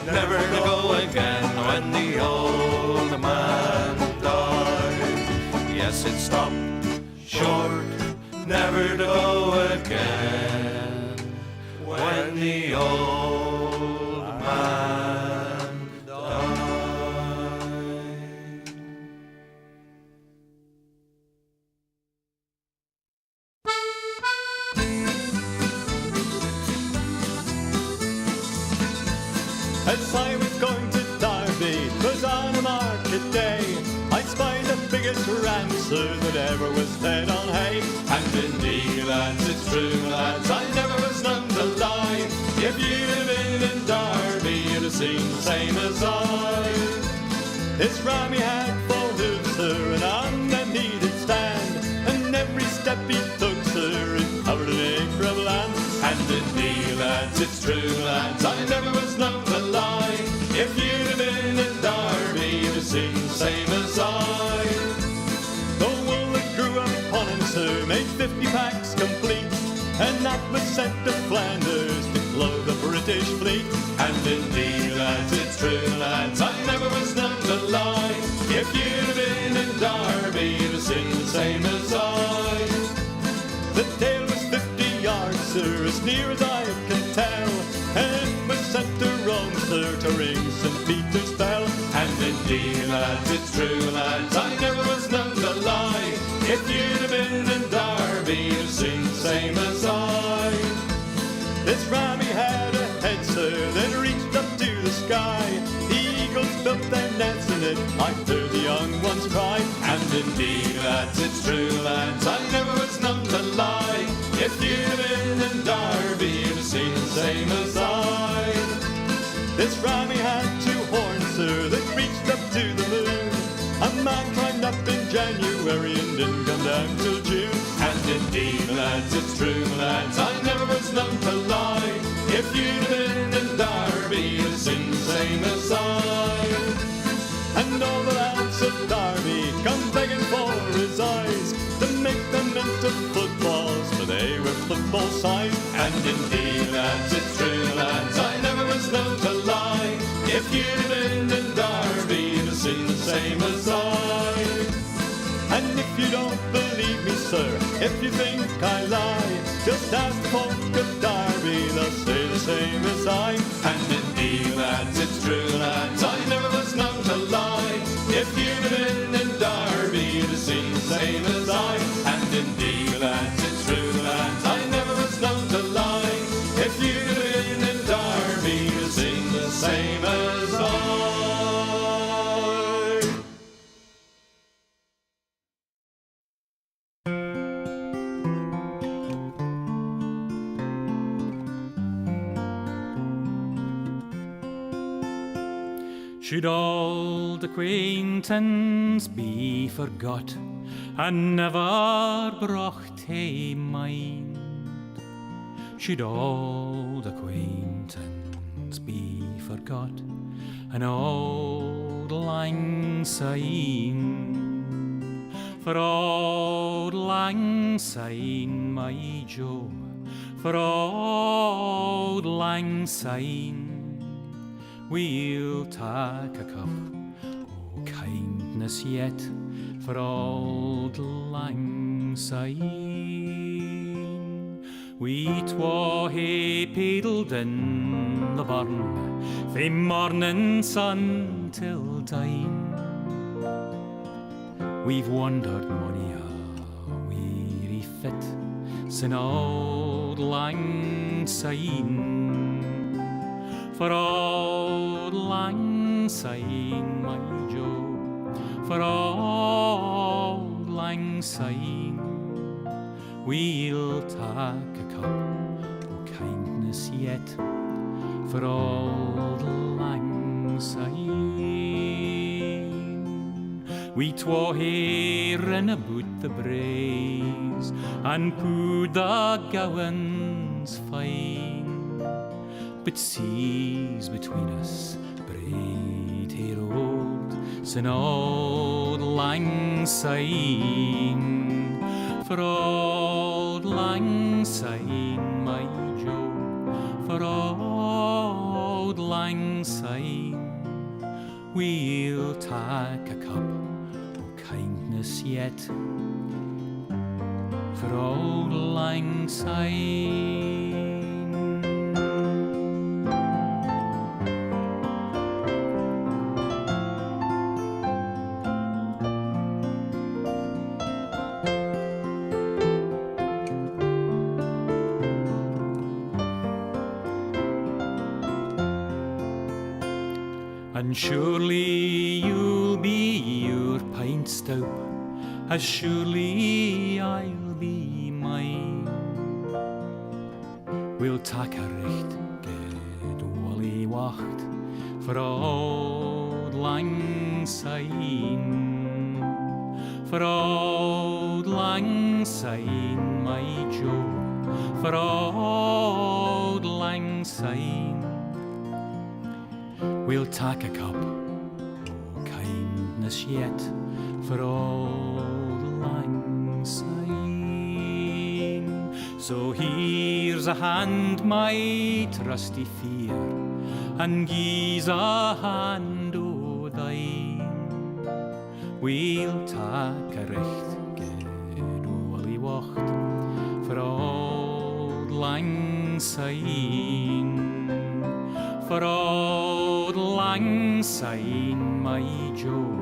never to go again when the old man died. Yes, it stopped short, never to go again when the old man died. As I was going to Derby, 'twas on a market day, I spied the biggest rancer that ever was fed on hay. And indeed, lads, it's true, lads, I never was known to lie. If you'd have been in Derby, you'd have seen the same as I. This ram he had 4 hooves, sir, and on them he did stand, and every step he took, sir, it covered an acre of land. And indeed, lads, it's true, lads, I never was known to lie. If you'd have been in Derby, you'd have seen the same as I. The wool that grew upon him, sir, made 50 packs complete, and that was sent to Flanders to clothe the British fleet. And indeed, lads, it's true, lads, I never was known to lie. If you'd have been in Derby, you'd have seen the same as I. The tail was 50 yards, sir, as near as I can tell, and it was sent to Rome, sir, to ring St. Peter's bell. And indeed, lads, it's true, lads, I never was known to lie. If you'd have been in Derby, you'd have seen the same as I. This ram he had a head, sir, that reached up to the sky. The eagles built their nets in it, I heard the young ones cry. And indeed, lads, it's true, lads, I never was known to lie. If you'd have been in Derby, you'd have seen the same as I. This ram he had 2 horns, sir, that reached up to the moon. A man climbed up in January and didn't come down till June. And indeed, lads, it's true, lads, I never was known to lie. If you'd have been in Derby, you'd have seen the same as I. And all the lads of Derby come begging for his eyes, to make them into footballs, for they were football size. And indeed, lads, it's true, lads, I never was known to lie. If you'd have been in Derby, you'd have seen the same as I. And if you don't believe me, sir, if you think I lie, just ask folk of Derby, they'll say the same as I. And indeed, lads, it's true, lads, I never was known to lie. If you'd have been in Derby, you'd have seen the same as I. And indeed, lads, it's true, lads, I never was known to lie. If you'd have been in Derby, you'd have seen the same as I. Should old acquaintance be forgot and never brought to mind? Should old acquaintance be forgot and old lang syne? For old lang syne, my Joe, for old lang syne, we'll take a cup o' kindness yet for old lang syne. We twa hae paddled in the burn fae morning sun till dine. We've wandered mony a weary fit sin old lang syne. For old lang syne, my Joe, for old lang syne, we'll take a cup o' kindness yet for old lang syne. We twa hae rin aboot the braes and pooed the gowans fine, but seas between us braid hae rolled sin old lang syne. For old lang syne, my Joe, for old auld lang syne, we'll take a cup of kindness yet for auld lang syne. And surely you'll be your pint stoup, as surely I'll be mine. We'll take a recht good wally wacht for auld lang syne, for auld lang syne, my Joe, for auld lang syne. We'll take a cup of kindness yet for auld lang syne. So here's a hand, my trusty fear, and gie's a hand o' thine. We'll take a recht good wally wacht for auld lang syne, for auld lang syne, my Joe,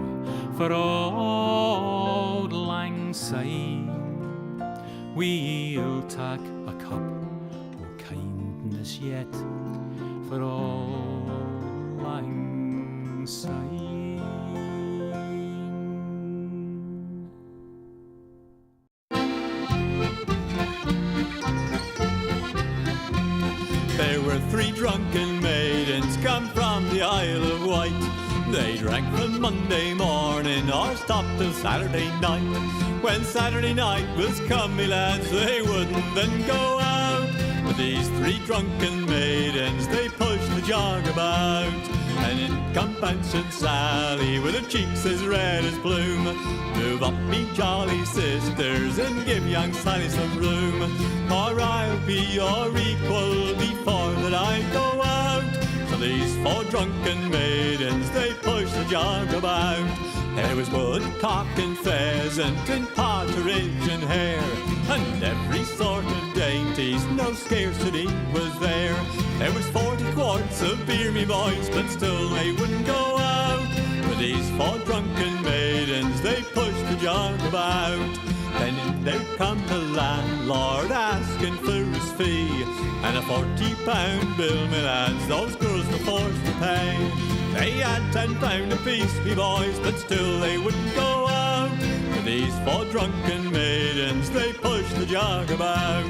for auld lang syne. We'll take a cup of kindness yet for auld lang syne. There were 3 drunken maidens come from the Isle of Wight. They drank from Monday morning or stopped till Saturday night. When Saturday night was come, me lads, they wouldn't then go out. But these 3 drunken maidens, they pushed the jog about. And in come Punch and Sally with her cheeks as red as bloom. Move up, me jolly sisters, and give young Sally some room. Or I'll be your equal before that I go out. So these 4 drunken maidens, they push the jog about. There was woodcock and pheasant and partridge and hare, and every sort of dainties, no scarcity was there. There was 40 quarts of beer, me boys, but still they wouldn't go out. With these 4 drunken maidens, they pushed the jog about. Then in there come the landlord asking for his fee, and a 40-pound bill, me lads, those girls were forced to pay. They had £10 apiece, me boys, but still they wouldn't go out. With these 4 drunken maidens, they pushed the jog about.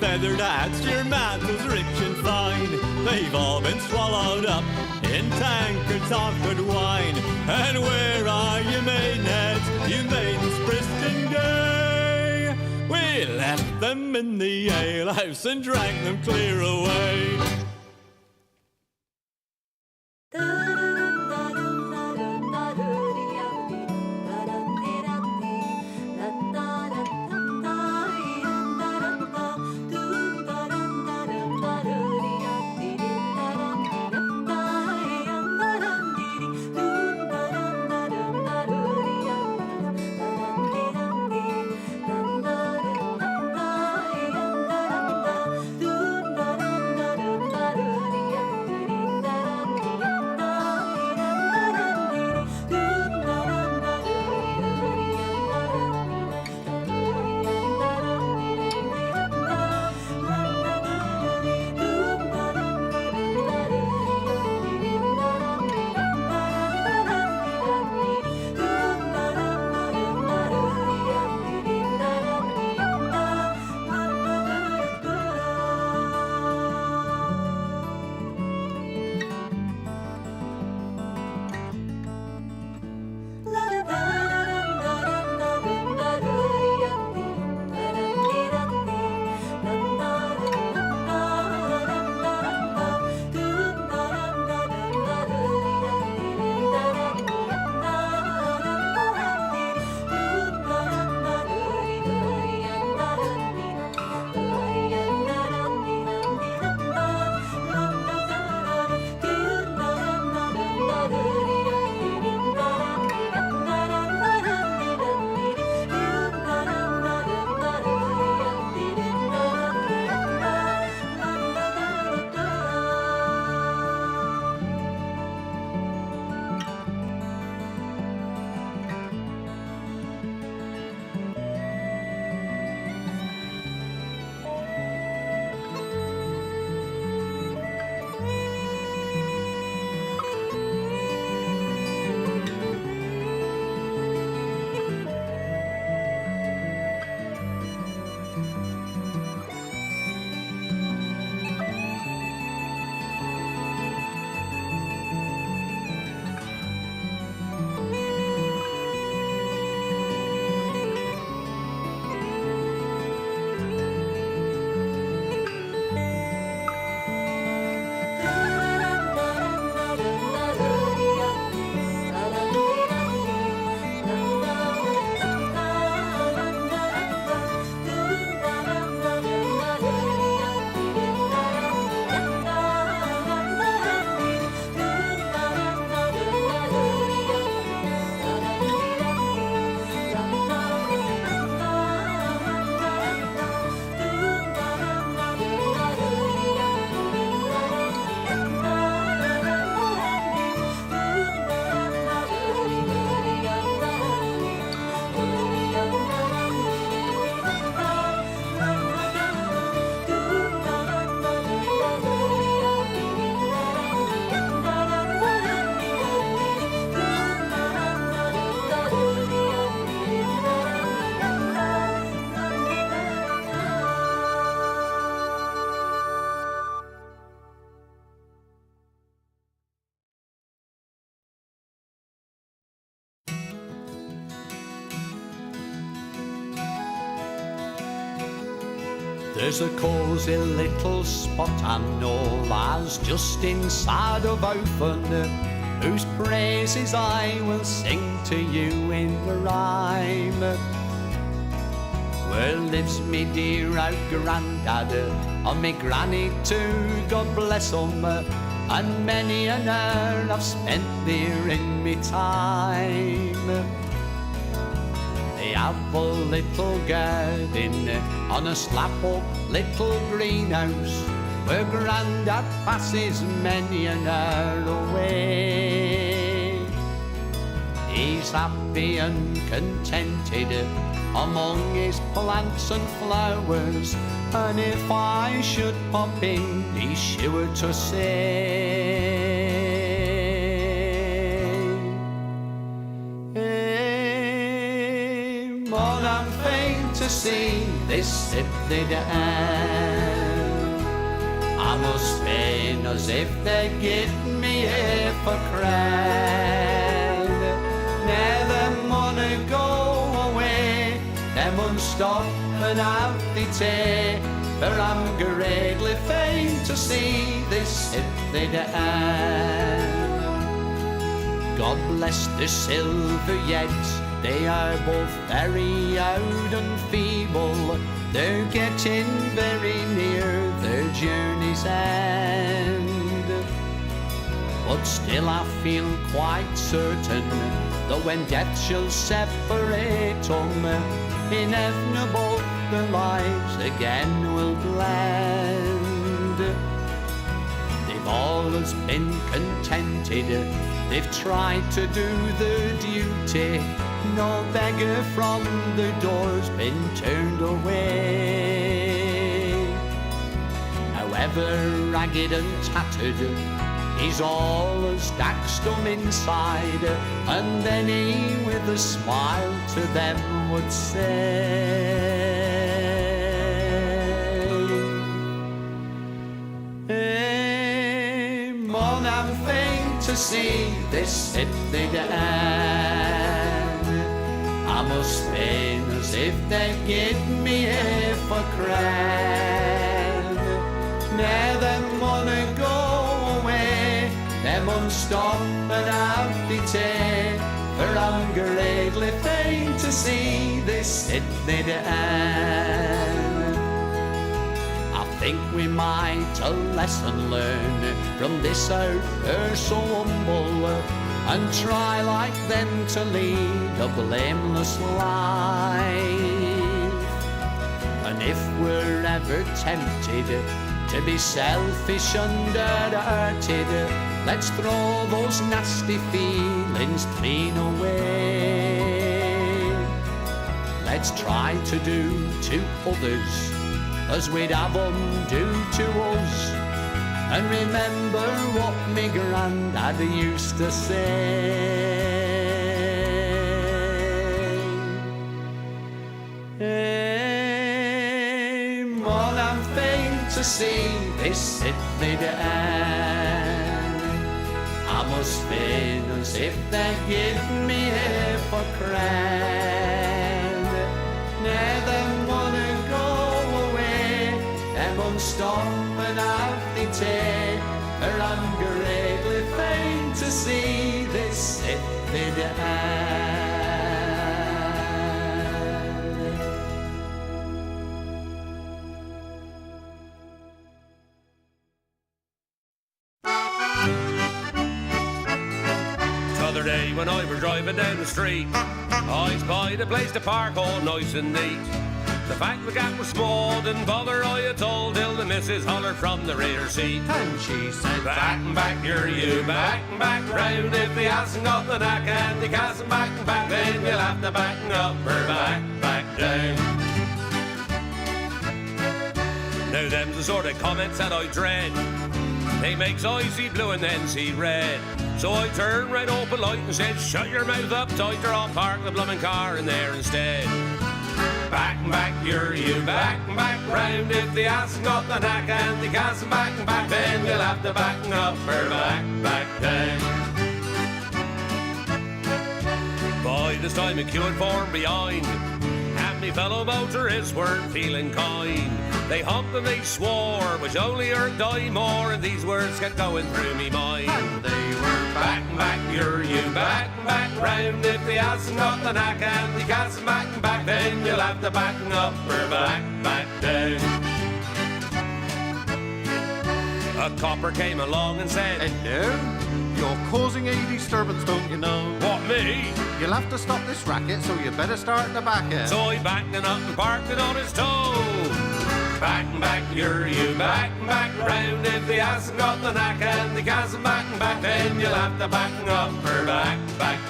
Feathered hats, your mantles rich and fine, they've all been swallowed up in tankards of good wine. And where are your maidenheads, you maidens brisk and gay? We left them in the alehouse and drank them clear away. There's a cosy little spot I know lies just inside of Open, whose praises I will sing to you in the rhyme. Where lives me dear old grandad, and me granny too, God bless 'em, and many an hour I've spent there in me time. They have a little garden on a slap-up little greenhouse, where Grandad passes many an hour away. He's happy and contented among his plants and flowers, and if I should pop in, he's sure to say, "Mon, I'm fain to see this simply down. I must feign as if they give me a for crown. Now them wanna go away, them mun stop and have the tea, for I'm greatly fain to see this simply down. God bless the silver yeggs, they are both very old and feeble. They're getting very near their journey's end. But still I feel quite certain that when death shall separate them, inevitable their lives again will blend. They've always been contented, they've tried to do their duty. No beggar from the door's been turned away. However ragged and tattered, he's always daxed them inside, and then he with a smile to them would say, "Hey, Mon, I'm fain to see this simply down. I must feign as if they give me a for crown. Now them wanna go away, them mun stop and have the tea, for I'm greatly fain to see this simply down. I think we might a lesson learn from this out earth so humble, and try like them to lead a blameless life. And if we're ever tempted to be selfish and hard-hearted, let's throw those nasty feelings clean away. Let's try to do to others as we'd have them do to us, and remember what me grandad used to say. Hey, Mon, I'm fain to see this simply down. I must feign as if they give me a for crown. Now them wanna go away, them mun stop and have the tea, for I'm greatly fain to see this simply down. T'other day when I was driving down the street, I spied a place to park all nice and neat. The fact the gap was small didn't bother I at all, till the missus hollered from the rear seat, and she said, "Back and back, you're you, back and back round. If he hasn't got the knack and he can't back and back, then you'll have to back up or back down." Now them's the sort of comments that I dread. They makes I see blue and then see red. So I turned right up a light and said, "Shut your mouth up tight or I'll park the bloomin' car in there instead." Back and back, you're you, back and back round. If he hasn't got the knack and he can't back and back, then you'll have to back up or back down. By this time a queue had formed behind, and me fellow motorists weren't feeling kind. They humped and they swore, which only hurt die more, and these words kept going through me mind. And they were back and back, you back and back round. If they hasn't got the knack and they can't back and back, then you'll have to back up or back down. A copper came along and said, "Hello? You're causing a disturbance, don't you know? What, me? You'll have to stop this racket, so you better start the back end." So I backed it up and parked it on his toe. Back and back, you back and back round. If he hasn't got the knack and he can't back and back, then you'll have to back up or back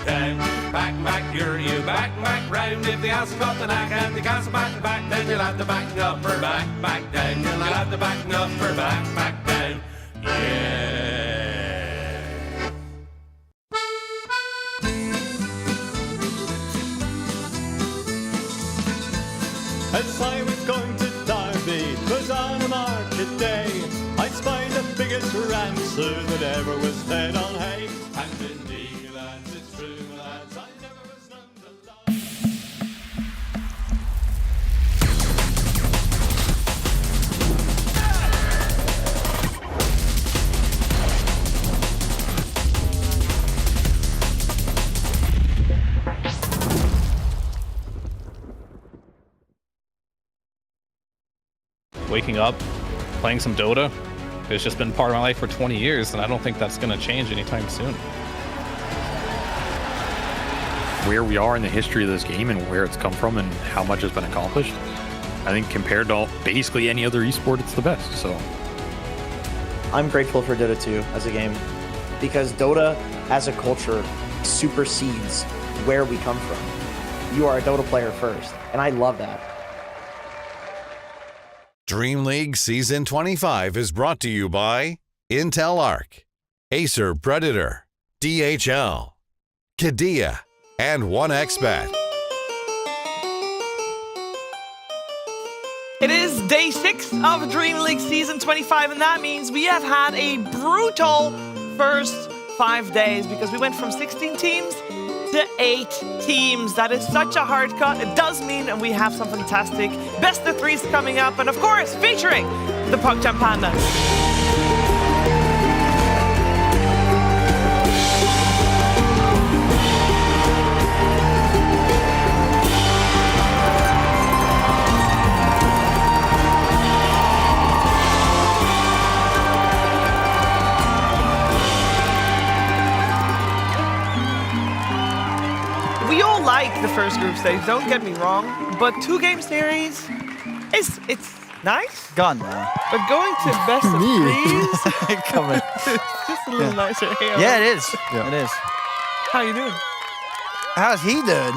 down. Back and back, you back and back round. If he hasn't got the knack and he can't back and back, then you'll have to back up or back down. You'll have to back up or back down. Yeah. As I was going to Derby, 'twas on a market day, I spied the biggest rancer that ever was fed on hay. And indeed, lads, it's true, lads, I never was known to lie. Waking up, playing some Dota, it's just been part of my life for 20 years, and I don't think that's going to change anytime soon. Where we are in the history of this game and where it's come from and how much has been accomplished, I think compared to basically any other esport, it's the best. So I'm grateful for Dota 2 as a game because Dota as a culture supersedes where we come from. You are a Dota player first, and I love that. DreamLeague Season 25 is brought to you by Intel Arc, Acer Predator, DHL, Kadia, and 1xBet. It is day 6 of DreamLeague Season 25, and that means we have had a brutal first 5 days because we went from 16 teams to 8 teams. That is such a hard cut. It does mean that we have some fantastic best of 3s coming up, and of course, featuring the PogChamp Panda. We all like the first group stage, don't get me wrong, but 2-game series, it's nice. Gone now. But going to best of 3s, Come on. it's just a little nicer. Hey, Yeah, it is. It is. How you doing? How's he doing?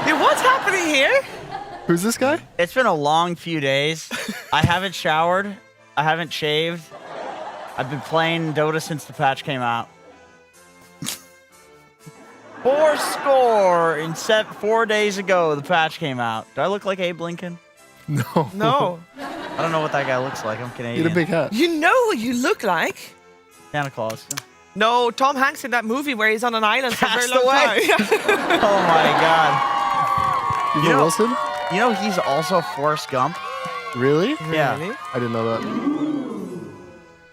Hey, what's happening here? Who's this guy? It's been a long few days. I haven't showered. I haven't shaved. I've been playing Dota since the patch came out. 4 score in 4 days ago, the patch came out. Do I look like Abe Lincoln? No. No. I don't know what that guy looks like. I'm He Canadian. had a big hat. You know what you look like? Santa Claus. No, Tom Hanks in that movie where he's on an island for a very Cast long Away. time. Oh my God. Eva Wilson? You know he's also Forrest Gump? Really? Yeah. Really? I didn't know that.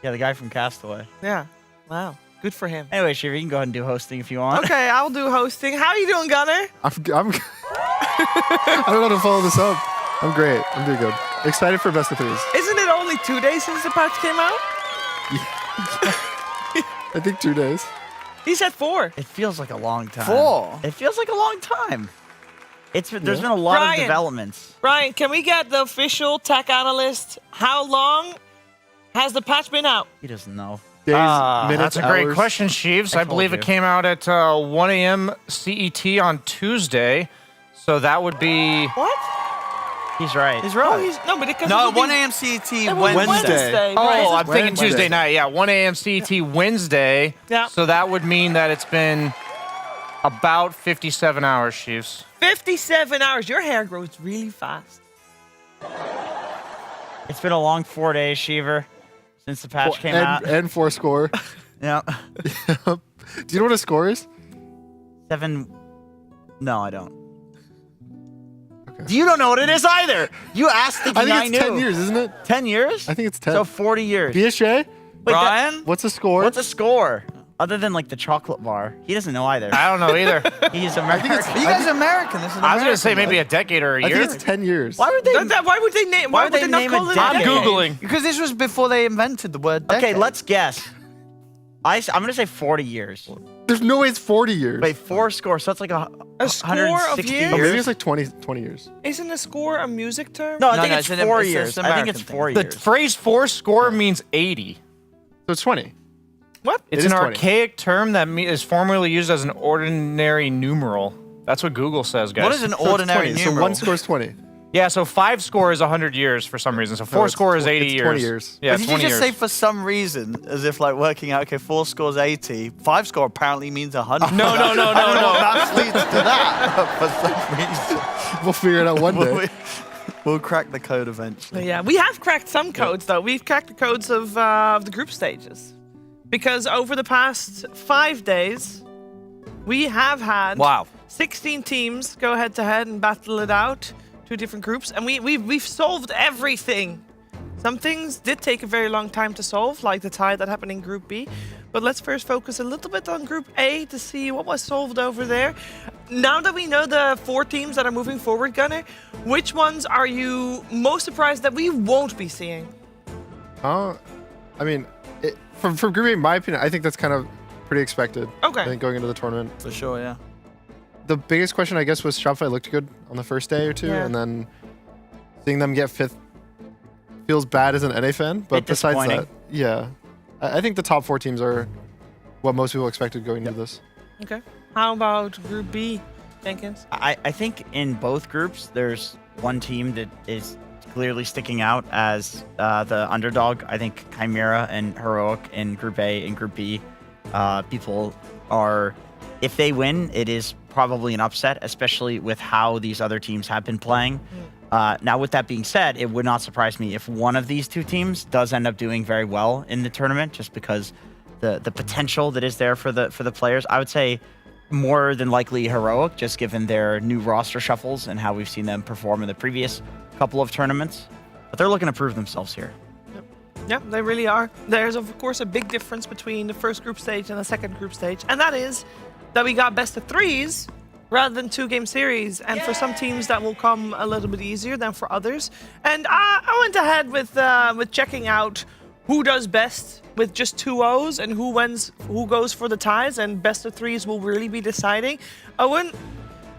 Yeah, the guy from Castaway. Yeah. Wow. Good for him. Anyway, Shiva, you can go ahead and do hosting if you want. Okay, I'll do hosting. How are you doing, Gunnar? I don't know how to follow this up. I'm great. I'm doing good. Excited for best of 3s. Isn't it only 2 days since the patch came out? I think 2 days. He said 4. It feels like a long time. 4? It feels like a long time. There's been a lot Ryan. of developments. Ryan, can we get the official tech analyst? How long has the patch been out? He doesn't know. Days, minutes, That's a great hours. question, Sheaves. I told believe you. it came out at 1 a.m. CET on Tuesday. So that would be... What? He's right. He's right. No, but because No, it would 1 be- a.m. CET it was Wednesday. Oh, right? I'm thinking Wednesday. Tuesday night. Yeah, 1 a.m. CET Wednesday. Yeah. So that would mean that it's been about 57 hours, Sheaves. 57 hours. Your hair grows really fast. It's been a long 4 days, Shiver, since the patch came out. And 4 score. Yeah. Do you know what a score is? 7. No, I don't. Okay. You don't know what it is either. You asked thinking I think it's knew. 10 years, isn't it? 10 years? I think it's 10. So 40 years. BSJ? Brian? What's the score? What's a score? Other than like the chocolate bar. He doesn't know either. I don't know either. He's American. You guys are American. This is I was American. going to say maybe a decade or a I year. think it's 10 years. Why would they? Why would they name? Why would they not name call it it? I'm decade? Googling. Because this was before they invented the word decade. Okay, let's guess. I'm gonna say 40 years. There's no way it's 40 years. Wait, 4 scores. So that's like A score of 160 years? Oh, maybe years. it's like 20 years. Isn't a score a music term? No, I No, think no, it's it's an- 4 it's years. an I think American it's thing. 4 The years. phrase 4 score means 80. So it's 20. What? It's It an is 20. archaic term that is formerly used as an ordinary numeral. That's what Google says, guys. What is an So it's ordinary 20. numeral? So one score is 20. Yeah, so 5 score is 100 years for some reason. So 4 it's score is 80 it's years. 20 years. Yeah, But did 20 you just years. say for some reason, as if like working out, okay, 4 scores 80, 5 score apparently means 100. No. I don't know what maths leads to that for some reason. We'll figure it out one day. We'll crack the code eventually. Yeah, we have cracked some codes though. We've cracked the codes of the group stages, because over the past 5 days, we have had 16 teams go head to head and battle it out, 2 different groups, and we've solved everything. Some things did take a very long time to solve, like the tie that happened in Group B. But let's first focus a little bit on Group A to see what was solved over there. Now that we know the 4 teams that are moving forward, Gunnar, which ones are you most surprised that we won't be seeing? I mean, from Group A, in my opinion, I think that's kind of pretty expected. Okay. I think going into the tournament. For sure, yeah. The biggest question, I guess, was Shopify looked good on the first day or two, Yeah. and then seeing them get 5th feels bad as an NA fan. But Bit besides that, disappointing. yeah, I think the top 4 teams are what most people expected going into this. Okay. How about Group B, Jenkins? I think in both groups, there's one team that is clearly sticking out as the underdog. I think Chimera and Heroic in Group A and Group B. People are, if they win, it is probably an upset, especially with how these other teams have been playing. Now, with that being said, it would not surprise me if one of these 2 teams does end up doing very well in the tournament, just because the potential that is there for the players. I would say more than likely Heroic, just given their new roster shuffles and how we've seen them perform in the previous couple of tournaments. But they're looking to prove themselves here. Yeah, they really are. There's, of course, a big difference between the first group stage and the second group stage, and that is that we got best of 3s rather than 2-game series. And for some teams, that will come a little bit easier than for others. And I went ahead with checking out who does best with just 2 O's and who goes for the ties, and best of 3s will really be deciding. Owen,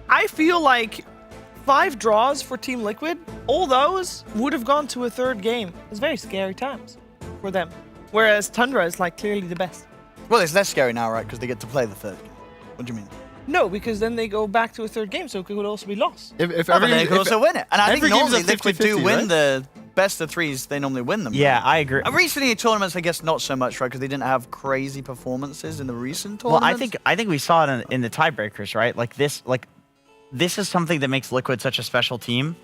I feel like 5 draws for Team Liquid, all those would have gone to a 3rd game. It's very scary times for them. Whereas Tundra is like clearly the best. Well, it's less scary now, right? Because they get to play the 3rd game. What do you mean? No, because then they go back to a 3rd game, so it could also be lost. If But they could also win it. And I think every game's normally a Liquid do 50-50, win right? the best of 3s. They normally win them. Yeah, right? I agree. Recently in tournaments, I guess not so much, right? Because they didn't have crazy performances in the recent Well, tournaments. I think we saw it in the tiebreakers, right? This is something that makes Liquid such a special team,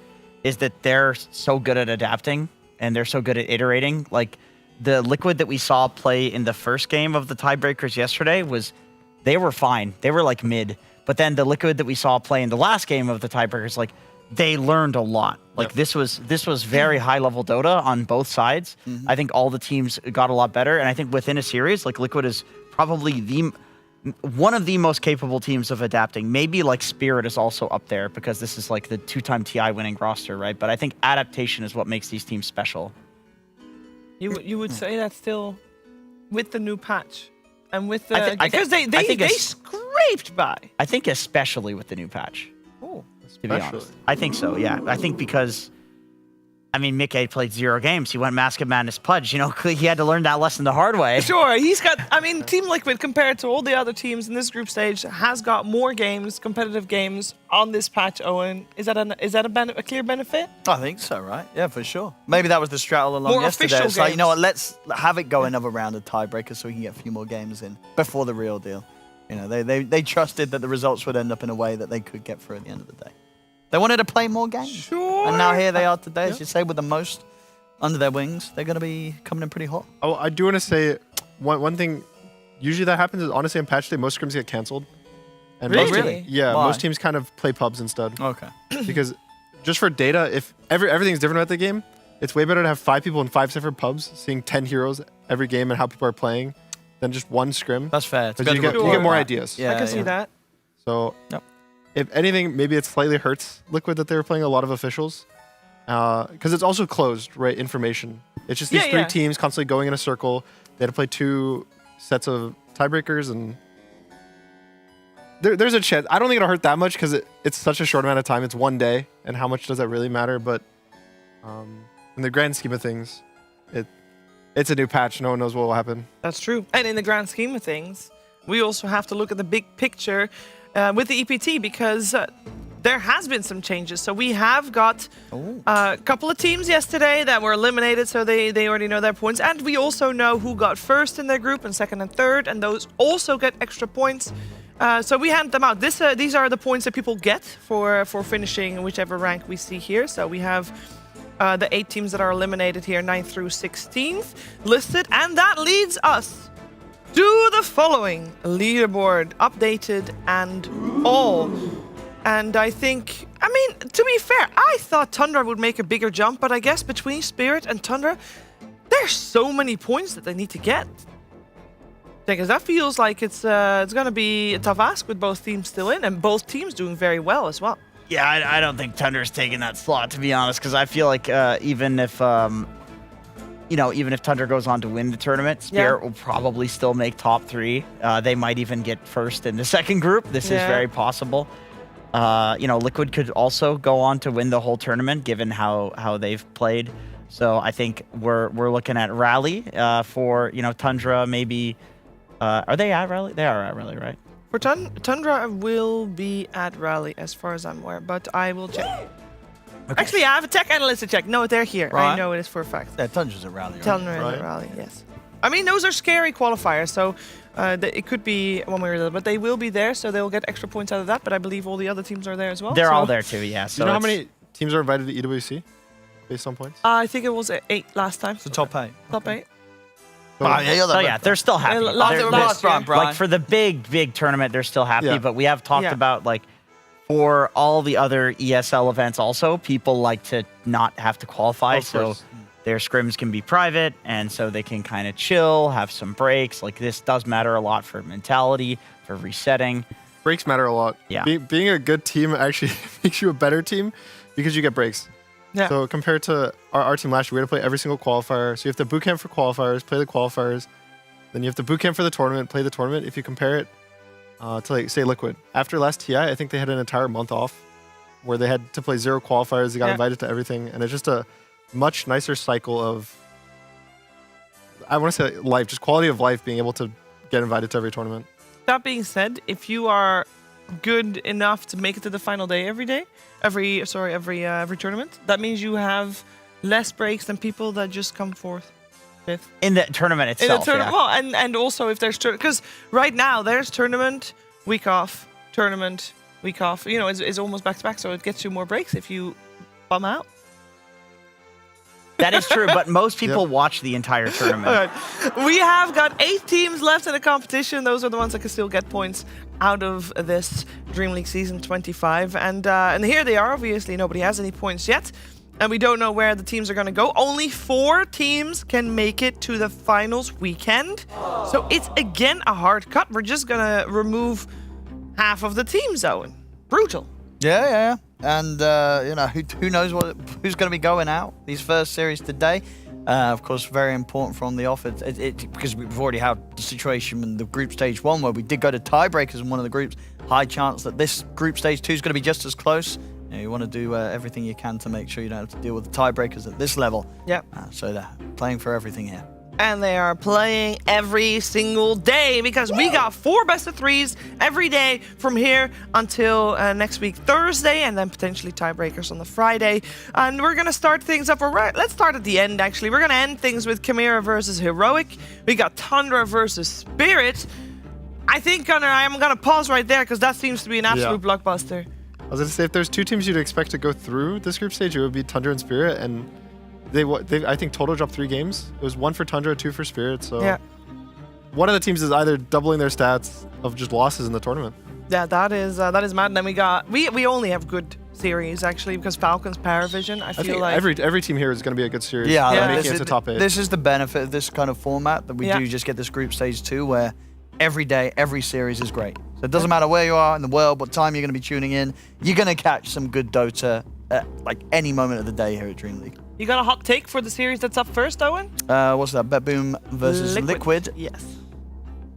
is that they're so good at adapting and they're so good at iterating. Like the Liquid that we saw play in the first game of the tiebreakers yesterday they were fine. They were like mid. But then the Liquid that we saw play in the last game of the tiebreakers, like they learned a lot. Like this was very high level Dota on both sides. I think all the teams got a lot better, and I think within a series, like Liquid is probably one of the most capable teams of adapting. Maybe like Spirit is also up there because this is like the 2-time TI winning roster, right? But I think adaptation is what makes these teams special. You would say that still with the new patch and with the because they scraped by. I think especially with the new patch. Oh, to be honest, I think so. Yeah, I think because, I mean, Mickey played 0 games. He went Mask of Madness Pudge. You know, he had to learn that lesson the hard way. Sure, he's got. I mean, Team Liquid compared to all the other teams in this group stage has got more games, competitive games on this patch. Owen, is that a clear benefit? I think so, right? Yeah, for sure. Maybe that was the strat all along More yesterday. official It's like, you know games. what, let's have it go another round of tiebreakers so we can get a few more games in before the real deal. You know, they trusted that the results would end up in a way that they could get through at the end of the day. They wanted to play more games. Sure. And now here they are today, as you say, with the most under their wings. They're going to be coming in pretty hot. Oh, I do want to say one thing. Usually that happens is honestly on patch day, most scrims get canceled. And Really? Yeah, Why? most teams kind of play pubs instead. Okay. Because just for data, if everything's different about the game, it's way better to have 5 people in 5 separate pubs, seeing 10 heroes every game and how people are playing, than just one scrim. That's fair. Because you get more ideas. I can see that. So, if anything, maybe it slightly hurts Liquid that they were playing a lot of officials. Because it's also closed, right? Information. It's just these 3 teams constantly going in a circle. They had to play 2 sets of tiebreakers, and there's a chance. I don't think it'll hurt that much because it's such a short amount of time. It's 1 day, and how much does that really matter? But in the grand scheme of things, it's a new patch. No one knows what will happen. That's true. And in the grand scheme of things, we also have to look at the big picture with the EPT, because there has been some changes. So we have got a couple of teams yesterday that were eliminated, so they already know their points. And we also know who got first in their group and second and third, and those also get extra points. So we hand them out. These are the points that people get for finishing whichever rank we see here. So we have the 8 teams that are eliminated here, 9th through 16th, listed. And that leads us to the following leaderboard, updated and all. And I think, to be fair, I thought Tundra would make a bigger jump, but I guess between Spirit and Tundra, there's so many points that they need to get. Because that feels like it's going to be a tough ask with both teams still in, and both teams doing very well as well. Yeah, I don't think Tundra's taking that slot, to be honest, because I feel like even if Tundra goes on to win the tournament, Spirit will probably still make top 3. They might even get first in the second group. This is very possible. Liquid could also go on to win the whole tournament, given how they've played. So I think we're looking at Rally for Tundra. Maybe are they at Rally? They are at Rally, right? For Tundra will be at Rally, as far as I'm aware, but I will check. Okay. Actually, I have a tech analyst to check. No, they're here. Right. I know it is for a fact. Yeah, Tundra's at Rally, right? Tundra is at Rally, yes. Those are scary qualifiers, so it could be one way or the other, but they will be there, so they will get extra points out of that, but I believe all the other teams are there as well. They're all there too, yeah. So do you know how many teams are invited to EWC based on points? I think it was 8 last time. So top 8. Top 8. They're still happy. Like for the big tournament, they're still happy. But we have talked about for all the other ESL events also, people like to not have to qualify. So their scrims can be private, and so they can kind of chill, have some breaks. Like this does matter a lot for mentality, for resetting. Breaks matter a lot. Yeah. Being a good team actually makes you a better team because you get breaks. Yeah. So compared to our team last year, we had to play every single qualifier. So you have to boot camp for qualifiers, play the qualifiers. Then you have to boot camp for the tournament, play the tournament. If you compare it to say Liquid. After last TI, I think they had an entire month off where they had to play 0 qualifiers. They got invited to everything. And it's just a much nicer cycle of, I want to say life, just quality of life, being able to get invited to every tournament. That being said, if you are good enough to make it to the final day every tournament, that means you have less breaks than people that just come 4th, 5th. In the tournament itself, Well, and also if there's because right now there's tournament, week off, tournament, week off. It's almost back to back, so it gets you more breaks if you bum out. That is true, but most people watch the entire tournament. Right. We have got 8 teams left in the competition. Those are the ones that can still get points out of this Dream League Season 25. And here they are. Obviously, nobody has any points yet. And we don't know where the teams are going to go. Only 4 teams can make it to the finals weekend. So it's, again, a hard cut. We're just going to remove half of the team zone. Brutal. Yeah. And, who knows who's going to be going out these first series today. Of course, very important from the off. Because we've already had the situation in the group stage 1 where we did go to tiebreakers in one of the groups. High chance that this group stage 2 is going to be just as close. You want to do everything you can to make sure you don't have to deal with the tiebreakers at this level. Yep. So they're playing for everything here. And they are playing every single day because we got 4 best of 3s every day from here until next week, Thursday, and then potentially tiebreakers on the Friday. And we're going to start things up. Let's start at the end, actually. We're going to end things with Chimera versus Heroic. We got Tundra versus Spirit. I think, Gunnar, I'm going to pause right there because that seems to be an absolute blockbuster. I was going to say, if there's 2 teams you'd expect to go through this group stage, it would be Tundra and Spirit, and they I think total dropped 3 games. It was 1 for Tundra, 2 for Spirit. So one of the teams is either doubling their stats of just losses in the tournament. Yeah, that is mad. And then we only have good series actually because Falcons Power Vision. I feel think like every team here is going to be a good series. Yeah, making it to top 8. This is the benefit of this kind of format that we do just get this group stage 2 where every day, every series is great. So it doesn't matter where you are in the world, what time you're going to be tuning in, you're going to catch some good Dota at like any moment of the day here at DreamLeague. You got a hot take for the series that's up first, Owen? What's that? BetBoom versus Liquid? Yes.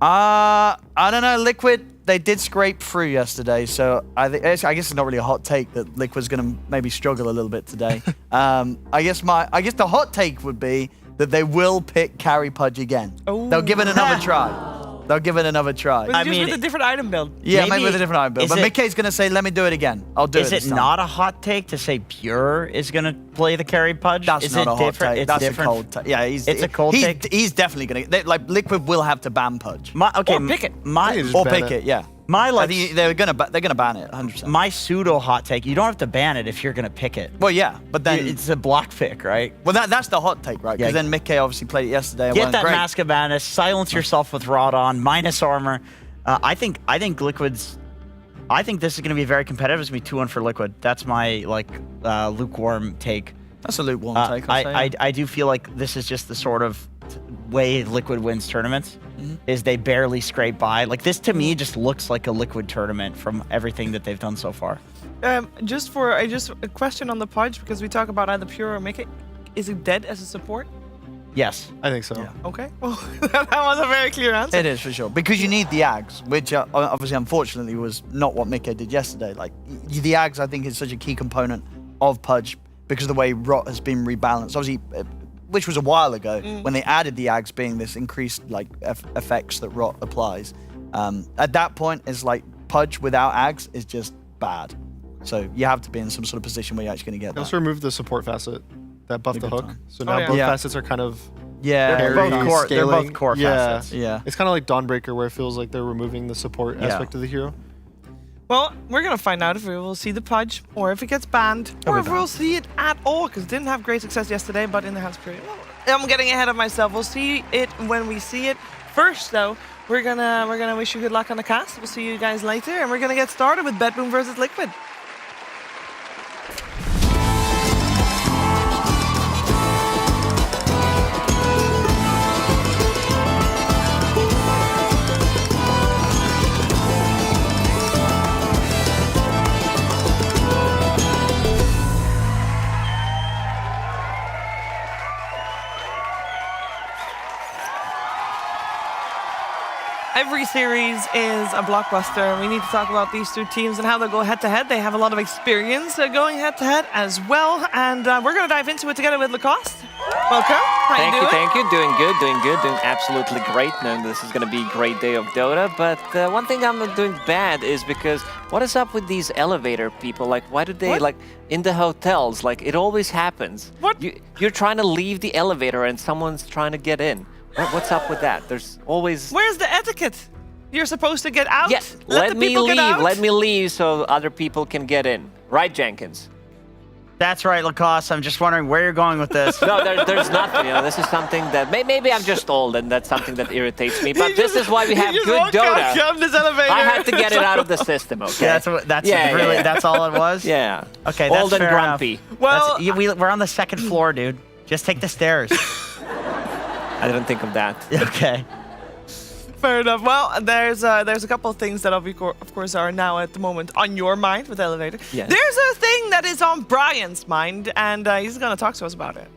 I don't know. Liquid, they did scrape through yesterday, so I guess it's not really a hot take that Liquid's going to maybe struggle a little bit today. I guess the hot take would be that they will pick Carry Pudge again. Oh. They'll give it another try. They'll give it another try. But just with a different item build. Yeah, maybe with a different item build. But Mickey's going to say, let me do it again. I'll do it Is this it time. not a hot take to say Pure is going to play the carry Pudge? That's is not it a hot different? take. It's That's different. a cold take. Yeah, It's a cold take? He's definitely going to... Like, Liquid will have to ban Pudge. Or pick it. Or pick it, yeah. My I think they're gonna ban it 100%. My pseudo hot take, you don't have to ban it if you're going to pick it. Well, yeah, but then It's a block pick, right? well, that's the hot take, right? Because then Mickey obviously played it yesterday. And Get went, that great. Mask of Madness, silence yourself with Rod on, minus armor. I think Liquid's... I think this is going to be very competitive. It's going to be 2-1 for Liquid. That's my lukewarm take. That's a lukewarm take. I do feel like this is just the sort of way Liquid wins tournaments. Is they barely scrape by. Like this to me just looks like a Liquid tournament from everything that they've done so far. Just a question on the Pudge because we talk about either Pure or Mickey. Is it dead as a support? Yes. I think so. Yeah. Okay. Well, that was a very clear answer. It is for sure because you need the Ags, which obviously, unfortunately, was not what Mickey did yesterday. Like the Ags, I think, is such a key component of Pudge because of the way Rot has been rebalanced. Obviously, which was a while ago when they added the Ags being this increased like effects that Rot applies. At that point, it's like Pudge without Ags is just bad. So you have to be in some sort of position where you're actually going to get They that. also removed the support facet that buffed the hook. time. So now both facets are kind of They're both core facets. Yeah. It's kind of like Dawnbreaker where it feels like they're removing the support aspect of the hero. Well, we're going to find out if we will see the Pudge or if it gets banned or if we'll see it at all because it didn't have great success yesterday, but in the hands period. Well, I'm getting ahead of myself. We'll see it when we see it. First, though, we're gonna wish you good luck on the cast. We'll see you guys later, and we're going to get started with BetBoom versus Liquid. Every series is a blockbuster. We need to talk about these two teams and how they'll go head-to-head. They have a lot of experience going head-to-head as well. And we're going to dive into it together with Lacoste. Welcome. How you doing? Thank you. Doing good. Absolutely great. Knowing this is going to be a great day of Dota. But one thing I'm not doing bad is because what is up with these elevator people? Like, why do they, like, in the hotels, like, it always happens. What? You're trying to leave the elevator and someone's trying to get in. What's up with that? There's always... Where's the etiquette? You're supposed to get out. Yeah, let me leave. Get out. Let me leave so other people can get in. Right, Jenkins? That's right, Lacoste. I'm just wondering where you're going with this. No, there's nothing. You know, this is something that maybe I'm just old and that's something that irritates me. But this is why we have good Dota. This elevator. I had to get it out of the system. Okay. That's that's all it was. Yeah. Okay, that's old and fair grumpy. enough. Well, we're on the second floor, dude. Just take the stairs. I didn't think of that. Okay. fair enough. Well, there's a couple of things that of course are now at the moment on your mind with Elevator. Yes. There's a thing that is on Brian's mind, and he's going to talk to us about it.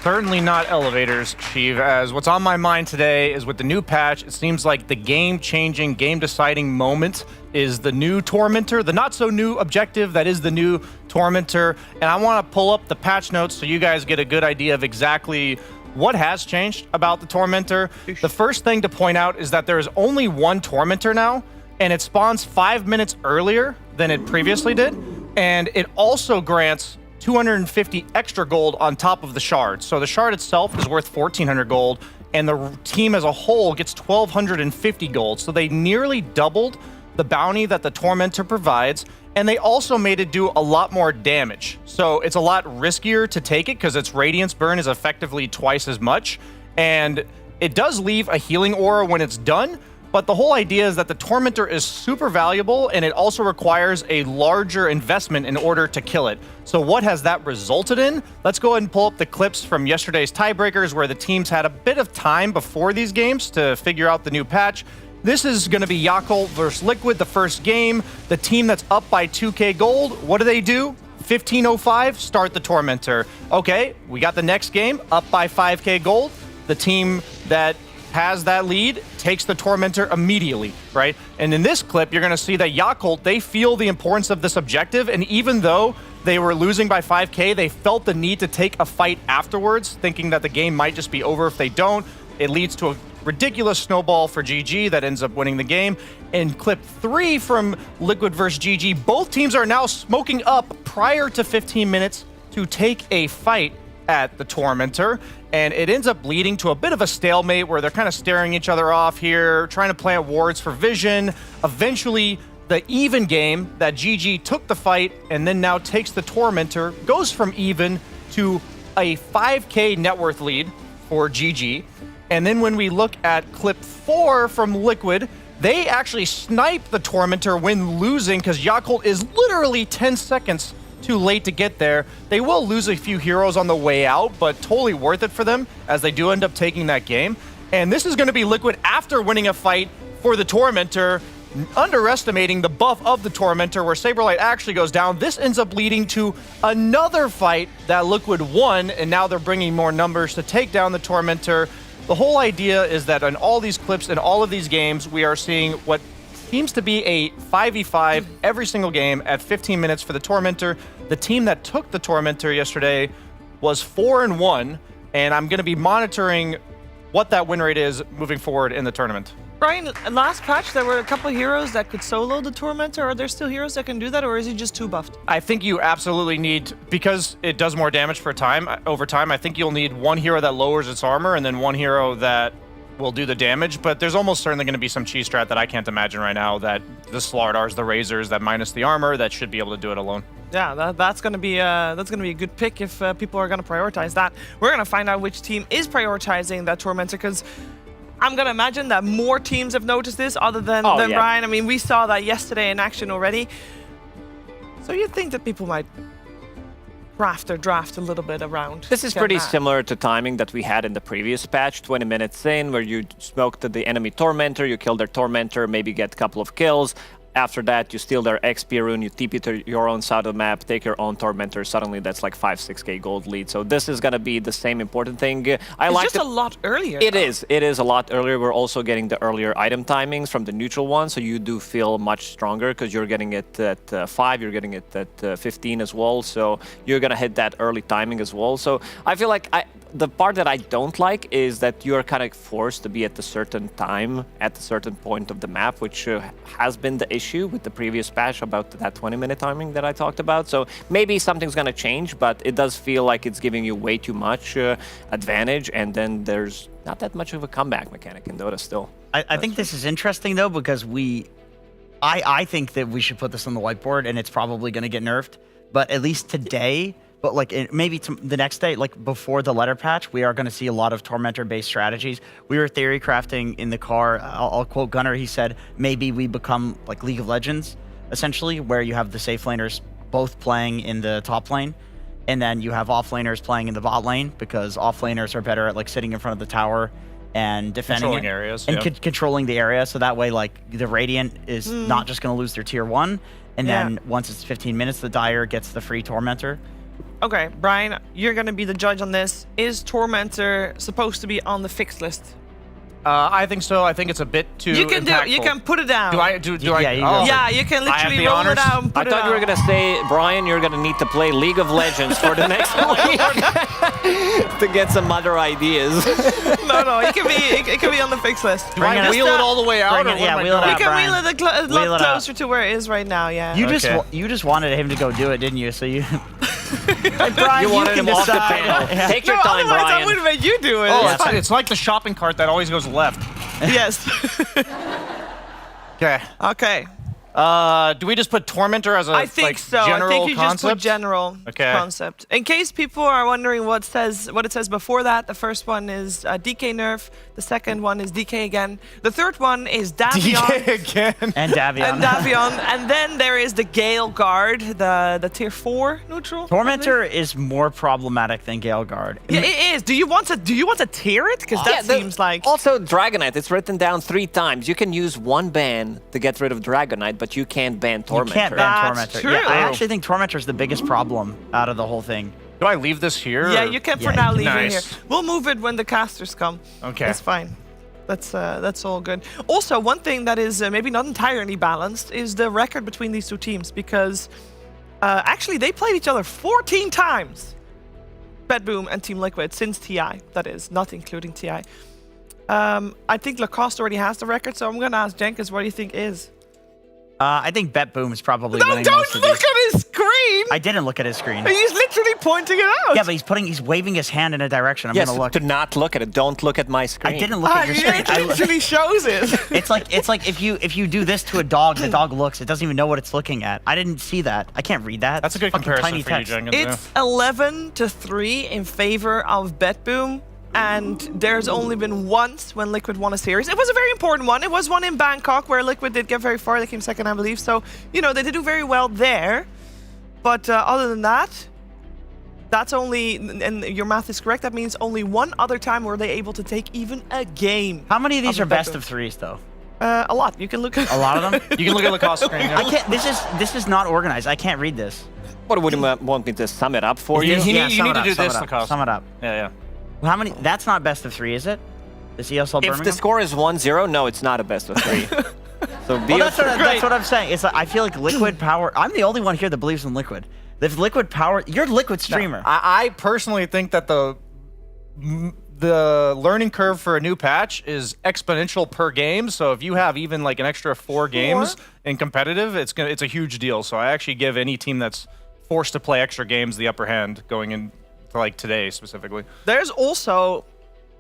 Certainly not elevators, Chief, as what's on my mind today is with the new patch, it seems like the game-changing, game-deciding moment is the new Tormentor, the not-so-new objective that is the new Tormentor. And I want to pull up the patch notes so you guys get a good idea of exactly what has changed about the Tormentor. The first thing to point out is that there is only one Tormentor now, and it spawns 5 minutes earlier than it previously did. And it also grants 250 extra gold on top of the shard. So the shard itself is worth 1,400 gold, and the team as a whole gets 1,250 gold. So they nearly doubled the bounty that the Tormentor provides, and they also made it do a lot more damage. So it's a lot riskier to take it because its Radiance burn is effectively twice as much, and it does leave a healing aura when it's done, But the whole idea is that the Tormentor is super valuable, and it also requires a larger investment in order to kill it. So what has that resulted in? Let's go ahead and pull up the clips from yesterday's tiebreakers where the teams had a bit of time before these games to figure out the new patch. This is going to be Yakult versus Liquid, the first game. The team that's up by 2k gold, what do? 15:05, start the Tormentor. Okay, we got the next game, up by 5k gold. The team that has that lead takes the Tormentor immediately, right? And in this clip, you're going to see that Yakult, they feel the importance of this objective, and even though they were losing by 5k, they felt the need to take a fight afterwards, thinking that the game might just be over if they don't. It leads to a ridiculous snowball for GG that ends up winning the game. In clip 3 from Liquid versus GG, both teams are now smoking up prior to 15 minutes to take a fight at the Tormentor, and it ends up leading to a bit of a stalemate where they're kind of staring each other off here, trying to plant wards for vision. Eventually, the even game that GG took the fight and then now takes the Tormentor goes from even to a 5k net worth lead for GG. And then when we look at clip 4 from Liquid, they actually snipe the Tormentor when losing because Yakult is literally 10 seconds too late to get there. They will lose a few heroes on the way out, but totally worth it for them as they do end up taking that game. And this is going to be Liquid after winning a fight for the Tormentor, underestimating the buff of the Tormentor where Saberlight actually goes down. This ends up leading to another fight that Liquid won, and now they're bringing more numbers to take down the Tormentor. The whole idea is that in all these clips, in all of these games, we are seeing what seems to be a 5v5 every single game at 15 minutes for the Tormentor. The team that took the Tormentor yesterday was 4-1, and I'm going to be monitoring what that win rate is moving forward in the tournament. Brian, last patch, there were a couple of heroes that could solo the Tormentor. Are there still heroes that can do that, or is he just too buffed? I think you absolutely need, because it does more damage over time, I think you'll need one hero that lowers its armor and then one hero that will do the damage, but there's almost certainly going to be some cheese strat that I can't imagine right now that the Slardars, the Razors, that minus the armor, that should be able to do it alone. Yeah, that's gonna be a good pick if people are gonna prioritize that. We're gonna find out which team is prioritizing that Tormentor, because I'm gonna imagine that more teams have noticed this other than Brian. I mean, we saw that yesterday in action already. So you think that people might craft or draft a little bit around? This is pretty similar to timing that we had in the previous patch, 20 minutes in, where you smoked the enemy Tormentor, you killed their Tormentor, maybe get a couple of kills. After that, you steal their XP rune, you TP to your own side of the map, take your own Tormentor. Suddenly, that's like 5-6k gold lead. So this is going to be the same important thing. It's just a lot earlier. It is a lot earlier. We're also getting the earlier item timings from the neutral one, so you do feel much stronger because you're getting it at 5, you're getting it at 15 as well. So you're going to hit that early timing as well. So I feel like the part that I don't like is that you're kind of forced to be at a certain time, at a certain point of the map, which has been the issue with the previous patch about that 20-minute timing that I talked about. So maybe something's going to change, but it does feel like it's giving you way too much advantage, and then there's not that much of a comeback mechanic in Dota still. I think this is interesting, though, because I think that we should put this on the whiteboard, and it's probably going to get nerfed. But at least today, but like maybe the next day, like before the letter patch, we are going to see a lot of Tormentor-based strategies. We were theory crafting in the car. I'll quote Gunnar. He said, maybe we become like League of Legends, essentially, where you have the safe laners both playing in the top lane, and then you have off laners playing in the bot lane, because off laners are better at like sitting in front of the tower and defending controlling areas, and controlling the area. So that way, like the Radiant is not just going to lose their tier 1, and then once it's 15 minutes, the Dire gets the free Tormentor. Okay, Brian, you're going to be the judge on this. Is Tormentor supposed to be on the fixed list? I think so. I think it's a bit too impactful. You can put it down. Do I? Yeah, you can literally roll it out and put it I thought you were going to say, Brian, you're going to need to play League of Legends for the next week to get some other ideas. No, it can be on the fixed list. Do I wheel it all the way out? Wheel it out, you can Brian. wheel it a lot closer to where it is right now, yeah. You just wanted him to go do it, didn't you? So you... Brian, you wanted him off the panel. Yeah. Take your time, otherwise Brian. I would have made you do it. Oh, it's like the shopping cart that always goes left. Yes. Okay. Okay. Do we just put Tormentor as a I think so. general I think you concept? just put general concept. In case people are wondering what it says before that, the first one is DK nerf. The second one is DK again. The third one is Davion. DK again. And Davion. And Davion. And then there is the Gale Guard, the tier 4 neutral. Tormentor is more problematic than Gale Guard. Yeah, it is. Do you want to tier it? Because that seems like... Also, Dragonite, it's written down 3 times. You can use one ban to get rid of Dragonite, but you can't ban Tormentor. You can't ban Tormentor. True. Yeah, I actually think Tormentor is the biggest problem out of the whole thing. Do I leave this here? Yeah, you can for now leave it here. Nice. We'll move it when the casters come. Okay. That's fine. That's all good. Also, one thing that is maybe not entirely balanced is the record between these 2 teams, because actually they played each other 14 times. BetBoom and Team Liquid since TI, that is, not including TI. I think Lacoste already has the record, so I'm going to ask Jenkins, what do you think is? I think BetBoom is probably No, winning don't most of look these. at his screen! I didn't look at his screen. He's literally pointing it out! Yeah, but he's waving his hand in a direction. I'm Yes, gonna look. to not look at it. Don't look at my screen. I didn't look at your screen. It literally shows it. It's like if you do this to a dog, the dog looks. It doesn't even know what it's looking at. I didn't see that. I can't read that. That's a good Fucking comparison tiny for text. you, Jenkins. It's 11-3 in favor of BetBoom, and there's only been once when Liquid won a series. It was a very important one. It was one in Bangkok where Liquid did get very far. They came second, I believe. So, you know, they did do very well there. But other than that, that's only, and your math is correct, that means only one other time were they able to take even a game. How many of these are best BetBoom. of 3s, though? A lot. You can look at A lot of them? You can look at Lacoste's screen. Yeah. I can't. This is not organized. I can't read this. What would you want me to sum it up for you? You Yeah, need sum to it do up, sum this, it up, Lacoste. Sum it up. Yeah. How many? That's not best of 3, is it? This ESL Birmingham? If the score is 1-0, no, it's not a best of 3. So be Well, that's what I'm saying. It's like, I feel like Liquid Power. I'm the only one here that believes in Liquid. If Liquid Power, you're a Liquid streamer. No, I personally think that the learning curve for a new patch is exponential per game. So if you have even like an extra 4 games in competitive, it's a huge deal. So I actually give any team that's forced to play extra games the upper hand going into like today specifically. There's also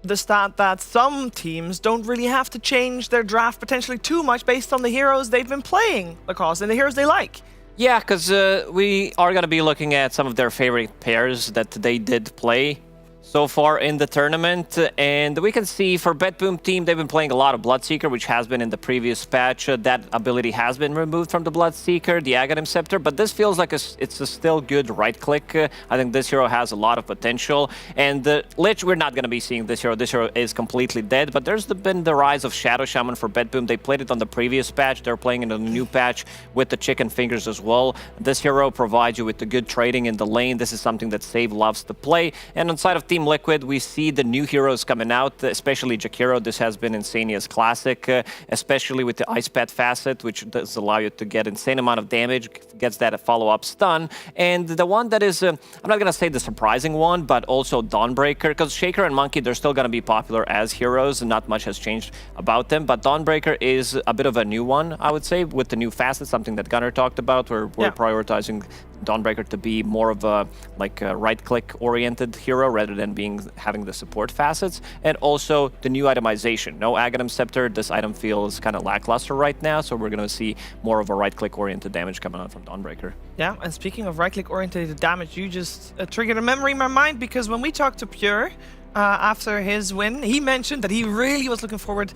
the stat that some teams don't really have to change their draft potentially too much based on the heroes they've been playing, Lacoste, and the heroes they like. Yeah, because we are going to be looking at some of their favorite pairs that they did play so far in the tournament, and we can see for BetBoom team, they've been playing a lot of Bloodseeker, which has been in the previous patch. That ability has been removed from the Bloodseeker, the Aghanim Scepter, but this feels like it's a still good right-click. I think this hero has a lot of potential, and Lich, we're not going to be seeing this hero. This hero is completely dead, but there's been the rise of Shadow Shaman for BetBoom. They played it on the previous patch. They're playing it on the new patch with the chicken fingers as well. This hero provides you with the good trading in the lane. This is something that Save loves to play, and on side of Team Liquid, we see the new heroes coming out, especially Jakiro. This has been Insania's classic, especially with the Ice Pet facet, which does allow you to get insane amount of damage, gets that follow-up stun. And the one that is, I'm not going to say the surprising one, but also Dawnbreaker, because Shaker and Monkey, they're still going to be popular as heroes, and not much has changed about them. But Dawnbreaker is a bit of a new one, I would say, with the new facet, something that Gunnar talked about, where we're prioritizing Dawnbreaker to be more of a right-click oriented hero rather than having the support facets, and also the new itemization. No Aghanim Scepter. This item feels kind of lackluster right now, so we're going to see more of a right-click oriented damage coming out from Dawnbreaker. Yeah, and speaking of right-click oriented damage, you just triggered a memory in my mind, because when we talked to Pure after his win, he mentioned that he really was looking forward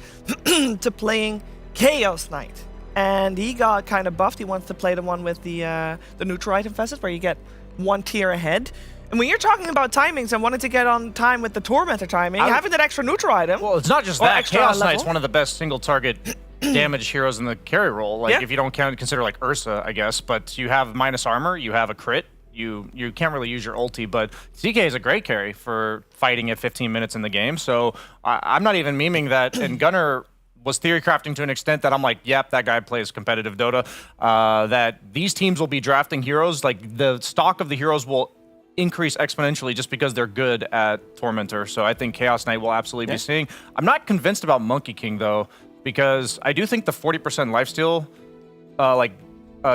to playing Chaos Knight. And he got kind of buffed. He wants to play the one with the neutral item facet, where you get 1 tier ahead. And when you're talking about timings and wanting to get on time with the Tormentor timing, having that extra neutral item... Well, it's not just that. Chaos Knight's one of the best single-target damage heroes in the carry role. Like, if you don't consider, like, Ursa, I guess. But you have minus armor, you have a crit. You can't really use your ulti, but CK is a great carry for fighting at 15 minutes in the game. So I'm not even memeing that. And Gunnar was theory crafting to an extent that I'm like, yep, that guy plays competitive Dota. That these teams will be drafting heroes. Like, the stock of the heroes will increase exponentially just because they're good at Tormentor. So I think Chaos Knight will absolutely be seeing. I'm not convinced about Monkey King, though, because I do think the 40% lifesteal,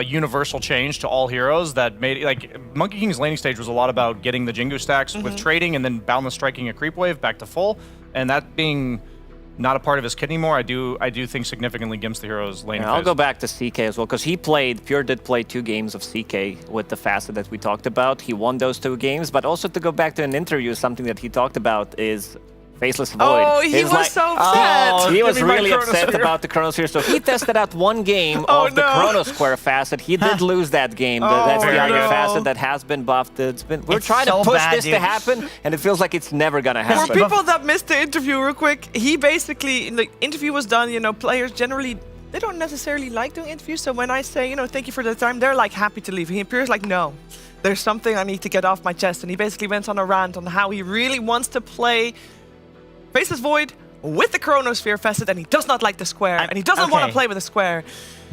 universal change to all heroes that made, like, Monkey King's laning stage was a lot about getting the Jingu stacks with trading and then boundless striking a creep wave back to full. And that being not a part of his kit anymore, I do think significantly gimps the hero's lane. I'll go back to CK as well, because Pure did play 2 games of CK with the facet that we talked about. He won those 2 games, but also to go back to an interview, something that he talked about is Faceless Void. Oh, he was so upset. He was really upset about the Chronosphere. So he tested out 1 game of the Chronosquare facet. He did lose that game. That's the other facet that has been buffed. We're trying to push this to happen, and it feels like it's never gonna happen. For people that missed the interview real quick, he basically, the interview was done, you know, players generally, they don't necessarily like doing interviews. So when I say, you know, thank you for the time, they're like happy to leave. He appears like, no, there's something I need to get off my chest. And he basically went on a rant on how he really wants to play Faceless Void with the Chronosphere facet, and he does not like the square, and he doesn't want to play with the square.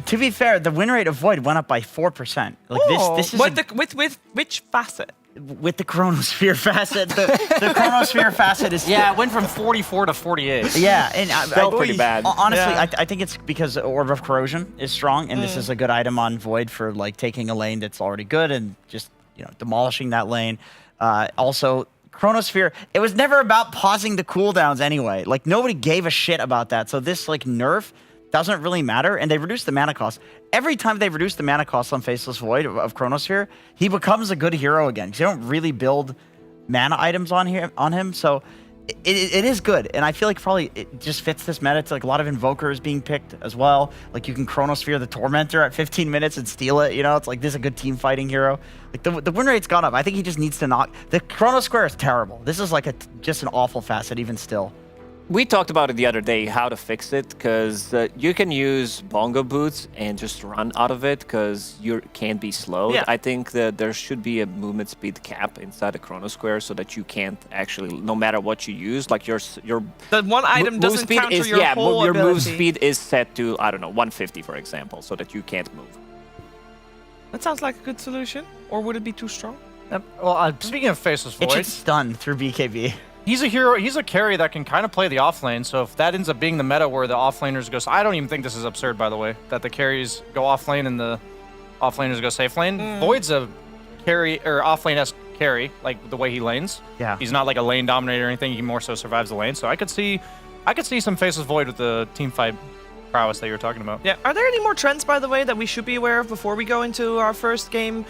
To be fair, the win rate of Void went up by 4%. Like this is with which facet? With the Chronosphere facet. The Chronosphere facet is it went from 44 to 48. Yeah, and still pretty bad. Honestly, I think it's because Orb of Corrosion is strong, and this is a good item on Void for like taking a lane that's already good and just demolishing that lane. Also, Chronosphere, it was never about pausing the cooldowns anyway. Like, nobody gave a shit about that. So this, like, nerf doesn't really matter, and they reduced the mana cost. Every time they reduce the mana cost on Faceless Void of Chronosphere, he becomes a good hero again, because you don't really build mana items on him, so it is good. And I feel like probably it just fits this meta. It's like a lot of Invokers being picked as well. Like, you can Chronosphere the Tormentor at 15 minutes and steal it, It's like, this is a good team fighting hero. Like, the win rate's gone up. I think he just needs to knock. The Chronosquare is terrible. This is like just an awful facet even still. We talked about it the other day, how to fix it, because you can use bongo boots and just run out of it because you can't be slowed. Yeah. I think that there should be a movement speed cap inside the Chronosquare so that you can't actually, no matter what you use, like your that one item doesn't counter your whole your ability. move speed is set to, I don't know, 150 for example, so that you can't move. That sounds like a good solution, or would it be too strong? Well, speaking of Faceless Void, It should stun through BKB. he's a hero. He's a carry that can kind of play the offlane. So if that ends up being the meta where the offlaners go, I don't even think this is absurd, by the way, that the carries go offlane and the offlaners go safe lane. Void's a carry or offlane-esque carry, like the way he lanes. Yeah. He's not like a lane dominator or anything. He more so survives the lane. So I could see some Faceless Void with the team fight prowess that you were talking about. Yeah. Are there any more trends, by the way, that we should be aware of before we go into our first game,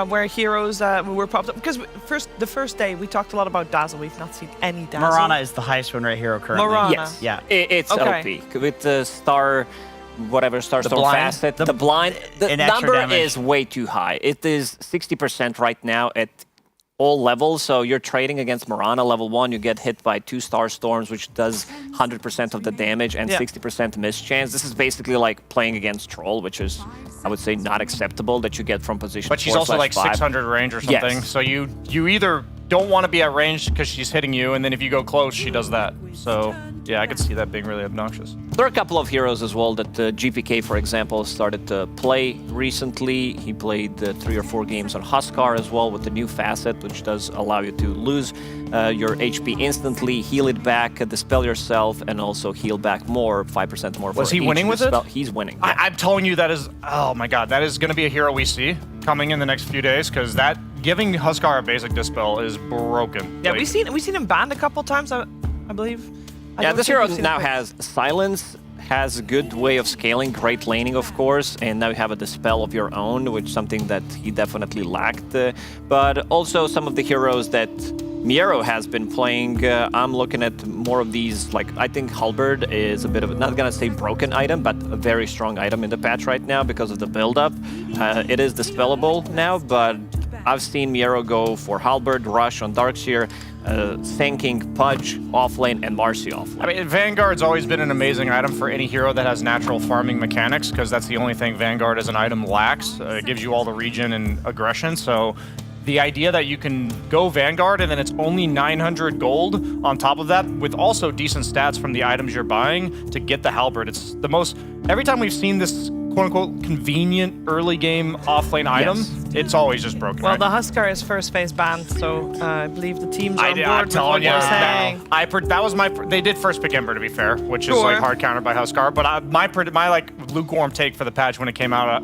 where heroes were popped up? Because the first day we talked a lot about Dazzle. We've not seen any Dazzle. Marana is the highest win rate hero currently. Marana. Yes. Yeah. It's Okay. OP. With the Starstorm facet, the blind, the and extra number damage. is way too high. It is 60% right now at all levels, so you're trading against Marana level 1, you get hit by 2 Starstorms, which does 100% of the damage and 60% miss chance. This is basically like playing against Troll, which is, I would say, not acceptable that you get from position 4/5. But she's also like 600 range or something. Yes. So you either don't want to be at range because she's hitting you, and then if you go close, she does that. So yeah, I could see that being really obnoxious. There are a couple of heroes as well that GPK, for example, started to play recently. He played 3 or 4 games on Huskar as well with the new facet, which does allow you to lose your HP instantly, heal it back, dispel yourself, and also heal back more, 5% more. Was for he each winning with it? dispel. He's winning. Yeah. I'm telling you, that is, oh my god, that is going to be a hero we see coming in the next few days, because that giving Huskar a basic dispel is broken. Yeah, Like, we've seen him banned a couple times, I believe. I Yeah, don't this think hero we've seen now him has Silence, has a good way of scaling, great laning, of course, and now you have a Dispel of your own, which is something that he definitely lacked. But also some of the heroes that Miero has been playing, I'm looking at more of these, like, I think Halberd is a bit of, not gonna say broken item, but a very strong item in the patch right now because of the build-up. It is dispellable now, but I've seen Miero go for Halberd, Rush on Darkseer, Sanking, Pudge offlane, and Marcy offlane. I mean, Vanguard's always been an amazing item for any hero that has natural farming mechanics, because that's the only thing Vanguard as an item lacks. It gives you all the regen and aggression, so the idea that you can go Vanguard and then it's only 900 gold on top of that, with also decent stats from the items you're buying to get the Halberd. It's the most, every time we've seen this quote-unquote convenient early game offlane item, it's always just broken. Well, right? the Huskar is first phase banned, so I believe the teams are on board I'm with telling what you, you're saying. that was my. They did first pick Ember, to be fair, which is Sure. like hard countered by Huskar. But my like lukewarm take for the patch when it came out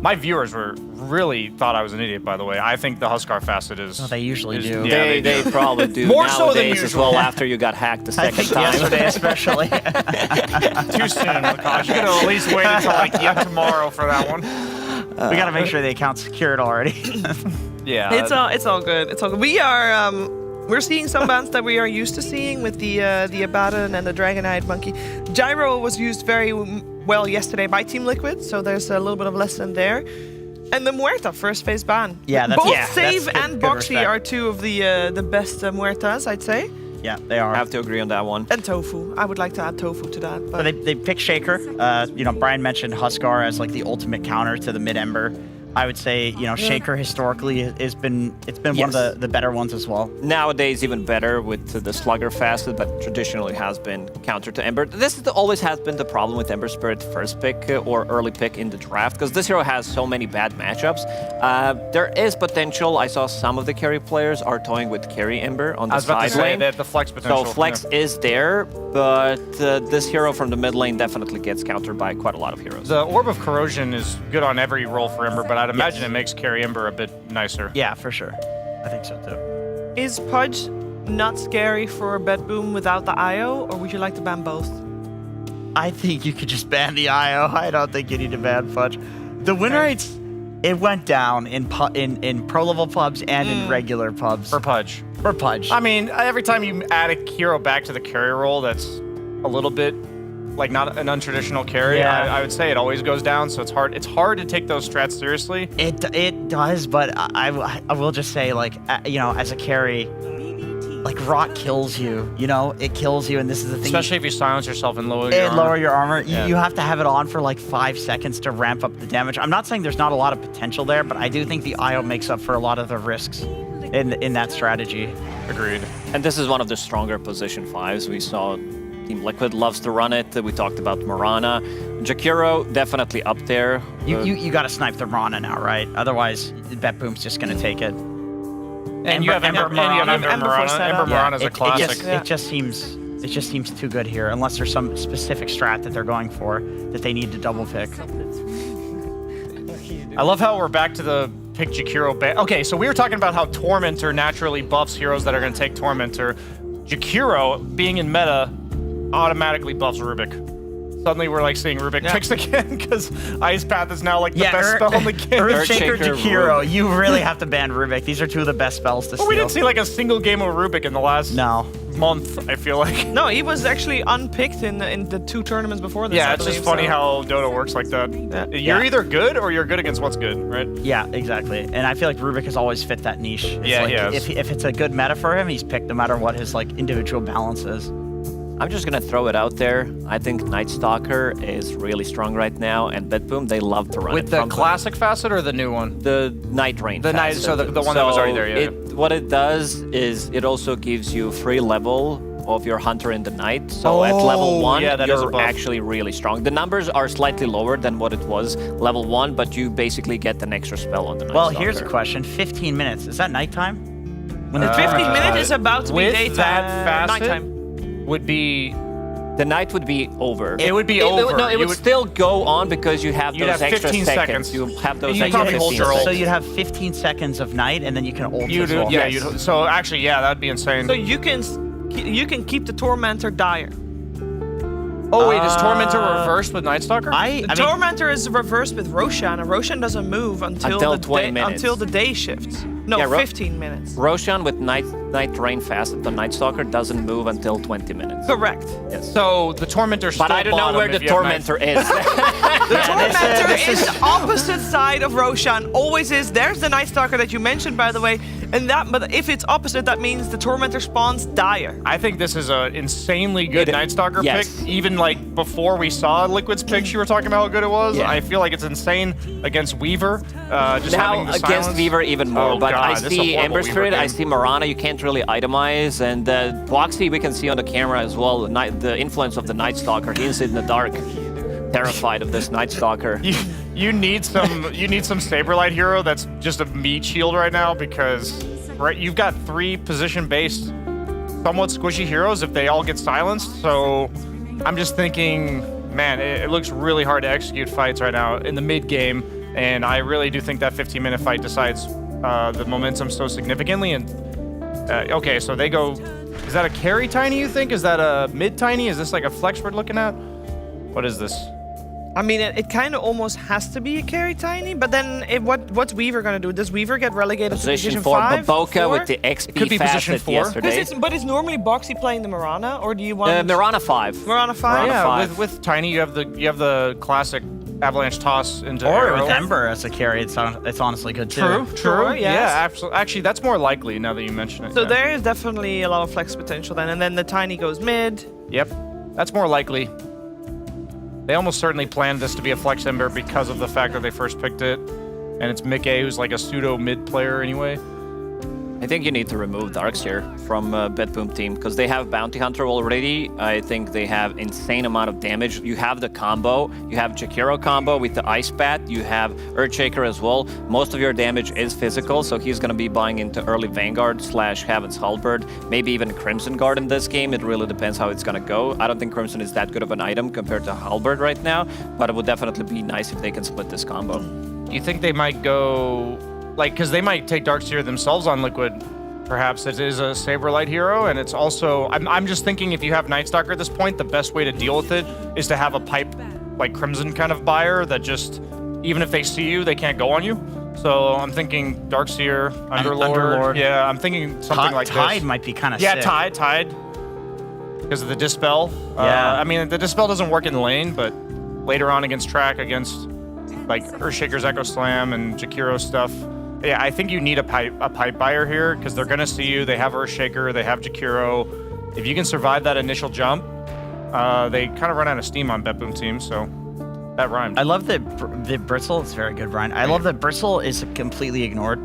My viewers really thought I was an idiot, by the way. I think the Huskar facet is... Oh, they usually do. Yeah, they probably do. More nowadays so than as usual. well after you got hacked the second I think time. yesterday especially. Too soon, Akash. You could have at least waited until like tomorrow for that one. We got to make sure the account's secured already. Yeah. It's all good. It's all good. We are we're seeing some bans that we are used to seeing with the Abaddon and the Dragon-Eyed Monkey. Gyro was used very well yesterday by Team Liquid, so there's a little bit of lesson there. And the Muerta first phase ban. Yeah, that's, both yeah, Save that's and good Boxy respect. are two of the best Muertas, I'd say. Yeah, they are. I have to agree on that one. And Tofu. I would like to add Tofu to that. But They picked Shaker. Brian mentioned Huskar as like the ultimate counter to the mid Ember. I would say, Shaker historically has been one of the better ones as well. Nowadays, even better with the Slugger facet, but traditionally has been counter to Ember. This always has been the problem with Ember Spirit first pick or early pick in the draft, because this hero has so many bad matchups. There is potential. I saw some of the carry players are toying with carry Ember on the side lane. I was about to say that the flex potential. So flex is there, but this hero from the mid lane definitely gets countered by quite a lot of heroes. The Orb of Corrosion is good on every role for Ember, but I'd imagine it makes carry Ember a bit nicer. Yeah, for sure. I think so too. is Pudge not scary for BetBoom without the IO, or would you like to ban both? I think you could just ban the IO. I don't think you need to ban Pudge. The win rates, it went down in pro level pubs and in regular pubs. For Pudge. For Pudge. I mean, every time you add a hero back to the carry role that's a little bit like not an untraditional carry, Yeah. I would say it always goes down, so it's hard to take those strats seriously. It does, but I will just say, like, as a carry, like, rot kills you, it kills you, and this is the thing. Especially if you silence yourself and lower your armor. Yeah. You have to have it on for like 5 seconds to ramp up the damage. I'm not saying there's not a lot of potential there, but I do think the IO makes up for a lot of the risks in that strategy. Agreed. And this is one of the stronger position 5s. We saw Team Liquid loves to run it. We talked about Morana. Jakiro, definitely up there. You got to snipe the Rana now, right? Otherwise, BetBoom's just going to take it. And you have Ember Morana. Ember Morana is a classic. It just seems too good here, unless there's some specific strat that they're going for that they need to double pick. I love how we're back to the pick Jakiro ban. Okay, so we were talking about how Tormentor naturally buffs heroes that are going to take Tormentor. Jakiro, being in meta, automatically buffs Rubik. Suddenly we're like seeing Rubik picks again because Ice Path is now like the best spell in the game. Earthshaker, Jakiro, you really have to ban Rubik. These are two of the best spells to steal. But we didn't see like a single game of Rubik in the last month, I feel like. No, he was actually unpicked in the 2 tournaments before this. Yeah, it's just funny how Dota works like that. You're either good or you're good against what's good, right? Yeah, exactly. And I feel like Rubik has always fit that niche. It's Yeah, like, he has. if it's a good meta for him, he's picked no matter what his like individual balance is. I'm just gonna throw it out there. I think Night Stalker is really strong right now, and BetBoom, they love to run With it the from classic facet or the new one? The Night Rain The night, facet. so the one that was already there, yeah. What it does is it also gives you free level of your Hunter in the night. So at level 1, yeah, that is a you're buff. actually really strong. The numbers are slightly lower than what it was level 1, but you basically get an extra spell on the Night Well, Stalker. here's a question: 15 minutes, is that nighttime? When the 15 minutes is about to be with daytime, that facet nighttime. would be... The night would be over. It would be over. No, it would still go on because you have You'd those have extra 15 seconds. You have those You'd extra probably 15 hold your ult. So you'd have 15 seconds of night, and then you can ult You as do, well. yeah. So actually, yeah, that'd be insane. So you can keep the Tormentor dire. Oh wait, is Tormentor reversed with Night Stalker? The Tormentor is reversed with Roshan, and Roshan doesn't move until 20 minutes. until the day shifts. No, Yeah, 15 minutes. Roshan with Night Rain facet, the Night Stalker doesn't move until 20 minutes. Correct. Yes. So the Tormentor's still But I don't know bottom where the if you have Tormentor is. The Tormentor is the opposite side of Roshan. Always is. There's the Night Stalker that you mentioned, by the way. But if it's opposite, that means the Tormentor spawns dire. I think this is an insanely good Night Stalker yes. pick. Even like before we saw Liquid's pick, you were talking about how good it was. Yeah. I feel like it's insane against Weaver. Just now having the against silence. Weaver even more. Oh, but God, I this is a see horrible Ember Weaver Spirit, I game. see Morana. You can't really itemize, and Boxy we can see on the camera as well. The influence of the Night Stalker. He's in the dark, terrified of this Night Stalker. You need some Saberlight hero that's just a meat shield right now because you've got 3 position-based, somewhat squishy heroes if they all get silenced. So I'm just thinking, man, it looks really hard to execute fights right now in the mid game. And I really do think that 15-minute fight decides the momentum so significantly. And okay, so they go. Is that a carry tiny, you think? Is that a mid tiny? Is this like a flex we're looking at? What is this? I mean, it kind of almost has to be a carry tiny, but then what's Weaver going to do? Does Weaver get relegated to position 4? 5? Baboka with the XP it could be position 4. yesterday. But is normally Boxy playing the Mirana, or do you want... Mirana 5. Mirana 5? Yeah, 5. With tiny, you have the classic avalanche toss into Or arrow. with Ember as a carry, it's honestly good too. True. Yes. Yeah, absolutely. Actually, that's more likely now that you mention it. So yeah. there is definitely a lot of flex potential then, and then the tiny goes mid. Yep, that's more likely. They almost certainly planned this to be a flex Ember because of the fact that they first picked it, and it's Mickey, who's like a pseudo mid player anyway. I think you need to remove Darks here from BetBoom team because they have Bounty Hunter already. I think they have insane amount of damage. You have the combo. You have Jakiro combo with the Ice Bat. You have Earthshaker as well. Most of your damage is physical, so he's going to be buying into early Vanguard / Heaven's Halberd, maybe even Crimson Guard in this game. It really depends how it's going to go. I don't think Crimson is that good of an item compared to Halberd right now, but it would definitely be nice if they can split this combo. Do you think they might go... Like, because they might take Darkseer themselves on Liquid. Perhaps it is a Saberlight hero, and it's also... I'm just thinking if you have Nightstalker at this point, the best way to deal with it is to have a pipe, like Crimson kind of buyer that just, even if they see you, they can't go on you. So I'm thinking Darkseer, Underlord. Yeah, I'm thinking something like this. Tide might be kind of sick. Yeah, Tide. Because of the Dispel. Yeah. I mean, the Dispel doesn't work in lane, but later on against track, against like Earthshaker's Echo Slam and Jakiro stuff. Yeah, I think you need a pipe buyer here because they're gonna see you. They have Earthshaker, they have Jakiro. If you can survive that initial jump, they kind of run out of steam on BetBoom team, so that rhymed. I love that the Bristle. It's very good, Brian. I love that Bristle is completely ignored.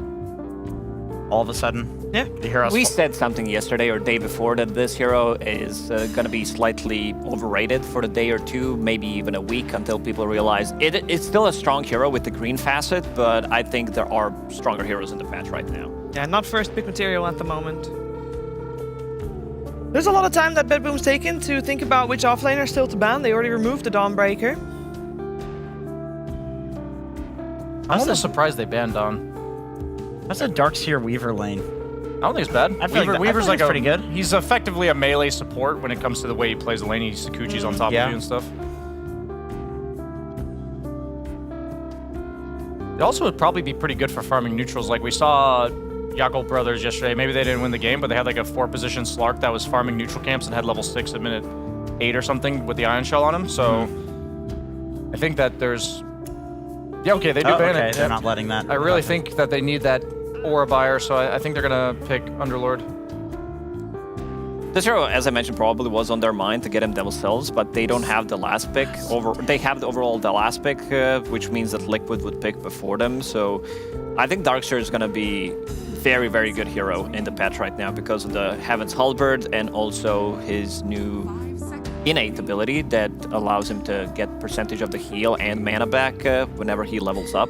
All of a sudden, yeah. The hero's We said something yesterday or day before that this hero is going to be slightly overrated for a day or two, maybe even a week until people realize it's still a strong hero with the green facet, but I think there are stronger heroes in the patch right now. Yeah, not first pick material at the moment. There's a lot of time that BetBoom's taken to think about which offlaner still to ban. They already removed the Dawnbreaker. I'm almost surprised they banned Dawn. That's a Darkseer Weaver lane. I don't think it's bad. I feel like Weaver's like pretty good. He's effectively a melee support when it comes to the way he plays the lane. He Sakuchi's on top of you and stuff. It also would probably be pretty good for farming neutrals. Like we saw Yakult Brothers yesterday. Maybe they didn't win the game, but they had like a 4-position Slark that was farming neutral camps and had level 6 at minute 8 or something with the Ion Shell on him. So I think that there's... Yeah, okay, they do ban it. They're not letting that. I really think that they need that Aura buyer, so I think they're gonna pick Underlord. This hero, as I mentioned, probably was on their mind to get him themselves, but they don't have the last pick. They have the last pick, which means that Liquid would pick before them. So I think Darkseer is gonna be very, very good hero in the patch right now because of the Heaven's Halberd and also his new innate ability that allows him to get percentage of the heal and mana back whenever he levels up.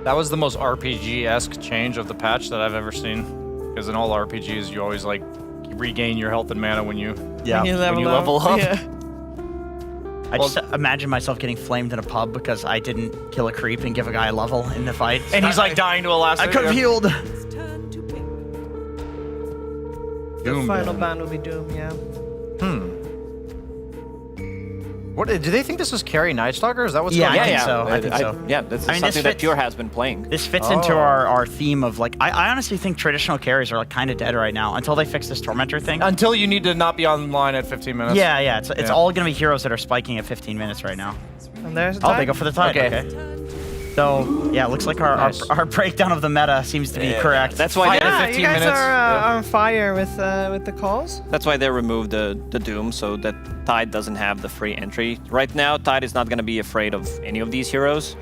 That was the most RPG-esque change of the patch that I've ever seen. Because in all RPGs, you always like regain your health and mana when you level up. Yeah. I just imagine myself getting flamed in a pub because I didn't kill a creep and give a guy a level in the fight. And he's like dying to a last. I could have healed. The final ban will be Doom, yeah. What do they think this is carry Nightstalker? Is that what's Yeah, going on? I think so. I think so. Yeah, that's something that Pure has been playing. This fits into our theme of like, I honestly think traditional carries are like kind of dead right now until they fix this Tormentor thing. Until you need to not be online at 15 minutes. Yeah. It's all gonna be heroes that are spiking at 15 minutes right now. And there's the Oh, Tide. they go for the Tide. Okay. So yeah, it looks like our breakdown of the meta seems to be correct. That's why Yeah, 15 you guys minutes. are on fire with the calls. That's why they removed the Doom, so that Tide doesn't have the free entry. Right now, Tide is not going to be afraid of any of these heroes.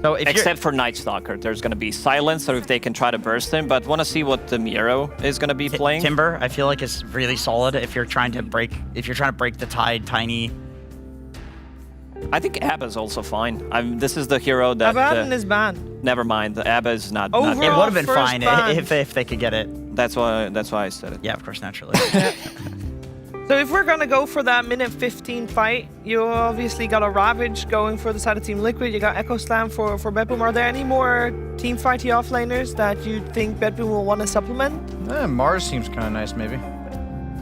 So except for Nightstalker. There's going to be Silence, or if they can try to burst him, but want to see what the Miero is going to be playing. Timber, I feel like is really solid if you're trying to break the Tide tiny. I think Abba is also fine. This is the hero that... Abaddon is banned. Never mind, Abba is not... It would have been fine if they could get it. That's why I said it. Yeah, of course, naturally. So if we're gonna go for that minute 15 fight, you obviously got a Ravage going for the side of Team Liquid. You got Echo Slam for BetBoom. Are there any more team fighty offlaners that you think BetBoom will want to supplement? Mars seems kind of nice, maybe.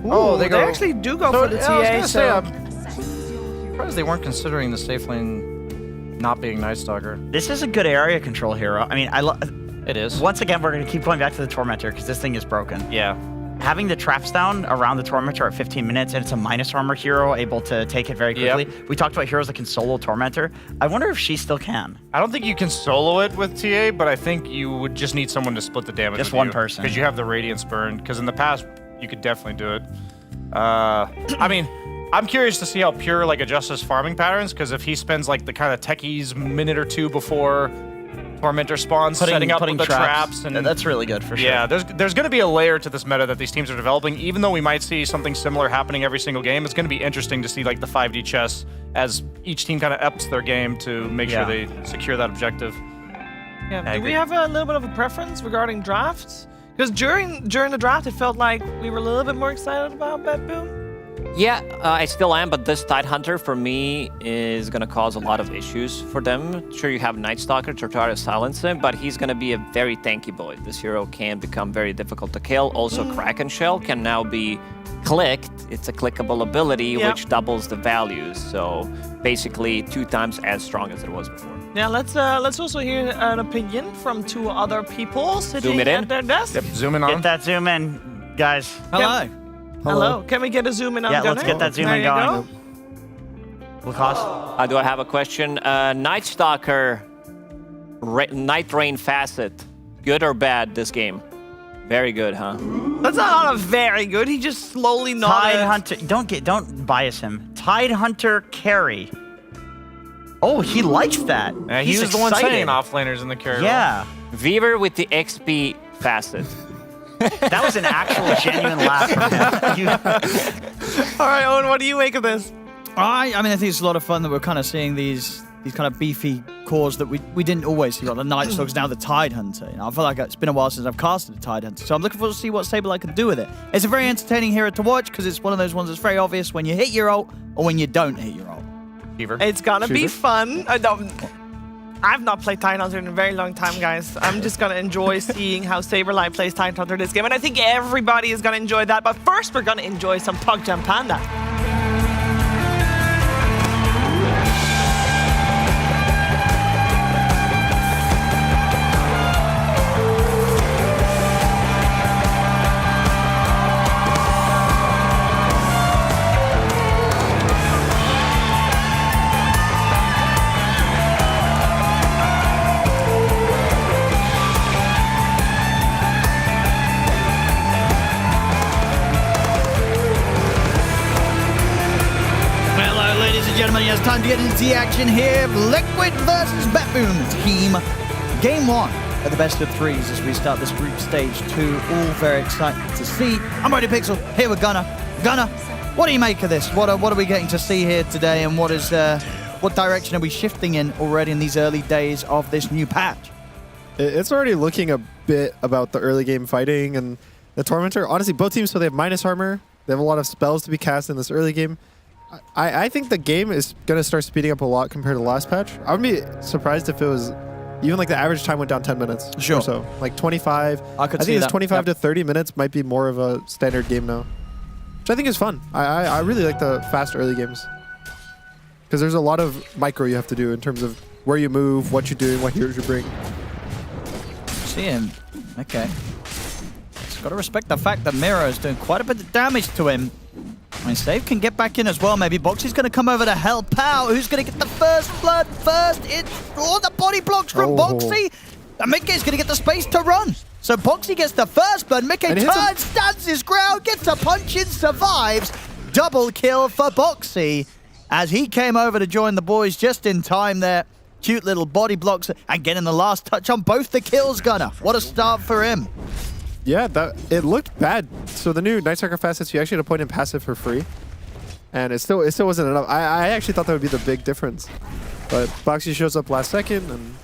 Ooh, they actually do go for the TA. I'm surprised they weren't considering the safe lane not being Night Stalker. This is a good area control hero. I mean, it is. Once again, we're going to keep going back to the Tormentor because this thing is broken. Yeah. Having the traps down around the Tormentor at 15 minutes, and it's a minus armor hero able to take it very quickly. Yep. We talked about heroes that can solo Tormentor. I wonder if she still can. I don't think you can solo it with TA, but I think you would just need someone to split the damage. Just with one you, person. Because you have the Radiance burn. Because in the past, you could definitely do it. I mean, I'm curious to see how Pure like adjusts his farming patterns. Because if he spends like the kind of techies minute or two before Tormentor spawns, setting up the traps, and that's really good for sure. Yeah, there's going to be a layer to this meta that these teams are developing. Even though we might see something similar happening every single game, it's going to be interesting to see like the 5D chess as each team kind of ups their game to make sure they secure that objective. Yeah. Do we have a little bit of a preference regarding drafts? Because during the draft, it felt like we were a little bit more excited about BetBoom. Yeah, I still am, but this Tidehunter for me is going to cause a lot of issues for them. Sure, you have Night Stalker to try to silence him, but he's going to be a very tanky boy. This hero can become very difficult to kill. Also, Kraken Shell can now be clicked. It's a clickable ability, which doubles the values. So basically 2 times as strong as it was before. Yeah, let's also hear an opinion from 2 other people sitting at their desk. Yep, zoom in on. Get that zoom in, guys. Hello. Hello. Can we get a zoom in on Yeah, Gunnar? let's get that zoom in going. Do I have a question? Night Stalker, Night Rain Facet, good or bad this game? Very good, huh? That's not a very good. He just slowly nodded. Tidehunter, don't bias him. Tidehunter carry. Oh, he likes that. He was the one saying offlaners in the carry. Yeah. Weaver with the XP Facet. That was an actual genuine laugh from him. All right, Owen, what do you make of this? I mean, I think it's a lot of fun that we're kind of seeing these kind of beefy cores that we didn't always see. Like the Night Stalkers, now the Tidehunter. You know, I feel like it's been a while since I've casted a Tidehunter, so I'm looking forward to see what Sableye can do with it. It's a very entertaining hero to watch because it's one of those ones that's very obvious when you hit your ult or when you don't hit your ult. It's gonna be fun. I've not played Tidehunter in a very long time, guys. I'm just gonna enjoy seeing how Saberlight plays Tidehunter this game, and I think everybody is gonna enjoy that. But first, we're gonna enjoy some PugJam Panda. Gentlemen, it's time to get into the action here. Liquid versus BetBoom team. Game 1 of the best of 3s as we start this group stage 2. All very excited to see. I'm ready, Pixel. Here with Gunnar. Gunnar, what do you make of this? What are we getting to see here today, and what direction are we shifting in already in these early days of this new patch? It's already looking a bit about the early game fighting and the Tormentor. Honestly, both teams, so they have minus armor. They have a lot of spells to be cast in this early game. I think the game is going to start speeding up a lot compared to the last patch. I would be surprised if it was even like the average time went down 10 minutes or so. Like 25. I think it's 25 to 30 minutes might be more of a standard game now, which I think is fun. I really like the fast early games because there's a lot of micro you have to do in terms of where you move, what you're doing, what heroes you bring. See him. Okay. Just got to respect the fact that Miro is doing quite a bit of damage to him. I mean, Save can get back in as well, maybe. Boxy's going to come over to help out. Who's going to get the first blood first? The body blocks from Boxy. And Mickey's going to get the space to run. So Boxy gets the first blood. Mickey turns, stands his ground, gets a punch in, survives. Double kill for Boxy as he came over to join the boys just in time there. Cute little body blocks and getting the last touch on both the kills, Gunnar. What a start for him. Yeah, it looked bad. So the new Night Stalker facets, you actually had a point in passive for free. And it still wasn't enough. I actually thought that would be the big difference. But Boxy shows up last second and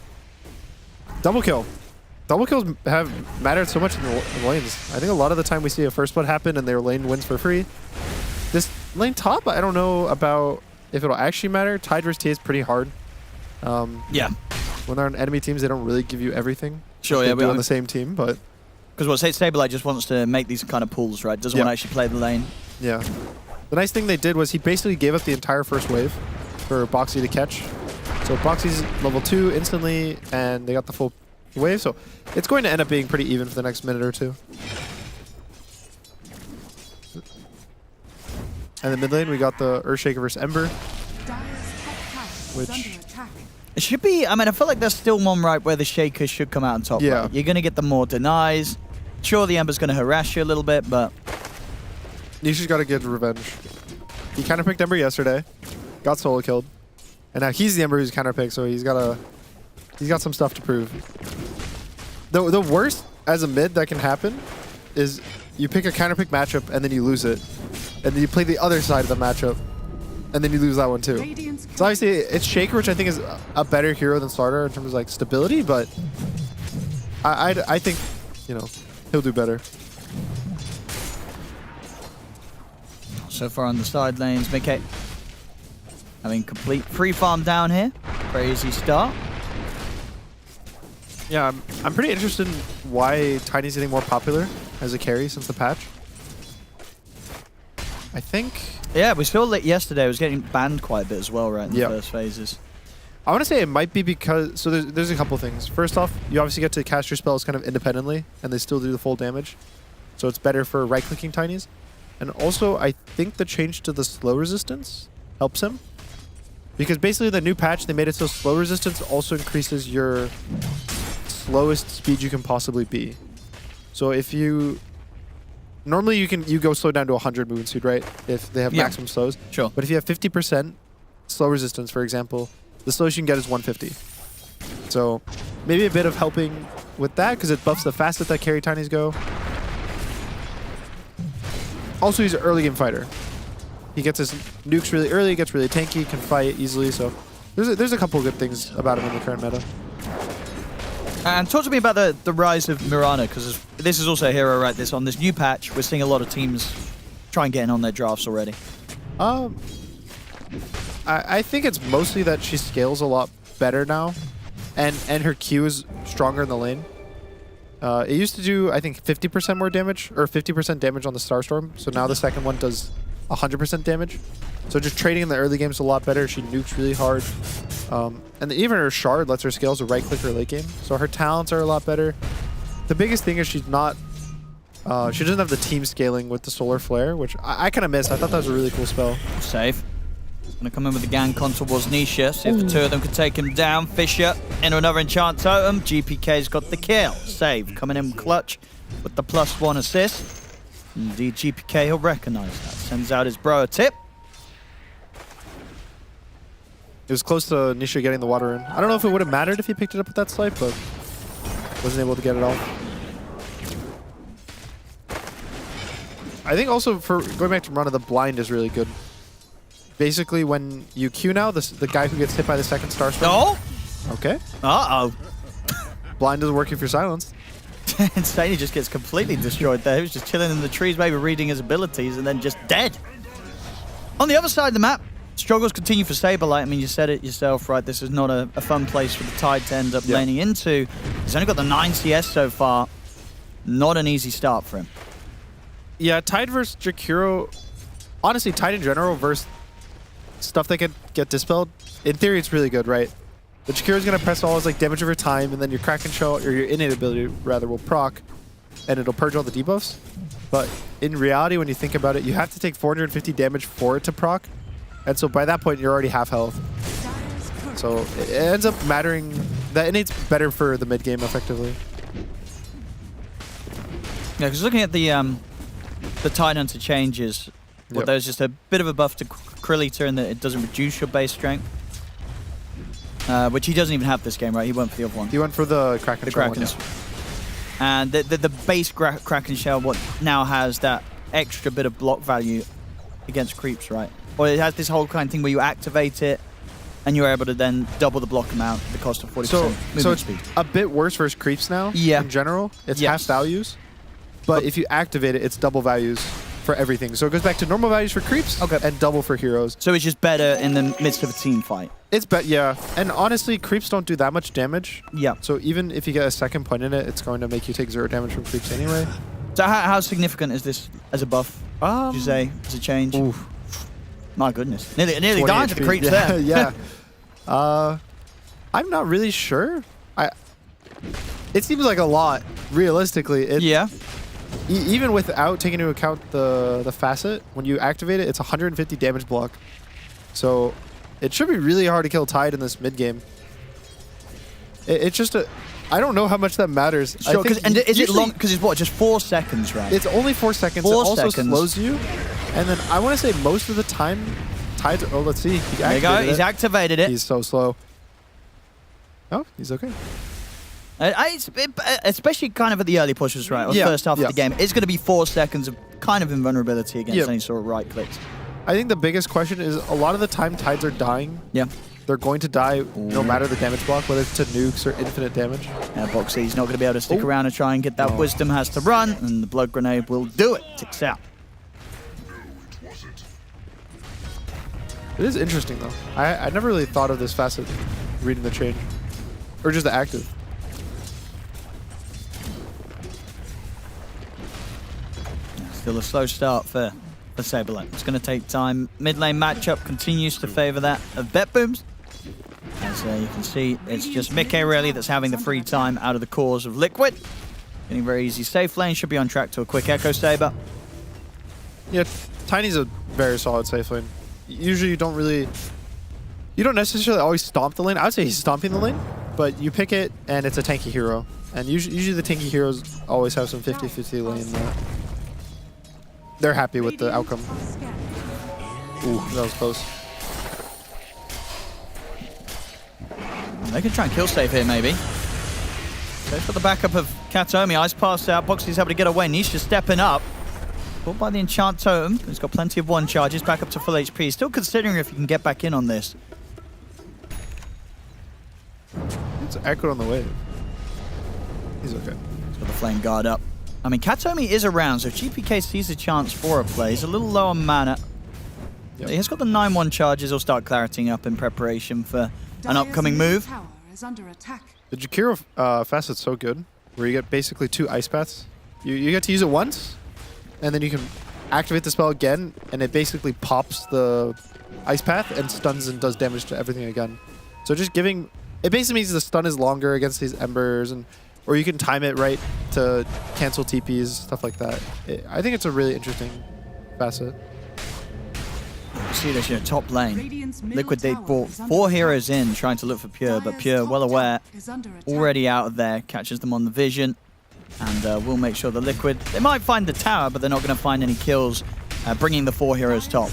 double kill. Double kills have mattered so much in the lanes. I think a lot of the time we see a first blood happen and their lane wins for free. This lane top, I don't know about if it'll actually matter. Tide versus TA is pretty hard. Yeah. When they're on enemy teams, they don't really give you everything. Sure, they yeah. do on the same team, but... Because what Sableye just wants to make these kind of pulls, right? Doesn't want to actually play the lane. Yeah. The nice thing they did was he basically gave up the entire first wave for Boxy to catch. So Boxy's level 2 instantly, and they got the full wave. So it's going to end up being pretty even for the next minute or two. And the mid lane, we got the Earthshaker versus Ember. Which... It should be, I mean, I feel like there's still one right where the Shaker should come out on top. Yeah. Right? You're going to get the more denies. Sure, the Ember's going to harass you a little bit, but... Nisha's got to get revenge. He counterpicked Ember yesterday, got solo killed, and now he's the Ember who's counterpicked, so he's got some stuff to prove. The worst as a mid that can happen is you pick a counterpick matchup and then you lose it, and then you play the other side of the matchup, and then you lose that one too. So obviously it's Shaker, which I think is a better hero than Starter in terms of like stability, but I think, you know, he'll do better. So far on the side lanes, Mickey having complete free farm down here. Crazy start. Yeah, I'm pretty interested in why Tiny's getting more popular as a carry since the patch. I think... Yeah, we saw that yesterday. It was getting banned quite a bit as well, right, in the first phases. I want to say it might be because... So there's a couple things. First off, you obviously get to cast your spells kind of independently, and they still do the full damage. So it's better for right-clicking Tinies. And also, I think the change to the slow resistance helps him. Because basically the new patch, they made it so slow resistance also increases your slowest speed you can possibly be. So if you... Normally you go slow down to 100 movement speed, right? If they have maximum slows. Sure. But if you have 50% slow resistance, for example, the slowest you can get is 150. So maybe a bit of helping with that because it buffs the fastest that carry Tinies go. Also, he's an early game fighter. He gets his nukes really early, gets really tanky, can fight easily. So there's a couple of good things about him in the current meta. And talk to me about the rise of Mirana, because this is also a hero, right? On this new patch, we're seeing a lot of teams try and get in on their drafts already. I think it's mostly that she scales a lot better now, and her Q is stronger in the lane. It used to do, I think, 50% more damage, or 50% damage on the Starstorm, so now the second one does 100% damage. So just trading in the early game is a lot better. She nukes really hard. And even her Shard lets her scale as a right-click or late game. So her talents are a lot better. The biggest thing is she's not... she doesn't have the team scaling with the Solar Flare, which I kind of missed. I thought that was a really cool spell. Save. Gonna come in with the gank on towards Nisha, see if the two of them can take him down. Fisher into another enchant totem. GPK's got the kill. Save coming in clutch with the +1 assist. Indeed, GPK, he'll recognize that. Sends out his bro a tip. It was close to Nisha getting the water in. I don't know if it would have mattered if he picked it up with that swipe, but wasn't able to get it off. I think also for going back to Mirana, the blind is really good. Basically, when you Q now, the guy who gets hit by the second Starstorm. No. Okay. Uh-oh. Blind doesn't work if you're silenced. Insane, he just gets completely destroyed there. He was just chilling in the trees, maybe reading his abilities, and then just dead. On the other side of the map, struggles continue for Sableye. I mean, you said it yourself, right? This is not a fun place for the Tide to end up laning into. He's only got the 9 CS so far. Not an easy start for him. Yeah, Tide versus Jakiro. Honestly, Tide in general versus stuff that could get dispelled. In theory, it's really good, right? But Jakiro's going to press all his like damage over time, and then your Kraken Shell, or your innate ability rather, will proc, and it'll purge all the debuffs. But in reality, when you think about it, you have to take 450 damage for it to proc. And so by that point, you're already half health. So it ends up mattering. That innate's better for the mid game, effectively. Yeah, because looking at the Tide Hunter changes, well, there's just a bit of a buff to Krillita in that it doesn't reduce your base strength. Which he doesn't even have this game, right? He went for the other one. He went for the Kraken Shell one, yeah. And the base Kraken Shell what now has that extra bit of block value against creeps, right? Or it has this whole kind of thing where you activate it and you're able to then double the block amount at the cost of 40% movement speed. A bit worse versus creeps now, in general. It's half values. But if you activate it, it's double values for everything. So it goes back to normal values for creeps and double for heroes. So it's just better in the midst of a team fight. It's yeah. And honestly, creeps don't do that much damage. Yeah. So even if you get a second point in it, it's going to make you take 0 damage from creeps anyway. So how significant is this as a buff? Would you say as a change? Oof. My goodness, nearly dying to the creeps there. Yeah. I'm not really sure. It seems like a lot, realistically. Yeah. Even without taking into account the facet, when you activate it, it's 150 damage block. So it should be really hard to kill Tide in this mid game. It's just I don't know how much that matters. Sure, and is it long? Because it's what, just 4 seconds, right? It's only 4 seconds. 4 it also seconds. slows you. And then I want to say most of the time, Tides. Oh, let's see. There you go. He's activated it. He's so slow. Oh, he's okay. Especially kind of at the early pushes, right? Or first half of the game. It's going to be 4 seconds of kind of invulnerability against any sort of right clicks. I think the biggest question is a lot of the time Tides are dying. Yeah. They're going to die no matter the damage block, whether it's to nukes or infinite damage. Yeah, Boxy's not going to be able to stick around and try and get that wisdom, has to run, and the blood grenade will do it. Ticks out. It is interesting though. I never really thought of this facet reading the chain. Or just the active. Still a slow start for Saberlight. It's going to take time. Mid lane matchup continues to favor that of BetBoom's. As you can see, it's just Mickey really that's having the free time out of the cores of Liquid. Getting very easy safe lane. Should be on track to a quick Echo Saber. Yeah, Tiny's a very solid safe lane. Usually you don't necessarily always stomp the lane. I would say he's stomping the lane, but you pick it and it's a tanky hero. And usually the tanky heroes always have some 50-50 lane. They're happy with the outcome. Ooh, that was close. They can try and kill safe here, maybe. Goes for the backup of Katomi. Ice pass out. Boxy's able to get away. Nisha stepping up. Caught by the enchant totem. He's got plenty of 1 charges. Back up to full HP. Still considering if he can get back in on this. It's echoed on the wave. He's okay. He's got the flame guard up. I mean, Katomi is around, so GPK sees a chance for a play. He's a little low on mana. Yep. He has got the 9-1 charges. He'll start clarity up in preparation for an upcoming move. The Jakiro facet's so good, where you get basically 2 ice paths. You get to use it once, and then you can activate the spell again, and it basically pops the ice path and stuns and does damage to everything again. So just giving... It basically means the stun is longer against these embers, or you can time it right to cancel TPs, stuff like that. I think it's a really interesting facet. See this, top lane. Liquid, they brought 4 heroes in trying to look for Pure, but Pure, well aware, already out of there, catches them on the vision, and we'll make sure the Liquid, they might find the tower, but they're not going to find any kills, bringing the 4 heroes top.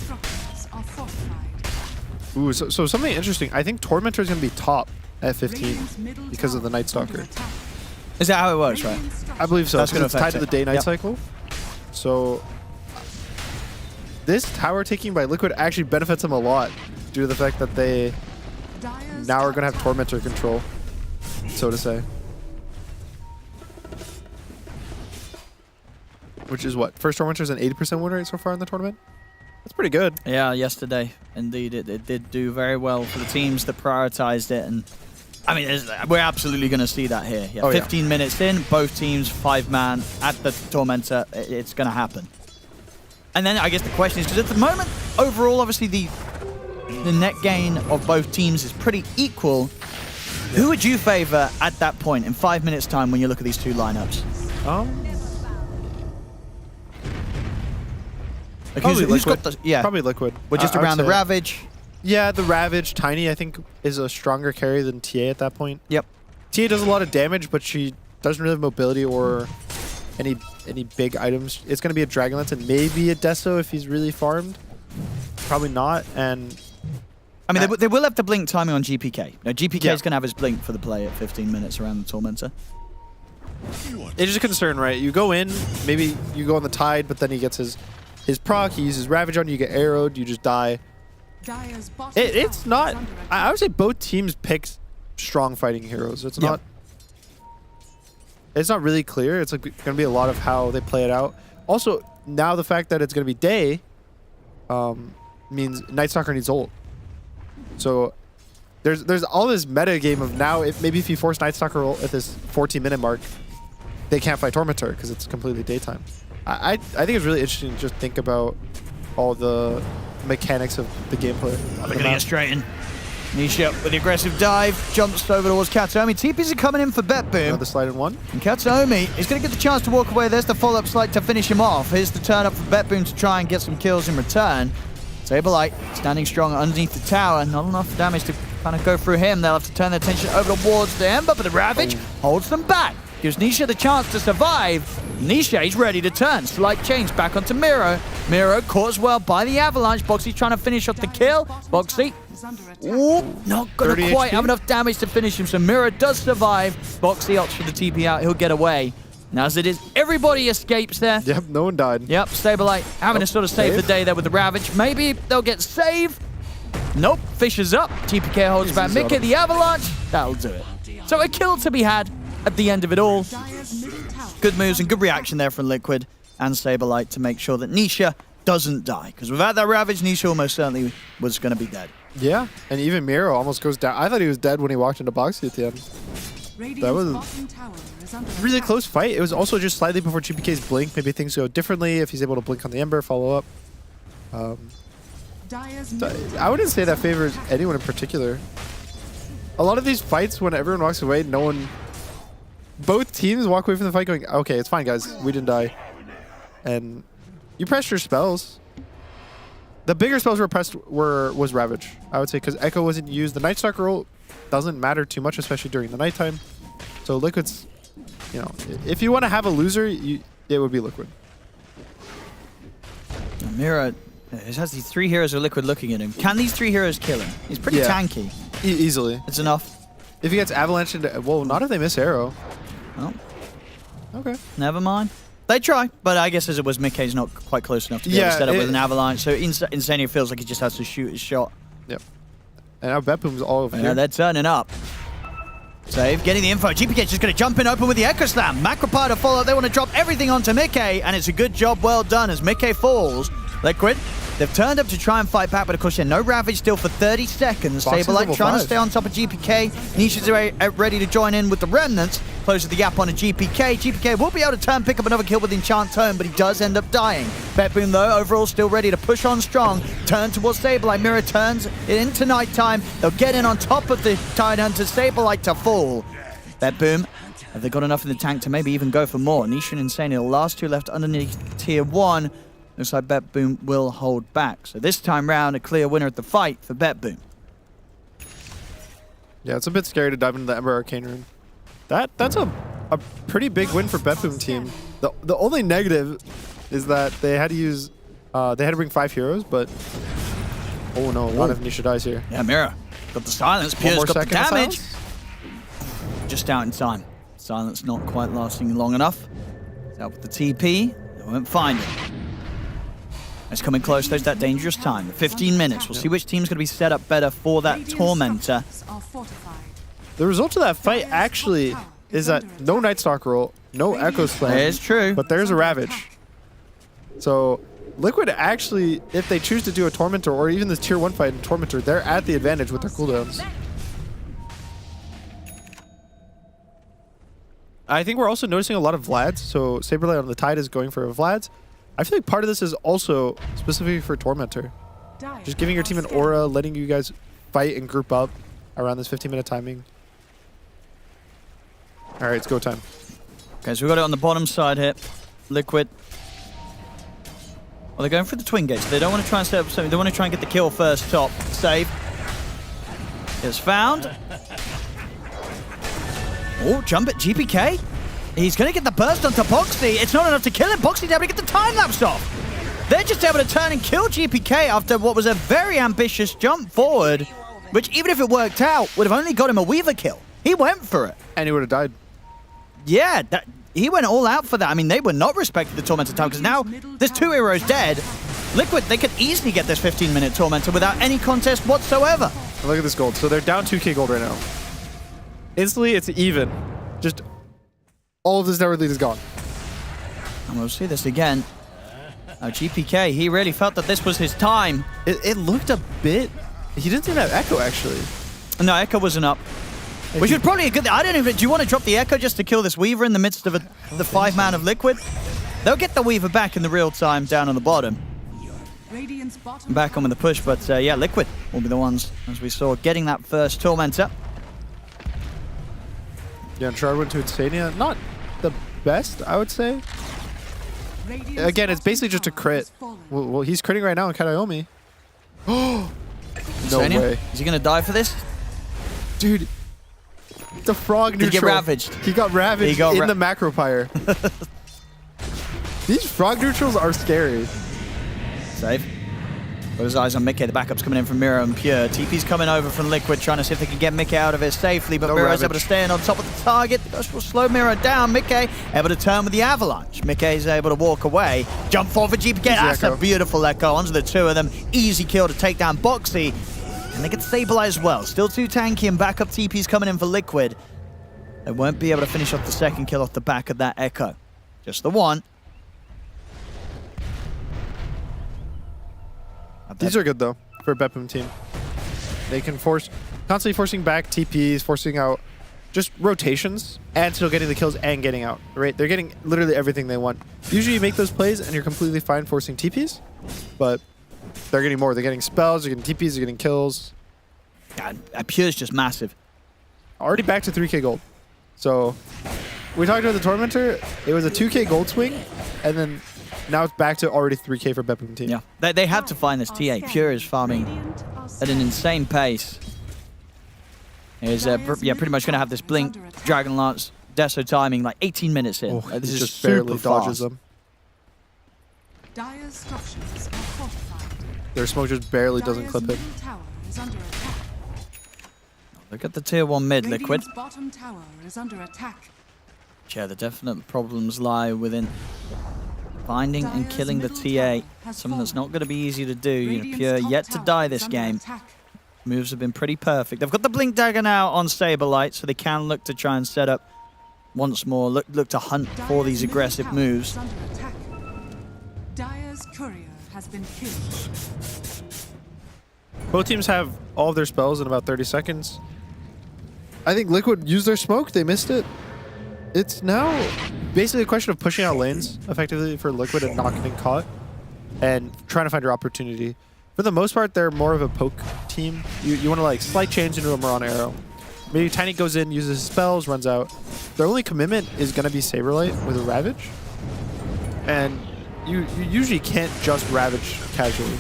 Ooh, so something interesting. I think Tormentor is going to be top at 15 because of the Night Stalker. Is that how it works, right? I believe so. That's It's tied to the day-night cycle. So this tower taking by Liquid actually benefits them a lot due to the fact that they now are going to have Tormentor control, so to say. Which is what? First Tormentor's an 80% win rate so far in the tournament? That's pretty good. Yeah, yesterday. Indeed, it did do very well for the teams that prioritized it. And I mean, we're absolutely going to see that here. Yeah, 15 minutes in, both teams, 5-man at the Tormentor. It's going to happen. And then I guess the question is, because at the moment, overall, obviously the net gain of both teams is pretty equal. Who would you favor at that point in 5 minutes' time when you look at these 2 lineups? Like probably who's Liquid. got the, Probably Liquid. We're just around the Ravage. Yeah, the Ravage. Tiny, I think, is a stronger carry than TA at that point. Yep. TA does a lot of damage, but she doesn't really have mobility or any big items. It's going to be a Dragonlance and maybe a Deso if he's really farmed. Probably not. And I mean, they will have to blink timing on GPK. Now, GPK is going to have his blink for the play at 15 minutes around the Tormentor. It's just a concern, right? You go in, maybe you go on the Tide, but then he gets his proc, he uses Ravage on you, get arrowed, you just die. It's not... I would say both teams picked strong fighting heroes. It's not... It's not really clear. It's like going to be a lot of how they play it out. Also, now the fact that it's going to be day means Night Stalker needs ult. So there's all this meta game of now, maybe if you force Night Stalker ult at this 14-minute mark, they can't fight Tormentor because it's completely daytime. I think it's really interesting to just think about all the mechanics of the gameplay. They're going to get straight in. Nisha with the aggressive dive, jumps over towards Kataomi. TPs are coming in for BetBoom. Another slide in one. And Kataomi is going to get the chance to walk away. There's the follow-up slide to finish him off. Here's the turn up for BetBoom to try and get some kills in return. Saberlight standing strong underneath the tower. Not enough damage to kind of go through him. They'll have to turn their attention over towards the Ember, but the Ravage holds them back. Gives Nisha the chance to survive. Nisha is ready to turn. Slight change back onto Miro. Miro caught as well by the Avalanche. Boxy trying to finish off the kill. Boxy, not going to quite have enough damage to finish him, so Miro does survive. Boxy opts for the TP out. He'll get away. Now, as it is, everybody escapes there. Yep, no one died. Yep, Saberlight having to sort of save the day there with the Ravage. Maybe they'll get saved. Nope, Fisher's up. TPK holds back. Mickey, the Avalanche, that'll do it. So a kill to be had at the end of it all. Good moves and good reaction there from Liquid and Saberlight to make sure that Nisha doesn't die. Because without that Ravage, Nisha almost certainly was going to be dead. Yeah, and even Miro almost goes down. I thought he was dead when he walked into Boxy at the end. That was a really close fight. It was also just slightly before GPK's blink. Maybe things go differently if he's able to blink on the Ember, follow up. I wouldn't say that favors anyone in particular. A lot of these fights, when everyone walks away, both teams walk away from the fight going, okay, it's fine, guys. We didn't die. And you pressed your spells. The bigger spells were pressed was Ravage, I would say, because Echo wasn't used. The Night Stalker ult doesn't matter too much, especially during the nighttime. So Liquid's, if you want to have a loser, it would be Liquid. Mira has these three heroes of Liquid looking at him. Can these three heroes kill him? He's pretty tanky. Easily. It's enough. If he gets Avalanche into... Well, not if they miss Arrow. Oh. Okay. Never mind. They try, but I guess as it was, Mickey's not quite close enough to be able to set up with an Avalanche, so Insania feels like he just has to shoot his shot. Yep. And now BetBoom's all over here. Yeah, they're turning up. Save, getting the info. GPK just going to jump in open with the Echo Slam. Macropie to follow. They want to drop everything onto Mickey, and it's a good job well done as Mickey falls. Liquid, they've turned up to try and fight back, but of course, no Ravage still for 30 seconds. Saberlight trying to stay on top of GPK. Nisha's ready to join in with the Remnants. Closes the gap on a GPK. GPK will be able to pick up another kill with Enchant Tome, but he does end up dying. BetBoom, though, overall still ready to push on strong. Turn towards Saberlight. Mirror turns into nighttime. They'll get in on top of the Tidehunter. Saberlight to fall. BetBoom, have they got enough in the tank to maybe even go for more? Nisha and Insania, the last two left underneath Tier 1. Looks like BetBoom will hold back. So this time round, a clear winner at the fight for BetBoom. Yeah, it's a bit scary to dive into the Ember Arcane Rune. That's a pretty big win for BetBoom team. The only negative is that they had to use they had to bring 5 heroes, but oh no, what if Nisha dies here? Yeah, Mira got the silence. Pierre's got the damage. Just out in time. Silence not quite lasting long enough. It's out with the TP. They won't find him. It's coming close. There's that dangerous time. 15 minutes. We'll see which team's going to be set up better for that Tormentor. The result of that fight actually is that no Night Stalker ult, no Echo Slam. It's true. But there's a Ravage. So Liquid actually, if they choose to do a Tormentor or even this Tier 1 fight in Tormentor, they're at the advantage with their cooldowns. I think we're also noticing a lot of Vlads. So Saberlight on the Tide is going for a Vlads. I feel like part of this is also specifically for Tormentor. Just giving your team an aura, letting you guys fight and group up around this 15-minute timing. All right, it's go time. Okay, so we got it on the bottom side here. Liquid. Well, they're going for the twin gates. They don't want to try and set up something. They want to try and get the kill first. Top. Save. Is found. Oh, jump at GPK. He's going to get the burst onto Boxy. It's not enough to kill him. Boxy's able to get the time lapse off. They're just able to turn and kill GPK after what was a very ambitious jump forward, which even if it worked out, would have only got him a Weaver kill. He went for it. And he would have died. Yeah, he went all out for that. I mean, they were not respecting the Tormentor time because now there's 2 heroes dead. Liquid, they could easily get this 15-minute Tormentor without any contest whatsoever. Look at this gold. So they're down 2k gold right now. Instantly, it's even. Just all of this network lead is gone. And we'll see this again. Now GPK, he really felt that this was his time. It looked a bit... He didn't seem to have Echo, actually. No, Echo wasn't up. Which is probably a good thing. I don't even... Do you want to drop the Echo just to kill this Weaver in the midst of the 5-man of Liquid? They'll get the Weaver back in the real time down on the bottom. Back on with the push, but yeah, Liquid will be the ones, as we saw, getting that first Tormentor. Yeah, and Shard went to Insania. Not the best, I would say. Again, it's basically just a crit. Well, he's critting right now on Kataomi. No Insania? way. Is he going to die for this? Dude, the frog neutral. Did he get ravaged? He got ravaged in the macro pyre. These frog neutrals are scary. Save. Got his eyes on Mickey. The backup's coming in from Miro and Pure. TP's coming over from Liquid, trying to see if they can get Mickey out of it safely, but Miro's able to stay in on top of the target. The Gush will slow Miro down. Mickey able to turn with the avalanche. Mickey's able to walk away. Jump forward for GPK. That's a beautiful echo onto the two of them. Easy kill to take down Boxy. And they get stabilized as well. Still too tanky, and backup TP's coming in for Liquid. They won't be able to finish off the second kill off the back of that echo. Just the one. These are good, though, for a BetBoom team. They can constantly forcing back TPs, forcing out just rotations, and still getting the kills and getting out, right? They're getting literally everything they want. Usually you make those plays and you're completely fine forcing TPs, but they're getting more. They're getting spells, they're getting TPs, they're getting kills. God, Pure's just massive. Already back to 3K gold. So we talked about the Tormentor. It was a 2K gold swing, and then now it's back to already 3K for BetBoom team. Yeah, they have to find this TA. Pure is farming at an insane pace. Is pretty much going to have this Blink, Dragon Lance, Deso timing like 18 minutes in. This is just super barely dodges fast. them. Their smoke just barely doesn't clip it. Look at the tier 1 mid, Liquid. Bottom tower is under attack. Yeah, the definite problems lie within finding and killing the TA. Something that's not going to be easy to do. You know, Pure yet to die this game. Moves have been pretty perfect. They've got the Blink Dagger now on Saberlight, so they can look to try and set up once more. Look to hunt for these aggressive moves. Dire's courier has been killed. Both teams have all of their spells in about 30 seconds. I think Liquid used their smoke. They missed it. It's now basically a question of pushing out lanes effectively for Liquid and not getting caught and trying to find your opportunity. For the most part, they're more of a poke team. You want to like slight change into a Moran arrow. Maybe Tiny goes in, uses his spells, runs out. Their only commitment is going to be Saberlight with a Ravage. And you usually can't just Ravage casually.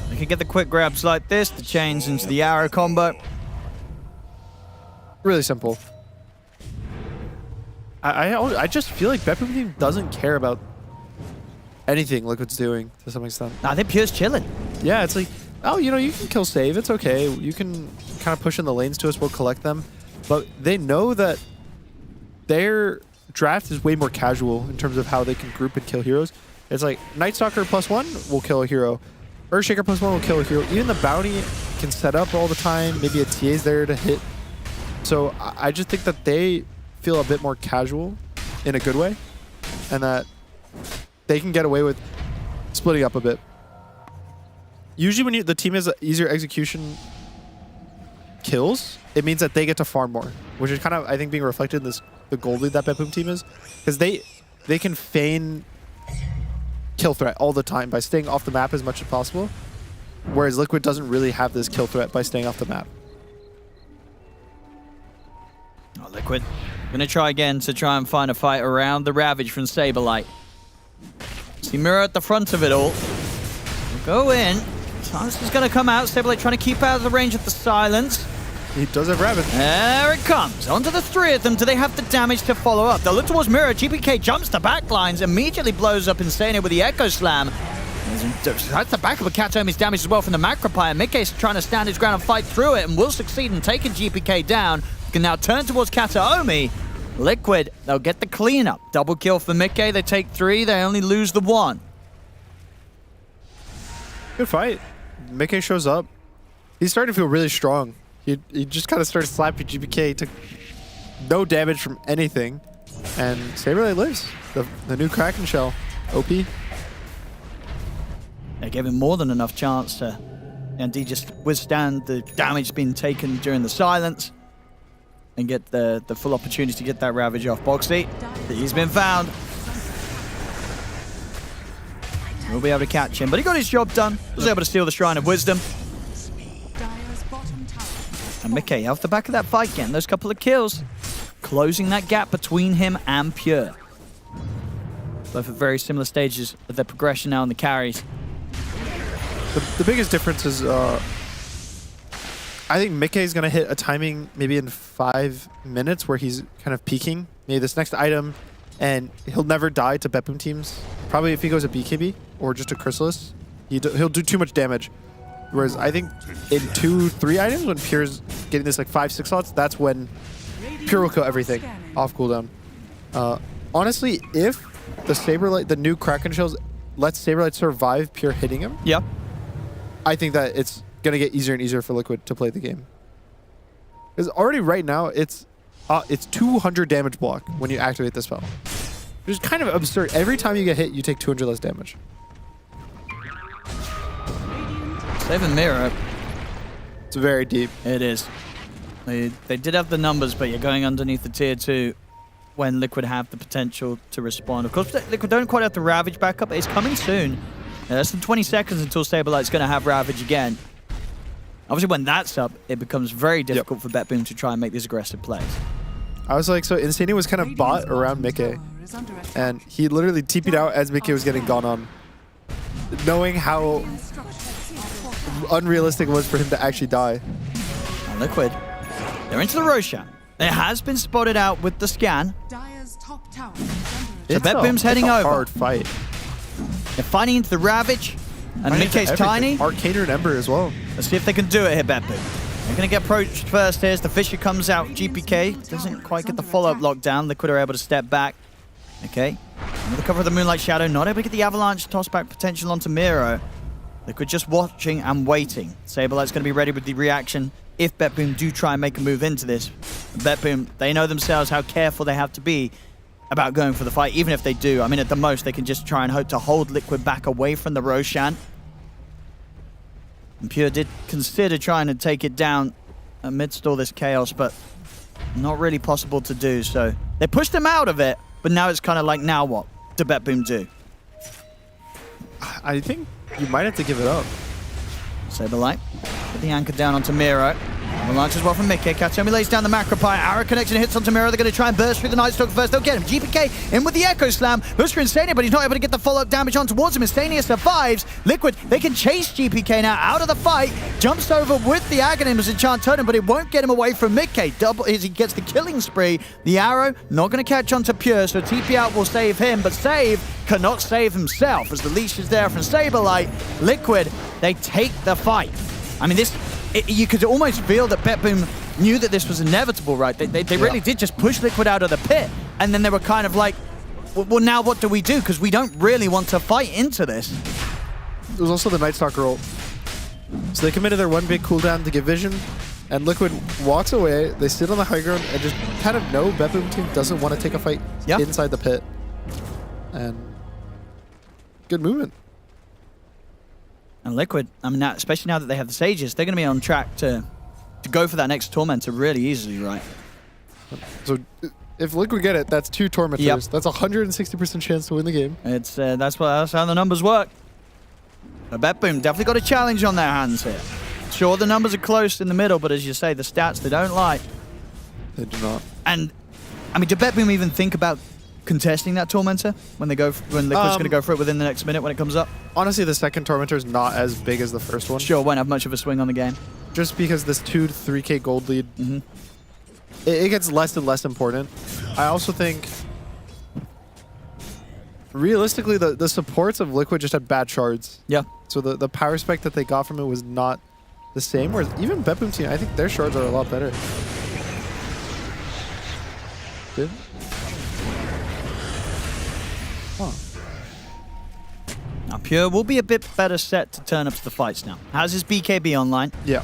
They can get the quick grabs like this, the chains into the arrow combo. Really simple. I just feel like BetBoom team doesn't care about anything Liquid's doing to some extent. I think Pure's chilling. Yeah, it's like, oh, you know, you can kill save. It's okay. You can kind of push in the lanes to us. We'll collect them. But they know that their draft is way more casual in terms of how they can group and kill heroes. It's like Nightstalker +1 will kill a hero. Earthshaker +1 will kill a hero. Even the bounty can set up all the time. Maybe a TA's there to hit. So I just think that they feel a bit more casual in a good way, and that they can get away with splitting up a bit. Usually when the team has easier execution kills, it means that they get to farm more, which is kind of, I think, being reflected in the gold lead that BetBoom team is, because they can feign kill threat all the time by staying off the map as much as possible, whereas Liquid doesn't really have this kill threat by staying off the map. Oh, Liquid. Gonna try again to try and find a fight around the Ravage from Saberlight. See Mirror at the front of it all. We'll go in. Silence is gonna come out. Saberlight trying to keep out of the range of the silence. He does have Ravage. There it comes. Onto the three of them. Do they have the damage to follow up? They'll look towards Mirror. GPK jumps the backlines, immediately blows up Insania with the Echo Slam. That's the back of a Katomi's damage as well from the Macropire. Mickey's trying to stand his ground and fight through it and will succeed in taking GPK down. Can now turn towards Kataomi. Liquid, they'll get the cleanup. Double kill for Mickey. They take 3. They only lose the 1. Good fight. Mickey shows up. He's starting to feel really strong. He just kind of started slapping GPK. Took no damage from anything. And Saberlight lives. The new Kraken shell. OP. They gave him more than enough chance to indeed just withstand the damage being taken during the silence and get the full opportunity to get that Ravage off Boxy. He's been found. We'll be able to catch him, but he got his job done. Was able to steal the Shrine of Wisdom. And Mickey off the back of that fight, getting those couple of kills, closing that gap between him and Pure. Both at very similar stages of their progression now in the carries. The biggest difference is I think Mickey is going to hit a timing maybe in 5 minutes where he's kind of peaking. Maybe this next item, and he'll never die to BetBoom teams. Probably if he goes a BKB or just a Chrysalis, he'll do too much damage. Whereas I think in 2-3 items, when Pure's getting this like 5-6 slots, that's when Pure will kill everything off cooldown. Honestly, if the Saberlight, the new Kraken shells, lets Saberlight survive Pure hitting him, yep, I think that it's going to get easier and easier for Liquid to play the game. Because already right now, it's 200 damage block when you activate this spell. Which is kind of absurd. Every time you get hit, you take 200 less damage. Saving Mirror. It's very deep. It is. They did have the numbers, but you're going underneath the tier 2 when Liquid have the potential to respond. Of course, Liquid don't quite have the Ravage back up. It's coming soon. Less than 20 seconds until Saberlight's going to have Ravage again. Obviously, when that's up, it becomes very difficult for BetBoom to try and make these aggressive plays. I was like, so Insania was kind of bought around Mickey. And he literally TP'd out as Mickey was getting gone on. Knowing how unrealistic it was for him to actually die. And Liquid, they're into the Roshan. It has been spotted out with the scan. So BetBoom's heading over. It's a hard fight. They're fighting into the Ravage. And Mickey's tiny. Arcaner and Ember as well. Let's see if they can do it here, BetBoom. They're going to get approached first here as the Fisher comes out. GPK doesn't quite get the follow-up lockdown. Liquid are able to step back. Okay. Under the cover of the Moonlight Shadow, not able to get the Avalanche toss-back potential onto Miro. Liquid just watching and waiting. Saberlight's going to be ready with the reaction if BetBoom do try and make a move into this. BetBoom, they know themselves how careful they have to be about going for the fight, even if they do. I mean, at the most, they can just try and hope to hold Liquid back away from the Roshan. And Pure did consider trying to take it down amidst all this chaos, but not really possible to do. So they pushed him out of it, but now it's kind of like, now what do BetBoom do? I think you might have to give it up. Saberlight, put the anchor down onto Miro. Avalanche as well from Mickey. Katsumi lays down the Macropie. Arrow connection hits onto Miro. They're going to try and burst through the Night Stalker first. They'll get him. GPK in with the Echo Slam. Looks for Insania, but he's not able to get the follow-up damage on towards him. Insania survives. Liquid, they can chase GPK now out of the fight. Jumps over with the Aghanim's Enchant Totem, but it won't get him away from Mickey. Double as he gets the killing spree. The Arrow not going to catch onto Pure, so TP out will save him, but Save cannot save himself as the leash is there from Saberlight. Liquid, they take the fight. I mean, you could almost feel that BetBoom knew that this was inevitable, right? They really did just push Liquid out of the pit, and then they were kind of like, well, now what do we do? Because we don't really want to fight into this. There was also the Night Stalker ult. So they committed their one big cooldown to get vision, and Liquid walks away. They sit on the high ground and just kind of know BetBoom team doesn't want to take a fight inside the pit. And good movement. And Liquid, I mean, now, especially now that they have the Sages, they're going to be on track to go for that next Tormentor really easily, right? So if Liquid get it, that's 2 Tormentors. Yep. That's a 160% chance to win the game. It's that's how the numbers work. But BetBoom definitely got a challenge on their hands here. Sure, the numbers are close in the middle, but as you say, the stats, they don't lie. They do not. And, I mean, did BetBoom even think about contesting that Tormentor when Liquid's going to go for it within the next minute when it comes up? Honestly, the second Tormentor is not as big as the first one. Sure, won't have much of a swing on the game. Just because this 2 to 3k gold lead, it gets less and less important. I also think, realistically, the supports of Liquid just had bad shards. Yeah. So the power spec that they got from it was not the same, whereas even BetBoom team, I think their shards are a lot better. Good. Huh. Now Pure will be a bit better set to turn up to the fights now. How's his BKB online? Yeah.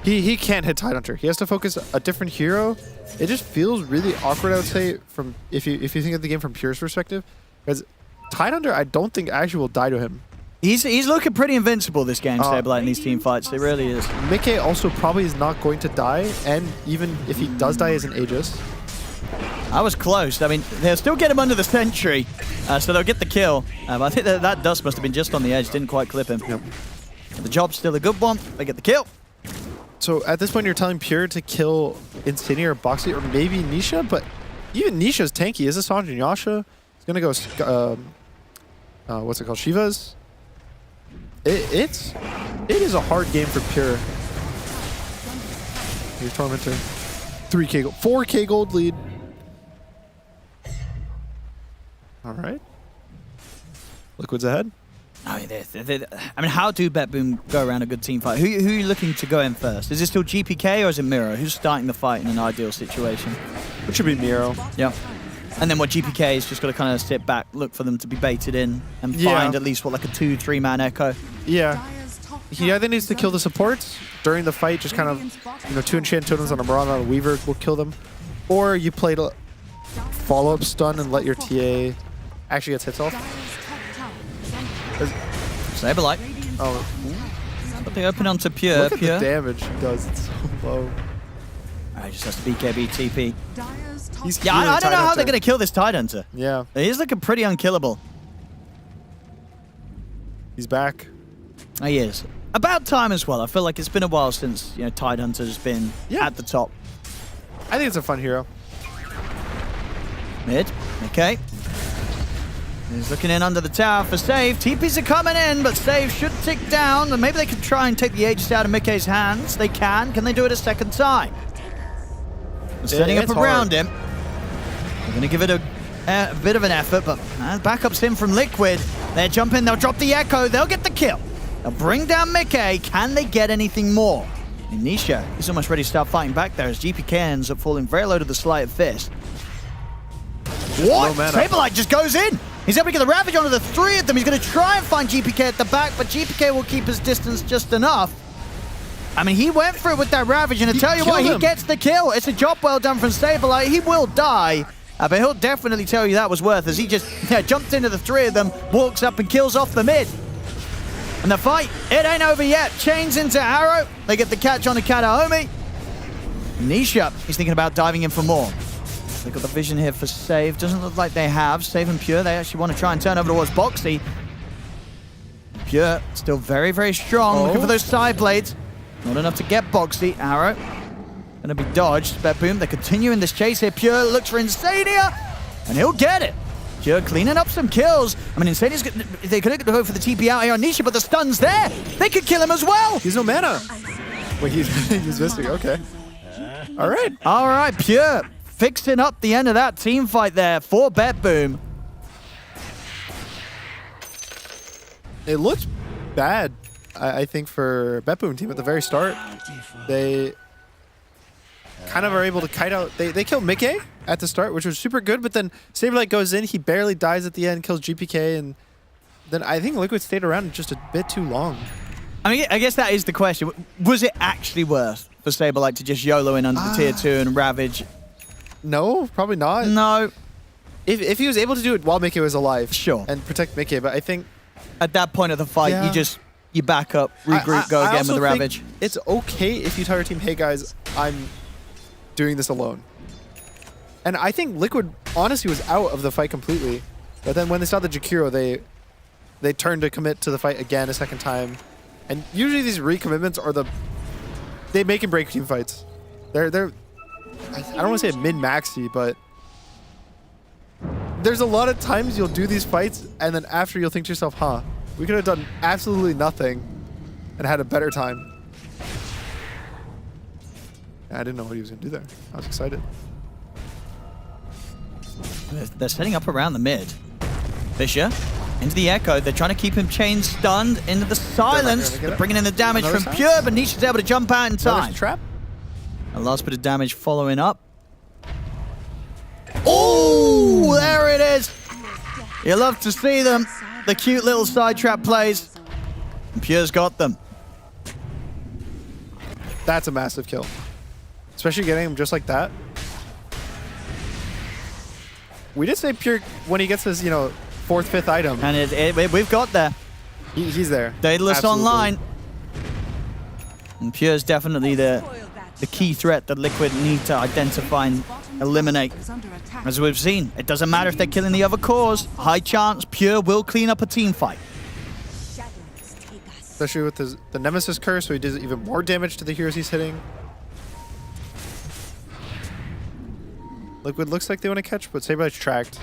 He can't hit Tidehunter. He has to focus a different hero. It just feels really awkward, I would say, from if you think of the game from Pure's perspective. Because Tidehunter, I don't think actually will die to him. He's looking pretty invincible this game, Saberlight, in these team fights. It really is. Mickey also probably is not going to die, and even if he does die as an Aegis. I was close. I mean, they'll still get him under the sentry, so they'll get the kill. I think that dust must have been just on the edge, didn't quite clip him. Yep. But the job's still a good one. They get the kill. So at this point, you're telling Pure to kill Insignia or Boxy or maybe Nisha, but even Nisha's tanky. Is this on Yasha? He's gonna go. What's it called? Shiva's. It is a hard game for Pure. Here's Tormentor. 3K gold, 4K gold lead. All right. Liquid's ahead. I mean, how do BetBoom go around a good team fight? Who are you looking to go in first? Is it still GPK or is it Miro? Who's starting the fight in an ideal situation? It should be Miro. Yeah. And then what GPK is just got to kind of sit back, look for them to be baited in, and find at least, like a 2-3 man echo. Yeah. He either needs to kill the supports during the fight, just kind of, 2 enchant totems on a Marauder on a Weaver will kill them. Or you play the follow-up stun and let your TA actually get hits off. Saberlight. Oh. But they open onto Pure. Look at the damage he does, it's so low. Alright, just has to BKB TP. He's I don't know how they're going to kill this Tidehunter. Yeah. He's looking pretty unkillable. He's back. He is. About time as well. I feel like it's been a while since Tidehunter's been at the top. I think it's a fun hero. Mid. Okay. He's looking in under the tower for Save. TPs are coming in, but Save should tick down. And maybe they can try and take the Aegis out of Mickey's hands. They can. Can they do it a second time? Setting up around him. They're going to give it a bit of an effort, but backup's in from Liquid. They're jumping. They'll drop the Echo. They'll get the kill. They'll bring down Mickey. Can they get anything more? And Nisha is almost ready to start fighting back there as GPK ends up falling very low to the Sleight of Fist. What? Saberlight just goes in. He's able to get the Ravage onto the 3 of them. He's going to try and find GPK at the back, but GPK will keep his distance just enough. I mean, he went for it with that Ravage, and to tell you what, he gets the kill. It's a job well done from Saberlight. He will die, but he'll definitely tell you that was worth as he just jumped into the 3 of them, walks up and kills off the mid. And the fight, it ain't over yet. Chains into Arrow. They get the catch on the Kataomi. Nisha, he's thinking about diving in for more. They've got the vision here for Save. Doesn't look like they have. Save and Pure, they actually want to try and turn over towards Boxy. Pure, still very, very strong. Looking for those side blades. Not enough to get Boxy. Arrow, gonna be dodged. BetBoom, they're continuing this chase here. Pure looks for Insania, and he'll get it. Pure cleaning up some kills. I mean, Insania's they could go for the TP out here on Nisha, but the stun's there. They could kill him as well. He's no mana. Wait, he's missing. Okay. All right. All right, Pure fixing up the end of that team fight there for BetBoom. It looked bad, I think, for BetBoom team at the very start. They kind of are able to kite out. They kill Mickey at the start, which was super good, but then Saberlight goes in, he barely dies at the end, kills GPK, and then I think Liquid stayed around just a bit too long. I mean, I guess that is the question. Was it actually worth for Saberlight to just YOLO in under the tier 2 and Ravage? No, probably not. No. If he was able to do it while Mickey was alive, sure, and protect Mickey, but I think at that point of the fight, you back up, regroup, go again with the Ravage. It's okay if you tell your team, hey guys, I'm doing this alone. And I think Liquid honestly was out of the fight completely. But then when they saw the Jakiro, they turned to commit to the fight again a second time. And usually these recommitments are they make and break team fights. They're I don't want to say min-maxy, but there's a lot of times you'll do these fights and then after you'll think to yourself, huh, we could have done absolutely nothing and had a better time. I didn't know what he was going to do there. I was excited. They're setting up around the mid. Fisher into the Echo. They're trying to keep him chained, stunned into the silence. They're bringing in the damage from Pure, but Nisha's able to jump out in time. Trap. A last bit of damage following up. Oh, there it is. You love to see them. The cute little side trap plays. And Pure's got them. That's a massive kill. Especially getting him just like that. We did say Pure, when he gets his, 4th, 5th item. And we've got there. He's there. Daedalus Absolutely. online. And Pure's definitely the key threat that Liquid need to identify and eliminate. As we've seen, it doesn't matter if they're killing the other cores. High chance Pure will clean up a team fight. Especially with the Nemesis curse, so he does even more damage to the heroes he's hitting. Liquid looks like they want to catch, but Saberlight's tracked,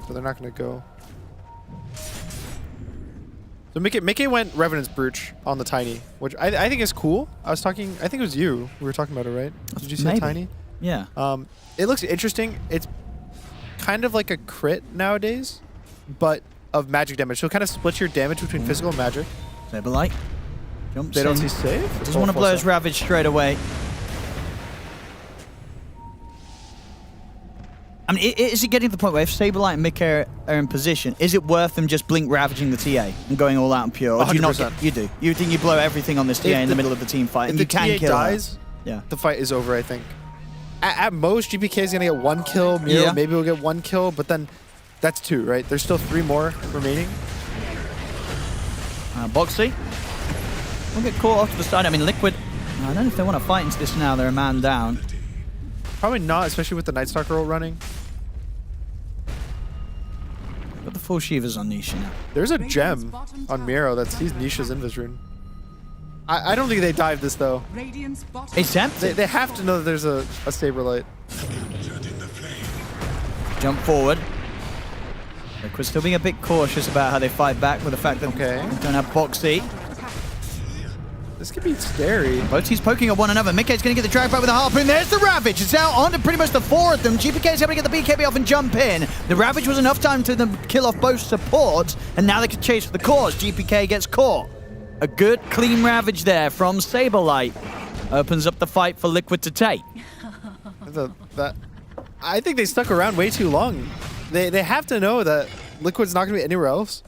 so they're not going to go. So Mickey went Revenant's Brooch on the Tiny, which I think is cool. I think it was you. We were talking about it, right? Did you see the Tiny? Yeah. It looks interesting. It's kind of like a crit nowadays, but of magic damage. So it kind of splits your damage between physical and magic. Saberlight jumps They don't in. see save? Doesn't want to blow his Ravage straight away. I mean, is it getting to the point where if Saberlight and Mickey are in position, is it worth them just blink ravaging the TA and going all out on Pure? Or do you not? 100%. You do. You think you blow everything on this TA in the middle of the team fight, If and the you can TA kill her? dies, Yeah. the fight is over, I think. At most, GPK is going to get 1 kill. Miro Yeah. maybe will get 1 kill, but then that's 2, right? There's still 3 more remaining. Boxy will get caught off to the side. I mean, Liquid, I don't know if they want to fight into this now. They're a man down. Probably not, especially with the Night Stalker ult running. Got the full Shivas on Nisha now. There's a gem on Miro that sees Nisha's Invis rune. I don't think they dive this, though. It's tempting. They have to know that there's a Saberlight. Jump forward. Liquid still being a bit cautious about how they fight back with the fact that they don't have Boxy. This could be scary. Both teams poking at one another. Mickey's going to get the drag back with a harpoon. There's the Ravage. It's out onto pretty much the 4 of them. GPK's able to get the BKB off and jump in. The Ravage was enough time to them kill off both supports, and now they can chase for the cores. GPK gets caught. A good, clean Ravage there from Saberlight. Opens up the fight for Liquid to take. I think they stuck around way too long. They have to know that Liquid's not going to be anywhere else.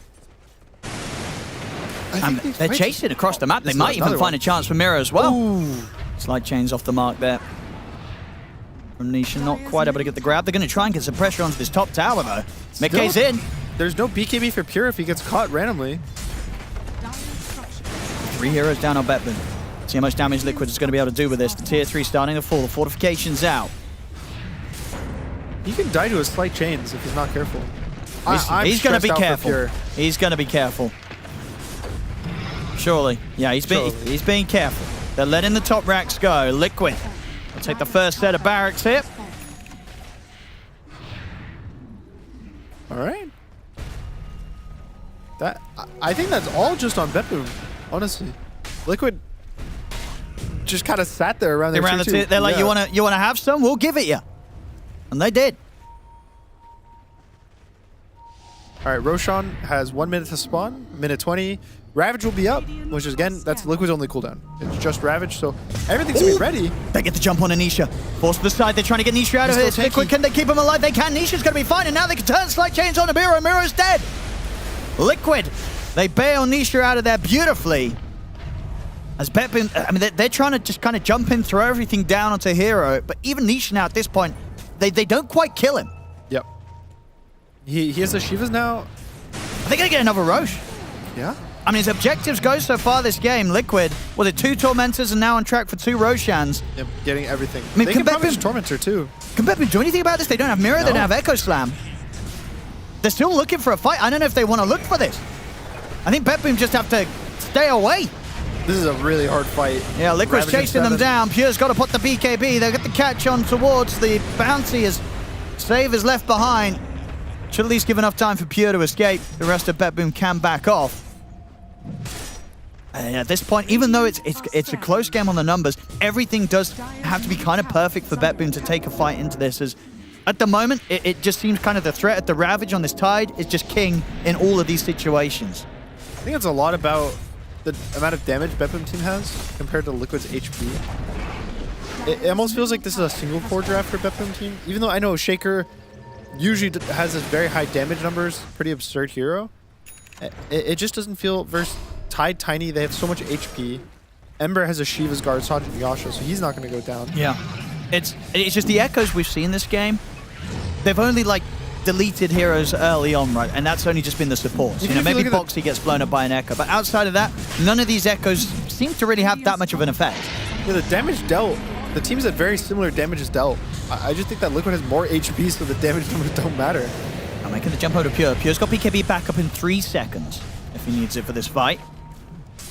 They're chasing across the map. They might even find a chance for Miro as well. Ooh. Slide chains off the mark there. From Nisha, not quite able to get the grab. They're going to try and get some pressure onto this top tower, though. Mickey's in. There's no BKB for Pure if he gets caught randomly. 3 heroes down on BetBoom. See how much damage Liquid is going to be able to do with this. The tier 3 starting to fall. The fortification's out. He can die to his slight chains if he's not careful. He's going to be careful. He's going to be careful. Surely. Yeah, he's being careful. They're letting the top racks go. Liquid will take the first set of barracks here. All right. I think that's all just on BetBoom, honestly. Liquid just kind of sat there around their tier 2. They're like, you want to have some? We'll give it you. And they did. All right, Roshan has 1 minute to spawn, minute 20. Ravage will be up, which is, again, that's Liquid's only cooldown. It's just Ravage, so everything's going to be ready. They get the jump on Nisha. Force to the side. They're trying to get Nisha out of He's here. Liquid, can they keep him alive? They can. Nisha's going to be fine, and now they can turn slight chains on Miro. Miro's dead. Liquid, they bail Nisha out of there beautifully. As BetBoom, I mean, they're trying to just kind of jump in, throw everything down onto Hero, but even Nisha now at this point, they don't quite kill him. Yep. He has the Shivas now. Are they going to get another Roche? Yeah. I mean, his objectives go so far this game. Liquid, was it 2 Tormentors and now on track for 2 Roshans? Yep, getting everything. I mean, they can probably use Tormentor too. Can BetBoom do anything about this? They don't have Mirror, No. they don't have Echo Slam. They're still looking for a fight. I don't know if they want to look for this. I think BetBoom just have to stay away. This is a really hard fight. Yeah, Liquid's Ravaging chasing them 7. down. Pure's got to put the BKB. They'll get the catch on towards the bounty as Save is left behind. Should at least give enough time for Pure to escape. The rest of BetBoom can back off. And at this point, even though it's a close game on the numbers, everything does have to be kind of perfect for BetBoom to take a fight into this. As at the moment, it just seems kind of the threat at the Ravage on this Tide is just king in all of these situations. I think it's a lot about the amount of damage BetBoom team has compared to Liquid's HP. It almost feels like this is a single core draft for BetBoom team. Even though I know Shaker usually has this very high damage numbers, pretty absurd hero. It just doesn't feel versus Tide Tiny. They have so much HP. Ember has a Shiva's Guard, Sergeant Yasha, so he's not going to go down. Yeah. It's just the echoes we've seen this game. They've only like deleted heroes early on, right? And that's only just been the supports. You know, maybe Boxy gets blown up by an Echo, but outside of that, none of these Echoes seem to really have that much of an effect. Yeah, the damage dealt, the teams had very similar damages dealt. I just think that Liquid has more HP, so the damage numbers don't matter. I'm making the jump over to Pure. Pure's got BKB back up in 3 seconds if he needs it for this fight.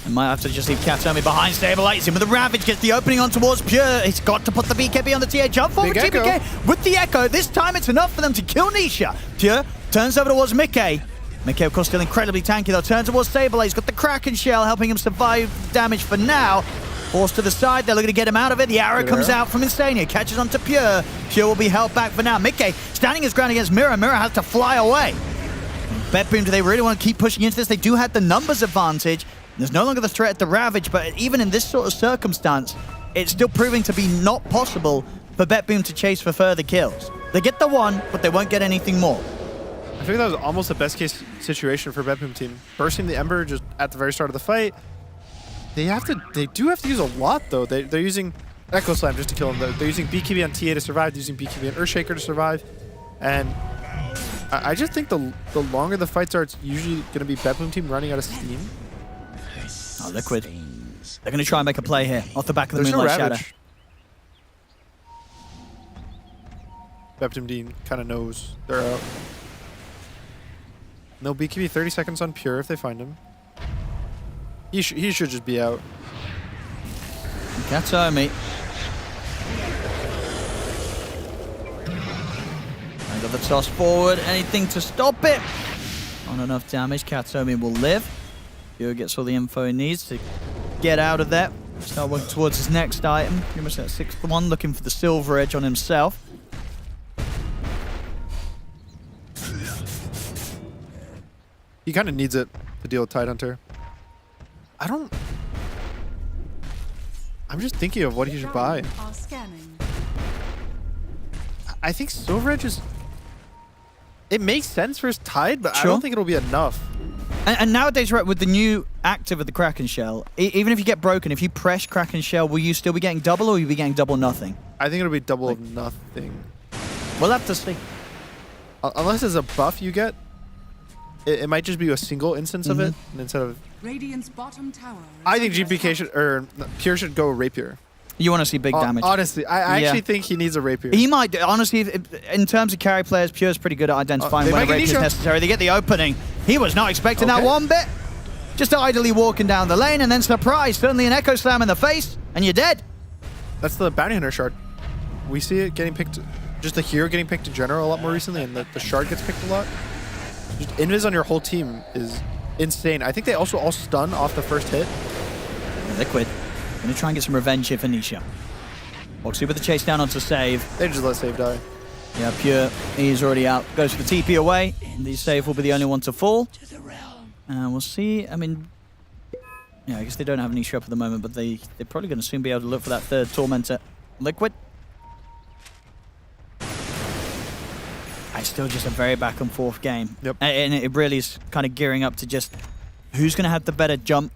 And might have to just leave Katomi behind, stabilizes him with the Ravage, gets the opening on towards Pure. He's got to put the BKB on the TA. Jump forward, TPK with the Echo. This time it's enough for them to kill Nisha. Pure turns over towards Mickey. Mickey, of course, still incredibly tanky though. Turns towards Sableye. He's got the Kraken Shell helping him survive damage for now. Forced to the side, they're looking to get him out of it. The arrow comes out from Insania, catches onto Pure. Pure will be held back for now. Mickey standing his ground against Mira. Mira has to fly away. BetBoom, do they really want to keep pushing into this? They do have the numbers advantage. There's no longer the threat at the Ravage, but even in this sort of circumstance, it's still proving to be not possible for BetBoom to chase for further kills. They get the one, but they won't get anything more. I think that was almost the best case situation for BetBoom team. Bursting the Ember just at the very start of the fight. They do have to use a lot though. They're using Echo Slam just to kill him. They're using BKB on TA to survive. They're using BKB on Earthshaker to survive. And I just think the longer the fights are, it's usually going to be BetBoom team running out of steam. Oh, Liquid. They're going to try and make a play here off the back of the There's Moonlight no Shadow. Ravage. BetBoom team kind of knows they're out. No BKB, 30 seconds on Pure if they find him. He should just be out. Katomi. I got the toss forward. Anything to stop it. Not enough damage. Katomi will live. Pure gets all the info he needs to get out of there. Start working towards his next item. Pretty much that 6th one, looking for the silver edge on himself. He kind of needs it to deal with Tidehunter. I'm just thinking of what he should buy. I think Silver Edge is... It makes sense for his Tide, but I don't think it'll be enough. And nowadays, right, with the new active of the Kraken Shell, even if you get broken, if you press Kraken Shell, will you still be getting double or will you be getting double nothing? I think it'll be double of nothing. We'll have to see. Unless there's a buff you get, it might just be a single instance of it instead of... Radiant's bottom tower. I think GPK should, or Pure should go Rapier. You want to see big damage. Honestly, I actually think he needs a Rapier. He might. Honestly, in terms of carry players, Pure's pretty good at identifying when a Rapier is necessary. They get the opening. He was not expecting that one bit. Just idly walking down the lane, and then surprise, suddenly an Echo Slam in the face, and you're dead. That's the Bounty Hunter shard. We see it getting picked, just the hero getting picked in general a lot more recently, and the shard gets picked a lot. Just invis on your whole team is insane. I think they also all stun off the first hit. Liquid. Gonna try and get some revenge here for Nisha. Boxy with the chase down onto Save. They just let Save die. Yeah, Pure, he's already out. Goes for the TP away. The Save will be the only one to fall. We'll see. I mean, yeah, I guess they don't have Nisha up at the moment, but they're probably going to soon be able to look for that third Tormentor. Liquid. It's still just a very back and forth game. Yep. And it really is kind of gearing up to just who's going to have the better jump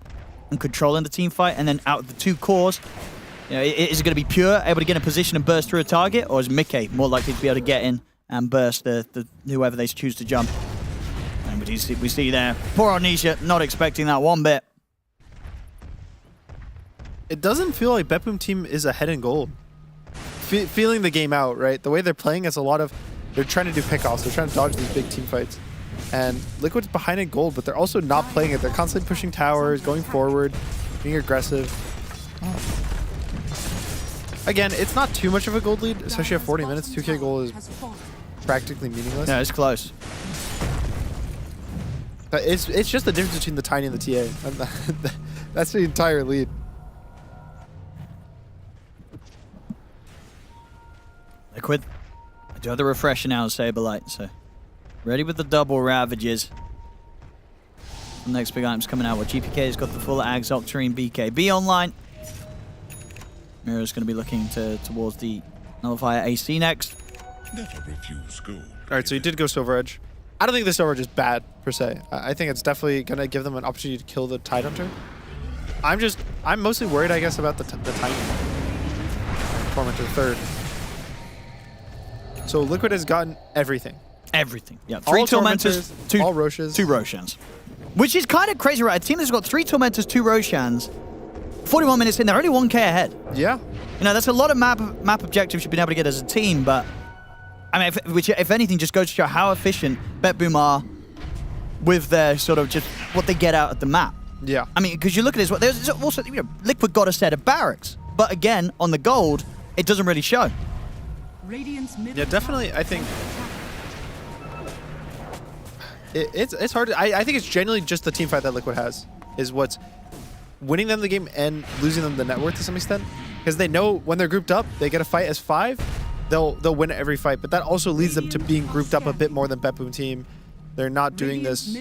and control in the team fight, and then out of the two cores, you know, is it going to be Pure able to get in a position and burst through a target, or is Mickey more likely to be able to get in and burst the whoever they choose to jump? And we see there, poor old Nisha, not expecting that one bit. It doesn't feel like BetBoom team is ahead in gold. Feeling the game out, right? The way they're playing is a lot of, they're trying to do pickoffs, they're trying to dodge these big team fights. And Liquid's behind in gold, but they're also not playing it. They're constantly pushing towers, going forward, being aggressive. Again, it's not too much of a gold lead, especially at 40 minutes. 2k gold is practically meaningless. No, it's close. But it's just the difference between the Tiny and the TA. That's the entire lead. Liquid. I do have the refresher now, Saberlight, so ready with the double Ravages. The next big item's coming out. Well, GPK's got the full Ags, Octarine, BKB online. Mira's going to be looking towards the Nullifier AC next. Never refuse gold. All right, so he did go Silver Edge. I don't think the Silver Edge is bad, per se. I think it's definitely going to give them an opportunity to kill the Tidehunter. I'm mostly worried, I guess, about the Tiny. Tormentor third. So Liquid has gotten everything. Everything. Yeah, All 3 Tormentors, 2 all Roshans. 2 Roshans. Which is kind of crazy, right? A team that's got 3 Tormentors, 2 Roshans, 41 minutes in, they're only 1k ahead. Yeah. You know, that's a lot of map objectives you've been able to get as a team, but I mean, if anything, just goes to show how efficient BetBoom are with their sort of just what they get out of the map. Yeah. I mean, because you look at this, there's also, you know, Liquid got a set of barracks, but again, on the gold, it doesn't really show. Yeah, definitely, I think it's hard. I think it's generally just the team fight that Liquid has is what's winning them the game and losing them the net worth to some extent. Because they know when they're grouped up, they get a fight as 5, they'll win every fight. But that also leads them to being grouped up a bit more than BetBoom team. They're not doing this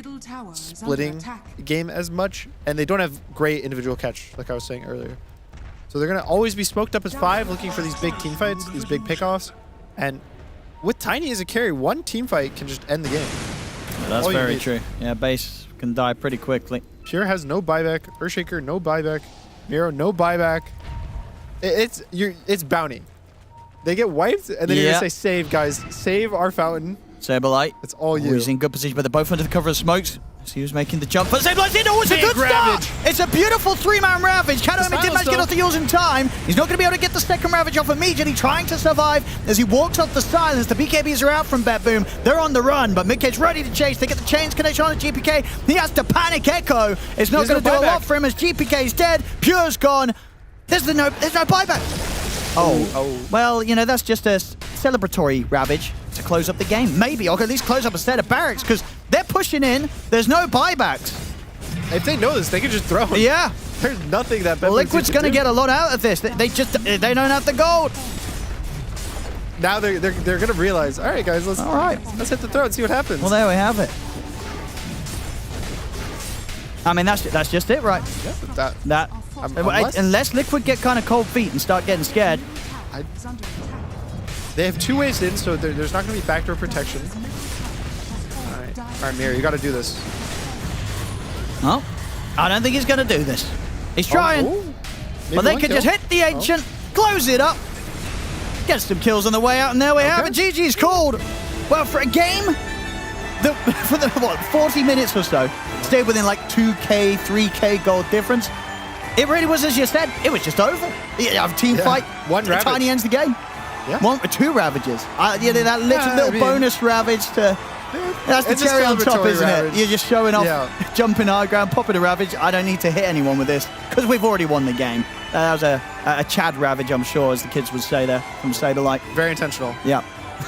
splitting game as much, and they don't have great individual catch, like I was saying earlier. So they're gonna always be smoked up as 5, looking for these big team fights, these big pickoffs. And with Tiny as a carry, one team fight can just end the game. That's very true. Yeah, base can die pretty quickly. Pure has no buyback. Earthshaker, no buyback. Miro, no buyback. It's bounty. They get wiped, and then you're gonna say, "Save, guys! Save our fountain." Saberlight. It's all you. He's in good position, but they're both under the cover of smokes. So he was making the jump, but Saberlight's in. Oh, it's a good Ravage. start! It's a beautiful 3-man Ravage. Kanoemi did manage to get off the heels in time. He's not going to be able to get the second Ravage off immediately, trying to survive as he walks off the silence. The BKBs are out from BetBoom. They're on the run, but Midcade's ready to chase. They get the chains connection on the GPK. He has to panic Echo. It's not going to do a lot for him as GPK's dead. Pure's gone. There's no buyback. Oh. Well, you know, that's just a celebratory Ravage to close up the game. Maybe I'll at least close up a set of barracks because they're pushing in. There's no buybacks. If they know this, they can just throw it. Yeah. There's nothing that Liquid's going to get a lot out of this. They don't have the gold. Now they're going to realize, all right, guys, let's hit the throw and see what happens. Well, there we have it. I mean, that's just it, right? Yeah, unless Liquid get kind of cold feet and start getting scared. They have 2 ways in, so there's not going to be backdoor protection. All right, Miro, you got to do this. Oh, I don't think he's going to do this. He's trying. But they could just hit the Ancient, close it up, get some kills on the way out, and there we have it. GG's called. Well, for a game for the 40 minutes or so, stayed within like 2k, 3k gold difference. It really was, as you said, it was just over. Team fight. One Ravage. Tiny ends the game. Yeah. 2 Ravages. That little bonus Ravage to... That's the cherry on top, isn't it? You're just showing off, jumping high ground, popping a Ravage. I don't need to hit anyone with this because we've already won the game. That was a Chad Ravage, I'm sure, as the kids would say there from Saberlight. Very intentional. Yeah.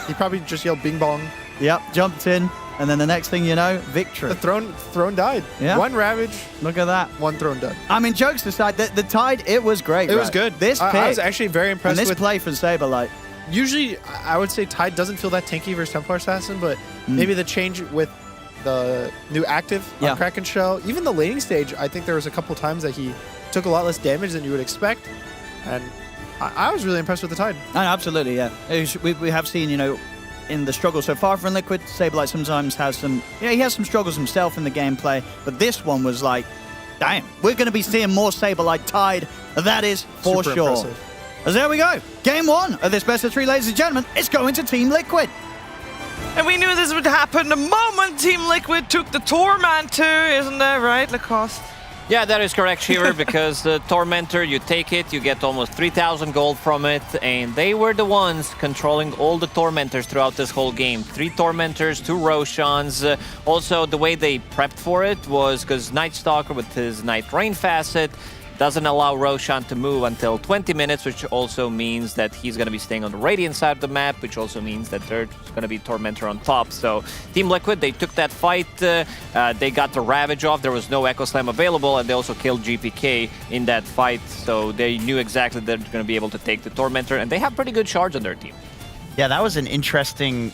He probably just yelled bing bong. Yep, jumped in. And then the next thing you know, victory. The throne died. Yeah. 1 Ravage. Look at that. 1 throne died. I mean, jokes aside, the Tide, it was great. It was good. This pick. I was actually very impressed with this play from Saberlight. Usually, I would say Tide doesn't feel that tanky versus Templar Assassin, but maybe the change with the new active on Kraken Shell, even the laning stage, I think there was a couple times that he took a lot less damage than you would expect. And I was really impressed with the Tide. Oh, absolutely, yeah. We have seen, you know, in the struggle so far from Liquid, Saberlight sometimes has some, he has some struggles himself in the gameplay, but this one was like, damn, we're going to be seeing more Saberlight Tide. That is for Super sure. impressive. As there we go. Game 1 of this best of 3, ladies and gentlemen. It's going to Team Liquid. And we knew this would happen the moment Team Liquid took the Tormentor, isn't that right, Lacoste? Yeah, that is correct, Shiver, because the Tormentor, you take it, you get almost 3,000 gold from it, and they were the ones controlling all the Tormentors throughout this whole game. 3 Tormentors, 2 Roshans. Also, the way they prepped for it was because Night Stalker with his Night Rain facet doesn't allow Roshan to move until 20 minutes, which also means that he's going to be staying on the Radiant side of the map, which also means that there's going to be Tormentor on top. So Team Liquid, they took that fight, they got the Ravage off, there was no Echo Slam available, and they also killed GPK in that fight, so they knew exactly that they're going to be able to take the Tormentor, and they have pretty good shards on their team. Yeah, that was an interesting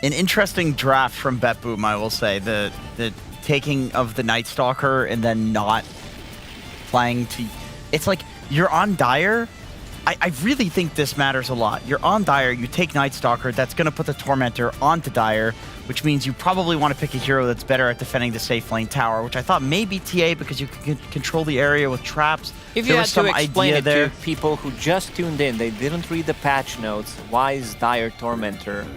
draft from BetBoom, I will say. The taking of the Night Stalker and then not playing to... It's like, you're on Dire. I really think this matters a lot. You're on Dire, you take Night Stalker, that's going to put the Tormentor onto Dire, which means you probably want to pick a hero that's better at defending the safe lane tower, which I thought maybe TA because you can control the area with traps. If you had to explain it to people who just tuned in, they didn't read the patch notes, why is Dire Tormentor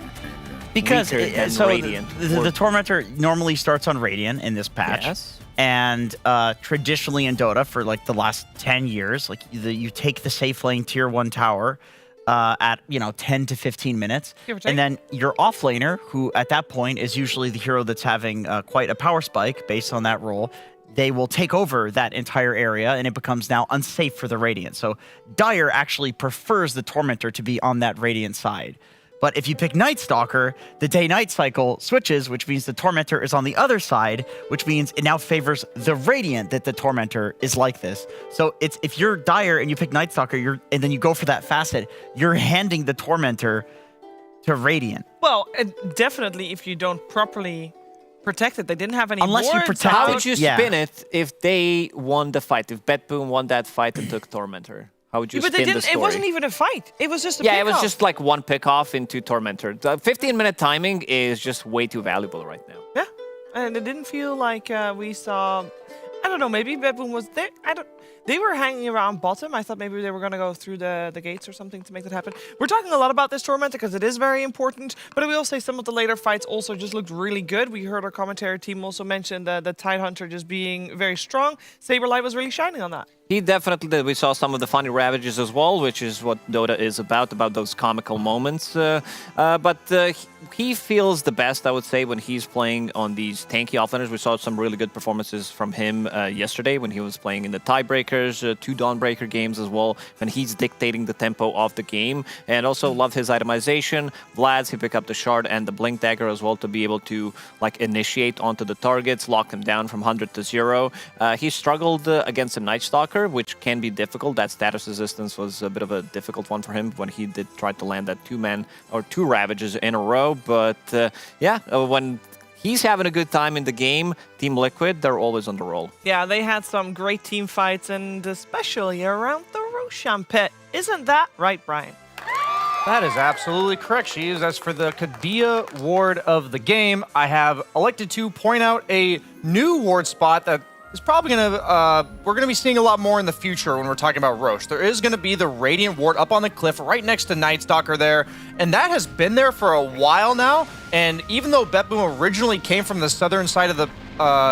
Because weaker than so Radiant. the Tormentor normally starts on Radiant in this patch. Yes. And traditionally in Dota for like the last 10 years, like you take the safe lane tier 1 tower at 10 to 15 minutes, and then your offlaner, who at that point is usually the hero that's having quite a power spike based on that role, they will take over that entire area, and it becomes now unsafe for the Radiant. So Dire actually prefers the Tormentor to be on that Radiant side. But if you pick Night Stalker, the day-night cycle switches, which means the Tormentor is on the other side, which means it now favors the Radiant that the Tormentor is like this. So it's if you're Dire and you pick Night Stalker, and then you go for that facet, you're handing the Tormentor to Radiant. Well, definitely if you don't properly protect it. They didn't have any Unless you wards protect How out. would you spin it if they won the fight? If BetBoom won that fight and took Tormentor? How would you But they spin the didn't. story? It wasn't even a fight. It was just a Yeah, it was pick-off. just like one pick-off into Tormentor. The 15-minute timing is just way too valuable right now. Yeah, and it didn't feel like we saw. I don't know. Maybe BetBoom was there. They were hanging around bottom. I thought maybe they were going to go through the gates or something to make that happen. We're talking a lot about this Tormentor because it is very important. But I will say some of the later fights also just looked really good. We heard our commentary team also mention the Tidehunter just being very strong. Saberlight was really shining on that. He definitely did. We saw some of the funny ravages as well, which is what Dota is about those comical moments. But he feels the best, I would say, when he's playing on these tanky offlaners. We saw some really good performances from him yesterday when he was playing in the tiebreakers, 2 Dawnbreaker games as well, when he's dictating the tempo of the game. And also love his itemization. Vlad's, he picked up the Shard and the Blink Dagger as well to be able to initiate onto the targets, lock them down from 100 to 0. He struggled against a Night Stalker, which can be difficult. That status resistance was a bit of a difficult one for him when he did try to land that 2-man or 2 Ravages in a row. But when he's having a good time in the game, Team Liquid, they're always on the roll. Yeah, they had some great team fights, and especially around the Roshan pit. Isn't that right, Brian? That is absolutely correct, Sheaves. As for the Kadia ward of the game, I have elected to point out a new ward spot that is probably going to, we're going to be seeing a lot more in the future when we're talking about Roche. There is going to be the Radiant ward up on the cliff right next to Night Stalker there, and that has been there for a while now. And even though BetBoom originally came from the southern side of the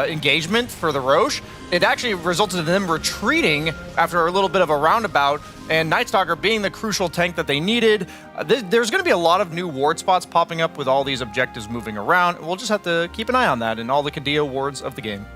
engagement for the Roche, it actually resulted in them retreating after a little bit of a roundabout, and Night Stalker being the crucial tank that they needed. There's going to be a lot of new ward spots popping up with all these objectives moving around. We'll just have to keep an eye on that in all the Kadia wards of the game.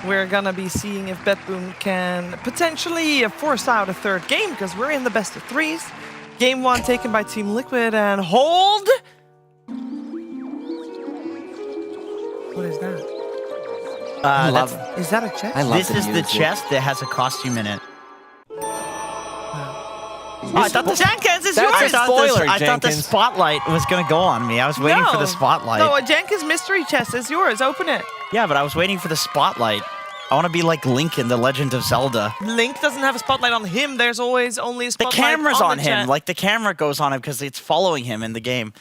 We're gonna be seeing if BetBoom can potentially force out a third game because we're in the best of 3s. Game 1 taken by Team Liquid, and hold. What is that? Is that a chest? This is the chest that has a costume in it. I thought the Jenkins is That's yours. a spoiler, I thought the spotlight was going to go on me. I was waiting for the spotlight. No, a Jenkins mystery chest is yours. Open it. Yeah, but I was waiting for the spotlight. I want to be like Link in The Legend of Zelda. Link doesn't have a spotlight on him. There's always only a The spotlight camera's on the him. chest. Like the camera goes on him because it's following him in the game.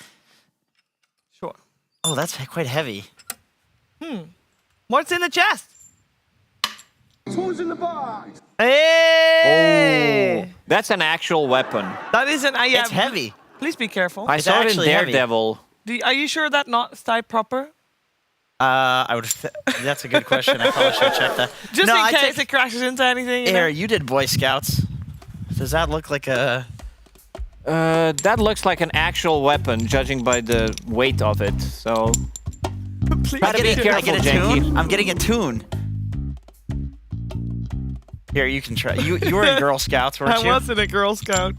Sure. Oh, that's quite heavy. What's in the chest? Who's in the box? Hey! Oh, that's an actual weapon. That isn't. Yeah, It's heavy. Please be careful. I saw it in actually heavy. Daredevil. Are you sure that not tied proper? I would. That's a good question. I probably should check that. Just No, in I case take- it crashes into anything. Here, you did Boy Scouts. Does that look like a? That looks like an actual weapon, judging by the weight of it. So, gotta be careful, Janky. tune. I'm getting a tune. Here, you can try. You were in Girl Scouts, weren't you? I wasn't a Girl Scout.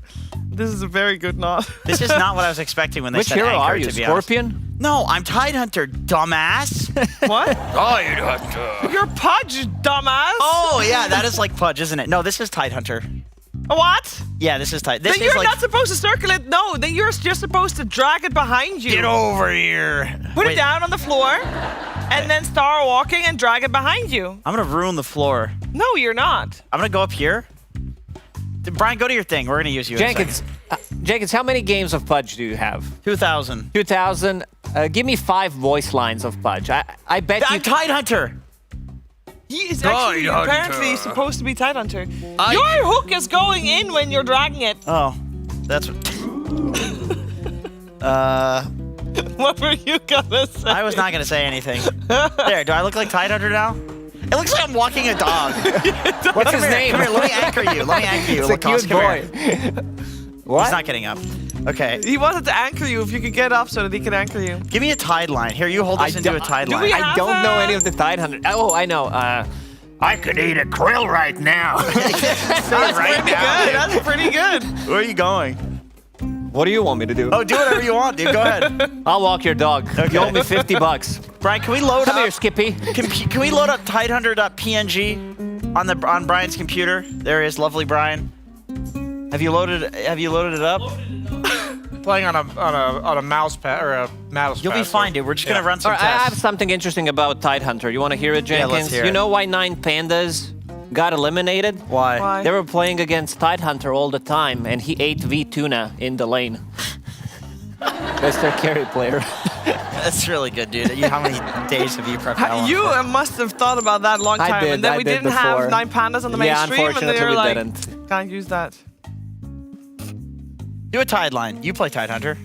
This is a very good knot. This is not what I was expecting when they Which said hero anchor, are you? to be honest. Scorpion? No, I'm Tidehunter, dumbass. What? Tidehunter. You're Pudge, dumbass. Oh, yeah, that is like Pudge, isn't it? No, this is Tidehunter. What? Yeah, this is Tide. This Then is you're like... not supposed to circle it. No, then you're just supposed to drag it behind you. Get over here. Put Wait, it down on the floor, and then start walking and drag it behind you. I'm going to ruin the floor. No, you're not. I'm going to go up here. Brian, go to your thing. We're going to use you in a Jenkins, second. Jenkins, how many games of Pudge do you have? 2,000. 2,000. Give me 5 voice lines of Pudge. I bet you. I'm Tidehunter. He is actually apparently supposed to be Tidehunter. Your hook is going in when you're dragging it. Oh, that's what... What were you gonna say? I was not going to say anything. There, do I look like Tidehunter now? It looks like I'm walking a dog. What's his name? Come here, let me anchor you. Let me anchor you, It's a Lacoste. cute Come boy. here. What? He's not getting up. Okay. He wanted to anchor you if you could get up so that he could anchor you. Give me a tide line. Here, you hold this into a tide line. I don't know any of the Tidehunter. Oh, I know. I could eat a krill right now. That's pretty good. That's pretty good. Where are you going? What do you want me to do? Oh, do whatever you want, dude. Go ahead. I'll walk your dog. Okay. You owe me $50. Brian, can we load Come up? here, Skippy. Can we load up Tidehunter.png on Brian's computer? There is lovely Brian. Have you loaded it up? Playing on a mouse pad or a mouse. You'll be fine, dude. We're just gonna run some I tests. have something interesting about Tidehunter. You want to hear it, Yeah, Jenkins? let's hear You it. know why 9 pandas got eliminated? Why? They were playing against Tidehunter all the time, and he ate V tuna in the lane. That's their carry player. That's really good, dude. How many days have you prepped that one You for? must have thought about that a long I time. did, and then I we did didn't have before. 9 pandas on the Yeah, mainstream, and they unfortunately were we like, didn't. can't use that. Do a tide line. You play Tidehunter.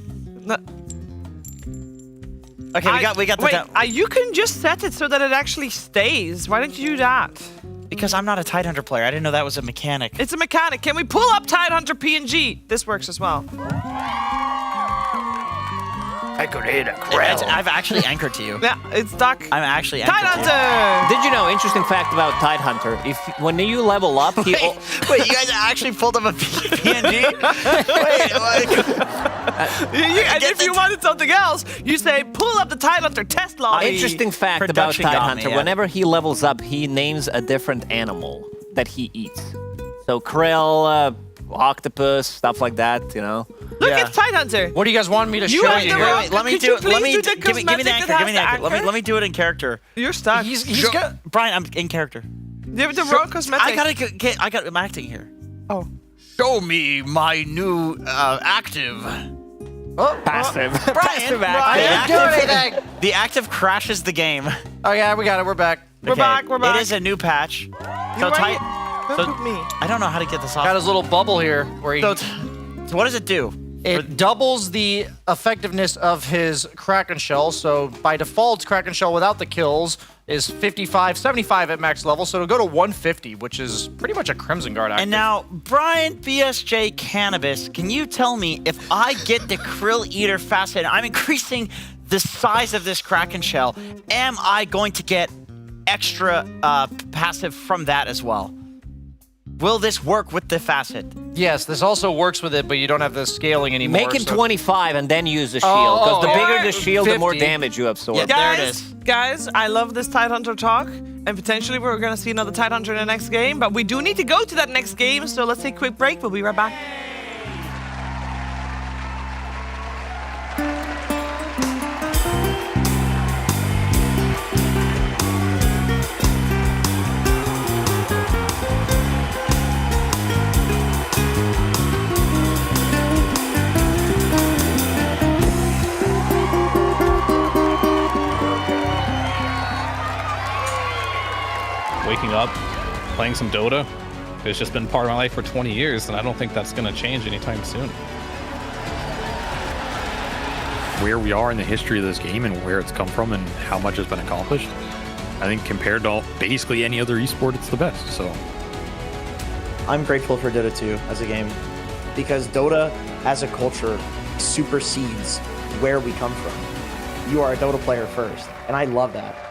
No. Okay, we got the Wait, you can just set it so that it actually stays. Why don't you do that? Because I'm not a Tidehunter player. I didn't know that was a mechanic. It's a mechanic. Can we pull up Tidehunter PNG? This works as well. I could eat a I've actually anchored to you. Yeah, it's stuck. I'm actually anchored to you. Tidehunter! Did you know, interesting fact about Tidehunter, when you level up, he... Wait, you guys actually pulled up a PNG? Wait, and if you wanted something else, you say, pull up the Tidehunter test lobby. Interesting fact about Production got me, Tidehunter, yeah. whenever he levels up, he names a different animal that he eats. So krill, octopus, stuff like that, you know. Look at Tidehunter. What do you guys want me to You show have you? the here? wrong- Wait, let me Could do you it. Let please me do the give me the cosmetic anchor. that Give me the has anchor. the anchor? Let me do it in character. You're stuck. He's got. Brian, I'm in character. You have the wrong cosmetic. I'm acting here. Oh. Show me my new active. Passive. Brian, Passive Brian, active. the active- The active crashes the game. Oh yeah, we got it. We're back. We're back. It is a new patch. So ready? tight. Don't put me. I don't know how to get this off. Got his little bubble here where he. So what does it do? It doubles the effectiveness of his Kraken Shell. So by default, Kraken Shell without the kills is 55, 75 at max level. So it'll go to 150, which is pretty much a Crimson Guard active. And now, Brian BSJ Cannabis, can you tell me if I get the Krill Eater facet, I'm increasing the size of this Kraken Shell, am I going to get extra passive from that as well? Will this work with the facet? Yes, this also works with it, but you don't have the scaling anymore. Make him so- 25 and then use the shield, because the bigger the shield, the more 50. damage you absorb. Yeah, there it is. Guys, I love this Tidehunter talk, and potentially we're going to see another Tidehunter in the next game, but we do need to go to that next game, so let's take a quick break. We'll be right back. Waking up, playing some Dota, it's just been part of my life for 20 years, and I don't think that's going to change anytime soon. Where we are in the history of this game and where it's come from and how much has been accomplished, I think compared to basically any other esport, it's the best. So I'm grateful for Dota 2 as a game because Dota as a culture supersedes where we come from. You are a Dota player first, and I love that.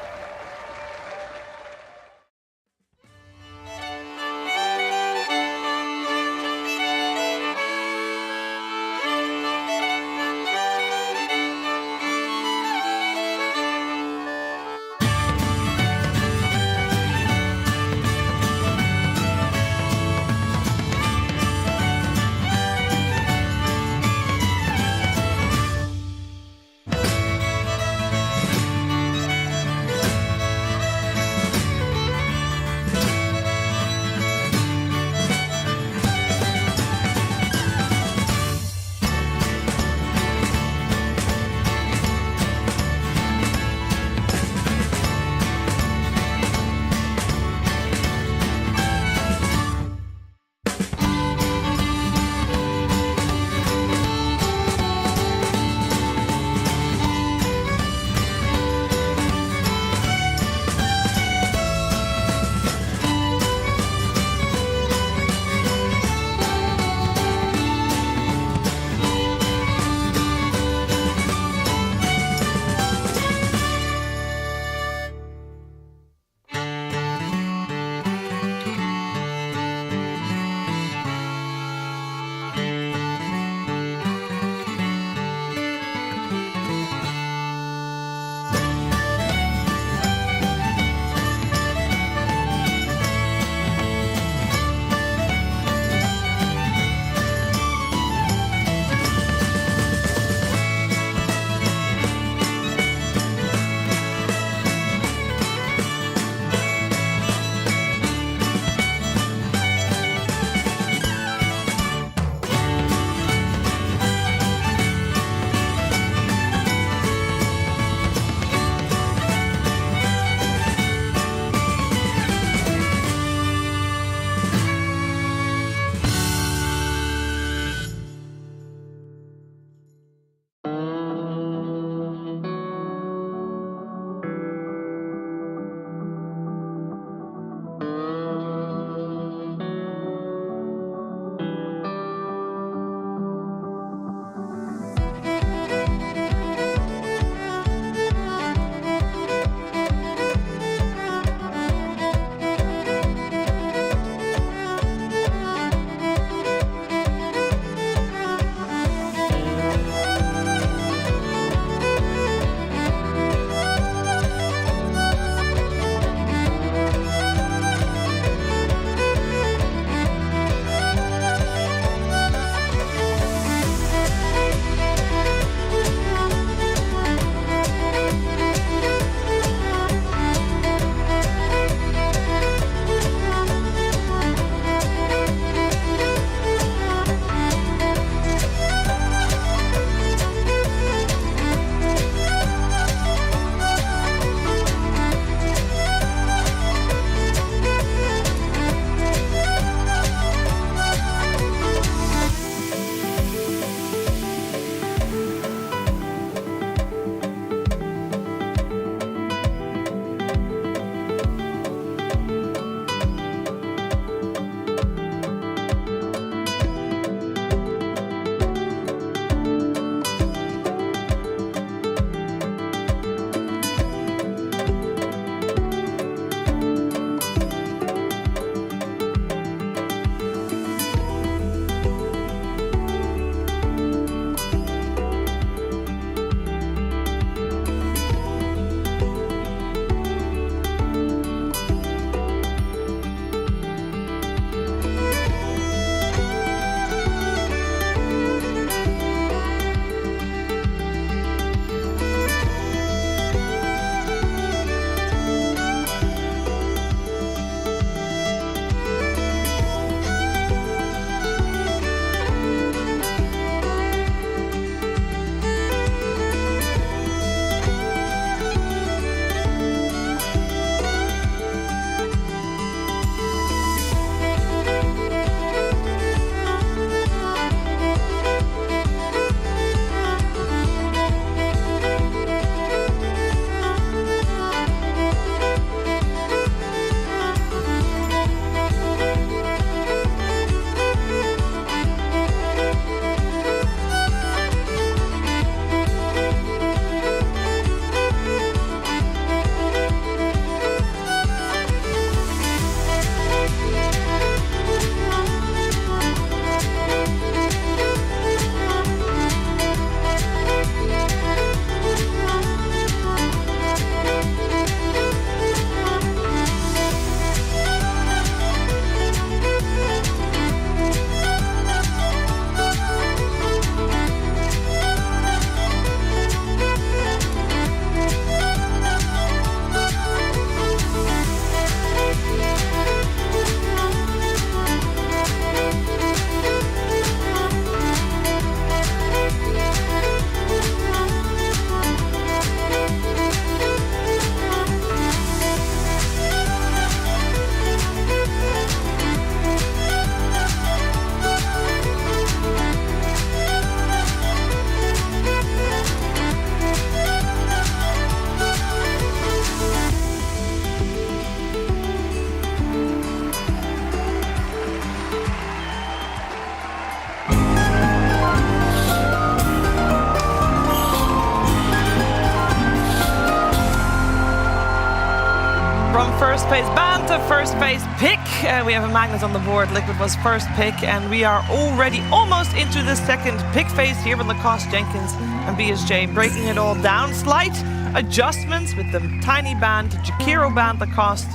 From first base ban to first base pick. We have a magnet on the board. Liquid was first pick, and we are already almost into the second pick phase here with Lacoste, Jenkins, and BSJ breaking it all down. Slight adjustments with the Tiny band, Jakiro band, Lacoste.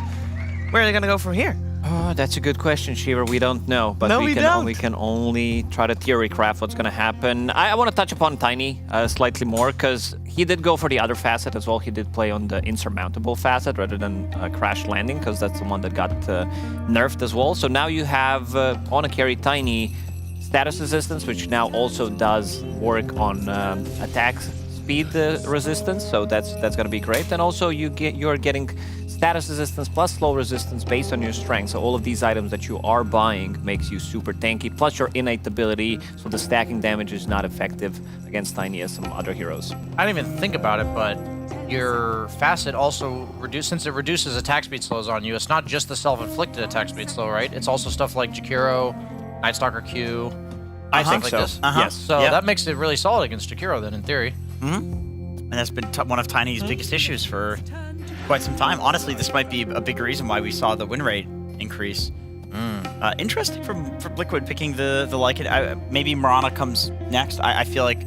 Where are they going to go from here? Oh, that's a good question, Shiver. We don't know, but we can only try to theory craft what's going to happen. I want to touch upon Tiny slightly more, because he did go for the other facet as well. He did play on the insurmountable facet rather than crash landing, because that's the one that got nerfed as well. So now you have on a carry Tiny status resistance, which now also does work on attack speed resistance. So that's going to be great. And also you're getting status resistance plus slow resistance based on your strength. So all of these items that you are buying makes you super tanky, plus your innate ability, so the stacking damage is not effective against Tiny as some other heroes. I didn't even think about it, but your facet also since it reduces attack speed slows on you, it's not just the self-inflicted attack speed slow, right? It's also stuff like Jakiro, Nightstalker Q. I think so. Yes. So that makes it really solid against Jakiro then, in theory. And that's been one of Tiny's biggest issues for quite some time. Honestly, this might be a big reason why we saw the win rate increase. Interesting from Liquid picking the Lycan. Maybe Mirana comes next. I feel like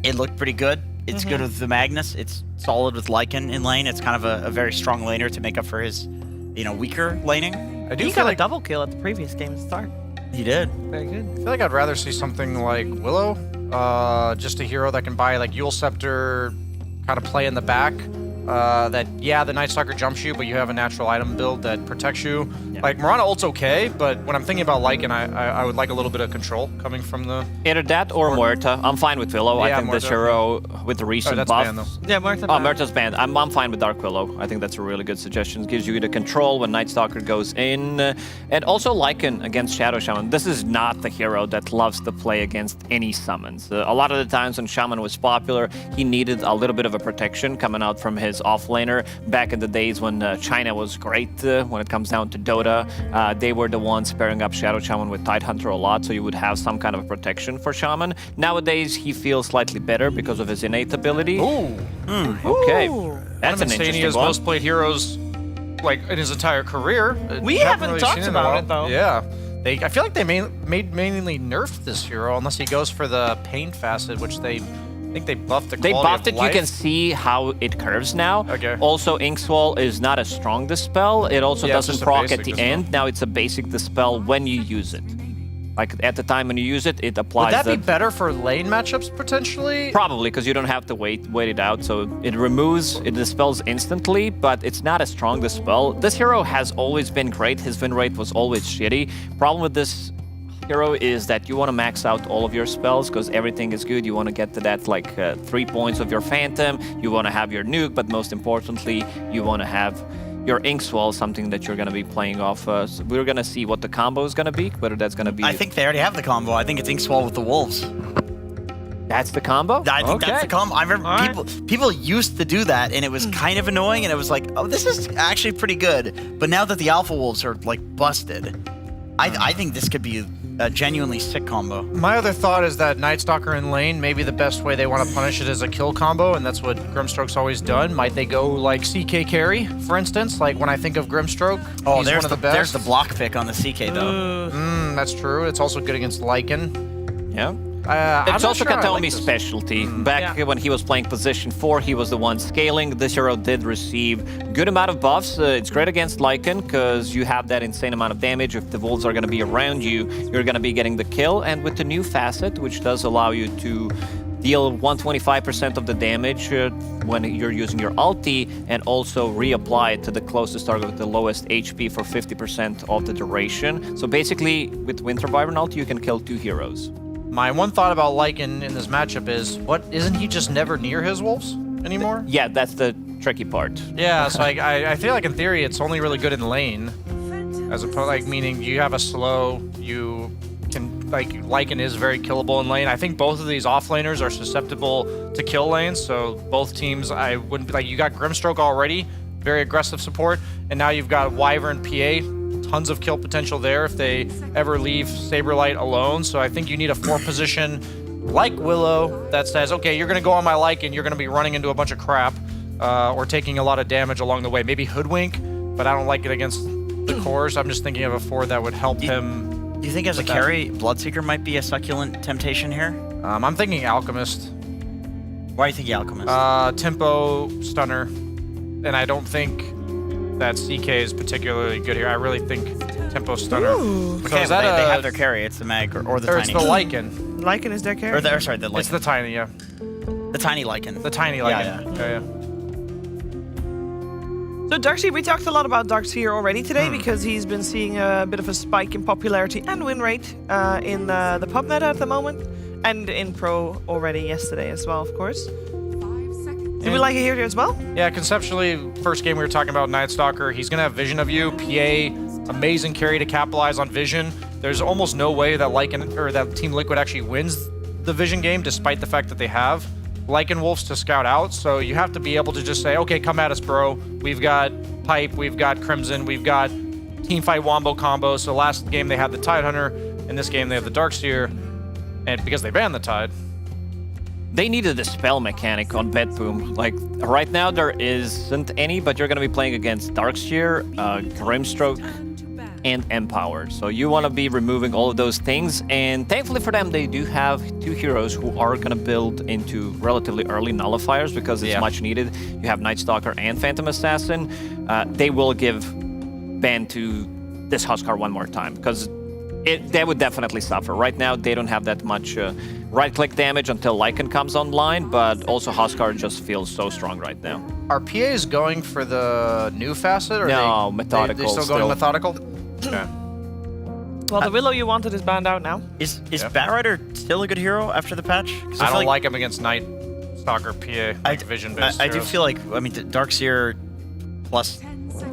it looked pretty good. It's good with the Magnus. It's solid with Lycan in lane. It's kind of a very strong laner to make up for his, weaker laning. He got a double kill at the previous game start. He did. Very good. I feel like I'd rather see something like Willow. Just a hero that can buy like Yule Scepter, kind of play in the back. The Nightstalker jumps you, but you have a natural item build that protects you. Yeah. Like, Mirana ult's okay, but when I'm thinking about Lycan, I would like a little bit of control coming from the... Either that or Muerta. I'm fine with Willow. I think this hero, with the recent buff... Banned, yeah, Muerta. Muerta's banned. I'm fine with Dark Willow. I think that's a really good suggestion. It gives you the control when Nightstalker goes in. And also Lycan against Shadow Shaman. This is not the hero that loves to play against any summons. A lot of the times when Shaman was popular, he needed a little bit of a protection coming out from his offlaner. Back in the days when China was great when it comes down to Dota, they were the ones pairing up Shadow Shaman with Tidehunter a lot, so you would have some kind of protection for Shaman. Nowadays, he feels slightly better because of his innate ability. Ooh. Okay. That's an interesting one. Most played heroes like in his entire career. We haven't really talked about it though. Yeah. I feel like they mainly nerfed this hero unless he goes for the pain facet, which I think they buffed the quality They buffed of it. life. You can see how it curves now. Okay. Also, Inkswall is not a strong dispel. It also doesn't proc at the end. Now it's a basic dispel when you use it. Like at the time when you use it, it applies. Would that be better for lane matchups potentially? Probably, because you don't have to wait it out. So it dispels instantly, but it's not a strong dispel. This hero has always been great. His win rate was always shitty. Problem with this hero is that you want to max out all of your spells because everything is good. You want to get to that 3 points of your Phantom. You want to have your nuke, but most importantly, you want to have your Inkswall, something that you're going to be playing off. So we're going to see what the combo is going to be, whether that's going to be... I think they already have the combo. I think it's Inkswall with the Wolves. That's the combo? I think that's the combo. I remember people used to do that, and it was kind of annoying, and it was like, oh, this is actually pretty good. But now that the Alpha Wolves are, busted, I think this could be a genuinely sick combo. My other thought is that Nightstalker in lane, maybe the best way they want to punish it is a kill combo, and that's what Grimstroke's always done. Might they go like CK carry, for instance? Like when I think of Grimstroke, he's one of the best. There's the block pick on the CK, though. That's true. It's also good against Lycan. Yeah. I'm It's not also sure I like Katomi's this. specialty. Back when he was playing position 4, he was the one scaling. This hero did receive good amount of buffs. It's great against Lycan because you have that insane amount of damage. If the wolves are going to be around you, you're going to be getting the kill. And with the new facet, which does allow you to deal 125% of the damage when you're using your ulti, and also reapply it to the closest target with the lowest HP for 50% of the duration. So basically, with Winter Wyvern ulti, you can kill 2 heroes. My one thought about Lycan in this matchup is, isn't he just never near his wolves anymore? Yeah, that's the tricky part. Yeah, so I feel like in theory it's only really good in lane, as opposed meaning you have a slow, you can Lycan is very killable in lane. I think both of these offlaners are susceptible to kill lanes, so both teams I wouldn't you got Grimstroke already, very aggressive support, and now you've got Wyvern PA. Tons of kill potential there if they ever leave Saberlight alone. So I think you need a 4 position like Willow that says, okay, you're going to go on my Lycan, you're going to be running into a bunch of crap or taking a lot of damage along the way. Maybe Hoodwink but I don't like it against the cores. I'm just thinking of a 4 that would help him. Do you think as a carry, Bloodseeker might be a succulent temptation here? I'm thinking Alchemist. Why do you think Alchemist? Tempo, Stunner, and I don't think that CK is particularly good here. I really think Tempo, Stunner. Ooh. So Okay, is that they have their carry. It's the Mag or the or Tiny. it's the Lycan. Lycan is their carry? Sorry, the Lycan. It's the Tiny, yeah. The Tiny Lycan. The Tiny Lycan. Yeah. So Darkseer, we talked a lot about Darkseer already today because he's been seeing a bit of a spike in popularity and win rate in the pub meta at the moment, and in pro already yesterday as well, of course. Do we like it here as well? Yeah, conceptually, first game we were talking about Night Stalker. He's gonna have Vision of You. PA, amazing carry to capitalize on Vision. There's almost no way that that Team Liquid actually wins the Vision game, despite the fact that they have Lycan Wolves to scout out. So you have to be able to just say, okay, come at us, bro. We've got Pipe, we've got Crimson, we've got Teamfight Wombo combo. So last game they had the Tide Hunter. In this game they have the Darkseer, and because they banned the Tide. They needed a spell mechanic on BetBoom. Like, right now there isn't any, but you're going to be playing against Darkseer, Grimstroke, and Empower. So you want to be removing all of those things. And thankfully for them, they do have 2 heroes who are going to build into relatively early nullifiers because it's much needed. You have Night Stalker and Phantom Assassin. They will give ban to this Huskar one more time because they would definitely suffer. Right now, they don't have that much right-click damage until Lycan comes online, but also Huskar just feels so strong right now. Are PAs going for the new facet? Or no, methodical. They're still going methodical? Okay. Well, the Willow you wanted is banned out now. Is Batrider still a good hero after the patch? I don't like him against Night Stalker PA, like Vision-based I do feel like, I mean, Darkseer plus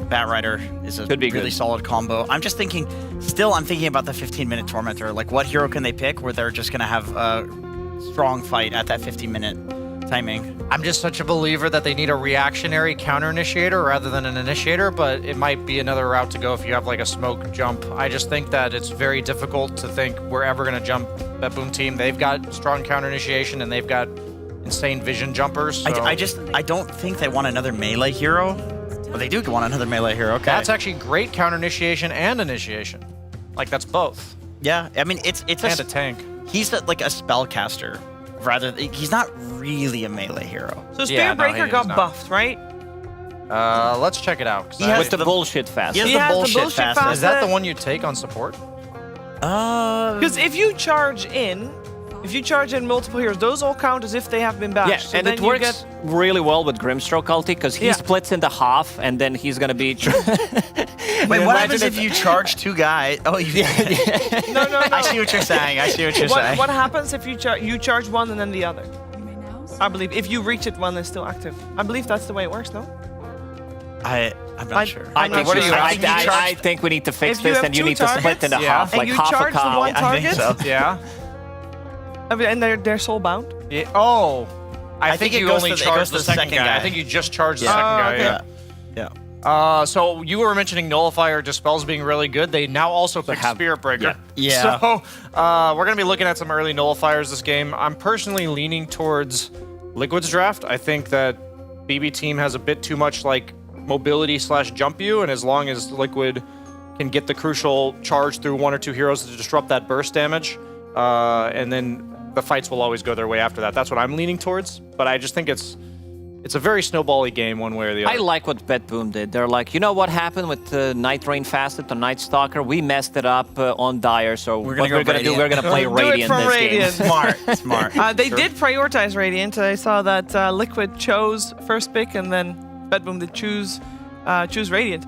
Batrider is a really solid combo. I'm just thinking, I'm thinking about the 15-minute Tormentor. Like, what hero can they pick where they're just going to have a strong fight at that 15-minute timing? I'm just such a believer that they need a reactionary counter-initiator rather than an initiator, but it might be another route to go if you have like a smoke jump. I just think that it's very difficult to think we're ever going to jump BetBoom team. They've got strong counter-initiation and they've got insane vision jumpers. So. I don't think they want another melee hero. Well, they do want another melee hero. Okay. That's actually great counter-initiation and initiation. Like, that's both. Yeah, I mean, it's and a tank. He's like a spellcaster. He's not really a melee hero. So Spirit Breaker got buffed, right? Let's check it out. With the bullshit facet. He has the bullshit facet. Is that the one you take on support? Because if you charge in multiple heroes, those all count as if they have been bashed. Yeah, so and then it works really well with Grimstroke ulti because he splits into half, and then he's gonna be. Wait, what happens if you charge 2 guys? Oh, No. I see what you're saying. What happens if you charge one and then the other? I believe if you reach it one is still active. I believe that's the way it works, no? I'm not sure. I think we need to fix this, and you need to split into half, like half a charge the one target. Yeah. And they're soul bound. Yeah. Oh, I think you only charge the second guy. I think you just charge the second guy. Okay. Yeah. So you were mentioning Nullifier Dispels being really good. They now also pick Spirit Breaker. Yeah. So we're going to be looking at some early Nullifiers this game. I'm personally leaning towards Liquid's draft. I think that BB team has a bit too much like mobility / jump you, and as long as Liquid can get the crucial charge through 1 or 2 heroes to disrupt that burst damage, and then the fights will always go their way after that. That's what I'm leaning towards, but I just think it's a very snowball-y game one way or the other. I like what BetBoom did. They're like, you know what happened with the Night Rain Facet on Night Stalker? We messed it up on Dire, so what we're going to do, we're going to play Radiant this game. Smart. They did prioritize Radiant. I saw that Liquid chose first pick, and then BetBoom did choose Radiant.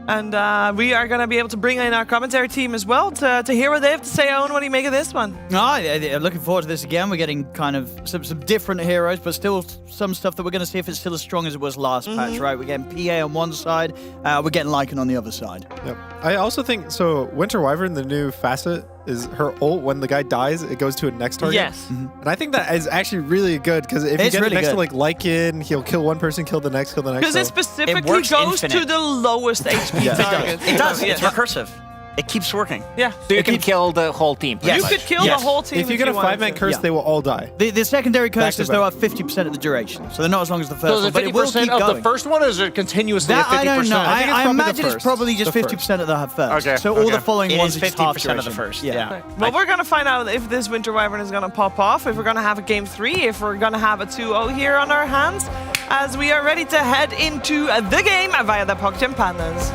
And we are going to be able to bring in our commentary team as well to hear what they have to say. Owen, what do you make of this one? I'm looking forward to this again. We're getting kind of some different heroes, but still some stuff that we're going to see if it's still as strong as it was last patch, right? We're getting PA on one side, we're getting Lycan on the other side. Yep. I also think, so Winter Wyvern, the new facet, is her ult, when the guy dies, it goes to a next target. Yes. And I think that is actually really good, because if you get it next to like Lycan, he'll kill one person, kill the next, kill the next. Because it specifically goes to the lowest HP target. It does. It's recursive. it keeps working. Yeah. So you can kill the whole team. Yes. You could kill the whole team If you get a wanted 5-man to. curse, Yeah. they will all die. The secondary Back curses, to though, back. are 50% of the duration. So they're not as long as the first So is one, it but it will 50% keep of going. the first one, or is it continuously That at 50%? I don't know. I think it's I probably the imagine it's first. probably just The 50% of the first. Okay, So all the okay. following It ones is is half 50% of the duration. first. Yeah. Well, we're going to find out if this Winter Wyvern is going to pop off, if we're going to have a game 3, if we're going to have a 2-0 here on our hands, as we are ready to head into the game via the PogChamp Pandas.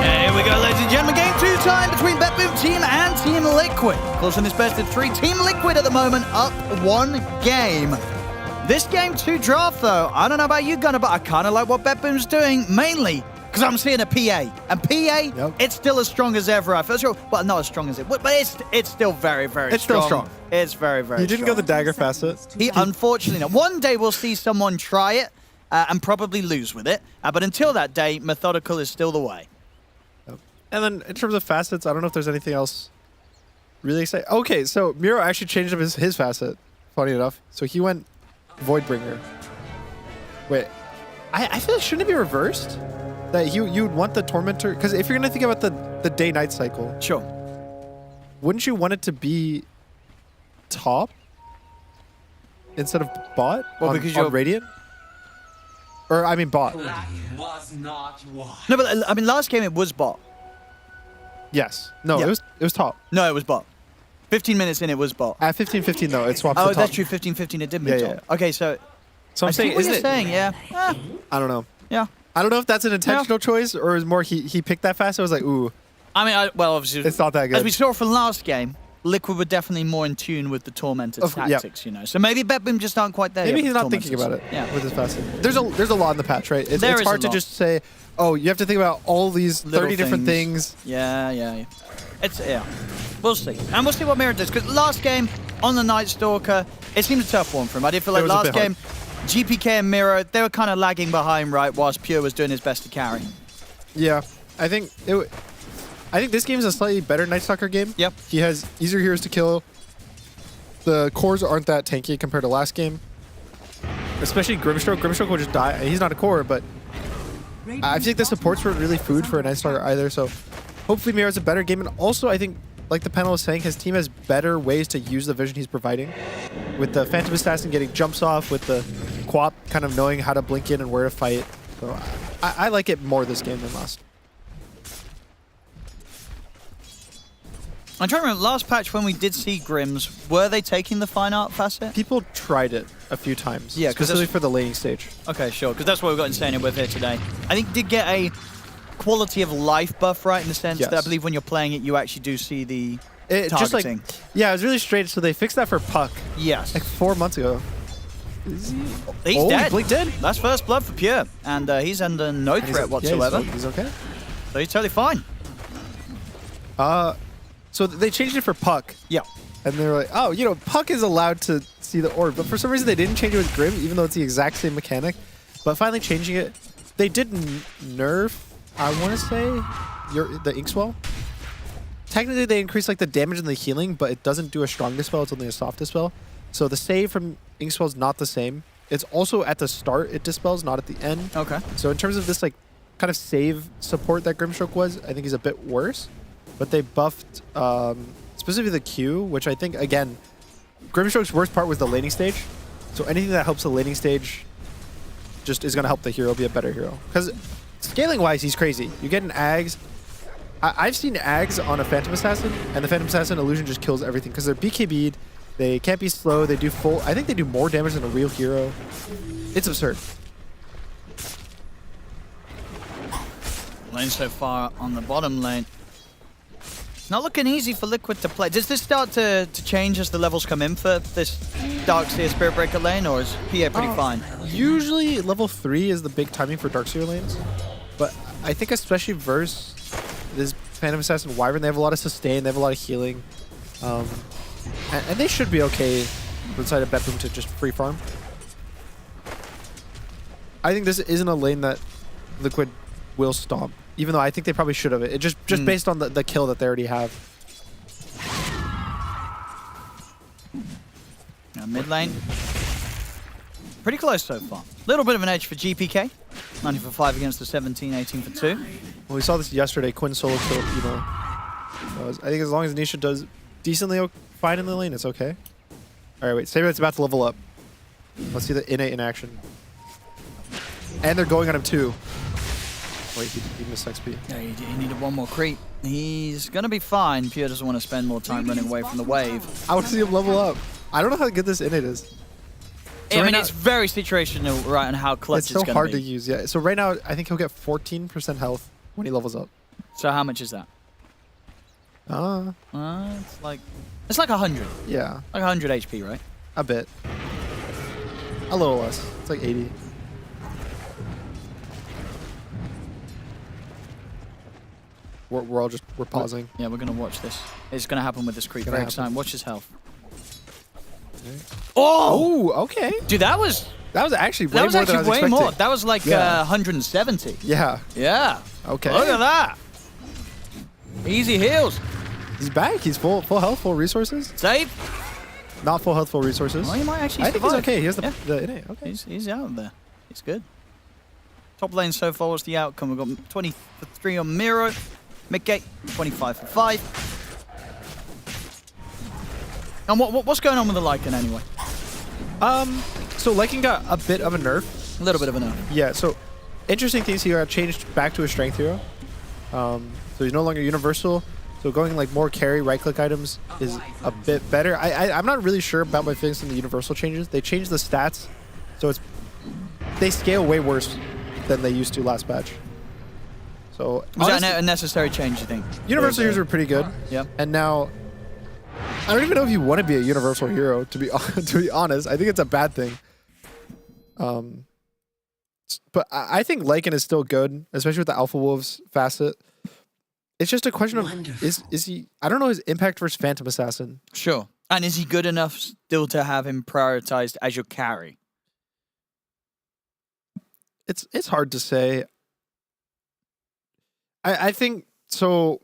Here we go, ladies and gentlemen. Game 2 time between BetBoom Team and Team Liquid. Of course, in this best of 3, Team Liquid at the moment up 1 game. This game 2 draft, though, I don't know about you, Gunnar, but I kind of like what BetBoom's doing, mainly because I'm seeing a PA. And PA, it's still as strong as ever. I feel sure. Well, not as strong as it would, but it's still very, very It's strong. still strong. It's very, very You didn't go the dagger facet. He, unfortunately, not. One day we'll see someone try it and probably lose with it. But until that day, methodical is still the way. And then in terms of facets, I don't know if there's anything else really exciting. Okay, so Miro actually changed up his facet, funny enough. So he went Voidbringer. Wait, I feel like shouldn't it be reversed? That you'd want the Tormentor, because if you're going to think about the day-night cycle, sure, wouldn't you want it to be top instead of bot because on you're Radiant? Or, I mean, bot. No, but I mean, last game it was bot. Yes. No, Yeah. it was top. No, it was bot. 15 minutes in, it was bot. At 15-15, though, it swaps Oh, to top. that's true. 15-15, it did move Yeah, top. Okay, so So I'm I see saying, what isn't you're it? saying, yeah. I don't know. Yeah. I don't know if that's an intentional choice or is more he picked that fast. I was like, ooh. I mean, well, obviously, it's not that good. As we saw from last game, Liquid were definitely more in tune with the Tormentor's tactics, you know. So maybe BetBoom just aren't quite there Maybe yet he's with not thinking Tormentors. about it Yeah. with his facet. There's a lot in the patch, right? It's There is hard a to lot. just say, oh, you have to think about all these Little 30 different things. Yeah. Yeah. We'll see. And we'll see what Mirror does. Because last game, on the Night Stalker, it seemed a tough one for him. I did feel like It was a last bit hard. game, GPK and Mirror, they were kind of lagging behind, right, whilst Pure was doing his best to carry. Yeah. I think this game is a slightly better Night Stalker game. Yep. He has easier heroes to kill. The cores aren't that tanky compared to last game. Especially Grimstroke. Grimstroke will just die. He's not a core, but I think the supports weren't really food for a Night Stalker either, so hopefully Mirror's a better game. And also, I think, like the panel was saying, his team has better ways to use the vision he's providing. With the Phantom Assassin getting jumps off, with the Quap kind of knowing how to blink in and where to fight. So I like it more this game than last. I'm trying to remember, last patch when we did see Grims, were they taking the fine art facet? People tried it a few times, Yeah, 'cause specifically that's- for the laning stage. Okay, sure, because that's what we've got Insane with here today. I think did get a quality of life buff, right, in the sense that I Yes. believe when you're playing it, you actually do see the It targeting. just like, yeah, it was really straight. So they fixed that for Puck. Yes. Like 4 months ago. He's Oh, dead. he blinked in. That's first blood for Pure, and he's under no And he's- threat yeah, whatsoever. he's okay. So he's totally fine. So they changed it for Puck. Yeah. And they were like, oh, you know, Puck is allowed to see the orb. But for some reason, they didn't change it with Grim, even though it's the exact same mechanic. But finally changing it, they did nerf, I want to say, the Inkswell. Technically, they increase like the damage and the healing, but it doesn't do a strong dispel. It's only a soft dispel. So the save from Inkswell is not the same. It's also at the start it dispels, not at the end. Okay. So in terms of this like kind of save support that Grimstroke was, I think he's a bit worse. But they buffed specifically the Q, which I think, again, Grimstroke's worst part was the laning stage. So anything that helps the laning stage just is going to help the hero be a better hero. Because scaling-wise, he's crazy. You get an Ags. I've seen Ags on a Phantom Assassin, and the Phantom Assassin illusion just kills everything. Because they're BKB'd, they can't be slow, they do full... I think they do more damage than a real hero. It's absurd. Lane so far on the bottom lane. Not looking easy for Liquid to play. Does this start to change as the levels come in for this Darkseer Spirit Breaker lane, or is PA pretty fine? Usually level 3 is the big timing for Darkseer lanes, but I think especially versus this Phantom Assassin Wyvern, they have a lot of sustain, they have a lot of healing, and they should be okay decided BetBoom to just free farm. I think this isn't a lane that Liquid will stomp, even though I think they probably should have. It just based on the kill that they already have. Now mid lane, pretty close so far. Little bit of an edge for GPK. 90 for 5 against the 17, 18 for 2. Well, we saw this yesterday. Quinn solo killed Emo. I think as long as Nisha does decently fine in the lane, it's okay. All right, wait. Sabret's about to level up. Let's see the innate in action. And they're going on him too. Wait, he missed XP. Yeah, he needed one more creep. He's going to be fine. Pure doesn't want to spend more time running away from the wave. I want to see him level up. I don't know how good this innate is. So I mean, it's very situational, right, on how clutch it's so going hard to be. to use, yeah. So right now, I think he'll get 14% health when he levels up. So how much is that? It's like 100. Yeah. Like 100 HP, right? A bit. A little less. It's like 80. We're pausing. Yeah, we're gonna watch this. It's gonna happen with this creep. Very exciting. Watch his health. Okay. Oh! Okay. Dude, that was actually way more than I was way expecting. more. That was like 170. Yeah. Yeah. Okay. Look at that. Easy heals. He's back. He's full health, full resources. Save. Not full health, full resources. Well, he might actually I think he's survive. okay. He has the innate. Okay. He's out of there. He's good. Top lane so far, what's the outcome? We've got 20 for 3 on Miro. Midgate, 25 for 5. And what's going on with the Lycan anyway? So Lycan got a bit of a nerf. A little bit of a nerf. Yeah, so interesting things, he got changed back to a strength hero. So he's no longer universal. So going like more carry right-click items is a bit better. I'm not really sure about my feelings on the universal changes. They changed the stats, so they scale way worse than they used to last patch. So was that a necessary change, you think? Universal heroes were pretty good. Yeah. And now, I don't even know if you want to be a universal hero, to be honest. I think it's a bad thing. But I think Lycan is still good, especially with the Alpha Wolves facet. It's just a question of, is he, I don't know his impact versus Phantom Assassin. Sure. And is he good enough still to have him prioritized as your carry? It's hard to say. I think, so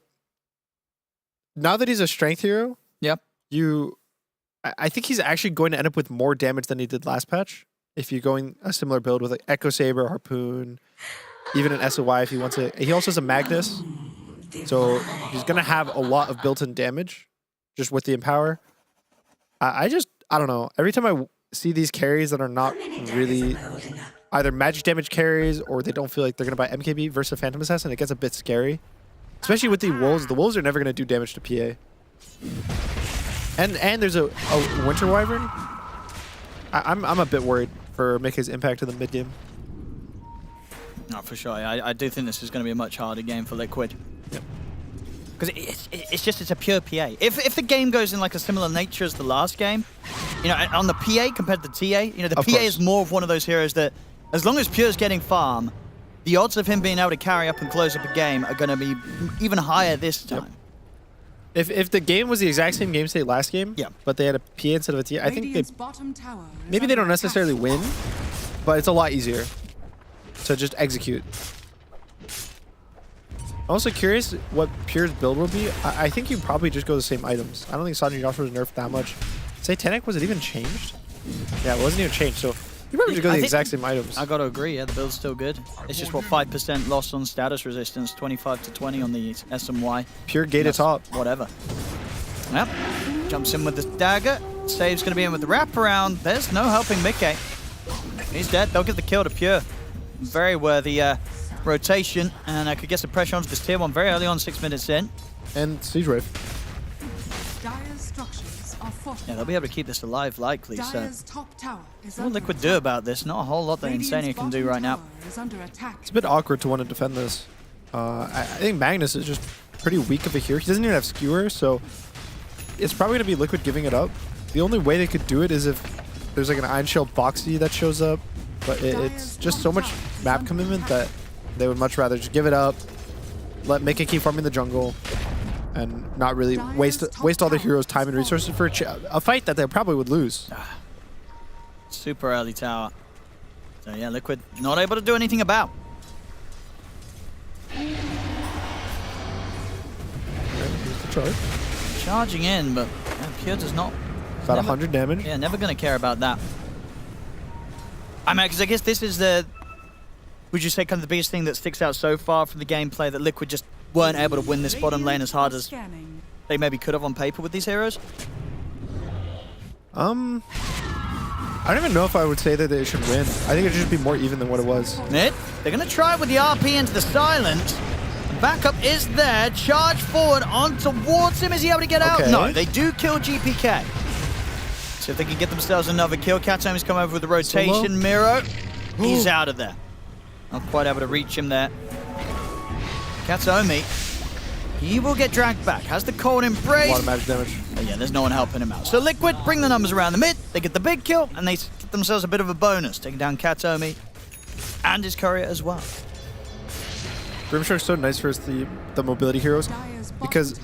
now that he's a strength hero, yep. I think he's actually going to end up with more damage than he did last patch. If you're going a similar build with like Echo Saber, Harpoon, even an SOY if he wants it. He also has a Magnus. So he's going to have a lot of built-in damage just with the Empower. I don't know. Every time I see these carries that are not really either magic damage carries or they don't feel like they're going to buy MKB versus Phantom Assassin, it gets a bit scary. Especially with the Wolves. The Wolves are never going to do damage to PA. And there's a Winter Wyvern. I'm a bit worried for Mickey's impact in the mid game. No, for sure. I do think this is going to be a much harder game for Liquid. Because it's a pure PA. If the game goes in like a similar nature as the last game, you know, on the PA compared to the TA, you know, the PA is more of one of those heroes that, as long as Pure's getting farm, the odds of him being able to carry up and close up a game are going to be even higher this time. If the game was the exact same game state last game, but they had a PA instead of a TA, I think maybe they don't necessarily win, but it's a lot easier to just execute. I'm also curious what Pure's build will be. I think you probably just go the same items. I don't think Sanji Joshua was nerfed that much. Satanic, was it even changed? Yeah, it wasn't even changed, so you probably just go the exact same items. I gotta agree, yeah, the build's still good. It's just, what, 5% loss on status resistance, 25 to 20 on the SMY. Pure gated top. Whatever. Yep. Jumps in with the dagger. Save's gonna be in with the wraparound. There's no helping Mickey. He's dead. They'll give the kill to Pure. Very worthy rotation, and I could get some pressure onto this tier 1 very early on, 6 minutes in. And Siege Wave. Yeah, they'll be able to keep this alive, likely. So, top tower is what Liquid do about this? Not a whole lot that Insania can do right now. is under attack. It's a bit awkward to want to defend this. I think Magnus is just pretty weak of a hero. He doesn't even have Skewer, so it's probably going to be Liquid giving it up. The only way they could do it is if there's like an Iron Shield Boxy that shows up, but it's just so much map commitment that they would much rather just give it up, let Mickey keep farming the jungle, and not really waste all their heroes' time and resources for a fight that they probably would lose. Super early tower. So yeah, Liquid not able to do anything about. Charge. Charging in, but Pure does not. About 100 damage. Yeah, never going to care about that. I mean, because I guess this is the, would you say, kind of the biggest thing that sticks out so far from the gameplay, that Liquid just weren't able to win this bottom lane as hard as they maybe could have on paper with these heroes? I don't even know if I would say that they should win. I think it should be more even than what it was. They're going to try with the RP into the silent. Backup is there. Charge forward on towards him. Is he able to get out? Okay. No, they do kill GPK. So if they can get themselves another kill, Katomi's come over with the rotation. Miro, he's out of there. Not quite able to reach him there. Katomi, he will get dragged back. Has the cold embrace. A lot of magic damage. Oh, yeah, there's no one helping him out. So Liquid bring the numbers around the mid. They get the big kill, and they get themselves a bit of a bonus, taking down Katomi and his courier as well. Grimshark's so nice for the mobility heroes, because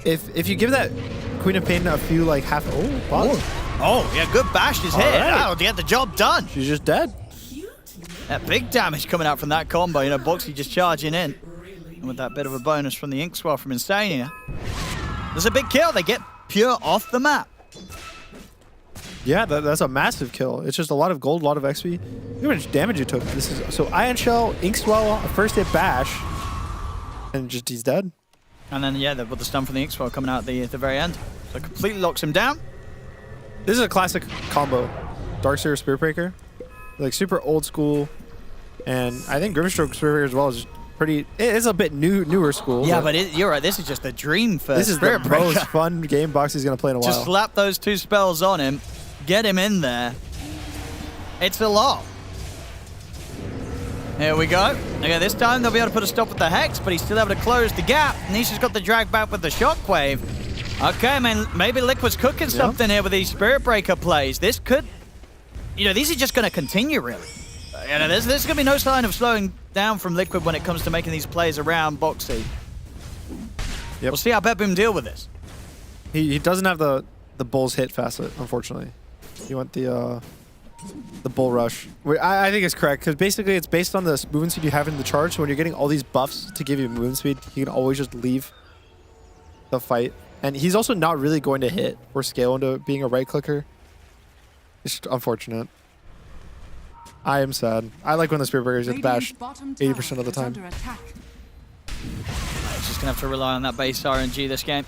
if you give that Queen of Pain a few like half oh yeah, good bash is hit. That'll get the job done. She's just dead. That big damage coming out from that combo. You know, Boxy just charging in, and with that bit of a bonus from the Inkswell from Insania, there's a big kill. They get Pure off the map. Yeah, that's a massive kill. It's just a lot of gold, a lot of XP. Look how much damage it took. This is so Ion Shell, Inkswell, a first hit bash, and just he's dead. And then yeah, with the stun from the Inkswell coming out at the very end, so it completely locks him down. This is a classic combo, Darkseer Spirit Breaker, like super old school, and I think Grimstroke Spirit Breaker as well is pretty. It's a bit newer school. Yeah, but you're right. This is just a dream for this is Spirit the Breaker. most fun game Boxy's gonna play in a while. Just slap those two spells on him, get him in there. It's a lot. Here we go. Okay, this time they'll be able to put a stop with the Hex, but he's still able to close the gap. Nisha's got the drag back with the Shockwave. Okay, man, maybe Liquid's cooking something here with these Spirit Breaker plays. This could, you know, these are just going to continue, really. You know, there's going to be no sign of slowing down from Liquid when it comes to making these plays around Boxy. Yep. We'll see how BetBoom deal with this. He doesn't have the Bull's hit facet, unfortunately. You want the Bull Rush. I think it's correct, because basically it's based on the movement speed you have in the charge. So when you're getting all these buffs to give you movement speed, you can always just leave the fight. And he's also not really going to hit or scale into being a right clicker. It's just unfortunate. I am sad. I like when the Spirit Breakers get bashed 80% of the time. He's just going to have to rely on that base RNG this game.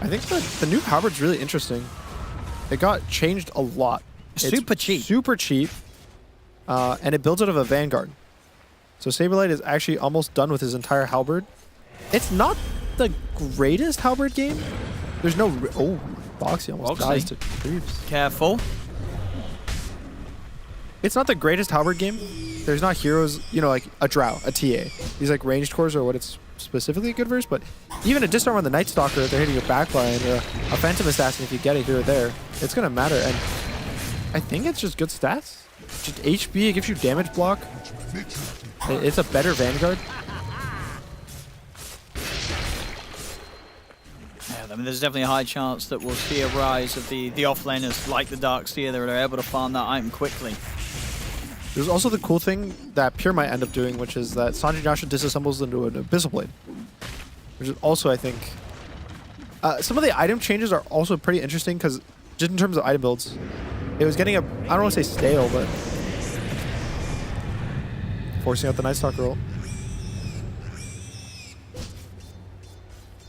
I think the new Halberd's really interesting. It got changed a lot. Super cheap. Super cheap. And it builds out of a Vanguard. So Saberlight is actually almost done with his entire Halberd. It's not the greatest Halberd game. There's no... Oh, Boxy almost dies to creeps. Careful. It's not the greatest Halberd game. There's not heroes, you know, like a Drow, a TA. These like ranged cores are what it's specifically good versus, but even a disarm on the Night Stalker, if they're hitting your backline, or a Phantom Assassin, if you get it here or there, it's going to matter. And I think it's just good stats. Just HP, it gives you damage block. It's a better Vanguard. Yeah, I mean, there's definitely a high chance that we'll see a rise of the offlaners like the Darkseer that are able to farm that item quickly. There's also the cool thing that Pure might end up doing, which is that Sanjay Jasha disassembles into an Abyssal Blade. Which is also, I think... some of the item changes are also pretty interesting, because just in terms of item builds, it was getting I don't want to say stale, but... forcing out the Night Stalker roll.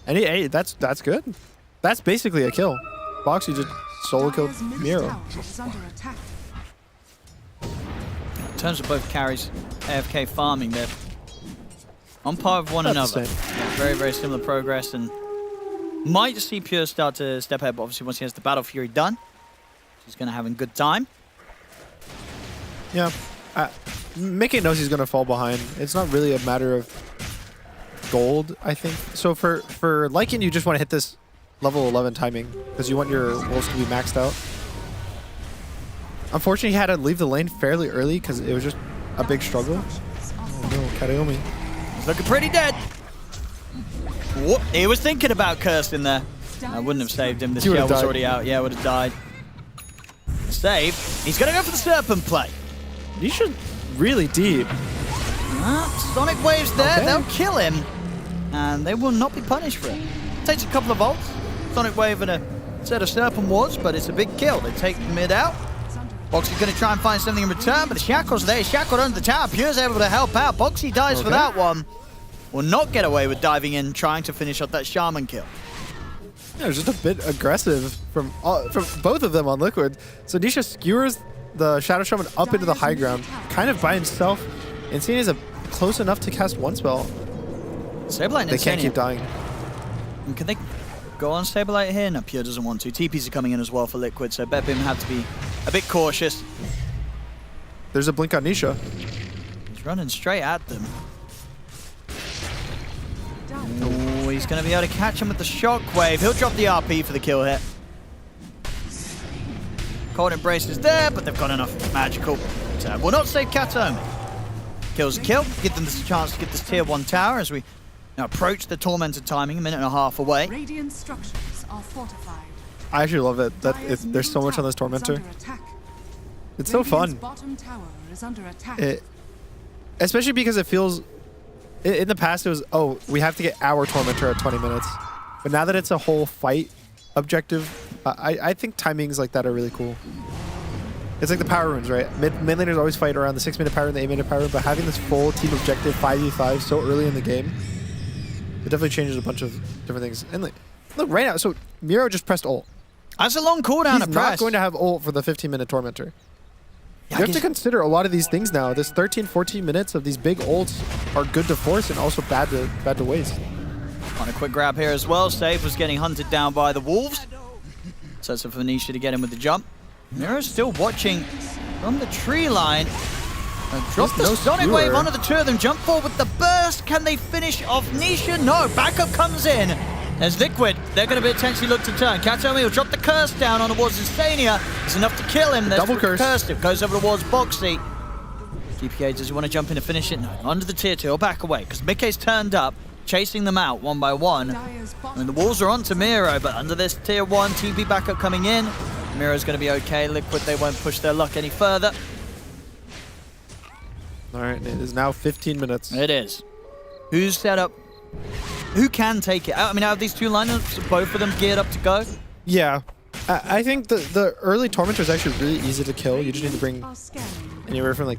And hey, that's good. That's basically a kill. Boxy just solo killed Miro. In terms of both carries, AFK farming, they're on par with one another. Very, very similar progress, and might see Pure start to step ahead, but obviously once he has the Battle Fury done, he's going to have a good time. Yeah. Mickey knows he's going to fall behind. It's not really a matter of gold, I think. So for Lycan, you just want to hit this level 11 timing, because you want your rolls to be maxed out. Unfortunately, he had to leave the lane fairly early because it was just a big struggle. Oh no, Kataomi. He's looking pretty dead. Whoop, he was thinking about cursing there. I wouldn't have saved him. The You would've shell was died. already out. Yeah, would have died. Save. He's going to go for the Serpent play. Nisha really deep. Sonic Wave's there. Okay. They'll kill him. And they will not be punished for it. Takes a couple of volts. Sonic Wave and a set of Serpent wards, but it's a big kill. They take the mid out. Boxy's going to try and find something in return, but the Shackle's there. He's shackled under the tower. Pure's able to help out. Boxy dies for that one. Will not get away with diving in, trying to finish up that Shaman kill. Yeah, it was just a bit aggressive from both of them on Liquid. So Nisha skewers the Shadow Shaman up into the high ground, kind of by himself. Insane is close enough to cast one spell. Sableye and They can't Insania. keep dying. And can they go on Sableye here? No, Pure doesn't want to. TPs are coming in as well for Liquid, so BetBoom have to be a bit cautious. There's a blink on Nisha. He's running straight at them. Oh, he's going to be able to catch him with the Shockwave. He'll drop the RP for the kill hit. Cold Embrace is there, but they've got enough magical. So will not save Katome. Kills a kill, give them this chance to get this tier 1 tower as we now approach the Tormentor timing, a minute and a half away. Radiant structures are fortified. I actually love it. There's so much on this Tormentor. It's so fun. Bottom tower is under attack. Especially because it feels... In the past, it was, oh, we have to get our Tormentor at 20 minutes. But now that it's a whole fight objective, I think timings like that are really cool. It's like the power runes, right? Mid laners always fight around the 6-minute power and the 8-minute power, but having this full team objective 5v5 so early in the game, it definitely changes a bunch of different things. And like, look, right now, so Miro just pressed ult. That's a long cooldown He's of not press. going to have ult for the 15-minute Tormentor. You have to consider a lot of these things now. This 13, 14 minutes of these big ults are good to force and also bad to waste. On a quick grab here as well. Save was getting hunted down by the Wolves. So it's for Nisha to get him with the jump. Miro's still watching from the tree line. Drop the Sonic Wave onto the two of them. Jump forward with the burst. Can they finish off Nisha? No. Backup comes in. There's Liquid. They're going to be potentially look to turn. Katome will drop the curse down on towards Insania. It's enough to kill him. There's Double curse. It goes over towards Boxy. GPK, does he want to jump in to finish it? No. Under the tier 2. He'll back away because Mickey's turned up, chasing them out one by one. And the Wolves are onto Miro, but under this tier 1, TP backup coming in. Miro's going to be okay. Liquid, they won't push their luck any further. All right, it is now 15 minutes. It is. Who's set up? Who can take it? I mean, out of these two lineups, both of them geared up to go? Yeah. I think the early Tormentor is actually really easy to kill. You just need to bring anywhere from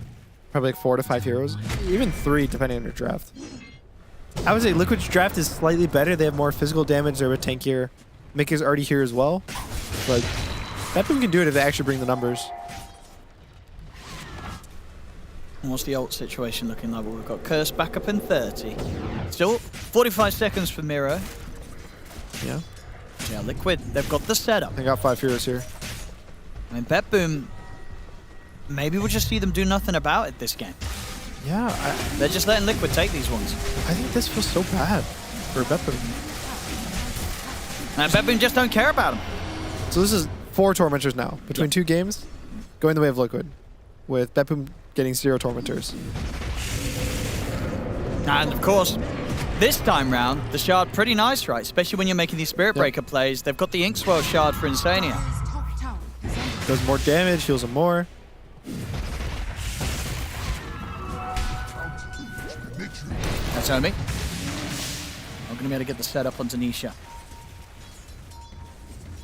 probably 4 to 5 heroes. Even 3, depending on your draft. I would say Liquid's draft is slightly better. They have more physical damage. They're a bit tankier. Mickey's already here as well. But BetBoom can do it if they actually bring the numbers. What's the ult situation looking like? Well, we've got Curse back up in 30. Still 45 seconds for Miro. Yeah. Yeah, Liquid, they've got the setup. They got 5 heroes here. I mean, BetBoom, maybe we'll just see them do nothing about it this game. Yeah. They're just letting Liquid take these ones. I think this feels so bad for BetBoom. And BetBoom just don't care about them. So this is 4 Tormentors now. Between 2 games, going the way of Liquid. With BetBoom getting 0 Tormentors. And of course, this time round, the shard pretty nice, right? Especially when you're making these Spirit Breaker plays. They've got the Ink Swirl shard for Insania. Does more damage, heals him more. That's Omi. Not going to be able to get the setup onto Nisha.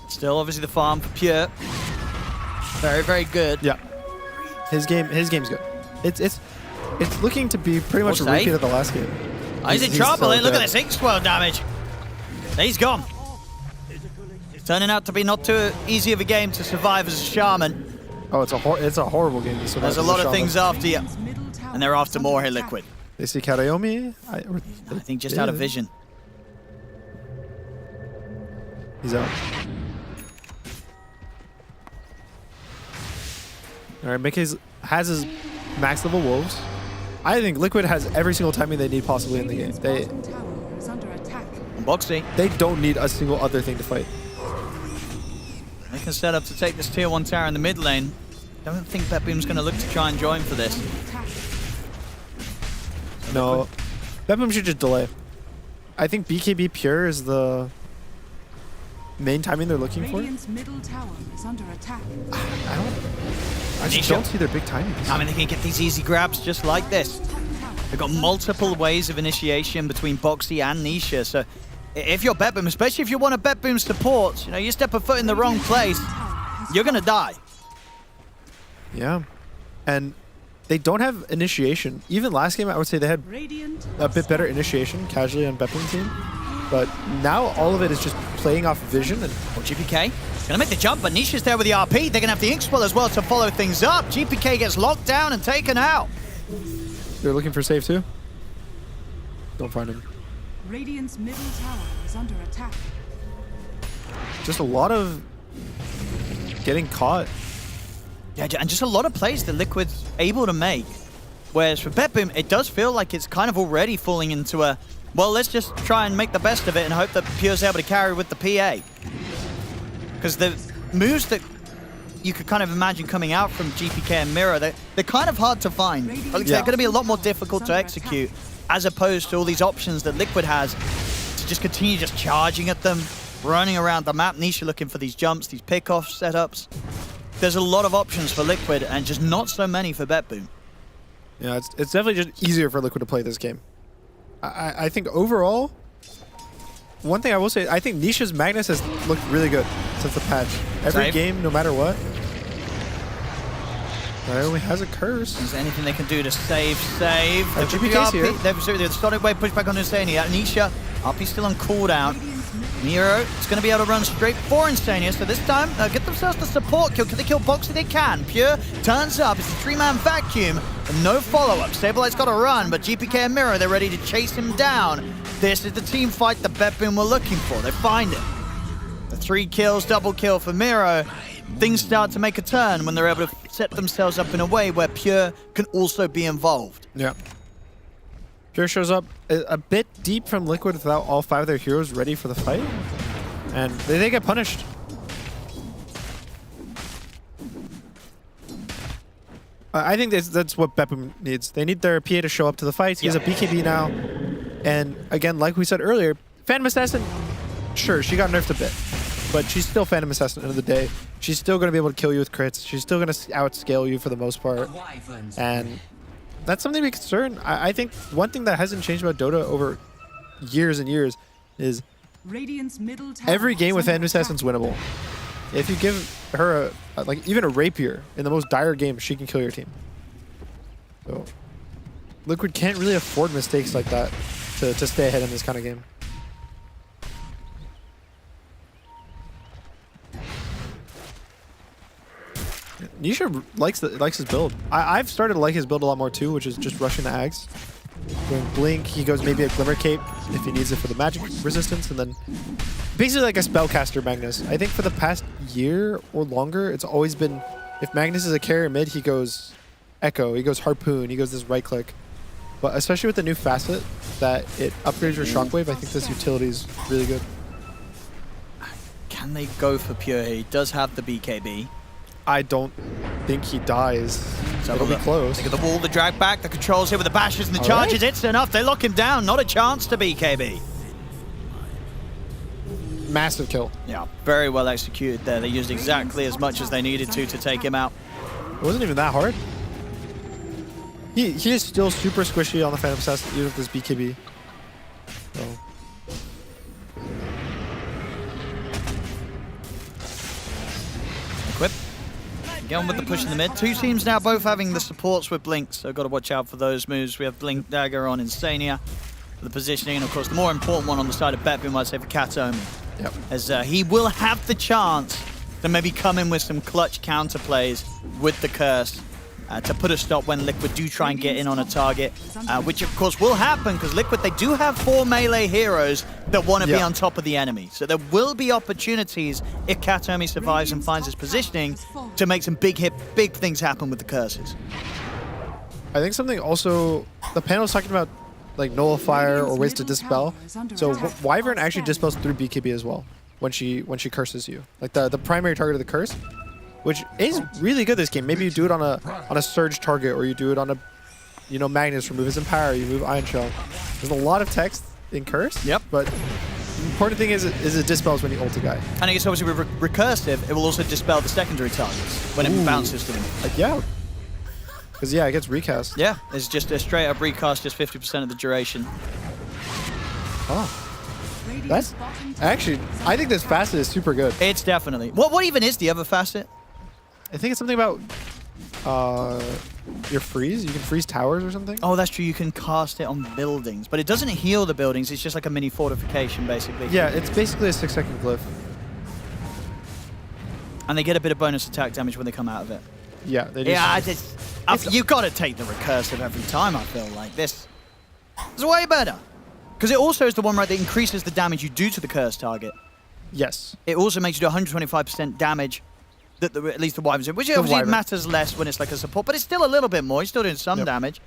Still, obviously, the farm for Pure. Very, very good. Yeah. His game's good. It's looking to be pretty much a Safe. repeat of the last game. Oh, he's in trouble. so Look at dead. this Ink Swirl damage. He's gone. It's turning out to be not too easy of a game to survive as a shaman. Oh, it's a horrible game to survive. There's a as lot of shaman. things after you. And they're after more here, Liquid. They see Karaomi. I think just out of vision. He's out. All right, Mickey has his max level wolves. I think Liquid has every single timing they need possibly in the game. Boxy. They don't need a single other thing to fight. They can set up to take this tier 1 tower in the mid lane. Don't think BetBoom's going to look to try and join for this. No, BetBoom should just delay. I think BKB Pure is the main timing they're looking for. Radiant's middle tower is under attack. I just don't see their big timings. I mean, they can get these easy grabs just like this. They've got multiple ways of initiation between Boxy and Nisha, so if you're BetBoom, especially if you want a BetBoom support, you know, you step a foot in the wrong place, you're gonna die. Yeah, and they don't have initiation. Even last game, I would say they had a bit better initiation casually on BetBoom team. But now all of it is just playing off vision. And GPK gonna make the jump, but Nisha's there with the RP. They're gonna have the Ink Swell as well to follow things up. GPK gets locked down and taken out. They're looking for save too. Don't find him. Radiant's middle tower is under attack. Just a lot of getting caught. Yeah, and just a lot of plays that Liquid's able to make. Whereas for BetBoom, it does feel like it's kind of already falling into a, well, let's just try and make the best of it and hope that Pure's able to carry with the PA. Because the moves that you could kind of imagine coming out from GPK and Mira, they're kind of hard to find. They're going to be a lot more difficult to execute, as opposed to all these options that Liquid has to just continue just charging at them, running around the map. Nisha looking for these jumps, these pickoff setups. There's a lot of options for Liquid and just not so many for BetBoom. Yeah, it's definitely just easier for Liquid to play this game. I think overall, one thing I will say, I think Nisha's Magnus has looked really good since the patch. Every game, no matter what. Naomi has a curse. Is there anything they can do to save? GPK's here. They've started way push back on Insania. Nisha, RP still on cooldown. Nero is going to be able to run straight for Insania, so this time get themselves the support kill. Can they kill Boxy? They can. Pure turns up. It's a 3-man vacuum and no follow-up. Stabilite's got to run, but GPK and Miro, they're ready to chase him down. This is the team fight that BetBoom were looking for. They find it. The 3 kills, double kill for Miro. Things start to make a turn when they're able to set themselves up in a way where Pure can also be involved. Yeah. Pure shows up a bit deep from Liquid without all 5 of their heroes ready for the fight. And they get punished. I think that's what BetBoom needs. They need their PA to show up to the fights. He has a BKB now. And again, like we said earlier, Phantom Assassin, sure, she got nerfed a bit. But she's still Phantom Assassin at the end of the day. She's still going to be able to kill you with crits. She's still going to outscale you for the most part. And that's something to be concerned. I think one thing that hasn't changed about Dota over years and years is every game with Phantom Assassin's winnable. If you give her like even a rapier in the most dire game, she can kill your team. So Liquid can't really afford mistakes like that to stay ahead in this kind of game. Nisha likes his build. I've started to like his build a lot more too, which is just rushing the Ags. Going Blink, he goes maybe a Glimmer Cape if he needs it for the magic resistance, and then basically like a Spellcaster Magnus. I think for the past year or longer, it's always been, if Magnus is a carrier mid, he goes Echo, he goes Harpoon, he goes this right click. But especially with the new facet that it upgrades your Shockwave, I think this utility is really good. Can they go for Pure? He does have the BKB. I don't think he dies. So it'll be close. Look at the wall, the drag back, the controls here with the bashes and the charges. It's enough. They lock him down. Not a chance to BKB. Massive kill. Yeah, very well executed there. They used exactly as much as they needed to take him out. It wasn't even that hard. He is still super squishy on the Phantom Assassin, even with this BKB. So. Equip. Going with the push in the mid. 2 teams now both having the supports with Blink, so got to watch out for those moves. We have Blink Dagger on Insania for the positioning, and of course the more important one on the side of BetBoom, I'd say for Katomi. Yep. As he will have the chance to maybe come in with some clutch counterplays with the curse to put a stop when Liquid do try and get in on a target, which of course will happen because Liquid, they do have 4 melee heroes that want to be on top of the enemy. So there will be opportunities if Katomi survives and finds his positioning to make some big things happen with the curses. I think something also, the panel's talking about like nullifier or ways to dispel. So Wyvern actually dispels through BKB as well when she curses you. Like the primary target of the curse, which is really good this game. Maybe you do it on a surge target, or you do it on a Magnus, remove his Empower, you move Ion Shell. There's a lot of text in Curse. Yep. But the important thing is it dispels when you ult a guy. And I guess obviously with recursive, it will also dispel the secondary targets when it bounces to them. Yeah. Because, yeah, it gets recast. Yeah, it's just a straight up recast, just 50% of the duration. Oh. That's actually, I think this facet is super good. It's definitely. What even is the other facet? I think it's something about your freeze. You can freeze towers or something. Oh, that's true. You can cast it on buildings, but it doesn't heal the buildings. It's just like a mini fortification, basically. Yeah, it's basically a 6-second glyph. And they get a bit of bonus attack damage when they come out of it. Yeah, they do. Yeah, you've got to take the recursive every time, I feel like. This is way better. Because it also is the one, right, that increases the damage you do to the curse target. Yes. It also makes you do 125% damage, that at least the Wyverns do, which obviously matters less when it's like a support, but it's still a little bit more. You're still doing some damage.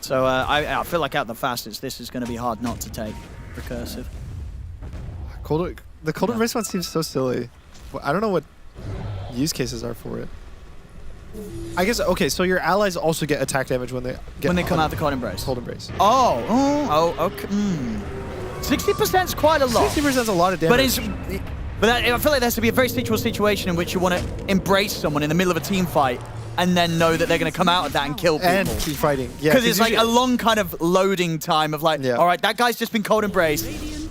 So I feel like out of the fastest, this is going to be hard not to take recursive. The Cold Embrace one seems so silly. I don't know what use cases are for it. I guess, okay, so your allies also get attack damage when they come out the Cold Embrace. Cold Embrace. Oh, okay. 60% is quite a lot. 60% is a lot of damage. But I feel like there has to be a very situation in which you want to embrace someone in the middle of a team fight and then know that they're going to come out of that and kill people. And keep fighting. Yeah, because it's like a long kind of loading time of like, all right, that guy's just been Cold Embraced.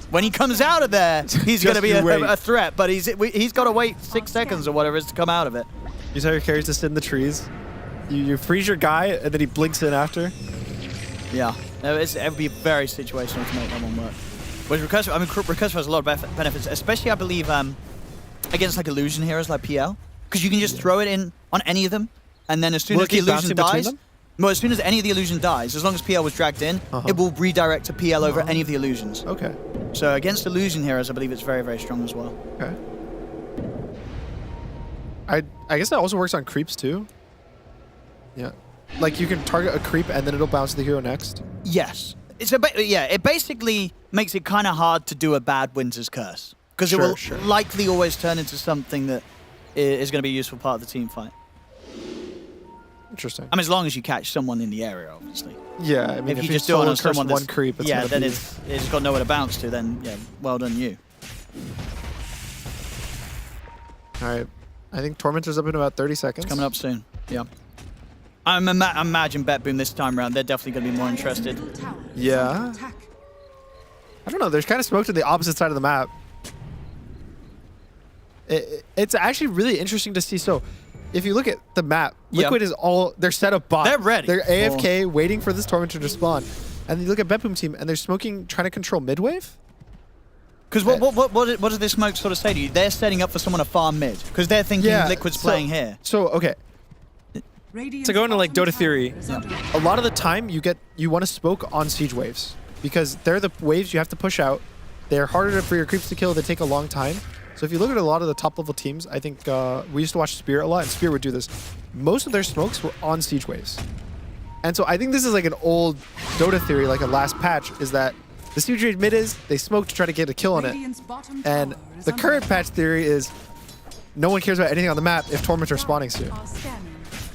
When he comes out of there, he's going to be a threat, but he's got to wait 6 seconds or whatever it is to come out of it. You tell your carries to sit in the trees. You freeze your guy, and then he blinks in after. Yeah, it would be very situational to make that one work. Whereas Recursive, I mean, Recursive has a lot of benefits, especially, I believe, against like illusion heroes like PL. Because you can just throw it in on any of them, and then as soon as the illusion dies, as soon as any of the illusion dies, as long as PL was dragged in, it will redirect to PL over any of the illusions. Okay. So against illusion heroes, I believe it's very, very strong as well. Okay. I guess that also works on creeps too. Yeah. Like you can target a creep and then it'll bounce to the hero next. Yes. It basically makes it kind of hard to do a bad Winter's Curse. Because it will likely always turn into something that is going to be a useful part of the team fight. Interesting. I mean, as long as you catch someone in the area, obviously. Yeah, I mean, if you just do it on someone one creep, then it's got nowhere to bounce to, then yeah, well done you. All right. I think Tormentor's up in about 30 seconds. It's coming up soon, yeah. I imagine BetBoom this time around, they're definitely going to be more interested. Yeah. I don't know, there's kind of smoke to the opposite side of the map. It's actually really interesting to see. So, if you look at the map, Liquid is they're set up bot. They're ready. They're AFK, waiting for this Tormentor to spawn. And you look at BetBoom team, and they're smoking, trying to control mid-wave? Because what does this smoke sort of say to you? They're setting up for someone to farm mid, because they're thinking Liquid's playing here. So, okay. To go into like Dota theory, a lot of the time you want to smoke on siege waves because they're the waves you have to push out. They're harder for your creeps to kill. They take a long time. So if you look at a lot of the top level teams, I think we used to watch Spear a lot, and Spear would do this. Most of their smokes were on siege waves. And so I think this is like an old Dota theory, like a last patch, is that the siege wave mid is, they smoke to try to get a kill on it. And the current patch theory is no one cares about anything on the map if Tormentor's spawning soon.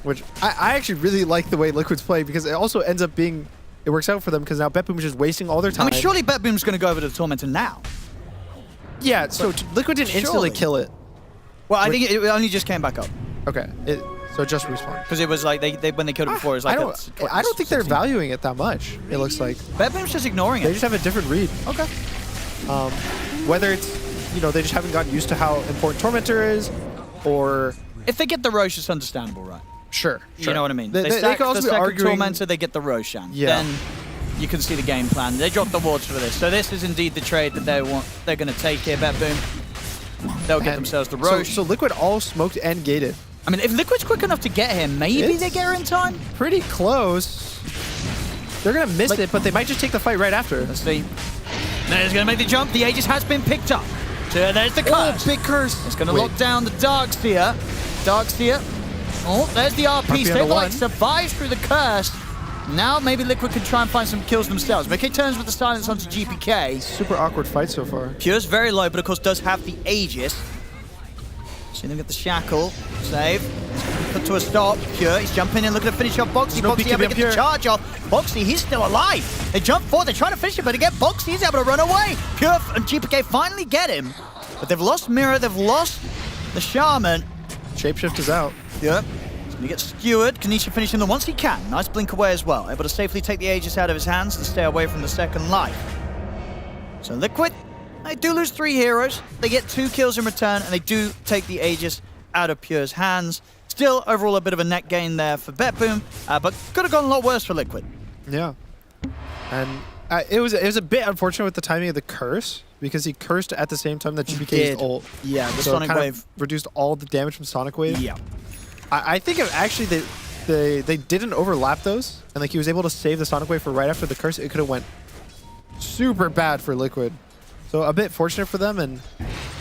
Which I actually really like the way Liquid's play because it also ends up being, it works out for them because now BetBoom is just wasting all their time. I mean, surely BetBoom's going to go over to the Tormentor now. Yeah, so Liquid didn't instantly kill it. Well, I think it only just came back up. Okay, so it just respawned. Because it was like, when they killed it before, it was like I don't think they're valuing it that much, it looks like. BetBoom's just ignoring it. They just have a different read. Okay. Whether it's, they just haven't gotten used to how important Tormentor is, or... If they get the Roche, it's understandable, right? Sure. You know what I mean? They sack can also the be second arguing... Tormentor, they get the Roshan. Yeah. Then you can see the game plan. They drop the wards for this. So this is indeed the trade that they're going to take here, BetBoom. They'll get themselves the Roche. So Liquid all smoked and gated. I mean, if Liquid's quick enough to get here, maybe they get her in time? Pretty close. They're going to miss it, but they might just take the fight right after. Let's see. There's going to make the jump. The Aegis has been picked up. So there's the curse. Oh, big curse. It's going to lock down the Darkseer. Darkseer. Oh, there's the RP. Stabilite survives through the curse. Now maybe Liquid can try and find some kills themselves. MK turns with the silence onto GPK. Super awkward fight so far. Pure's very low, but of course does have the Aegis. See them get the shackle. Save. Put to a stop. Pure, he's jumping in, looking to finish off Boxy. No Boxy able to get the charge off. Boxy, he's still alive. They jump forward, they're trying to finish it, but again, Boxy is able to run away. Pure and GPK finally get him. But they've lost Mirror, they've lost the Shaman. Shapeshift is out. Yeah. He's gonna get skewered. Kanisha finishing them once he can. Nice blink away as well. Able to safely take the Aegis out of his hands to stay away from the second life. So Liquid, they do lose 3 heroes. They get 2 kills in return, and they do take the Aegis out of Pure's hands. Still, overall, a bit of a net gain there for BetBoom, but could have gone a lot worse for Liquid. Yeah. And it was a bit unfortunate with the timing of the curse, because he cursed at the same time that GPK's ult. Yeah, the so Sonic kind Wave of reduced all the damage from Sonic Wave. Yeah. I think actually they didn't overlap those, and like he was able to save the Sonic Wave for right after the curse. It could have went super bad for Liquid. So a bit fortunate for them, and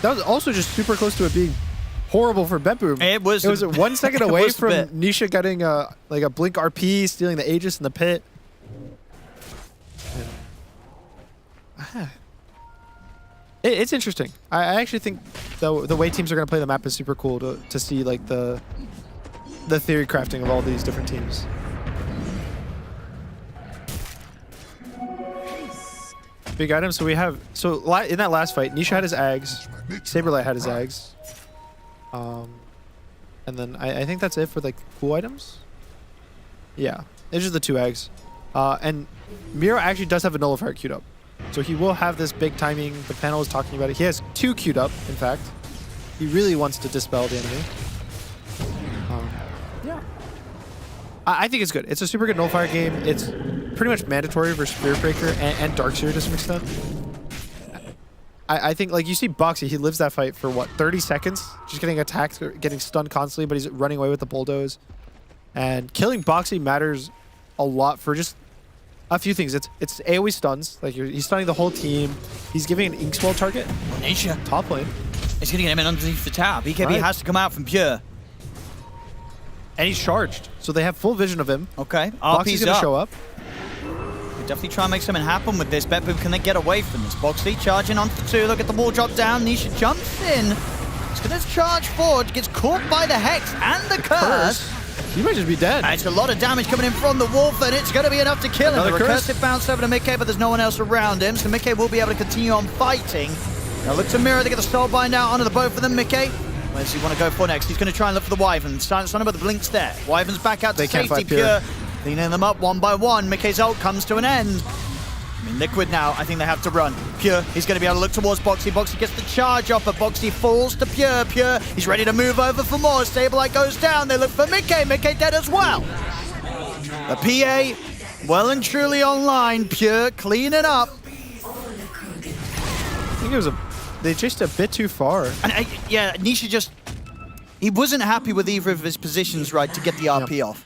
that was also just super close to it being horrible for BetBoom. It was 1 second away from bit. Nisha getting like a blink RP, stealing the Aegis in the pit. And, it's interesting. I actually think the way teams are going to play the map is super cool to see like the theory crafting of all these different teams. Big item. So we have in that last fight, Nisha had his Ags, Saberlight had his Ags, and then I think that's it for like cool items. Yeah, it's just the 2 Ags, and Miro actually does have a nullifier queued up, so he will have this big timing. The panel is talking about it. He has 2 queued up. In fact, he really wants to dispel the enemy. Yeah, I think it's good. It's a super good nullifier game. It's pretty much mandatory for Spirit Breaker and Darkseer to some extent. I think, like, you see Boxy, he lives that fight for, what, 30 seconds? Just getting attacked, getting stunned constantly, but he's running away with the bulldoze. And killing Boxy matters a lot for just a few things. It's AoE stuns. Like, he's stunning the whole team. He's giving an Inkswell target. Nisha. Top lane. He's going to get him in underneath the tower. BKB Right. has to come out from Pure. And he's charged, so they have full vision of him. Okay, Boxy's going to show up. We definitely try and make something happen with this. BetBoom, can they get away from this? Boxy charging on for 2. Look at the wall drop down. Nisha jumps in. He's going to charge forward. Gets caught by the Hex and the Curse. He might just be dead. It's a lot of damage coming in from the Wolf, and it's going to be enough to kill him. Another The curse. Recursive bounce over to Mickey, but there's no one else around him, so Mickey will be able to continue on fighting. Now look to Mirror to get the Soulbind out onto the both of them. Mickey, where does he want to go for next? He's going to try and look for the Wyvern. Son about the Blink's there. Wyvern's back out to They can't safety. fight Pure. Cleaning them up one by one. Mickey's ult comes to an end. I mean, Liquid now, I think they have to run. Pure, he's going to be able to look towards Boxy. Boxy gets the charge off, but Boxy falls to Pure. Pure, he's ready to move over for more. Saberlight goes down. They look for Mickey. Mickey dead as well. The PA, well and truly online. Pure, clean it up. I think it was they chased a bit too far. And yeah, Nisha just, he wasn't happy with either of his positions, right, to get the RP off.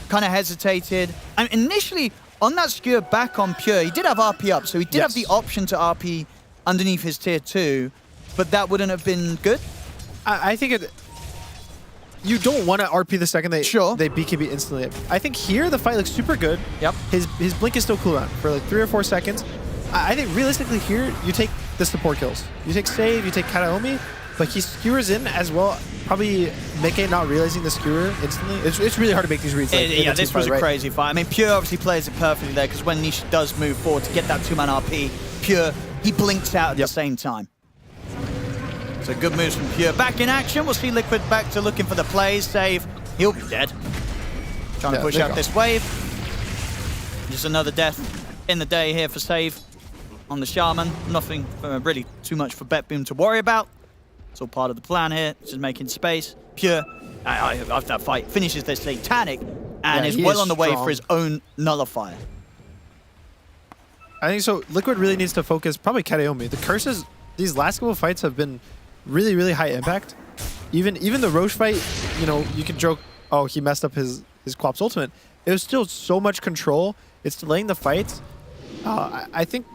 Kind of hesitated. And initially, on that skewer back on Pure, he did have RP up, so he did have the option to RP underneath his tier 2, but that wouldn't have been good. I think you don't want to RP the second they BKB instantly. I think here the fight looks super good. Yep. His blink is still cooldown for like 3 or 4 seconds. I think realistically here you take the support kills. You take save, you take Kataomi, but he skewers in as well. Probably Mickey not realizing the skewer instantly. It's really hard to make these reads. Like, Yeah, this was a crazy fight. I mean, Pure obviously plays it perfectly there because when Nisha does move forward to get that 2-man RP, Pure, he blinks out at the same time. So good moves from Pure. Back in action. We'll see Liquid back to looking for the plays. Save. He'll be dead. Trying to push out this wave. Just another death in the day here for Save on the Shaman. Nothing really too much for BetBoom to worry about. It's all part of the plan here. Just making space. Pure, after that fight, finishes this Satanic and is well on the way for his own nullifier. I think so. Liquid really needs to focus, probably Kataomi. The curses, these last couple of fights have been really, really high impact. Even the Roche fight, you know, you can joke, oh, he messed up his Quap's ultimate. It was still so much control. It's delaying the fights. I think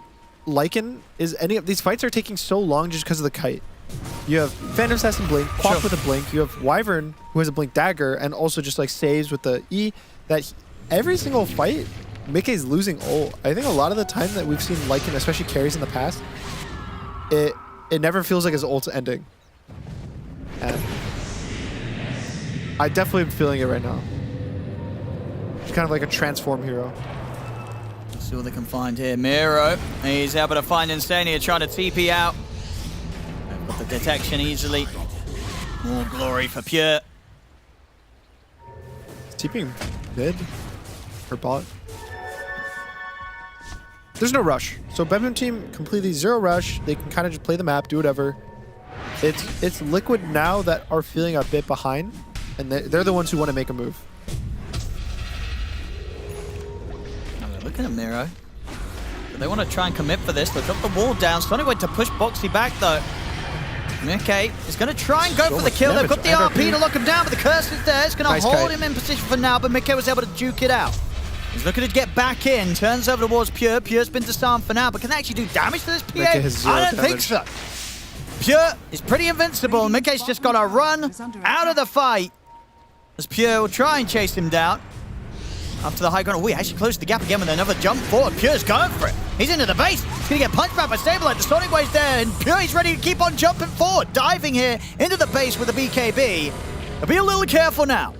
Lycan is these fights are taking so long just because of the kite. You have Phantom Assassin Blink, Quap with a Blink. You have Wyvern who has a Blink Dagger and also just like saves with the E. Every single fight, Mickey's losing ult. I think a lot of the time that we've seen Lycan, especially carries in the past, it never feels like his ult's ending. And I definitely am feeling it right now. It's kind of like a transform hero. Let's see what they can find here. Miro, he's able to find Insania trying to TP out. Got the detection easily. More glory for Pure. Is TPing mid or bot? There's no rush. So BetBoom team completely zero rush. They can kind of just play the map, do whatever. It's Liquid now that are feeling a bit behind, and they're the ones who want to make a move. Look at Miro. They want to try and commit for this. They've got the wall down. Sonic went to push Boxy back though. Okay, he's going to try and go for the kill. They've got the RP to lock him down, but the curse is there. It's going to hold him in position for now, but Mickey was able to juke it out. He's looking to get back in, turns over towards Pure. Pure's been disarmed for now, but can they actually do damage to this PA? I don't think so. Pure is pretty invincible. Mickey's just got to run out of the fight as Pure will try and chase him down. After the high ground, we actually closed the gap again with another jump forward. Pure's going for it. He's into the base. He's going to get punched back by Stabilite. The Sonic Wave's there, and Pure is ready to keep on jumping forward. Diving here into the base with the BKB. But be a little careful now.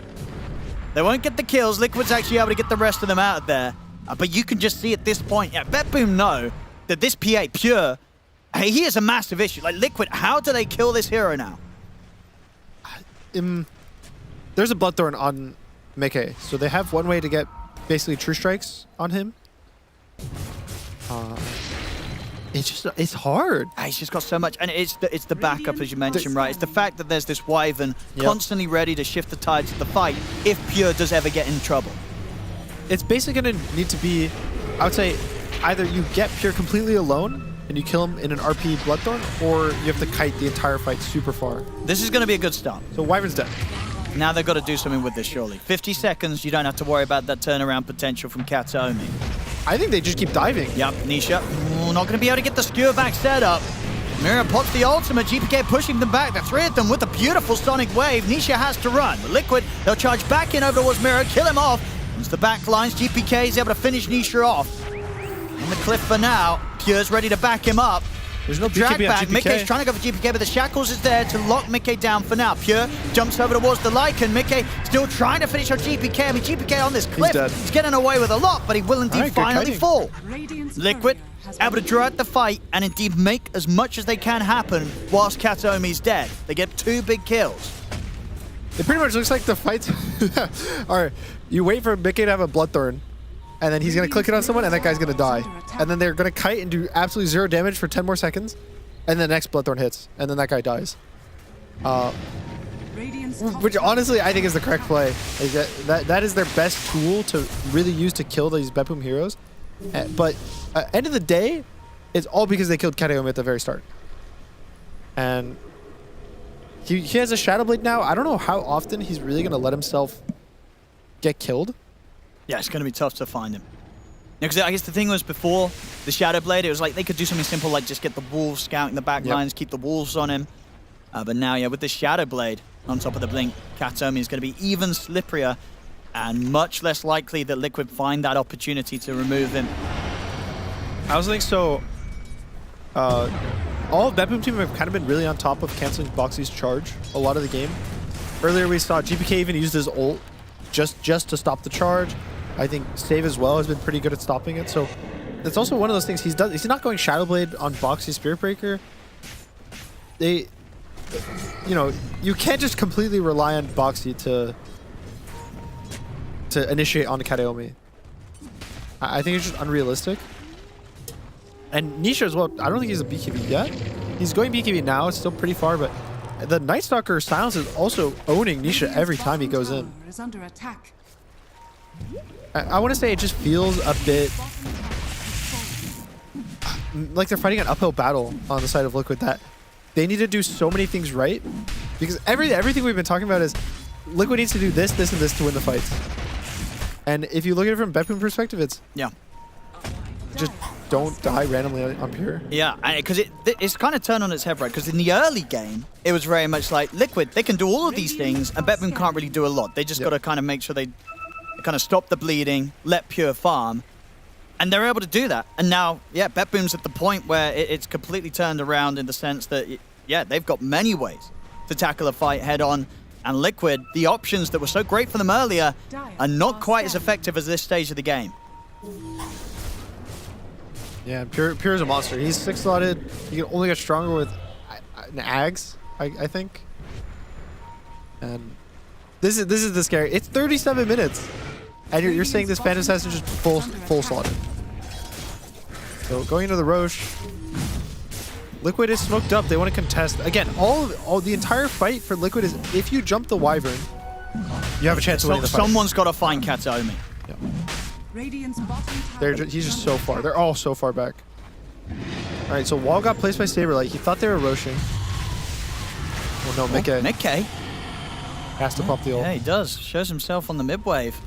They won't get the kills. Liquid's actually able to get the rest of them out of there. But you can just see at this point, BetBoom know that this PA, Pure, hey, he is a massive issue. Like, Liquid, how do they kill this hero now? There's a Bloodthorn on Mickey, so they have one way to get basically true strikes on him. It's hard. He's just got so much, and it's the backup, as you mentioned, right? It's the fact that there's this Wyvern constantly ready to shift the tides of the fight if Pure does ever get in trouble. It's basically going to need to be, I would say, either you get Pure completely alone and you kill him in an RP Bloodthorn, or you have to kite the entire fight super far. This is going to be a good start. So Wyvern's dead. Now they've got to do something with this, surely. 50 seconds, you don't have to worry about that turnaround potential from Kataomi. I think they just keep diving. Yep, Nisha, not going to be able to get the skewer back set up. Mira pops the ultimate, GPK pushing them back. The three of them with a beautiful Sonic Wave. Nisha has to run. The Liquid, they'll charge back in over towards Mira, kill him off. Once the back lines, GPK is able to finish Nisha off. In the cliff for now, Pure's ready to back him up. There's no drag BKB back. Mickey's trying to go for GPK, but the Shackles is there to lock Mickey down for now. Pure jumps over towards the Lycan. Mickey still trying to finish on GPK. I mean, GPK on this cliff. He's getting away with a lot, but he will indeed finally fall. Liquid able to draw out the fight and indeed make as much as they can happen whilst Kataomi's dead. They get 2 big kills. It pretty much looks like the fights. All right, you wait for Mickey to have a Bloodthorn, and then he's going to click it on someone, and that guy's going to die. And then they're going to kite and do absolutely 0 damage for 10 more seconds, and then the next Bloodthorn hits, and then that guy dies. Which honestly, I think is the correct play. That is their best tool to really use to kill these BetBoom heroes. But end of the day, it's all because they killed Kataomi at the very start. And he has a Shadow Blade now. I don't know how often he's really going to let himself get killed. Yeah, it's going to be tough to find him. Because I guess the thing was before the Shadow Blade, it was like they could do something simple like just get the Wolves scouting the back lines, keep the Wolves on him. But now, with the Shadow Blade on top of the Blink, Kataomi is going to be even slipperier and much less likely that Liquid find that opportunity to remove him. I was thinking so. All of BetBoom team have kind of been really on top of canceling Boxy's charge a lot of the game. Earlier we saw GPK even used his ult just to stop the charge. I think Save as well has been pretty good at stopping it. So it's also one of those things he's not going Shadow Blade on Boxy Spirit Breaker. You can't just completely rely on Boxy to initiate on Kataomi. I think it's just unrealistic. And Nisha as well, I don't think he's a BKB yet. He's going BKB now, it's still pretty far, but the Night Stalker Silence is also owning Nisha every time he goes in. Is under attack. I want to say it just feels a bit like they're fighting an uphill battle on the side of Liquid, that they need to do so many things right, because everything we've been talking about is Liquid needs to do this, this, and this to win the fights. And if you look at it from BetBoom perspective, it's just don't die randomly on Pure. Yeah, because it's kind of turned on its head, right? Because in the early game, it was very much like Liquid, they can do all of these things, and BetBoom can't really do a lot. They just got to kind of make sure they kind of stop the bleeding, let Pure farm, and they're able to do that. And now, BetBoom's at the point where it's completely turned around in the sense that, they've got many ways to tackle a fight head on. And Liquid, the options that were so great for them earlier are not quite as effective as this stage of the game. Yeah, Pure is a monster. He's 6-slotted. He can only get stronger with an Ags, I think. And this is the scary. It's 37 minutes, and you're saying this Phantom Assassin just full slotted. So going into the Roche, Liquid is smoked up. They want to contest again. All the entire fight for Liquid is if you jump the Wyvern, you have a chance to win the fight. Someone's got to find Kataomi. Yeah. Radiant's bottom tower. He's just so far. They're all so far back. All right, so Wall got placed by Saberlight. He thought they were Roshing. Well, no, Mickey has to pop the ult. Yeah, he does. Shows himself on the mid wave.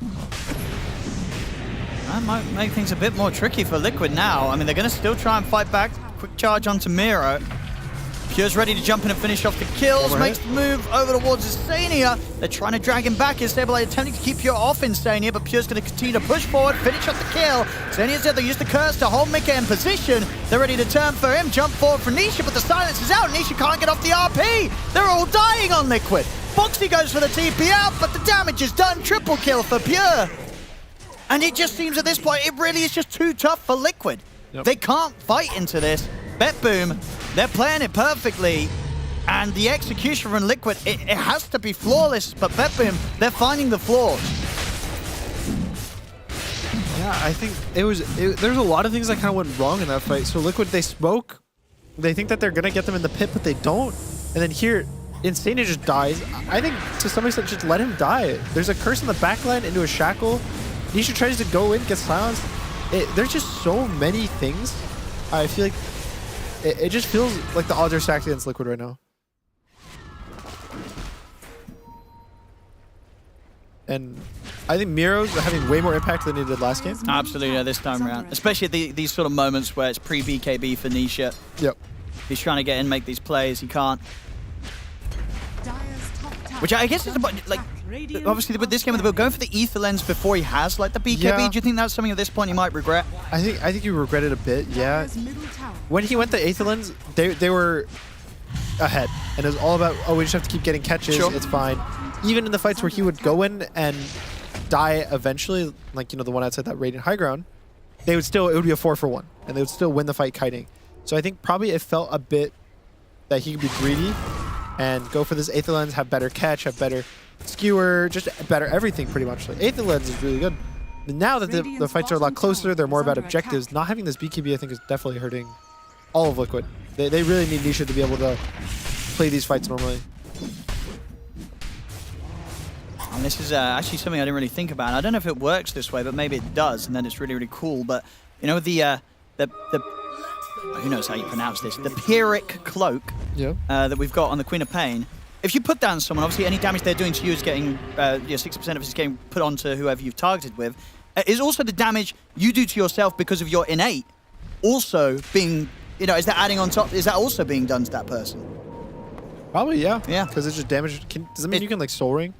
That might make things a bit more tricky for Liquid now. I mean, they're going to still try and fight back. Quick charge onto Miro. Pure's ready to jump in and finish off the kills. Makes the move over towards Insania. They're trying to drag him back. Saberlight attempting to keep Pure off Insania, but Pure's going to continue to push forward, finish off the kill. Insania's there. They use the curse to hold Mika in position. They're ready to turn for him. Jump forward for Nisha, but the silence is out. Nisha can't get off the RP. They're all dying on Liquid. Foxy goes for the TP out, but the damage is done. Triple kill for Pure. And it just seems at this point, it really is just too tough for Liquid. Yep. They can't fight into this. BetBoom, they're playing it perfectly. And the execution from Liquid, it has to be flawless. But BetBoom, they're finding the flaws. Yeah, I think there's a lot of things that kind of went wrong in that fight. So Liquid, they smoke. They think that they're going to get them in the pit, but they don't. And then here, Insania just dies. I think to some extent, just let him die. There's a curse in the backline into a shackle. Nisha tries to go in, gets silenced. There's just so many things. I feel like it just feels like the odds are stacked against Liquid right now. And I think Miro's having way more impact than he did last game. Absolutely, this time around. Especially at these sort of moments where it's pre-BKB for Nisha. Yep. He's trying to get in, make these plays. He can't. Which I guess is about, like, obviously with this game, we're going for the Ether Lens before he has, like, the BKB. Yeah. Do you think that's something at this point he might regret? I think you regret it a bit, yeah. When he went the Aether Lens, they were ahead. And it was all about, oh, we just have to keep getting catches, it's fine. Even in the fights where he would go in and die eventually, like, you know, the one outside that Radiant High Ground, it would be a 4-for-1, and they would still win the fight kiting. So I think probably it felt a bit that he could be greedy and go for this Aether Lens, have better catch, have better skewer, just better everything pretty much. Like, Aether Lens is really good. Now that the fights are a lot closer, they're more about objectives, not having this BKB I think is definitely hurting all of Liquid. They really need Nisha to be able to play these fights normally. And this is actually something I didn't really think about. I don't know if it works this way, but maybe it does, and then it's really, really cool. But, you know, the who knows how you pronounce this? The Pyrrhic Cloak that we've got on the Queen of Pain. If you put down someone, obviously any damage they're doing to you is getting, 60% of it is getting put onto whoever you've targeted with. Is also the damage you do to yourself because of your innate also being, you know, is that adding on top? Is that also being done to that person? Probably, yeah. Yeah. Because it's just damage. Does it mean you can, like, Soul Ring?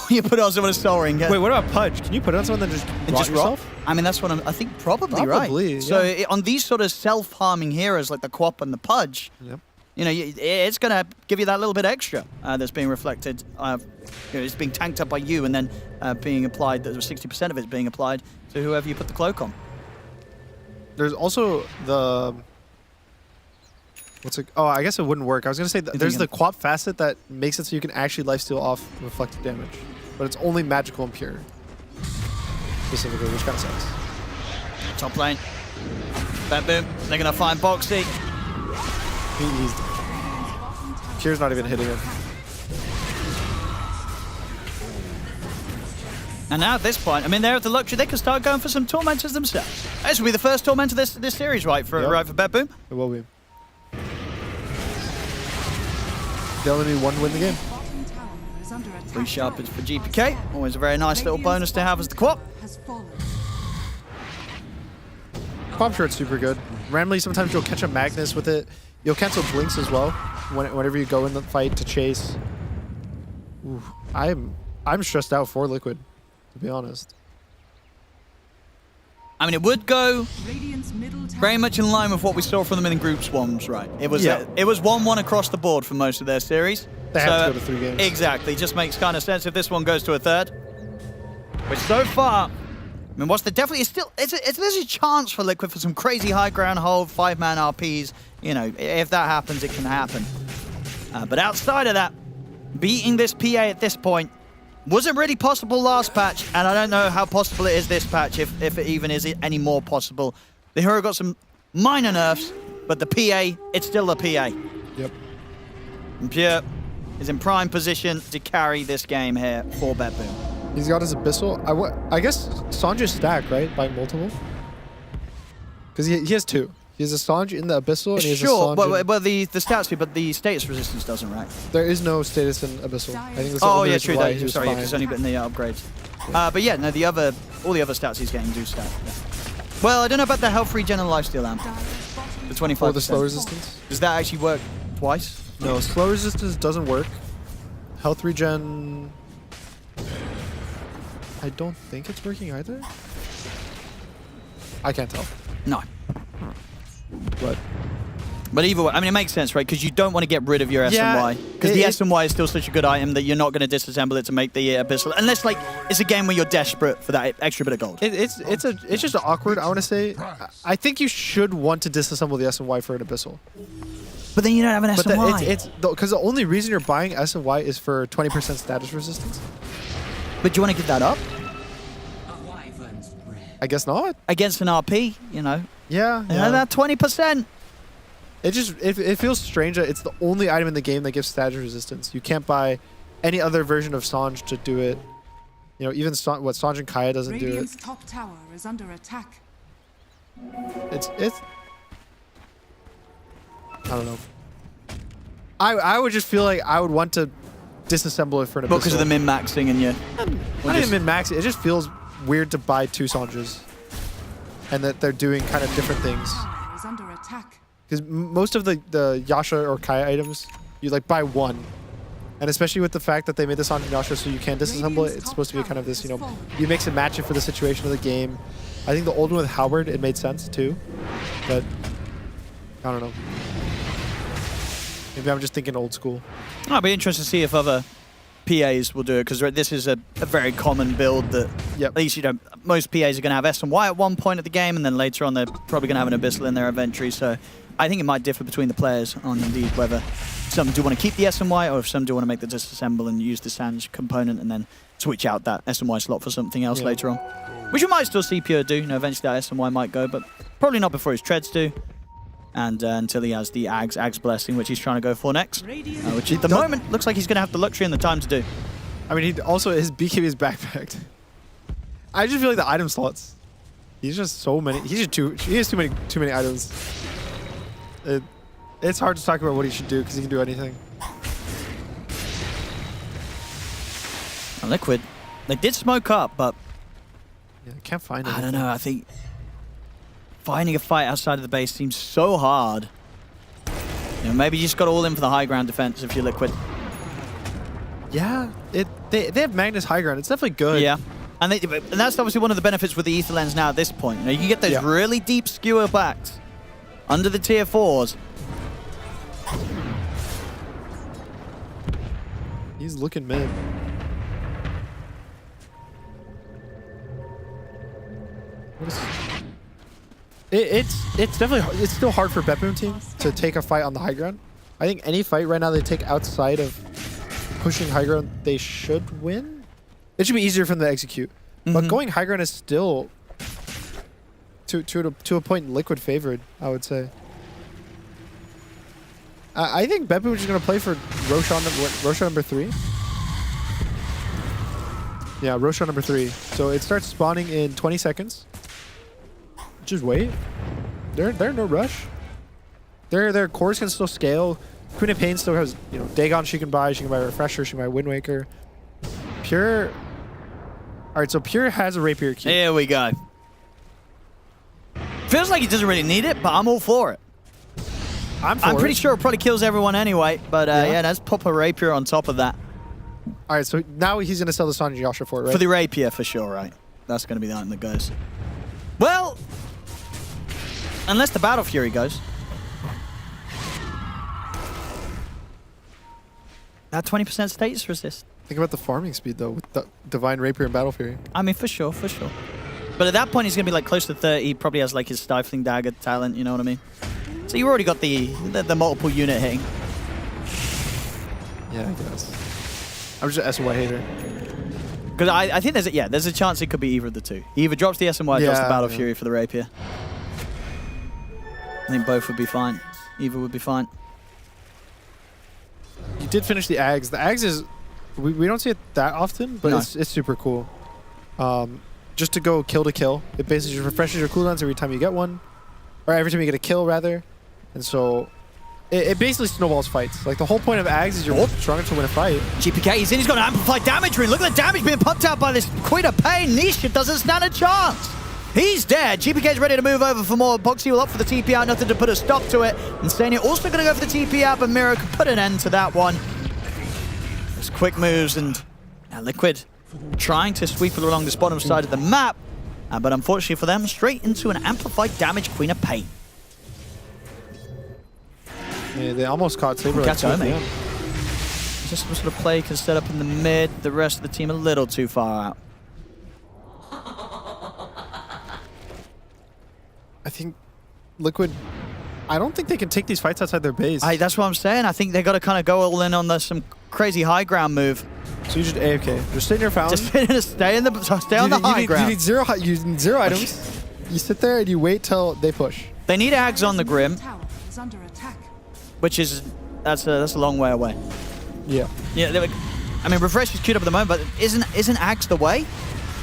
You put it on someone a Soul Ring. Yeah. Wait, what about Pudge? Can you put it on someone and just rot yourself? I mean, that's what I think probably right. Yeah. So on these sort of self-harming heroes like the Quap and the Pudge, you know, it's going to give you that little bit extra that's being reflected. You know, it's being tanked up by you and then being applied, 60% of it is being applied to whoever you put the cloak on. There's also the... Oh, I guess it wouldn't work. I was going to say there's the Quap facet that makes it so you can actually lifesteal off reflected damage. But it's only magical and pure. Specifically, which kind of sucks. Top lane. BetBoom. They're going to find Boxy. Pure's not even hitting him. And now at this point, I mean, they're at the luxury. They can start going for some Tormentors themselves. This will be the first Tormentor this series, right, for BetBoom? It will be. They'll only need one to win the game. 3 sharpens for GPK. Always a very nice little bonus to have as the Quap. Quap short's super good. Randomly, sometimes you'll catch a Magnus with it. You'll cancel Blinks as well whenever you go in the fight to chase. Ooh, I'm stressed out for Liquid, to be honest. I mean, it would go Radiant's middle tower. very much in line with what we saw from them in Group Swarms, right? It was 1-1 across the board for most of their series. They have to go to 3 games. Exactly. Just makes kind of sense if this one goes to a third. Which so far, I mean, what's the definitely there's a chance for Liquid for some crazy high ground hold, 5-man RPs. You know, if that happens, it can happen. But outside of that, beating this PA at this point wasn't really possible last patch, and I don't know how possible it is this patch, if it even is any more possible. The hero got some minor nerfs, but the PA, it's still the PA. Yep. And Pure is in prime position to carry this game here for BetBoom. He's got his Abyssal. I guess Sandra's stack, right? By multiple? Because he has 2. He has a Sanj in the Abyssal, and he has a Sanj well, the stats do, but the status resistance doesn't, right? There is no status in Abyssal. I think that's the Oh, only yeah, reason true. why That, he was sorry, fine. it's only been the upgrades. But yeah, no, all the other stats he's getting do stack. Yeah. Well, I don't know about the health regen and lifesteal amp. The 25%. Or the slow resistance. Does that actually work twice? No, slow resistance doesn't work. Health regen... I don't think it's working either. I can't tell. No. But either way, I mean, it makes sense, right? Because you don't want to get rid of your SMY. Because the SMY is still such a good item that you're not going to disassemble it to make the Abyssal. Unless, like, it's a game where you're desperate for that extra bit of gold. It's just awkward, I want to say. I think you should want to disassemble the SMY for an Abyssal. But then you don't have an SMY. Because the only reason you're buying SMY is for 20% status resistance. But do you want to give that up? I guess not. Against an RP, you know. Yeah. You know, that 20%. It feels strange that it's the only item in the game that gives status resistance. You can't buy any other version of Sanj to do it. You know, even Sanj and Kaya doesn't do it. Radiant's top tower is under attack. It's I don't know. I would just feel like I would want to disassemble it for an Abyssal. Because of the min-maxing and you... Not even min-maxing. It just feels weird to buy 2 Sanjas. And that they're doing kind of different things. Is under attack. Because most of the Yasha or Kaya items, you like buy 1. And especially with the fact that they made this on Yasha so you can disassemble it, it's supposed to be kind of this, you know, you mix and match it for the situation of the game. I think the old one with Howard, it made sense too. But, I don't know. Maybe I'm just thinking old school. I'll be interested to see if other PAs will do it, because this is a very common build that at least, you know, most PAs are going to have SMY at one point of the game, and then later on they're probably going to have an Abyssal in their inventory. So I think it might differ between the players on indeed whether some do want to keep the SMY or if some do want to make the disassemble and use the Sanj component and then switch out that SMY slot for something else later on. Which we might still see Pure do. You know, eventually that SMY might go, but probably not before his treads do. And until he has the Ag's Blessing, which he's trying to go for next. Which at the moment looks like he's going to have the luxury and the time to do. I mean, his BKB is backpacked. I just feel like the item slots. He's just so many. He has too many items. It's hard to talk about what he should do because he can do anything. Liquid, they did smoke up, but yeah, I can't find it. I don't know. I think finding a fight outside of the base seems so hard. You know, maybe you just got all in for the high ground defense if you're Liquid. Yeah, they have Magnus high ground. It's definitely good. Yeah, and that's obviously one of the benefits with the Ether Lens now at this point. You know, you can get those really deep skewer backs under the tier 4s. He's looking mid. What is it's definitely, it's still hard for BetBoom team to take a fight on the high ground. I think any fight right now they take outside of pushing high ground, they should win. It should be easier for them to execute. But going high ground is still to a point Liquid favored, I would say. I think BetBoom is just going to play for Roshan number 3. Yeah, Roshan number 3. So it starts spawning in 20 seconds. Just wait. They're no rush. Their cores can still scale. Queen of Pain still has, you know, Dagon she can buy Refresher, she can buy Wind Waker. Pure. Alright, so Pure has a Rapier key. Here we go. Feels like he doesn't really need it, but I'm all for it. I'm pretty sure it probably kills everyone anyway, but yeah, let's pop a Rapier on top of that. Alright, so now he's going to sell the Sanji Yasha for it, right? For the Rapier, for sure, right? That's going to be the item that goes. Well, unless the Battle Fury goes. That 20% status resist. Think about the farming speed, though, with the Divine Rapier and Battle Fury. I mean, for sure, for sure. But at that point, he's going to be like close to 30. He probably has like his Stifling Dagger talent, you know what I mean? So you already got the multiple unit hitting. Yeah, I guess. I'm just an SY hater. Because I think there's a chance it could be either of the two. He either drops the SMY or drops the Battle Fury for the Rapier. I think both would be fine. Either would be fine. You did finish the Ags. The Ags is... We don't see it that often, but it's super cool. Just to go kill to kill. It basically just refreshes your cooldowns every time you get one. Or every time you get a kill, rather. And so... It basically snowballs fights. Like, the whole point of Ags is you're stronger to win a fight. GPK, he's in. He's got an amplified damage ring. Look at the damage being pumped out by this Queen of Pain. Nisha doesn't stand a chance. He's dead. GPK's ready to move over for more. Boxy will opt for the TP out. Nothing to put a stop to it. And Sania also going to go for the TP out, but Mira could put an end to that one. Just quick moves, and now Liquid trying to sweep it along this bottom side of the map. But unfortunately for them, straight into an amplified damage Queen of Pain. Yeah, they almost caught Saber. Just some sort of play can set up in the mid. The rest of the team a little too far out. I think Liquid... I don't think they can take these fights outside their base. That's what I'm saying. I think they got to kind of go all in on some crazy high ground move. So you just AFK. Just sit in your fountain. Just stay on the high ground. You need zero items. You sit there and you wait till they push. They need Ags on the Grim. Is under attack. Which is that's a long way away. Yeah. Yeah. I mean, Refresh is queued up at the moment, but isn't Axe the way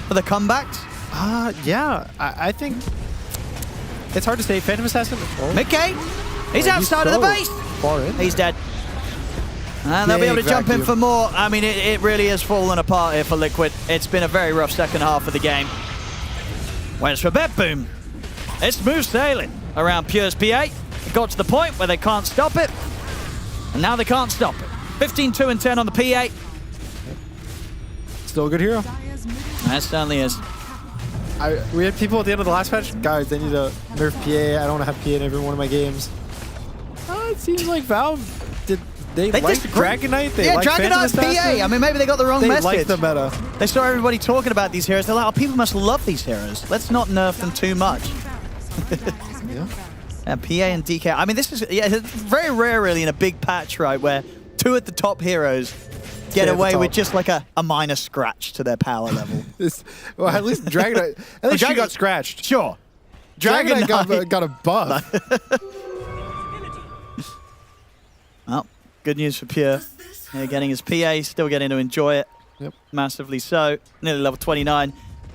for the comebacks? Yeah. I think it's hard to say. Phantom Assassin. Mickey, he's outside of the base. Far in. He's dead. And they'll be able to jump in for more. I mean, it really has fallen apart here for Liquid. It's been a very rough second half of the game. Whereas for BetBoom, it's smooth sailing around Pure's P8. It got to the point where they can't stop it, and now they can't stop it. 15, 2, and 10 on the P8. Still a good hero. That certainly is. We had people at the end of the last patch. Guys, they need to nerf PA. I don't want to have PA in every one of my games. It seems like Valve they like Dragon Knight. They like Dragon Knight PA. I mean, maybe they got the wrong message. They like the meta. They saw everybody talking about these heroes. They're like, oh, people must love these heroes. Let's not nerf them too much. Yeah. And PA and DK. I mean, this is it's very rare, really, in a big patch, right, where two at the top heroes get away with just like a minor scratch to their power level. Well, at least Dragon Knight. At least she got scratched. Sure. Dragon Knight got a buff. Well, good news for Pure. Yeah, getting his PA, still getting to enjoy it. Yep. Massively so. Nearly level 29.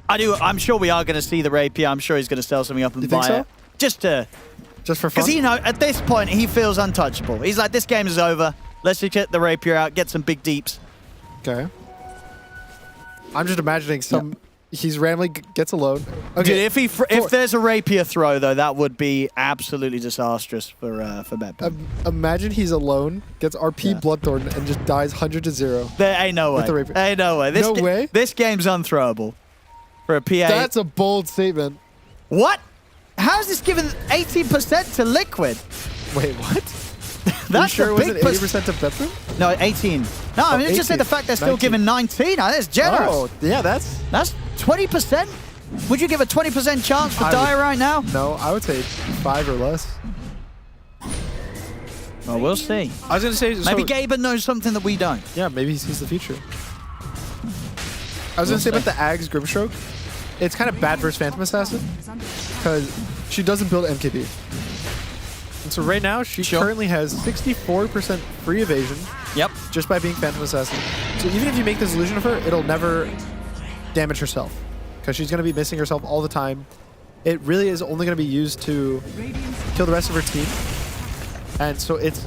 I'm sure we are going to see the Rapier. I'm sure he's going to sell something up and buy it. Just for fun? Because at this point, he feels untouchable. He's like, this game is over. Let's just get the Rapier out, get some big deeps. Okay. I'm just imagining he's randomly gets alone. Okay. Dude, if there's a Rapier throw, though, that would be absolutely disastrous for BetBoom. Imagine he's alone, gets RP Bloodthorn, and just dies 100-0. There ain't no way. Ain't no way. No way? This game's unthrowable for a PA. That's a bold statement. What? How's this given 18% to Liquid? Wait, what? That's sure a it big wasn't 80% to BetBoom? No, 18. No, I mean, just say the fact they're still giving 19. That's generous. Oh, yeah, that's 20%? Would you give a 20% chance for Dire right now? No, I would say 5 or less. Well, we'll see. I was going to say... Maybe Gaben knows something that we don't. Yeah, maybe he sees the future. I was going to say about the Ags Grimstroke. It's kind of bad versus Phantom Assassin because she doesn't build MKB. And so right now, she currently has 64% free evasion. Yep. Just by being Phantom Assassin. So even if you make this illusion of her, it'll never damage herself because she's going to be missing herself all the time. It really is only going to be used to kill the rest of her team. And so it's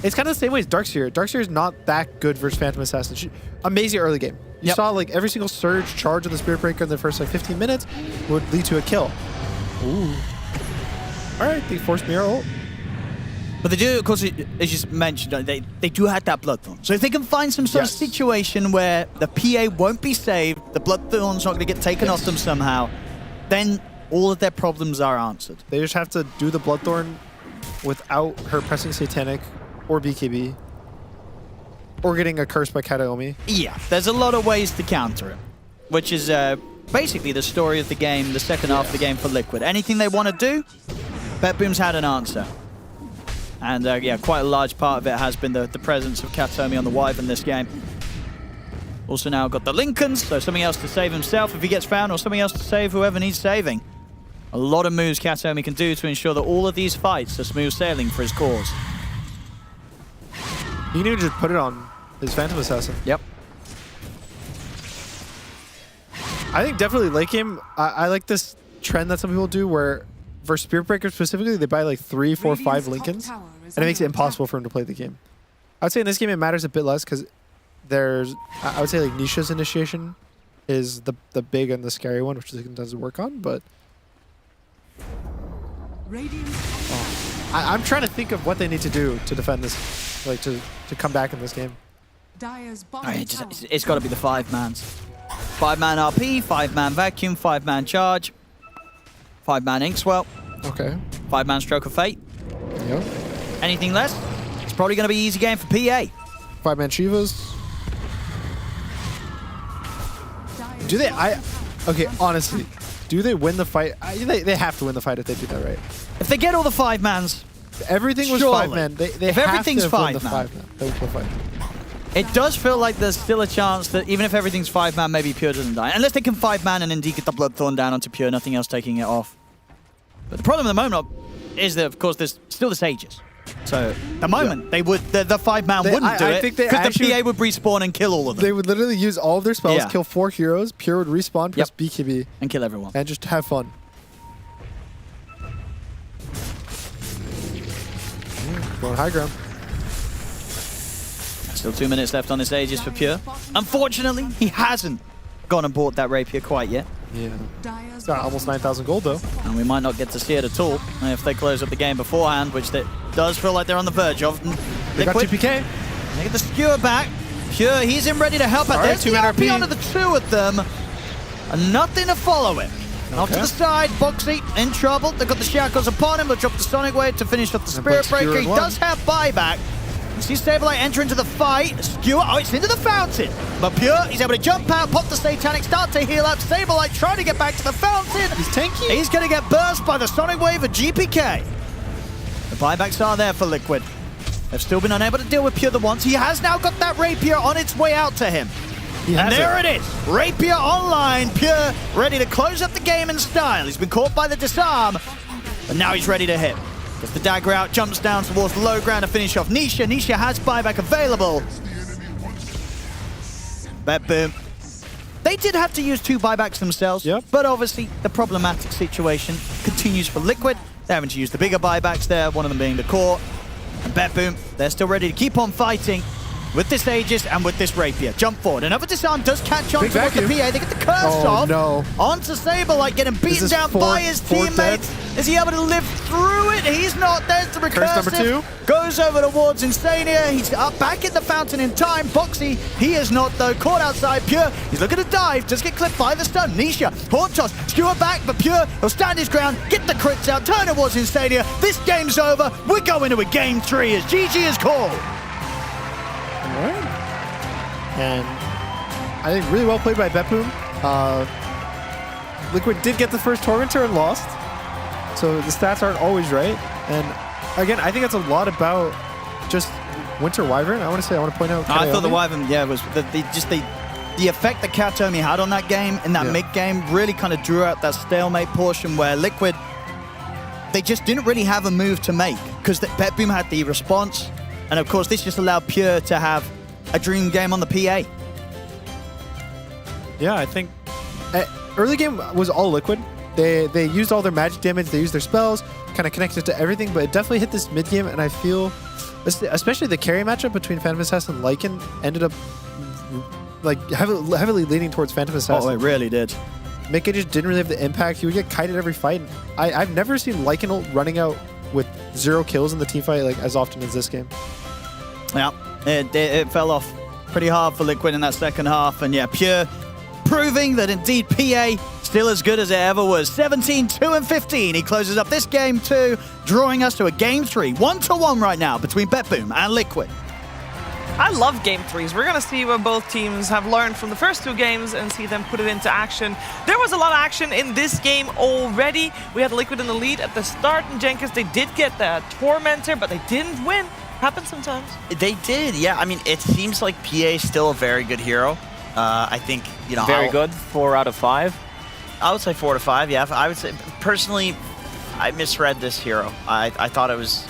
kind of the same way as Darkseer. Darkseer is not that good versus Phantom Assassin. Amazing early game. You saw like every single surge charge of the Spirit Breaker in the first like 15 minutes would lead to a kill. Ooh. All right, they forced Mirror ult. But they do, of course, as you mentioned, they do have that Bloodthorn. So if they can find some sort of situation where the PA won't be saved, the Bloodthorn's not going to get taken off them somehow, then all of their problems are answered. They just have to do the Bloodthorn without her pressing Satanic or BKB or getting a curse by Kataomi. Yeah, there's a lot of ways to counter it, which is basically the story of the game, the second half of the game for Liquid. Anything they want to do, BetBoom's had an answer. And yeah, quite a large part of it has been the presence of Kataomi on the Wyvern this game. Also now got the Lincolns, so something else to save himself if he gets found, or something else to save whoever needs saving. A lot of moves Kataomi can do to ensure that all of these fights are smooth sailing for his cause. You need to just put it on his Phantom Assassin. Yep. I think definitely late game, I like this trend that some people do where for Spirit Breaker specifically, they buy like 3, 4, 5 Lincolns, and it makes it impossible for him to play the game. I would say in this game it matters a bit less because there's, I would say like Nisha's initiation is the big and the scary one, which Lincoln doesn't work on, but I'm trying to think of what they need to do to defend this, like to come back in this game. It's got to be the 5-mans. 5-man RP, 5-man vacuum, 5-man charge, 5-man Inkswell. Okay. 5-man Stroke of Fate. Yep. Anything less? It's probably going to be easy game for PA. 5-man Shivas. Do they? Okay, honestly, do they win the fight? They have to win the fight if they do that right. If they get all the 5-mans, everything was 5-man. They if have everything's to win the 5-man, 5-man. They will fight. it does feel like there's still a chance that even if everything's 5-man, maybe Pure doesn't die. Unless they can 5-man and indeed get the Bloodthorn down onto Pure, nothing else taking it off. But the problem at the moment is that, of course, there's still the Sages. So, at the moment, they would the 5-man wouldn't do it because the PA would respawn and kill all of them. They would literally use all of their spells, kill 4 heroes, Pure would respawn, press BKB. And kill everyone. And just have fun. Going high ground. Still 2 minutes left on this Aegis for Pure. Unfortunately, he hasn't gone and bought that Rapier quite yet. Yeah. It's got almost 9,000 gold, though. And we might not get to see it at all if they close up the game beforehand, which it does feel like they're on the verge of. They got TPK. They get the skewer back. Pure, he's in ready to help out. There's the RP onto the 2 of them. And nothing to follow it. Off to the side, Boxy in trouble. They've got the shackles upon him. They'll drop the Sonic Wave to finish off the Spirit Breaker. He does have buyback. You see Sableye enter into the fight. Skewer, it's into the fountain. But Pure, he's able to jump out, pop the Satanic, start to heal up. Sableye trying to get back to the fountain. He's tanky. He's going to get burst by the Sonic Wave of GPK. The buybacks are there for Liquid. They've still been unable to deal with Pure the once. He has now got that Rapier on its way out to him. And there it is. Rapier online. Pure ready to close up the game in style. He's been caught by the disarm, but now he's ready to hit. Gets the dagger out, jumps down towards the low ground to finish off Nisha. Nisha has buyback available. BetBoom. They did have to use 2 buybacks themselves, but obviously the problematic situation continues for Liquid. They're having to use the bigger buybacks there, one of them being the core. And BetBoom, they're still ready to keep on fighting with this Aegis and with this Rapier. Jump forward. Another disarm does catch on towards the PA. They get the curse off. No. Onto Sableye, getting beaten down by his teammates. Is he able to live through it? He's not. There's the recursive. Curse number 2. Goes over towards Insania. He's up back in the fountain in time. Boxy, he is not though. Caught outside. Pure, he's looking to dive. Does get clipped by the stun. Nisha, Horn Toss, skewer back, but Pure, he'll stand his ground, get the crits out, turn towards Insania. This game's over. We're going to a game 3 as GG is called. Alright. And I think really well played by BetBoom. Liquid did get the first Tormentor and lost. So the stats aren't always right. And again, I think that's a lot about just Winter Wyvern. I want to point out. I thought the Wyvern, was the effect that Kataomi had on that game, in that mid-game, really kind of drew out that stalemate portion where Liquid, they just didn't really have a move to make because BetBoom had the response. And of course, this just allowed Pure to have a dream game on the PA. Yeah, I think early game was all Liquid. They used all their magic damage, they used their spells, kind of connected to everything, but it definitely hit this mid game, and I feel, especially the carry matchup between Phantom Assassin and Lycan ended up like heavily leaning towards Phantom Assassin. Oh, it really did. Mickey just didn't really have the impact. He would get kited every fight. I've never seen Lycan running out with 0 kills in the team fight like as often as this game. Yeah, it fell off pretty hard for Liquid in that second half, and yeah, Pure proving that indeed PA still as good as it ever was. 17-2-15. He closes up this game 2, drawing us to a game 3. 1-1 right now between BetBoom and Liquid. I love game 3s. We're going to see what both teams have learned from the first 2 games and see them put it into action. There was a lot of action in this game already. We had Liquid in the lead at the start, and Jenkins, they did get the Tormentor, but they didn't win. Happens sometimes. They did, yeah. I mean, it seems like PA is still a very good hero. I think, you know... Very good, 4 out of 5. I would say 4 to 5, yeah. I would say, personally, I misread this hero. I thought it was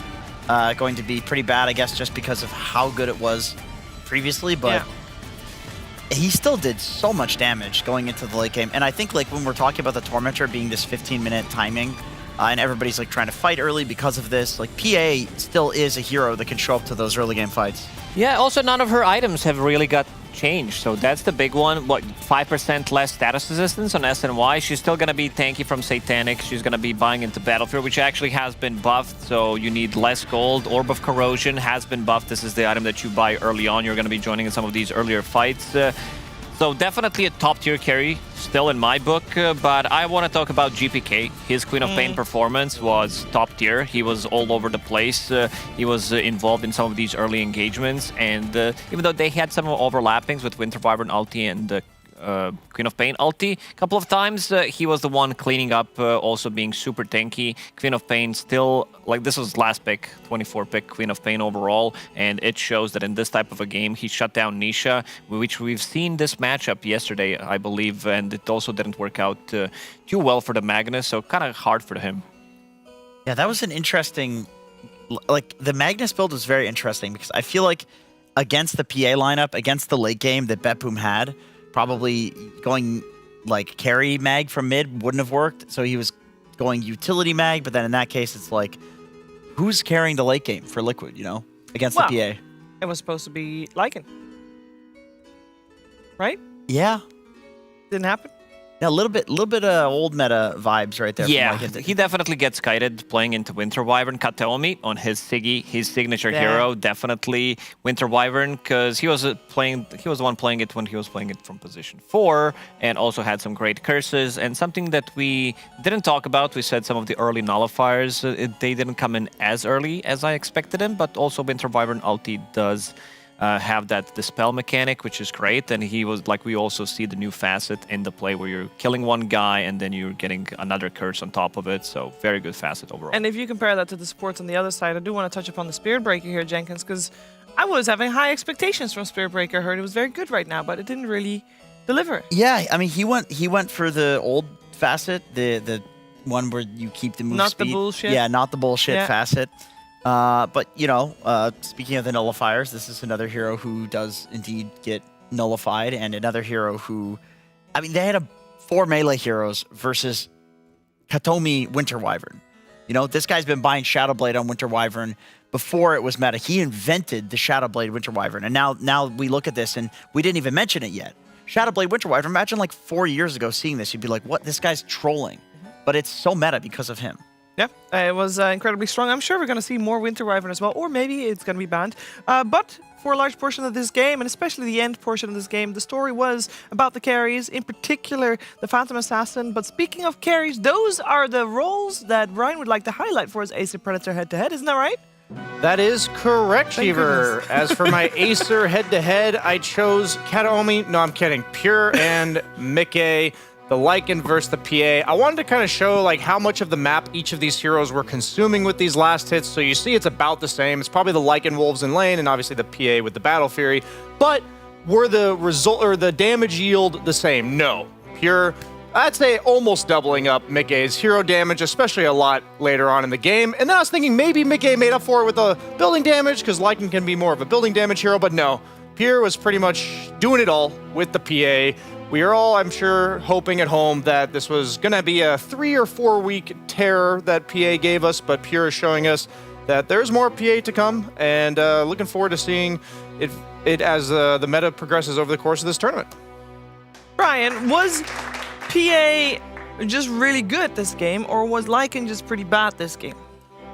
going to be pretty bad, I guess, just because of how good it was previously, but he still did so much damage going into the late game. And I think, like, when we're talking about the Tormentor being this 15-minute timing, and everybody's like trying to fight early because of this, like, PA still is a hero that can show up to those early game fights. Yeah, also none of her items have really got changed, so that's the big one. What, 5% less status resistance on SNY? She's still gonna be tanky from Satanic. She's gonna be buying into Battlefield, which actually has been buffed, so you need less gold. Orb of Corrosion has been buffed. This is the item that you buy early on. You're gonna be joining in some of these earlier fights. So definitely a top-tier carry, still in my book, but I want to talk about GPK. His Queen of Pain performance was top-tier. He was all over the place. He was involved in some of these early engagements, and even though they had some overlappings with Winter Wyvern ulti and Queen of Pain ulti a couple of times, he was the one cleaning up, also being super tanky. Queen of Pain still, like, this was last pick, 24 pick Queen of Pain overall, and it shows that in this type of a game, he shut down Nisha, which we've seen this matchup yesterday, I believe, and it also didn't work out too well for the Magnus, so kind of hard for him. Yeah, that was an interesting, like, the Magnus build was very interesting because I feel like against the PA lineup, against the late game that BetBoom had, probably going like carry mag from mid wouldn't have worked. So he was going utility mag, but then in that case, it's like, who's carrying the late game for Liquid, you know, against the PA? It was supposed to be Lycan. Right? Yeah. Didn't happen? Yeah, a little bit old meta vibes right there. Yeah, he definitely gets kited playing into Winter Wyvern. Kataomi on his Siggy, his signature hero, definitely Winter Wyvern, because he was the one playing it when he was playing it from position 4, and also had some great curses. And something that we didn't talk about, we said some of the early nullifiers, they didn't come in as early as I expected them, but also Winter Wyvern ulti does have that dispel mechanic, which is great. And he was like, we also see the new facet in the play where you're killing one guy and then you're getting another curse on top of it. So very good facet overall. And if you compare that to the supports on the other side, I do want to touch upon the Spirit Breaker here, Jenkins, because I was having high expectations from Spirit Breaker. I heard it was very good right now, but it didn't really deliver. Yeah, I mean, he went for the old facet, the one where you keep the move not speed. The bullshit. Yeah, not the bullshit facet. But, you know, speaking of the nullifiers, this is another hero who does indeed get nullified, and another hero who, I mean, they had 4 melee heroes versus Kataomi Winter Wyvern. You know, this guy's been buying Shadowblade on Winter Wyvern before it was meta. He invented the Shadowblade Winter Wyvern, and now we look at this, and we didn't even mention it yet. Shadowblade Winter Wyvern, imagine like 4 years ago seeing this, you'd be like, what? This guy's trolling. But it's so meta because of him. Yeah, it was incredibly strong. I'm sure we're going to see more Winter Wyvern as well, or maybe it's going to be banned. But for a large portion of this game, and especially the end portion of this game, the story was about the carries, in particular the Phantom Assassin. But speaking of carries, those are the roles that Ryan would like to highlight for his Acer Predator head-to-head, isn't that right? That is correct, Cheever. As for my Acer head-to-head, I chose Kataomi. No, I'm kidding. Pure and Mickey. The Lycan versus the PA. I wanted to kind of show like how much of the map each of these heroes were consuming with these last hits. So you see it's about the same. It's probably the Lycan Wolves in lane and obviously the PA with the Battle Fury. But were the result or the damage yield the same? No. Pure, I'd say almost doubling up Mickey's hero damage, especially a lot later on in the game. And then I was thinking maybe Mickey made up for it with the building damage because Lycan can be more of a building damage hero, but no. Pure was pretty much doing it all with the PA. We are all, I'm sure, hoping at home that this was going to be a 3 or 4 week terror that PA gave us, but Pure is showing us that there's more PA to come, and looking forward to seeing it as the meta progresses over the course of this tournament. Brian, was PA just really good this game, or was Lycan just pretty bad this game?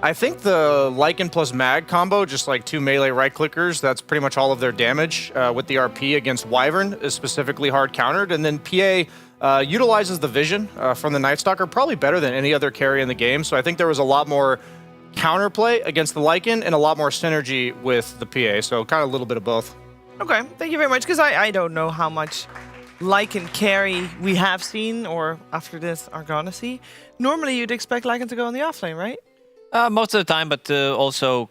I think the Lycan plus Mag combo, just like 2 melee right-clickers, that's pretty much all of their damage with the RP against Wyvern is specifically hard countered. And then PA, utilizes the vision from the Night Stalker probably better than any other carry in the game. So I think there was a lot more counterplay against the Lycan and a lot more synergy with the PA. So kind of a little bit of both. Okay, thank you very much, because I don't know how much Lycan carry we have seen or after this are gonna see. Normally you'd expect Lycan to go on the offlane, right? Most of the time, but also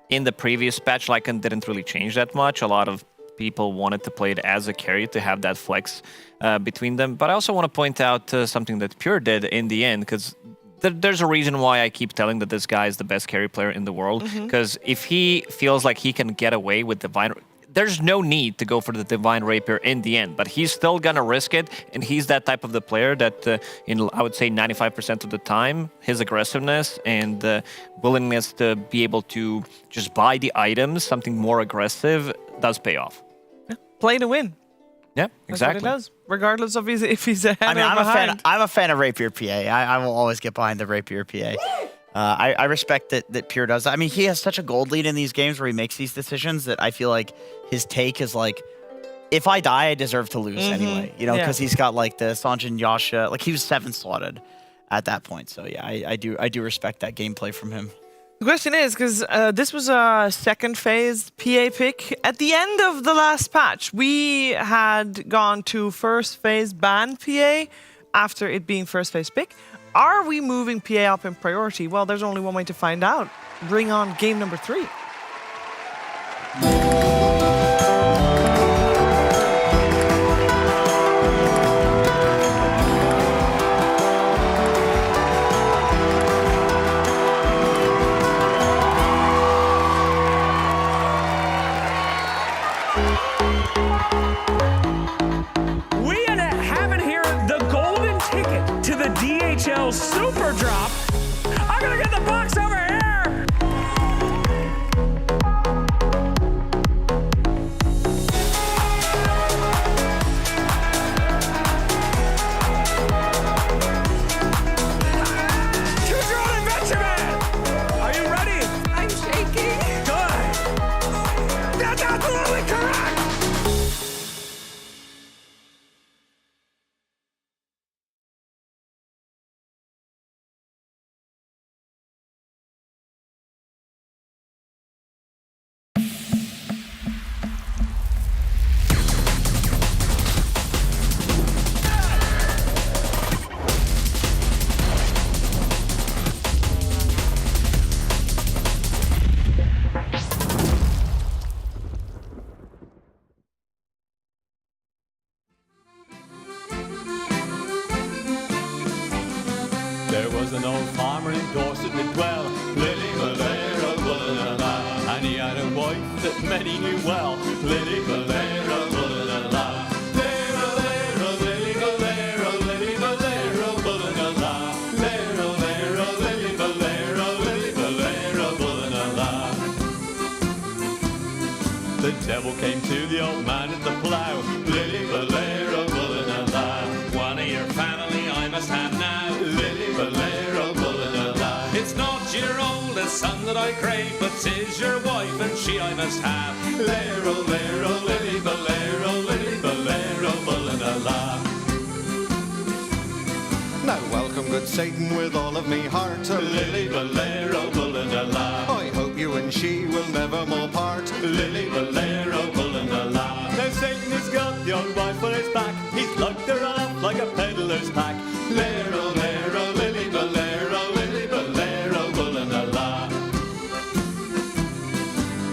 in the previous patch, Lycan didn't really change that much. A lot of people wanted to play it as a carry to have that flex between them. But I also want to point out something that Pure did in the end, because there's a reason why I keep telling that this guy is the best carry player in the world. Because if he feels like he can get away with Divine, there's no need to go for the Divine Rapier in the end, but he's still gonna risk it, and he's that type of the player that, I would say 95% of the time, his aggressiveness and willingness to be able to just buy the items, something more aggressive, does pay off. Yeah. Play to win. Yeah, exactly. That's what it does, regardless of if he's ahead I mean, or behind. I'm a fan of Rapier PA. I will always get behind the Rapier PA. I respect that Pure does that. I mean, he has such a gold lead in these games where he makes these decisions that I feel like his take is like, if I die, I deserve to lose anyway. You know, because he's got like the Sanjin Yasha. Like he was 7 slotted at that point. So yeah, I do respect that gameplay from him. The question is, because this was a second phase PA pick. At the end of the last patch, we had gone to first phase ban PA after it being first phase pick. Are we moving PA up in priority? Well, there's only one way to find out. Bring on game number 3. We are having here the golden ticket to the DHL Super Drop. I'm gonna get the box over here. Choose your own adventure, man. Are you ready? I'm shaking. Good. That's absolutely correct. There was an old farmer in Dorset that dwell, Lily Valera, Woola, and he had a wife that many knew well, Lily Valera, Woola, Lera, Lera, Lily Valera, Lily Valera, Woola, Lera, Lera, Lily Valera, Lily Valera, Woola. The devil came to the old man at the plough, Lily Valera, Woola, One of your family I must have now. Lily Valera, Woola. It's not your oldest son that I crave, but 'tis your wife, and she I must have. Lero, Lero, Lily Valera, Lily Valera, Woola. Now welcome, good Satan, with all of me heart. Lily Valera, Woola. I hope you and she will never more part. Lily Valera, Woola. Now Satan has got the old wife on his back. He's lugged her off like a peddler's pack. Lero, Lero, Lily Valera, Lily Valera, Woola.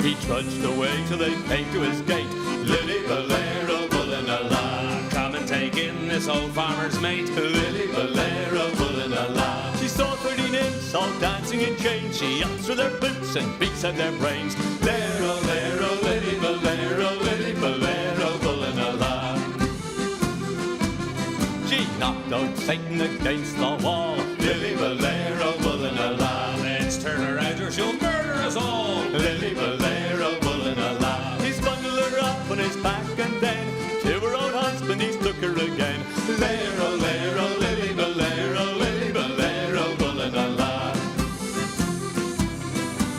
He trudged away till they came to his gate. Lily Valera, Woola. Come and take in this old farmer's mate. Lily Valera, Woola. She saw 13 nymphs all dancing in chains. She ups with their boots and beats at their brains. Lero, Lero, Lily Valera, Lily Valera, Woola. She knocked out Satan against the wall. Lily Valera, Woola. Let's turn her out or she'll murder us all. Lily Valera, Woola. He's bundled her up on his back and then to her own husband he's took her again. Lero, Lero, Lily Valera, Lily Valera, Woola.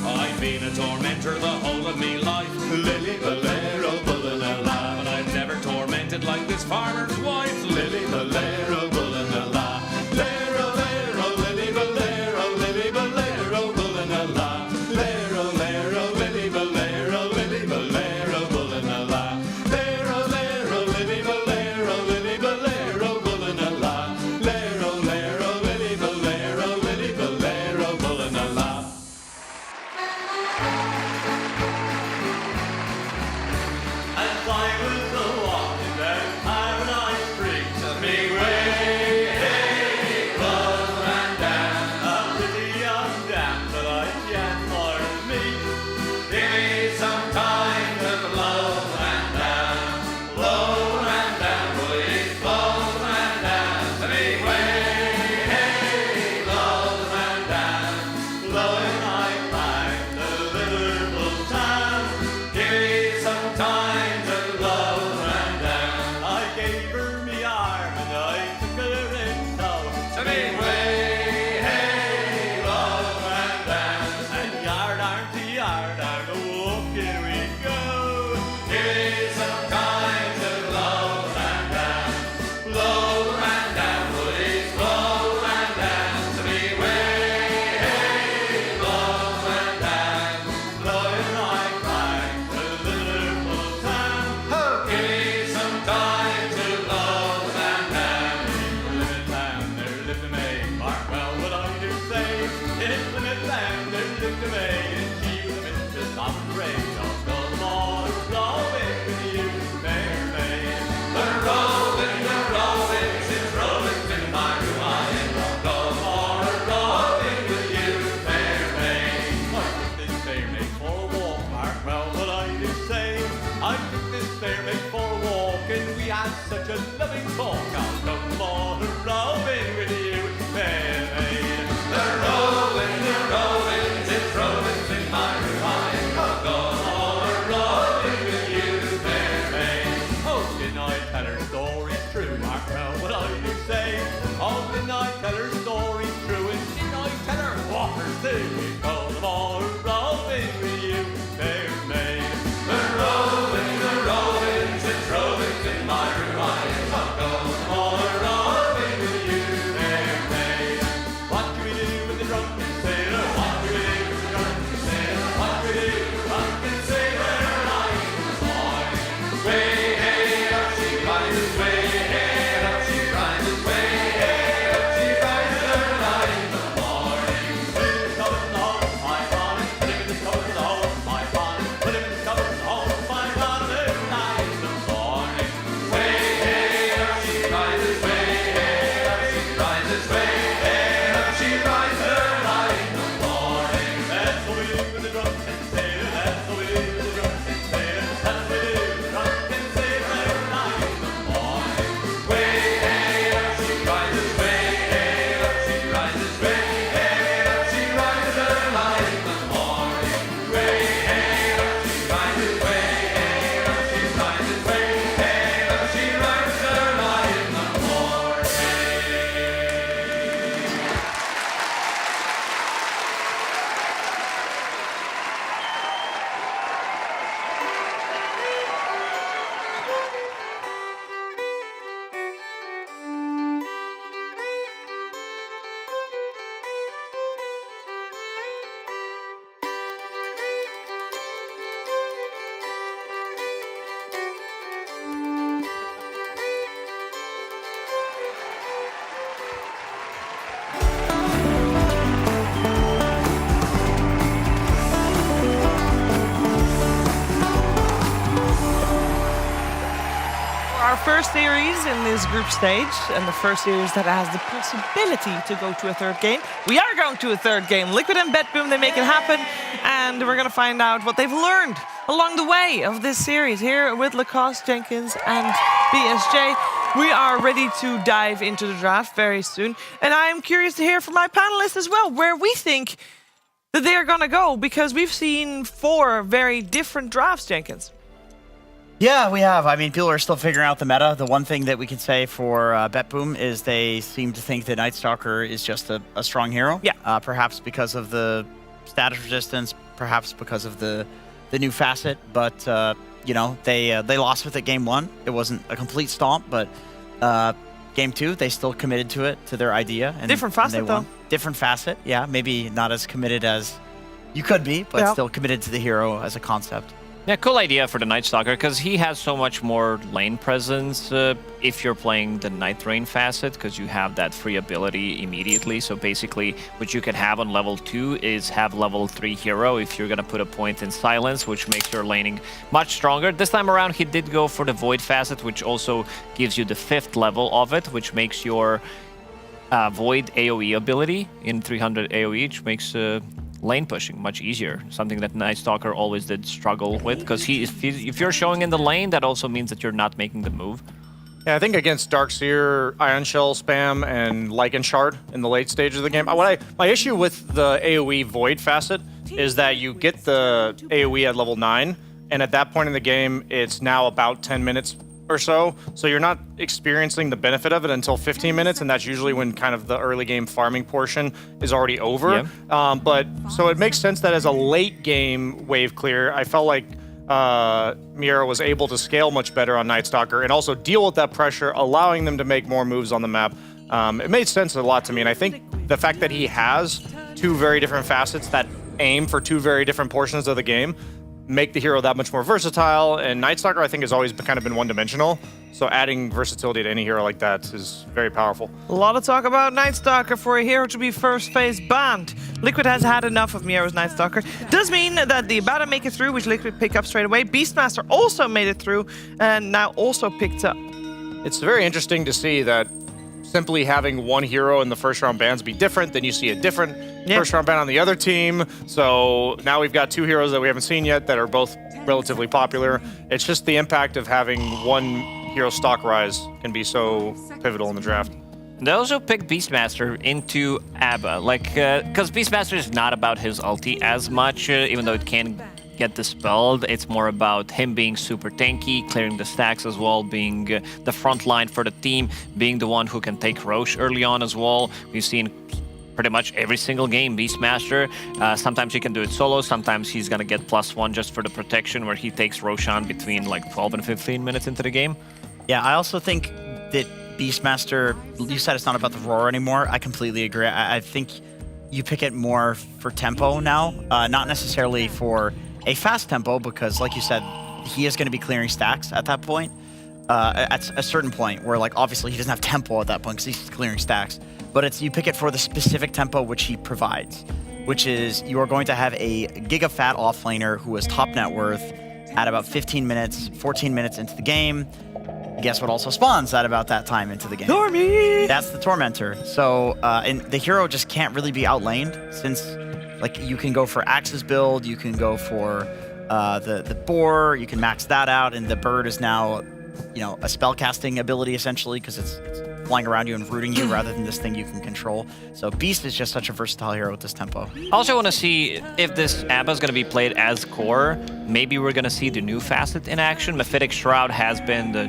I've been a tormentor the whole of me life. Lily Valera, Woola. But I've never tormented like this farmer's wife. Lily Valera. As I was walking down Paradise Street, to me way, hey, love ran down. A pretty young dam that I can't more than me. Give me some time to love ran down. Love ran down, please, love ran down. To me way, hey, love ran down. Blowing I climbed the Liverpool town. Give me some time to love ran down. I gave her me arm and I took her in tow. To me way, hey, love ran down. And yard arm to yard arm, walking we go. Give me some time to love ran down. Love ran down, please, love ran down. To me way, hey, love ran down. Blowing I climbed to Liverpool town. Give me some time to love ran down. Limit town, they're living me. Mark well what I do say. In limit town, they're living me. And she was a mistress, I'm afraid. I'll go them all rolling with you, fair maid. They're rolling, since rolling's in my mind. I'll go them all rolling with you, fair maid. I took this fair maid for a walk, Mark well what I do say. I took this fair maid for a walk, and we had such a loving talk. I'll go them all rolling with you, fair maid. They're rolling, since rolling's in my mind. I'll go them all rolling with you, fair maid. Oh, didn't I tell her stories true, Mark well what I do say. Oh, didn't I tell her stories true, and didn't I tell her walkers too? Go them all rolling with you, fair maid. They're rolling, since rolling's in my mind. I'll go them all rolling with you, fair maid. What do we do with the drunken sailor? What do we do with the drunken sailor? What do we do with the drunken sailor? Early in the morning. Way, hey, up she rises, way, hey, up she rises, way, hey, up she rises early in the morning. Put him in the cupboard and hold my bonnet. Put him in the cupboard and hold my bonnet. Put him in the cupboard and hold my bonnet early in the morning. Way, hey, up she rises, way, hey, up she rises, way, hey, up she rises early in the morning. That's what we do with the drunken sailor. That's what we do with the drunken sailor. That's what we do with the drunken sailor early in the morning. Way, hey, up she rises, way, hey, up she rises, way, hey, up she rises early in the morning. Way, hey, up she rises, way, hey, up she rises, way, hey, up she rises early in the morning. Our first series in this group stage, and the first series that has the possibility to go to a third game. We are going to a third game. Liquid and BetBoom, they make it happen, and we're going to find out what they've learned along the way of this series here with Lacoste, Jenkins, and BSJ. We are ready to dive into the draft very soon, and I'm curious to hear from my panelists as well where we think that they're going to go, because we've seen 4 very different drafts, Jenkins. Yeah, we have. I mean, people are still figuring out the meta. The one thing that we can say for BetBoom is they seem to think that Night Stalker is just a strong hero. Yeah. Perhaps because of the status resistance, perhaps because of the new facet. But you know, they lost with it game 1. It wasn't a complete stomp, but game 2 they still committed to it, to their idea. And, different facet though. Different facet. Yeah, maybe not as committed as you could be, but still committed to the hero as a concept. Yeah, cool idea for the Night Stalker, because he has so much more lane presence if you're playing the Night Rain facet, because you have that free ability immediately. So basically, what you can have on level 2 is have level 3 hero if you're going to put a point in Silence, which makes your laning much stronger. This time around, he did go for the Void facet, which also gives you the 5th level of it, which makes your Void AoE ability in 300 AoE, which makes lane pushing much easier, something that Night Stalker always did struggle with, because if you're showing in the lane, that also means that you're not making the move. Yeah, I think against Darkseer, Ion Shell spam, and Lycan Shard in the late stages of the game, my issue with the AoE Void facet is that you get the AoE at level 9, and at that point in the game, it's now about 10 minutes or so you're not experiencing the benefit of it until 15 minutes, and that's usually when kind of the early game farming portion is already over. Yeah. But so it makes sense that as a late game wave clear, I felt like Miera was able to scale much better on Night Stalker and also deal with that pressure, allowing them to make more moves on the map. It made sense a lot to me, and I think the fact that he has 2 very different facets that aim for 2 very different portions of the game make the hero that much more versatile, and Night Stalker I think has always kind of been one-dimensional, so adding versatility to any hero like that is very powerful. A lot of talk about Night Stalker for a hero to be first phase banned. Liquid has had enough of Miera's Night Stalker. Does mean that the Abada make it through, which Liquid pick up straight away. Beastmaster also made it through, and now also picked up. It's very interesting to see that simply having one hero in the first round bans be different, then you see a different first round ban on the other team. So now we've got 2 heroes that we haven't seen yet that are both relatively popular. It's just the impact of having one hero stock rise can be so pivotal in the draft. They also picked Beastmaster into ABBA, because Beastmaster is not about his ulti as much, even though it can get dispelled. It's more about him being super tanky, clearing the stacks as well, being the front line for the team, being the one who can take Roche early on as well. We've seen pretty much every single game Beastmaster. Sometimes he can do it solo, sometimes he's gonna get +1 just for the protection, where he takes Roshan between like 12 and 15 minutes into the game. Yeah, I also think that Beastmaster, you said it's not about the roar anymore. I completely agree. I think you pick it more for tempo now, not necessarily for a fast tempo, because like you said, he is going to be clearing stacks at that point. At a certain point where, like, obviously he doesn't have tempo at that point because he's clearing stacks, but you pick it for the specific tempo which he provides, which is you are going to have a giga-fat offlaner who is top net worth at about 15 minutes, 14 minutes into the game. Guess what also spawns at about that time into the game? Normie! That's the Tormentor. So, and the hero just can't really be outlaned, since like you can go for Axe's build, you can go for the boar, you can max that out, and the bird is now, you know, a spellcasting ability essentially, because it's flying around you and rooting you rather than this thing you can control. So Beast is just such a versatile hero with this tempo. I also want to see if this ABBA is going to be played as core. Maybe we're going to see the new facet in action. Mephitic Shroud has been the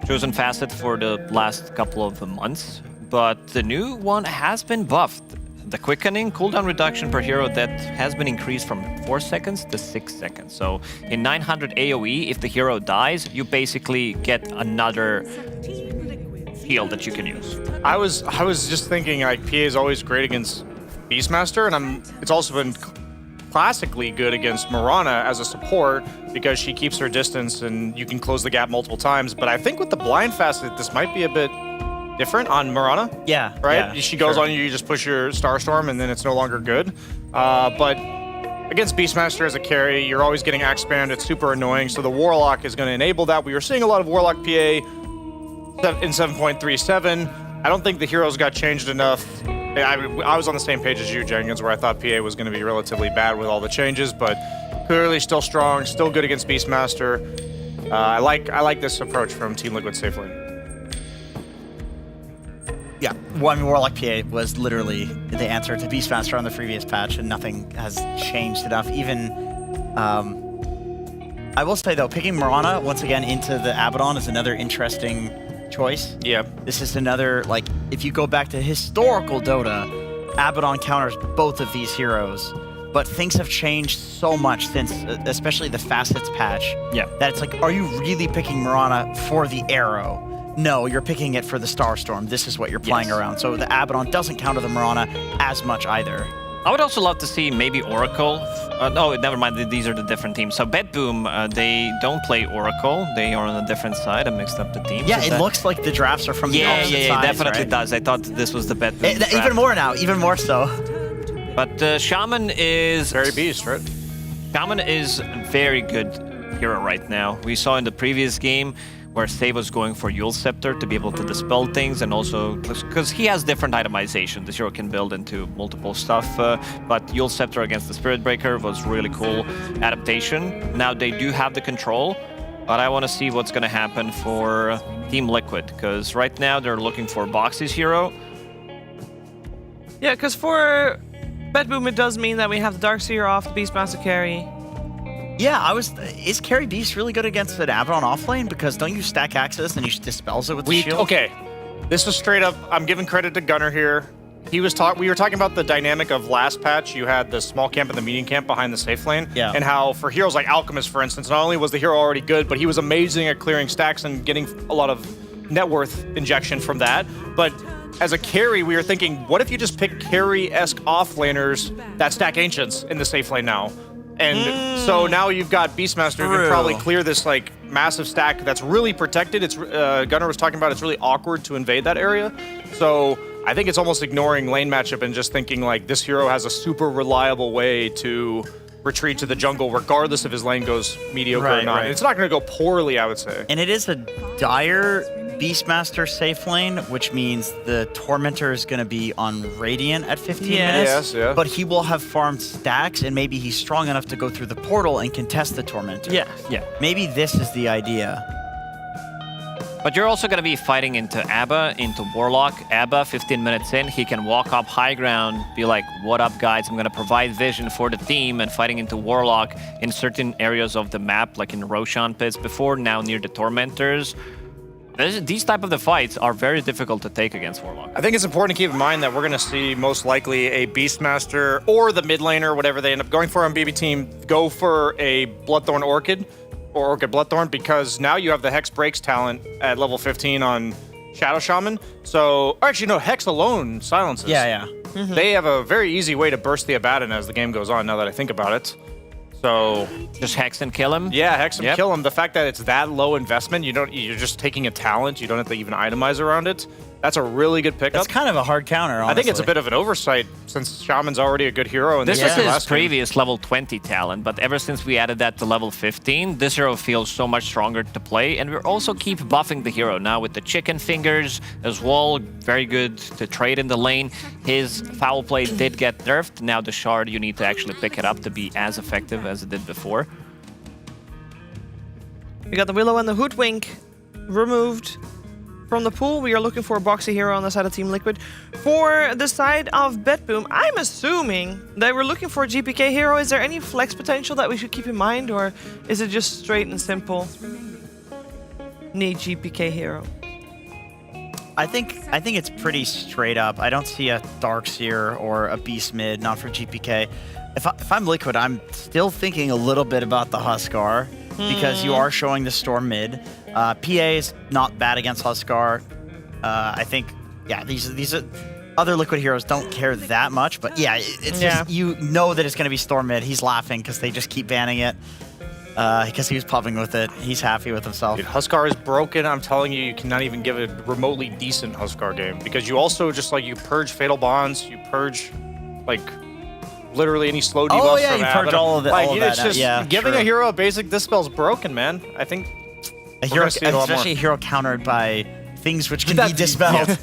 chosen facet for the last couple of months, but the new one has been buffed. The quickening cooldown reduction per hero that has been increased from 4 seconds to 6 seconds. So in 900 AoE, if the hero dies, you basically get another heal that you can use. I was just thinking, like, PA is always great against Beastmaster, and it's also been classically good against Mirana as a support because she keeps her distance and you can close the gap multiple times. But I think with the blind facet, this might be a bit different on Mirana. Yeah. Right? Yeah, she goes on you just push your Starstorm, and then it's no longer good. But against Beastmaster as a carry, you're always getting axe spammed. It's super annoying. So the Warlock is going to enable that. We were seeing a lot of Warlock PA in 7.37. I don't think the heroes got changed enough. I was on the same page as you, Jenkins, where I thought PA was going to be relatively bad with all the changes, but clearly still strong, still good against Beastmaster. I like this approach from Team Liquid safely. Yeah, one Warlock PA was literally the answer to Beastmaster on the previous patch, and nothing has changed enough. Even, I will say though, picking Mirana once again into the Abaddon is another interesting choice. Yeah. This is another, like, if you go back to historical Dota, Abaddon counters both of these heroes, but things have changed so much since, especially the Facets patch, that it's like, are you really picking Mirana for the arrow? No, you're picking it for the Starstorm. This is what you're playing around. So the Abaddon doesn't counter the Mirana as much either. I would also love to see maybe Oracle. No, never mind. These are the different teams. So BetBoom, they don't play Oracle. They are on a different side. I mixed up the teams. Yeah, it looks like the drafts are from the opposite Yeah, sides, it definitely right? does. I thought this was the BetBoom draft. Even more now, even more so. But Shaman is... Very beast, right? Shaman is a very good hero right now. We saw in the previous game where Save was going for Yule Scepter to be able to dispel things, and also because he has different itemization. This hero can build into multiple stuff, but Yule Scepter against the Spirit Breaker was really cool adaptation. Now they do have the control, but I want to see what's going to happen for Team Liquid, because right now they're looking for Boxy's hero. Yeah, because for BetBoom, it does mean that we have the Darkseer off, the Beastmaster carry. Yeah, is Carry Beast really good against an Abaddon offlane? Because don't you stack Axis and he dispels it with the shield? Okay, this is straight up. I'm giving credit to Gunnar here. We were talking about the dynamic of last patch. You had the small camp and the medium camp behind the safe lane. Yeah. And how for heroes like Alchemist, for instance, not only was the hero already good, but he was amazing at clearing stacks and getting a lot of net worth injection from that. But as a carry, we were thinking, what if you just pick carry-esque offlaners that stack Ancients in the safe lane now? And so now you've got Beastmaster who can probably clear this like massive stack that's really protected. It's Gunnar was talking about it's really awkward to invade that area. So I think it's almost ignoring lane matchup and just thinking like this hero has a super reliable way to retreat to the jungle regardless if his lane goes mediocre or not. Right. It's not going to go poorly, I would say. And it is a dire Beastmaster safe lane, which means the Tormentor is going to be on Radiant at 15 minutes. Yes, yeah. But he will have farmed stacks, and maybe he's strong enough to go through the portal and contest the Tormentor. Yeah. Maybe this is the idea. But you're also going to be fighting into Abba, into Warlock. Abba, 15 minutes in, he can walk up high ground, be like, what up, guys? I'm going to provide vision for the team, and fighting into Warlock in certain areas of the map, like in Roshan pits before, now near the Tormentors. These type of the fights are very difficult to take against Warlock. I think it's important to keep in mind that we're going to see most likely a Beastmaster or the mid laner, whatever they end up going for on BB team, go for a Bloodthorn Orchid or Orchid Bloodthorn, because now you have the Hex Breaks talent at level 15 on Shadow Shaman. So, or actually no, Hex alone silences. Yeah. They have a very easy way to burst the Abaddon as the game goes on, now that I think about it. So just Hex and kill him? Yeah, Hex and kill him. The fact that it's that low investment, you're just taking a talent, you don't have to even itemize around it. That's a really good pickup. That's kind of a hard counter, honestly. I think it's a bit of an oversight since Shaman's already a good hero. This is his previous level 20 talent, but ever since we added that to level 15, this hero feels so much stronger to play, and we also keep buffing the hero now with the chicken fingers as well. Very good to trade in the lane. His foul play did get nerfed. Now the shard, you need to actually pick it up to be as effective as it did before. We got the Willow and the Hoodwink removed from the pool. We are looking for a Boxy hero on the side of Team Liquid. For the side of BetBoom, I'm assuming that we're looking for a GPK hero. Is there any flex potential that we should keep in mind, or is it just straight and simple? Need GPK hero. I think it's pretty straight up. I don't see a Darkseer or a Beast mid, not for GPK. If I'm Liquid, I'm still thinking a little bit about the Huskar, because you are showing the Storm mid. PA is not bad against Huskar. I think, yeah, these are other Liquid heroes don't care that much, but yeah, it's just, you know that it's going to be Storm mid. He's laughing because they just keep banning it. Because he was pubbing with it. He's happy with himself. Dude, Huskar is broken. I'm telling you, you cannot even give a remotely decent Huskar game, because you also just like, you purge Fatal Bonds, you purge like literally any slow debuffs. Oh yeah, from you purge all of that. Like, all of it's that. just Yeah, giving true. a hero a basic dispel's broken, man. I think a hero, especially a hero countered by things which can be dispelled.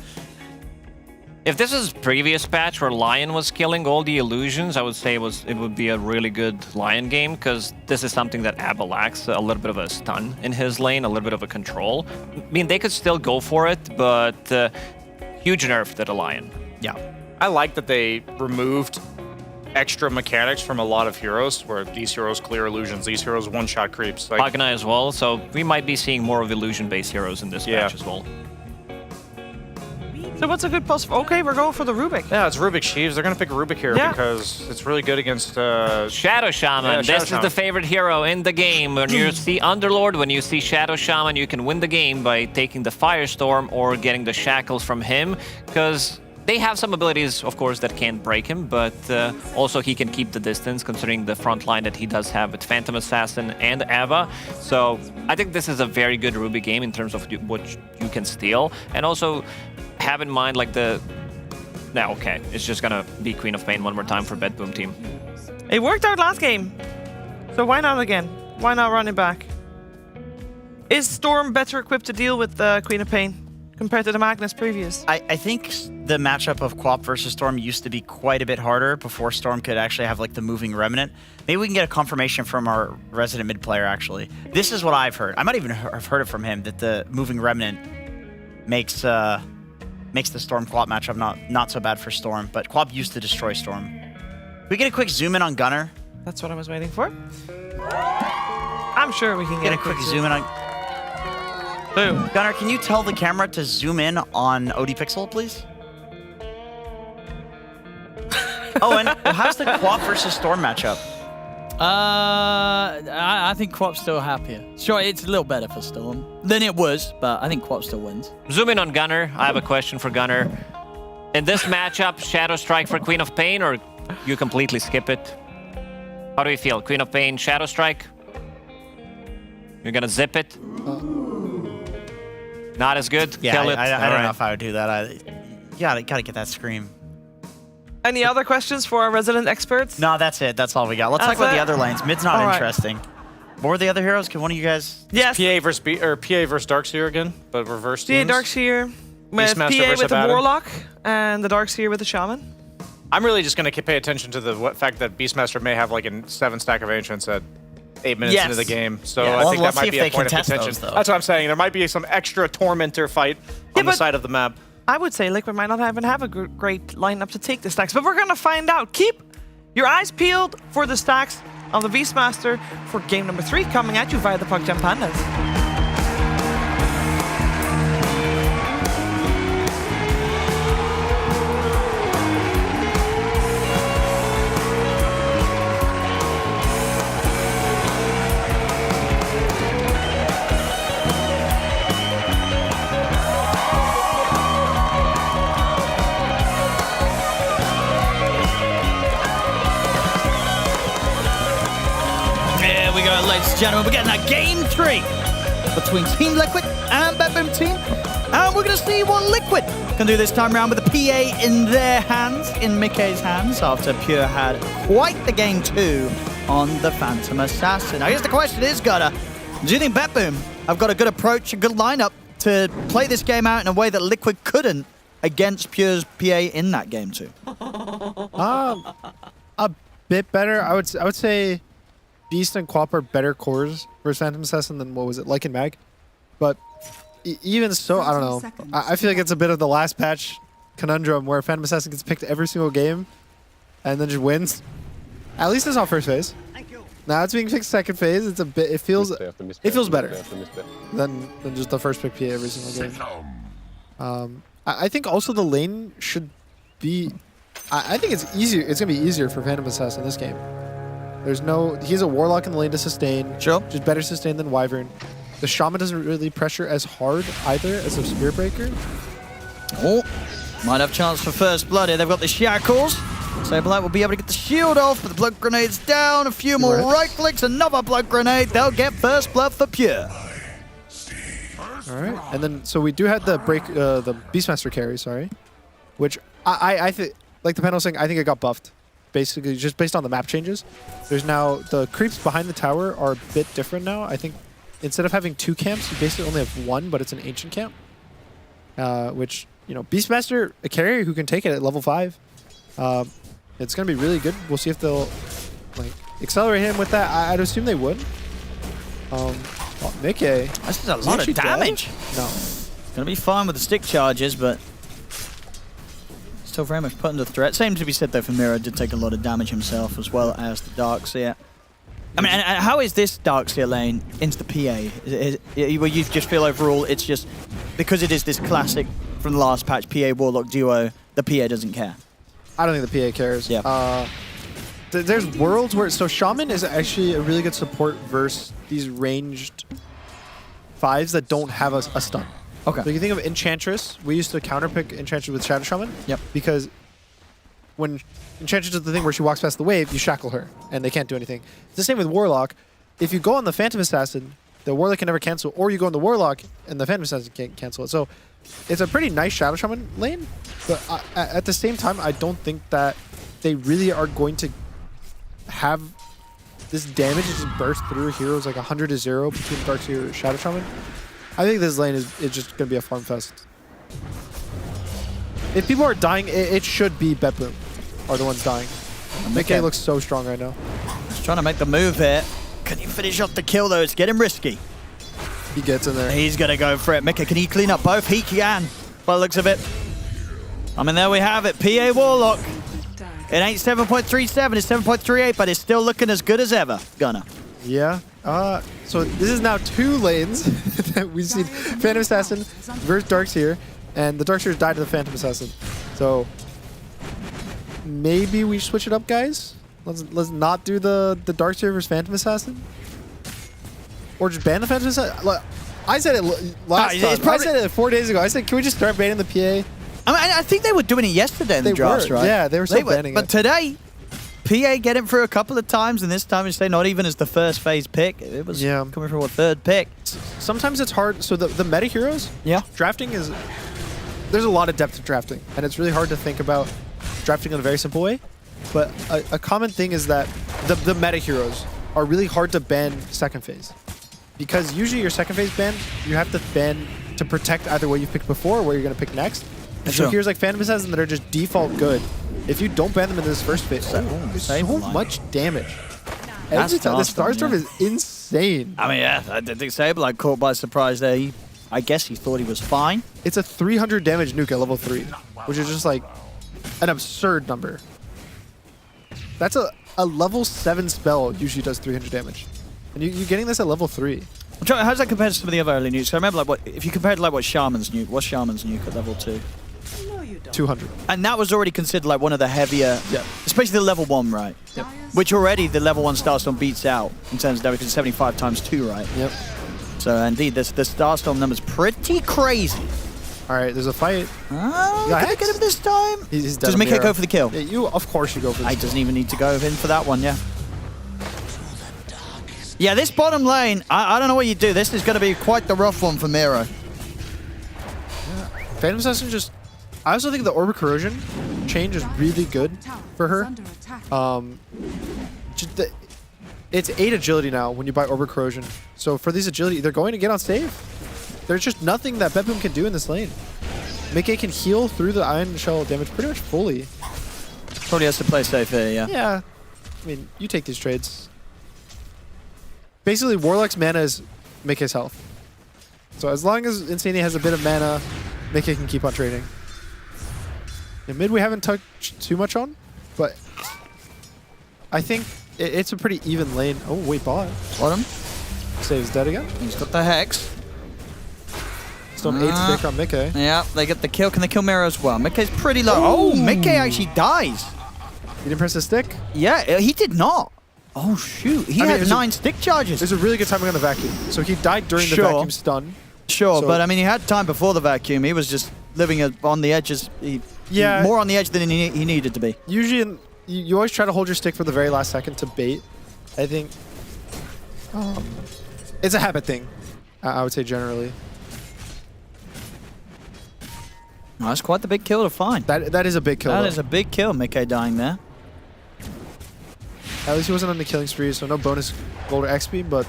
If this is previous patch where Lion was killing all the illusions, I would say it would be a really good Lion game, because this is something that Abba lacks, a little bit of a stun in his lane, a little bit of a control. I mean, they could still go for it, but huge nerf to the Lion. Yeah. I like that they removed extra mechanics from a lot of heroes, where these heroes clear illusions, these heroes one-shot creeps. Like, Pagana as well, so we might be seeing more of illusion-based heroes in this patch as well. So what's a good possible? Okay, we're going for the Rubik. Yeah, it's Rubik Sheaves. They're going to pick Rubik here because it's really good against Shadow Shaman. This is the favorite hero in the game. When you see Underlord, when you see Shadow Shaman, you can win the game by taking the Firestorm or getting the Shackles from him, because they have some abilities, of course, that can't break him, but also he can keep the distance, considering the front line that he does have with Phantom Assassin and Ava. So I think this is a very good Ruby game in terms of what you can steal, and also have in mind like the. Now, okay, it's just gonna be Queen of Pain one more time for BetBoom team. It worked out last game, so why not again? Why not run it back? Is Storm better equipped to deal with the Queen of Pain compared to the Magnus previous? I think the matchup of Quap versus Storm used to be quite a bit harder before Storm could actually have like the moving Remnant. Maybe we can get a confirmation from our resident mid player actually. This is what I've heard. I might even have heard it from him that the moving Remnant makes the Storm Quap matchup not so bad for Storm, but Quap used to destroy Storm. Can we get a quick zoom in on Gunner? That's what I was waiting for. I'm sure we can get a quick zoom in on. Boom. Gunner, can you tell the camera to zoom in on OD Pixel, please? Oh, and how's the Quap versus Storm matchup? I think Quap's still happier. Sure, it's a little better for Storm than it was, but I think Quap still wins. Zoom in on Gunner. I have a question for Gunner. In this matchup, Shadow Strike for Queen of Pain, or you completely skip it? How do you feel? Queen of Pain, Shadow Strike? You're gonna zip it? Not as good? Yeah, Kill it? I don't know if I would do that. You gotta get that scream. Any other questions for our resident experts? No, that's it. That's all we got. Let's talk about the other lanes. Mid's not interesting. What were the other heroes? Can one of you guys? Yes. PA versus PA versus Darkseer again, but reverse teams. PA Darkseer with PA with the Warlock and the Darkseer with the Shaman. I'm really just going to pay attention to the fact that Beastmaster may have like a 7 stack of Ancients at 8 minutes into the game. So I think that might be a point of contention. That's what I'm saying. There might be some extra Tormentor fight on the side of the map. I would say Liquid might not even have a great lineup to take the stacks, but we're going to find out. Keep your eyes peeled for the stacks of the Beastmaster for game number 3 coming at you via the PugChamp Pandas. Ladies and gentlemen, we're getting that game 3 between Team Liquid and BetBoom team. And we're going to see what Liquid can do this time around with the PA in their hands, in Mickey's hands, after Pure had quite the game 2 on the Phantom Assassin. Now, here's the question is, Gunner, do you think BetBoom have got a good approach, a good lineup to play this game out in a way that Liquid couldn't against Pure's PA in that game 2? A bit better. I would say Beast and Quap are better cores versus Phantom Assassin than what was it, like in Mag. But even so, I don't know. I feel like it's a bit of the last patch conundrum where Phantom Assassin gets picked every single game and then just wins. At least it's not first phase. Now it's being picked second phase. It's a bit. It feels better than just the first pick PA every single game. I think also the lane should be. I think it's easier. It's gonna be easier for Phantom Assassin in this game. There's no. He's a Warlock in the lane to sustain. Sure. Just better sustain than Wyvern. The Shaman doesn't really pressure as hard either as a Spirit Breaker. Oh, might have chance for first blood here. They've got the shackles. Saberlight will be able to get the shield off, but the blood grenade's down. A few more right clicks, another blood grenade. They'll get first blood for Pure. All right, and then so we do have the the Beastmaster carry, sorry, which I think, like the panel was saying, I think it got buffed. Basically, just based on the map changes. There's now, the creeps behind the tower are a bit different now. I think instead of having 2 camps, you basically only have 1, but it's an ancient camp. Which, you know, Beastmaster, a carrier who can take it at level 5. It's going to be really good. We'll see if they'll like accelerate him with that. I'd assume they would. Mickey. This is a lot of damage. No. Going to be fine with the stick charges, but still very much put under threat. Same to be said though for Mira, did take a lot of damage himself as well as the Darkseer. I mean, and how is this Darkseer lane into the PA? Where you just feel overall it's just, because it is this classic from the last patch, PA Warlock duo, the PA doesn't care? I don't think the PA cares. Yeah. There's worlds where, so Shaman is actually a really good support versus these ranged 5s that don't have a stun. So you think of Enchantress. We used to counterpick Enchantress with Shadow Shaman. Yep. Because when Enchantress does the thing where she walks past the wave, you shackle her, and they can't do anything. It's the same with Warlock. If you go on the Phantom Assassin, the Warlock can never cancel, or you go on the Warlock, and the Phantom Assassin can't cancel it. So it's a pretty nice Shadow Shaman lane, but at the same time, I don't think that they really are going to have this damage that just burst through heroes like 100 to 0 between Darkseer and Shadow Shaman. I think this lane is just going to be a farm fest. If people are dying, it should be BetBoom are the ones dying. Mickey looks so strong right now. He's trying to make the move here. Can he finish off the kill though? It's getting risky. He gets in there. He's going to go for it. Mickey, can he clean up both? He can, by the looks of it. I mean, there we have it. PA Warlock. It ain't 7.37, it's 7.38, but it's still looking as good as ever. Gunner. Yeah. So this is now 2 lanes that we've seen Phantom Assassin versus Darkseer, and the Darkseers died to the Phantom Assassin. So maybe we switch it up, guys. Let's not do the Darkseer versus Phantom Assassin, or just ban the Phantom Assassin. Look, I said it last time. I said it 4 days ago. I said, can we just start banning the PA? I mean, I think they were doing it yesterday in the drafts, right? Yeah, they were still banning it. But today, PA getting through a couple of times, and this time it's not even as the first phase pick. It was coming from a 3rd pick. Sometimes it's hard. So the meta heroes, drafting is... There's a lot of depth to drafting, and it's really hard to think about drafting in a very simple way. But a common thing is that the meta heroes are really hard to ban 2nd phase. Because usually your 2nd phase ban, you have to ban to protect either what you picked before or what you're going to pick next. And so here's like Phantom Assassin that are just default good. If you don't ban them in this first phase, there's so much damage. Every time the Starstorm is insane. I mean, yeah, I did think Sableye caught by surprise there. I guess he thought he was fine. It's a 300 damage nuke at level 3, which is just like an absurd number. That's a level 7 spell usually does 300 damage. And you're getting this at level 3. How does that compare to some of the other early nukes? I remember, like, if you compared to like what's Shaman's nuke at level 2? 200. And that was already considered like one of the heavier, especially the level 1, right? Yep. Which already the level 1 Starstorm beats out in terms of damage, because it's 75 times 2, right? Yep. So indeed, the Starstorm number's pretty crazy. All right, there's a fight. Can I get him this time? He's Does Mickey go for the kill? Yeah, of course you go for the kill. He doesn't even need to go in for that one, Yeah, this bottom lane, I don't know what you do. This is going to be quite the rough one for Miro. Phantom Assassin just... I also think the Orb of Corrosion change is really good for her. It's 8 agility now when you buy Orb of Corrosion. So for these agility, they're going to get on save. There's just nothing that BetBoom can do in this lane. Mickey can heal through the Iron Shell damage pretty much fully. Probably has to play safe here, yeah. Yeah. I mean, you take these trades. Basically, Warlock's mana is Mickey's health. So as long as Insania has a bit of mana, Mickey can keep on trading. In mid, we haven't touched too much on, but I think it's a pretty even lane. Oh, wait, bot. Bottom. Saves dead again. He's got the Hex. Still 8 stick on Mickey. Yeah, they get the kill. Can they kill Miro as well? Mickey's pretty low. Oh, Mickey actually dies. You didn't press the stick? Yeah, he did not. Oh, shoot. He had 9 stick charges. There's a really good timing on the vacuum. So he died during the vacuum stun. Sure, but I mean, he had time before the vacuum. He was just living on the edges. More on the edge than he needed to be. Usually, you always try to hold your stick for the very last second to bait. I think it's a habit thing, I would say generally. Oh, that's quite the big kill to find. That is a big kill. That is a big kill, Mickey dying there. At least he wasn't on the killing spree, so no bonus gold or XP, but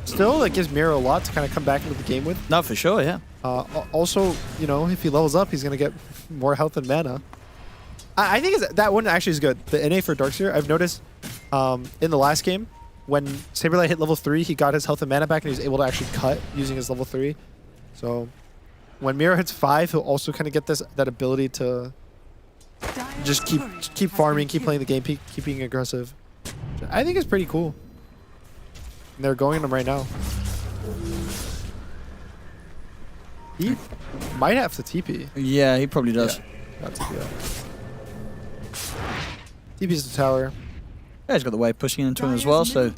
still, that gives Miro a lot to kind of come back into the game with. No, for sure, yeah. Also, you know, if he levels up, he's going to get more health and mana. I think that one actually is good. The NA for Darkseer, I've noticed in the last game, when Saberlight hit level 3, he got his health and mana back, and he was able to actually cut using his level 3. So when Miro hits 5, he'll also kind of get that ability to just keep farming, keep playing the game, keep being aggressive. I think it's pretty cool. And they're going him right now. He might have to TP. Yeah, he probably does. Yeah, got TP out. TP's the tower. Yeah, he's got the wave pushing into him as well, so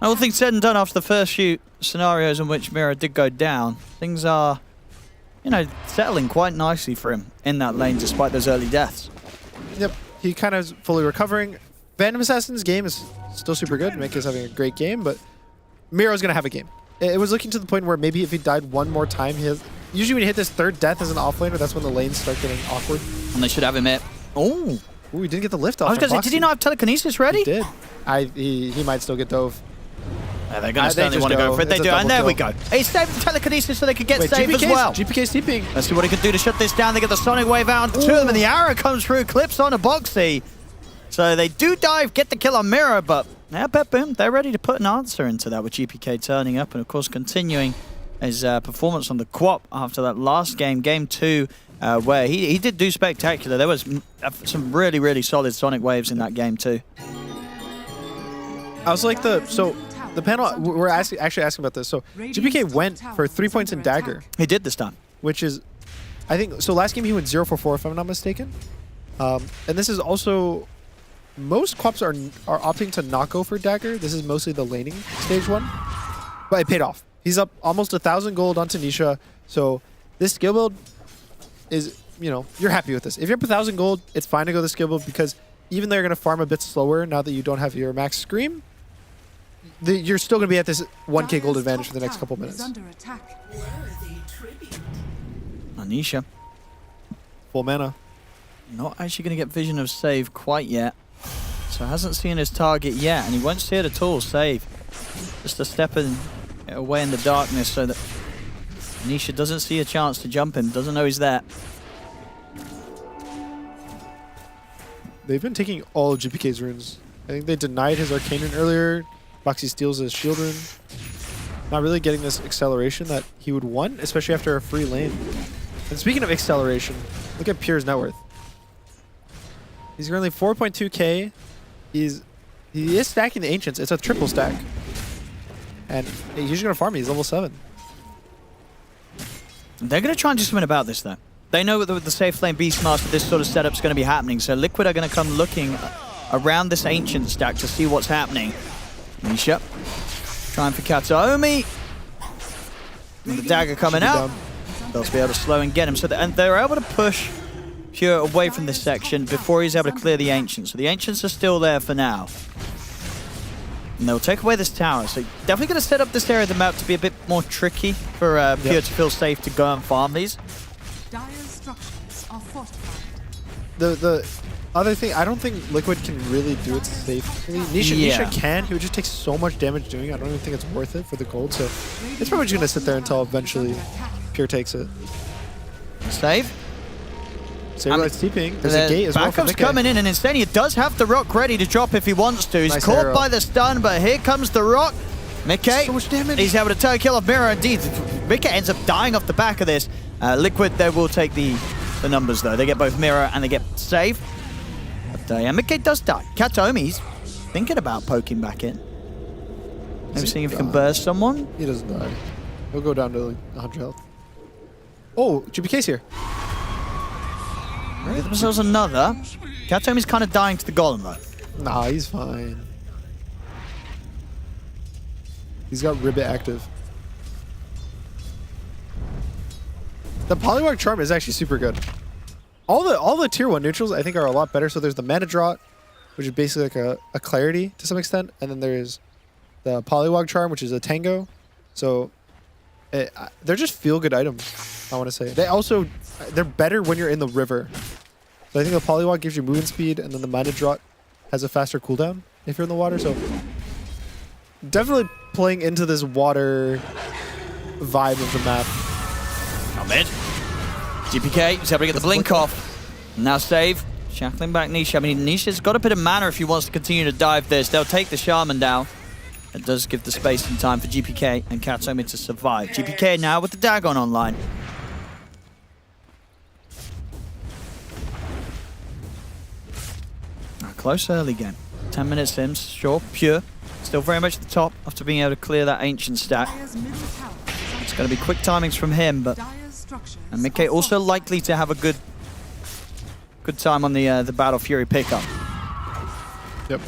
all things said and done after the first few scenarios in which Miro did go down, things are you know, settling quite nicely for him in that lane despite those early deaths. Yep, he kind of is fully recovering. Phantom Assassin's game is still super good. Mick is having a great game, but Miro's going to have a game. It was looking to the point where maybe if he died one more time, usually when you hit this third death as an offlaner, that's when the lanes start getting awkward. And they should have him hit. Oh. Ooh, he didn't get the lift off. I was going to say, did he not have telekinesis ready? He did. He might still get dove. They're going to certainly want to go for it. They do, and there we go. He saved the telekinesis so they could get save as well. GPK's TPing. Let's see what he can do to shut this down. They get the Sonic Wave out. Two of them, and the arrow comes through, clips on a Boxy. So they do dive, get the kill on Miro, but now BetBoom, they're ready to put an answer into that with GPK turning up and, of course, continuing his performance on the Quap after that last game, Game 2, where he did do spectacular. There was some really, really solid Sonic Waves in that game, too. I was like the panel, we're actually asking about this. So GPK went for 3 points in Dagger. He did this time. Which is, I think, so last game he went 0 for 4 if I'm not mistaken. And this is also, most Quaps are opting to not go for Dagger. This is mostly the laning stage one. But it paid off. He's up almost 1,000 gold on Tanisha. So this skill build is, you know, you're happy with this. If you're up 1,000 gold, it's fine to go the skill build because even though you're going to farm a bit slower now that you don't have your max Scream, you're still going to be at this 1k gold advantage for the next couple minutes. Anisha. Full mana. Not actually going to get Vision of Save quite yet. So hasn't seen his target yet, and he won't see it at all. Save. Just a step away in the darkness so that Anisha doesn't see a chance to jump him, doesn't know he's there. They've been taking all of GPK's runes. I think they denied his Arcane rune earlier. Boxy steals his shield rune. Not really getting this acceleration that he would want, especially after a free lane. And speaking of acceleration, look at Pure's net worth. He's currently 4.2k. He is stacking the Ancients. It's a triple stack. And he's just going to farm me. He's level 7. They're going to try and do something about this, though. They know that with the safe lane Beastmaster, this sort of setup's going to be happening. So Liquid are going to come looking around this Ancient stack to see what's happening. Nisha trying for Kataomi. And the dagger coming out. They'll be able to slow and get him. So and they're able to push Pure away from this section before he's able to clear the Ancients. So the Ancients are still there for now. And they'll take away this tower. So definitely going to set up this area of the map to be a bit more tricky for Pure to feel safe to go and farm these. The other thing, I don't think Liquid can really do it safely. Nisha can. He would just take so much damage doing it. I don't even think it's worth it for the gold. So it's probably just going to sit there until eventually Pure takes it. Save. Saberlight's TPing. There's a gate as well for Backup's coming in, and Insania does have the rock ready to drop if he wants to. He's Nice caught arrow. by the stun, but here comes the rock. Mickey, So much damage. he's able to turn kill off Mirror. Indeed, Mickey ends up dying off the back of this. Liquid, they will take the numbers, though. They get both Mirror and they get save. But yeah, Mickey does die. Kataomi's thinking about poking back in. Maybe seeing if he can burst someone. He doesn't die. He'll go down to like 100 health. Oh, GPK's here. Get themselves another. Kataomi's kind of dying to the golem, though. Nah, he's fine. He's got Ribbit active. The Polywog Charm is actually super good. All the tier 1 neutrals I think are a lot better. So there's the Mana Drought, which is basically like a clarity to some extent, and then there's the Polywog Charm, which is a Tango. So they're just feel good items, I want to say. They're better when you're in the river. So I think the Polywog gives you movement speed, and then the Mana Drought has a faster cooldown if you're in the water. So definitely playing into this water vibe of the map. Not mid. GPK is able to get the blink off. Now save. Shackling back Nisha. I mean, Nisha's got a bit of mana if he wants to continue to dive this. They'll take the Shaman down. It does give the space and time for GPK and Kataomi to survive. GPK now with the Dagon online. A close early game. 10 minutes in, sure, Pure. Still very much at the top after being able to clear that Ancient stack. It's going to be quick timings from him, but... And Mickey also likely to have a good time on the Battle Fury pickup. Yep.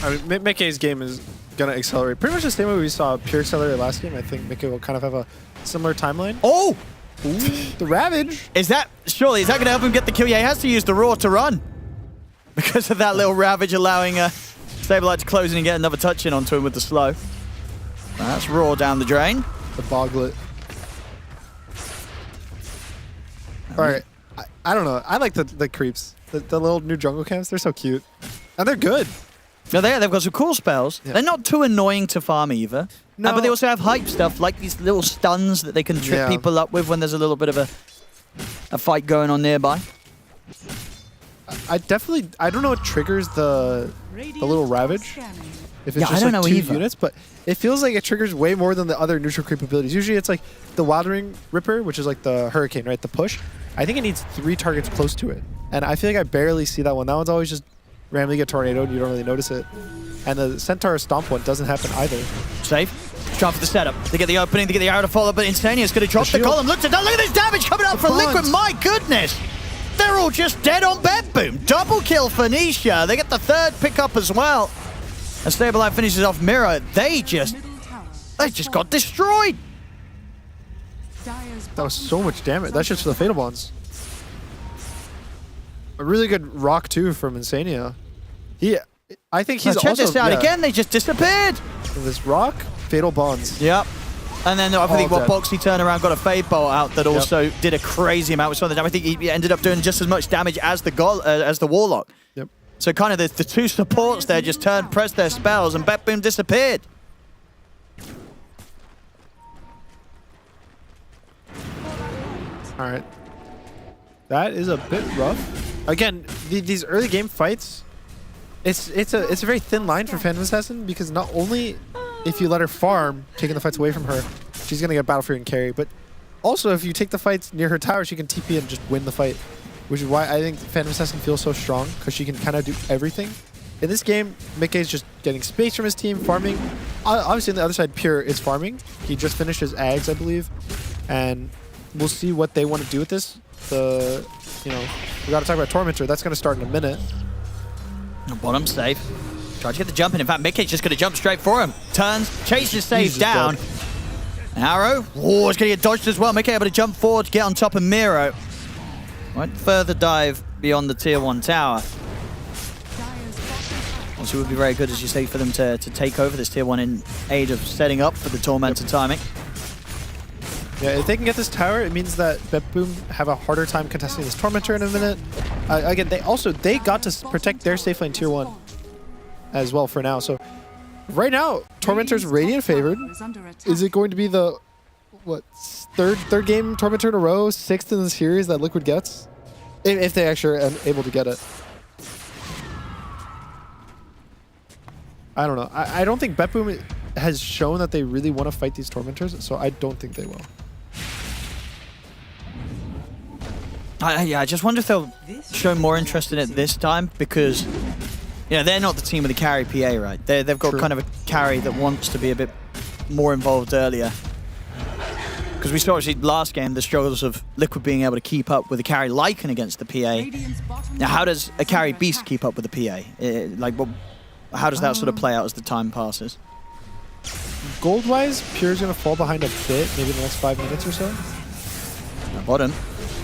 I mean, Mickey's game is gonna accelerate pretty much the same way we saw Pure accelerate last game. I think Mickey will kind of have a similar timeline. Oh! Ooh, the Ravage. Is that gonna help him get the kill? Yeah, he has to use the Roar to run. Because of that little Ravage allowing Saberlight to close in and get another touch in onto him with the slow. That's Roar down the drain. The Boglet. Alright. I don't know. I like the creeps. The little new jungle camps. They're so cute. And they're good. No, they've got some cool spells. Yeah. They're not too annoying to farm either. No. But they also have hype stuff, like these little stuns that they can trip people up with when there's a little bit of a fight going on nearby. I don't know what triggers the little Ravage. If it's just I don't like know 2 either. units, but it feels like it triggers way more than the other neutral creep abilities. Usually it's like the Wildering Ripper, which is like the Hurricane, right? The push. I think it needs 3 targets close to it. And I feel like I barely see that one. That one's always just randomly get tornadoed and you don't really notice it. And the Centaur Stomp one doesn't happen either. Safe. Try for the setup. They get the opening, they get the arrow to follow, but Insania's going to drop the column. Look at this damage coming up for Liquid. My goodness. They're all just dead on BetBoom. Double kill for Nisha. They get the 3rd pickup as well. As Saberlight finishes off Mira, they just got destroyed. That was so much damage. That's just for the Fatal Bonds. A really good rock too from Insania. I think he's check also... this out again. They just disappeared. This rock, Fatal Bonds. Yep. And then I think what Boxy turned around, got a Fade Bolt out that also did a crazy amount. We saw the damage. I think he ended up doing just as much damage as the Warlock. Yep. So kind of the 2 supports there just pressed their spells, and BetBoom disappeared. All right. That is a bit rough. Again, these early game fights, it's a very thin line for Phantom Assassin, because not only if you let her farm, taking the fights away from her, she's gonna get Battle Fury and carry, but also if you take the fights near her tower, she can TP and just win the fight, which is why I think Phantom Assassin feels so strong, because she can kind of do everything. In this game, Mickey's just getting space from his team, farming. Obviously on the other side, Pure is farming. He just finished his Ags, I believe, and we'll see what they want to do with this. We got to talk about Tormentor. That's going to start in a minute. Bottom safe. Try to get the jump in. In fact, Mickey's just going to jump straight for him. Turns, chases Save down. Arrow. Oh, it's going to get dodged as well. Mickey able to jump forward to get on top of Miro. Right, further dive beyond the tier 1 tower. Also, it would be very good, as you say, for them to take over this tier 1 in aid of setting up for the Tormentor timing. Yeah, if they can get this tower, it means that BetBoom have a harder time contesting this Tormentor in a minute. Again, they got to protect their safe lane tier 1 as well for now. So right now, Tormentor's Radiant favored. Is it going to be the third game Tormentor in a row, 6th in the series that Liquid gets? If they actually are able to get it. I don't know. I don't think BetBoom has shown that they really want to fight these Tormentors, so I don't think they will. Yeah, I just wonder if they'll show more interest in it this time, because they're not the team with the carry PA, right? They've got kind of a carry that wants to be a bit more involved earlier. Because we saw actually last game the struggles of Liquid being able to keep up with a carry Lycan against the PA. Now, how does a carry Beast keep up with the PA? How does that sort of play out as the time passes? Gold-wise, Pure's going to fall behind a bit, maybe in the next 5 minutes or so. Bottom.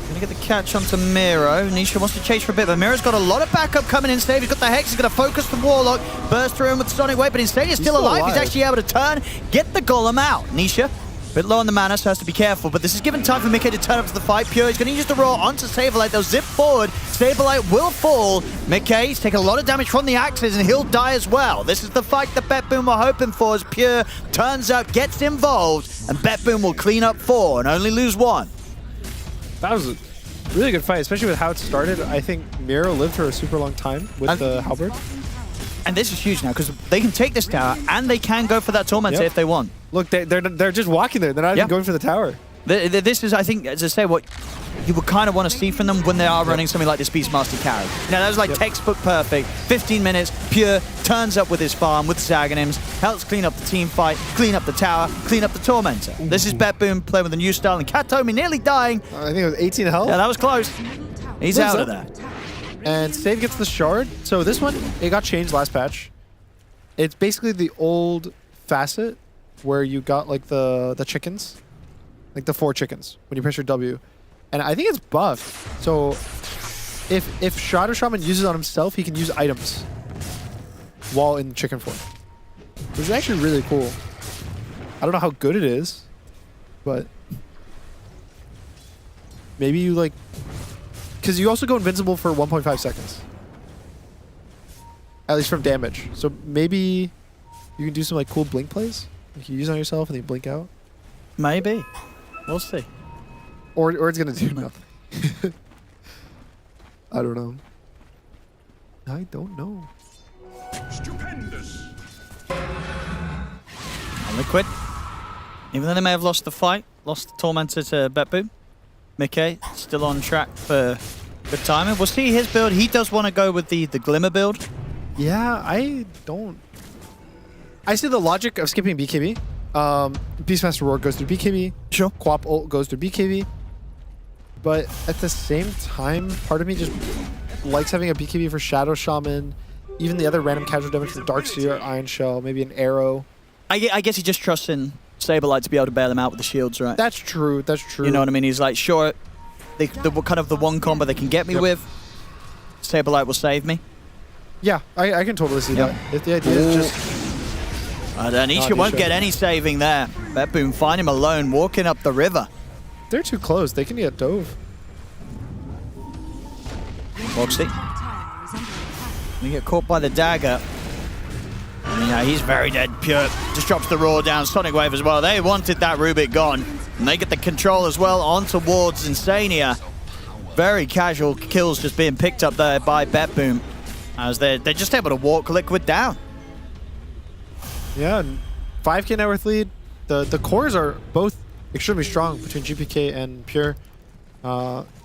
Gonna get the catch onto Miro. Nisha wants to chase for a bit, but Miro's got a lot of backup coming in. Stave, he's got the Hex, he's gonna focus the Warlock, burst through him with Sonic Wave, but instead he's still alive. He's actually able to turn, get the Golem out. Nisha, a bit low on the mana, so has to be careful, but this is given time for Mickey to turn up to the fight. Pure, he's gonna use the roll onto Saberlight. They'll zip forward. Saberlight will fall. Mickey's taking a lot of damage from the axes, and he'll die as well. This is the fight that BetBoom were hoping for, as Pure turns up, gets involved, and BetBoom will clean up 4 and only lose 1. That was a really good fight, especially with how it started. I think Miro lived for a super long time with the Halberd. And this is huge now, because they can take this tower, and they can go for that Tormentor if they want. Look, they're just walking there. They're not even going for the tower. This is, I think, as I say, what you would kind of want to see from them when they are running something like this Beastmaster carry. Now, that was like textbook perfect. 15 minutes, Pure turns up with his farm, with Saganims, helps clean up the team fight, clean up the tower, clean up the Tormentor. This is BetBoom playing with a new style, and Katomi nearly dying. I think it was 18 health. Yeah, that was close. He's out of there. And Save gets the shard. So this one, it got changed last patch. It's basically the old facet where you got like the chickens, like the 4 chickens when you press your W, and I think it's buffed. So if Shadow Shaman uses it on himself, he can use items while in chicken form, which is actually really cool. I don't know how good it is, but maybe you like, because you also go invincible for 1.5 seconds. At least from damage. So maybe you can do some like cool blink plays. Like you use on yourself and then you blink out. Maybe. We'll see. Or it's gonna do nothing. I don't know. I don't know. Stupendous. And Liquid, even though they may have lost the fight, lost the Tormentor to BetBoom, Mickey still on track for good timing. We'll see his build. He does want to go with the Glimmer build. Yeah, I don't. I see the logic of skipping BKB. Beastmaster Roar goes through BKB. Sure. Quap ult goes through BKB. But at the same time, part of me just likes having a BKB for Shadow Shaman. Even the other random casual damage from Darkseer, Iron Shell, maybe an arrow. I guess he just trusts in Saberlight to be able to bail him out with the shields, right? That's true. That's true. You know what I mean? He's like, sure, the kind of the one combo they can get me with, Saberlight will save me. Yeah, I can totally see that. If the idea is just... Nisha won't get any saving there. BetBoom find him alone, walking up the river. They're too close. They can get dove. Moxie. We get caught by the dagger. Yeah, he's very dead. Pure just drops the roar down. Sonic Wave as well. They wanted that Rubik gone. And they get the control as well on towards Insania. Very casual kills just being picked up there by BetBoom, as they're just able to walk Liquid down. Yeah, 5k net worth lead. The cores are both extremely strong between GPK and Pure.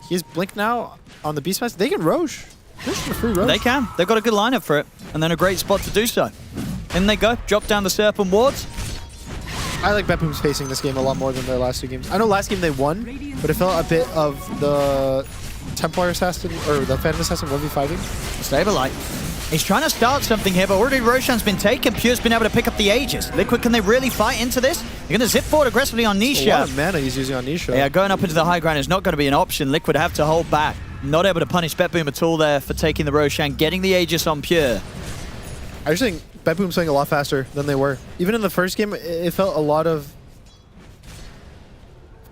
He's Blink now on the Beastmaster. They can Roche. There's a free Roche. They can. They've got a good lineup for it, and then a great spot to do so. In they go. Drop down the Serpent Wards. I like BetBoom's facing this game a lot more than their last 2 games. I know last game they won, but it felt a bit of the Templar Assassin or the Phantom Assassin 1v5ing. Saberlight. He's trying to start something here, but already Roshan's been taken. Pure's been able to pick up the Aegis. Liquid, can they really fight into this? They're going to zip forward aggressively on Nisha. A lot of mana he's using on Nisha. Yeah, going up into the high ground is not going to be an option. Liquid have to hold back. Not able to punish BetBoom at all there for taking the Roshan, getting the Aegis on Pure. I just think BetBoom's playing a lot faster than they were. Even in the first game, it felt a lot of...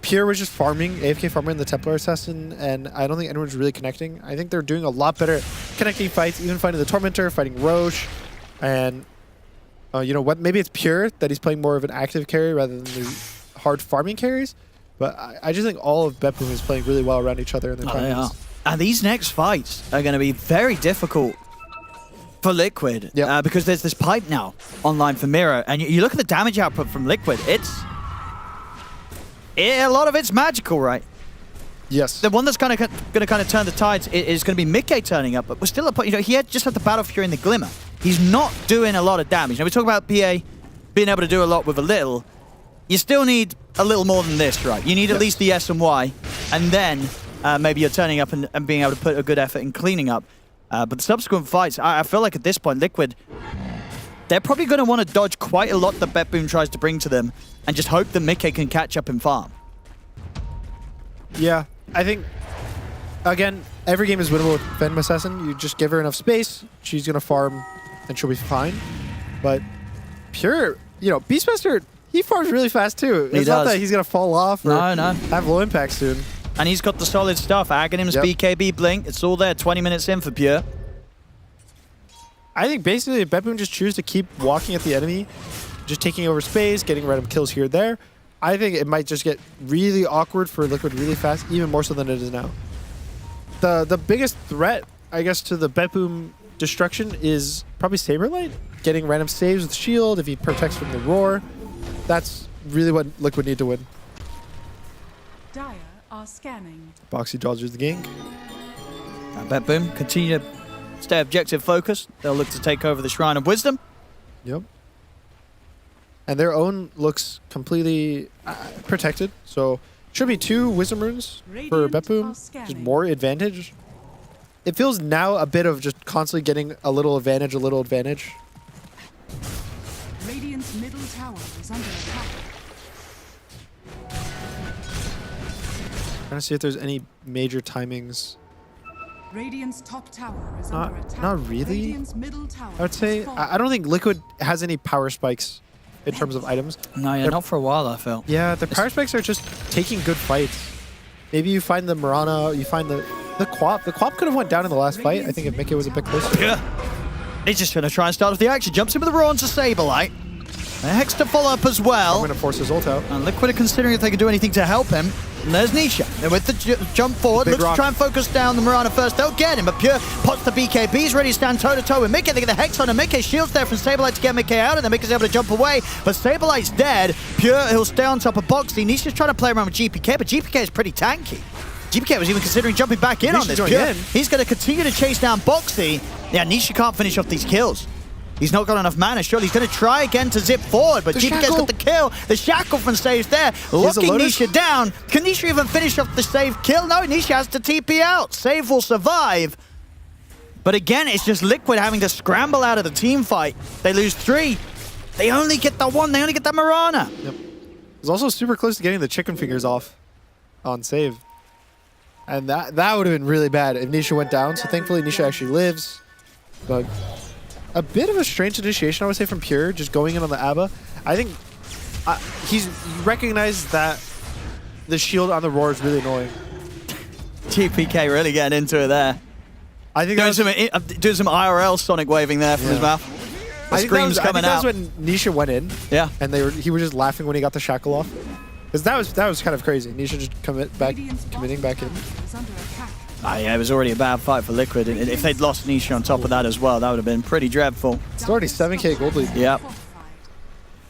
Pure was just farming, AFK farming the Templar Assassin, and I don't think anyone's really connecting. I think they're doing a lot better at connecting fights, even fighting the Tormentor, fighting Roche, and you know what? Maybe it's Pure that he's playing more of an active carry rather than the hard farming carries, but I just think all of BetBoom is playing really well around each other in their timings. And these next fights are going to be very difficult for Liquid, because there's this pipe now online for Mira, and you look at the damage output from Liquid, a lot of it's magical, right? Yes. The one that's going to kind of turn the tides is going to be Mickey turning up, but we're still at a point, you know, he just had the Battle Fury and the Glimmer. He's not doing a lot of damage. Now we talk about PA being able to do a lot with a little. You still need a little more than this, right? You need at least the S and Y, and then maybe you're turning up and being able to put a good effort in cleaning up. But the subsequent fights, I feel like at this point, Liquid, they're probably going to want to dodge quite a lot that BetBoom tries to bring to them and just hope that Mickey can catch up and farm. Yeah, I think, again, every game is winnable with Phantom Assassin. You just give her enough space, she's going to farm, and she'll be fine. But Pure, you know, Beastmaster, he farms really fast too. It's not that he's going to fall off or have low impact soon. And he's got the solid stuff. Aghanim's BKB Blink, it's all there 20 minutes in for Pure. I think basically if BetBoom just choose to keep walking at the enemy, just taking over space, getting random kills here or there, I think it might just get really awkward for Liquid really fast, even more so than it is now. The biggest threat, I guess, to the BetBoom destruction is probably Saberlight, getting random saves with shield if he protects from the roar. That's really what Liquid need to win. Dire are scanning. Boxy dodges the gank. And BetBoom continue to stay objective focused. They'll look to take over the Shrine of Wisdom. Yep. And their own looks completely protected. So should be 2 Wisdom runes for BetBoom. Just more advantage. It feels now a bit of just constantly getting a little advantage, Radiant's middle tower is under attack. Trying to see if there's any major timings. Radiant's top tower is under attack. Not really. Radiant's middle tower I would say I don't think Liquid has any power spikes in terms of items. No, yeah, not for a while, I felt. Yeah, the power spikes are just taking good fights. Maybe you find the Mirana, you find the Quap. The Quap could have went down in the last fight. I think if Mickey was a bit closer. Yeah. He's just going to try and start off the action. Jumps in with the Raw onto Saberlight. Hex to follow up as well. I'm going to force his ult out. And Liquid are considering if they can do anything to help him. And there's Nisha. And with the jump forward, looks to try and focus down the Mirana first. They'll get him, but Pure pots the BKB. He's ready to stand toe-to-toe with Mickey. They get the Hex on him. Mickey shields there from Saberlight to get Mickey out, and then Mickey's able to jump away. But Saberlight's dead. Pure, he'll stay on top of Boxy. Nisha's trying to play around with GPK, but GPK is pretty tanky. GPK was even considering jumping back in on this. Pure, he's going to continue to chase down Boxy. Yeah, Nisha can't finish off these kills. He's not got enough mana. Surely he's going to try again to zip forward, but GPK's got the kill. The shackle from Save's there, locking Nisha down. Can Nisha even finish off the Save kill? No, Nisha has to TP out. Save will survive. But again, it's just Liquid having to scramble out of the team fight. They lose 3. They only get the 1. They only get the Mirana. Yep. It's also super close to getting the chicken fingers off on Save. And that would have been really bad if Nisha went down. So thankfully Nisha actually lives. But a bit of a strange initiation, I would say, from Pure, just going in on the ABBA. I think he recognized that the shield on the Roar is really annoying. GPK really getting into it there. I think doing some IRL Sonic waving there from his mouth. The screams coming out. I think that was when Nisha went in. Yeah. And he was just laughing when he got the shackle off. Because that was kind of crazy. Nisha just committing back in. Yeah, it was already a bad fight for Liquid. If they'd lost Nisha on top of that as well, that would have been pretty dreadful. It's already 7k gold lead. Yep.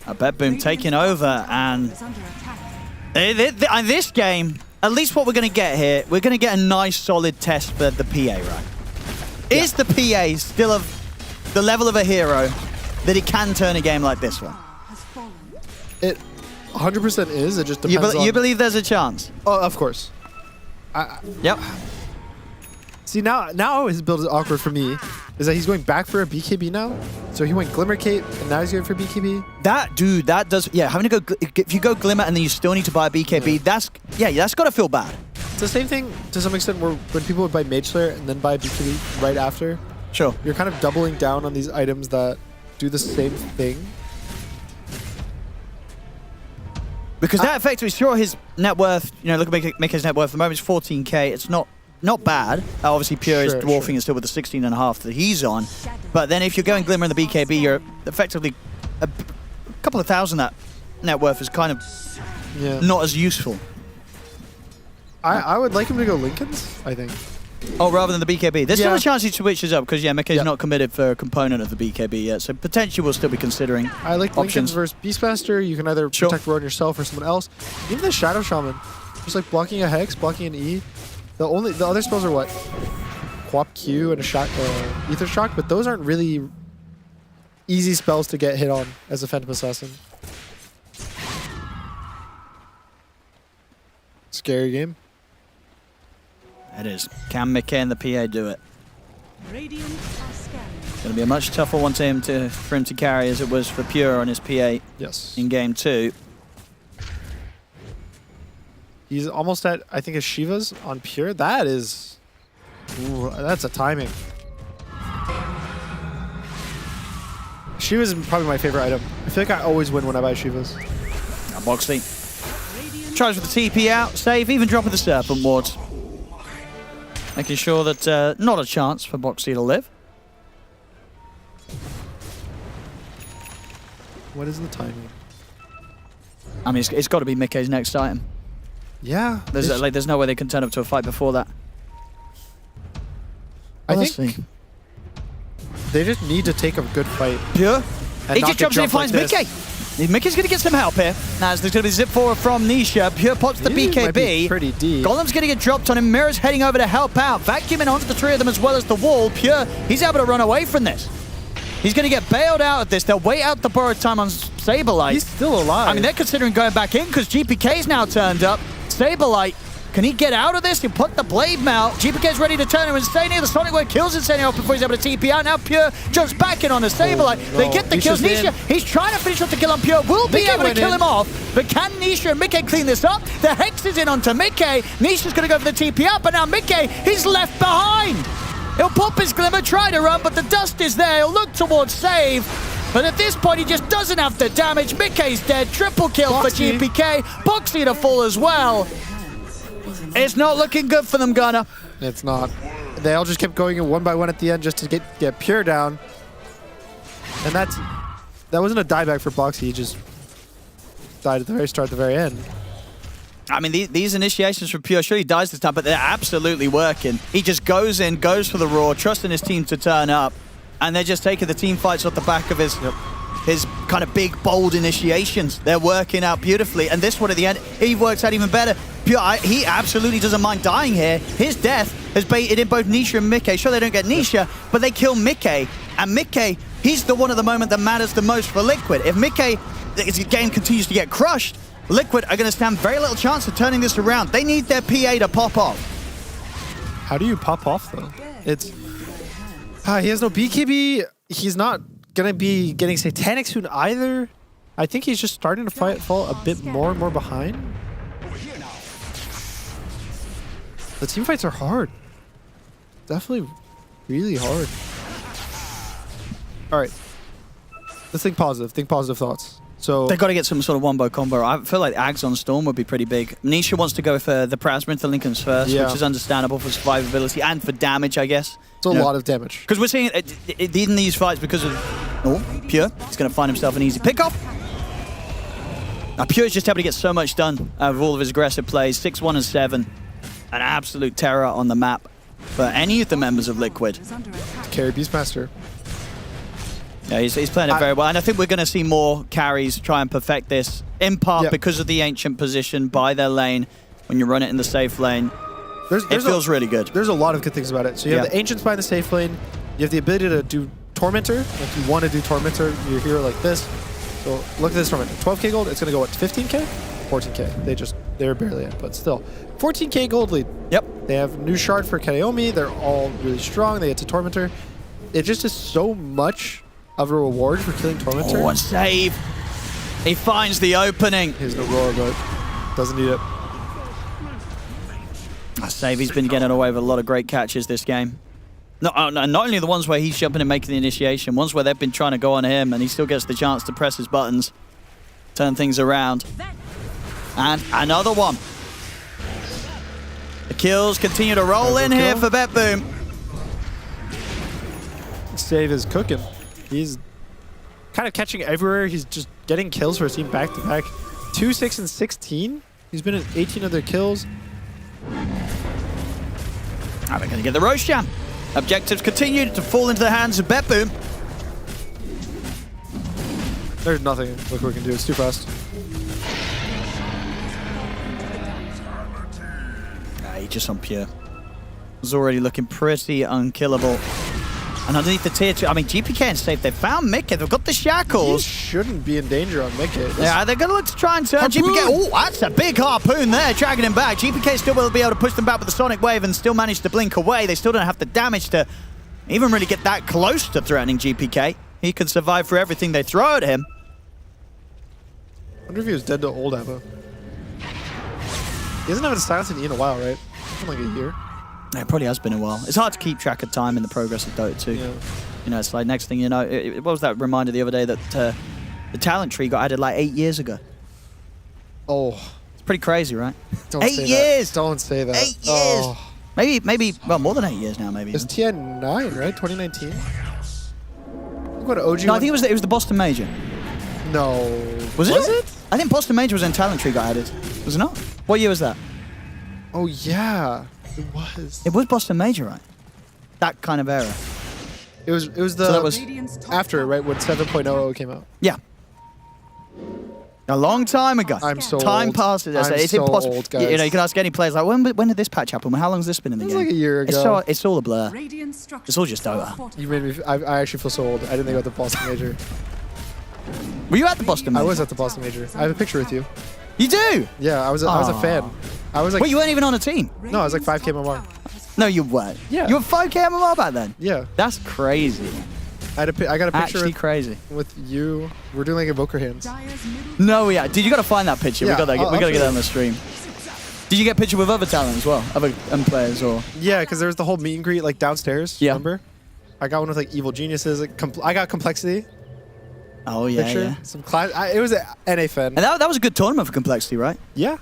BetBoom taking over, and this game, at least what we're going to get here, we're going to get a nice solid test for the PA, right? Is the PA still of the level of a hero that it can turn a game like this one? It 100% is. It just depends you believe there's a chance? Oh, of course. Yep. See, now his build is awkward for me, is that he's going back for a BKB now. So he went Glimmer Cape, and now he's going for BKB. That does, yeah, having to go, if you go Glimmer and then you still need to buy a BKB, that's got to feel bad. It's the same thing to some extent where when people would buy Mage Slayer and then buy BKB right after. Sure. You're kind of doubling down on these items that do the same thing. Because that effectively, sure, his net worth, look at Mickey's net worth at the moment, is 14k. It's not bad. Obviously, Pure is dwarfing it still with the 16.5 that he's on. But then if you're going Glimmer in the BKB, you're effectively a couple of thousand that net worth is kind of not as useful. I would like him to go Lincoln's, I think. Oh, rather than the BKB. There's still a chance he switches up because, Mickey's not committed for a component of the BKB yet. So potentially we'll still be considering I like options. Lincoln's versus Beastmaster. You can either protect Roar on yourself or someone else. Even the Shadow Shaman. Just like blocking a Hex, blocking an E. The other spells are what? Quap Q and a Ether Shock, but those aren't really easy spells to get hit on as a Phantom Assassin. Scary game. It is. Can Mickey and the PA do it? It's going to be a much tougher one for him to carry as it was for Pure on his PA in game 2. He's almost at, I think, his Shiva's on Pure. That is... Ooh, that's a timing. Shiva's probably my favorite item. I feel like I always win when I buy Shiva's. Now Boxley tries with the TP out, save, even dropping the Serpent Wards. Making sure that not a chance for Boxley to live. What is the timing? I mean, it's got to be Mickey's next item. Yeah. There's no way they can turn up to a fight before that. I think they just need to take a good fight. Pure. And he just jumps in and finds Mickey. Mickey's going to get some help here. As there's going to be zip forward from Nisha. Pure pots the BKB. Might be pretty deep. Golem's going to get dropped on him. Mirror's heading over to help out. Vacuuming onto the 3 of them as well as the wall. Pure, he's able to run away from this. He's going to get bailed out of this. They'll wait out the borrowed time on Saberlight. He's still alive. I mean, they're considering going back in because GPK's now turned up. Saberlight Can he get out of this? He'll put the blade melt. GPK's ready to turn him Insane here. The Sonic Wave kills Insane off before he's able to TP out. Now Pure jumps back in on the Saberlight. They get the kills. Nisha, he's trying to finish off the kill on Pure. Will be able to kill him off. But can Nisha and Mickey clean this up? The Hex is in onto Mickey. Nisha's going to go for the TP out, but now Mickey, he's left behind. He'll pop his Glimmer, try to run, but the dust is there. He'll look towards save. But at this point, he just doesn't have the damage. Mickey's dead. Triple kill for GPK. Boxy to fall as well. It's not looking good for them, Gunner. It's not. They all just kept going in one by one at the end just to get Pure down. And that wasn't a dieback for Boxy. He just died at the very start, at the very end. I mean, these initiations from Pure, sure he dies this time, but they're absolutely working. He just goes in, goes for the Roar, trusting his team to turn up, and they're just taking the team fights off the back of his kind of big, bold initiations. They're working out beautifully, and this one at the end, he works out even better. Pure, he absolutely doesn't mind dying here. His death has baited in both Nisha and Mickey. Sure, they don't get Nisha, but they kill Mickey, and Mickey, he's the one at the moment that matters the most for Liquid. If Mickey, his game continues to get crushed, Liquid are going to stand very little chance of turning this around. They need their PA to pop off. How do you pop off, though? It's... he has no BKB. He's not going to be getting Satanic soon either. I think he's just starting to fall a bit more and more behind. The team fights are hard. Definitely really hard. All right. Let's think positive. Think positive thoughts. So they've got to get some sort of wombo combo. I feel like Ags on Storm would be pretty big. Nisha wants to go for the Plasma into Lincoln's first, which is understandable for survivability and for damage, I guess. It's a lot of damage. Because we're seeing it in these fights because of... Oh, Pure. He's going to find himself an easy pick-off. Now, Pure's just able to get so much done out of all of his aggressive plays. 6-1 and 7. An absolute terror on the map for any of the members of Liquid. Carry Beastmaster. Yeah, he's playing it very well, and I think we're going to see more carries try and perfect this, in part because of the Ancient position by their lane. When you run it in the safe lane, it feels really good. There's a lot of good things about it. So you have the Ancients by the safe lane, you have the ability to do Tormentor. If you want to do Tormentor, your hero like this. So look at this Tormentor, 12k gold, it's going to go, what, 15k? 14k. They're barely at, but still. 14k gold lead. Yep. They have new shard for Kaiomi, they're all really strong, they get to Tormentor. It just is so much of a reward for killing Tormentor. Oh, and save. He finds the opening. He's no roar, but doesn't need it. Save, he's been getting away with a lot of great catches this game. Not only the ones where he's jumping and making the initiation, ones where they've been trying to go on him and he still gets the chance to press his buttons, turn things around. And another one. The kills continue to roll in here for BetBoom. Save is cooking. He's kind of catching everywhere. He's just getting kills for his team back to back. 2, 6, and 16. He's been in 18 of their kills. Now they're going to get the Roshan. Objectives continue to fall into the hands of BetBoom. There's nothing Liquid can do. It's too fast. He's just on Pure. It's already looking pretty unkillable. And underneath the tier 2, I mean, GPK and Safe, they found Mickey. They've got the shackles. He shouldn't be in danger on Mickey. Yeah, they're going to look to try and turn GPK. Oh, that's a big harpoon there, dragging him back. GPK still will be able to push them back with the Sonic Wave and still manage to blink away. They still don't have the damage to even really get that close to threatening GPK. He can survive for everything they throw at him. I wonder if he was dead to old ammo. He hasn't had a silence in a while, right? It's been like a year. Yeah, it probably has been a while. It's hard to keep track of time in the progress of Dota 2. Yeah. You know, it's like next thing you know, what was that reminder the other day that the talent tree got added like 8 years ago? Oh. It's pretty crazy, right? Don't 8 say years! That. Don't say that. 8 years! Oh. Maybe, well, more than 8 years now, maybe. It's TN9, right? 2019? What, OG? No, I think it was the Boston Major. No. Was it? I think Boston Major was when Talent Tree got added. Was it not? What year was that? Oh, yeah. It was. It was Boston Major, right? That kind of era. It was the so that was after, right, when 7.00 came out. Yeah. A long time ago. I'm so time old. passes. I'm it's so impossible. old, guys. You know, you can ask any players like, when did this patch happen? How long has this been in the game? It was like a year ago. It's all a blur. It's all just Dota. You made me. I actually feel so old. I didn't think about the Boston Major. Were you at the Boston Major? I was at the Boston Major. I have a picture with you. You do? Yeah, I was a fan. I was like... Wait, you weren't even on a team? No, I was like 5k MMR. No, you weren't. Yeah. You were 5k MMR back then? Yeah. That's crazy. I got a picture Actually crazy. with you. We're doing like Evoker hands. No, yeah. Dude, you got to find that picture. Yeah, we got to I'll get show that on the stream. Did you get a picture with other talent as well? Other players or? Yeah, because there was the whole meet and greet like downstairs. Yeah. Remember? I got one with like Evil Geniuses. Like, I got Complexity. Oh, yeah, picture. yeah. Some class. It was an NA fan. And that was a good tournament for Complexity, right? Yeah.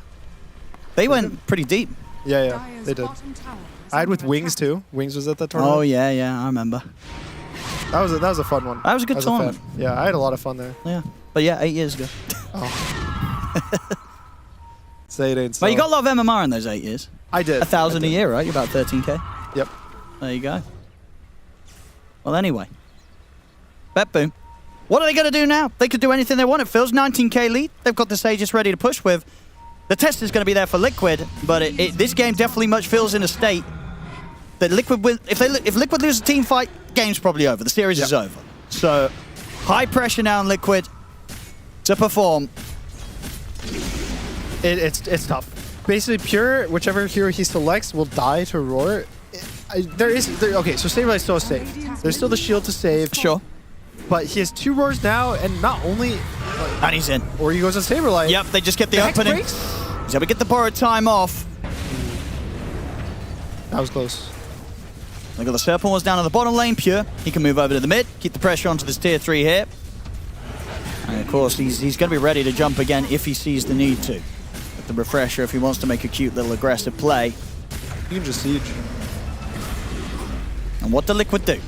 They went pretty deep. Yeah, they did. I had with Wings too. Wings was at that tournament. Oh, yeah, I remember. That was a fun one. That was a good tournament. Yeah, I had a lot of fun there. Yeah. But yeah, 8 years ago. Oh. Say it ain't so. Well, you got a lot of MMR in those 8 years. I did. 1,000 a year, right? You're about 13k. Yep. There you go. Well, anyway. BetBoom. What are they going to do now? They could do anything they want. It feels 19k lead. They've got the Sages ready to push with. The test is going to be there for Liquid, but this game definitely much feels in a state that Liquid will, if Liquid lose a team fight, game's probably over. The series is over. So high pressure now on Liquid to perform. It's tough. Basically, Pure, whichever hero he selects, will die to Roar. Okay, so Saberlight's still safe. There's still the shield to save. Sure. But he has 2 Roars now, and not only... And he's in. Or he goes on Saberlight. Yep, they just get the opening. He's able to get the borrowed time off. That was close. Look at the Serpent was down on the bottom lane. Pure, he can move over to the mid, keep the pressure onto this tier 3 here. And of course, he's going to be ready to jump again if he sees the need to. With the refresher, if he wants to make a cute little aggressive play. You can just siege. And what the Liquid do?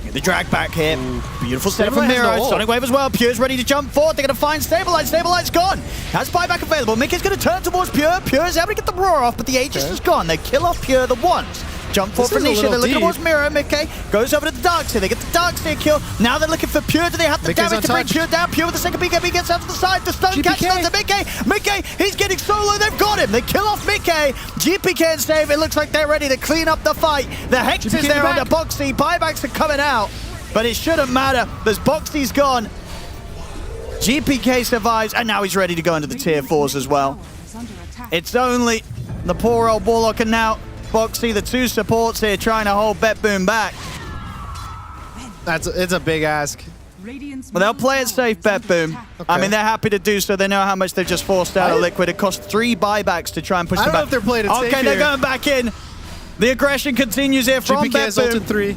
Get the drag back here. Ooh. Beautiful set from Saberlight has Miro. no ult. Sonic Wave as well. Pure's ready to jump forward. They're going to find Stabilite. Stabilite's gone. Has buyback available. Mickey's going to turn towards Pure. Pure is able to get the roar off, but the Aegis is gone. They kill off Pure the once. Jump forward for Nisha. They're looking towards Miro. Mickey goes over to the Darkseer. They get the Darkseer kill. Now they're looking for Pure. Do they have the damage to bring Pure down? Pure with the second BKB gets out to the side. The stun catches onto Mickey. Mickey, he's getting solo. They've got him. They kill off Mickey. GP can't save. It looks like they're ready to clean up the fight. The Hex is there on the Boxy. Buybacks are coming out. But it shouldn't matter. There's Boxy's gone. GPK survives, and now he's ready to go into the tier 4s as well. It's only the poor old Warlock and now Boxy, the 2 supports here, trying to hold BetBoom back. It's a big ask. Well, they'll play it safe, BetBoom. Okay. I mean, they're happy to do so. They know how much they've just forced out of Liquid. It cost 3 buybacks to try and push them back. I don't know if they're playing it safe Okay, they're going back in. The aggression continues here from GPK has ulted 3.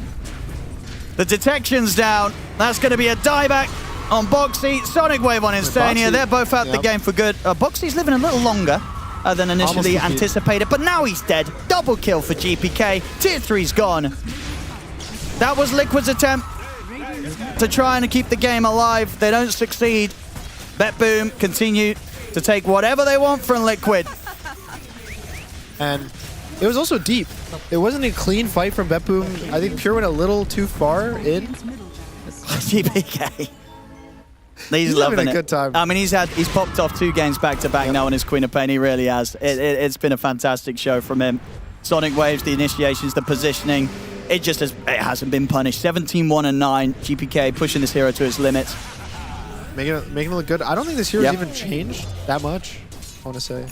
The detection's down. That's going to be a dieback on Boxy. Sonic Wave on Instania. They're both out the game for good. Boxy's living a little longer than initially anticipated, but now he's dead. Double kill for GPK. Tier 3's gone. That was Liquid's attempt to try and keep the game alive. They don't succeed. BetBoom continue to take whatever they want from Liquid. And it was also deep. It wasn't a clean fight from BetBoom. I think Pure went a little too far in. GPK. He's loving loving a it. good time. I mean, he's popped off 2 games back to back now on his Queen of Pain. He really has. It's been a fantastic show from him. Sonic Waves, the initiations, the positioning. It hasn't been punished. 17-1-9. GPK pushing this hero to its limits. Making it look good. I don't think this hero's even changed that much, I want to say.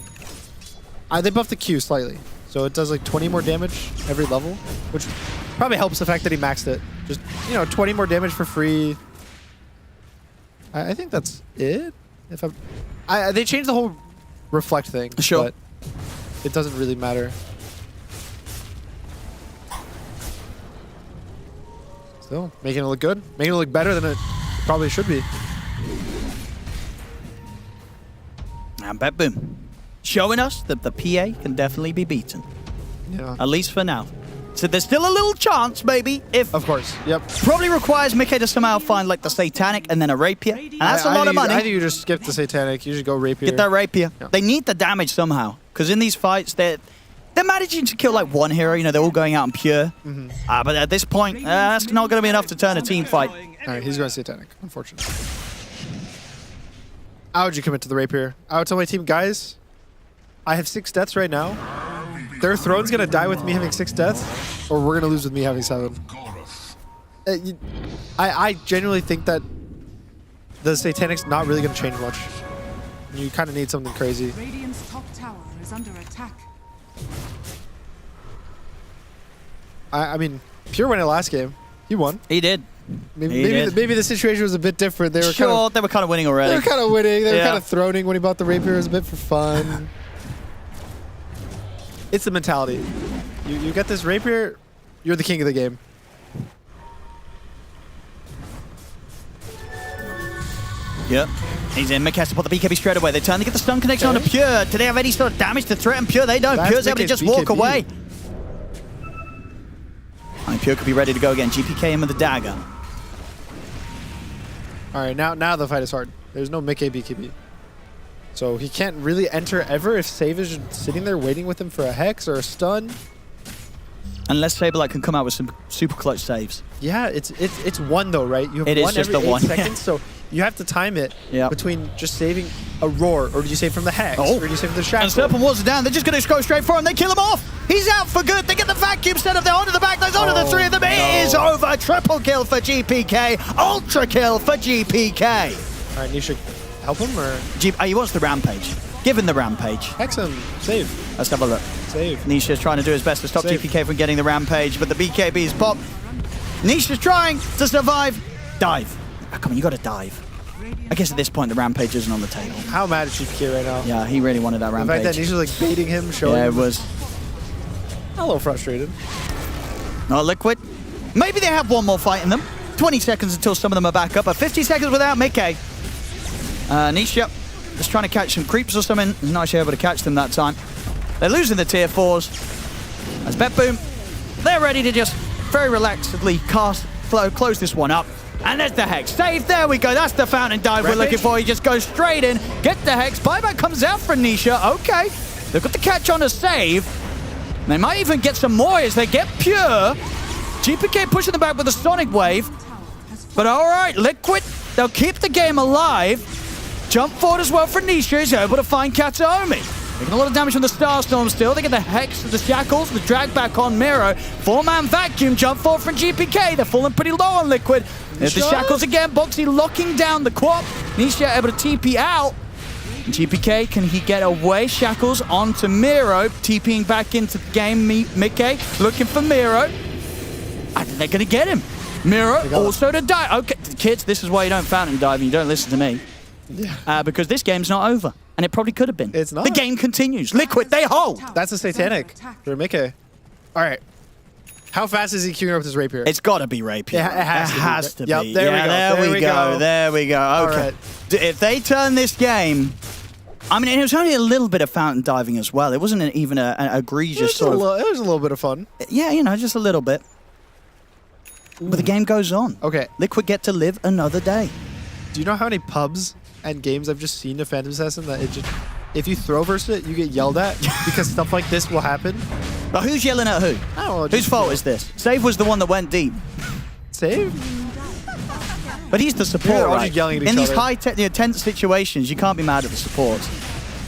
They buffed the Q slightly. So it does like 20 more damage every level, which probably helps the fact that he maxed it. Just, 20 more damage for free. I think that's it. They changed the whole reflect thing. Sure. But it doesn't really matter. Still, making it look good. Making it look better than it probably should be. And BetBoom showing us that the PA can definitely be beaten. Yeah. At least for now. So there's still a little chance, maybe, if... Of course, yep. Probably requires Mickey to somehow find, like, the Satanic and then a Rapier. And that's a lot of money. I think you just skip the Satanic. You should go Rapier. Get that Rapier. Yeah. They need the damage somehow. Because in these fights, they're managing to kill, like, one hero. They're all going out on Pure. But at this point, that's not going to be enough to turn a team fight. All right, he's going Satanic, unfortunately. How would you commit to the Rapier? I would tell my team, guys, I have 6 deaths right now. Their throne's gonna die with me having 6 deaths, or we're gonna lose with me having 7. I genuinely think that the Satanic's not really gonna change much. You kind of need something crazy. Radiant's top tower is under attack. I mean, Pure won it last game. He won. He did. Maybe the situation was a bit different. They were they were kind of winning already. They were kind of winning. They were kind of throning when he bought the rapier. It was a bit for fun. It's the mentality. You get this rapier, you're the king of the game. Yep. He's in. Mick has to put the BKB straight away. They turn to get the stun connection on to Pure. Do they have any sort of damage to threaten Pure? They don't. Pure's able to just walk away. I mean, Pure could be ready to go again. GPK in with the dagger. All right, now the fight is hard. There's no Mick BKB. So he can't really enter ever if Save is just sitting there waiting with him for a Hex or a stun. Unless Saberlight can come out with some super clutch saves. Yeah, it's one though, right? You have one every 8 seconds, so you have to time it between just saving a roar, or do you save from the Hex, or do you save from the Shackle? And Serpent Walls are down. They're just going to go straight for him. They kill him off. He's out for good. They get the vacuum set up. They're onto the back. They're onto the three of them. It is over. Triple kill for GPK. Ultra kill for GPK. All right, Nisha, help him or? He wants the rampage. Give him the rampage. Hex him. Save. Let's have a look. Save. Nisha's trying to do his best to stop GPK from getting the rampage, but the BKB is pop. Nisha's trying to survive. Dive. Oh, come on, you got to dive. I guess at this point the rampage isn't on the table. How mad is GPK right now? Yeah, he really wanted that rampage. The fact that Nisha's like baiting him, showing him. Yeah, it was. A little frustrated. Not Liquid. Maybe they have one more fight in them. 20 seconds until some of them are back up, but 50 seconds without Mickey. Nisha just trying to catch some creeps or something. Not actually able to catch them that time. They're losing the tier 4s. As BetBoom, they're ready to just very relaxedly close this one up. And there's the Hex. Save, there we go. That's the fountain dive we're looking for. He just goes straight in, get the Hex. Buyback comes out for Nisha. Okay. They've got the catch on a save. They might even get some more as they get Pure. GPK pushing them back with a Sonic Wave. But all right, Liquid, they'll keep the game alive. Jump forward as well for Nisha. He's able to find Kataomi. Taking a lot of damage from the Starstorm still. They get the Hex, the Shackles, the drag back on Miro. 4-man vacuum, jump forward from GPK. They're falling pretty low on Liquid. There's the Shackles again. Boxy locking down the Quap. Nisha able to TP out. GPK, can he get away? Shackles onto Miro. TPing back into the game. Mickey looking for Miro. I think they're going to get him. Miro also to die. Okay, kids, this is why you don't fountain dive and you don't listen to me. Yeah. Because this game's not over. And it probably could have been. It's not. The game continues. Liquid, they hold. That's a satanic for Mickey. All right. How fast is he queuing up with his rapier? It's got to be rapier. It has to be. Yep, there we go. There we go. Okay. Right. If they turn this game... I mean, it was only a little bit of fountain diving as well. It wasn't even an egregious sort of... It was a little bit of fun. Yeah, you know, just a little bit. But the game goes on. Okay. Liquid get to live another day. Do you know how many pubs and games I've just seen of Phantom Assassin that it just... If you throw versus it, you get yelled at because stuff like this will happen. But who's yelling at who? I don't know. Whose fault is this? Save was the one that went deep. Save? But he's the support, right? Just yelling at each In these other. high tense situations, you can't be mad at the supports.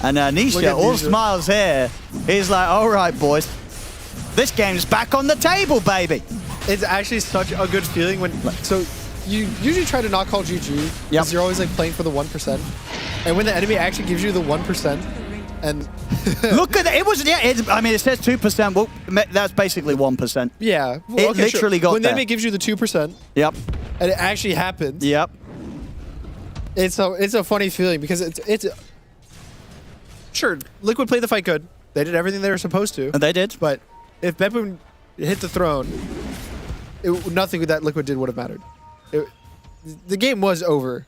And Nisha, all smiles here. He's like, all right, boys. This game's back on the table, baby. It's actually such a good feeling when... So you usually try to not call GG because you're always like playing for the 1%. And when the enemy actually gives you the 1%, and look at that, it was I mean, it says 2%. Well, that's basically 1%. Yeah, well, it literally got when there. the enemy gives you the 2%. Yep. And it actually happens. Yep. It's a funny feeling because it's sure Liquid played the fight good. They did everything they were supposed to. And they did. But if BetBoom hit the throne, nothing that Liquid did would have mattered. The game was over.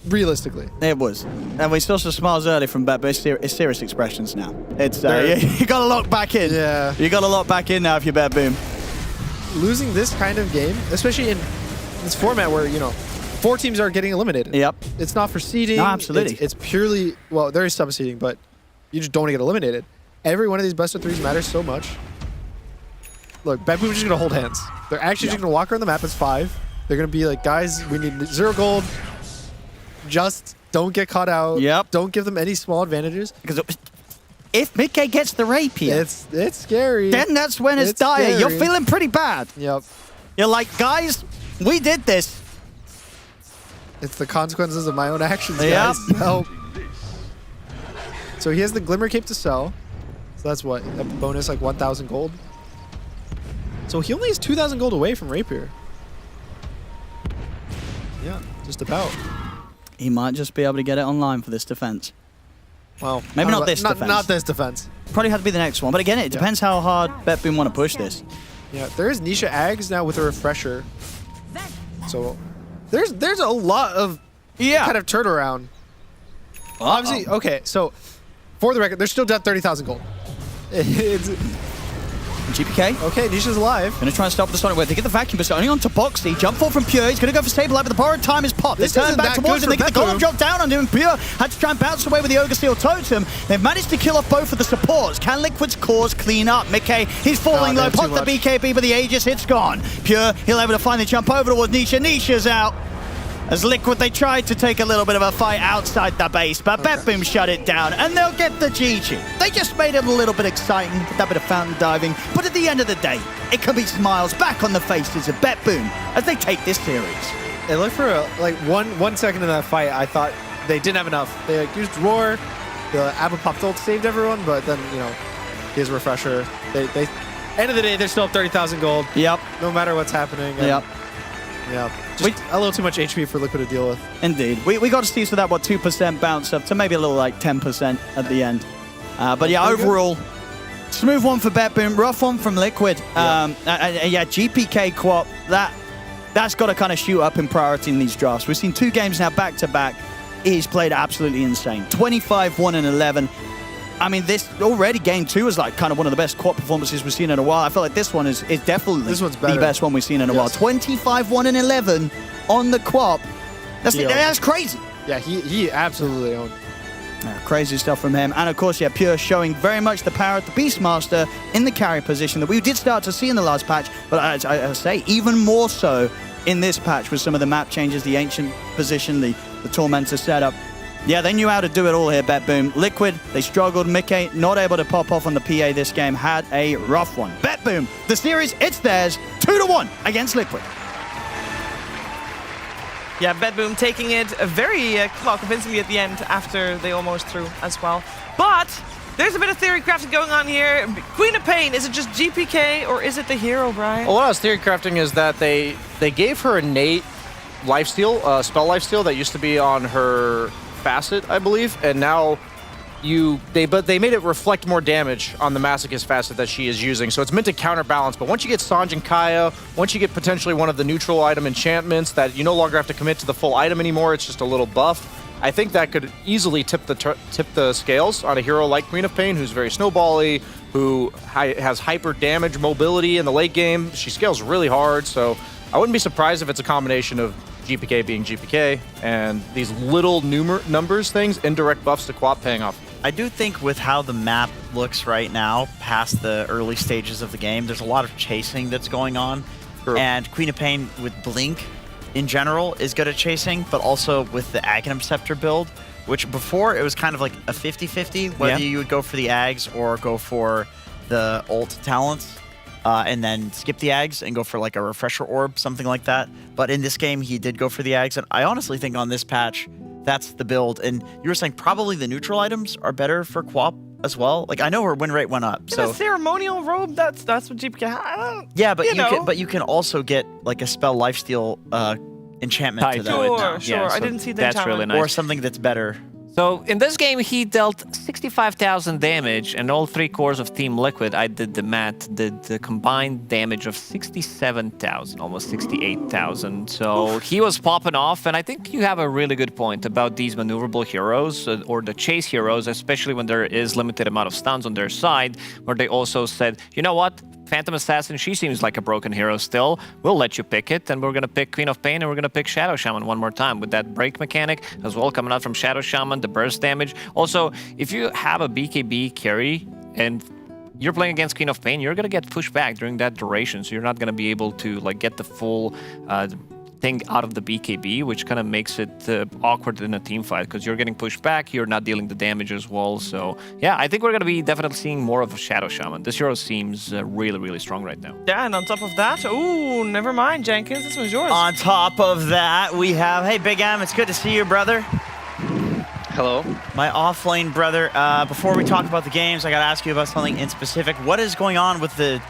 Realistically, it was, and we saw some smiles early from Bet, but it's serious expressions now. It's you got to lock back in. Yeah, you got to lock back in now if you're BetBoom. Losing this kind of game, especially in this format where 4 teams are getting eliminated. Yep, it's not for seeding. No, absolutely, it's purely there is some seeding, but you just don't want to get eliminated. Every one of these best of 3s matters so much. Look, BetBoom's just gonna hold hands. They're actually just gonna walk around the map as 5. They're gonna be like, guys, we need 0 gold. Just don't get caught out. Yep. Don't give them any small advantages. Because if Mickey gets the rapier, it's scary. Then that's when it's dire. Scary. You're feeling pretty bad. Yep. You're like, guys, we did this. It's the consequences of my own actions, yep. guys. Help. So he has the Glimmer Cape to sell. So that's what, a bonus like 1,000 gold? So he only is 2,000 gold away from Rapier. Yeah, just about. He might just be able to get it online for this defense. Well, maybe not this defense. Not this defense. Probably have to be the next one. But again, it depends how hard BetBoom want to push this. Yeah, there is Nisha Ags now with a refresher. So there's a lot of kind of turnaround. Obviously, okay, so for the record, they're still down 30,000 gold. It's GPK. Okay, Nisha's alive. Gonna try and stop the Sonic Wave. They get the vacuum, but only onto Boxy. Jump forward from Pure. He's gonna go for Saberlight, but the borrowed time is popped. They turn back towards him. They get the golem drop down on him. Pure had to try and bounce away with the Ogre Steel Totem. They've managed to kill off both of the supports. Can Liquid's cause clean up? Mickey, he's falling low. Pots the BKB, but the Aegis, it's gone. Pure, he'll able to finally jump over towards Nisha. Nisha's out. As Liquid, they tried to take a little bit of a fight outside the base, but BetBoom shut it down, and they'll get the GG. They just made it a little bit exciting with that bit of fountain diving, but at the end of the day, it can be smiles back on the faces of BetBoom as they take this series. It looked for like one second in that fight, I thought they didn't have enough. They used Roar, the Apple Pop ult saved everyone, but then, you know, his refresher. They end of the day, they're still up 30,000 gold. Yep. No matter what's happening. Yep. Yeah, just a little too much HP for Liquid to deal with. Indeed. We got to see that, 2% bounce up to maybe a little like 10% at the end. But yeah, overall, smooth one for BetBoom, rough one from Liquid. Yeah, GPK Quap, that's got to kind of shoot up in priority in these drafts. We've seen 2 games now back-to-back. He's played absolutely insane. 25, 1, and 11. I mean, this already game 2 is like kind of one of the best quad performances we've seen in a while. I feel like this one is definitely the best one we've seen in a while. 25, 1, and 11 on the quad. That's crazy. Yeah, he absolutely owned. Crazy stuff from him. And of course, Pure showing very much the power of the Beastmaster in the carry position that we did start to see in the last patch. But I say even more so in this patch with some of the map changes, the Ancient position, the Tormentor setup. Yeah, they knew how to do it all here, BetBoom. Liquid, they struggled. Mickey, not able to pop off on the PA this game, had a rough one. BetBoom, the series, it's theirs, 2-1 against Liquid. Yeah, BetBoom taking it very convincingly at the end after they almost threw as well. But there's a bit of theory crafting going on here. Queen of Pain, is it just GPK or is it the hero, Brian? Well, what I was theory crafting is that they gave her innate lifesteal, spell lifesteal that used to be on her facet, I believe, and now they made it reflect more damage on the Masochist facet that she is using, so it's meant to counterbalance. But once you get Sanj and Kaya, once you get potentially one of the neutral item enchantments that you no longer have to commit to the full item anymore, it's just a little buff. I think that could easily tip the scales on a hero like Queen of Pain, who's very snowbally, who has hyper damage mobility in the late game. She scales really hard, so I wouldn't be surprised if it's a combination of GPK being GPK, and these little numbers things, indirect buffs to Quap paying off. I do think with how the map looks right now, past the early stages of the game, there's a lot of chasing that's going on. True. And Queen of Pain with Blink in general is good at chasing, but also with the Aghanim Scepter build, which before it was kind of like a 50-50, whether you would go for the Ags or go for the ult talents. And then skip the Ags and go for like a refresher orb, something like that. But in this game, he did go for the Ags. And I honestly think on this patch, that's the build. And you were saying probably the neutral items are better for Quap as well. Like, I know her win rate went up. So a ceremonial robe, that's what GPK has. Yeah, but you can also get like a spell lifesteal enchantment to that. Sure. I didn't see that. That's really nice. Or something that's better. So in this game, he dealt 65,000 damage, and all 3 cores of Team Liquid, I did the math, did the combined damage of 67,000, almost 68,000. So he was popping off, and I think you have a really good point about these maneuverable heroes, or the chase heroes, especially when there is limited amount of stuns on their side, where they also said, you know what? Phantom Assassin, she seems like a broken hero still. We'll let you pick it, and we're going to pick Queen of Pain, and we're going to pick Shadow Shaman one more time with that break mechanic as well coming out from Shadow Shaman, the burst damage. Also, if you have a BKB carry and you're playing against Queen of Pain, you're going to get pushed back during that duration, so you're not going to be able to like get the full thing out of the BKB, which kind of makes it awkward in a team fight because you're getting pushed back, you're not dealing the damage as well. So yeah, I think we're going to be definitely seeing more of a Shadow Shaman. This hero seems really, really strong right now. Yeah, and on top of that, ooh, never mind, Jenkins, this one's yours. On top of that, we have, hey, Big M, it's good to see you, brother. Hello. My offlane brother. Before we talk about the games, I got to ask you about something in specific. What is going on with the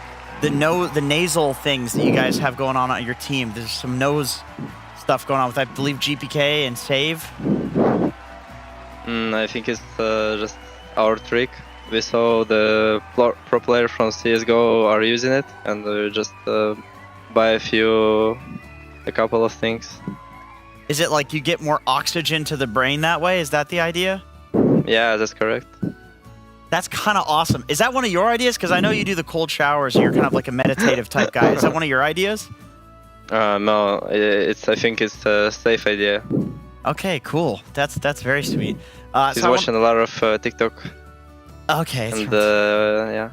nasal things that you guys have going on your team? There's some nose stuff going on with, I believe, GPK and Save. I think it's just our trick. We saw the pro player from CSGO are using it, and we just buy a couple of things. Is it like you get more oxygen to the brain that way? Is that the idea? Yeah, that's correct. That's kind of awesome. Is that one of your ideas? Because I know you do the cold showers. You're kind of like a meditative type guy. Is that one of your ideas? No, I think it's a safe idea. Okay, cool. That's very sweet. He's watching a lot of TikTok. Okay. And yeah.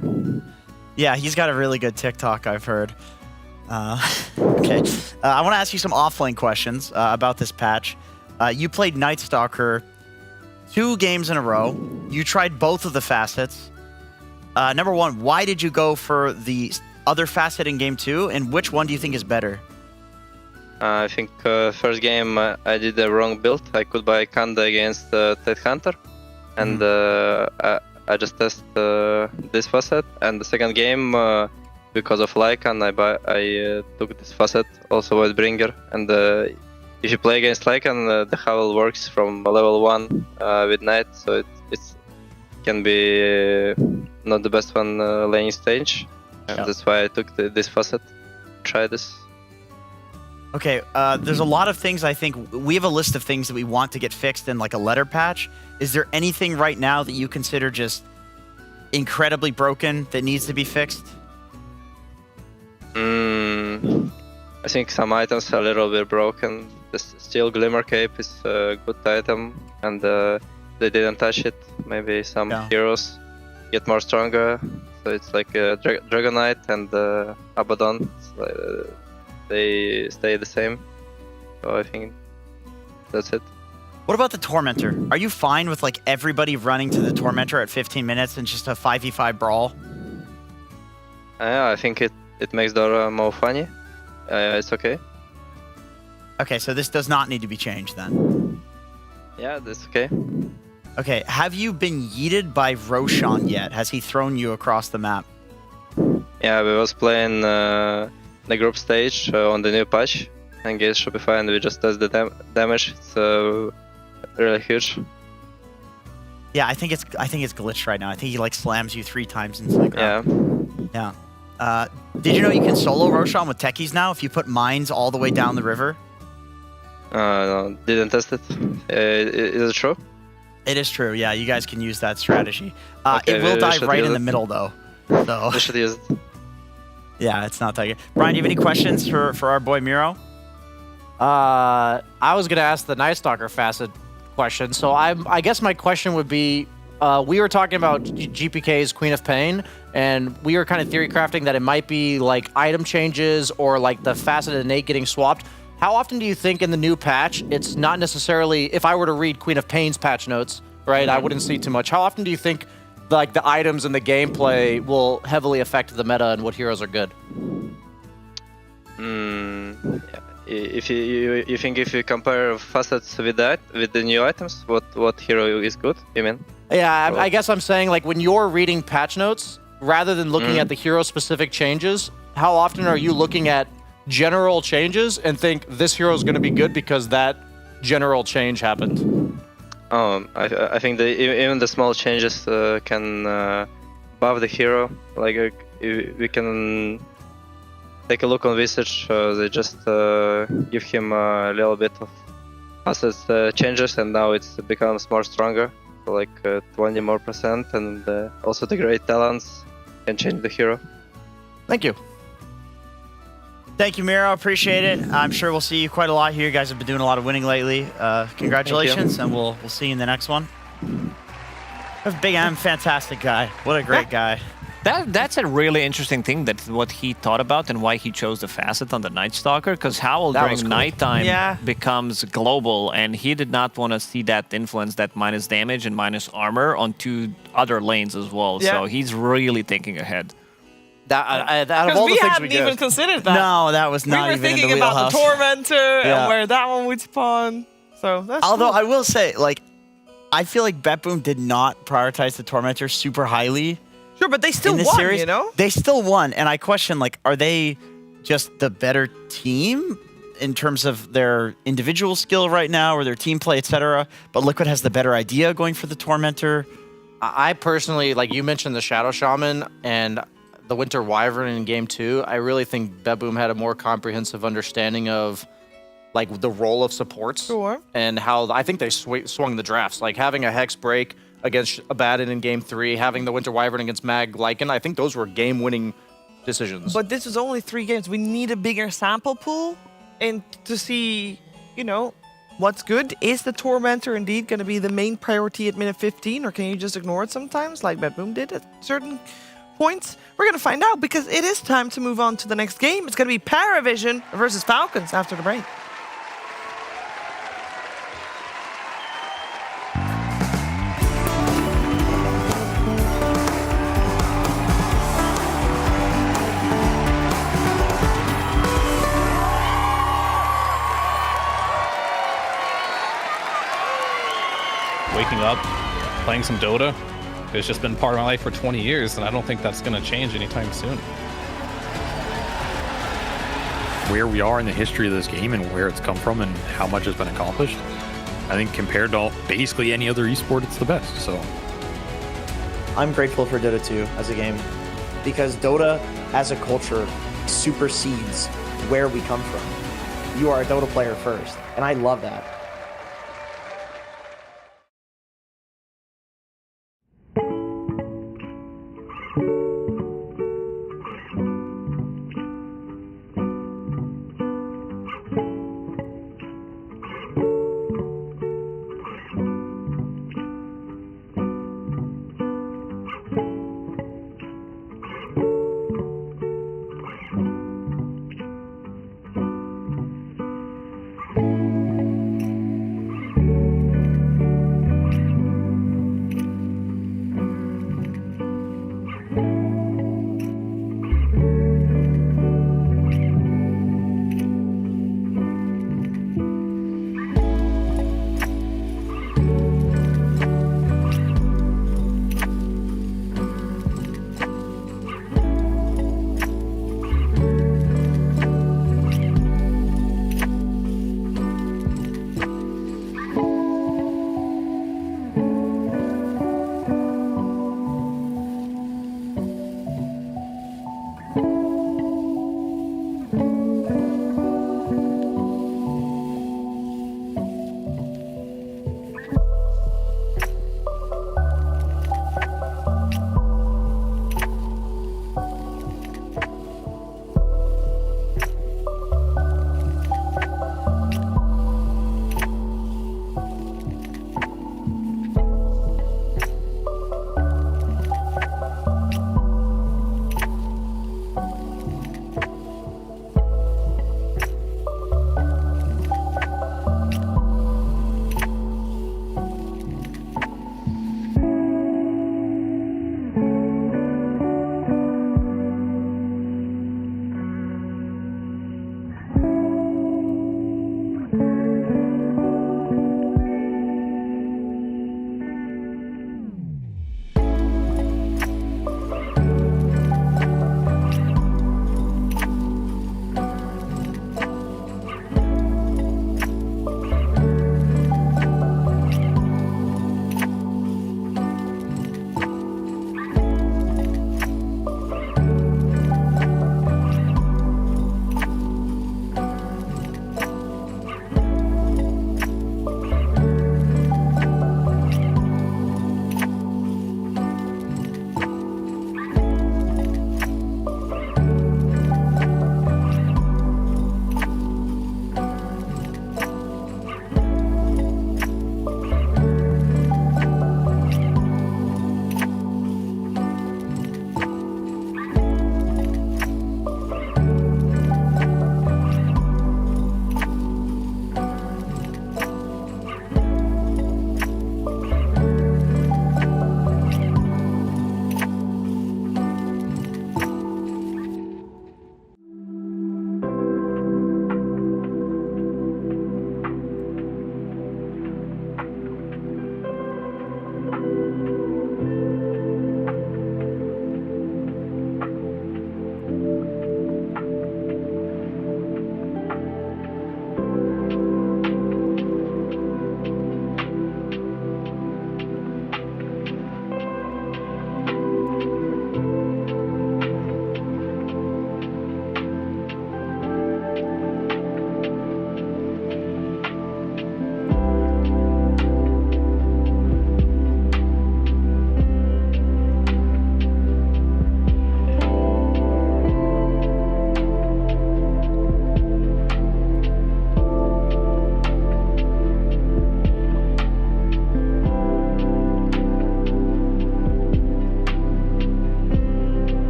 Yeah, he's got a really good TikTok, I've heard. Okay. I want to ask you some offlane questions about this patch. You played Night Stalker 2 games in a row. You tried both of the facets. Number 1, why did you go for the other facet in game 2, and which one do you think is better? I think first game I did the wrong build. I could buy Kanda against Tide Hunter, and I just tested this facet. And the second game, because of Lycan, I took this facet, also with Bringer. And if you play against Lycan, the Howl works from level 1 with Knight, so it can be not the best one laning stage, and that's why I took this facet. Try this. Okay, there's a lot of things I think, we have a list of things that we want to get fixed in like a letter patch. Is there anything right now that you consider just incredibly broken that needs to be fixed? I think some items are a little bit broken. The Steel Glimmer Cape is a good item, and they didn't touch it. Maybe some heroes get more stronger, so it's like Dragonite and Abaddon. They stay the same, so I think that's it. What about the Tormentor? Are you fine with like everybody running to the Tormentor at 15 minutes and just a 5v5 brawl? Yeah, I think it makes Dota more funny. It's okay. Okay, so this does not need to be changed then. Yeah, that's okay. Okay, have you been yeeted by Roshan yet? Has he thrown you across the map? Yeah, we was playing the group stage on the new patch against Shopify, and we just tested the damage. It's really huge. Yeah, I think it's glitched right now. I think he like slams you 3 times into the ground. Yeah. Did you know you can solo Roshan with techies now if you put mines all the way down the river? No, didn't test it. Is it true? It is true. Yeah, you guys can use that strategy. Okay, it will die right in the middle though. So we should use it. Yeah, it's not that good. Brian, do you have any questions for our boy Miro? I was gonna ask the Night Stalker facet question. So I guess my question would be, we were talking about GPK's Queen of Pain, and we were kind of theory crafting that it might be like item changes or like the facet innate getting swapped. How often do you think in the new patch, it's not necessarily, if I were to read Queen of Pain's patch notes, right, I wouldn't see too much. How often do you think like the items and the gameplay will heavily affect the meta and what heroes are good? If you think if you compare facets with that, with the new items, what hero is good, you mean? Yeah, I guess I'm saying like when you're reading patch notes, rather than looking at the hero-specific changes, how often are you looking at general changes and think this hero is going to be good because that general change happened? I think even the small changes can buff the hero. Like we can take a look on Visage. They just give him a little bit of assets changes, and now it's becomes more stronger, so like 20% more, and also the great talents can change the hero. Thank you. Thank you, Miro. Appreciate it. I'm sure we'll see you quite a lot here. You guys have been doing a lot of winning lately. Congratulations, and we'll see you in the next one. That's Big M, fantastic guy. What a great guy. That's a really interesting thing, that what he thought about and why he chose the facet on the Night Stalker, because Howl during nighttime becomes global, and he did not want to see that influence, that minus damage and minus armor on 2 other lanes as well. Yeah. So he's really thinking ahead. Out of all we the things hadn't we even did. considered that. No, that was not even in the We were thinking about the Tormentor Yeah. and where that one would spawn. So that's Although cool. I will say, like, I feel like BetBoom did not prioritize the Tormentor super highly. Sure, but they still in this won, series. you know? They still won, and I question, like, are they just the better team in terms of their individual skill right now or their team play, etc.? But Liquid has the better idea going for the Tormentor. I personally, like you mentioned the Shadow Shaman and the Winter Wyvern in Game 2, I really think BetBoom had a more comprehensive understanding of like the role of supports and how I think they swung the drafts. Like having a Hex break against Abaddon in Game 3, having the Winter Wyvern against Mag Lycan, I think those were game-winning decisions. But this was only 3 games. We need a bigger sample pool and to see, you know, what's good. Is the Tormentor indeed going to be the main priority at minute 15, or can you just ignore it sometimes, like BetBoom did at certain points? We're going to find out, because it is time to move on to the next game. It's going to be Paravision versus Falcons after the break. Waking up, playing some Dota. It's just been part of my life for 20 years, and I don't think that's going to change anytime soon. Where we are in the history of this game and where it's come from and how much has been accomplished, I think compared to basically any other esport, it's the best. So I'm grateful for Dota 2 as a game, because Dota as a culture supersedes where we come from. You are a Dota player first, and I love that.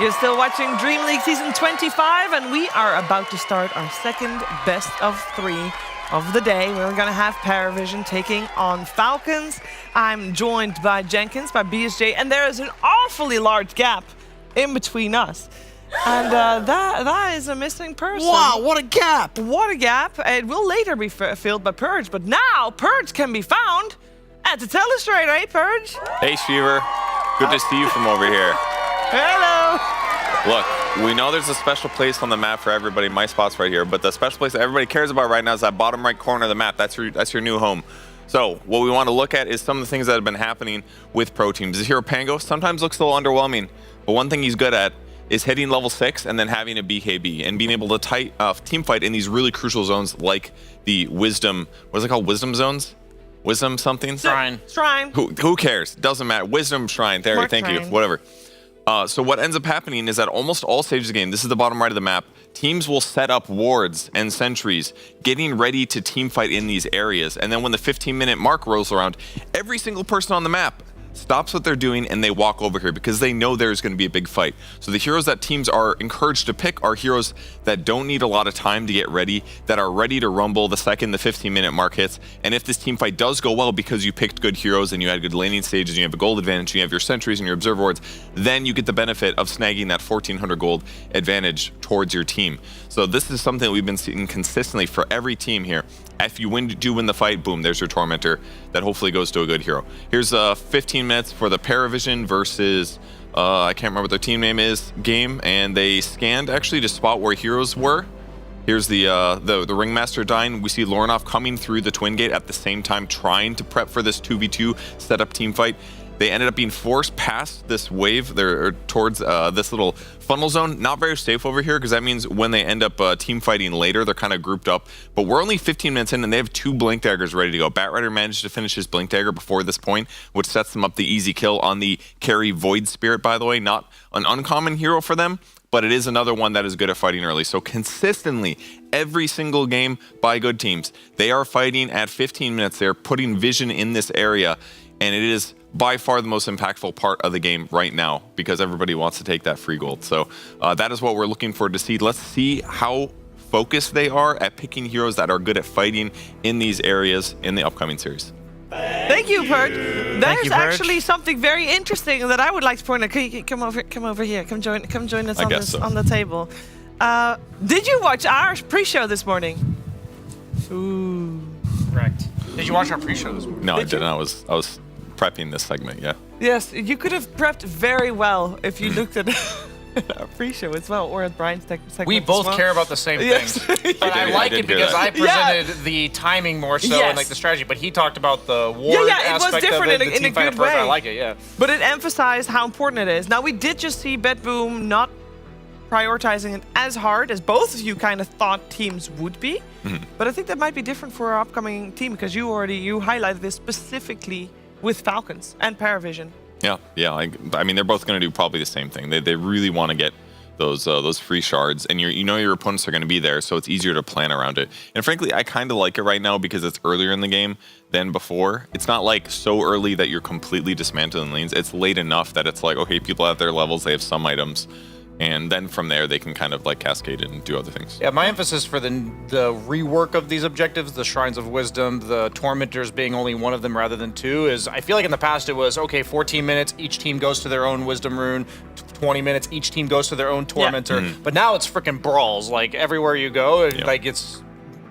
You're still watching Dream League Season 25, and we are about to start our second best of 3 of the day. We're going to have Paravision taking on Falcons. I'm joined by Jenkins, by BSJ, and there is an awfully large gap in between us. And that is a missing person. Wow, what a gap! What a gap. It will later be filled by Purge, but now Purge can be found at the Telestrator, eh, Purge? Hey, Shiver. Good to see you from over here. Hello. Look, we know there's a special place on the map for everybody. My spot's right here, but the special place that everybody cares about right now is that bottom right corner of the map. That's your new home. So what we want to look at is some of the things that have been happening with pro teams. This hero Pango sometimes looks a little underwhelming, but one thing he's good at is hitting level 6 and then having a BKB and being able to team fight in these really crucial zones like the Wisdom, what is it called? Wisdom zones? Wisdom something? Shrine. Who cares? Doesn't matter. Wisdom Shrine. There, thank you. Whatever. So what ends up happening is that almost all stages of the game, this is the bottom right of the map, teams will set up wards and sentries, getting ready to team fight in these areas. And then when the 15-minute mark rolls around, every single person on the map stops what they're doing and they walk over here because they know there's going to be a big fight. So the heroes that teams are encouraged to pick are heroes that don't need a lot of time to get ready, that are ready to rumble the second the 15-minute mark hits. And if this team fight does go well because you picked good heroes and you had good laning stages and you have a gold advantage, and you have your sentries and your observer wards, then you get the benefit of snagging that 1400 gold advantage towards your team. So this is something that we've been seeing consistently for every team here. If you do win the fight, boom, there's your Tormentor that hopefully goes to a good hero. Here's 15 minutes for the Paravision versus, I can't remember what their team name is, game, and they scanned actually to spot where heroes were. Here's the Ringmaster dying. We see Lornoff coming through the Twin Gate at the same time, trying to prep for this 2v2 setup team fight. They ended up being forced past this wave towards this little funnel zone. Not very safe over here because that means when they end up team fighting later, they're kind of grouped up. But we're only 15 minutes in and they have 2 Blink Daggers ready to go. Batrider managed to finish his Blink Dagger before this point, which sets them up the easy kill on the carry Void Spirit, by the way. Not an uncommon hero for them, but it is another one that is good at fighting early. So consistently, every single game by good teams, they are fighting at 15 minutes. They're putting vision in this area, and it is by far the most impactful part of the game right now because everybody wants to take that free gold. So that is what we're looking for to see. Let's see how focused they are at picking heroes that are good at fighting in these areas in the upcoming series. Thank you, Purge. There's actually something very interesting that I would like to point out. Can you come over here? Come join us on the table. Did you watch our pre-show this morning? Ooh. Correct. Did you watch our pre-show this morning? No, I didn't. I was prepping this segment, yeah. Yes, you could have prepped very well if you looked at our pre-show as well, or at Brian's segment. We both care about the same things. But I like it because I presented the timing more so and like the strategy, but he talked about the ward aspect different of it, in a good way. I like it, yeah. But it emphasized how important it is. Now, we did just see BetBoom not prioritizing it as hard as both of you kind of thought teams would be. But I think that might be different for our upcoming team because you highlighted this specifically with Falcons and Paravision. Yeah. I mean, they're both going to do probably the same thing. They really want to get those free shards, and you know your opponents are going to be there, so it's easier to plan around it. And frankly, I kind of like it right now because it's earlier in the game than before. It's not like so early that you're completely dismantling lanes. It's late enough that it's like, okay, people have their levels, they have some items, and then from there they can kind of like cascade and do other things. Yeah, my emphasis for the rework of these objectives, the Shrines of Wisdom, the Tormentors being only one of them rather than 2, is I feel like in the past it was, okay, 14 minutes, each team goes to their own Wisdom rune, 20 minutes, each team goes to their own Tormentor. Yeah. But now it's freaking brawls, like everywhere you go, like it's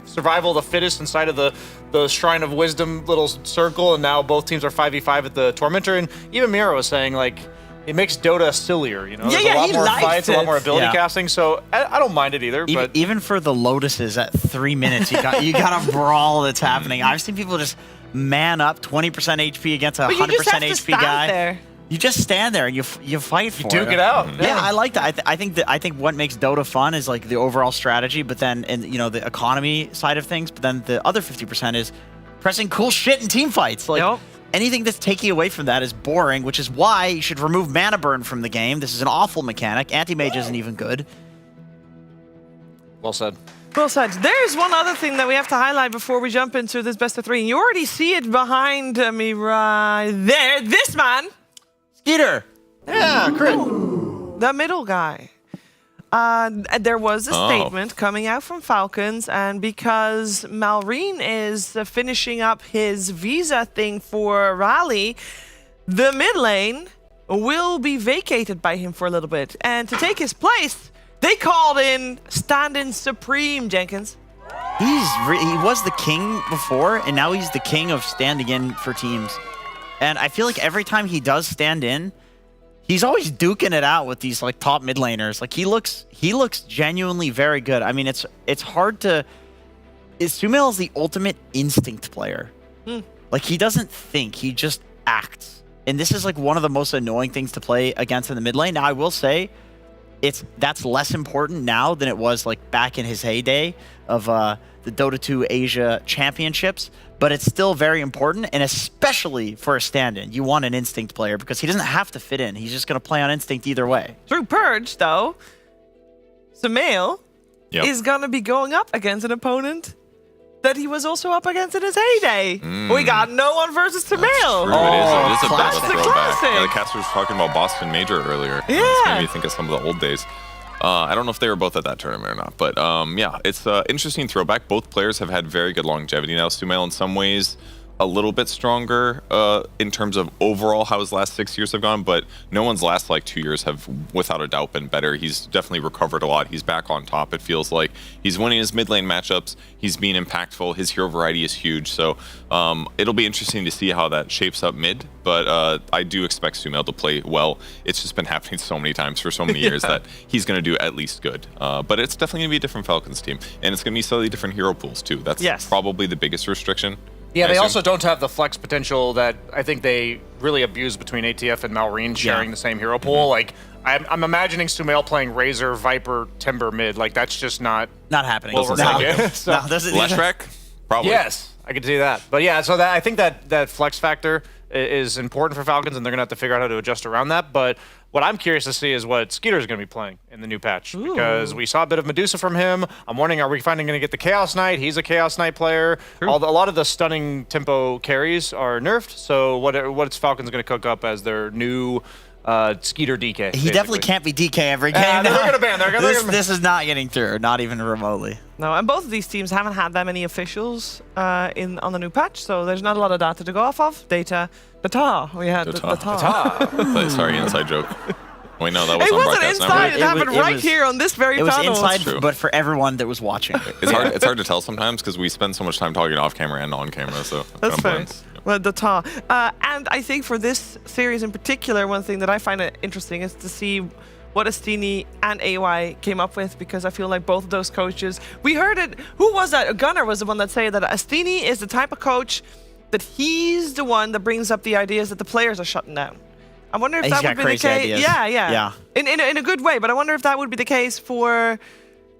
survival of the fittest inside of the Shrine of Wisdom little circle, and now both teams are 5v5 at the Tormentor. And even Miro was saying, like, it makes Dota sillier, you know? There's a lot more fights, a lot more ability casting, so I don't mind it either. But even for the Lotuses at 3 minutes, you got a brawl that's happening. I've seen people just man up 20% HP against a 100% HP guy. There. You just stand there and you fight for it. You duke it out. Yeah, I like that. I think what makes Dota fun is like the overall strategy, but then the economy side of things. But then the other 50% is pressing cool shit in team fights. Like anything that's taking away from that is boring, which is why you should remove mana burn from the game. This is an awful mechanic. Anti-mage isn't even good. Well said. Well said. There's one other thing that we have to highlight before we jump into this best of 3. You already see it behind me right there. This man. Skeeter. Yeah, crit. the middle guy. There was a statement coming out from Falcons, and because Malrine is finishing up his visa thing for Rally, the mid lane will be vacated by him for a little bit. And to take his place, they called in stand-in Supreme, Jenkins. He was the king before, and now he's the king of standing in for teams. And I feel like every time he does stand in, he's always duking it out with these like top mid laners. Like he looks genuinely very good. I mean, it's hard to. Sumail is the ultimate instinct player. Like he doesn't think, he just acts. And this is like one of the most annoying things to play against in the mid lane. Now I will say, that's less important now than it was like back in his heyday of the Dota 2 Asia Championships. But it's still very important, and especially for a stand-in. You want an instinct player because he doesn't have to fit in. He's just going to play on instinct either way. Through Purge, though, Sumail is going to be going up against an opponent that he was also up against in his heyday. We got no one versus Sumail. It is a bit of a Classic. throwback. Yeah, the caster was talking about Boston Major earlier. It's made me think of some of the old days. I don't know if they were both at that tournament or not, but yeah, it's an interesting throwback. Both players have had very good longevity now. Sumail in some ways a little bit stronger in terms of overall how his last 6 years have gone, but no one's last like 2 years have without a doubt been better. He's definitely recovered a lot. He's back on top. It feels like he's winning his mid lane matchups. He's being impactful. His hero variety is huge. So it'll be interesting to see how that shapes up mid, but I do expect Sumail to play well. It's just been happening so many times for so many years that he's going to do at least good. But it's definitely going to be a different Falcons team, and it's going to be slightly different hero pools too. That's probably the biggest restriction. Yeah, they also don't have the flex potential that I think they really abuse between ATF and Malrine sharing the same hero pool. Like, I'm imagining Sumail playing Razor, Viper, Timber mid. Like, that's just not happening. Leshrac? Probably. Yes, I could see that. But yeah, so I think that flex factor is important for Falcons, and they're going to have to figure out how to adjust around that. But what I'm curious to see is what Skeeter's going to be playing in the new patch, because we saw a bit of Medusa from him. I'm wondering, are we finally going to get the Chaos Knight? He's a Chaos Knight player. A lot of the stunning tempo carries are nerfed, so what's Falcons going to cook up as their new Skeeter DK? He definitely can't be DK every game. They're going to ban. This is not getting through, not even remotely. No, and both of these teams haven't had that many officials on the new patch, so there's not a lot of data to go off of. Data. We had Data. Sorry, inside joke. Wait, no, that was it on wasn't broadcast inside. network. It happened right here on this very panel. It was inside, but for everyone that was watching. It's hard to tell sometimes because we spend so much time talking off camera and on camera. So that's fair. Well, Dota. And I think for this series in particular, one thing that I find interesting is to see what Astini and AY came up with, because I feel like both of those coaches, we heard it. Who was that? Gunnar was the one that said that Astini is the type of coach that he's the one that brings up the ideas that the players are shutting down. I wonder if that would be the case. Ideas. Yeah. In a good way, but I wonder if that would be the case for,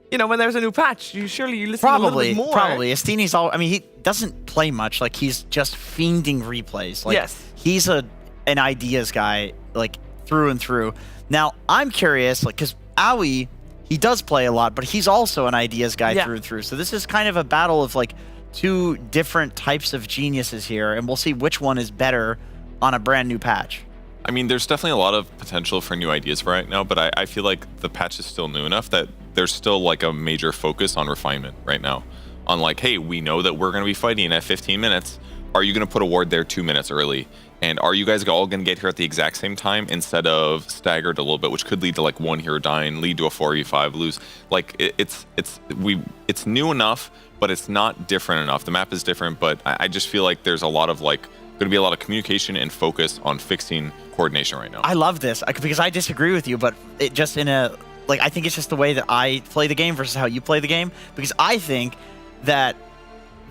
when there's a new patch. Surely you listen a little bit more. Probably. Astini's he doesn't play much. Like, he's just fiending replays. Like, he's an ideas guy, like, through and through. Now, I'm curious, like, because Aoi, he does play a lot, but he's also an ideas guy through and through. So this is kind of a battle of, like, two different types of geniuses here, and we'll see which one is better on a brand new patch. I mean, there's definitely a lot of potential for new ideas right now, but I feel like the patch is still new enough that there's still like a major focus on refinement right now. On like, hey, we know that we're going to be fighting at 15 minutes. Are you going to put a ward there 2 minutes early? And are you guys all going to get here at the exact same time instead of staggered a little bit, which could lead to like one hero dying, lead to a 4v5 lose? Like it's new enough, but it's not different enough. The map is different, but I just feel like there's a lot of like going to be a lot of communication and focus on fixing coordination right now. I love this because I disagree with you, but it just I think it's just the way that I play the game versus how you play the game, because I think that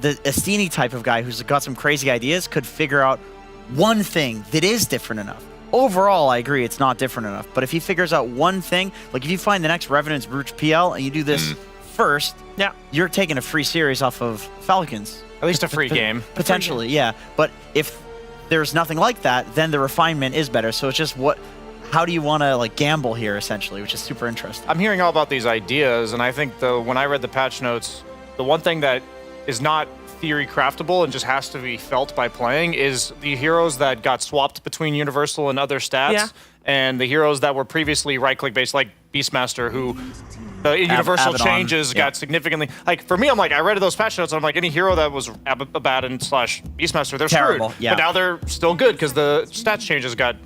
the Astini type of guy who's got some crazy ideas could figure out one thing that is different enough. Overall, I agree it's not different enough, but if he figures out one thing, like if you find the next Revenant's Brooch PL and you do this first, you're taking a free series off of Falcons. At least a free game. Potentially, yeah. But if there's nothing like that, then the refinement is better. So it's just how do you want to like gamble here, essentially, which is super interesting. I'm hearing all about these ideas, and I think when I read the patch notes, the one thing that is not theory craftable and just has to be felt by playing is the heroes that got swapped between Universal and other stats. and the heroes that were previously right-click based, like Beastmaster, who the universal Abaddon, changes got significantly. Like for me, I'm like, I read those patch notes, and I'm like, any hero that was Abaddon / Beastmaster, they're Terrible, screwed. yeah. But now they're still good because the stats changes got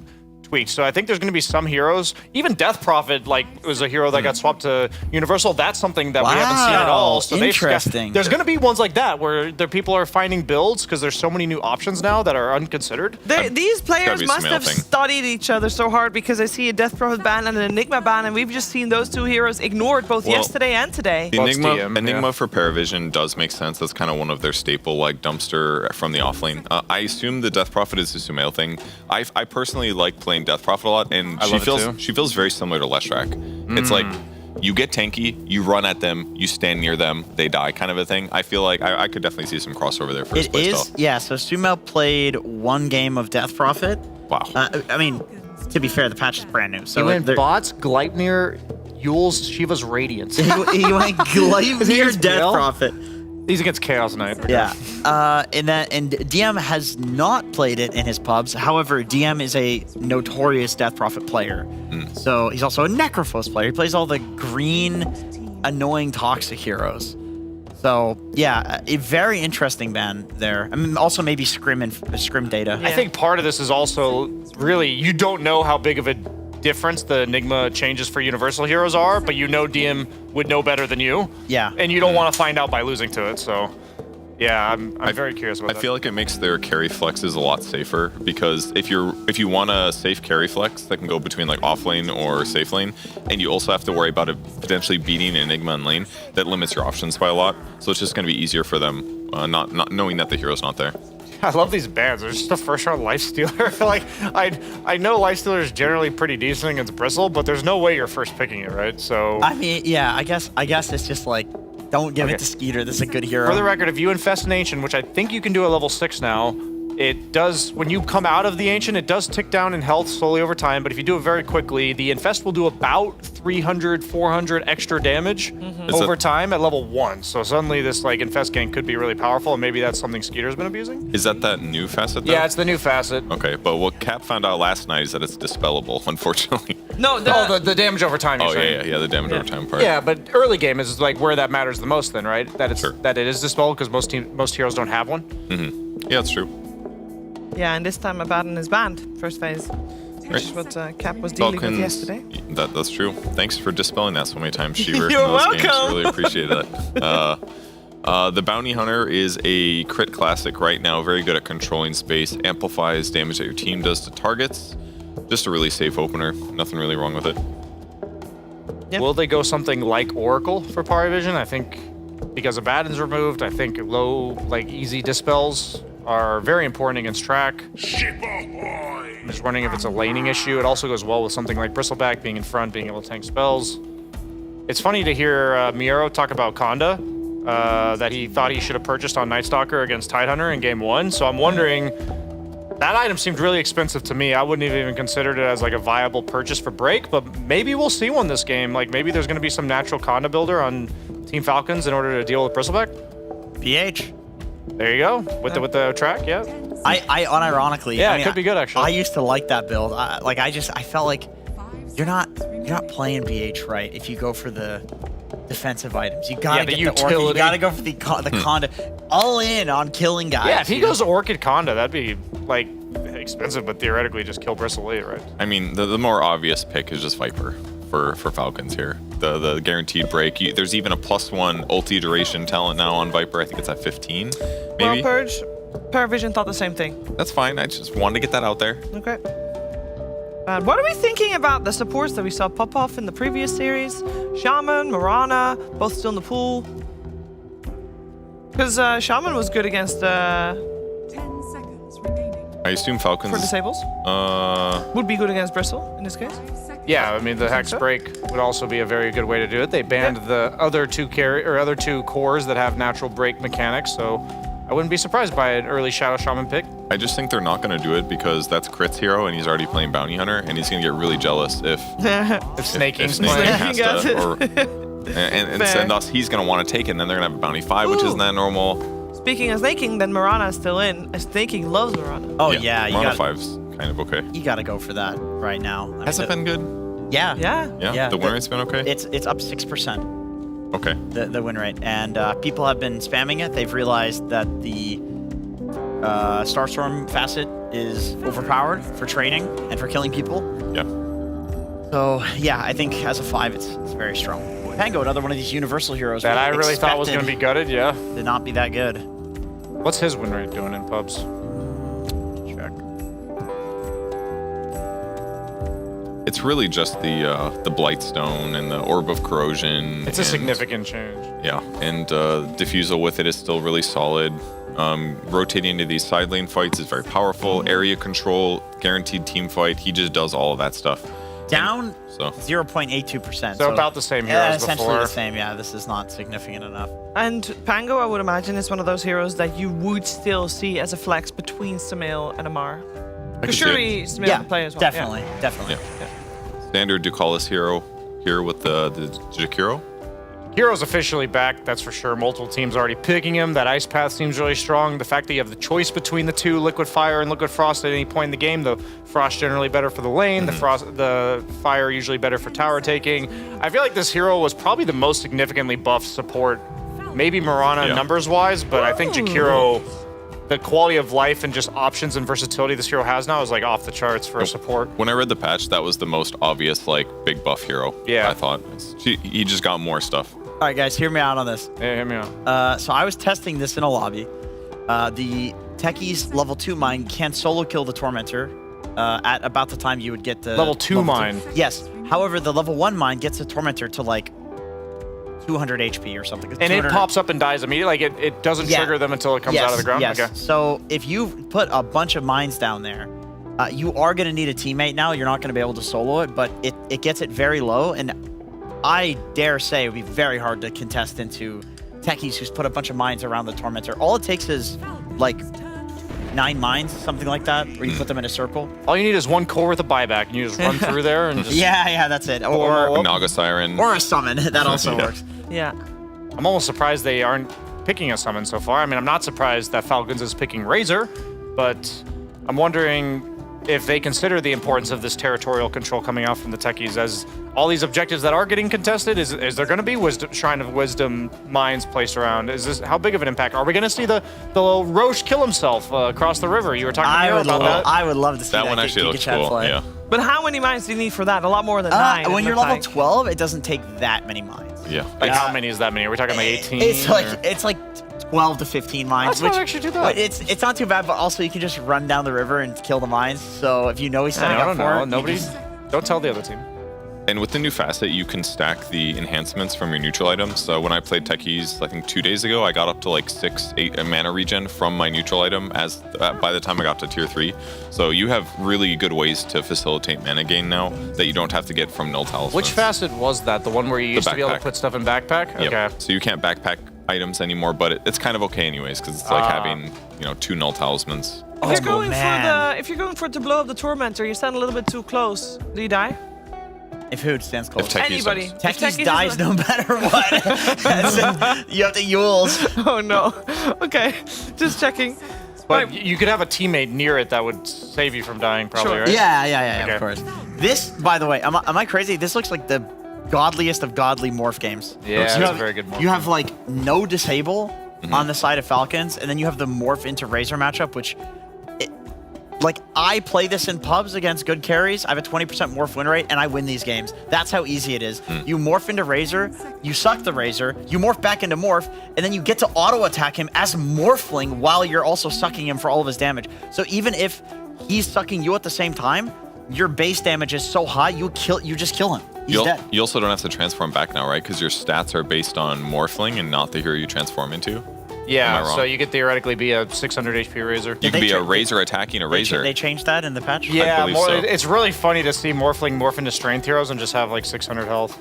tweaked. So I think there's going to be some heroes. Even Death Prophet, like, was a hero that got swapped to Universal. That's something that we haven't seen at all. So interesting. There's going to be ones like that where the people are finding builds because there's so many new options now that are unconsidered. These players be a must Sumail have thing. studied each other so hard because I see a Death Prophet ban and an Enigma ban, and we've just seen those two heroes ignored both Well, yesterday and today. The Enigma for Paravision does make sense. That's kind of one of their staple, like, dumpster from the offlane. I assume the Death Prophet is a Sumail thing. I personally like playing Death Prophet a lot, and I love it too. she feels very similar to Leshrac. It's like, you get tanky, you run at them, you stand near them, they die, kind of a thing. I feel like I could definitely see some crossover there for his It playstyle. is, yeah. So Sumail played 1 game of Death Prophet. Wow. I mean, to be fair, the patch is brand new. So He went they're- bots, Gleipnir, Yule's, Shiva's Radiance. he went Gleipnir Death PL? Prophet. He's against Chaos Knight. Yeah. And DM has not played it in his pubs. However, DM is a notorious Death Prophet player. So he's also a Necrophos player. He plays all the green, annoying, toxic heroes. So yeah, a very interesting ban there. I mean, also maybe Scrim data. I think part of this is also really you don't know how big of a difference the Enigma changes for Universal heroes are, but you know DM would know better than you. Yeah. And you don't want to find out by losing to it. So yeah, I'm very curious about that. I feel like it makes their carry flexes a lot safer because if you want a safe carry flex that can go between like off lane or safe lane, and you also have to worry about it potentially beating Enigma in lane, that limits your options by a lot. So it's just going to be easier for them not knowing that the hero's not there. I love these bans. They're just a first round Lifestealer. Like I know Lifestealer is generally pretty decent against Bristle, but there's no way you're first picking it, right? So I mean, yeah, I guess it's just like, don't give it to Skeeter. This is a good hero. For the record, if you infest an Ancient, which I think you can do at level 6 now, it does, when you come out of the Ancient, it does tick down in health slowly over time, but if you do it very quickly, the infest will do about 300, 400 extra damage over time at level 1. So suddenly this like infest gank could be really powerful, and maybe that's something Skeeter's been abusing. Is that new facet though? Yeah, it's the new facet. Okay, but what Cap found out last night is that it's dispellable, unfortunately. No, the damage over time. You're saying. Yeah, the damage over time part. Yeah, but early game is like where that matters the most then, right? That it's that it is dispelled because most heroes don't have one. Yeah, that's true. Yeah, and this time Abaddon is banned, first phase. Which is what Cap was dealing with yesterday. That's true. Thanks for dispelling that so many times, Sheaver. You're in those welcome. Games. Really appreciate that. The Bounty Hunter is a crit classic right now. Very good at controlling space. Amplifies damage that your team does to targets. Just a really safe opener. Nothing really wrong with it. Yep. Will they go something like Oracle for Paravision? I think because Abaddon's removed, I think low, like easy dispels are very important against track. I'm just wondering if it's a laning issue. It also goes well with something like Bristleback being in front, being able to tank spells. It's funny to hear Miero talk about Conda, that he thought he should have purchased on Night Stalker against Tidehunter in game 1. So I'm wondering, that item seemed really expensive to me. I wouldn't have even considered it as like a viable purchase for Break, but maybe we'll see one this game. Like maybe there's going to be some natural Conda builder on Team Falcons in order to deal with Bristleback. PH. There you go. With the track, yeah. I unironically, Yeah, I mean, it could be good actually. I used to like that build. I felt like you're not playing BH right if you go for the defensive items. You gotta get the Orchid. You gotta go for the Conda. All in on killing guys. Yeah, if he goes Orchid Conda, that'd be like expensive, but theoretically just kill Bristle 8, right? I mean, the more obvious pick is just Viper for Falcons here. The guaranteed break. There's even a +1 ulti duration talent now on Viper. I think it's at 15, maybe. Well, Purge, Paravision thought the same thing. That's fine. I just wanted to get that out there. Okay. What are we thinking about the supports that we saw pop off in the previous series? Shaman, Mirana, both still in the pool. Because Shaman was good against 10 seconds remaining. I assume Falcons for disables. Would be good against Bristle in this case. Yeah, I mean the Hex Break would also be a very good way to do it. They banned the other two cores that have natural break mechanics, so I wouldn't be surprised by an early Shadow Shaman pick. I just think they're not going to do it because that's Crit's hero and he's already playing Bounty Hunter and he's going to get really jealous if Snake has got to, it. or, and thus he's going to want to take it, and then they're going to have a Bounty 5, which isn't that normal. Speaking of snaking, then Mirana is still in. Snaking loves Mirana. Oh yeah, Mirana 5's kind of okay. You got to go for that right now. Has it been good? Yeah. Yeah. The win rate's been okay. It's up 6%. Okay. The win rate, and people have been spamming it. They've realized that the Starstorm facet is overpowered for trading and for killing people. Yeah. So yeah, I think as a 5, it's very strong. Pango, another one of these universal heroes that I really thought was going to be gutted. Yeah. Did not be that good. What's his win rate doing in pubs? Check. It's really just the Blightstone and the Orb of Corrosion. It's a significant change. Yeah, and Diffusal with it is still really solid. Rotating into these side lane fights is very powerful. Area control, guaranteed team fight. He just does all of that stuff. Down So 0.82%. So about the same yeah, heroes essentially before. the same. Yeah, this is not significant enough. And Pango, I would imagine, is one of those heroes that you would still see as a flex between Samil and Amar. can see Surely it. Samil Yeah, can play as well. definitely. Yeah. Standard Ducalis hero here with the Jakiro. Hero's officially back, that's for sure. Multiple teams already picking him. That Ice Path seems really strong. The fact that you have the choice between the two, Liquid Fire and Liquid Frost at any point in the game. The Frost generally better for the lane. The Fire usually better for tower taking. I feel like this hero was probably the most significantly buffed support. Maybe Mirana numbers-wise, but I think Jakiro, the quality of life and just options and versatility this hero has now is like off the charts for a support. When I read the patch, that was the most obvious like big buff hero. Yeah. I thought he just got more stuff. All right, guys, hear me out on this. Yeah, hear me out. So I was testing this in a lobby. The Techies level 2 mine can solo kill the Tormentor at about the time you would get the Level 2 mine? Yes. However, the level 1 mine gets the Tormentor to like 200 HP or something. And it pops up and dies immediately? Like it doesn't trigger them until it comes out of the ground? Yes. Okay. So if you put a bunch of mines down there, you are going to need a teammate now. You're not going to be able to solo it, but it gets it very low. And I dare say it would be very hard to contest into Techies who's put a bunch of mines around the Tormentor. All it takes is like 9 mines, something like that, where you put them in a circle. All you need is 1 core with a buyback, and you just run through there and just... Yeah, that's it. Or Naga Siren. Or a summon. That also works. Yeah. I'm almost surprised they aren't picking a summon so far. I mean, I'm not surprised that Falcons is picking Razor, but I'm wondering if they consider the importance of this territorial control coming out from the Techies as all these objectives that are getting contested. Is there going to be Shrine of Wisdom mines placed around? Is this how big of an impact? Are we going to see the little Roche kill himself across the river? You were talking to me about that. I would love to see that. That one actually looks cool. Play. Yeah. But how many mines do you need for that? A lot more than 9. When you're level 12, it doesn't take that many mines. Yeah. Like how many is that many? Are we talking like 18? It's like 12 to 15 mines. That's not actually too bad. It's not too bad, but also you can just run down the river and kill the mines. So if you know he's setting up for it, nobody. Don't tell the other team. And with the new facet, you can stack the enhancements from your neutral items. So when I played Techies, I think 2 days ago, I got up to like 6-8 mana regen from my neutral item as by the time I got to tier 3. So you have really good ways to facilitate mana gain now that you don't have to get from null talismans. Which facet was that? The one where you used to be able to backpack. put stuff in backpack? Yep. Okay. So you can't backpack items anymore, but it's kind of okay anyways because it's like having 2 null talismans. If you're going for it to blow up the Tormentor, you stand a little bit too close. Do you die? If who stands close? Anybody. Techies dies no matter what. You have to Yules. Oh no. Okay. Just checking. But you could have a teammate near it that would save you from dying, probably, right? Yeah, Okay. of course. This, by the way, am I crazy? This looks like the godliest of godly morph games. Yeah, it's a very good morph. You have like no disable on the side of Falcons, and then you have the morph into Razor matchup, which like I play this in pubs against good carries. I have a 20% morph win rate, and I win these games. That's how easy it is. You morph into Razor, you suck the Razor, you morph back into Morph, and then you get to auto attack him as Morphling while you're also sucking him for all of his damage. So even if he's sucking you at the same time, your base damage is so high, you just kill him. He's dead. You also don't have to transform back now, right? Because your stats are based on Morphling and not the hero you transform into. Yeah, Am I wrong? so you could theoretically be a 600 HP Razor. You could be a Razor attacking a Razor. They changed that in the patch? Yeah, believe so. it's really funny to see Morphling morph into Strength heroes and just have like 600 health.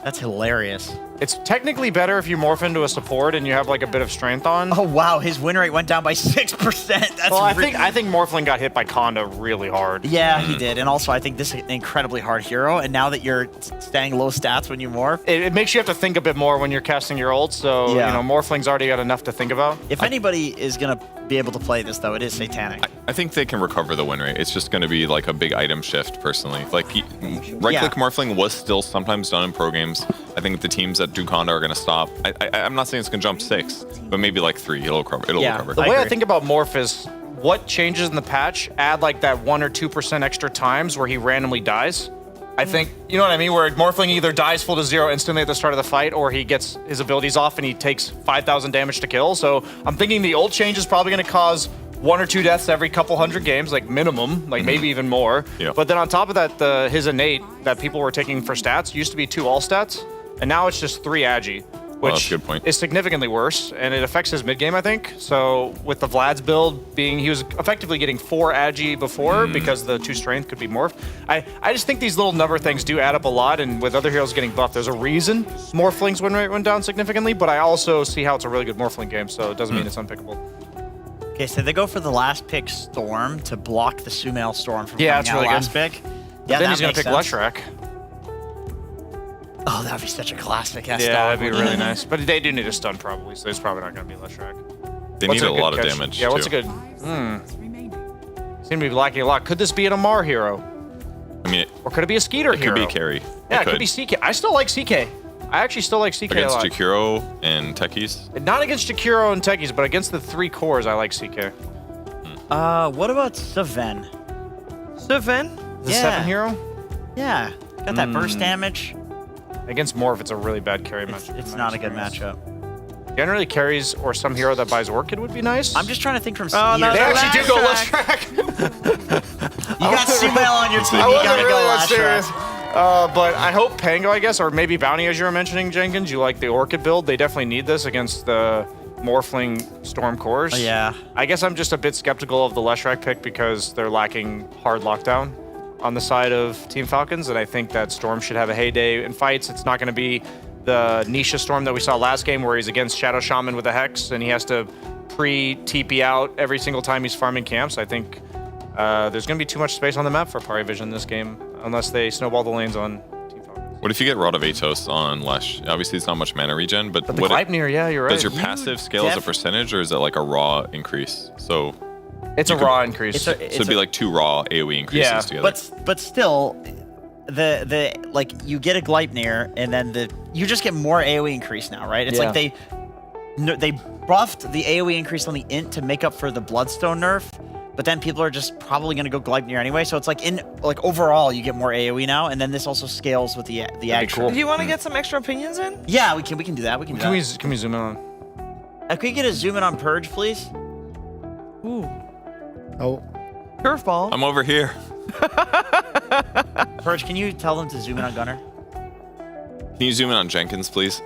That's hilarious. It's technically better if you morph into a support and you have like a bit of strength on. Oh wow, his win rate went down by 6%. That's well, I think Morphling got hit by Conda really hard. Yeah, he did. And also, I think this is an incredibly hard hero. And now that you're staying low stats when you morph, it makes you have to think a bit more when you're casting your ult. So you know, Morphling's already got enough to think about. If anybody is gonna be able to play this, though, it is Satanic. I think they can recover the win rate. It's just going to be like a big item shift, personally. Like right-click Morphling was still sometimes done in pro games. I think the teams that do Conda are going to stop. I'm not saying it's going to jump 6, but maybe like 3. It'll recover. The way I think about Morph is what changes in the patch add like that 1 or 2% extra times where he randomly dies. I think, you know what I mean? Where Morphling either dies full to 0 instantly at the start of the fight, or he gets his abilities off and he takes 5,000 damage to kill. So I'm thinking the ult change is probably going to cause 1 or 2 deaths every couple hundred games, like minimum, like maybe even more. Yeah. But then on top of that, his innate that people were taking for stats used to be 2 all stats, and now it's just 3 agi. Which that's a good point. is significantly worse, and it affects his mid game, I think. So with the Vlad's build being, he was effectively getting 4 agi before because the 2 strength could be morphed. I just think these little number things do add up a lot, and with other heroes getting buffed, there's a reason Morphling's win rate went down significantly, but I also see how it's a really good Morphling game, so it doesn't mean it's unpickable. Okay, so they go for the last pick Storm to block the Sumail Storm from Yeah, coming it's out really last good. pick. Then he's going to pick Leshrac. Oh, that would be such a classic S Yeah, dog. that'd be really nice. But they do need a stun probably, so it's probably not going to be Leshrac. They need a lot of damage, Yeah, what's too. a good... Seem to be lacking a lot. Could this be an Amar hero? I mean, or could it be a Skeeter it hero? could be carry. Yeah, it could be CK. I still like CK. I actually still like CK Against a lot. Jakiro and Techies. Not against Jakiro and Techies, but against the 3 cores, I like CK. What about Sven? Sven? The 7 hero? Yeah, got that burst damage. Against Morph, it's a really bad carry match. It's not a good matchup. Generally, carries or some hero that buys Orchid would be nice. I'm just trying to think from Oh, no, They actually do go Leshrac. You got Sumail on your team, I you wasn't gotta really go that serious. Leshrac. But I hope Pango, I guess, or maybe Bounty, as you were mentioning, Jenkins, you like the Orchid build. They definitely need this against the Morphling Storm cores. Oh, yeah. I guess I'm just a bit skeptical of the Leshrac pick because they're lacking hard lockdown on the side of Team Falcons, and I think that Storm should have a heyday in fights. It's not going to be the Nisha Storm that we saw last game where he's against Shadow Shaman with a Hex and he has to pre-TP out every single time he's farming camps. I think there's going to be too much space on the map for Parivision this game unless they snowball the lanes on Team Falcons. What if you get Rod of Atos on Lesh? Obviously, it's not much mana regen, but the Gleipnir, yeah, you're right. Does your passive scale as a percentage, or is it like a raw increase? So it's a raw increase. So it'd be like 2 raw AoE increases together. But still, the like you get a Gleipnir and then you just get more AoE increase now, right? It's like they buffed the AoE increase on the int to make up for the Bloodstone nerf, but then people are just probably going to go Gleipnir anyway. So it's like overall you get more AoE now, and then this also scales with the action. Do you want to get some extra opinions in? Yeah, we can do that. Can we zoom in on? Can we get a zoom in on Purge, please? Ooh. Oh. Curveball. I'm over here. Purge, can you tell them to zoom in on Gunner? Can you zoom in on Jenkins, please?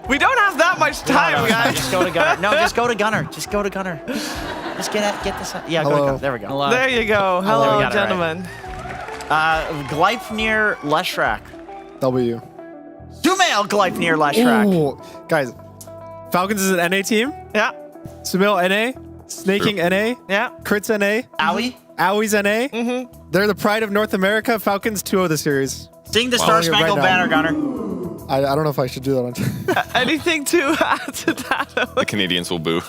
We don't have that much time, guys. Just go to Gunner. No, just go to Gunner. Just go to Gunner. Just get this. Yeah, go to Gunner. There we go. There you go. Hello, gentlemen. Gleipnir Leshrac. W. Sumail Gleipnir Leshrac. Ooh, guys, Falcons is an NA team. Yeah. Sumail NA. Snaking NA. Yeah. Crits NA. Owie. Owie's NA. Mm-hmm. They're the pride of North America. Falcons 2-0 the series. Sing the Star Spangled Banner, Gunner. I don't know if I should do that on Anything to add to that? The Canadians will boo.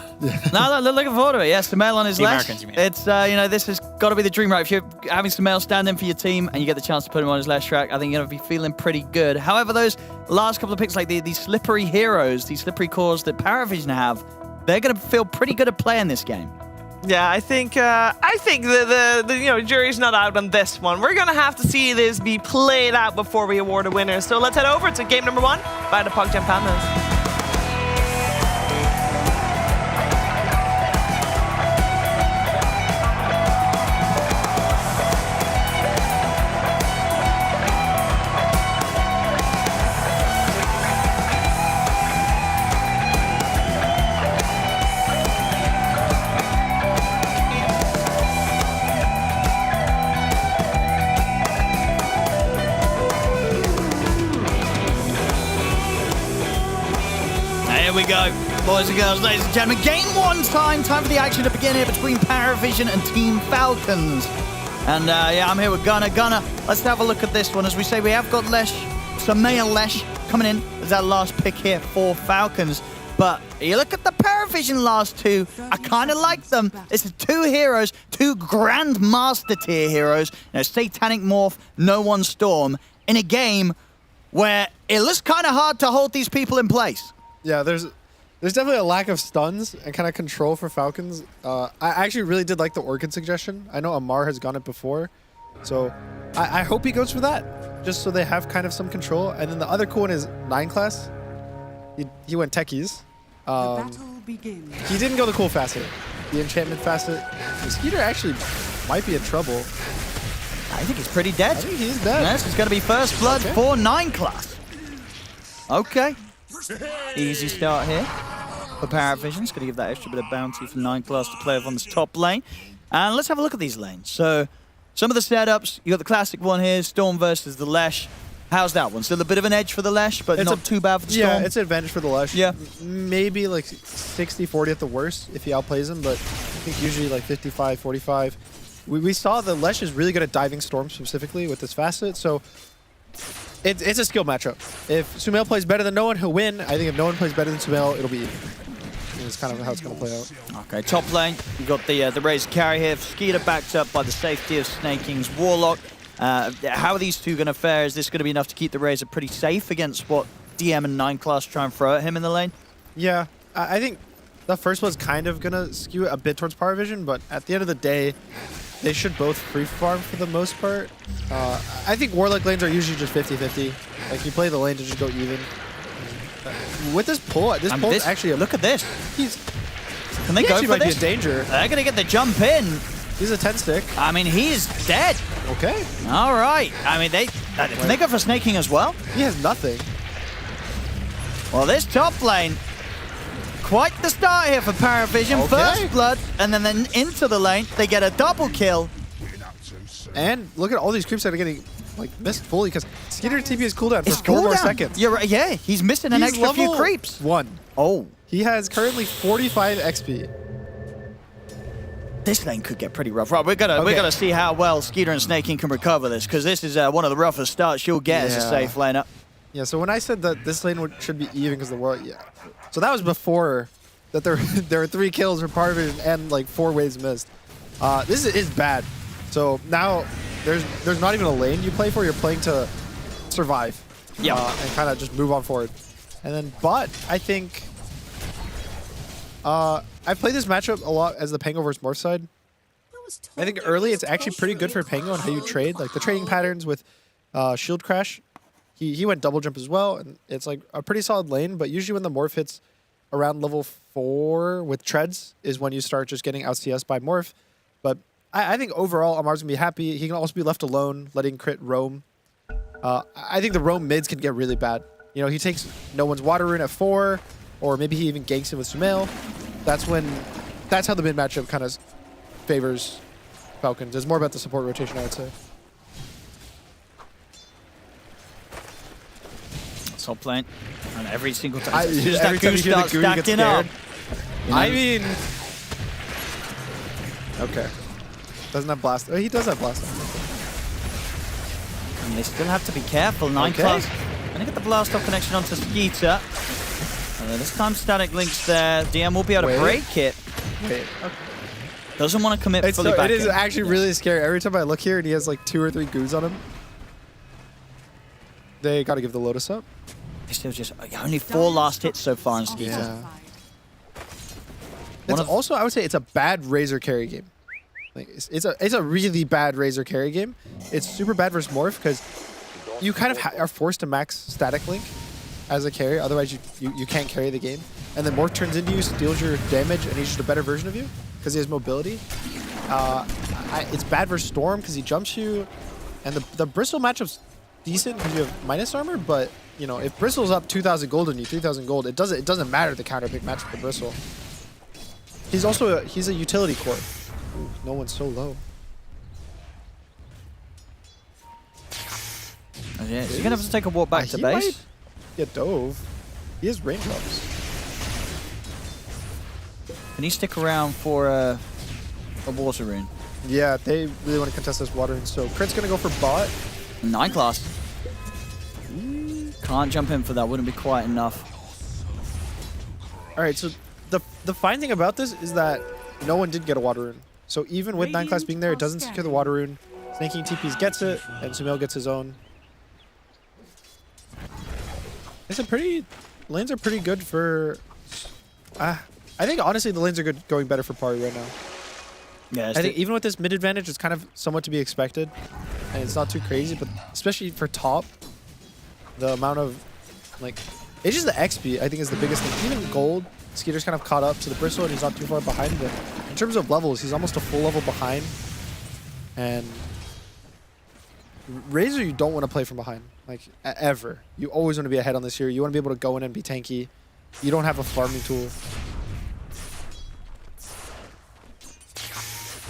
No, they're looking forward to it. Yeah, Sumail on his The left. Americans, you mean. It's this has got to be the dream, right? If you're having Sumail stand in for your team and you get the chance to put him on his left track, I think you're going to be feeling pretty good. However, those last couple of picks, like these slippery heroes, these slippery cores that Paravision have, they're going to feel pretty good at playing this game. Yeah, I think the jury's not out on this one. We're gonna have to see this be played out before we award a winner. So let's head over to game number 1 by the PogChamp Pandas. Here we go, boys and girls, ladies and gentlemen. Game 1 time. Time for the action to begin here between Paravision and Team Falcons. And yeah, I'm here with Gunner. Gunner, let's have a look at this one. As we say, we have got Lesh, Sumail Lesh coming in as our last pick here for Falcons. But you look at the Paravision last two, I kind of like them. It's 2 heroes, 2 Grandmaster tier heroes. You know, Satanic Morph, No One Storm, in a game where it looks kind of hard to hold these people in place. Yeah, there's definitely a lack of stuns and kind of control for Falcons. I actually really did like the Orchid suggestion. I know Amar has gone it before, so I hope he goes for that, just so they have kind of some control. And then the other cool one is 9 class. He went techies. He didn't go the cool facet, the enchantment facet. Skeeter actually might be in trouble. I think he's pretty dead. I think he's dead. This is going to be first blood for 9 class. Okay. Easy start here for Paravision. It's going to give that extra bit of bounty for 9 class to play off on this top lane. And let's have a look at these lanes. So some of the setups, you got the classic one here, Storm versus the Lesh. How's that one? Still a bit of an edge for the Lesh, but not too bad for the Storm? Yeah, it's an advantage for the Lesh. Yeah. Maybe like 60-40 at the worst if he outplays him, but I think usually like 55-45. We saw the Lesh is really good at diving Storm specifically with this facet, so it's a skill matchup. If Sumail plays better than no one, he'll win. I think if no one plays better than Sumail, it'll be even. It's kind of how it's going to play out. Okay, top lane, you've got the Razor carry here. Skeeter backed up by the safety of Snake King's Warlock. How are these two going to fare? Is this going to be enough to keep the Razor pretty safe against what DM and 9 class try and throw at him in the lane? Yeah, I think the first one's kind of going to skew a bit towards Paravision, but at the end of the day, they should both free farm for the most part. I think Warlock lanes are usually just 50-50. Like, you play the lane to just go even. With this pull, this pull is actually look at this. Can they he go actually for might this? be in danger. They're going to get the jump in. He's a 10 stick. I mean, he's dead. Okay. All right. I mean, can they go for Snake King as well? He has nothing. Well, this top lane, quite the start here for Paravision. Okay. First blood, and then into the lane, they get a double kill. And look at all these creeps that are getting like missed fully because Skeeter TP is cooldown for 4 more seconds. You're right. Yeah, he's missing an extra few creeps. 1. Oh. He has currently 45 XP. This lane could get pretty rough. Right, we're gonna see how well Skeeter and Snake King can recover this, because this is one of the roughest starts you'll get as a safe laner. Yeah, so when I said that this lane should be even because the world, so that was before that there were 3 kills for Paravision and like 4 waves missed. This is bad. So now there's not even a lane you play for. You're playing to survive. Yeah. And kind of just move on forward. And then bot, I think. I played this matchup a lot as the Pango versus Morph side. I think early it's actually pretty good for Pango on how you trade. Like the trading patterns with Shield Crash. He went double jump as well, and it's like a pretty solid lane, but usually when the Morph hits around level 4 with treads is when you start just getting out CS by Morph. But I think overall Amar's gonna be happy. He can also be left alone, letting crit roam. I think the roam mids can get really bad. You know, he takes no one's water rune at 4, or maybe he even ganks him with Sumail. That's how the mid matchup kind of favors Falcons. It's more about the support rotation, I would say. Top lane, and every single time every time you hear the goo, you get scared. I mean, okay, doesn't have blast. Oh, he does have blast. And they still have to be careful. 9 class. Gonna get the blast off connection onto Skeeter. And then this time static links there. DM will be able to break it. Wait. Doesn't want to commit fully back. It is actually really scary. Every time I look here and he has like 2 or 3 goos on him. They got to give the Lotus up. They still just only 4 last hits so far in Skeeter. Yeah. It's also, I would say, it's a bad Razor carry game. Like, it's a really bad Razor carry game. It's super bad versus Morph because you kind of are forced to max static link as a carry. Otherwise, you can't carry the game. And then Morph turns into you, steals your damage, and he's just a better version of you because he has mobility. It's bad versus Storm because he jumps you. And the Bristle matchup's decent because you have minus armor, but you know, if Bristle's up 2,000 gold on you, 3,000 gold, it doesn't matter the counter pick match for Bristle. He's also he's a utility core. Ooh, no one's so low. Oh, yeah, he's gonna have to take a walk back to base. Get dove. He has raindrops. Can he stick around for a water rune? Yeah, they really want to contest this water rune. So Crit's going to go for bot. 9 class. Can't jump in for that. Wouldn't be quite enough. All right, so the fine thing about this is that no one did get a water rune. So even with 9 class being there, it doesn't secure the water rune. Snaking TPs gets it, and Sumail gets his own. It's a pretty... Lanes are pretty good for... I think, honestly, the lanes are good going better for Pari right now. Yeah, I think even with this mid advantage, it's kind of somewhat to be expected. And it's not too crazy, but especially for top, the amount of... like, it's just the XP, I think, is the biggest thing. Even gold, Skeeter's kind of caught up to the Bristle, and he's not too far behind. But in terms of levels, he's almost a full level behind. And... Razor, you don't want to play from behind, like, ever. You always want to be ahead on this hero. You want to be able to go in and be tanky. You don't have a farming tool.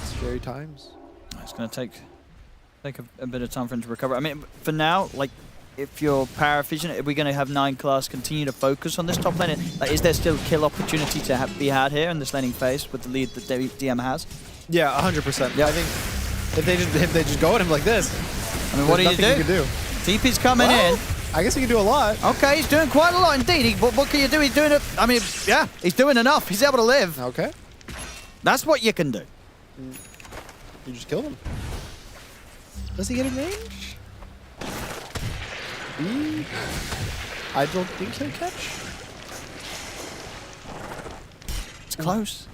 Scary times. It's going to take a bit of time for him to recover. I mean, for now, like, if you're power efficient, are we going to have 9 class continue to focus on this top lane? Like, is there still kill opportunity to be had here in this laning phase with the lead that DM has? Yeah, 100%. Yeah, I think if they just go at him like this, I mean, what do you do? TP's coming in. I guess he can do a lot. Okay, he's doing quite a lot indeed. What can you do? He's doing it. I mean, yeah, he's doing enough. He's able to live. Okay. That's what you can do. You just killed him. Does he get in range? I don't think he'll catch. It's close.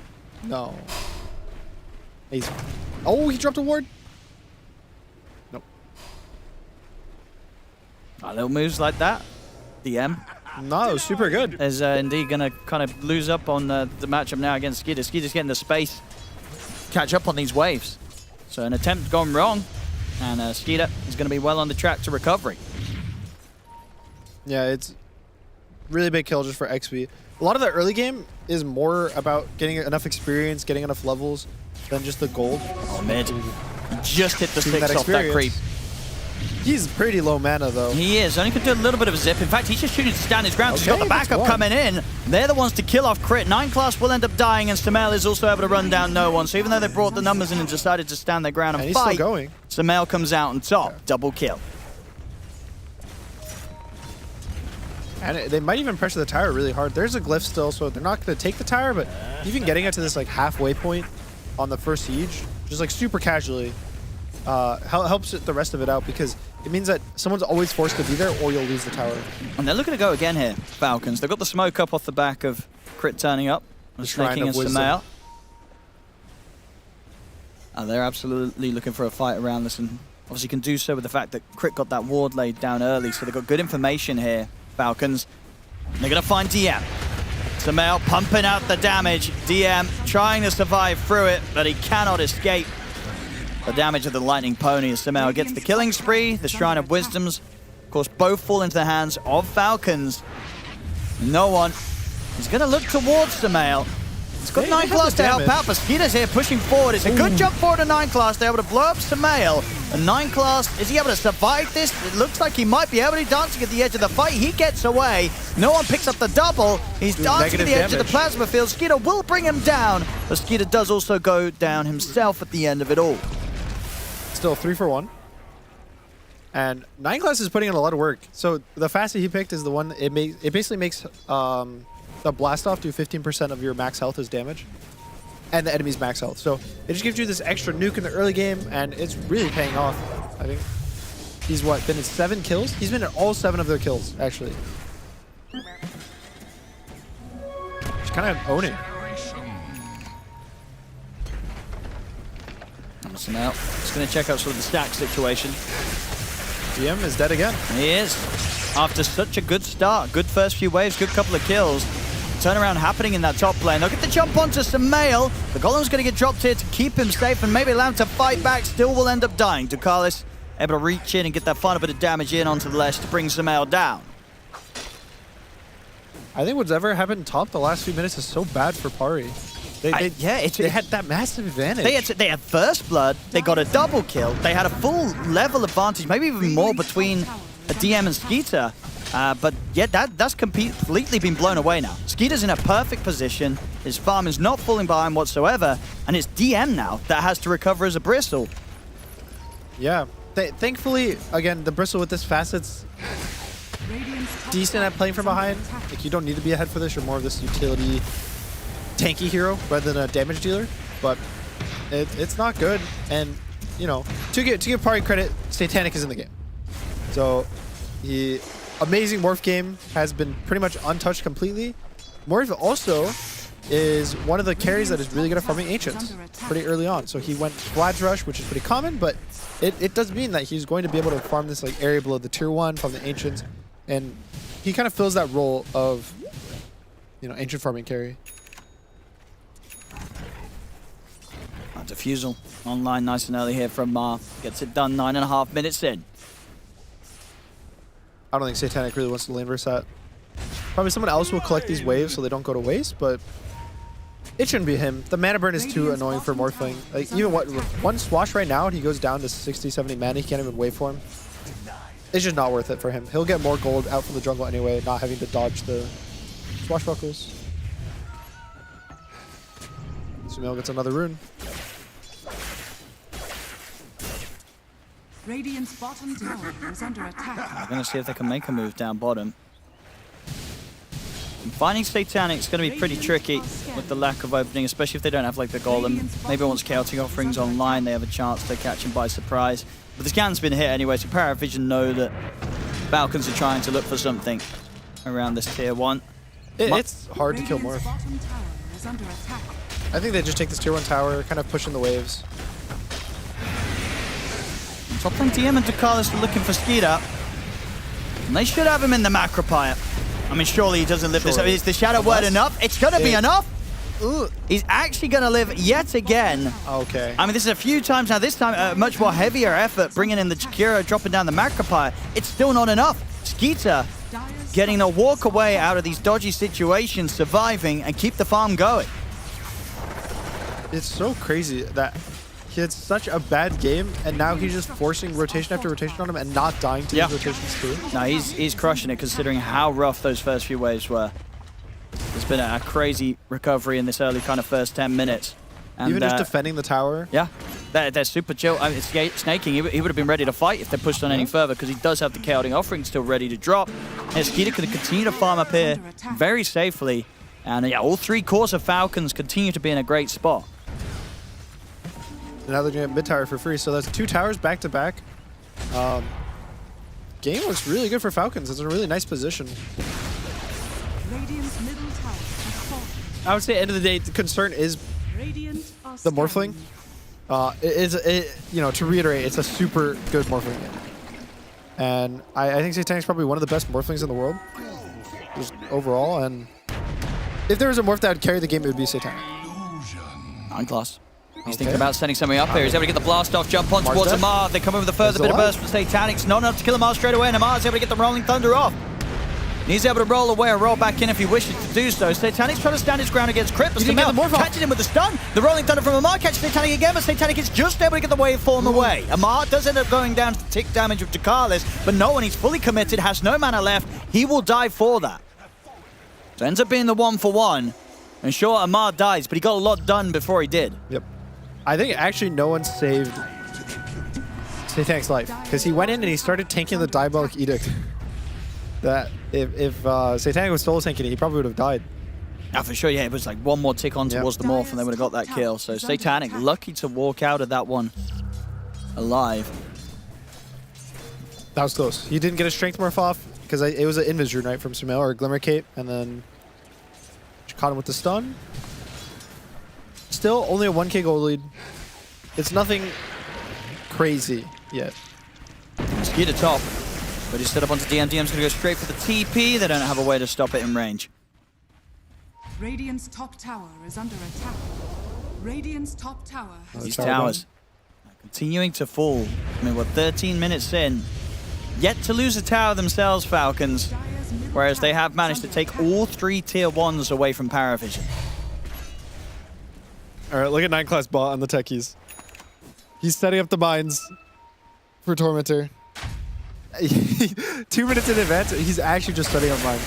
No. He's... Oh, he dropped a ward. Nope. Little moves like that. DM. No, super good. Is indeed going to kind of lose up on the matchup now against Skeeter. Skeeter's getting the space. Catch up on these waves. So an attempt gone wrong. And Skeeter is going to be well on the track to recovery. Yeah, it's really big kill just for XP. A lot of the early game is more about getting enough experience, getting enough levels than just the gold. Oh, mid. Just hit the sticks off that creep. He's pretty low mana, though. He is. Only can do a little bit of a zip. In fact, he's just shooting to stand his ground. Okay, He's got the backup coming in. They're the ones to kill off Crit. 9 class will end up dying, and Sumail is also able to run down no one. So even though they brought the numbers in and decided to stand their ground and he's fight, still going. Sumail comes out on top. Yeah. Double kill. And they might even pressure the tower really hard. There's a glyph still, so they're not going to take the tower, but even getting it to this like halfway point on the first siege, just like super casually, helps the rest of it out, because it means that someone's always forced to be there or you'll lose the tower. And they're looking to go again here, Falcons. They've got the smoke up off the back of Crit turning up. Snaking and Sumail. They're absolutely looking for a fight around this, and obviously can do so with the fact that Crit got that ward laid down early, so they've got good information here, Falcons. They're going to find DM. Sumail pumping out the damage. DM trying to survive through it, but he cannot escape the damage of the Lightning Pony as Sumail gets the killing spree. The Shrine of Wisdoms, of course, both fall into the hands of Falcons. No one is going to look towards Sumail. It's got 9 class to help out, but Skeeter's here pushing forward. It's a good jump forward to 9 class. They're able to blow up Sumail. And 9 class, is he able to survive this? It looks like he might be able to. Dancing at the edge of the fight. He gets away. No one picks up the double. He's dancing at the edge of the plasma field. Skeeter will bring him down, but Skeeter does also go down himself at the end of it all. Still 3 for 1. And 9 class is putting in a lot of work. So the fastest he picked is the one, it basically makes the blast off do 15% of your max health as damage, and the enemy's max health. So it just gives you this extra nuke in the early game, and it's really paying off. I think he's been in 7 kills? He's been in all 7 of their kills, actually. Just kind of own it. Now, just going to check out sort of the stack situation. DM is dead again. He is. After such a good start, good first few waves, good couple of kills. Turnaround happening in that top lane. They'll get the jump onto Sumail. The Golem's going to get dropped here to keep him safe and maybe allow him to fight back. Still will end up dying. Ducalis able to reach in and get that final bit of damage in onto the ledge to bring Sumail down. I think what's ever happened top the last few minutes is so bad for Pari. They had that massive advantage. They had first blood. They got a double kill. They had a full level advantage, maybe even more between a DM and Skeeter. But yeah, that's completely been blown away now. Skeeter's in a perfect position. His farm is not falling behind whatsoever, and it's DM now that has to recover as a Bristle. Yeah. Thankfully, again, the Bristle with this facet's decent at playing from behind. Like, you don't need to be ahead for this. You're more of this utility tanky hero rather than a damage dealer. But it's not good. And, you know, to give party credit, Satanic is in the game. So, the amazing Morph game has been pretty much untouched completely. Morph also is one of the carries that is really good at farming Ancients pretty early on. So he went Vlad's Rush, which is pretty common, but it does mean that he's going to be able to farm this like area below the tier 1 from the Ancients. And he kind of fills that role of, you know, Ancient farming carry. Diffusal online nice and early here from Mar. Gets it done 9.5 minutes in. I don't think Satanic really wants to lane verse that. Probably someone else will collect these waves so they don't go to waste, but it shouldn't be him. The mana burn is too annoying for Morphling. Like, even one swash right now and he goes down to 60, 70 mana. He can't even wait for him. It's just not worth it for him. He'll get more gold out from the jungle anyway, not having to dodge the swashbuckles. Sumail gets another rune. Radiant's bottom tower is under attack. I'm going to see if they can make a move down bottom. And finding Satanic's going to be pretty tricky with the lack of opening, especially if they don't have like the golem. Maybe once Chaotic Offering's online, they have a chance to catch him by surprise. But the scan's been hit anyway, so Paravision know that Falcons are trying to look for something around this tier 1. It's hard to kill Morph. I think they just take this tier 1 tower, kind of pushing the waves. Top lane DM and Ducalis are looking for Skeeter. And they should have him in the Macropire. I mean, surely he doesn't live this. Is the Shadow Word enough? It's going to be enough. Ooh. He's actually going to live yet again. Okay. I mean, this is a few times now. This time, a much more heavier effort, bringing in the Chikira, dropping down the Macropire. It's still not enough. Skeeter getting the walk away out of these dodgy situations, surviving, and keep the farm going. It's so crazy that he had such a bad game, and now he's just forcing rotation after rotation on him and not dying to these rotations too. No, he's crushing it considering how rough those first few waves were. There's been a crazy recovery in this early kind of first 10 minutes. And, even just defending the tower. Yeah, they're super chill. I mean, snaking, he would have been ready to fight if they pushed on any further because he does have the Chaotic Offering still ready to drop. And Skeeter could continue to farm up here very safely. And yeah, all 3 cores of Falcons continue to be in a great spot. And now they're going to get mid tower for free, so that's 2 towers back to back. Game looks really good for Falcons. It's a really nice position. Radiant's middle tower has fallen. I would say, at the end of the day, the concern is the Morphling. You know, to reiterate, it's a super good Morphling game. And I think Satanic's probably one of the best Morphlings in the world, just overall. And if there was a Morph that would carry the game, it would be Satanic. Class. He's thinking about sending something up here. He's able to get the blast off, jump on towards Amar. They come in with a further bit of burst from Satanic's. Not enough to kill Amar straight away, and Amar's able to get the Rolling Thunder off. And he's able to roll away or roll back in if he wishes to do so. Satanic's trying to stand his ground against Crypt. Sumail catches him with the stun. The Rolling Thunder from Amar catches Satanic again, but Satanic is just able to get the waveform away. Amar does end up going down to the tick damage of Ducalis, but no one, he's fully committed, has no mana left. He will die for that. So ends up being the 1-for-1. And sure, Amar dies, but he got a lot done before he did. Yep. I think actually no one saved Satanic's life because he went in and he started tanking the Diabolic Edict. That if Satanic was solo tanking it, he probably would have died. Yeah, for sure. Yeah, it was like one more tick on towards the Morph and they would have got that kill. So Satanic lucky to walk out of that one alive. That was close. He didn't get a Strength Morph off because it was an Invis Rune, right, from Sumail or Glimmer Cape, and then caught him with the stun. Still only a 1k gold lead. It's nothing crazy yet. Skeeter top, but he's set up onto DM. DM's going to go straight for the TP. They don't have a way to stop it in range. Radiant's top tower is under attack. Radiant's top tower has These towers continuing to fall. I mean, we're 13 minutes in. Yet to lose a tower themselves, Falcons. Whereas they have managed to take all 3 tier 1s away from Paravision. All right, look at 9-class bot on the techies. He's setting up the mines for Tormentor. 2 minutes in advance, he's actually just setting up mines.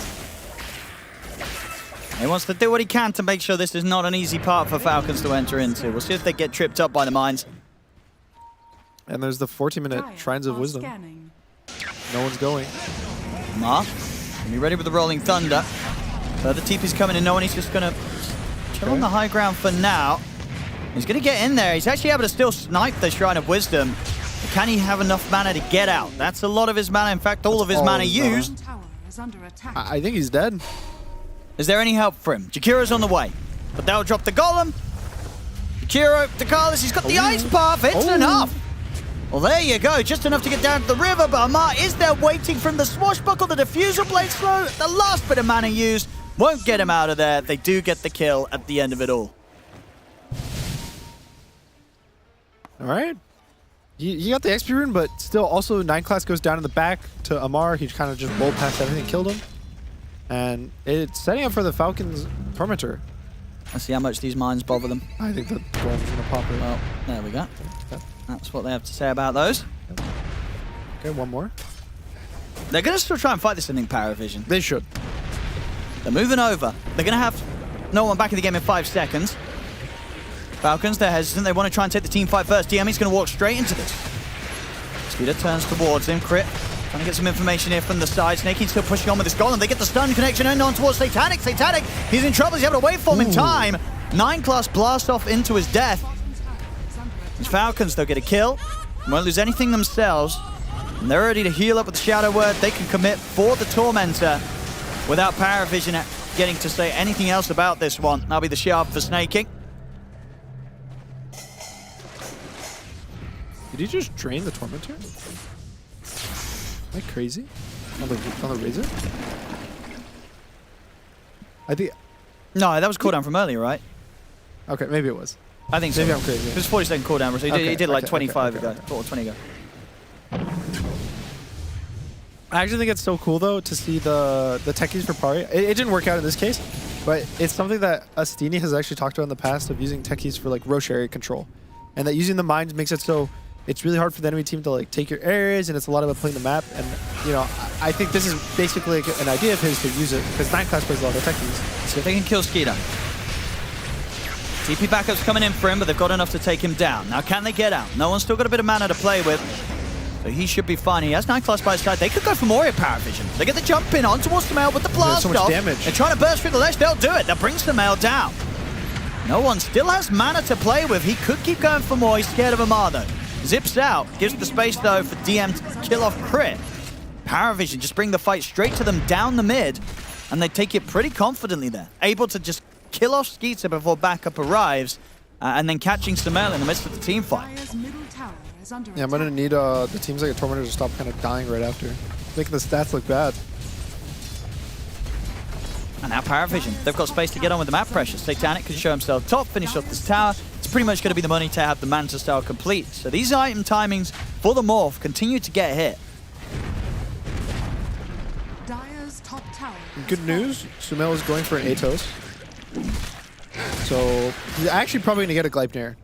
He wants to do what he can to make sure this is not an easy part for Falcons to enter into. We'll see if they get tripped up by the mines. And there's the 40-minute Shrines of Wisdom. No one's going. Mar, be ready with the Rolling Thunder. Further TP's coming in. No one. He's just going to chill on the high ground for now. He's going to get in there. He's actually able to still snipe the Shrine of Wisdom. But can he have enough mana to get out? That's a lot of his mana. In fact, all of his mana used. I think he's dead. Is there any help for him? Jakira's on the way. But that'll drop the Golem. Jakiro, Dakalis, he's got the Ice Path. It's enough. Well, there you go. Just enough to get down to the river. But Amar is there waiting from the Swashbuckle. The Diffusal Blade slow. The last bit of mana used won't get him out of there. They do get the kill at the end of it all. All right. You got the XP rune, but still also 9 class goes down in the back to Amar. He kind of just bowled past everything, killed him. And it's setting up for the Falcons Tormentor. Let's see how much these mines bother them. I think the Golem's going to pop it. Well, there we go. That's what they have to say about those. Okay, one more. They're going to still try and fight this thing in Power Vision. They should. They're moving over. They're going to have no one back in the game in 5 seconds. Falcons, they're hesitant. They want to try and take the team fight first. DME's going to walk straight into this. Skeeter turns towards him. Crit. Trying to get some information here from the side. Snakey still pushing on with this Golem. They get the stun connection and on towards Satanic. Satanic, he's in trouble. He's able to wait for him in time. 9 class blast off into his death. These Falcons, they'll get a kill. Won't lose anything themselves. And they're ready to heal up with the Shadow Word. They can commit for the Tormentor without Power Vision getting to say anything else about this one. That'll be the Shard for Snaking. Did he just drain the Tormentor? Am I crazy? On the Razor? I think... No, that was cooldown from earlier, right? Okay, maybe it was. I think so. Maybe I'm crazy. It was 40-second cooldown, so he did like 25 ago, or 20 ago. I actually think it's so cool, though, to see the techies for Pari. It didn't work out in this case, but it's something that Astini has actually talked about in the past of using techies for like Roche area control. And that using the mines makes it so it's really hard for the enemy team to like take your areas, and it's a lot about playing the map. And you know, I think this is basically an idea of his to use it because 9 class plays a lot of techies. See if they can kill Skeeter. TP backup's coming in for him, but they've got enough to take him down. Now, can they get out? No one's still got a bit of mana to play with, so he should be fine. He has 9 class by his side. They could go for Moria Power Vision. They get the jump in on towards Samael with the blast so much off. damage. They're trying to burst through the ledge. They'll do it. They'll bring Samael down. No one still has mana to play with. He could keep going for more. He's scared of Amar, though. Zips out. Gives the space, though, for DM to kill off Crit. Power Vision just bring the fight straight to them down the mid, and they take it pretty confidently there. Able to just kill off Skeeter before backup arrives, and then catching Samael in the midst of the team fight. Yeah, I'm going to need the teams like a Tormentor to stop kind of dying right after. Making the stats look bad. And now Power Vision. They've got space to get on with the map pressure. Satanic can show himself top, finish off this tower. It's pretty much going to be the money to have the Manta style complete. So these item timings for the Morph continue to get hit. Dire's top tower. Good news, Sumail is going for an Atos. So he's actually probably going to get a Gleipnir,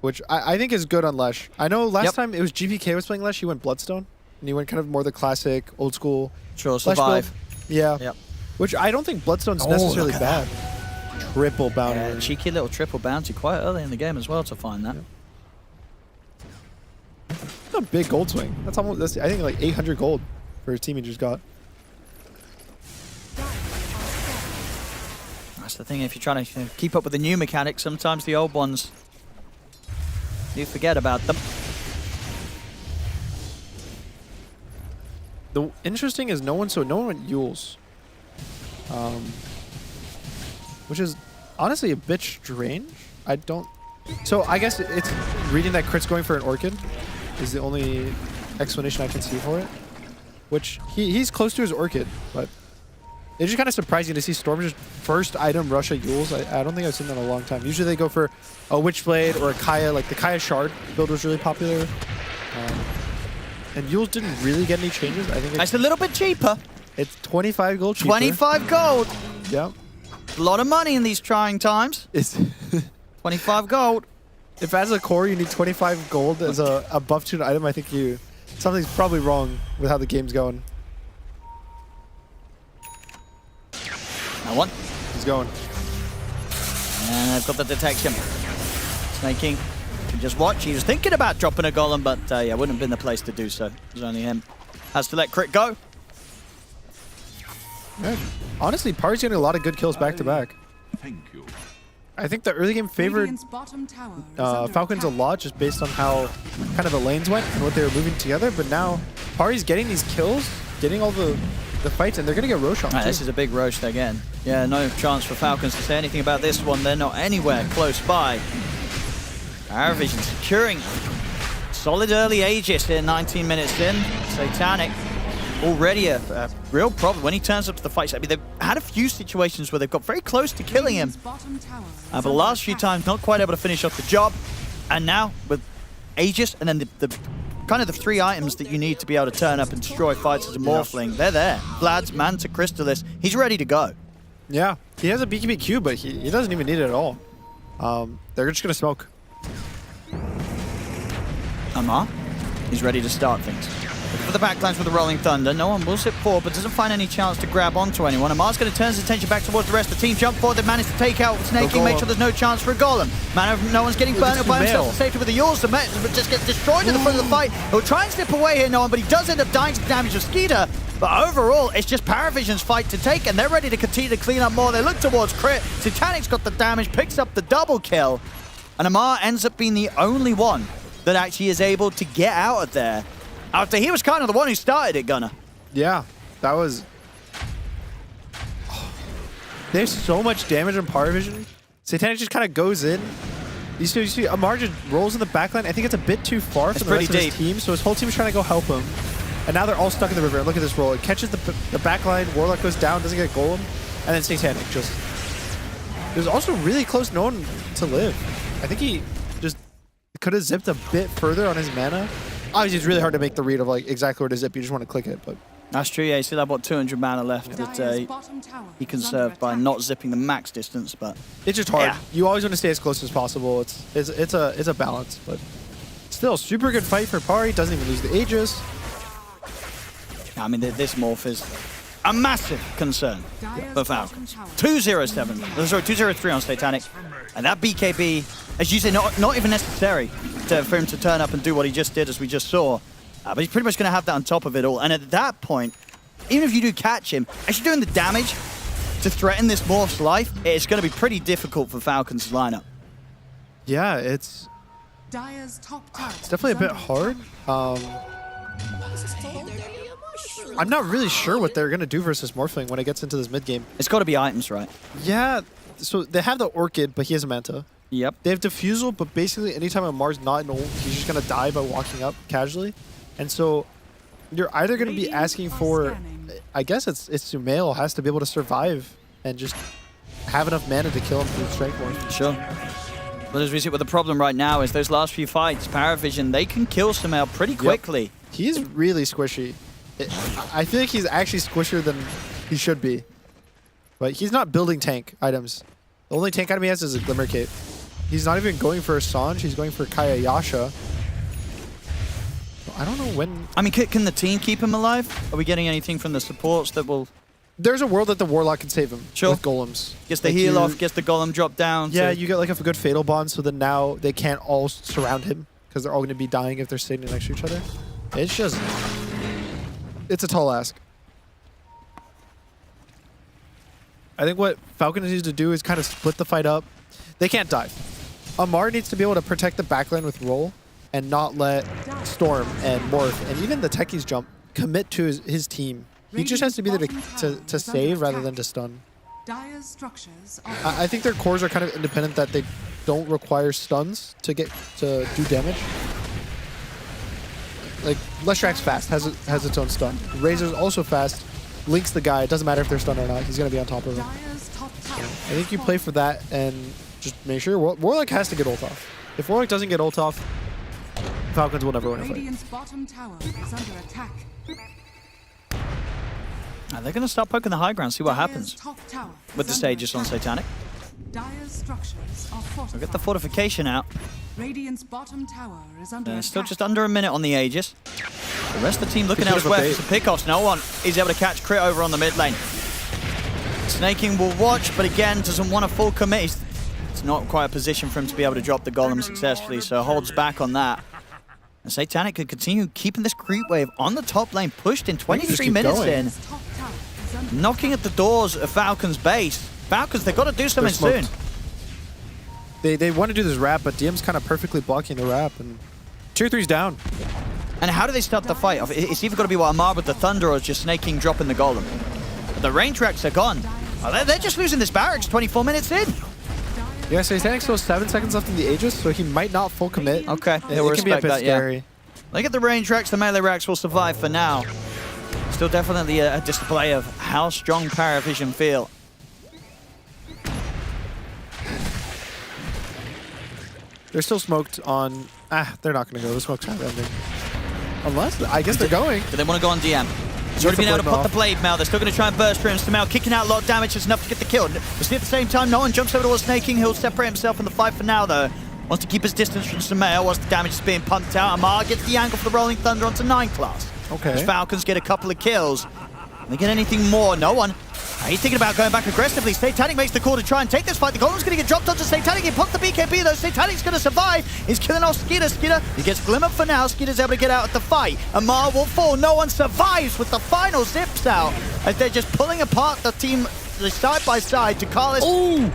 which I think is good on Lesh. I know last time it was GPK was playing Lesh, he went Bloodstone. And he went kind of more the classic, old school Sure, survive. Yeah. Yep. Which I don't think Bloodstone's necessarily bad. Triple bounty. Yeah, cheeky little triple bounty quite early in the game as well to find that. That's a big gold swing. That's almost, I think, like 800 gold for his team he just got. That's the thing, if you're trying to keep up with the new mechanics, sometimes the old ones, you forget about them. The interesting is no one went Yules. Which is honestly a bit strange. I don't... So I guess it's reading that Crit's going for an Orchid is the only explanation I can see for it. Which he's close to his Orchid, but it's just kind of surprising to see Storm just first item rush at Yules. I don't think I've seen that in a long time. Usually they go for a Witchblade or a Kaya, like the Kaya Shard build was really popular. And Yules didn't really get any changes. I think it's a little bit cheaper. It's 25 gold cheaper. 25 gold. Yep. A lot of money in these trying times. It's 25 gold. If as a core you need 25 gold as a buff tuned item, I think something's probably wrong with how the game's going. Now one. he's going. And I've got the detection. Snaking. Can just watch. He was thinking about dropping a golem, but yeah, wouldn't have been the place to do so. It was only him. Has to let Crit go. Yeah. Honestly, Pari's getting a lot of good kills back to back. Thank you. I think the early game favored Falcons a lot just based on how kind of the lanes went and what they were moving together. But now Pari's getting these kills, getting all the fights, and they're going to get Roche on too. This is a big Roche again. Yeah, no chance for Falcons to say anything about this one. They're not anywhere close by. Paravision securing solid early Aegis here, 19 minutes in. Satanic already a real problem when he turns up to the fight. I mean, they've had a few situations where they've got very close to killing him. But the last few times, not quite able to finish off the job. And now with Aegis and then the kind of the 3 items that you need to be able to turn up and destroy fights as a Morphling, they're there. Vlad's Manta Crystallis, he's ready to go. Yeah, he has a BKB but he doesn't even need it at all. They're just going to smoke. Amar, he's ready to start things. Looking for the backlines with the Rolling Thunder. No one will sit forward, but doesn't find any chance to grab onto anyone. Amar's going to turn his attention back towards the rest of the team. Jump forward, they managed to take out Snaking, make sure there's no chance for a Golem. No one's getting burnt up by himself to safety with the Yaws, but just gets destroyed in the front of the fight. He'll try and slip away here, no one, but he does end up dying to the damage of Skeeter. But overall, it's just Paravision's fight to take, and they're ready to continue to clean up more. They look towards Crit. Titanic's got the damage, picks up the double kill, and Amar ends up being the only one that actually is able to get out of there after he was kind of the one who started it, Gunnar. Yeah, that was... Oh. They have so much damage on Paravision. Satanic just kind of goes in. You see Amar just rolls in the backline. I think it's a bit too far for the rest of his team, so his whole team's trying to go help him. And now they're all stuck in the river. And look at this roll. It catches the backline, Warlock goes down, doesn't get Golem, and then Satanic just... It was also really close, no one to live. I think he just could have zipped a bit further on his mana. Obviously, it's really hard to make the read of like exactly where to zip. You just want to click it, but that's true. Yeah, you still have about 200 mana left that he can serve by not zipping the max distance. But it's just hard. Yeah. You always want to stay as close as possible. It's a balance, but still super good fight for Pari. Doesn't even lose the Aegis. I mean, this morph is a massive concern for Falcons. 207. Sorry, 203 on Satanic, and that BKB, as you say, not even necessary for him to turn up and do what he just did, as we just saw. But he's pretty much going to have that on top of it all. And at that point, even if you do catch him, actually doing the damage to threaten this morph's life, it's going to be pretty difficult for Falcons' lineup. Yeah, it's definitely a bit hard. I'm not really sure what they're going to do versus Morphling when it gets into this mid game. It's got to be items, right? Yeah, so they have the Orchid, but he has a Manta. Yep. They have Diffusal, but basically anytime Amar's not in ult, he's just going to die by walking up casually. And so you're either going to be asking for, I guess it's Sumail has to be able to survive and just have enough mana to kill him through Strength Morph. Sure. But as we see, what the problem right now is those last few fights, Paravision, they can kill Sumail pretty quickly. Yep. He's really squishy. I feel like he's actually squishier than he should be. But he's not building tank items. The only tank item he has is a Glimmer Cape. He's not even going for a Sanj, he's going for Kaya Yasha. I don't know when... I mean, can the team keep him alive? Are we getting anything from the supports that will... There's a world that the Warlock can save him with golems. Gets the heal off, gets the golem drop down. Yeah, you get like a good Fatal Bond, so then now they can't all surround him because they're all going to be dying if they're standing next to each other. It's just... It's a tall ask. I think what Falcons needs to do is kind of split the fight up. They can't dive. Amar needs to be able to protect the backline with roll and not let Storm and Morph and even the Techies jump commit to his team. He just has to be there to save rather than to stun. I think their cores are kind of independent, that they don't require stuns to do damage. Like, Leshrax's fast, has its own stun. Razor's also fast, links the guy, it doesn't matter if they're stunned or not, he's going to be on top of him. I think you play for that and just make sure Warlock has to get ult off. If Warlock doesn't get ult off, Falcons will never win a fight. Bottom tower is under attack. They're going to start poking the high ground, see what happens with the Aegis on Satanic. We'll get the fortification out. Radiant's bottom tower is under attack. Still just under a minute on the Aegis. The rest of the team looking elsewhere for some pickoffs. No one is able to catch Crit over on the mid lane. Snaking will watch, but again, doesn't want a full commit. It's not quite a position for him to be able to drop the golem successfully, so holds back on that. And Satanic could continue keeping this creep wave on the top lane, pushed in 23 minutes in. Knocking at the doors of Falcon's base. Falcons, they've got to do something soon. They want to do this wrap, but DM's kind of perfectly blocking the wrap, and Tier 3's down. And how do they start the fight? It's either got to be Amar with the Thunder or it's just Snaking dropping the golem. But the range racks are gone. Oh, they're just losing this barracks 24 minutes in. Yeah, so Satanic still 7 seconds left in the Aegis, so he might not full commit. Okay, it can be a bit scary. Yeah. Look at the range racks, the melee racks will survive for now. Still definitely a display of how strong Paravision feel. They're still smoked on... they're not going to go. The smoke's kind of ending. Unless... I guess they're going. Do they want to go on DM? He's already been able to put the blade mail. They're still going to try and burst through him. Samel kicking out a lot of damage is enough to get the kill. But see, at the same time, no one jumps over towards Snaking. He'll separate himself from the fight for now, though. Wants to keep his distance from Samel whilst the damage is being pumped out. Amar gets the angle for the Rolling Thunder onto 9 class. Okay. As Falcons get a couple of kills. They get anything more? No one. He's thinking about going back aggressively. Satanic makes the call to try and take this fight. The golem's going to get dropped onto Satanic. He popped the BKB though. Satanic's going to survive. He's killing off Skeeter. Skeeter, he gets Glimmer for now. Skeeter's able to get out of the fight. Amar will fall. No one survives with the final zips out as they're just pulling apart the team side by side. To Carlos,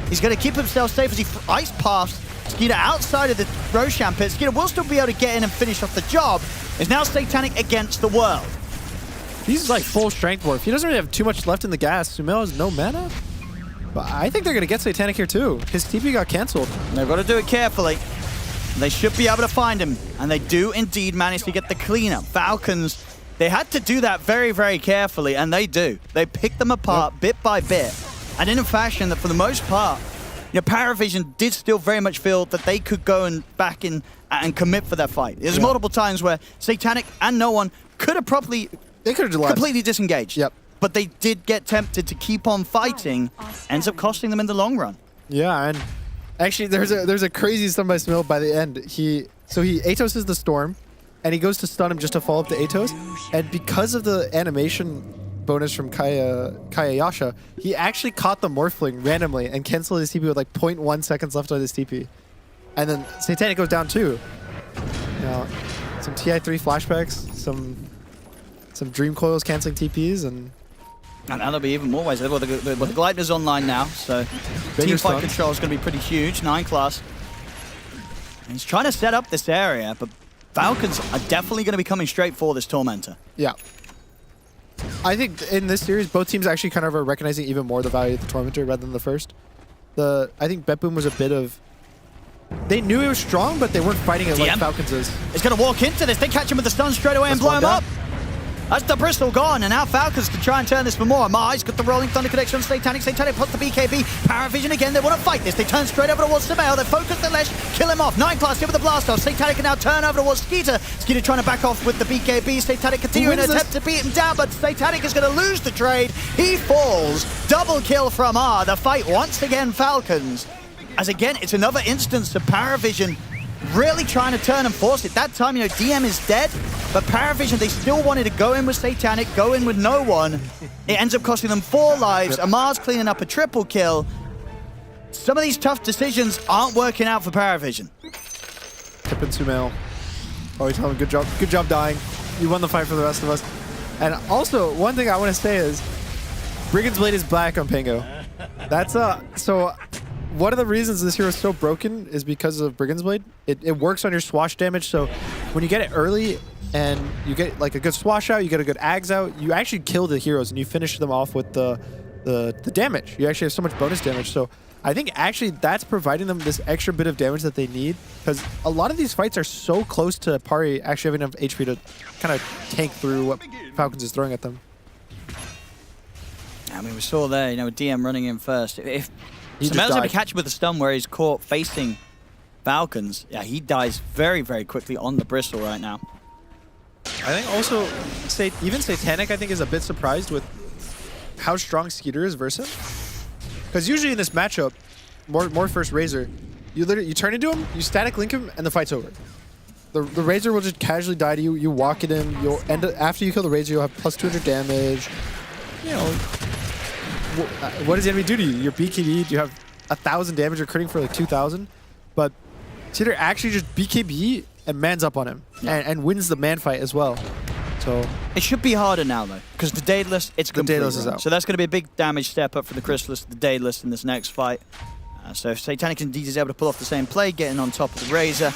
he's going to keep himself safe as he ice paths Skeeter outside of the Roshan pit. Skeeter will still be able to get in and finish off the job. It's now Satanic against the world. He's like full strength warp. He doesn't really have too much left in the gas. Sumail has no mana. But I think they're going to get Satanic here too. His TP got cancelled. They've got to do it carefully. They should be able to find him. And they do indeed manage to get the cleanup. Falcons, they had to do that very, very carefully. And they do. They pick them apart bit by bit. And in a fashion that for the most part, Paravision did still very much feel that they could go and back in and commit for that fight. There's multiple times where Satanic and no one could have probably... They could have completely disengaged. Yep. But they did get tempted to keep on fighting. Ends up costing them in the long run. Yeah, and actually there's a crazy stun by Smil by the end. He Aetoses the Storm, and he goes to stun him just to follow up the Aetos. And because of the animation bonus from Kaya Yasha, he actually caught the Morphling randomly and canceled his TP with like 0.1 seconds left on his TP. And then Satanic goes down too. Now, some TI3 flashbacks, some Dream Coils canceling TPs, and there'll be even more ways. Well, the Gleipnir's online now, so team fight control is going to be pretty huge. 9 class. And he's trying to set up this area, but Falcons are definitely going to be coming straight for this Tormentor. Yeah. I think in this series, both teams actually kind of are recognizing even more the value of the Tormentor rather than the first. I think BetBoom was a bit of... They knew it was strong, but they weren't fighting it like Falcons is. He's going to walk into this. They catch him with the stun straight away and blow him up. That's the Bristol gone, and now Falcons can try and turn this for more. Mar's got the Rolling Thunder connection on Satanic. Satanic puts the BKB. Paravision again, they want to fight this. They turn straight over towards Samel. They focus the Lesh, kill him off. 9 class, give it the blast off. Satanic can now turn over towards Skeeter. Skeeter trying to back off with the BKB. Satanic continuing to attempt to beat him down, but Satanic is going to lose the trade. He falls. Double kill from R. The fight once again, Falcons. As again, it's another instance of Paravision really trying to turn and force it. That time, DM is dead, but Paravision, they still wanted to go in with Satanic, go in with no one. It ends up costing them 4 lives. Amar's cleaning up a triple kill. Some of these tough decisions aren't working out for Paravision. Tip and Sumail. Always telling him, good job dying. You won the fight for the rest of us. And also, one thing I want to say is, Brigand's Blade is black on Pango. That's so one of the reasons this hero is so broken is because of Brigand's Blade. It works on your swash damage, so when you get it early and you get like a good swash out, you get a good ags out, you actually kill the heroes and you finish them off with the damage. You actually have so much bonus damage. So I think actually that's providing them this extra bit of damage that they need, because a lot of these fights are so close to Pari actually having enough HP to kind of tank through what Falcons is throwing at them. I mean, we saw there, DM running in first. If Samel's able to catch him with a stun where he's caught facing Falcons, yeah, he dies very, very quickly on the Bristol right now. I think also, even Satanic, I think, is a bit surprised with how strong Skeeter is versus him. Because usually in this matchup, more first Razor, you turn into him, you static link him, and the fight's over. The Razor will just casually die to you. You walk it in. You'll end up, after you kill the Razor, you'll have plus 200 damage. what does the enemy do to you? Your BKB, you have 1,000 damage, you're critting for like 2,000, but Cedar actually just BKB and mans up on him and wins the man fight as well. So it should be harder now though, because the Daedalus, it's complete. Daedalus is out. So that's going to be a big damage step up for the Chrysalis, the Daedalus in this next fight. So if Satanic indeed is able to pull off the same play, getting on top of the Razor.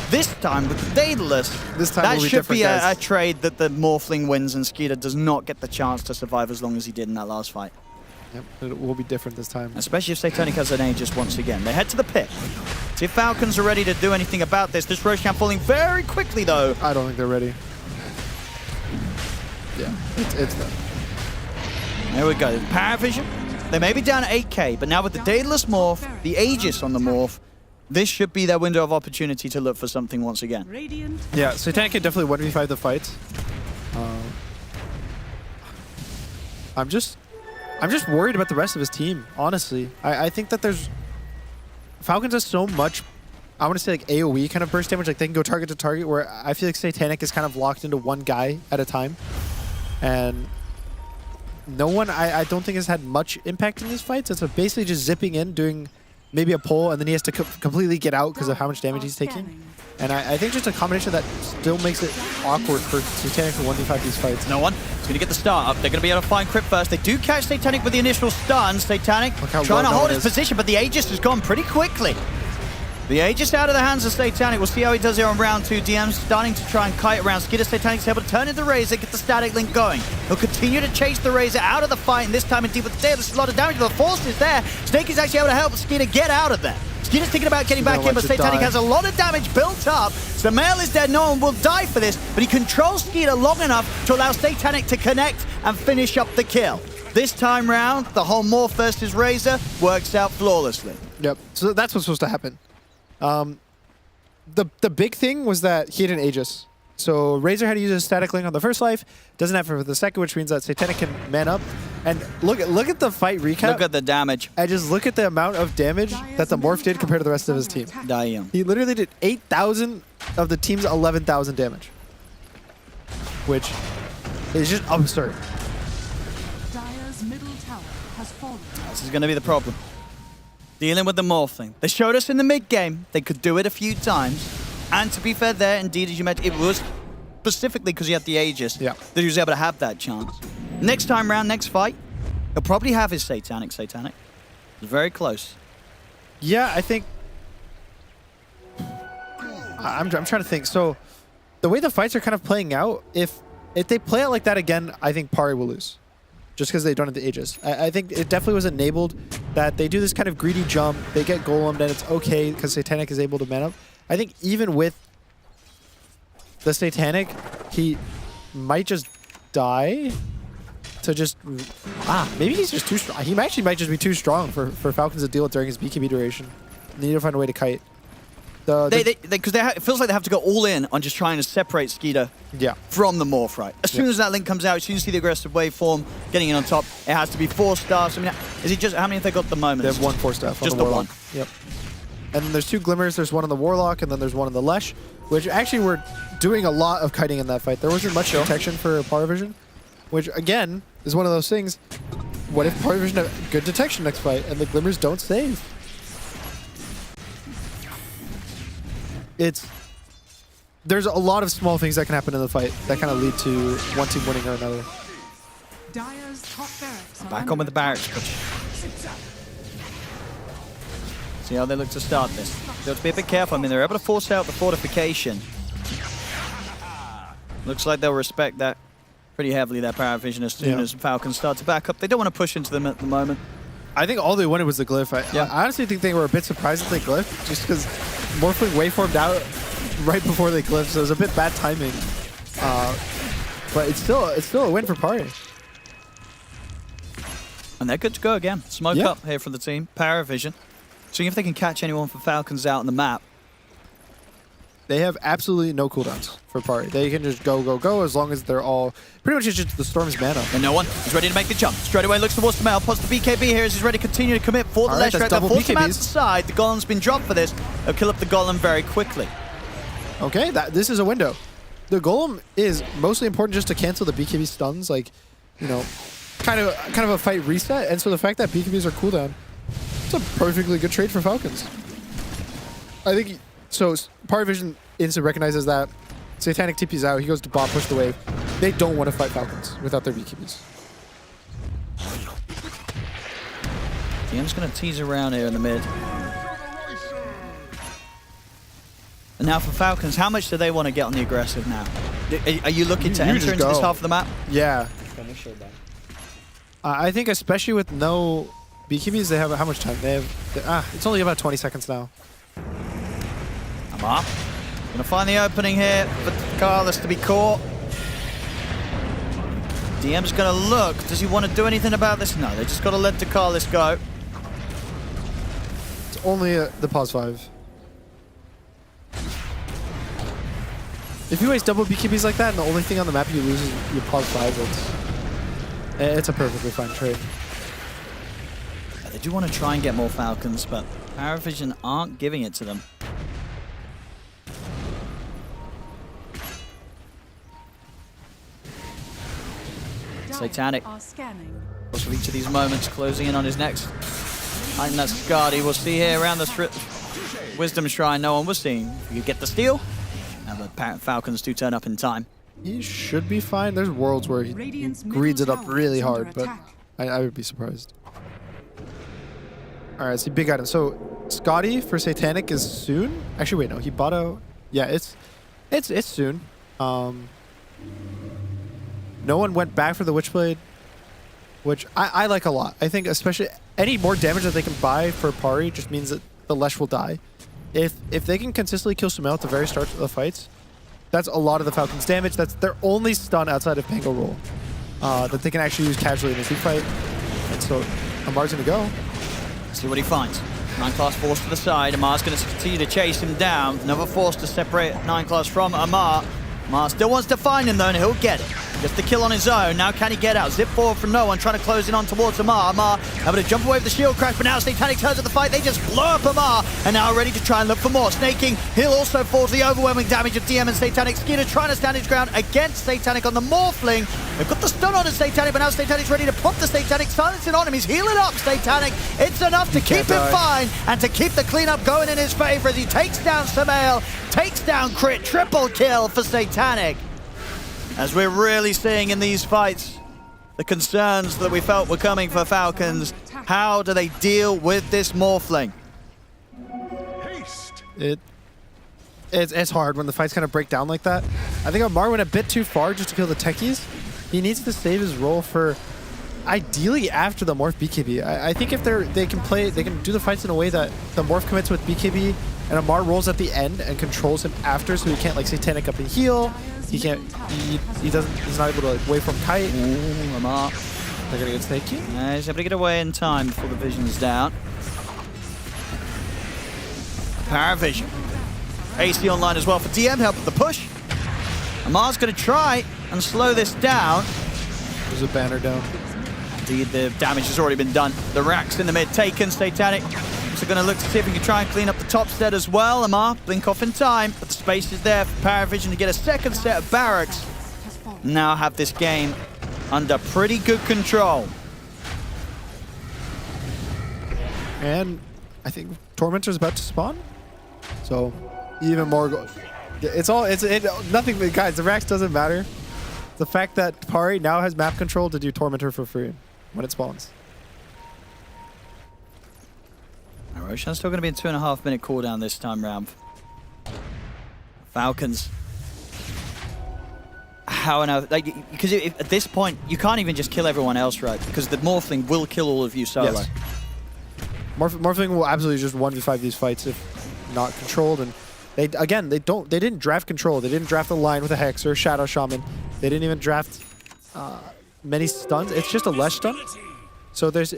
This time with the Daedalus, that should be a trade that the Morphling wins and Skeeter does not get the chance to survive as long as he did in that last fight. Yep, it will be different this time. Especially if Satanic has an Aegis once again. They head to the pit. See if Falcons are ready to do anything about this. This Roshan falling very quickly though. I don't think they're ready. Yeah, it's them. There we go. Paravision. They may be down at 8k, but now with the Daedalus Morph, the Aegis on the Morph, this should be their window of opportunity to look for something once again. Yeah, Satanic can definitely 1v5 the fights. I'm just worried about the rest of his team, honestly. I think that Falcons has so much, I want to say like AoE kind of burst damage, like they can go target to target, where I feel like Satanic is kind of locked into one guy at a time. And no one, I don't think has had much impact in these fights. It's basically just zipping in, doing maybe a pull, and then he has to completely get out because of how much damage he's taking. And I think just a combination that still makes it awkward for Satanic to 1v5 these fights. No one. He's going to get the start up. They're going to be able to find Crypt first. They do catch Satanic with the initial stun. Satanic trying to hold his position, but the Aegis has gone pretty quickly. The Aegis out of the hands of Satanic. We'll see how he does here on round 2. DM's starting to try and kite around. Skidder Satanic's able to turn into Razor, get the static link going. He'll continue to chase the Razor out of the fight, and this time indeed with the Daedalus, a lot of damage. The force is there. Snake is actually able to help Skidder get out of there. Skidder's thinking about getting back in, but Satanic has a lot of damage built up. So Male is dead. No one will die for this, but he controls Skidder long enough to allow Satanic to connect and finish up the kill. This time round, the whole Morph versus Razor works out flawlessly. Yep, so that's what's supposed to happen. The big thing was that he had an Aegis. So Razor had to use a static link on the first life, doesn't have it for the second, which means that Satanic can man up. And look at the fight recap. Look at the damage. And just look at the amount of damage that the Morph did compared to the rest of his team. Damn. He literally did 8,000 of the team's 11,000 damage. Which is just absurd. Dire's middle tower has fallen. This is going to be the problem. Dealing with the Morph thing. They showed us in the mid-game they could do it a few times. And to be fair there, indeed, as you mentioned, it was specifically because he had the Aegis that he was able to have that chance. Next time round, next fight, he'll probably have his Satanic. It's very close. Yeah, I think... I'm trying to think. So, the way the fights are kind of playing out, if they play it like that again, I think Pari will lose. Just because they don't have the Aegis. I think it definitely was enabled that they do this kind of greedy jump, they get golemed, and it's okay because Satanic is able to man up. I think even with the Satanic, he might just die to just... maybe he's just too strong. He actually might just be too strong for Falcons to deal with during his BKB duration. They need to find a way to kite. Because it feels like they have to go all in on just trying to separate Skeeter from the Morph, right? As soon as that link comes out, as soon as you see the aggressive waveform getting in on top, it has to be 4 stars. I mean, is it just, how many have they got at the moment? They have 1 4-staff. Just the one. Yep. And then there's 2 Glimmers, there's 1 on the Warlock, and then there's 1 on the Lesh, which actually were doing a lot of kiting in that fight. There wasn't much detection for Paravision, which again, is one of those things. What if Paravision have good detection next fight, and the Glimmers don't save? There's a lot of small things that can happen in the fight that kind of lead to one team winning or another. Dire's top barracks Back on with the barracks push. See how they look to start this. They have to be a bit careful. I mean, they're able to force out the fortification. Looks like they'll respect that pretty heavily, that Paravision, as soon as Falcons start to back up. They don't want to push into them at the moment. I think all they wanted was the glyph. I honestly think they were a bit surprised that they glyphed, just because Morphling waveformed out right before they glyphed, so it was a bit bad timing. But it's still a win for Pari. And they're good to go again. Smoke up here for the team. Paravision. Seeing if they can catch anyone for Falcons out on the map. They have absolutely no cooldowns for Pari. They can just go as long as they're all... Pretty much it's just the Storm's mana. And no one is ready to make the jump. Straight away looks towards the Male. Pots the BKB here as he's ready to continue to commit for the Lesh. They'll force him out to the side. The Golem's been dropped for this. They'll kill up the Golem very quickly. Okay, this is a window. The Golem is mostly important just to cancel the BKB stuns. Like, you know, kind of a fight reset, and so the fact that BKBs are cooldown, it's a perfectly good trade for Falcons. I think so. Power Vision instant recognizes that Satanic TP's out. He goes to bot, push the wave. They don't want to fight Falcons without their BKBs. DM's going to tease around here in the mid. And now for Falcons, how much do they want to get on the aggressive now? Are you looking to enter into this half of the map? Yeah. I think especially with no BKBs, they have how much time? They have. It's only about 20 seconds now. Amar gonna find the opening here for Carlos to be caught. DM's gonna look. Does he want to do anything about this? No, they just gotta let Carlos go. It's only the pause 5. If you waste double BKBs like that, and the only thing on the map you lose is your pause 5, it's a perfectly fine trade. Yeah, they do want to try and get more Falcons, but Paravision aren't giving it to them. Satanic. Also each of these moments closing in on his next. I think that's Scardy. We'll see here around the Wisdom Shrine. No one was seeing. If you get the steal. Now the Falcons do turn up in time. He should be fine. There's worlds where he greeds it up really hard, but I would be surprised. All right, see big item. So Scotty for Satanic is soon. Actually, wait, no, he bought out. Yeah, it's soon. No one went back for the Witchblade, which I like a lot. I think especially any more damage that they can buy for Pari just means that the Lesh will die. If they can consistently kill Sumail at the very start of the fights, that's a lot of the Falcons' damage. That's their only stun outside of Pango Roll that they can actually use casually in a team fight. And so Amar's gonna go. See what he finds. 9-class force to the side. Amar's going to continue to chase him down. Another force to separate 9-class from Amar. Amar still wants to find him though, and he'll get it. Gets the kill on his own. Now can he get out? Zip forward from no one, trying to close in on towards Amar. Amar able to jump away with the shield crash, but now Satanic turns at the fight. They just blow up Amar, and now ready to try and look for more. Snaking, he'll also fall to the overwhelming damage of DM and Satanic. Skinner trying to stand his ground against Satanic on the Morphling. They've got the stun on Satanic, but now Satanic's ready to pop the Satanic. Silencing on him. He's healing up Satanic. It's enough to keep him fine and to keep the cleanup going in his favor as he takes down Sumail, takes down Crit. Triple kill for Satanic. As we're really seeing in these fights, the concerns that we felt were coming for Falcons. How do they deal with this Morphling? It's hard when the fights kind of break down like that. I think Amar went a bit too far just to kill the techies. He needs to save his role for ideally after the Morph BKB. I think if they can do the fights in a way that the Morph commits with BKB and Amar rolls at the end and controls him after, so he can't like Satanic up and heal. He can't. He's not able to like wait from Kite. Ooh, Amar. They're gonna get snaky. Yeah, he's able to get away in time before the vision's down. Paravision. AC online as well for DM, help with the push. Amar's going to try and slow this down. There's a banner down. Indeed, the damage has already been done. The racks in the mid taken. Satanic also going to look to see if he can try and clean up the top set as well. Amar, blink off in time, but the space is there for Paravision to get a second set of barracks. Now have this game under pretty good control. And I think Tormentor's about to spawn. So even more nothing, guys, the racks doesn't matter. The fact that Pari now has map control to do Tormentor for free when it spawns. Roshan's still going to be a 2.5 minute cooldown this time round. Falcons. How now? Like, because at this point you can't even just kill everyone else, right? Because the Morphling will kill all of you solo. Yes. Morphling will absolutely just 1v5 these fights if not controlled. And they didn't draft control. They didn't draft a line with a Hex or a Shadow Shaman. They didn't even draft many stuns. It's just a Lesh stun. So there's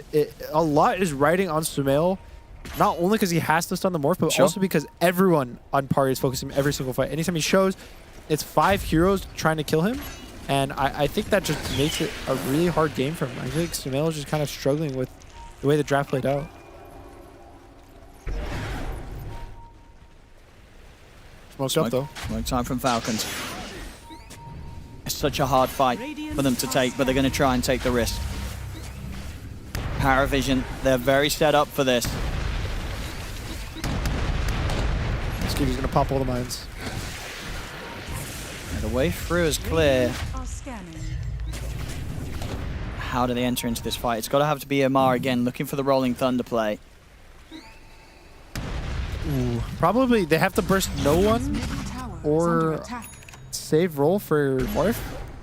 a lot is riding on Sumail, not only because he has to stun the Morph, but also because everyone on Pari is focusing every single fight. Anytime he shows, it's 5 heroes trying to kill him. And I think that just makes it a really hard game for him. I think Sumail is just kind of struggling with the way the draft played out. Smoked up though. Smoke time from Falcons. It's such a hard fight for them to take, but they're going to try and take the risk. Paravision, they're very set up for this. Skeevy's gonna pop all the mines. The way through is clear. How do they enter into this fight? It's got to have to be Amar again, looking for the Rolling Thunder play. Ooh, probably they have to burst no one or save roll for Morph.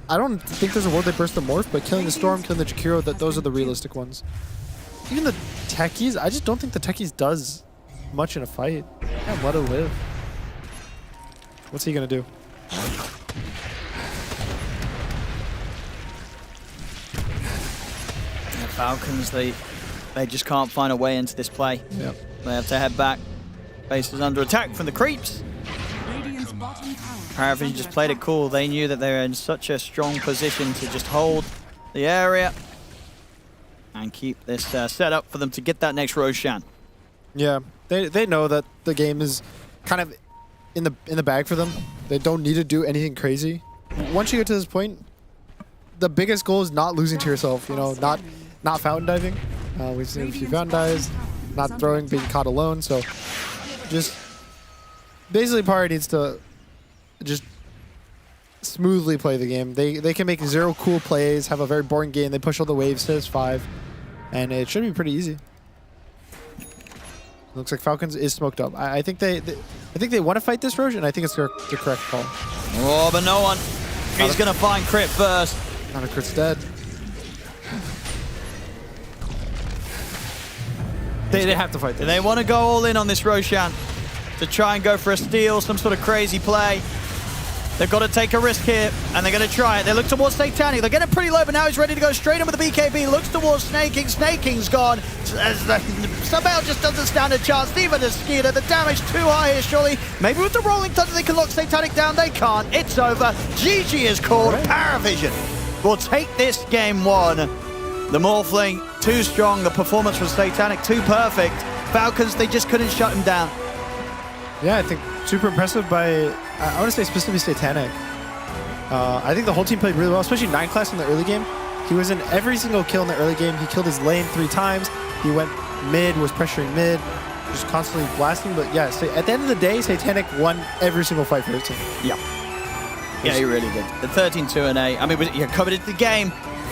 I don't think there's a world they burst the Morph, but killing the Storm, killing the Jakiro, those are the realistic ones. Even the Techies, I just don't think the Techies does much in a fight. Can't let it live. What's he gonna do? The Falcons, they just can't find a way into this play. Yep. They have to head back. Base is under attack from the creeps. Paravision just played it cool. They knew that they were in such a strong position to just hold the area and keep this set up for them to get that next Roshan. Yeah, they know that the game is kind of in the bag for them. They don't need to do anything crazy. Once you get to this point, the biggest goal is not losing to yourself. You know, not fountain diving. We've seen a few fountain dives, not throwing, being caught alone. So just basically, Par needs to just smoothly play the game. They can make 0 cool plays, have a very boring game. They push all the waves to 5, and it should be pretty easy. Looks like Falcons is smoked up. I think they want to fight this Roche, and I think it's the correct call. Oh, but no one. He's going to find Crit first. Not a Crit's dead. They have to fight this. They want to go all in on this Roshan to try and go for a steal, some sort of crazy play. They've got to take a risk here, and they're going to try it. They look towards Satanic. They're getting pretty low, but now he's ready to go straight in with the BKB. Looks towards Snaking. Snaking's gone. Somehow just doesn't stand a chance. Even as Skeeter, the damage too high here, surely. Maybe with the Rolling Thunder, they can lock Satanic down. They can't. It's over. GG is called. Paravision will take this game 1. The Morphling, too strong. The performance from Satanic, too perfect. Falcons, they just couldn't shut him down. Yeah, I think super impressive by, I want to say specifically Satanic. I think the whole team played really well, especially 9 class in the early game. He was in every single kill in the early game. He killed his lane 3 times. He went mid, was pressuring mid, just constantly blasting. But yeah, so at the end of the day, Satanic won every single fight for his team. Yeah. Yeah, he really did. The 13-2 and 8. I mean, he covered the game.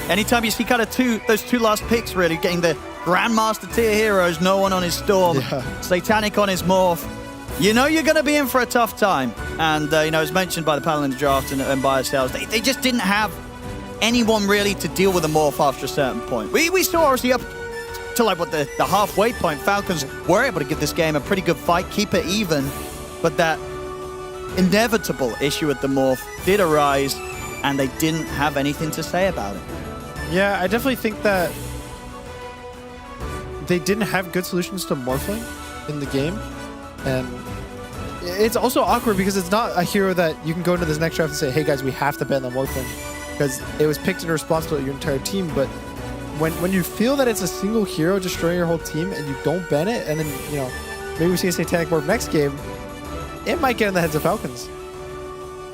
Anytime you see kind of those 2 last picks, really, getting the Grandmaster tier heroes, no one on his Storm, Satanic on his Morph. You know you're going to be in for a tough time. And, you know, as mentioned by the panel in the draft and by ourselves, they just didn't have anyone really to deal with a Morph after a certain point. We saw, obviously, up to, like, what, the halfway point, Falcons were able to give this game a pretty good fight, keep it even. But that inevitable issue with the Morph did arise, and they didn't have anything to say about it. Yeah, I definitely think that they didn't have good solutions to Morphling in the game. And it's also awkward because it's not a hero that you can go into this next draft and say, hey guys, we have to ban the Morphling, because it was picked in response to your entire team. But when you feel that it's a single hero destroying your whole team and you don't ban it, and then, you know, maybe we see a Satanic Morph next game, it might get in the heads of Falcons.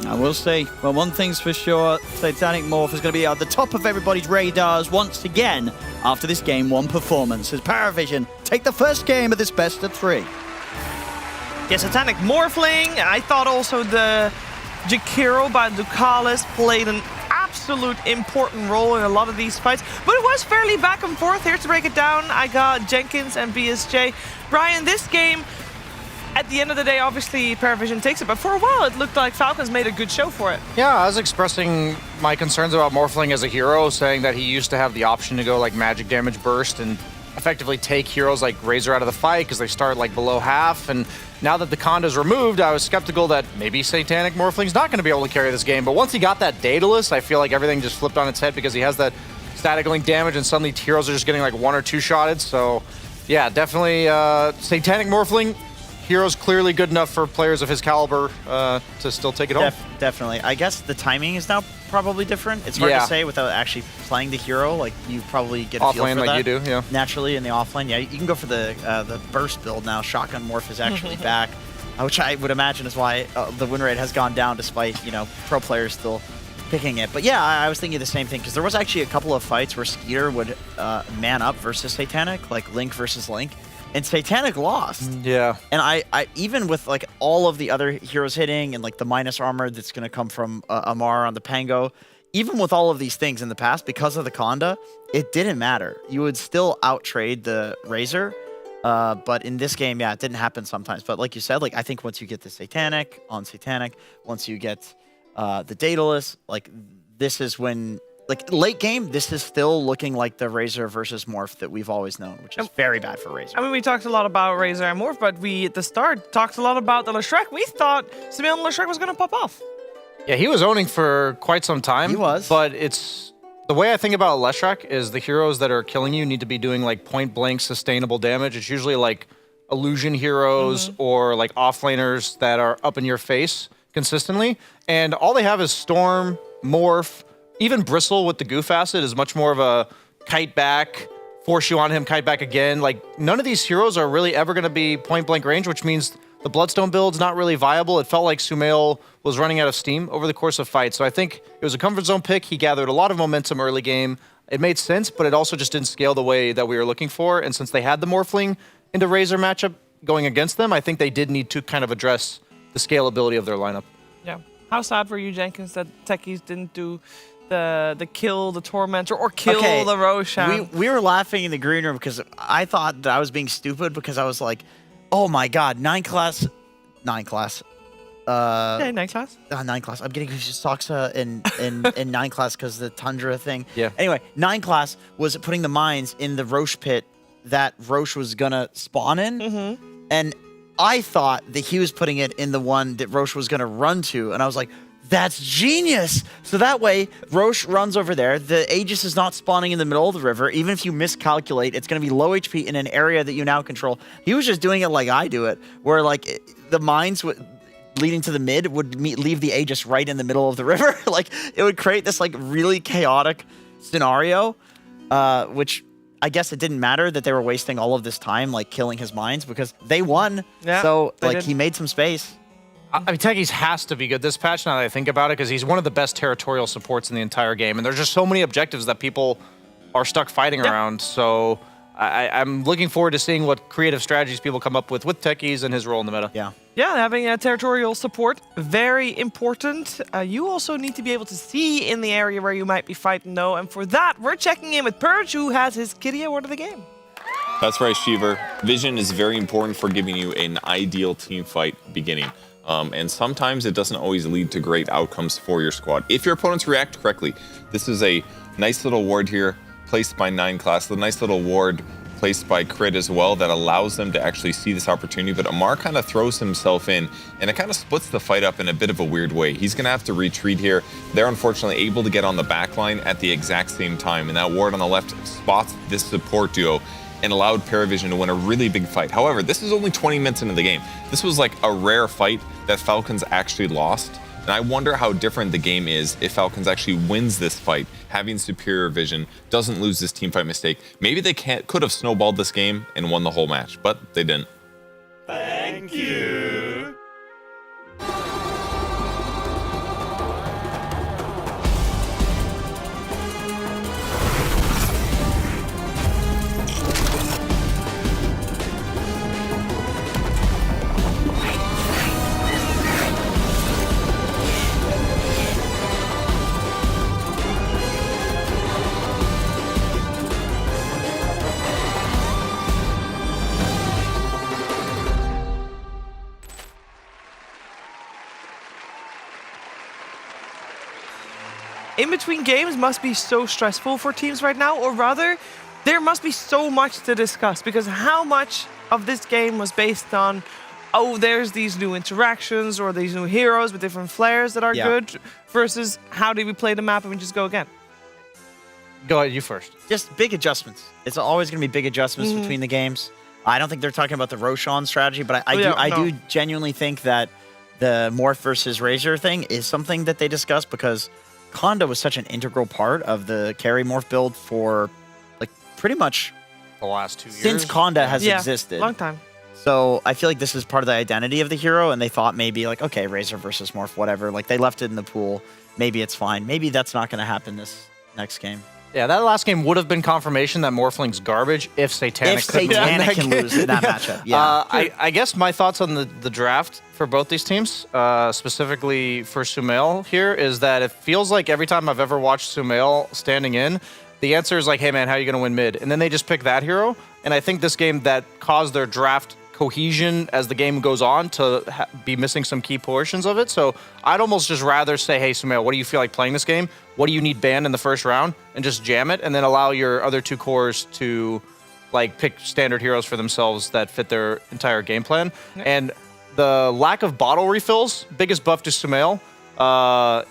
I will say, well, one thing's for sure, Satanic Morph is going to be at the top of everybody's radars once again after this Game 1 performance, as Paravision take the first game of this best of 3. Yeah, Satanic Morphling. I thought also the Jakiro by Ducalis played an absolute important role in a lot of these fights, but it was fairly back and forth. Here to break it down, I got Jenkins and BSJ. Brian, this game, at the end of the day, obviously Paravision takes it, but for a while it looked like Falcons made a good show for it. Yeah, I was expressing my concerns about Morphling as a hero, saying that he used to have the option to go like magic damage burst and effectively take heroes like Razor out of the fight because they start like below half. And now that the Conda's removed, I was skeptical that maybe Satanic Morphling's not going to be able to carry this game. But once he got that Daedalus, I feel like everything just flipped on its head because he has that static link damage and suddenly heroes are just getting like 1 or 2 shotted. So yeah, definitely Satanic Morphling. Hero's clearly good enough for players of his caliber to still take it home. Definitely. I guess the timing is now probably different. It's hard to say without actually playing the hero. Like, you probably get a feel for offlane like that. you do, yeah. Naturally in the offlane. Yeah, you can go for the burst build now. Shotgun Morph is actually back, which I would imagine is why the win rate has gone down despite, you know, pro players still picking it. But yeah, I was thinking the same thing because there was actually a couple of fights where Skeeter would man up versus Satanic, like Link versus Link, and Satanic lost. Yeah. And I even with like all of the other heroes hitting and like the minus armor that's going to come from Amar on the Pango, even with all of these things in the past, because of the Conda, it didn't matter. You would still out-trade the Razor. But in this game, yeah, it didn't happen sometimes. But like you said, like I think once you get the Satanic on Satanic, once you get the Daedalus, like this is when, like late game, this is still looking like the Razor versus Morph that we've always known, which is very bad for Razor. I mean, we talked a lot about Razor and Morph, but we at the start talked a lot about the Leshrac. We thought Simeon Leshrac was going to pop off. Yeah, he was owning for quite some time. He was. But it's the way I think about Leshrac is the heroes that are killing you need to be doing like point blank sustainable damage. It's usually like illusion heroes or like offlaners that are up in your face consistently. And all they have is Storm, Morph, even Bristle with the Goof Acid is much more of a kite back, force you on him, kite back again. Like none of these heroes are really ever going to be point blank range, which means the Bloodstone build's not really viable. It felt like Sumail was running out of steam over the course of fights. So I think it was a comfort zone pick. He gathered a lot of momentum early game. It made sense, but it also just didn't scale the way that we were looking for. And since they had the Morphling into Razor matchup going against them, I think they did need to kind of address the scalability of their lineup. Yeah. How sad were you, Jenkins, that techies didn't do the kill the Tormentor or kill the Roshan? We were laughing in the green room because I thought that I was being stupid because I was like, oh my god, 9 class. Yeah, 9 class. 9 class. I'm getting Soxa in 9 class because the Tundra thing. Yeah. Anyway, 9 class was putting the mines in the Roche pit that Roche was gonna spawn in. And I thought that he was putting it in the one that Roche was gonna run to. And I was like, that's genius. So that way, Roche runs over there. The Aegis is not spawning in the middle of the river. Even if you miscalculate, it's going to be low HP in an area that you now control. He was just doing it like I do it, where like the mines leading to the mid would leave the Aegis right in the middle of the river. Like it would create this like really chaotic scenario, which I guess it didn't matter that they were wasting all of this time like killing his mines because they won. Yeah, so like he made some space. I mean, Techies has to be good this patch now that I think about it because he's one of the best territorial supports in the entire game. And there's just so many objectives that people are stuck fighting around. So I'm looking forward to seeing what creative strategies people come up with Techies and his role in the meta. Yeah. Yeah, having a territorial support, very important. You also need to be able to see in the area where you might be fighting, though. And for that, we're checking in with Purge, who has his Kitty award of the game. That's right, Shiver. Vision is very important for giving you an ideal team fight beginning. And sometimes it doesn't always lead to great outcomes for your squad. If your opponents react correctly, this is a nice little ward here placed by 9 class, the nice little ward placed by Crit as well that allows them to actually see this opportunity. But Amar kind of throws himself in and it kind of splits the fight up in a bit of a weird way. He's going to have to retreat here. They're unfortunately able to get on the back line at the exact same time. And that ward on the left spots this support duo and allowed Paravision to win a really big fight. However, this is only 20 minutes into the game. This was like a rare fight that Falcons actually lost. And I wonder how different the game is if Falcons actually wins this fight, having superior vision, doesn't lose this team fight mistake. Maybe they could have snowballed this game and won the whole match, but they didn't. Thank you. In between games must be so stressful for teams right now, or rather, there must be so much to discuss because how much of this game was based on, oh, there's these new interactions or these new heroes with different flares that are good versus how do we play the map and we just go again? Go ahead, you first. Just big adjustments. It's always going to be big adjustments between the games. I don't think they're talking about the Roshan strategy, but I do genuinely think that the Morph versus Razor thing is something that they discussed because Conda was such an integral part of the carry Morph build for like pretty much the last 2 years. Since Conda has existed. Long time. So I feel like this is part of the identity of the hero, and they thought maybe like, okay, Razor versus Morph, whatever. Like they left it in the pool. Maybe it's fine. Maybe that's not going to happen this next game. Yeah, that last game would have been confirmation that Morphling's garbage if Satanic can lose in that matchup. Yeah. I guess my thoughts on the draft for both these teams, specifically for Sumail here, is that it feels like every time I've ever watched Sumail standing in, the answer is like, hey man, how are you going to win mid? And then they just pick that hero. And I think this game that caused their draft cohesion as the game goes on to be missing some key portions of it. So I'd almost just rather say, hey, Sumail, what do you feel like playing this game? What do you need banned in the first round? And just jam it, and then allow your other two cores to like pick standard heroes for themselves that fit their entire game plan. Yeah. And the lack of bottle refills, biggest buff to Sumail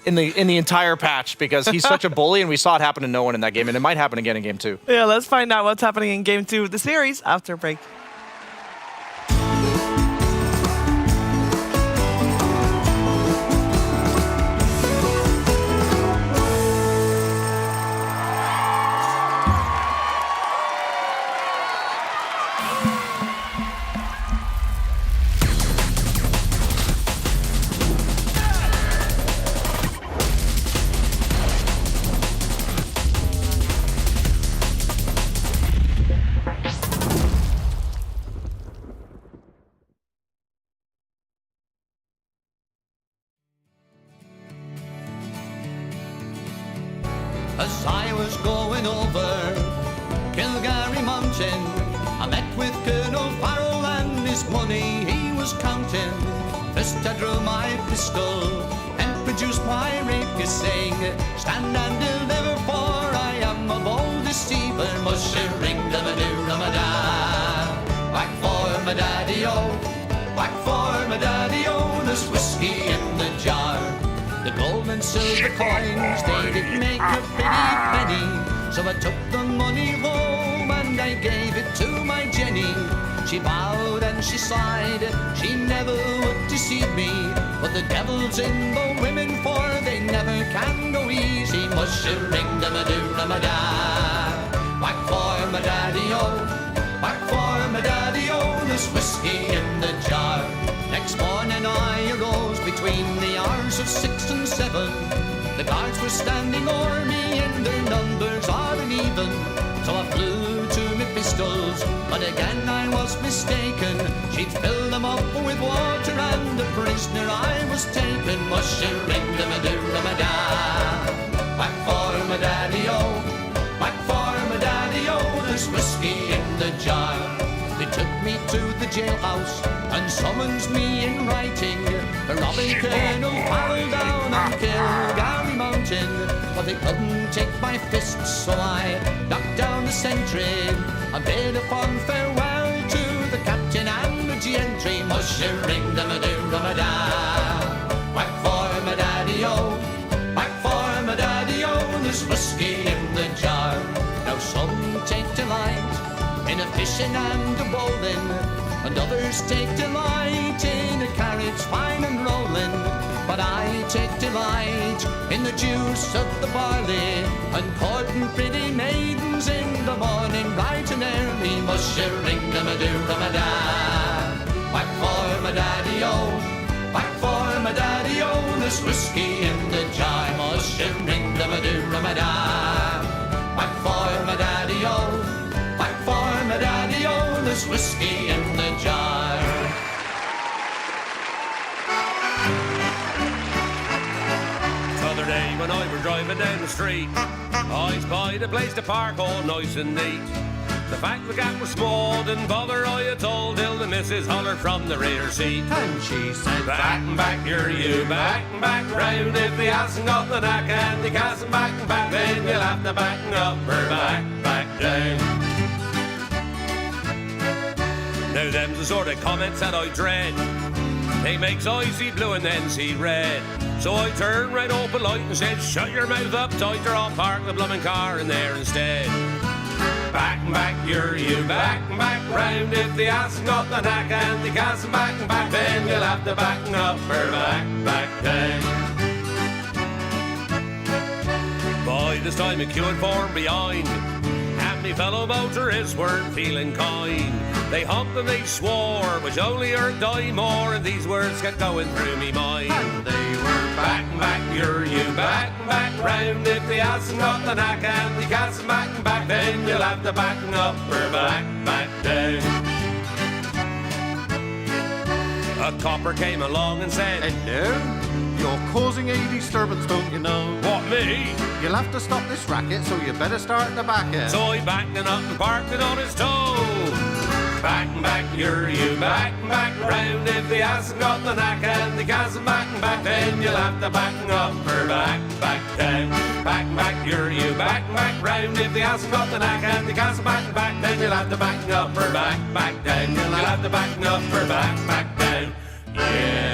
in the entire patch, because he's such a bully, and we saw it happen to no one in that game, and it might happen again in game 2. Yeah, let's find out what's happening in game 2 of the series after a break. As I was going over Kilgary Mountain, I met with Colonel Farrell and his money he was counting. First I drew my pistol and produced my rapier, saying, stand and deliver, for I am a bold deceiver. Mushering dum-a-doo Ramadan, whack for my daddy-o, whack for my daddy-o, there's whiskey in the jar. The gold and silver coins, they did make a pretty penny. So I took the money home and I gave it to my Jenny. She bowed and she sighed, she never would deceive me. But the devil's in the women, for they never can go easy. Mushering dum-a-doo Ramadan, whack for my daddy-o, whack for my daddy-o, there's whiskey in the jar. Next morning I arose between the hours of 6 and 7. The guards were standing o'er me and their numbers are uneven. So I flew to my pistols, but again I was mistaken. She'd filled them up with water and the prisoner I was taken. Mushering dum-a-doo Ramadan, whack for my daddy-o, whack for my daddy-o, there's whiskey in the jar. They took me to the jailhouse and summons me in writing, robbing Colonel Farrell down on Kilgary Mountain. But they couldn't take my fists, so I knocked down the sentry and bid upon farewell to the captain and the gentry. Mushering dum-a-doo Ramadan, whack for my daddy-o, whack for my daddy-o, there's whiskey in the jar. Now some take delight in a fishing and a bowling, and others take delight in a carriage fine and rolling. But I take delight in the juice of the barley, and courting pretty maidens in the morning bright and early. Mushering dum-a-doo Ramadan, whack for my daddy-o, whack for my daddy-o, there's whiskey in the jar. Mushering dum-a-doo Ramadan, whack for my daddy-o, whack for my daddy-o, there's whiskey in the jar. T'other day when I were driving down the street, I spied a place to park all nice and neat. The fact the gap was small didn't bother, I had told till the missus hollered from the rear seat. And she said, back and back, you're you, back and back round. If he hasn't got the knack and he hasn't back and back, then you'll have to back up or back down. Now them's the sort of comments that I dread. They makes I see blue and then see red. So I turned right open light and said, shut your mouth up tight or I'll park the bloomin' car in there instead. Back and back, you're you, back and back round. If the ass got the knack and the gas and back, then you'll have to back up or back down. By this time a queue had formed behind, and me fellow motorists weren't feeling kind. They humped and they swore, which only hurt die more, and these words kept going through me mind. And they were back and back, you're you, back and back round. If they hasn't got the knack and they can't back and back, then you'll have to back up or back down. A copper came along and said, Hello? You're causing a disturbance, don't you know? What, me? You'll have to stop this racket, so you better start the back end. So I backed it up and parked it on his toe. Back and back, you're you, back and back round. If they hasn't got the knack and they can't back and back, then you'll have to back up or back down. Back and back, you're you, back and back round. If they hasn't got the knack and they can't back and back, then you'll have to back up or back down. You'll have to back up or back down. Yeah.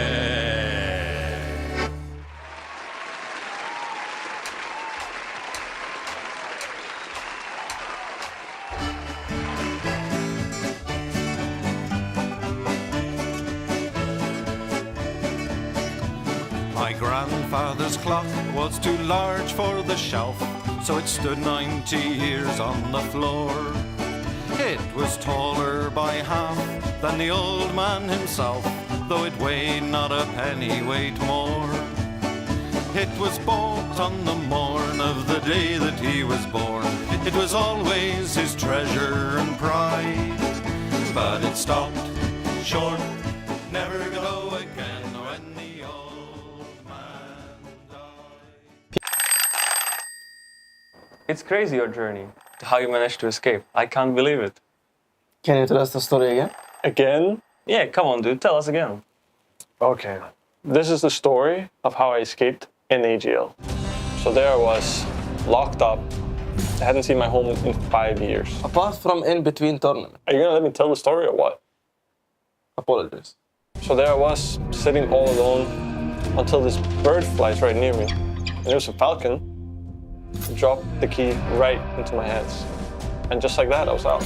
My grandfather's clock was too large for the shelf, so it stood 90 years on the floor. It was taller by half than the old man himself, though it weighed not a pennyweight more. It was bought on the morn of the day that he was born. It was always his treasure and pride, but it stopped short, never go again when the old man died. It's crazy, your journey, how you managed to escape. I can't believe it. Can you tell us the story again? Again? Yeah, come on, dude, tell us again. Okay. This is the story of how I escaped in AGL. So there I was, locked up. I hadn't seen my home in 5 years. Apart from in between tournament. Are you gonna let me tell the story or what? Apologies. So there I was, sitting all alone, until this bird flies right near me. And it was a falcon. It dropped the key right into my hands. And just like that, I was out.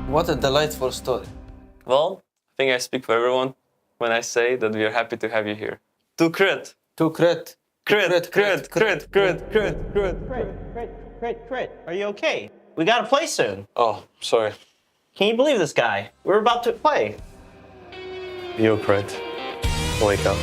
What a delightful story. Well, I think I speak for everyone when I say that we are happy to have you here. To crit. To crit. Crit. Are you okay? We gotta play soon. Oh, sorry. Can you believe this guy? We're about to play. Yo, Crit. Wake up.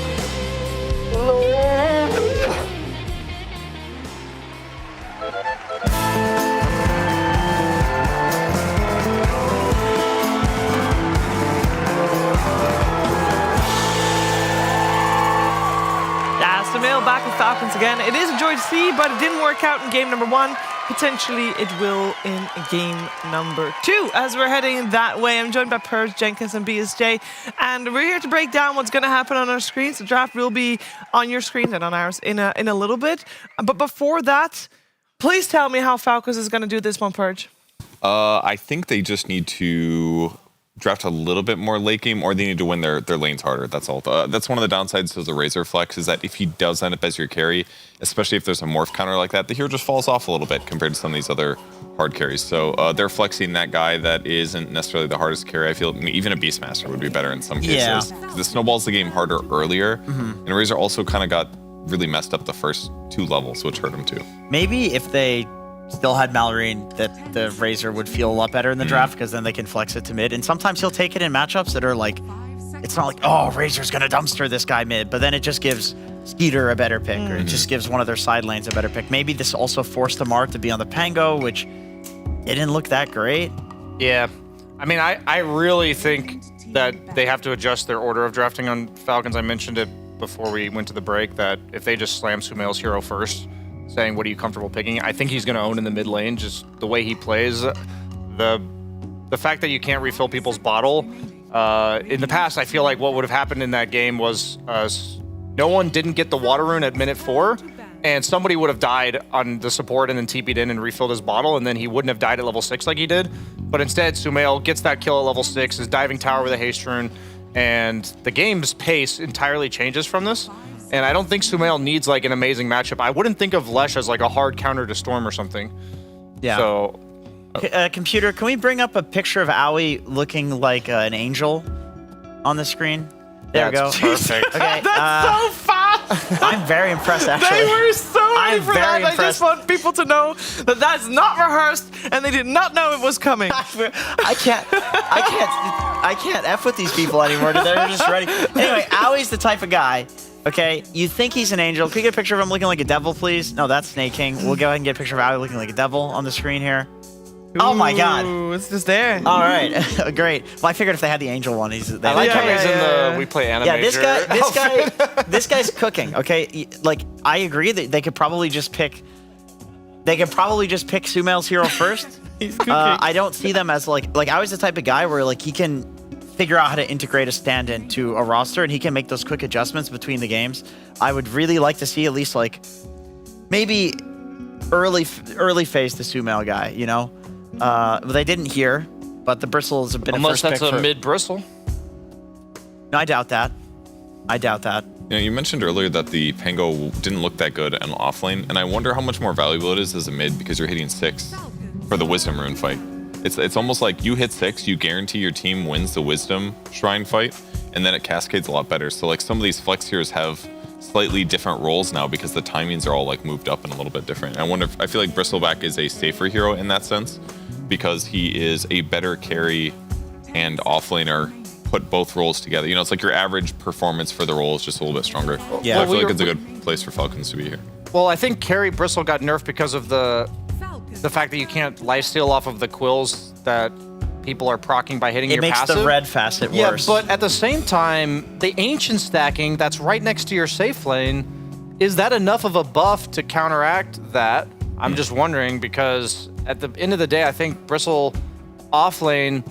Sumail back with Falcons again. It is a joy to see, but it didn't work out in game number 1. Potentially it will in game number 2. As we're heading that way, I'm joined by Purge, Jenkins, and BSJ, and we're here to break down what's going to happen on our screens. The draft will be on your screens and on ours in a little bit. But before that, please tell me how Falcons is going to do this one, Purge. I think they just need to draft a little bit more late game, or they need to win their lanes harder. That's all. That's one of the downsides of the Razor Flex, is that if he does end up as your carry, especially if there's a morph counter like that, the hero just falls off a little bit compared to some of these other hard carries. So they're flexing that guy that isn't necessarily the hardest carry. I feel even a Beastmaster would be better in some cases. Yeah. The snowballs the game harder earlier, and Razor also kind of got really messed up the first 2 levels, which hurt him too. Maybe if they still had Mallory, that the Razor would feel a lot better in the draft, because then they can flex it to mid. And sometimes he'll take it in matchups that are like, it's not like, oh, Razor's gonna dumpster this guy mid, but then it just gives Skeeter a better pick, or it just gives one of their side lanes a better pick. Maybe this also forced the Mark to be on the Pango, which didn't look that great. Yeah. I mean, I really think that they have to adjust their order of drafting on Falcons. I mentioned it before we went to the break, that if they just slam Sumail's hero first, saying, what are you comfortable picking? I think he's going to own in the mid lane, just the way he plays. The fact that you can't refill people's bottle. In the past, I feel like what would have happened in that game was no one didn't get the water rune at minute 4, and somebody would have died on the support and then TP'd in and refilled his bottle, and then he wouldn't have died at level 6 like he did. But instead, Sumail gets that kill at level 6, is diving tower with a haste rune, and the game's pace entirely changes from this. And I don't think Sumail needs like an amazing matchup. I wouldn't think of Lesh as like a hard counter to Storm or something. Yeah. So, computer, can we bring up a picture of Owie looking like an angel on the screen? There we go. Perfect. Okay. That's so fast! I'm very impressed, actually. They were so ready I'm for very that. impressed. I just want people to know that that's not rehearsed, and they did not know it was coming. I can't F with these people anymore. They're just ready. Anyway, Owie's the type of guy. Okay, you think he's an angel. Can we get a picture of him looking like a devil, please? No, that's Snake King. We'll go ahead and get a picture of Owie looking like a devil on the screen here. Oh my God! Ooh, it's just there. All right, great. Well, I figured if they had the angel one, he's. I like how he's in the We Play Animator. Yeah, this guy's cooking. Okay, like I agree that they could probably just pick. They could probably just pick Sumail's hero first. He's cooking. I don't see them as like I was the type of guy where like he can figure out how to integrate a stand-in to a roster and he can make those quick adjustments between the games. I would really like to see at least like maybe early phase the Sumail guy, you know. They didn't here, but the Bristle has been Unless a first that's pick a mid-Bristle. No, I doubt that. You know, you mentioned earlier that the Pango didn't look that good on offlane, and I wonder how much more valuable it is as a mid because you're hitting 6 for the Wisdom Rune fight. It's almost like you hit 6, you guarantee your team wins the Wisdom Shrine fight, and then it cascades a lot better. So like some of these flex heroes have slightly different roles now because the timings are all like moved up and a little bit different. And I feel like Bristleback is a safer hero in that sense because he is a better carry and offlaner. Put both roles together. You know, it's like your average performance for the role is just a little bit stronger. Yeah. So I feel like it's a good place for Falcons to be here. Well, I think Carry Bristle got nerfed because of the fact that you can't lifesteal off of the quills that people are proccing by hitting your passive. It makes the red facet worse. Yeah, but at the same time, the ancient stacking that's right next to your safe lane, is that enough of a buff to counteract that? I'm just wondering because at the end of the day, I think Bristle off lane,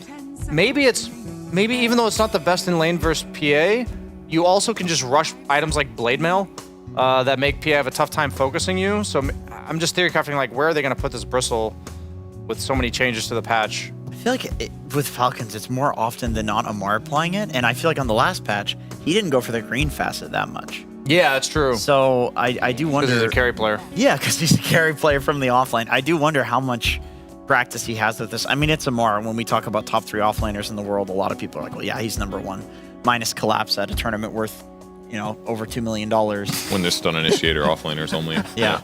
maybe even though it's not the best in lane versus PA, you also can just rush items like Blade Mail that make PA have a tough time focusing you. So I'm just theory crafting like, where are they going to put this Bristle with so many changes to the patch? I feel like with Falcons, it's more often than not Amar playing it, and I feel like on the last patch, he didn't go for the green facet that much. Yeah, that's true. So I do wonder. Because he's a carry player. Yeah, because he's a carry player from the offlane. I do wonder how much practice he has with this. I mean, it's Amar. When we talk about top 3 offlaners in the world, a lot of people are like, well, yeah, he's #1. Minus Collapse at a tournament worth, you know, over $2 million. When there's stun initiator offlaners only. Yeah.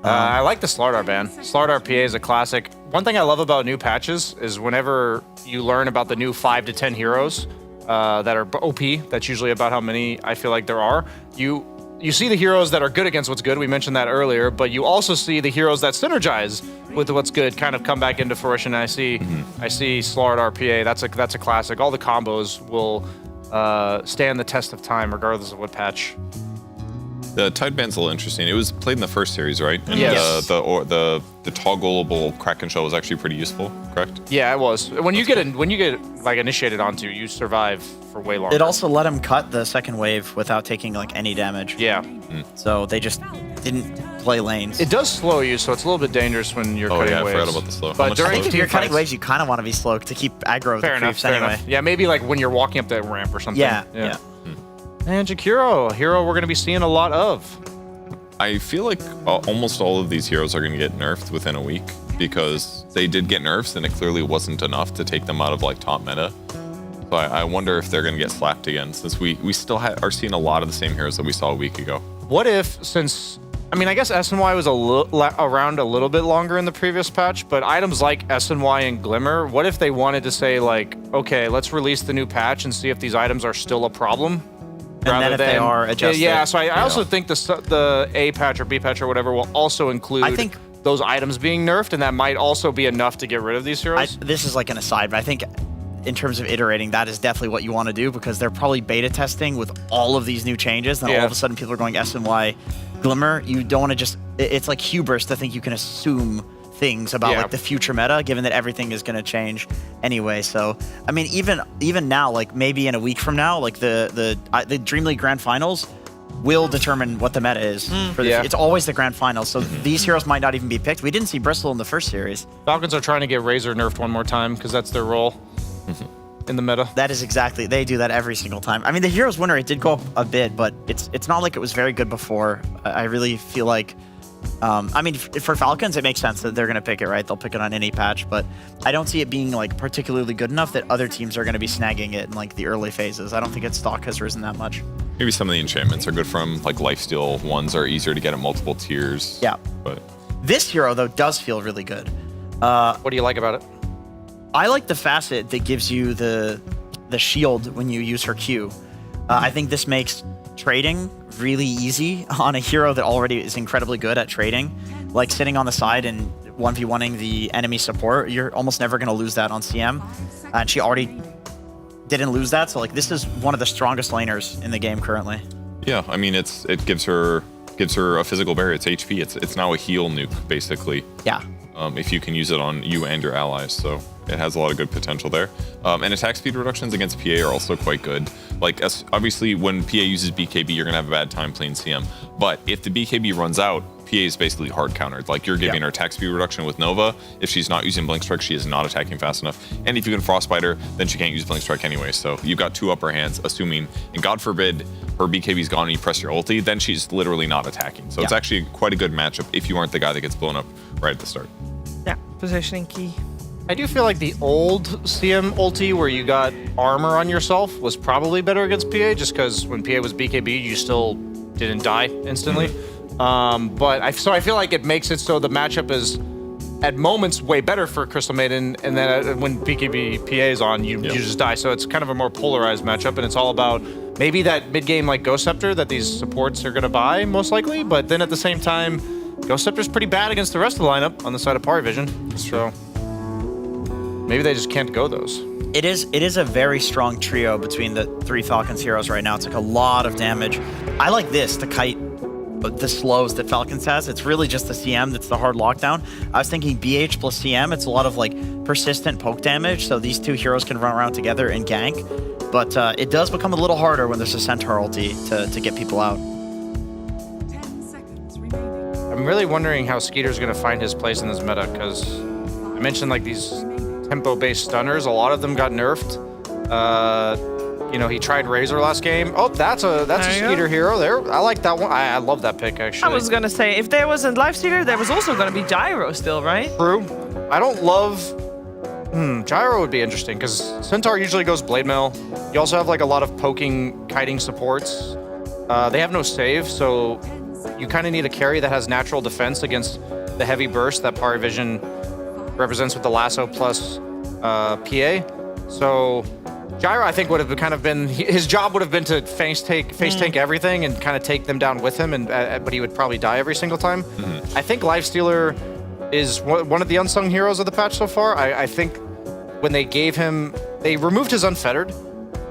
I like the Slardar ban. Slardar PA is a classic. One thing I love about new patches is whenever you learn about the new 5 to 10 heroes that are OP, that's usually about how many I feel like there are, you see the heroes that are good against what's good, we mentioned that earlier, but you also see the heroes that synergize with what's good kind of come back into fruition. I see Slardar PA, that's a classic. All the combos will stand the test of time regardless of what patch. The Tide Band's a little interesting. It was played in the first series, right? And yes. The toggleable Kraken shell was actually pretty useful, correct? Yeah, it was. When you get like initiated onto, you survive for way longer. It also let him cut the second wave without taking like any damage. Yeah. So they just didn't play lanes. It does slow you, so it's a little bit dangerous when you're cutting waves. I forgot about the slow. But I think if you're cutting waves, you kind of want to be slow to keep aggro fair the enough, creeps fair anyway. enough. Yeah, maybe like when you're walking up that ramp or something. Yeah. And Jakiro, a hero we're going to be seeing a lot of. I feel like almost all of these heroes are going to get nerfed within a week because they did get nerfs and it clearly wasn't enough to take them out of like top meta. So I wonder if they're going to get slapped again since we still are seeing a lot of the same heroes that we saw a week ago. What if, I guess SNY was around a little bit longer in the previous patch, but items like SNY and Glimmer, what if they wanted to say like, okay, let's release the new patch and see if these items are still a problem? And then if they are adjusted. Yeah, so I also think the A patch or B patch or whatever will also include those items being nerfed, and that might also be enough to get rid of these heroes. This is like an aside, but I think in terms of iterating, that is definitely what you want to do because they're probably beta testing with all of these new changes, and all of a sudden people are going SNY Glimmer. You don't want to just, it's like hubris to think you can assume things about like the future meta, given that everything is going to change anyway. So I mean, even now, like maybe in a week from now, like the DreamLeague Grand Finals will determine what the meta is. It's always the Grand Finals, so these heroes might not even be picked. We didn't see Bristle in the first series. Falcons are trying to get Razor nerfed one more time because that's their role in the meta. That is exactly, they do that every single time. I mean, the Heroes winner, it did go up a bit, but it's not like it was very good before. I really feel like I mean, for Falcons, it makes sense that they're going to pick it, right? They'll pick it on any patch, but I don't see it being like particularly good enough that other teams are going to be snagging it in like the early phases. I don't think its stock has risen that much. Maybe some of the enchantments are good from, like lifesteal ones are easier to get at multiple tiers. Yeah. But this hero, though, does feel really good. What do you like about it? I like the facet that gives you the shield when you use her Q. I think this makes trading really easy on a hero that already is incredibly good at trading. Like sitting on the side and 1v1ing the enemy support, you're almost never going to lose that on CM. And she already didn't lose that, so like this is one of the strongest laners in the game currently. yeah, I mean, it gives her a physical barrier. It's HP. It's now a heal nuke, basically. Yeah. If you can use it on you and your allies, so it has a lot of good potential there. And attack speed reductions against PA are also quite good. Like, obviously, when PA uses BKB, you're gonna have a bad time playing CM. But if the BKB runs out, PA is basically hard countered. Like, you're giving her attack speed reduction with Nova. If she's not using Blink Strike, she is not attacking fast enough. And if you can Frostbite her, then she can't use Blink Strike anyway. So you've got two upper hands, assuming, and God forbid, her BKB's gone and you press your ulti, then she's literally not attacking. So it's actually quite a good matchup if you aren't the guy that gets blown up right at the start. Yeah, positioning key. I do feel like the old CM ulti where you got armor on yourself was probably better against PA, just because when PA was BKB, you still didn't die instantly. But I feel like it makes it so the matchup is at moments way better for Crystal Maiden, and then when BKB PA is on, you just die. So it's kind of a more polarized matchup, and it's all about maybe that mid game like Ghost Scepter that these supports are gonna buy most likely, but then at the same time, Ghost Scepter's pretty bad against the rest of the lineup on the side of Pari Vision. So maybe they just can't go those. It is a very strong trio between the three Falcons heroes right now. It's like a lot of damage. I like this, the kite, the slows that Falcons has. It's really just the CM that's the hard lockdown. I was thinking BH plus CM, it's a lot of like persistent poke damage, so these two heroes can run around together and gank. But it does become a little harder when there's a Centaur ulti to get people out. I'm really wondering how Skeeter's going to find his place in this meta, because I mentioned like these tempo-based stunners. A lot of them got nerfed. You know, he tried Razor last game. Oh, that's a Skeeter hero there. I like that one. I love that pick, actually. I was going to say, if there was a Lifestealer, there was also going to be Gyro still, right? True. I don't love... Gyro would be interesting, because Centaur usually goes Blade Mail. You also have like a lot of poking, kiting supports. They have no save, so you kind of need a carry that has natural defense against the heavy burst that Pari Vision represents with the lasso plus PA. So Gyro, I think, would have kind of been his job would have been to face tank everything and kind of take them down with him, and but he would probably die every single time. I think Lifestealer is one of the unsung heroes of the patch so far. I think when they removed his Unfettered,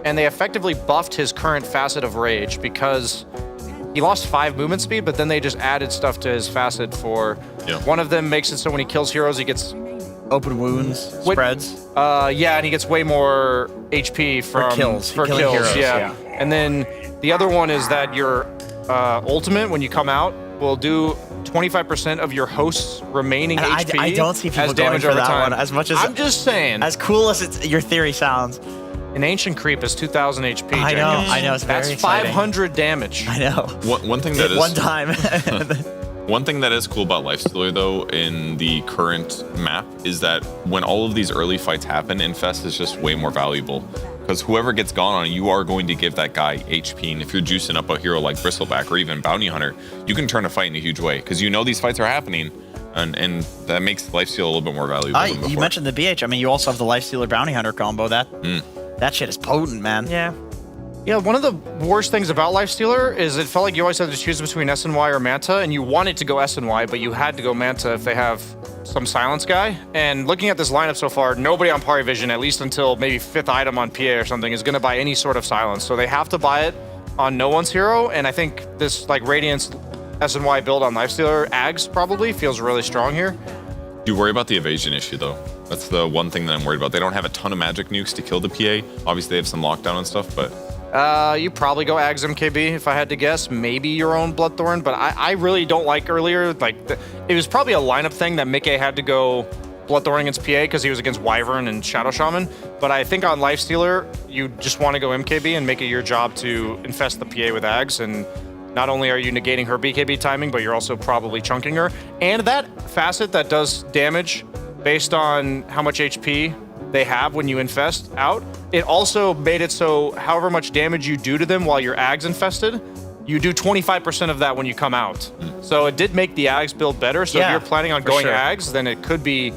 and they effectively buffed his current facet of Rage, because he lost 5 movement speed, but then they just added stuff to his facet for... One of them makes it so when he kills heroes, he gets... Open wounds, spreads. Yeah, and he gets way more HP from... For kills, heroes, yeah. And then the other one is that your ultimate, when you come out, will do 25% of your host's remaining HP I don't see people as damage going for over that time. one as much as... I'm just saying. As cool as your theory sounds. An Ancient Creep is 2,000 HP, I know, it's very That's exciting. 500 damage. I know. One thing that is... One time. One thing that is cool about Lifestealer, though, in the current map is that when all of these early fights happen, Infest is just way more valuable. Because whoever gets gone on, you are going to give that guy HP. And if you're juicing up a hero like Bristleback or even Bounty Hunter, you can turn a fight in a huge way. Because you know these fights are happening, and that makes Lifesteal a little bit more valuable than before. You mentioned the BH. I mean, you also have the Lifestealer Bounty Hunter combo. That shit is potent, man. Yeah. Yeah, one of the worst things about Lifestealer is it felt like you always had to choose between SNY or Manta, and you wanted to go SNY, but you had to go Manta if they have some silence guy. And looking at this lineup so far, nobody on Pari Vision, at least until maybe 5th item on PA or something, is going to buy any sort of silence. So they have to buy it on no one's hero, and I think this like Radiance SNY build on Lifestealer, Ags probably, feels really strong here. Do you worry about the evasion issue, though? That's the one thing that I'm worried about. They don't have a ton of magic nukes to kill the PA. Obviously, they have some lockdown and stuff, but... You probably go Ags MKB if I had to guess. Maybe your own Bloodthorn, but I really don't like earlier. It was probably a lineup thing that Mickey had to go Bloodthorn against PA because he was against Wyvern and Shadow Shaman. But I think on Lifestealer, you just want to go MKB and make it your job to infest the PA with Ags. And not only are you negating her BKB timing, but you're also probably chunking her. And that facet that does damage based on how much HP they have when you infest out. It also made it so however much damage you do to them while your Ag's infested, you do 25% of that when you come out. So it did make the Ags build better. So if you're planning on going Ags, then it could be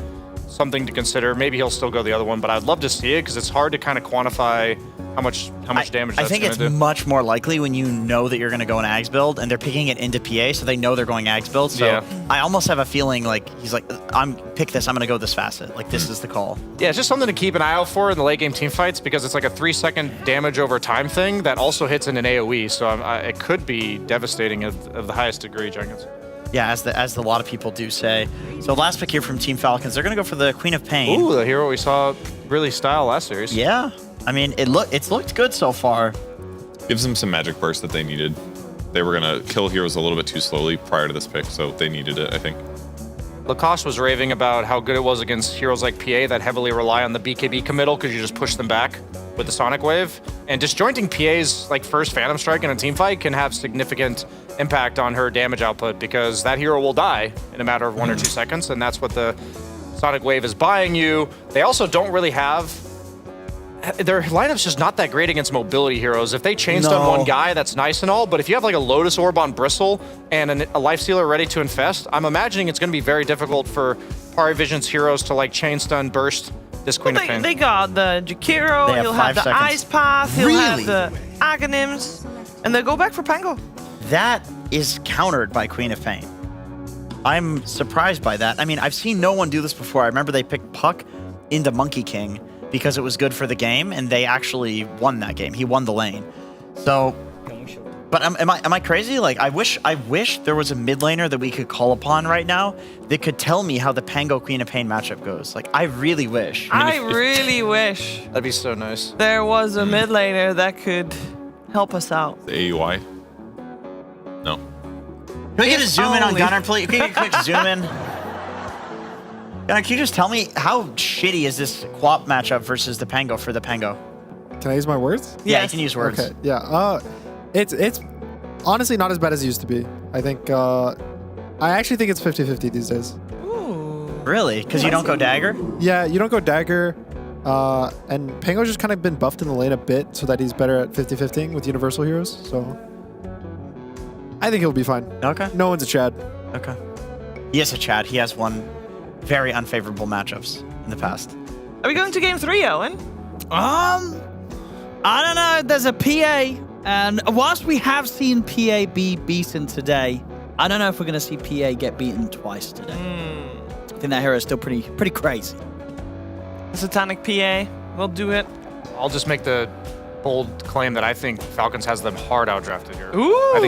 something to consider. Maybe he'll still go the other one, but I'd love to see it because it's hard to kind of quantify how much damage that's I think gonna it's do. much more likely when you know that you're going to go an Ags build and they're picking it into PA, so they know they're going Ags build. So I almost have a feeling like he's like, pick this, I'm going to go this facet. Like, this is the call. Yeah, it's just something to keep an eye out for in the late game team fights because it's like a 3-second damage over time thing that also hits in an AoE. So it could be devastating of the highest degree, Jenkins. Yeah, as a lot of people do say. So last pick here from Team Falcons, they're going to go for the Queen of Pain. Ooh, the hero we saw really style last series. Yeah. I mean, it's looked good so far. Gives them some magic burst that they needed. They were going to kill heroes a little bit too slowly prior to this pick, so they needed it, I think. Lacoste was raving about how good it was against heroes like PA that heavily rely on the BKB committal because you just push them back with the Sonic Wave. And disjointing PA's first Phantom Strike in a team fight can have significant impact on her damage output because that hero will die in a matter of 1 or 2 seconds, and that's what the Sonic Wave is buying you. They also don't really have... Their lineup's just not that great against mobility heroes. If they chain stun one guy, that's nice and all, but if you have a Lotus Orb on Bristle and a Lifestealer ready to infest, I'm imagining it's going to be very difficult for Pari Vision's heroes to chain stun burst this Queen of Pain. They got the Jakiro, he'll have the Ice Path, he'll have the Aghanims, and they'll go back for Pango. That is countered by Queen of Pain. I'm surprised by that. I mean, I've seen no one do this before. I remember they picked Puck into Monkey King because it was good for the game, and they actually won that game. He won the lane. So, but am I crazy? I wish there was a mid laner that we could call upon right now that could tell me how the Pango Queen of Pain matchup goes. I really wish. I really wish that'd be so nice. There was a mid laner that could help us out. The AUI? No. Can we get a zoom in on Gunnar, please? Can you get a quick zoom in? Gunnar, can you just tell me how shitty is this Quap matchup versus the Pango for the Pango? Can I use my words? Yeah, you can use words. Okay, yeah. It's honestly not as bad as it used to be. I think, I actually think it's 50-50 these days. Ooh. Really? Because you don't go Dagger? Yeah, you don't go Dagger. And Pango's just kind of been buffed in the lane a bit so that he's better at 50-50 with Universal heroes, so I think he'll be fine. Okay. No one's a Chad. Okay. He is a Chad. He has won very unfavorable matchups in the past. Are we going to game 3, Owen? I don't know. There's a PA, and whilst we have seen PA be beaten today, I don't know if we're going to see PA get beaten twice today. I think that hero is still pretty crazy. The Satanic PA will do it. I'll just make the bold claim that I think Falcons has them hard outdrafted here. Ooh, I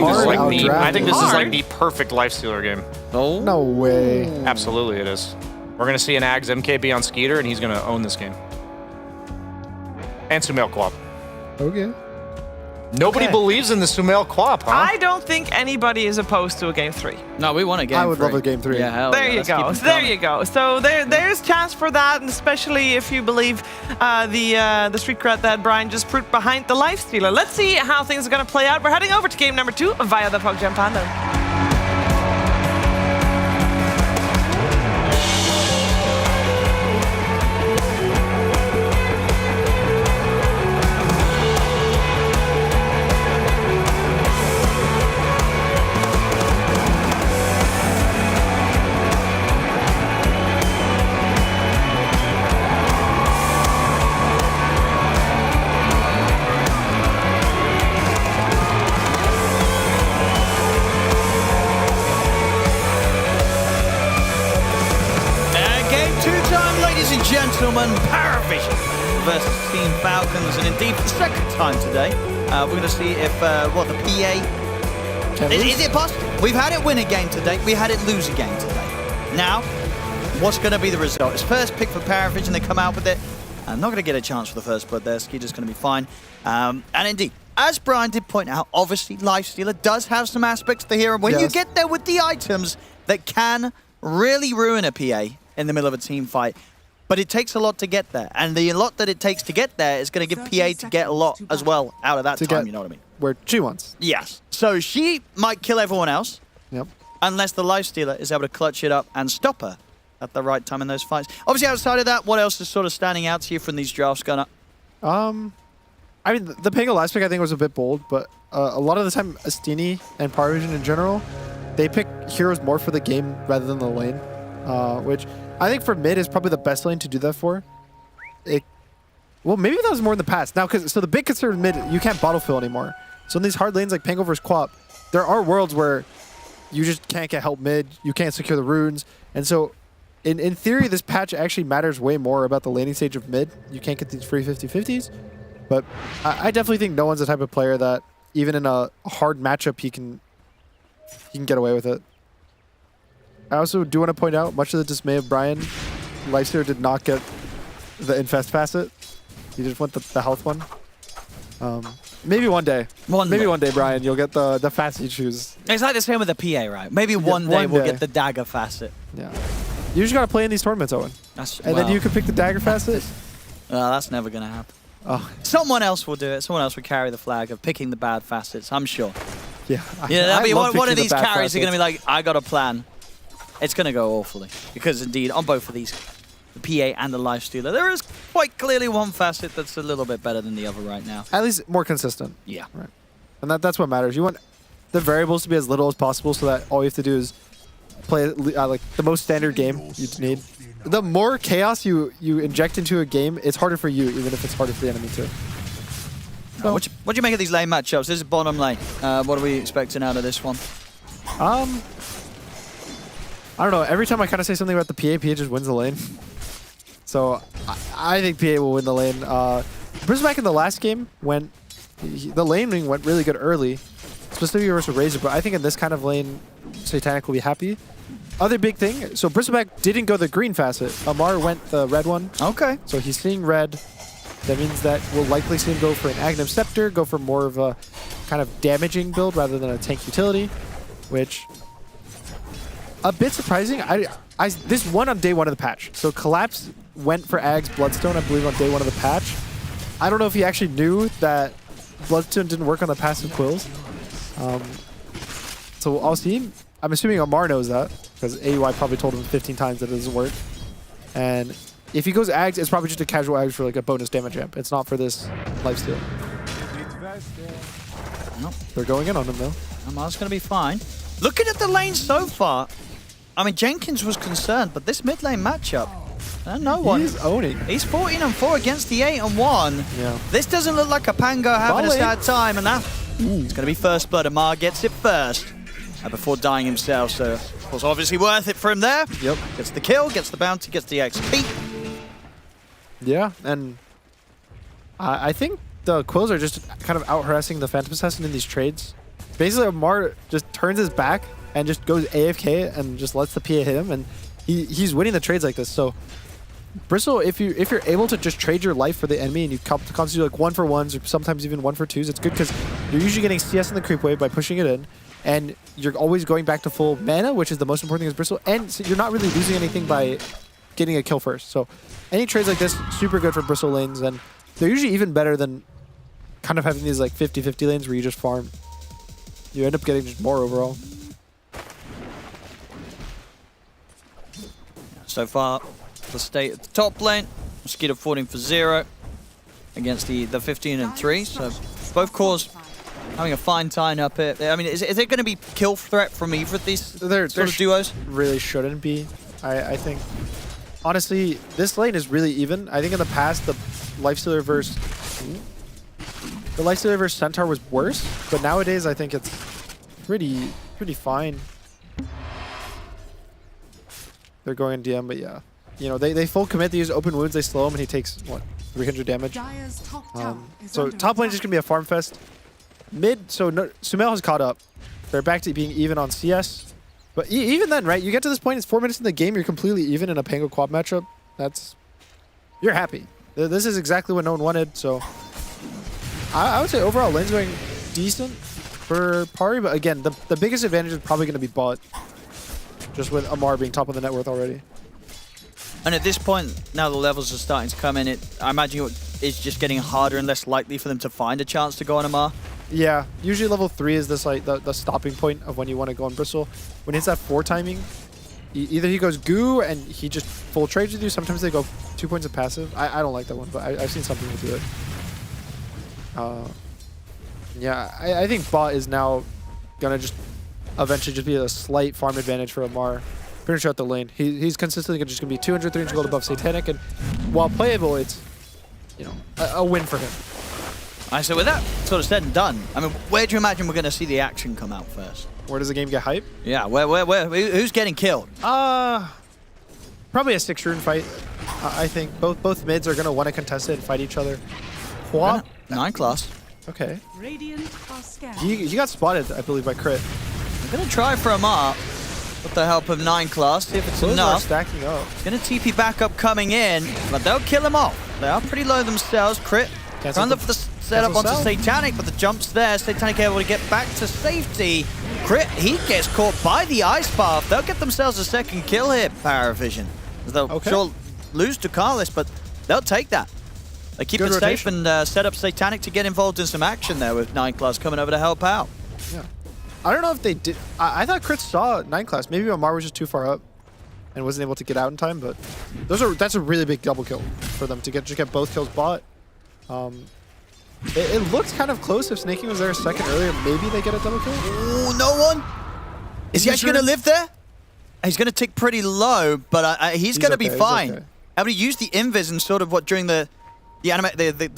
think this is hard the perfect Lifestealer game. Oh, no way. Absolutely, it is. We're gonna see an Ags MKB on Skeeter, and he's gonna own this game. And Sumail Quap. Okay. Nobody believes in the Sumail Quap, huh? I don't think anybody is opposed to a game 3. No, we want a game 3. I would love a game 3. Yeah, hell There yeah, you let's go. keep 'em So there coming. you go. So there's chance for that, and especially if you believe the street cred that Brian just put behind the Lifestealer. Let's see how things are going to play out. We're heading over to game number 2 via the PogGen Panda. Gentlemen, Paravision versus Team Falcons, and indeed for the second time today, we're going to see if the PA is it possible? We've had it win a game today, we had it lose a game today. Now, what's going to be the result? It's first pick for Paravision. They come out with it. I'm not going to get a chance for the first blood there. Skeeter's going to be fine. And indeed, as Brian did point out, obviously Lifestealer does have some aspects to the hero. When you get there with the items that can really ruin a PA in the middle of a team fight. But it takes a lot to get there, and the lot that it takes to get there is going to give PA to get a lot as well out of that time, you know what I mean? Where she wants. Yes. So she might kill everyone else, yep. unless the Lifestealer is able to clutch it up and stop her at the right time in those fights. Obviously, outside of that, what else is sort of standing out to you from these drafts, Gunnar? I mean, the Pango last pick I think was a bit bold, but a lot of the time, Astini and Power Vision in general, they pick heroes more for the game rather than the lane, which I think for mid is probably the best lane to do that for. Well, maybe that was more in the past. Now, so the big concern with mid, you can't bottle fill anymore. So in these hard lanes like Pango versus Quap, there are worlds where you just can't get help mid, you can't secure the runes, and so in theory, this patch actually matters way more about the laning stage of mid. You can't get these free 50-50s, but I definitely think no one's the type of player that even in a hard matchup, he can get away with it. I also do want to point out, much to the dismay of Brian, Lifestealer did not get the Infest facet. He just went the health one. Maybe one day. Maybe one day, Brian, you'll get the facet you choose. It's like the same with the PA, right? Maybe one day we'll get the dagger facet. Yeah. You just gotta play in these tournaments, Owen. Then you can pick the dagger facet. That's never gonna happen. Oh. Someone else will do it. Someone else will carry the flag of picking the bad facets, I'm sure. Yeah. That'll be one of these carries facets. are gonna be like, I got a plan. It's gonna go awfully. Because indeed, on both of these, the PA and the Lifestealer, there is quite clearly one facet that's a little bit better than the other right now. At least more consistent. Yeah. Right. And that's what matters. You want the variables to be as little as possible so that all you have to do is play like the most standard game you need. The more chaos you inject into a game, it's harder for you, even if it's harder for the enemy too. So, what do you make of these lane matchups? This is bottom lane. What are we expecting out of this one? I don't know. Every time I kind of say something about the PA just wins the lane. So I think PA will win the lane. Bristleback in the last game the laning went really good early, specifically versus Razor, but I think in this kind of lane, Satanic will be happy. Other big thing, so Bristleback didn't go the green facet. Amar went the red one. Okay. So he's seeing red. That means that we'll likely see him go for an Aghanim Scepter, go for more of a kind of damaging build rather than a tank utility, which a bit surprising. This won on day one of the patch. So Collapse went for Ag's Bloodstone, I believe, on day one of the patch. I don't know if he actually knew that Bloodstone didn't work on the passive quills. So I'll see. I'm assuming Amar knows that, because AUI probably told him 15 times that it doesn't work. And if he goes Ags, it's probably just a casual Ags for like a bonus damage amp. It's not for this lifesteal. Nope. They're going in on him though. Amar's going to be fine. Looking at the lane so far, I mean, Jenkins was concerned, but this mid lane matchup, no one. He's owning. He's 14-4 against the 8-1. Yeah. This doesn't look like a Pango having a sad time, and that it's going to be first blood. Amar gets it first before dying himself, so of course obviously worth it for him there. Yep. Gets the kill, gets the bounty, gets the XP. Yeah, and I think the Quills are just kind of out-harassing the Phantom Assassin in these trades. Basically, Amar just turns his back and just goes AFK and just lets the PA hit him, and he's winning the trades like this. So Bristle, if you're able to just trade your life for the enemy and you constantly do like 1-for-1s or sometimes even 1-for-2s, it's good because you're usually getting CS in the creep wave by pushing it in, and you're always going back to full mana, which is the most important thing as Bristle, and so you're not really losing anything by getting a kill first. So any trades like this, super good for Bristle lanes, and they're usually even better than kind of having these like 50-50 lanes where you just farm. You end up getting just more overall. So far, the state at the top lane, Mosquito 14 for 0 against the 15-3. So both cores having a fine time up here. I mean, is it going to be kill threat from either of these sort of duos? Really shouldn't be, I think. Honestly, this lane is really even. I think in the past, the Lifestealer versus Centaur was worse, but nowadays I think it's pretty fine. They're going in DM, but yeah. You know, they full commit, they use open wounds, they slow him, and he takes, what, 300 damage? So top lane is just going to be a farm fest. Mid, so Sumail has caught up. They're back to being even on CS. But even then, right, you get to this point, it's 4 minutes in the game, you're completely even in a Pango Quad matchup. You're happy. This is exactly what no one wanted, so I would say overall lane's going decent for Pari, but again, the biggest advantage is probably going to be bot. Just with Amar being top of the net worth already. And at this point, now the levels are starting to come in, I imagine it's just getting harder and less likely for them to find a chance to go on Amar. Yeah, usually level 3 is this like the stopping point of when you want to go on Bristle. When it's at 4 timing, Either he goes goo and he just full trades with you. Sometimes they go 2 points of passive. I don't like that one, but I've seen some people do it. Yeah, I think bot is now gonna just eventually just be a slight farm advantage for Amar. Pretty much out the lane. He's consistently just gonna be 200, 300 gold above Satanic, and while playable, it's a win for him. All right, so with that sort of said and done, I mean, where do you imagine we're gonna see the action come out first? Where does the game get hype? Yeah, who's getting killed? Probably a 6-rune fight. I think both mids are gonna want to contest it and fight each other. 9 class. Okay. Radiant are scared. He got spotted, I believe, by crit. I'm gonna try for Amar with the help of 9 class, see if it's Those enough. are stacking up. It's gonna TP backup coming in, but they'll kill him off. They are pretty low themselves. Crit. Trying to look for the setup onto Satanic, but the jump's there. Satanic able to get back to safety. Crit, he gets caught by the ice path. They'll get themselves a second kill here, Paravision. They'll sure lose to Carlos, but they'll take that. They keep it safe and set up Satanic to get involved in some action there with 9 class coming over to help out. Yeah. I don't know if they did. I thought Crit saw 9 class. Maybe Amar was just too far up and wasn't able to get out in time, but that's a really big double kill for them to just get both kills bought. It looked kind of close. If Snaking was there a second earlier, maybe they get a double kill. Oh, no one? Is he actually going to live there? He's going to tick pretty low, but he's going to be fine. Okay. Able to use the invis and sort of during the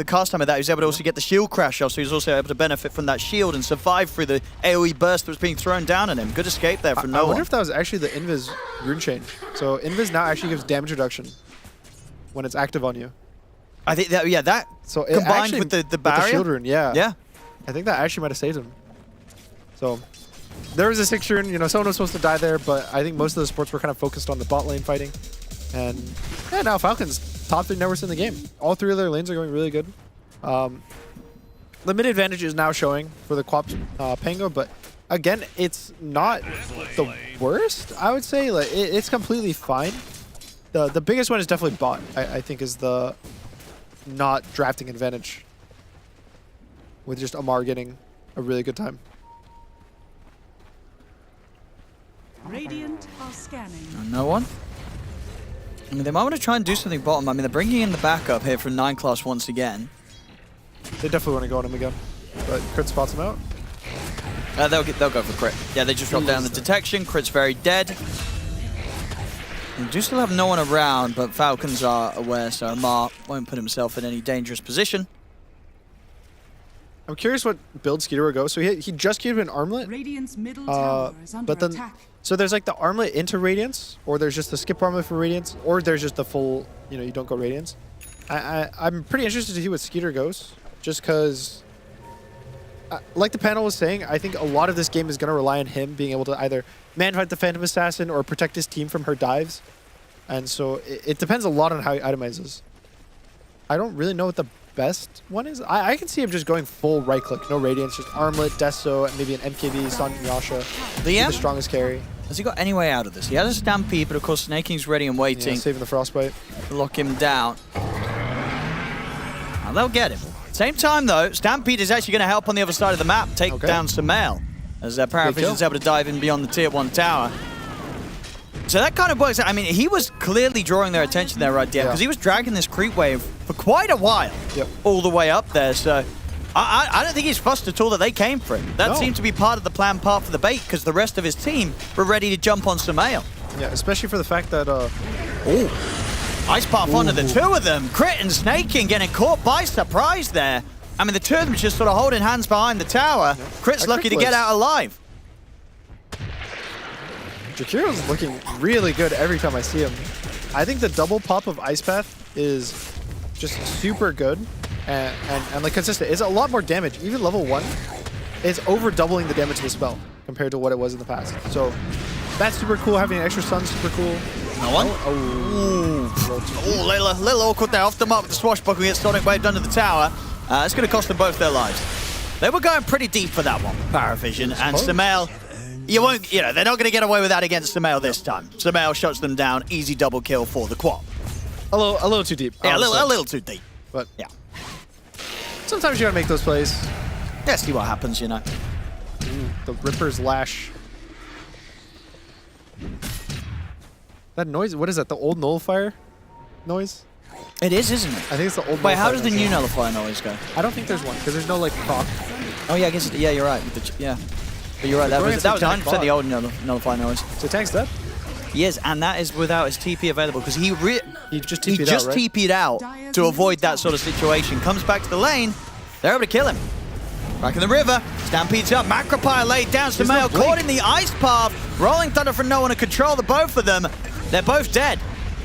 cast time of that, he was able to also get the shield crash off, so he was also able to benefit from that shield and survive through the AoE burst that was being thrown down on him. Good escape there from no one. I wonder if that was actually the invis rune change. So invis now actually gives damage reduction when it's active on you. I think that, that so combined with the barrier. With the shield rune, yeah. Yeah. I think that actually might have saved him. So there was a 6 rune, someone was supposed to die there, but I think most of the supports were kind of focused on the bot lane fighting. And yeah, now Falcons top 3 networks in the game. All 3 of their lanes are going really good. The mid advantage is now showing for the Quap Pango, but again, it's not the worst, I would say. Like it's completely fine. The biggest one is definitely bot, I think, is the not drafting advantage with just Amar getting a really good time. Radiant are scanning. No one? I mean, they might want to try and do something bottom. I mean, they're bringing in the backup here from 9 class once again. They definitely want to go on him again, but Crit spots him out. They'll go for Crit. Yeah, they just drop down the detection. Crit's very dead. We do still have no one around, but Falcons are aware, so Amar won't put himself in any dangerous position. I'm curious what build Skeeter will go. So he just gave an armlet. Radiant's middle tower is under attack. So there's like the armlet into Radiance, or there's just the skip armlet for Radiance, or there's just the full, you don't go Radiance. I'm pretty interested to see what Skeeter goes, just because, like the panel was saying, I think a lot of this game is going to rely on him being able to either man-fight the Phantom Assassin or protect his team from her dives. And so it depends a lot on how he itemizes. I don't really know what the best one is. I can see him just going full right-click, no Radiance, just armlet, Deso, and maybe an MKB, Son Yasha. The strongest carry. Has he got any way out of this? He has a Stampede, but of course Snaking's ready and waiting. Yeah, saving the Frostbite. To lock him down. And they'll get him. Same time though, Stampede is actually going to help on the other side of the map, take down Sumail. As Paravision's able to dive in beyond the tier 1 tower. So that kind of works. I mean, he was clearly drawing their attention there right there, because he was dragging this creep wave for quite a while, all the way up there. So I don't think he's fussed at all that they came for him. That seemed to be part of the plan, part for the bait, because the rest of his team were ready to jump on Sumail. Yeah, especially for the fact that... Ice Path onto the 2 of them. Crit and Snaking getting caught by surprise there. I mean, the 2 of them just sort of holding hands behind the tower. Crit's lucky to get out alive. Jakiro's looking really good every time I see him. I think the double pop of Ice Path is just super good and like consistent. It's a lot more damage. Even level 1 is over doubling the damage of the spell compared to what it was in the past. So that's super cool. Having an extra sun, super cool. No one? Little awkward there. Off the mark with the swashbuckle, gets Sonic waved under the tower. It's going to cost them both their lives. They were going pretty deep for that one, Paravision. And Sumail, they're not going to get away with that against Sumail this time. Sumail shuts them down. Easy double kill for the Quap. A little too deep. Yeah, a little too deep. But yeah. Sometimes you got to make those plays. Yeah, see what happens, Ooh, the Ripper's Lash. That noise, what is that? The old nullifier noise? It is, isn't it? I think it's the old Wait, how does nullifier the noise. new nullifier noise go? I don't think there's one, because there's no, like, proc. Oh, yeah, I guess, yeah, you're right. Yeah. But you're right, that was 100% the old nullifier noise. So Tank's dead? He is, and that is without his TP available, because he just TP'd out to avoid that sort of situation. Comes back to the lane, they're able to kill him. Back in the river, Stampede's up, Macropire laid down, Sumail caught in the ice path, Rolling Thunder from no one to control the both of them. They're both dead.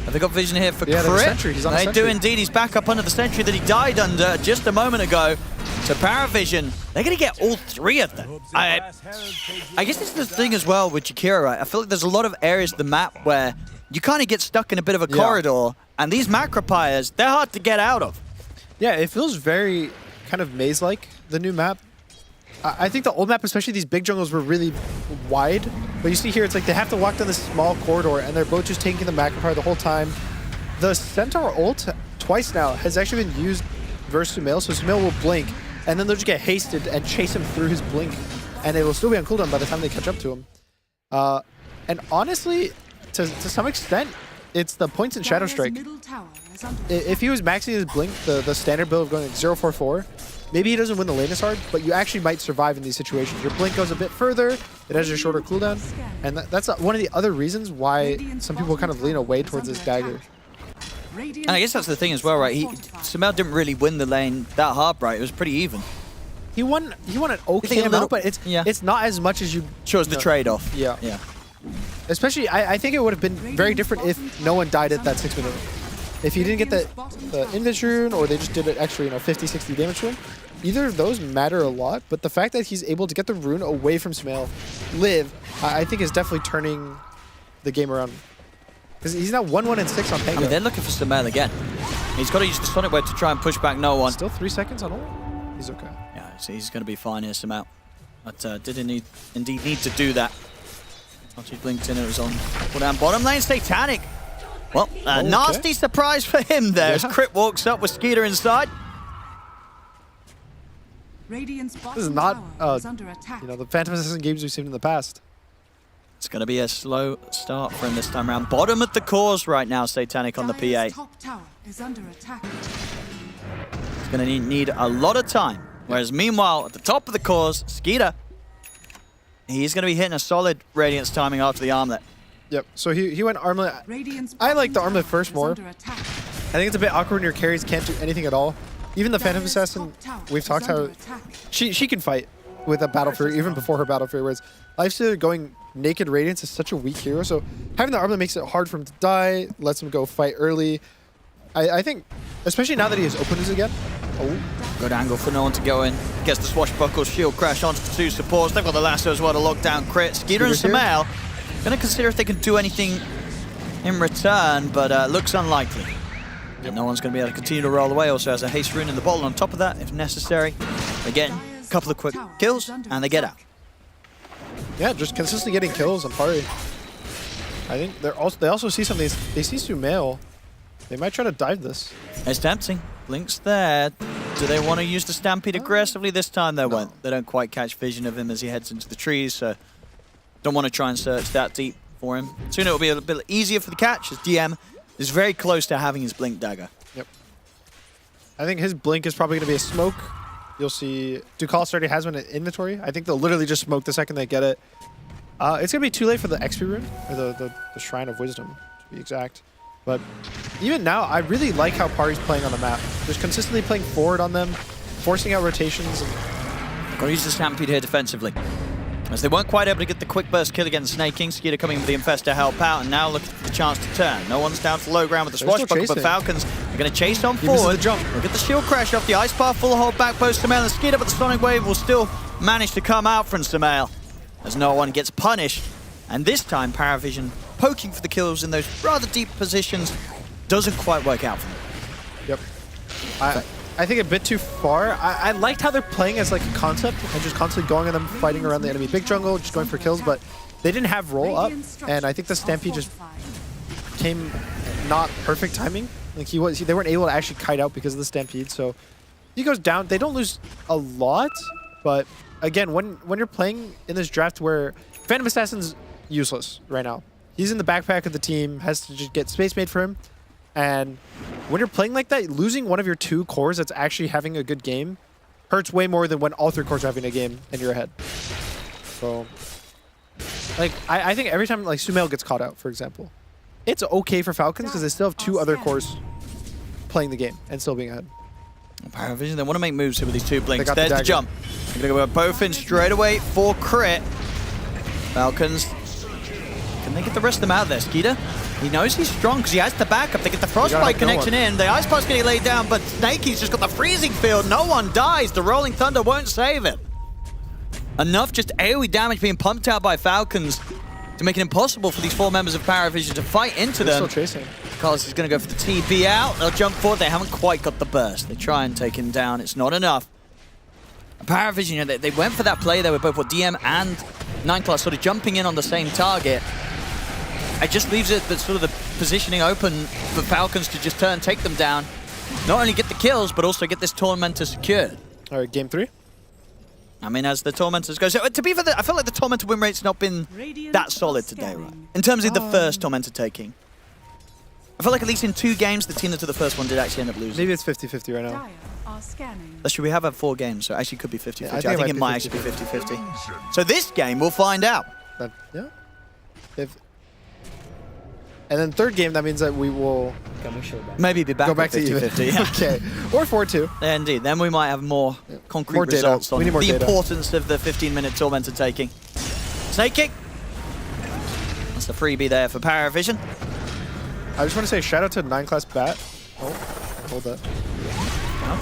Have they got vision here for Yeah, Crit? the sentry. He's on They the do sentry. indeed. He's back up under the sentry that he died under just a moment ago. So Paravision, they're going to get all three of them. I guess this is the thing as well with Jakiro, right? I feel like there's a lot of areas of the map where you kind of get stuck in a bit of a corridor, and these Macropires, they're hard to get out of. Yeah, it feels very kind of maze-like, the new map. I think the old map, especially these big jungles, were really wide. But you see here, it's like they have to walk down this small corridor, and they're both just taking the Macropire the whole time. The Centaur ult, twice now, has actually been used versus Sumail, so Sumail will blink, and then they'll just get hasted and chase him through his blink, and it will still be on cooldown by the time they catch up to him. And honestly, to some extent, it's the points in Shadow Strike. If he was maxing his blink, the standard build of going like 0-4-4, maybe he doesn't win the lane as hard, but you actually might survive in these situations. Your blink goes a bit further, it has a shorter cooldown, and that's one of the other reasons why some people kind of lean away towards this dagger. And I guess that's the thing as well, right? Sumail didn't really win the lane that hard, right? It was pretty even. He won an okay amount, but it's not as much as you... Sure, it's the trade-off. Yeah. Yeah. Especially, I think it would have been very different if no one died at that 6-minute. If he didn't get the Invis rune, or they just did an extra, 50, 60 damage to him, either of those matter a lot, but the fact that he's able to get the rune away from Sumail, live, I think is definitely turning the game around. Because he's now 1-1-6 on Pango. I mean, they're looking for Sumail again. He's got to use the Sonic Web to try and push back no one. Still 3 seconds on ult? He's okay. Yeah, so he's going to be fine here, Sumail. But did indeed need to do that. Once he blinked in, it was on. Pull down bottom lane, Satanic. Well, a nasty surprise for him there as Crit walks up with Skeeter inside. Radiant's This is not, under attack. the Phantom Assassin games we've seen in the past. It's going to be a slow start for him this time around. Bottom of the cores right now, Satanic on the PA. Top tower is under attack. He's going to need a lot of time. Whereas meanwhile, at the top of the cores, Skeeter, he's going to be hitting a solid Radiance timing after the armlet. Yep, so he went armlet. I like the armlet first more. I think it's a bit awkward when your carries can't do anything at all. Even the Phantom Assassin, we've talked how she can fight with a Battle Fury, even before her Battle Fury, whereas Lifestealer going naked Radiance is such a weak hero, so having the armlet makes it hard for him to die, lets him go fight early. I think, especially now that he has openers again. Oh. Good angle for no one to go in. Gets the swashbuckle, shield crash onto the two supports. They've got the lasso as well to lock down Crit. Skeeter and Sumail going to consider if they can do anything in return, but looks unlikely. Yep. No one's going to be able to continue to roll away. Also has a haste rune in the bottle on top of that, if necessary. Again, a couple of quick kills, and they get out. Yeah, just consistently getting kills on party. I think they also see something. They see Sumail. They might try to dive this. It's tempting. Blink's there. Do they want to use the Stampede aggressively this time? They won't. They don't quite catch vision of him as he heads into the trees, so don't want to try and search that deep for him. Soon it will be a bit easier for the catch as DM is very close to having his Blink dagger. Yep. I think his Blink is probably going to be a smoke. You'll see Ducalis already has one in inventory. I think they'll literally just smoke the second they get it. It's going to be too late for the XP rune, or the Shrine of Wisdom, to be exact. But even now, I really like how Pari's playing on the map. Just consistently playing forward on them, forcing out rotations. Got to use the Stampede here defensively. As they weren't quite able to get the quick burst kill against Snake King, Skeeter coming with the Infest to help out, and now looking for the chance to turn. No one's down to low ground with the swashbuckle, but Falcons are going to chase on forward. Look at the shield crash off the ice path, full hold back post Sumail, and Skeeter, but the Sonic Wave will still manage to come out from Sumail as no one gets punished. And this time, Paravision poking for the kills in those rather deep positions doesn't quite work out for them. Yep. I think a bit too far. I liked how they're playing as like a concept and just constantly going on them, fighting around the enemy big jungle, just going for kills, but they didn't have roll up, and I think the Stampede just came not perfect timing. Like they weren't able to actually kite out because of the Stampede, so he goes down. They don't lose a lot, but again, when you're playing in this draft where Phantom Assassin's useless right now. He's in the backpack of the team, has to just get space made for him. And when you're playing like that, losing one of your 2 cores that's actually having a good game hurts way more than when all 3 cores are having a game and you're ahead. So, like, I think every time, like, Sumail gets caught out, for example, it's okay for Falcons because they still have 2 other cores playing the game and still being ahead. Paravision, they want to make moves here with these 2 blinks. They got There's the jump. They're going to go both in straight away for crit. Falcons, can they get the rest of them out there? Skeeter, he knows he's strong because he has the backup. They get the Frostbite connection in. The Ice Path's getting laid down, but Snakey's just got the freezing field. No one dies. The Rolling Thunder won't save it. Enough just AoE damage being pumped out by Falcons to make it impossible for these 4 members of Paravision to fight into them. Still chasing. Carlos is going to go for the TP out. They'll jump forward. They haven't quite got the burst. They try and take him down. It's not enough. Paravision, you know, they went for that play there with both DM and 9class sort of jumping in on the same target. It just leaves it sort of the positioning open for Falcons to just turn, take them down. Not only get the kills, but also get this Tormentor secured. All right, game 3. I mean, as the Tormentors go. So, to be fair, I feel like the Tormentor win rate's not been that solid today, right? In terms of the first Tormentor taking. I feel like at least in 2 games, the team that took the first one did actually end up losing. Maybe it's 50-50 right now. Actually, we have had 4 games, so it actually could be 50-50. Yeah, I think it might actually be 50-50. So this game, we'll find out. Yeah. And then 3rd game, that means that we will maybe be back go back at 50-50. Yeah. Okay. Or 4-2. Yeah, indeed. Then we might have more concrete More data. results on We need more the data. importance of the 15-minute Tormentor taking. Snake kick. That's the freebie there for Paravision. I just want to say shout out to 9class Bat. Oh, hold that.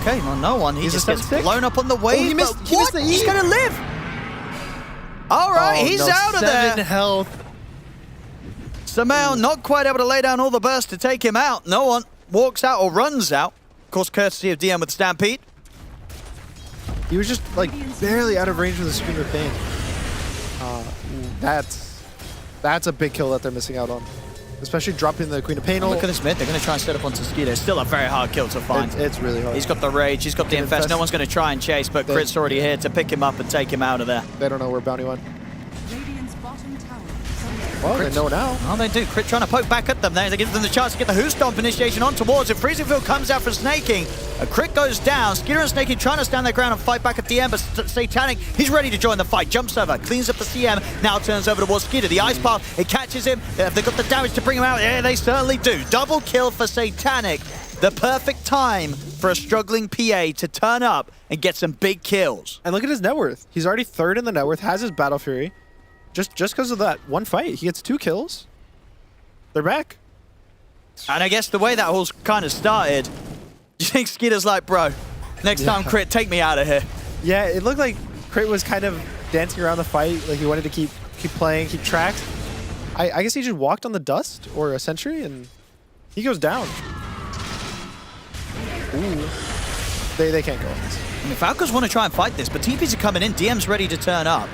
Okay, well, no one. He He's just a gets 7-6? blown up on the wave. Oh, he missed the E. He's going to live. All right, he's out of there. 7 health. Sumail not quite able to lay down all the burst to take him out. No one walks out or runs out. Of course, courtesy of DM with Stampede. He was just, like, barely out of range with the Screamer Pain. That's a big kill that they're missing out on. Especially dropping the Queen of Pain. Look at this mid. They're going to try and set up onto Skeeter. It's still a very hard kill to find. It's really hard. He's got the Rage. He's got the Infest. No one's going to try and chase, but Crit's already here to pick him up and take him out of there. They don't know where Bounty went. Well, they know now. Oh, they do. Crit trying to poke back at them there. They give them the chance to get the Who Stomp initiation on towards it. Freezing Field comes out for Snaking. A Crit goes down. Skeeter and Snaking trying to stand their ground and fight back at DM, but Satanic, he's ready to join the fight. Jumps over, cleans up the CM, now turns over towards Skeeter. The Ice Path, it catches him. Have they got the damage to bring him out? Yeah, they certainly do. Double kill for Satanic. The perfect time for a struggling PA to turn up and get some big kills. And look at his net worth. He's already 3rd in the net worth, has his Battle Fury. Just because of that one fight, he gets 2 kills. They're back. And I guess the way that all kind of started, do you think Skeeter's like, bro, next time Crit, take me out of here? Yeah, it looked like Crit was kind of dancing around the fight, like he wanted to keep playing, keep tracks. I guess he just walked on the dust or a sentry and he goes down. Ooh. They can't go on this. I mean, Falcons want to try and fight this, but TPs are coming in. DM's ready to turn up.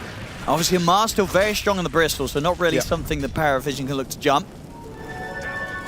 Obviously, Amar's still very strong on the Bristol, so not really something that Paravision can look to jump.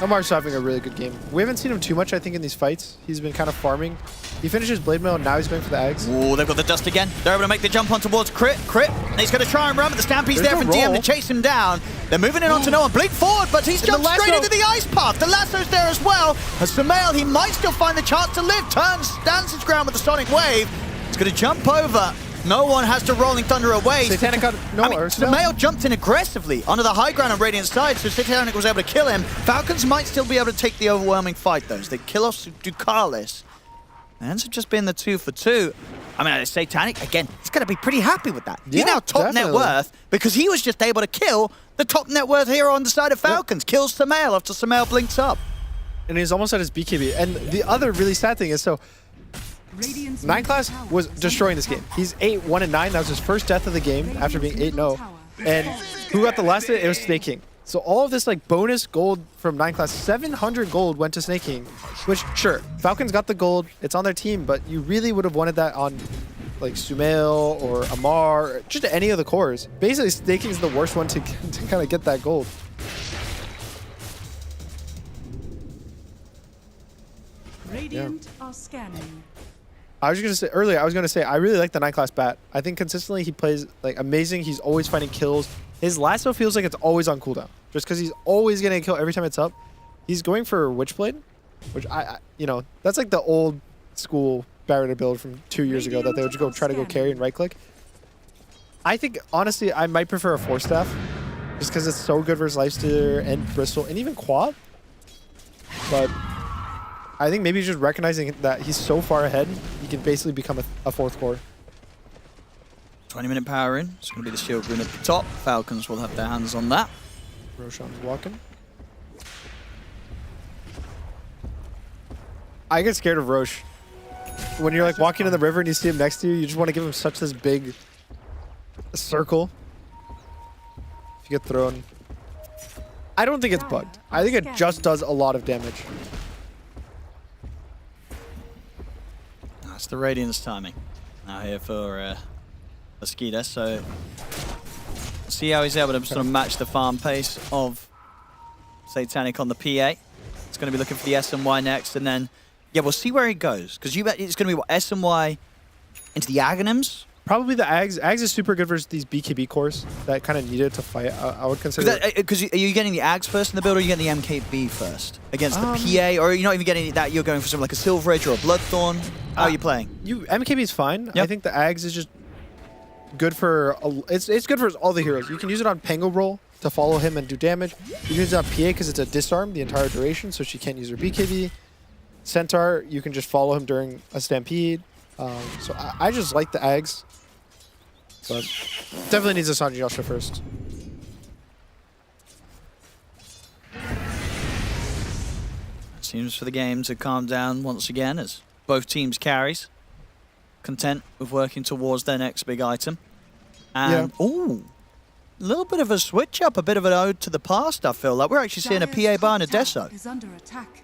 Amar's having a really good game. We haven't seen him too much, I think, in these fights. He's been kind of farming. He finishes Blade Mail, and now he's going for the eggs. Ooh, they've got the dust again. They're able to make the jump on towards Crit. And he's going to try and run, but the Stampede's there from DM to chase him down. They're moving in onto no one. Blink forward, but he's jumped straight into the Ice Path. The lasso's there as well. As Sumail, he might still find the chance to live. Turns, stands his ground with the Sonic Wave. He's going to jump over. No one has to Rolling Thunder away. Satanic got Sumail jumped in aggressively onto the high ground on Radiant's side, so Satanic was able to kill him. Falcons might still be able to take the overwhelming fight, though. They kill off Ducalis. It ends up just being the 2 for 2. I mean, Satanic, again, he's going to be pretty happy with that. He's now top net worth because he was just able to kill the top net worth hero on the side of Falcons. Kills Sumail after Sumail blinks up. And he's almost at his BKB. And the other really sad thing is, so 9class was destroying this game. He's 8-1-9. That was his first death of the game after being 8-0. And who got the last hit? It was Snake King. So all of this like bonus gold from 9class, 700 gold went to Snake King, which sure, Falcons got the gold. It's on their team, but you really would have wanted that on like Sumail or Amar, or just any of the cores. Basically, Snake King's the worst one to kind of get that gold. Radiant are scanning. I was gonna say earlier. I was gonna say I really like the 9-class bat. I think consistently he plays like amazing. He's always finding kills. His lasso feels like it's always on cooldown, just because he's always getting a kill every time it's up. He's going for Witchblade, which you know, that's like the old school barrier build from 2 years ago that they would just go try to go carry and right click. I think honestly I might prefer a Force Staff, just because it's so good versus Lifestealer and Bristol and even Quad. But I think maybe just recognizing that he's so far ahead, he can basically become a 4th core. 20-minute power in. It's going to be the shield rune at the top. Falcons will have their hands on that. Roshan's walking. I get scared of Rosh. When you're like walking in the river and you see him next to you, you just want to give him such this big circle. If you get thrown. I don't think it's bugged. I think it just does a lot of damage. That's the Radiance timing. Now here for Skeeter, so see how he's able to sort of match the farm pace of Satanic on the PA. It's going to be looking for the S and Y next, and then yeah, we'll see where he goes, because it's going to be what, S and Y into the Aghanims? Probably the Aghs. Aghs is super good versus these BKB cores that kind of needed to fight. I would consider. Because are you getting the Aghs first in the build, or are you getting the MKB first against the PA, or are you not even getting that? You're going for something like a Silver Edge or a Bloodthorn. How are you playing? MKB is fine. Yep. I think the Aghs is just good for. It's good for all the heroes. You can use it on Pango Roll to follow him and do damage. You can use it on PA because it's a disarm the entire duration, so she can't use her BKB. Centaur, you can just follow him during a stampede. So I just like the Aghs. But definitely needs a Sanji Yasha first. Seems for the game to calm down once again as both teams carries. Content with working towards their next big item. And, ooh, a little bit of a switch up, a bit of an ode to the past, I feel like. We're actually seeing a PA bar and a Deso. Is under attack.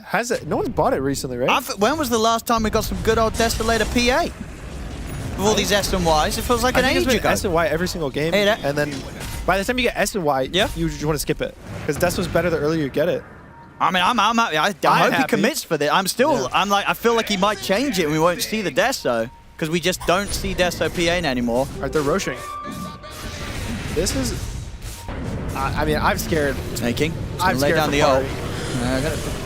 Has it? No one's bought it recently, right? When was the last time we got some good old Desolator PA? With all these S and Ys, it feels like an age ago. S and Y every single game, and then by the time you get S and Y, you just want to skip it because Deso's better the earlier you get it. I mean, I'm happy. I hope he commits for this. I feel like he might change it and we won't see the Deso because we just don't see Deso PA anymore. All right, they're roshing. This is, I mean, I'm scared. Snaking. I'm lay scared down the ult.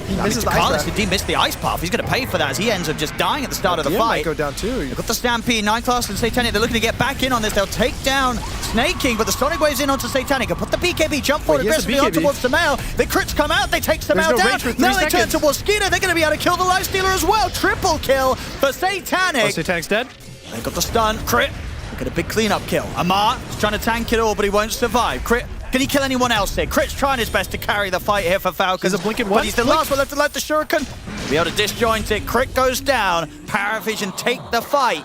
He misses the ice path. He missed the ice path. He's going to pay for that as he ends up just dying at the start of the fight. Might go down too. They've got the Stampede, 9-class and Satanic. They're looking to get back in on this. They'll take down Snaking, but the Sonic Wave's in onto Satanic. And put the BKB, jump forward aggressively on towards Samael. The crits come out. They take Samael down. Now they turn towards Skeeter. They're going to be able to kill the Lifestealer as well. Triple kill for Satanic. Oh, Satanic's dead. They got the stun. Crit. Look at a big cleanup kill. Amar is trying to tank it all, but he won't survive. Crit. Can he kill anyone else here? Crit's trying his best to carry the fight here for Falcons. There's a blinking one. But he's the last one left to light the Shuriken. Be able to disjoint it. Crit goes down. Paravision take the fight.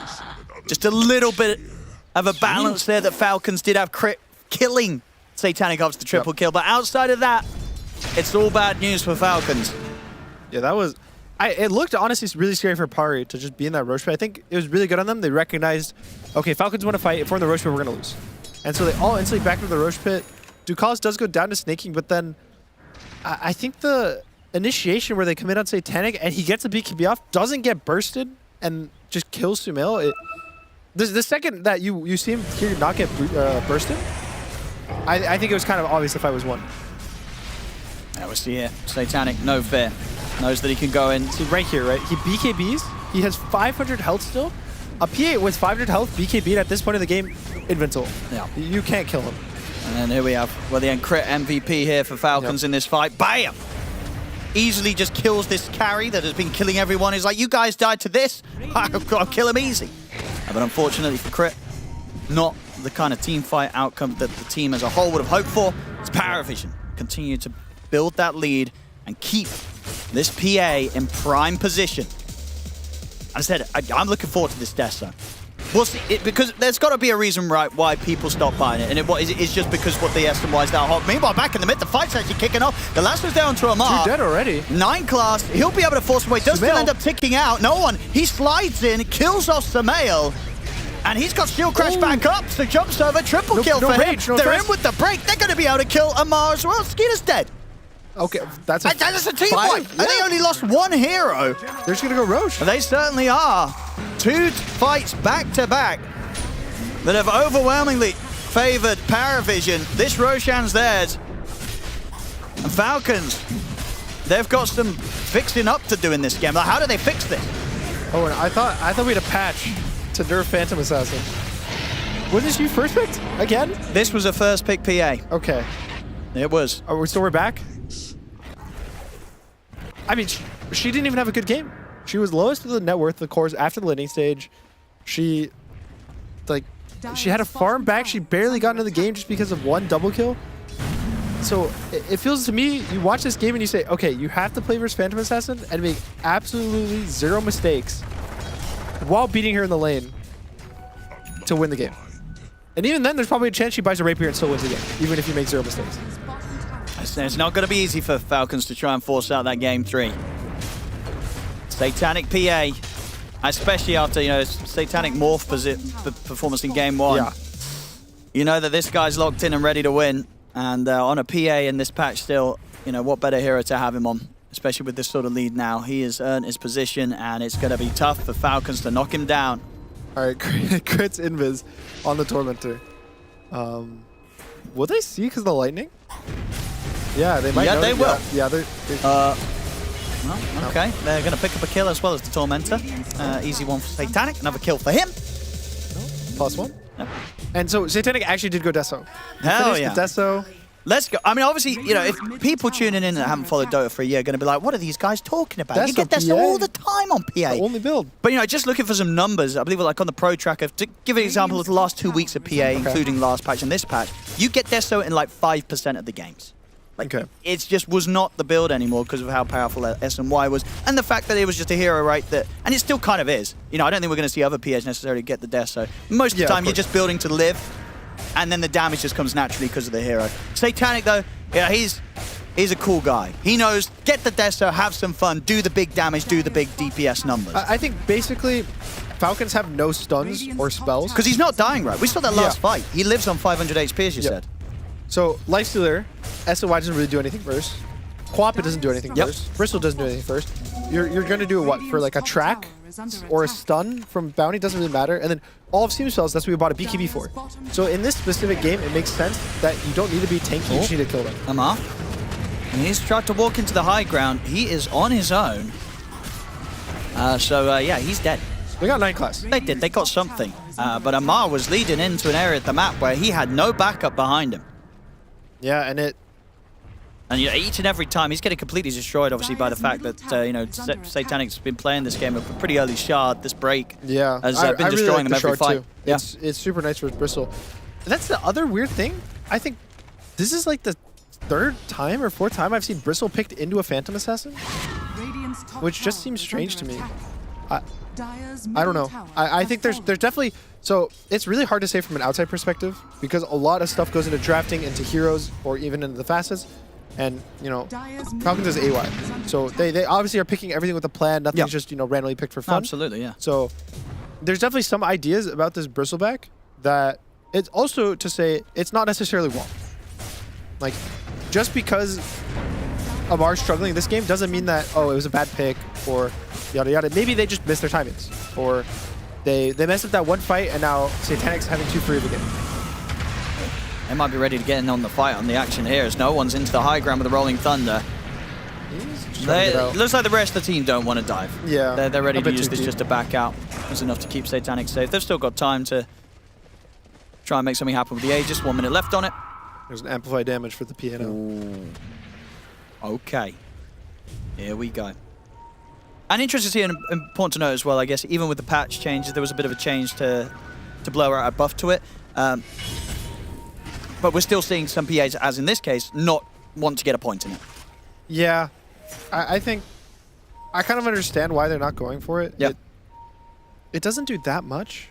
Just a little bit of a balance there that Falcons did have Crit killing Satanic off the triple kill. But outside of that, it's all bad news for Falcons. Yeah, that was... it looked honestly really scary for Pari to just be in that Rosh pit. I think it was really good on them. They recognized, okay, Falcons want to fight. If we're in the Rosh pit, we're going to lose. And so they all instantly back into the Rosh pit. Ducalis does go down to Snaking, but then I think the initiation where they come in on Satanic and he gets a BKB off, doesn't get bursted, and just kills Sumail. The second that you see him here not get bursted, I think it was kind of obvious the fight was won. That was here. Satanic, no fear. Knows that he can go in. See, right here, right? He BKBs. He has 500 health still. A PA with 500 health, BKB'd at this point of the game, invincible. Yeah. You can't kill him. And then here we have, well, the Crit MVP here for Falcons in this fight. Bam! Easily just kills this carry that has been killing everyone. He's like, you guys died to this. I'll kill him easy. But unfortunately for Crit, not the kind of team fight outcome that the team as a whole would have hoped for. It's Paravision. Continue to build that lead and keep this PA in prime position. As I said, I'm looking forward to this Deso. We'll see, because there's got to be a reason, right, why people stop buying it, and it's just because what the S and Y is that hot. Meanwhile, back in the mid, the fight's actually kicking off. The last one's down to Amar. 2 dead already. 9-class, he'll be able to force him away. Does still end up ticking out. No one. He slides in, kills off Samael, and he's got shield crash back up, so jumps over, triple kill for him. They're in with the break. They're going to be able to kill Amar as well. Skeeter's dead. Okay, that's a team fight. And they only lost one hero. They're just going to go Roche. They certainly are. 2 fights back to back that have overwhelmingly favored Paravision. This Roshan's theirs. And Falcons, they've got some fixing up to do in this game. Like, how do they fix this? Oh, and I thought we had a patch to nerf Phantom Assassin. Was this you first picked again? This was a first pick PA. Okay. It was. Oh, so we're back? I mean, she didn't even have a good game. She was lowest of the net worth, the cores after the laning stage. She had a farm back. She barely got into the game just because of 1 double kill. So it feels to me, you watch this game and you say, okay, you have to play versus Phantom Assassin and make absolutely 0 mistakes while beating her in the lane to win the game. And even then, there's probably a chance she buys a rapier and still wins the game, even if you make 0 mistakes. It's not going to be easy for Falcons to try and force out that game 3. Satanic PA, especially after, Satanic Morph performance in game 1. Yeah. You know that this guy's locked in and ready to win. And on a PA in this patch still, what better hero to have him on, especially with this sort of lead now. He has earned his position, and it's going to be tough for Falcons to knock him down. All right, crits invis on the Tormentor. Will they see because of the lightning? Yeah, they might. Yeah, they will. Yeah, well, okay, they're going to pick up a kill as well as the Tormentor. Easy one for Satanic, another kill for him. +1. Yep. And so Satanic actually did go Deso. Hell yeah. Deso. Let's go. I mean, obviously, if people tuning in that haven't followed Dota for a year are going to be like, what are these guys talking about? You get Deso all the time on PA. The only build. But, just looking for some numbers, I believe like on the Pro Tracker, to give an example of the last 2 weeks of PA, including last patch and this patch, you get Deso in like 5% of the games. It just was not the build anymore because of how powerful SNY was, and the fact that it was just a hero, right? And it still kind of is. I don't think we're going to see other PAs necessarily get the death. So most of the time, you're just building to live, and then the damage just comes naturally because of the hero. Satanic, though, he's a cool guy. He knows, get the death, so have some fun, do the big damage, do the big DPS numbers. I think basically Falcons have no stuns or spells. Because he's not dying, right? We saw that last fight. He lives on 500 HP, as you said. So, Lifestealer, SOY doesn't really do anything first. Quappa doesn't do anything first. Bristol doesn't do anything first. You're going to do what? For like a track or a stun from Bounty, doesn't really matter. And then all of Steam spells, that's what we bought a BKB for. So in this specific game, it makes sense that you don't need to be tanky, you just need to kill them. Amar. And he's tried to walk into the high ground. He is on his own. Yeah, he's dead. They got 9 class. They did. They got something. But Amar was leading into an area of the map where he had no backup behind him. Yeah, and each and every time, he's getting completely destroyed, obviously, by the fact that, Satanic's been playing this game a pretty early shard. This break has been really destroying him every fight. Too. Yeah. It's super nice for Bristol. And that's the other weird thing. I think this is like the 3rd time or 4th time I've seen Bristol picked into a Phantom Assassin, which just seems strange to me. I don't know. I think there's definitely... So it's really hard to say from an outside perspective because a lot of stuff goes into drafting, into heroes, or even into the fastest. And, Falcons is AY. So they obviously are picking everything with a plan. Nothing's just, randomly picked for fun. Absolutely, yeah. So there's definitely some ideas about this Bristleback that it's also to say it's not necessarily wrong. Like, just because Amar's struggling in this game doesn't mean that, it was a bad pick or yada yada. Maybe they just missed their timings. Or they messed up that one fight and now Satanic's having 2 free again. They might be ready to get in on the fight, on the action here, as no one's into the high ground with the Rolling Thunder. Looks like the rest of the team don't want to dive. Yeah. They're ready to use this just to back out. It's enough to keep Satanic safe. They've still got time to try and make something happen with the Aegis. 1 minute left on it. There's an amplified damage for the piano. Ooh. Okay. Here we go. And interesting to see, and important to note as well, I guess, even with the patch changes, there was a bit of a change to blow out a buff to it. But we're still seeing some PAs, as in this case, not want to get a point in it. Yeah. I think I kind of understand why they're not going for it. Yeah. It doesn't do that much.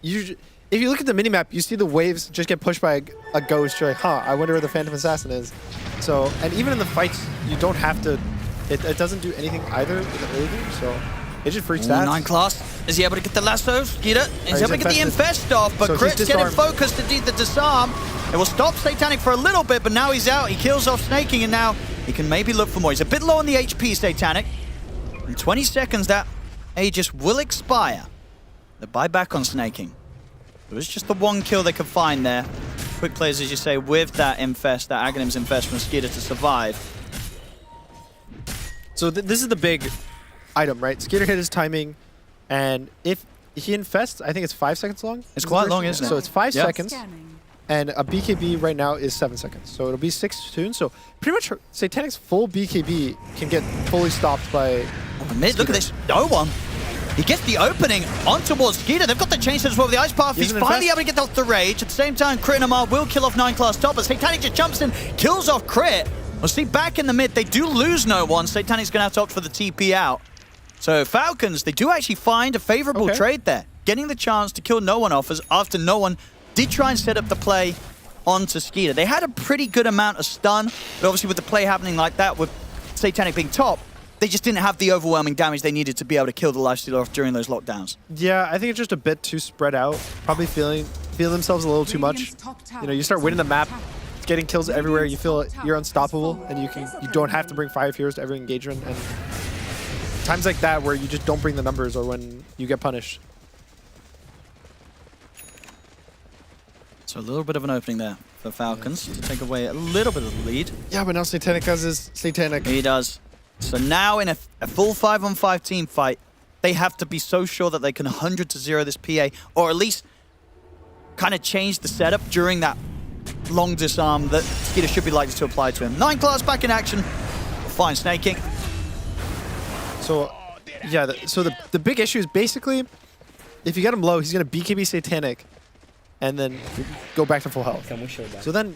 If you look at the minimap, you see the waves just get pushed by a ghost. You're like, I wonder where the Phantom Assassin is. So, and even in the fights, you don't have to... It doesn't do anything either in the early game, so it just freaks stats. 9 class. Is he able to get the lasso? Skeeter. He's able to get the infest off, but Crit's getting focused to do the disarm. It will stop Satanic for a little bit, but now he's out. He kills off Snaking, and now He can maybe look for more. He's a bit low on the HP, Satanic. In 20 seconds, that Aegis will expire. The buyback on snaking. It was just the one kill they could find there. Quick plays, as you say, with that Infest, that Aghanim's Infest from Skeeter to survive. So this is the big item, right? Skeeter hit his timing, and if he infests, I think it's 5 seconds long. It's quite long, isn't it? So it's 5 Yeah. seconds, and a BKB right now is 7 seconds. So it'll be 6 soon. So pretty much Satanic's full BKB can get fully stopped by Mid, look at this. No one. He gets the opening on towards Skeeter. They've got the chains as well with the Ice Path. He's finally able to get off the rage. At the same time, Crit and Amar will kill off 9-class top, but Satanic just jumps in, kills off Crit. We'll see back in the mid, they do lose no one. Satanic's going to have to opt for the TP out. So Falcons, they do actually find a favorable trade there. Getting the chance to kill no one off as after no one did try and set up the play onto Skeeter. They had a pretty good amount of stun, but obviously with the play happening like that, with Satanic being top, they just didn't have the overwhelming damage they needed to be able to kill the lifestealer off during those lockdowns. Yeah, I think it's just a bit too spread out. Probably feel themselves a little too much. You know, you start winning the map, getting kills everywhere. You feel you're unstoppable, and you don't have to bring 5 heroes to every engagement. And times like that where you just don't bring the numbers, or when you get punished. So a little bit of an opening there for Falcons to take away a little bit of the lead. Yeah, but now Satanic has his Satanic. He does. So now in a full 5-on-5 team fight, they have to be so sure that they can 100-0 this PA, or at least kind of change the setup during that long disarm that Skeeter should be likely to apply to him. 9-class back in action. Fine snaking. So, yeah, the big issue is basically, if you get him low, he's going to BKB Satanic and then go back to full health. Can we show that? So then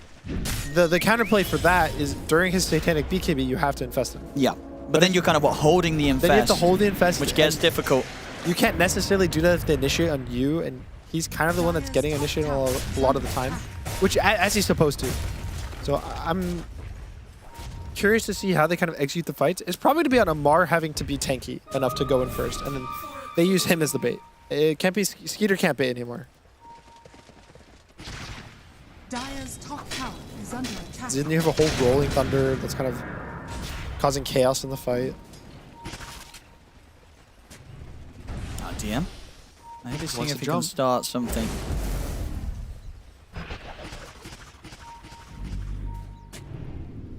the counterplay for that is during his Satanic BKB, you have to infest him. Yeah. But then you're kind of, holding the infest. Then you have to hold the infest. Which gets difficult. You can't necessarily do that if they initiate on you, and he's kind of the one that's getting initiated a lot of the time, which as he's supposed to. So I'm curious to see how they kind of execute the fights. It's probably to be on Amar having to be tanky enough to go in first, and then they use him as the bait. It can't be Skeeter can't bait anymore. Dire's top tower is under attack. Didn't you have a whole rolling thunder that's kind of causing chaos in the fight? DM. Maybe seeing Wants if to he jump. can start something.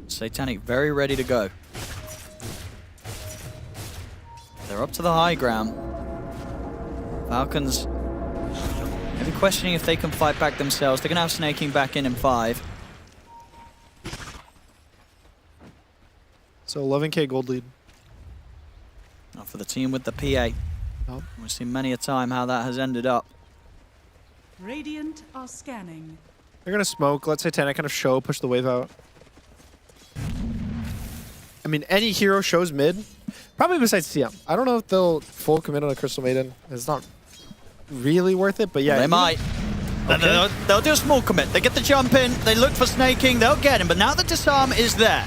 Satanic very ready to go. They're up to the high ground. Falcons maybe questioning if they can fight back themselves. They're going to have snaking back in 5. So 11k gold lead. For the team with the PA. Oh. We've seen many a time how that has ended up. Radiant are scanning. They're going to smoke. Let Satanic kind of show, push the wave out. I mean, any hero shows mid, probably besides CM. I don't know if they'll full commit on a Crystal Maiden. It's not really worth it, but yeah. They might. Okay. They'll do a small commit. They get the jump in, they look for snaking, they'll get him. But now the disarm is there.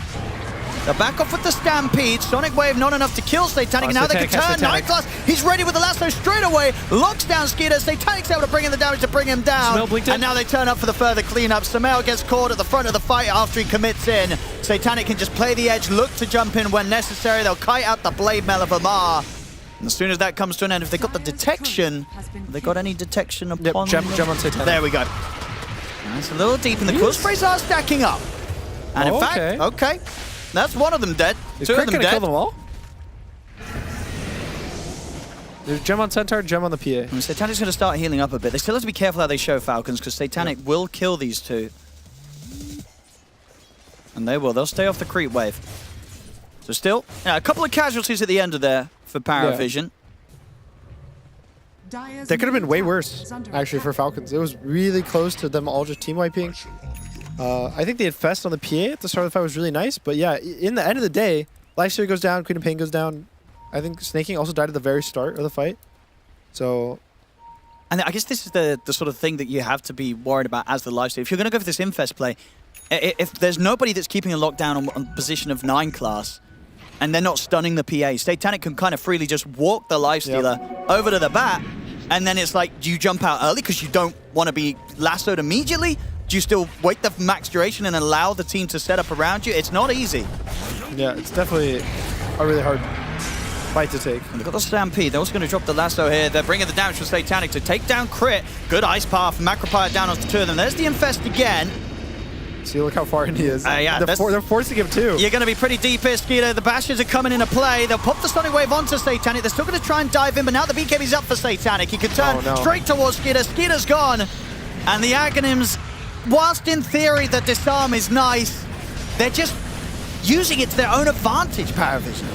They'll back off with the Stampede. Sonic Wave not enough to kill Satanic. Now they can turn. 9-class. He's ready with the lasso straight away. Locks down Skeeter. Satanic's able to bring in the damage to bring him down. And now they turn up for the further cleanup. Samel gets caught at the front of the fight after he commits in. Satanic can just play the edge, look to jump in when necessary. They'll kite out the blade mail of Amar. And as soon as that comes to an end, if they got the detection, have they got any detection upon them? Gem on Satanic. There we go. It's a little deep, and the quill sprays are stacking up. And in fact, okay. That's one of them dead. Is Two of Crit them gonna dead. kill them all? There's gem on Centaur, gem on the PA. And Satanic's going to start healing up a bit. They still have to be careful how they show Falcons, because Satanic will kill these two. And they will. They'll stay off the creep wave. So still, a couple of casualties at the end of there for Paravision. That could have been way worse, actually, for Falcons. It was really close to them all just team wiping. I think the infest on the PA at the start of the fight was really nice, but yeah, in the end of the day, Lifesteal goes down, Queen of Pain goes down. I think Snaking also died at the very start of the fight. So, and I guess this is the sort of thing that you have to be worried about as the Lifesteal. If you're going to go for this infest play, if there's nobody that's keeping a lockdown on position of 9-class, and they're not stunning the PA, Satanic can kind of freely just walk the Lifestealer over to the bat, and then it's like, do you jump out early because you don't want to be lassoed immediately? Do you still wait the max duration and allow the team to set up around you? It's not easy. Yeah, it's definitely a really hard fight to take. And they've got the Stampede. They're also going to drop the lasso here. They're bringing the damage for Satanic to take down Crit. Good Ice Path. Macropire down onto 2 of them. There's the Infest again. See, look how far in he is. Yeah, they're forcing him too. You're going to be pretty deep here, Skeeter. The Bashes are coming into play. They'll pop the Sonic Wave onto Satanic. They're still going to try and dive in, but now the BKB's up for Satanic. He can turn straight towards Skeeter. Skeeter's gone. And the Aghanims, whilst in theory the disarm is nice, they're just using it to their own advantage, Paravision.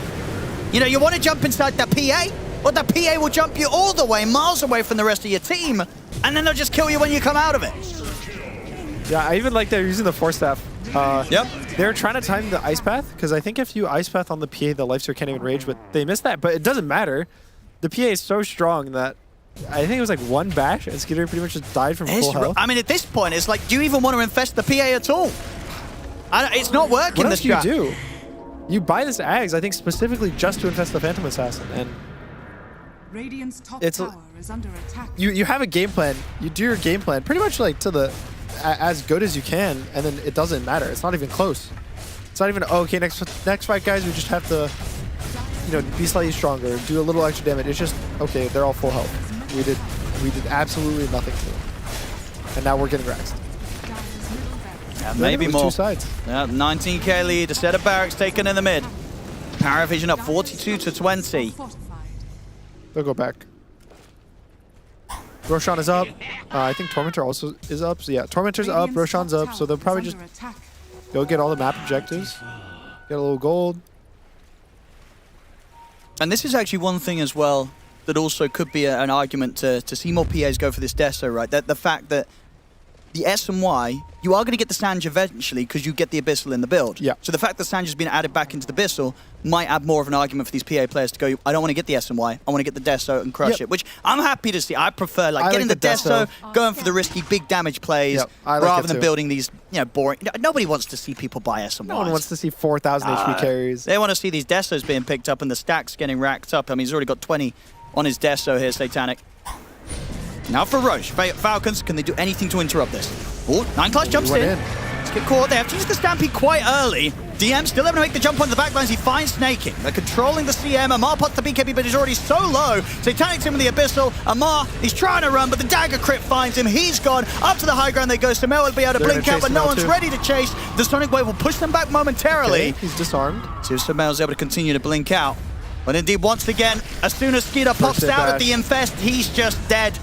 You know, you want to jump inside the PA? Well, the PA will jump you all the way, miles away from the rest of your team, and then they'll just kill you when you come out of it. Yeah, I even like they're using the Force Staff. Yep. They're trying to time the Ice Path, because I think if you Ice Path on the PA, the Lifesteal can't even rage, but they missed that. But it doesn't matter. The PA is so strong that I think it was like 1 bash, and Skeeter pretty much just died from full health. I mean, at this point, it's like, do you even want to infest the PA at all? It's not working, this What else do you do? You buy this Ags, I think, specifically just to infest the Phantom Assassin, and Radiant's top tower is under attack. you have a game plan. You do your game plan pretty much like to the as good as you can, and then it doesn't matter. It's not even close. It's not even okay. Next fight, guys, we just have to, you know, be slightly stronger, do a little extra damage. It's just okay. They're all full health. We did absolutely nothing to them, and now we're getting wrecked. Yeah, maybe more. 2 sides. Yeah, 19k lead. A set of barracks taken in the mid. Paravision up 42 to 20. They'll go back. Roshan is up. I think Tormentor also is up. So yeah, Tormentor's up, Roshan's up. So they'll probably just go get all the map objectives, get a little gold. And this is actually one thing as well that also could be an argument to see more PAs go for this Deso, right? That the fact that the S and Y, you are going to get the Sange eventually because you get the Abyssal in the build. Yeah. So the fact that Sange has been added back into the Abyssal might add more of an argument for these PA players to go, I don't want to get the S and Y, I want to get the Deso and crush it, which I'm happy to see. I prefer getting the Deso, going for the risky big damage plays, rather than building these, you know, boring. Nobody wants to see people buy S and Ys. No one wants to see 4,000 HP carries. They want to see these Desos being picked up and the stacks getting racked up. I mean, he's already got 20 on his Deso here, Satanic. Now for Roche. Falcons, can they do anything to interrupt this? Oh, 9-class jumps in. Let's get caught. They have to use the Stampede quite early. DM still able to make the jump onto the backlines. He finds Snaking. They're controlling the CM. Amar pots the BKB, but he's already so low. Satanic's in with the Abyssal. Amar, he's trying to run, but the dagger crit finds him. He's gone. Up to the high ground they go. Samel will be able to blink out, but no one's ready to chase. The Sonic Wave will push them back momentarily. Okay, he's disarmed. So Samel's able to continue to blink out. But indeed, once again, as soon as Skeeter pops out of the Infest, he's just dead.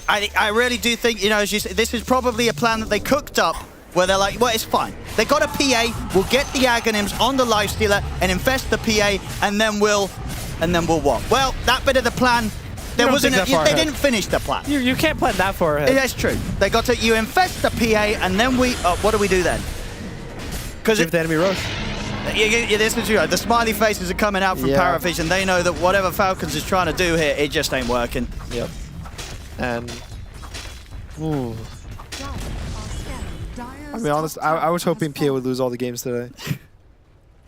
I really do think, you know, as you say, this is probably a plan that they cooked up where they're like, well, it's fine. They got a PA, we'll get the Aghanims on the Lifestealer and infest the PA, and then we'll what? Well, that bit of the plan, there wasn't. They didn't finish the plan. You can't plan that far ahead. That's true. They got to you infest the PA, and then we. What do we do then? Because if the enemy rush. Yeah, this is true. The smiley faces are coming out from Paravision. They know that whatever Falcons is trying to do here, it just ain't working. Yep. And ooh. I'll be honest, I was hoping PA would lose all the games today.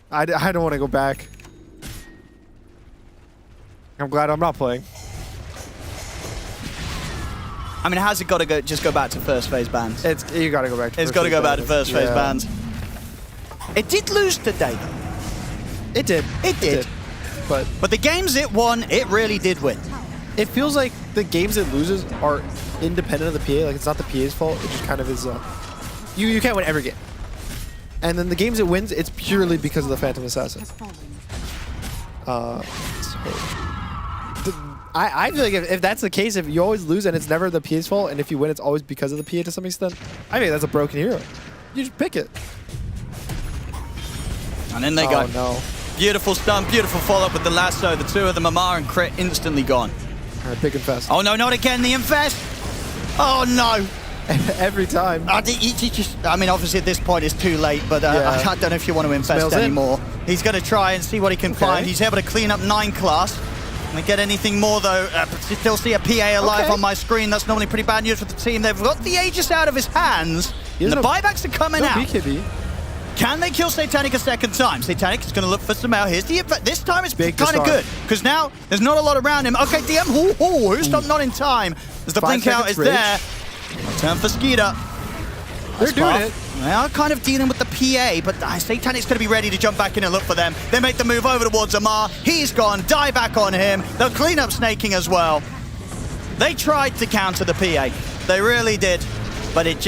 I don't want to go back. I'm glad I'm not playing. I mean, how's it got to go? Just go back to first phase bans. You got to go back to. It's got to go back to first phase bans. It did lose today, though. It did. It did. But the games it won, it really did win. It feels like the games it loses are independent of the PA. Like, it's not the PA's fault. It just kind of is. You can't win every game. And then the games it wins, it's purely because of the Phantom Assassin. I feel like if that's the case, if you always lose and it's never the PA's fault, and if you win, it's always because of the PA to some extent, I think that's a broken hero. You just pick it. And in they go. No. Beautiful stun, beautiful follow-up with the lasso. The two of them, Amar and Crit, instantly gone. All right, big infest. Oh no, not again, the infest! Oh no! Every time. I mean, obviously at this point it's too late, but I don't know if you want to infest anymore. He's going to try and see what he can find. He's able to clean up 9-class. Can they get anything more, though? Still see a PA alive on my screen. That's normally pretty bad news for the team. They've got the Aegis out of his hands. And the buybacks are coming out. BKB. Can they kill Satanic a second time? Satanic is going to look for Samel. Here's the effect. This time it's kind of good, because now there's not a lot around him. Okay, DM, who's not in time? As the blink out is there. Turn for Skeeter. They're doing it. They are kind of dealing with the PA, but Satanic's going to be ready to jump back in and look for them. They make the move over towards Amar. He's gone. Die back on him. They'll clean up snaking as well. They tried to counter the PA. They really did, but it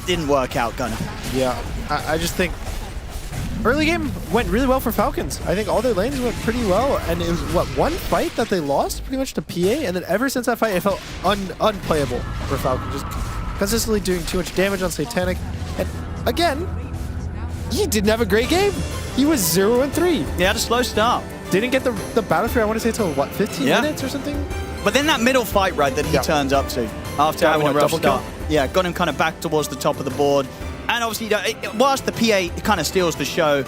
didn't work out, Gunnar. Yeah, I just think early game went really well for Falcons. I think all their lanes went pretty well, and it was, what, one fight that they lost pretty much to PA, and then ever since that fight, it felt unplayable for Falcons, just consistently doing too much damage on Satanic. And again, he didn't have a great game. He was 0-3. He had a slow start. Didn't get the battlefield, I want to say, until, what, 15 minutes or something? But then that middle fight, right, that he turns up to after having a rough start. Yeah, got him kind of back towards the top of the board. And obviously, whilst the PA kind of steals the show,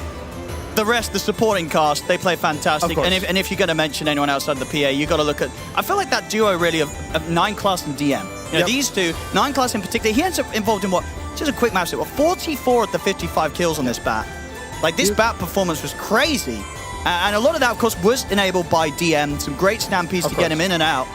the rest, the supporting cast, they play fantastic. And if you're going to mention anyone outside the PA, you got to look at, I feel like that duo really of 9class and DM. You know, these two, 9class in particular, he ends up involved in what, just a quick math, 44 of the 55 kills on this bat. Like, this bat performance was crazy. And a lot of that, of course, was enabled by DM, some great stampedes to get him in and out.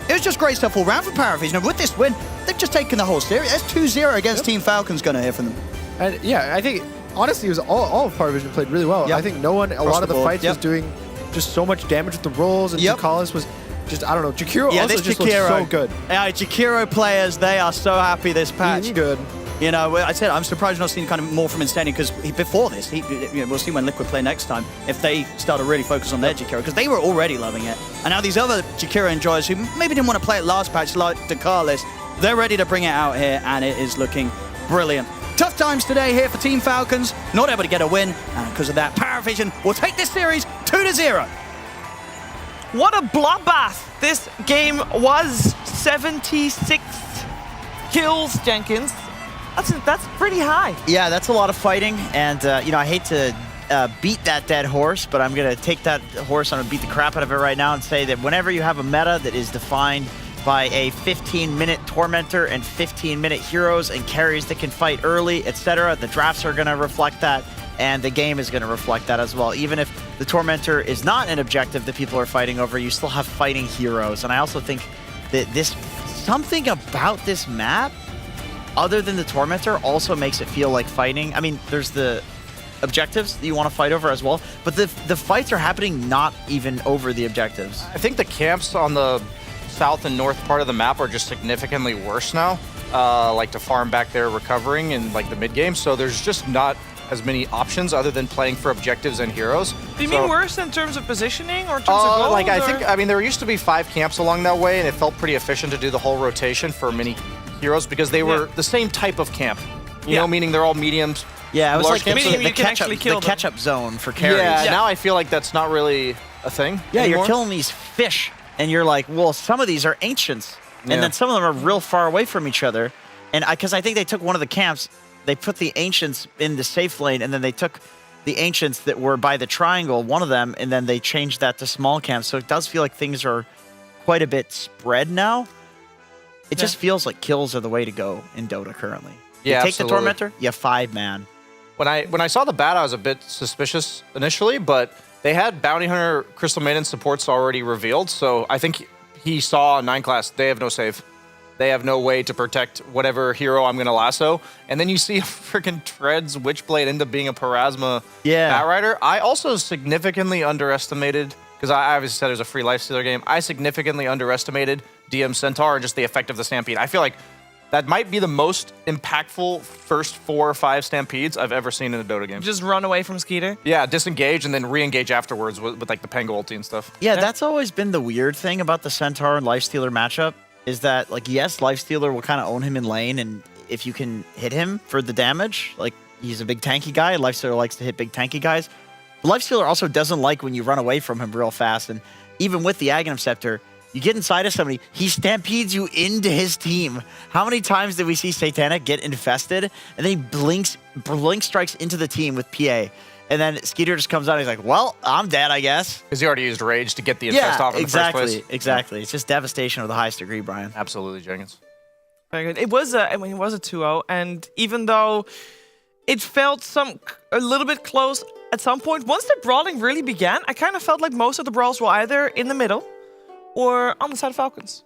It was just great stuff all round for Paravision. And with this win, they've just taken the whole series. That's 2-0 against Team Falcons going to hear from them. And yeah, I think, honestly, it was all of Paravision played really well. I think a lot of the fights was doing just so much damage with the rolls, and Ducalis was just, I don't know, Jakiro also just looked so good. Yeah, Jakiro players, they are so happy this patch. He's good. You know, I said I'm surprised not seeing kind of more from Insanity, because before this, we'll see when Liquid play next time, if they start to really focus on their Jakiro, because they were already loving it. And now these other Jakiro enjoyers who maybe didn't want to play it last patch, like Ducalis, they're ready to bring it out here, and it is looking brilliant. Tough times today here for Team Falcons, not able to get a win, and because of that, Paravision will take this series 2-0. What a bloodbath this game was. 76 kills, Jenkins. That's pretty high. Yeah, that's a lot of fighting, and you know, I hate to beat that dead horse, but I'm gonna take that horse, I'm gonna beat the crap out of it right now and say that whenever you have a meta that is defined by a 15-minute Tormentor and 15-minute heroes and carries that can fight early, etc., the drafts are gonna reflect that, and the game is gonna reflect that as well. Even if the Tormentor is not an objective that people are fighting over, you still have fighting heroes. And I also think that something about this map, other than the Tormentor, also makes it feel like fighting. I mean, there's the objectives that you want to fight over as well, but the fights are happening not even over the objectives. I think the camps on the south and north part of the map are just significantly worse now, like to farm back there recovering in like the mid game, so there's just not as many options other than playing for objectives and heroes. Do you mean worse in terms of positioning or in terms of goals? Like I mean, there used to be 5 camps along that way, and it felt pretty efficient to do the whole rotation for many heroes because they were the same type of camp. You know, meaning they're all mediums. Yeah, it was like the catch-up zone for carries. Yeah, now I feel like that's not really a thing Yeah, anymore. You're killing these fish, and you're like, well, some of these are ancients, and then some of them are real far away from each other. And because I think they took one of the camps, they put the ancients in the safe lane, and then they took the ancients that were by the triangle, one of them, and then they changed that to small camps. So it does feel like things are quite a bit spread now. It just feels like kills are the way to go in Dota currently. Yeah, you take absolutely. the Tormentor, you 5-man. When I saw the bat, I was a bit suspicious initially, but they had Bounty Hunter Crystal Maiden supports already revealed, so I think he saw 9class. They have no save. They have no way to protect whatever hero I'm going to lasso. And then you see a freaking Treads Witchblade end up being a Parasma Bat Rider. I also significantly underestimated, because I obviously said there's a free Lifestealer game, I significantly underestimated DM Centaur and just the effect of the Stampede. I feel like that might be the most impactful first 4 or 5 Stampedes I've ever seen in a Dota game. Just run away from Skeeter? Yeah, disengage and then re-engage afterwards with like the Pango ulti and stuff. Yeah, that's always been the weird thing about the Centaur and Lifestealer matchup, is that, like, yes, Lifestealer will kind of own him in lane, and if you can hit him for the damage, like, he's a big tanky guy, Lifestealer likes to hit big tanky guys. But Lifestealer also doesn't like when you run away from him real fast, and even with the Aghanim Scepter, you get inside of somebody, he stampedes you into his team. How many times did we see Satanic get infested, and then he blink strikes into the team with PA, and then Skeeter just comes out and he's like, well, I'm dead, I guess. Because he already used Rage to get the infest off in the first place. Exactly. It's just devastation of the highest degree, Brian. Absolutely, Jenkins. Very good. It was a 2-0, and even though it felt a little bit close at some point, once the brawling really began, I kind of felt like most of the brawls were either in the middle or on the side of Falcons.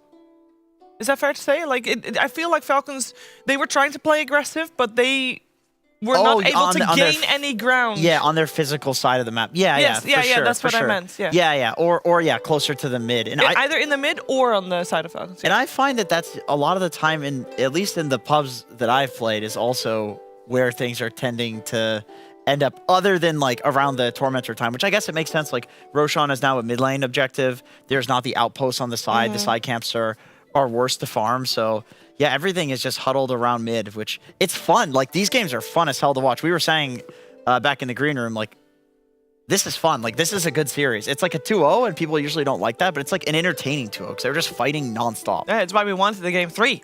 Is that fair to say? Like, I feel like Falcons, they were trying to play aggressive, but they were not able to gain any ground. Yeah, on their physical side of the map. Yeah, Yes, yeah, for sure, that's for what I sure. meant, yeah. Yeah, or yeah, closer to the mid. And Either in the mid or on the side of Falcons. And I find that that's a lot of the time, at least in the pubs that I've played, is also where things are tending to end up, other than like around the Tormentor time, which I guess it makes sense. Like Roshan is now a mid lane objective. There's not the outposts on the side. The side camps are worse to farm. So yeah, everything is just huddled around mid, which it's fun. Like these games are fun as hell to watch. We were saying back in the green room, like, this is fun. Like, this is a good series. It's like a 2-0, and people usually don't like that, but it's like an entertaining 2-0 because they're just fighting nonstop. Yeah, it's why we wanted the game 3.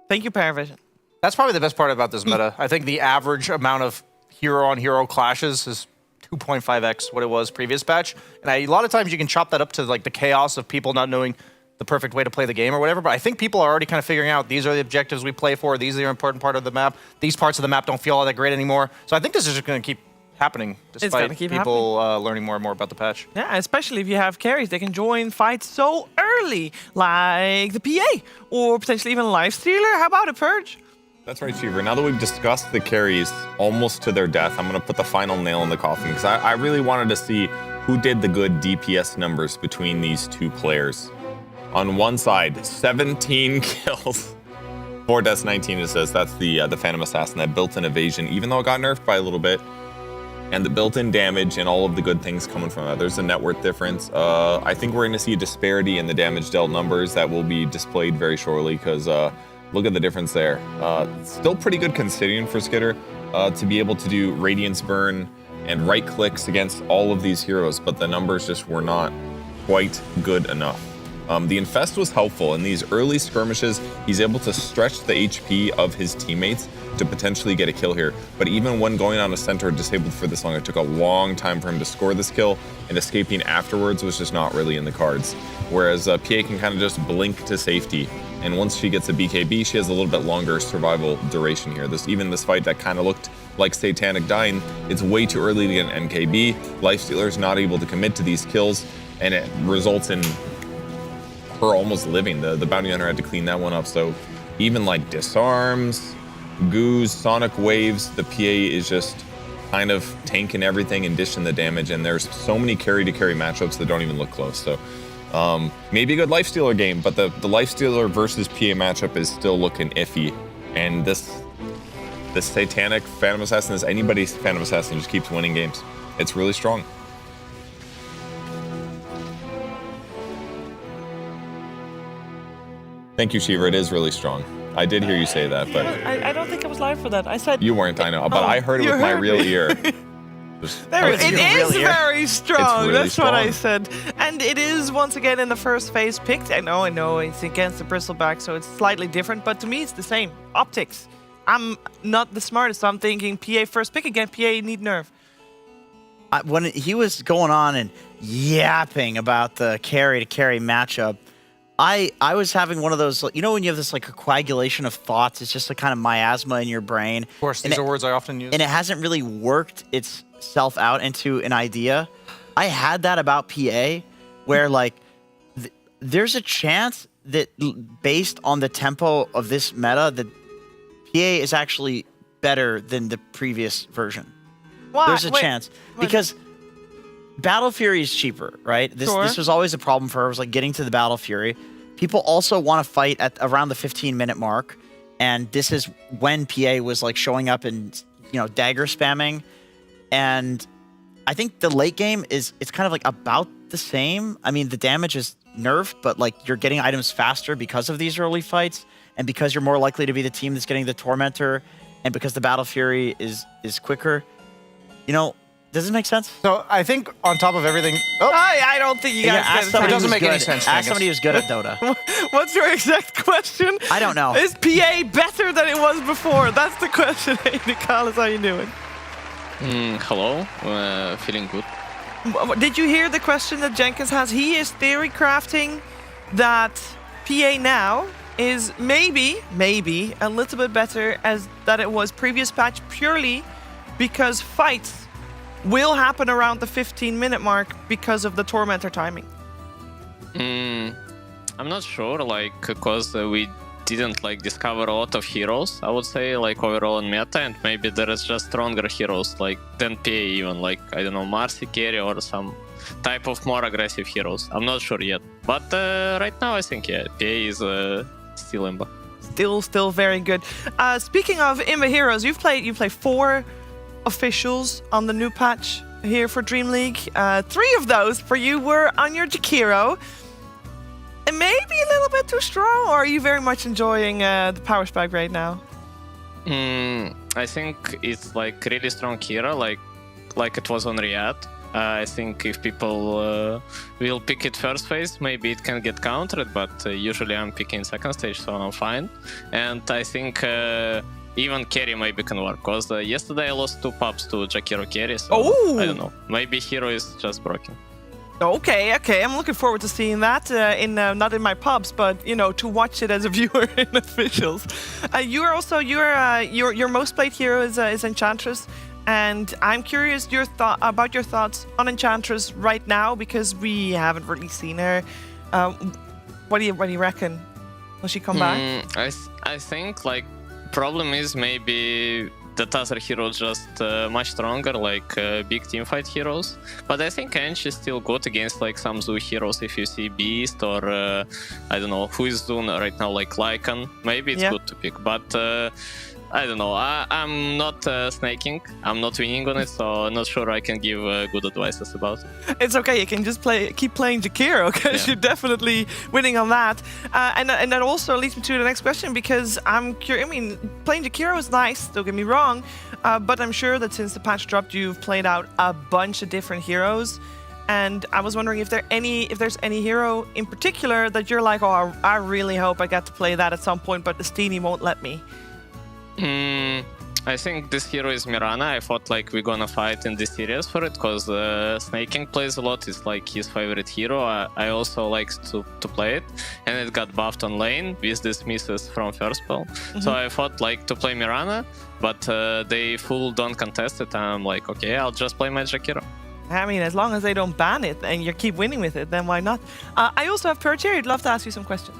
Thank you, Paravision. That's probably the best part about this meta. I think the average amount of hero-on-hero clashes is 2.5x what it was previous patch. And a lot of times you can chop that up to like the chaos of people not knowing the perfect way to play the game or whatever. But I think people are already kind of figuring out these are the objectives we play for. These are the important part of the map. These parts of the map don't feel all that great anymore. So I think this is just going to keep happening despite people learning more and more about the patch. Yeah, especially if you have carries. They can join fights so early, like the PA, or potentially even Lifestealer. How about a Purge? That's right, Cheever. Now that we've discussed the carries almost to their death, I'm going to put the final nail in the coffin because I really wanted to see who did the good DPS numbers between these two players. On one side, 17 kills. 4 deaths, 19 assists. That's the Phantom Assassin, that built-in evasion, even though it got nerfed by a little bit. And the built-in damage and all of the good things coming from that. There's a net worth difference. I think we're going to see a disparity in the damage dealt numbers that will be displayed very shortly because look at the difference there. Still pretty good considering for Skitter to be able to do Radiance Burn and right clicks against all of these heroes, but the numbers just were not quite good enough. The Infest was helpful. In these early skirmishes, he's able to stretch the HP of his teammates to potentially get a kill here. But even when going on a center disabled for this long, it took a long time for him to score this kill, and escaping afterwards was just not really in the cards. Whereas PA can kind of just blink to safety. And once she gets a BKB, she has a little bit longer survival duration here. Even this fight that kind of looked like Satanic dying, it's way too early to get an MKB. Lifestealer's not able to commit to these kills, and it results in her almost living. The bounty hunter had to clean that one up. So even like disarms, goos, sonic waves, the PA is just kind of tanking everything and dishing the damage. And there's so many carry to carry matchups that don't even look close. So maybe a good Lifestealer game, but the Lifestealer versus PA matchup is still looking iffy. And this Satanic Phantom Assassin, is anybody's Phantom Assassin, just keeps winning games. It's really strong. Thank you, Shiva. It is really strong. I did hear you say that, but I don't think I was live for that. I said you weren't. I know, but I heard it with my real ear. It is very strong. Really That's what I strong. said. And it is, once again, in the first phase picked. I know, it's against the Bristleback, so it's slightly different, but to me, it's the same. Optics. I'm not the smartest, so I'm thinking PA first pick again. PA need nerf. When he was going on and yapping about the carry-to-carry matchup, I was having one of those, you know, when you have this like a coagulation of thoughts, it's just a kind of miasma in your brain. Of course, these are words I often use. And it hasn't really worked itself out into an idea. I had that about PA, where like there's a chance that based on the tempo of this meta, that PA is actually better than the previous version. Why? There's a chance. Because Battle Fury is cheaper, right? This was always a problem for her, was like getting to the Battle Fury. People also want to fight at around the 15-minute mark, and this is when PA was like showing up and, you know, dagger spamming. And I think the late game it's kind of like about the same. I mean, the damage is nerfed, but like you're getting items faster because of these early fights, and because you're more likely to be the team that's getting the Tormentor, and because the Battle Fury is quicker. You know, does it make sense? So I think on top of everything, I don't think you guys it doesn't make any sense. Ask somebody who's good at Dota. What's your exact question? I don't know. Is PA better than it was before? That's the question. Hey, Nicholas, how you doing? Hello, feeling good. Did you hear the question that Jenkins has? He is theory crafting that PA now is maybe a little bit better as that it was previous patch, purely because fights will happen around the 15-minute mark because of the Tormentor timing. I'm not sure, like, because we didn't like discover a lot of heroes, I would say, like overall in meta, and maybe there is just stronger heroes like than PA even, like, I don't know, Marcy carry or some type of more aggressive heroes. I'm not sure yet, but right now I think PA is still Imba. Still very good. Speaking of Imba heroes, you play 4 officials on the new patch here for Dream League. 3 of those for you were on your Jakiro. It may be a little bit too strong, or are you very much enjoying the power spike right now? I think it's like really strong hero, like it was on Riyadh. I think if people will pick it first phase, maybe it can get countered, but usually I'm picking second stage, so I'm fine. And I think even carry maybe can work, because yesterday I lost 2 pubs to Jakiro carry, so I don't know. Maybe hero is just broken. Okay. I'm looking forward to seeing that not in my pubs, but to watch it as a viewer in officials. Your most played hero is Enchantress, and I'm curious about your thoughts on Enchantress right now, because we haven't really seen her. What do you reckon? Will she come back? I think like problem is maybe that other heroes just much stronger, like big teamfight heroes. But I think Ench is still good against like some Zoo heroes. If you see Beast or I don't know who is Zoo right now, like Lycan, maybe it's good to pick. But I don't know. I'm not snaking. I'm not winning on it, so I'm not sure I can give good advices about it. It's okay. You can just keep playing Jakiro, because you're definitely winning on that. And that also leads me to the next question, because I'm curious. I mean, playing Jakiro is nice. Don't get me wrong, but I'm sure that since the patch dropped, you've played out a bunch of different heroes. And I was wondering if there's any hero in particular that you're like, oh, I really hope I get to play that at some point, but the Steenie won't let me. I think this hero is Mirana. I thought like we're gonna fight in this series for it, because Snaking plays a lot. It's like his favorite hero. I also like to play it, and it got buffed on lane with this misses from first spell. So I thought like to play Mirana, but they full don't contest it. I'm like, okay, I'll just play my Jakiro. I mean, as long as they don't ban it and you keep winning with it, then why not? I also have Perch here. I'd love to ask you some questions.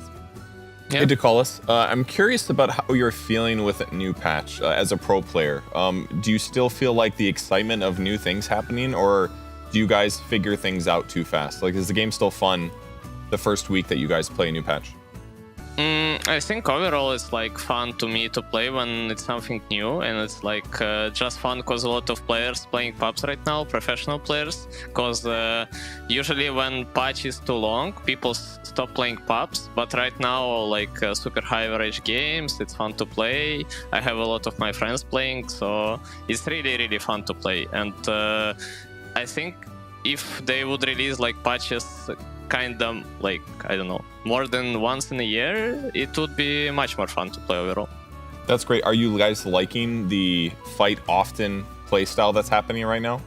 Hey, Decaulus, I'm curious about how you're feeling with a new patch as a pro player. Do you still feel like the excitement of new things happening, or do you guys figure things out too fast? Like, is the game still fun the first week that you guys play a new patch? I think overall it's like fun to me to play when it's something new, and it's like just fun because a lot of players playing pubs right now, professional players, because usually when patch is too long, people stop playing pubs, but right now like super high average games, it's fun to play. I have a lot of my friends playing, so it's really fun to play. And I think if they would release like patches kind of like, I don't know, more than once in a year, it would be much more fun to play overall. That's great. Are you guys liking the fight often playstyle that's happening right now?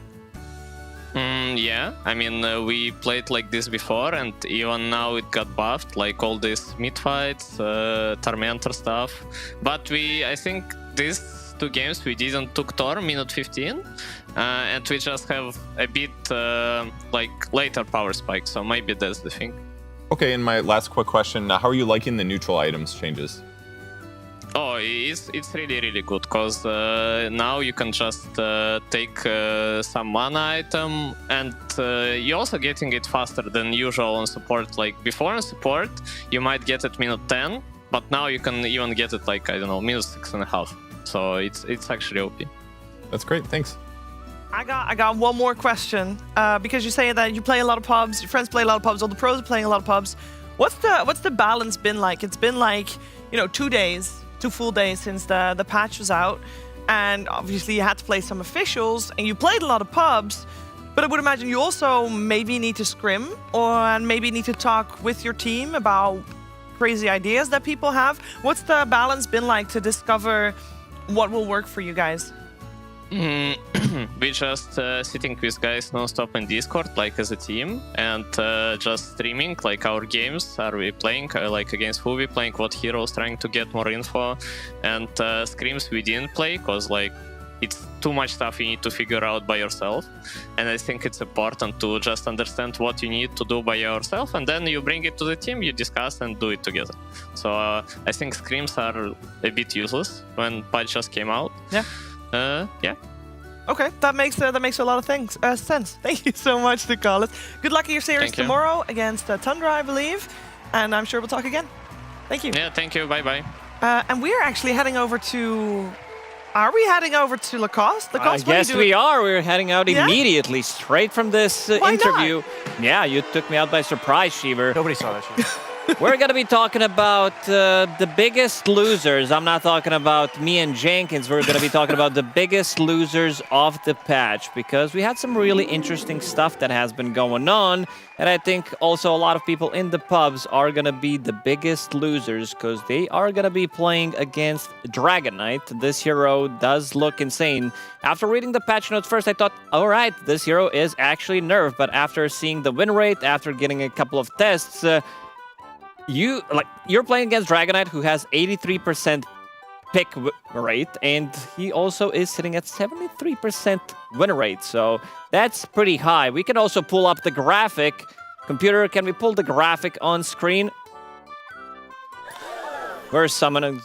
Yeah, I mean, we played like this before, and even now it got buffed, like all these mid fights, Tormentor stuff. But I think these 2 games we didn't took Tor minute 15, and we just have a bit like later power spike, so maybe that's the thing. Okay, and my last quick question, how are you liking the neutral items changes? Oh, it's really good, because now you can just take some mana item, and you're also getting it faster than usual on support. Like before on support, you might get it minute 10, but now you can even get it like, I don't know, minute 6.5. So it's actually OP. That's great, thanks. I got one more question, because you say that you play a lot of pubs, your friends play a lot of pubs, all the pros are playing a lot of pubs. What's the balance been like? It's been like, 2 full days since the patch was out, and obviously you had to play some officials, and you played a lot of pubs, but I would imagine you also maybe need to scrim, or maybe need to talk with your team about crazy ideas that people have. What's the balance been like to discover what will work for you guys? We just sitting with guys non-stop in Discord, like as a team, and just streaming like our games. Are we playing, like against who we playing, what heroes, trying to get more info. And scrims we didn't play, because like it's too much stuff you need to figure out by yourself. And I think it's important to just understand what you need to do by yourself, and then you bring it to the team, you discuss and do it together. So I think scrims are a bit useless when patch just came out. Yeah. Okay, that makes a lot of things sense. Thank you so much, Nicholas. Good luck in your series tomorrow against Tundra, I believe, and I'm sure we'll talk again. Thank you. Yeah, thank you. Bye-bye. And we're actually heading over to... Are we heading over to Lacoste? Lacoste, yes, we are. We're heading out immediately, straight from this interview. Not? Yeah, you took me out by surprise, Shiver. Nobody saw that shit. We're going to be talking about the biggest losers. I'm not talking about me and Jenkins. We're going to be talking about the biggest losers of the patch, because we had some really interesting stuff that has been going on. And I think also a lot of people in the pubs are going to be the biggest losers, because they are going to be playing against Dragon Knight. This hero does look insane. After reading the patch notes first, I thought, all right, this hero is actually nerfed. But after seeing the win rate, after getting a couple of tests, you're playing against Dragon Knight, who has 83% pick rate, and he also is sitting at 73% win rate, so that's pretty high. We can also pull up the graphic. Computer, can we pull the graphic on screen? Where's someone?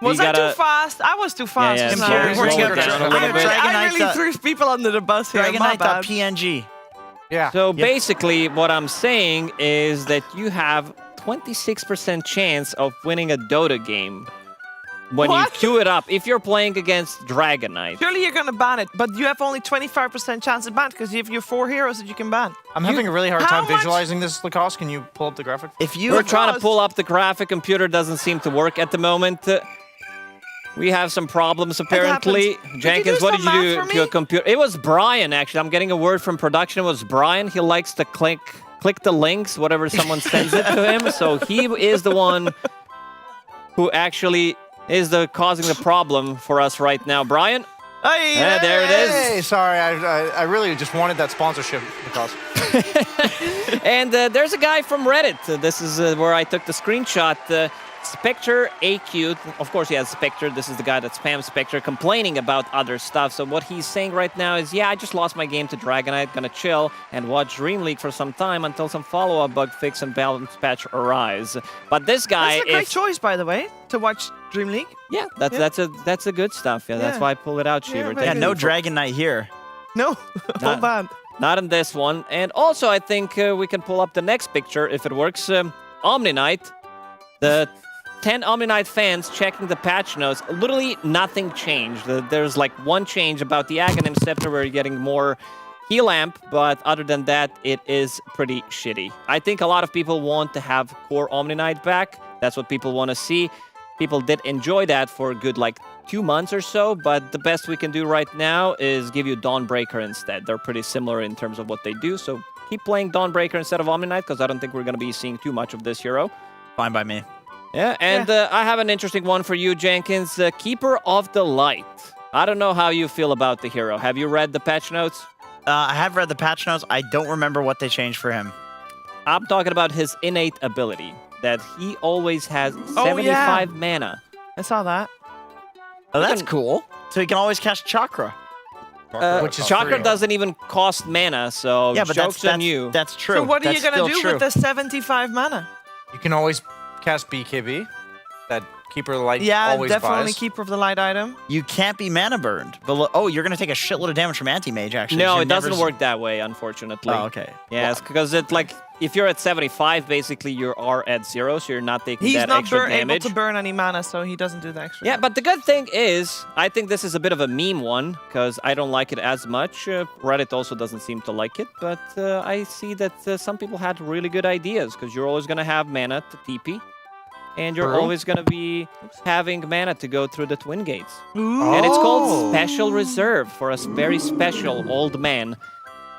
Was I too fast? I was too fast. Yeah, I really threw people under the bus here. Dragon Knight.png. Yeah. So basically, what I'm saying is that you have 26% chance of winning a Dota game when you queue it up if you're playing against Dragon Knight. Surely you're gonna ban it, but you have only 25% chance of ban because you have your 4 heroes that you can ban. I'm having a really hard time visualizing this, Lacoste. Can you pull up the graphic? We're trying to pull up the graphic. Computer doesn't seem to work at the moment. We have some problems apparently. Jenkins, what did you do to a computer? It was Brian, actually. I'm getting a word from production. It was Brian. He likes to click the links, whatever someone sends it to him. So he is the one who actually is causing the problem for us right now. Brian? Hey, there it is. Hey, sorry, I really just wanted that sponsorship, Lacoste. And there's a guy from Reddit. This is where I took the screenshot. Spectre AQ, of course he has Spectre, this is the guy that spams Spectre, complaining about other stuff. So what he's saying right now is, yeah, I just lost my game to Dragon Knight, gonna chill and watch DreamLeague for some time until some follow-up bug fix and balance patch arise. But this guy That's a great choice, by the way, to watch DreamLeague. Yeah, that's a good stuff. Yeah, that's why I pull it out, Shiver. Yeah, no Dragon Knight here. No, full ban. Not in this one. And also, I think we can pull up the next picture if it works. Omni Knight, the 10 Omni Knight fans checking the patch notes. Literally nothing changed. There's like one change about the Aghanim Scepter where you're getting more heal amp, but other than that, it is pretty shitty. I think a lot of people want to have core Omni Knight back. That's what people want to see. People did enjoy that for a good 2 months or so, but the best we can do right now is give you Dawnbreaker instead. They're pretty similar in terms of what they do, so keep playing Dawnbreaker instead of Omni Knight, because I don't think we're going to be seeing too much of this hero. Fine by me. Yeah, and I have an interesting one for you, Jenkins. Keeper of the Light. I don't know how you feel about the hero. Have you read the patch notes? I have read the patch notes. I don't remember what they changed for him. I'm talking about his innate ability, that he always has 75 mana. I saw that. Oh, that's cool. So he can always cast Chakra. Which is Chakra free. doesn't even cost mana, so yeah, but joke's on you. That's true. So what are you That's going to still do with the 75 mana? You can always cast BKB. That Keeper of the Light Yeah, always definitely buys. Keeper of the Light item. You can't be mana burned. Oh, you're going to take a shitload of damage from Anti-Mage, actually. No, You're it doesn't never- work that way, unfortunately. Oh, okay. Yes, because if you're at 75, basically you are at 0, so you're not taking He's that not extra able damage. to burn any mana, so he doesn't do the extra. Yeah, but the good thing is, I think this is a bit of a meme one, because I don't like it as much. Reddit also doesn't seem to like it, but I see that some people had really good ideas, because you're always going to have mana to TP, and you're always going to be having mana to go through the Twin Gates. Ooh. And it's called Special Reserve for a very special old man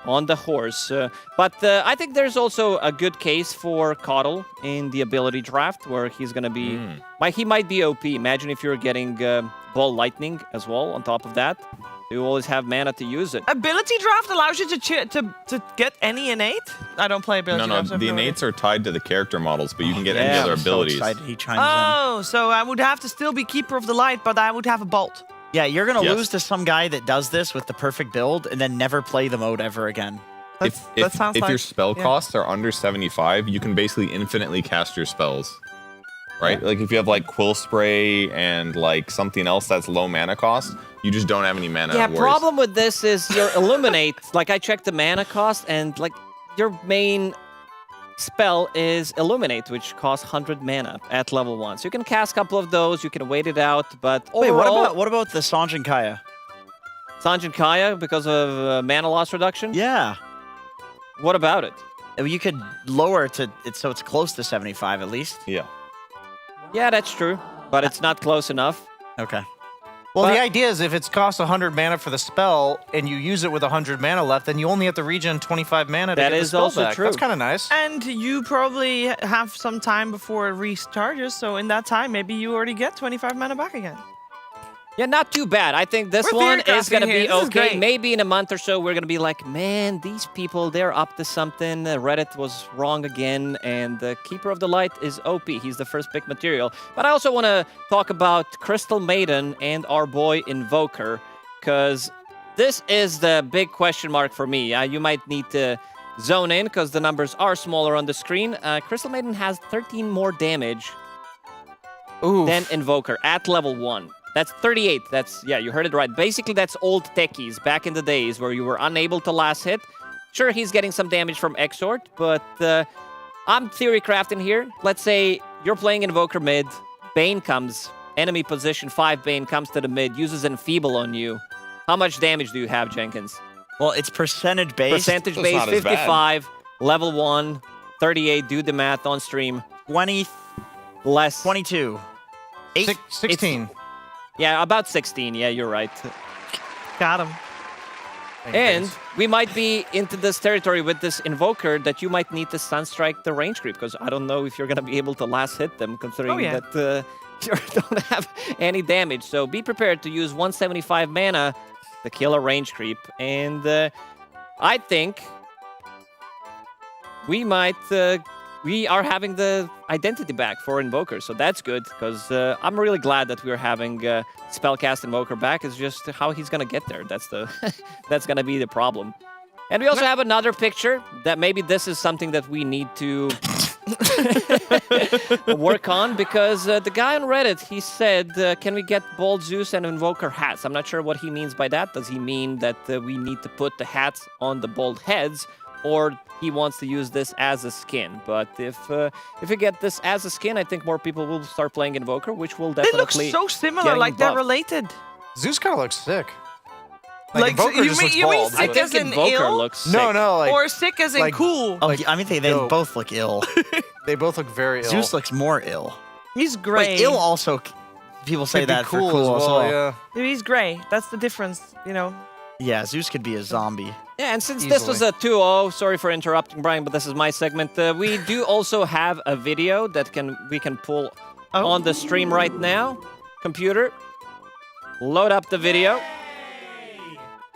on the horse. But I think there's also a good case for Coddle in the ability draft, where he's going to be... He might be OP. Imagine if you're getting Ball Lightning as well on top of that. You always have mana to use it. Ability draft allows you to get any innate? I don't play ability No, draft. the innates are tied to the character models, but you can get any other abilities. He chimes Oh, so I would have to still be Keeper of the Light, but I would have a Bolt. Yeah, you're going to Yes. lose to some guy that does this with the perfect build and then never play the mode ever again. If your spell costs are under 75, you can basically infinitely cast your spells. Right? Like if you have like Quill Spray and like something else that's low mana cost, you just don't have any mana. Yeah, worries. problem with this is your Illuminate. Like I checked the mana cost, and like your main spell is Illuminate, which costs 100 mana at level 1. So you can cast a couple of those, you can wait it out, but overall... Wait, what about the Sanjin Kaya? Sanjin Kaya, because of mana loss reduction? Yeah. What about it? You could lower it to so it's close to 75 at least. Yeah. Yeah, that's true, but it's not close enough. Okay. Well, the idea is if it's cost 100 mana for the spell and you use it with 100 mana left, then you only have to regen 25 mana to That get the is spell also back. true. That's kind of nice. And you probably have some time before it recharges, so in that time, maybe you already get 25 mana back again. Yeah, not too bad. I think this We're one is going to theorycrafting be here. This is okay. great. Maybe in a month or so, we're going to be like, man, these people, they're up to something. Reddit was wrong again, and the Keeper of the Light is OP. He's the first pick material. But I also want to talk about Crystal Maiden and our boy Invoker, because this is the big question mark for me. You might need to zone in, because the numbers are smaller on the screen. Crystal Maiden has 13 more damage than Invoker at level 1. That's 38. That's, yeah, you heard it right. Basically, that's old techies back in the days where you were unable to last hit. Sure, he's getting some damage from Exort, but I'm theory crafting here. Let's say you're playing Invoker mid, Bane comes, enemy position 5 Bane comes to the mid, uses Enfeeble on you. How much damage do you have, Jenkins? Well, it's percentage based. Percentage based, 55, level 1, 38, do the math on stream. 20. Less. 22. 16. Yeah, about 16. Yeah, you're right. Got him. And we might be into this territory with this Invoker that you might need to Sunstrike the range creep, because I don't know if you're going to be able to last hit them, considering that you don't have any damage. So be prepared to use 175 mana to kill a range creep. And I think we might... we are having the identity back for Invoker, so that's good, because I'm really glad that we're having Spellcast Invoker back. It's just how he's going to get there. That's the that's going to be the problem. And we also have another picture that maybe this is something that we need to work on, because the guy on Reddit, he said, can we get Bold Zeus and Invoker hats? I'm not sure what he means by that. Does he mean that we need to put the hats on the Bold heads, or he wants to use this as a skin? But if we get this as a skin, I think more people will start playing Invoker, which will definitely They look so similar, like they're related. Zeus kind of looks sick. Like, Invoker you just mean, looks you mean bald, sick but- as in Invoker ill? looks sick. No, like... Or sick as in like- cool? Oh, I mean, they both look ill. They both look very ill. Zeus looks more ill. He's gray. But ill also, people say Could be that cool for cool as as well, well. yeah. He's gray. That's the difference, you know. Yeah, Zeus could be a zombie. Yeah, and since this was a 2-0, sorry for interrupting, Brian, but this is my segment. We do also have a video that we can pull on the stream right now. Computer, load up the video.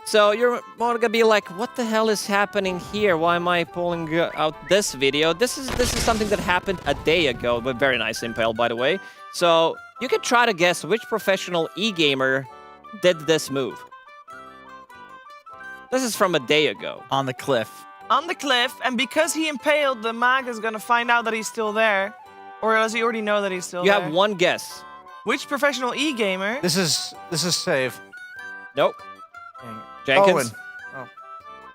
So you're more gonna be like, what the hell is happening here? Why am I pulling out this video? This is something that happened a day ago, but very nice Impale, by the way. So you can try to guess which professional e-gamer did this move. This is from a day ago. On the cliff. On the cliff, and because he impaled, the mag is gonna find out that he's still there. Or does he already know that he's still You there? have one guess. Which professional e-gamer? This is save. Nope. Jenkins? Owen.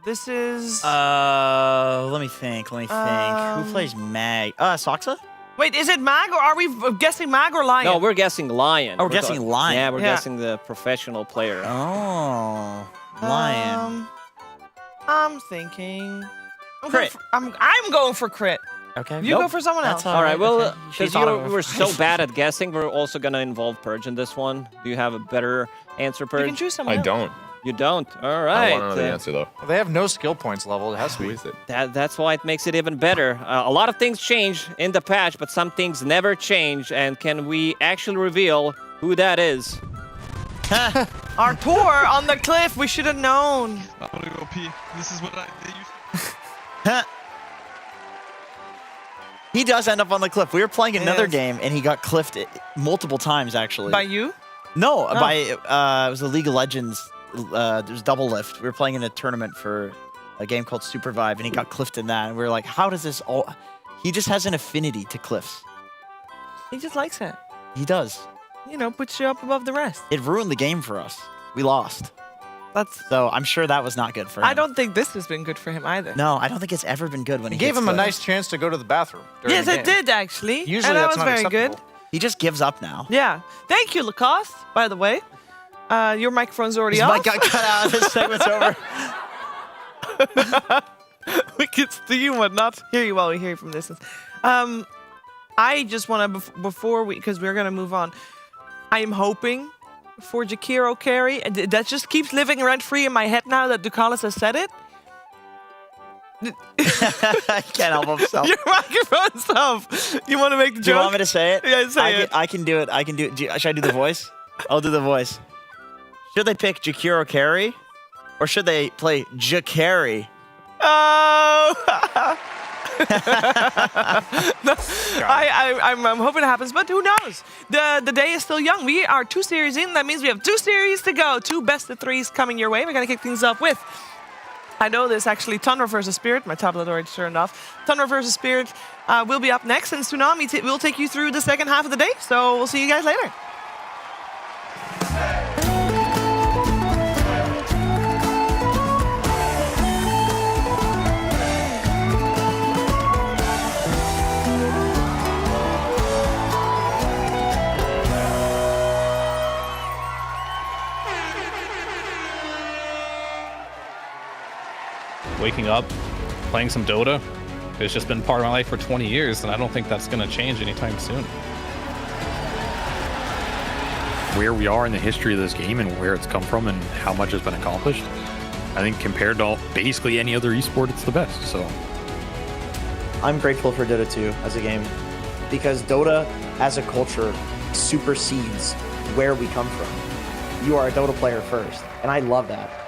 This is... let me think. Who plays Mag? Soxa? Wait, is it mag, or are we guessing mag or lion? No, we're guessing lion. Oh, we're guessing lion. Yeah, we're guessing the professional player. Oh, lion. I'm thinking... Crit. I'm going for crit. Okay. You go for someone else. All right, well, She because thought of we were so bad at guessing, we're also going to involve Purge in this one. Do you have a better answer, Purge? You can choose someone I else. don't. You don't? All I right. want to know the answer, though. They have no skill points level. It has to be. Who is it? That's why it makes it even better. A lot of things change in the patch, but some things never change. And can we actually reveal who that is? Artur on the cliff. We should have known. I'm gonna go pee. This is what they used He does end up on the cliff. We were playing another Yes. game, and he got cliffed multiple times, actually. By you? No, by it was the League of Legends. There's double lift. We were playing in a tournament for a game called Supervive, and he got cliffed in that. And we were like, how does this all... He just has an affinity to cliffs. He just likes it. He does. You know, puts you up above the rest. It ruined the game for us. We lost. So I'm sure that was not good for him. I don't think this has been good for him either. No, I don't think it's ever been good when he gave gets him a cliffed. nice chance to go to the bathroom. Yes, it did actually. Usually and that that's was not very acceptable. good. He just gives up now. Yeah. Thank you, Lacoste, by the way. Your microphone's already His off. mic got cut out. This segment's over. We can see you but not hear you while we hear you from distance. I just want to, before we, because we're going to move on, I am hoping for Jakiro carry. And that just keeps living rent-free in my head now that Ducalis has said it. I can't help himself. Your microphone's off. You want to make the Do joke? you want me to say it? Yeah, say it. I can do it. I can do it. Should I do the voice? I'll do the voice. Should they pick Jakiro carry? Or should they play Jakari? Oh! No, I'm hoping it happens, but who knows? The day is still young. We are 2 series in. That means we have 2 series to go. 2 best of 3s coming your way. We're going to kick things off with, I know this actually, Tundra versus Spirit. My tablet already turned off. Tundra versus Spirit will be up next, and Tsunami will take you through the second half of the day. So we'll see you guys later. Waking up, playing some Dota, it's just been part of my life for 20 years, and I don't think that's going to change anytime soon. Where we are in the history of this game and where it's come from and how much has been accomplished, I think compared to basically any other esport, it's the best. So I'm grateful for Dota 2 as a game because Dota as a culture supersedes where we come from. You are a Dota player first, and I love that.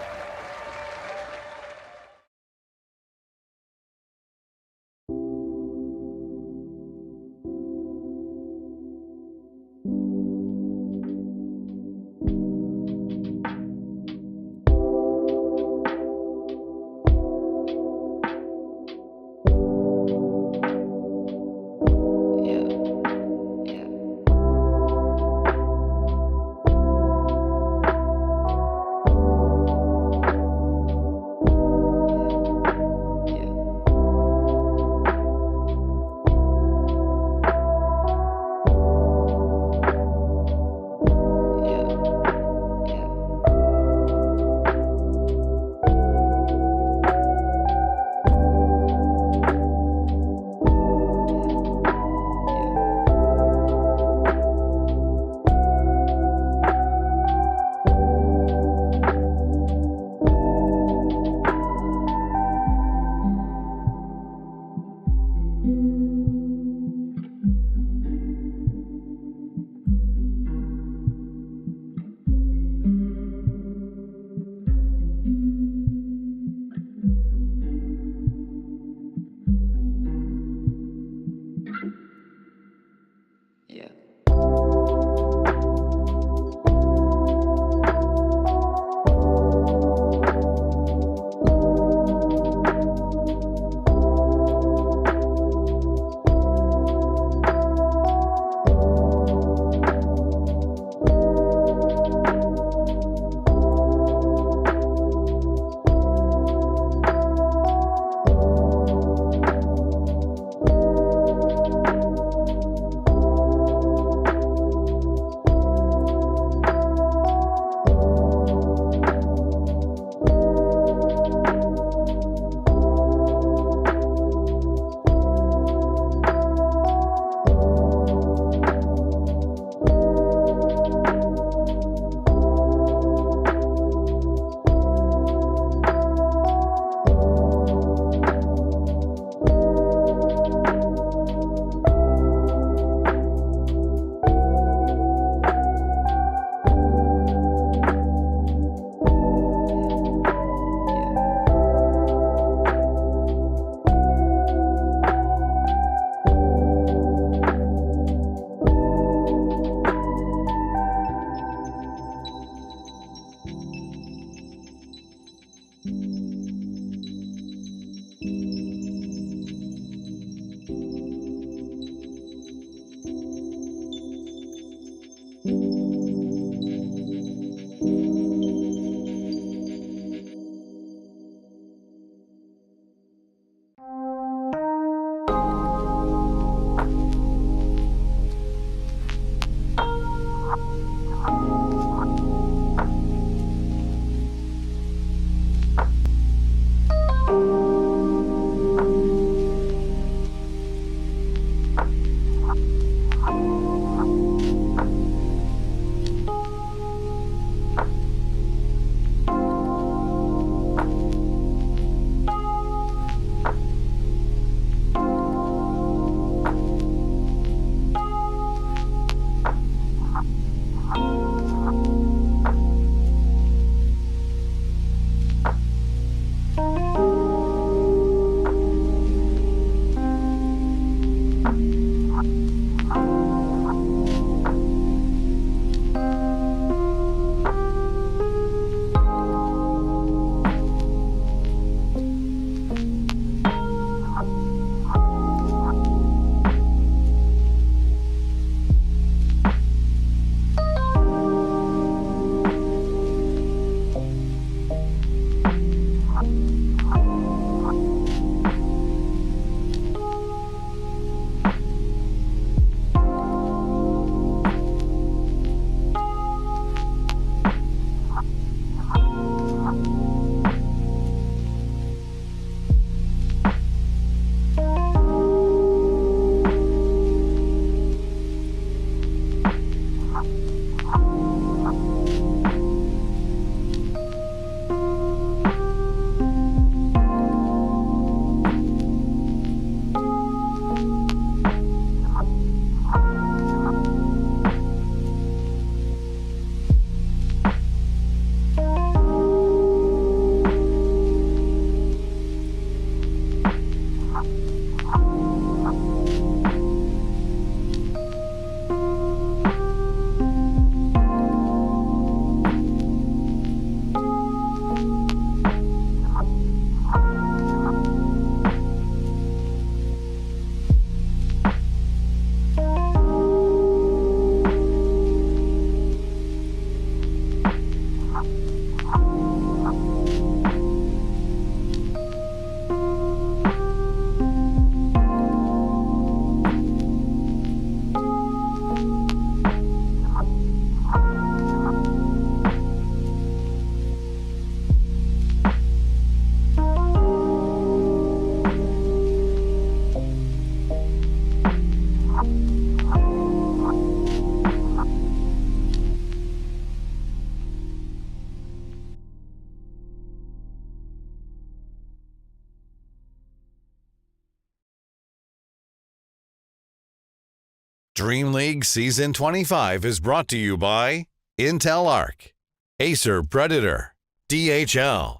DreamLeague Season 25 is brought to you by Intel Arc, Acer Predator, DHL,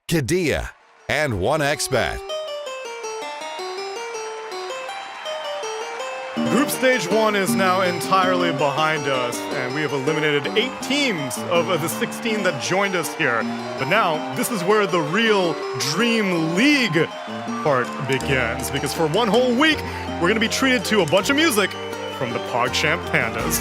Kadia, and 1xBet. Group Stage 1 is now entirely behind us, and we have eliminated 8 teams of the 16 that joined us here. But now, this is where the real Dream League part begins, because for one whole week, we're going to be treated to a bunch of music from the PogChamp Pandas.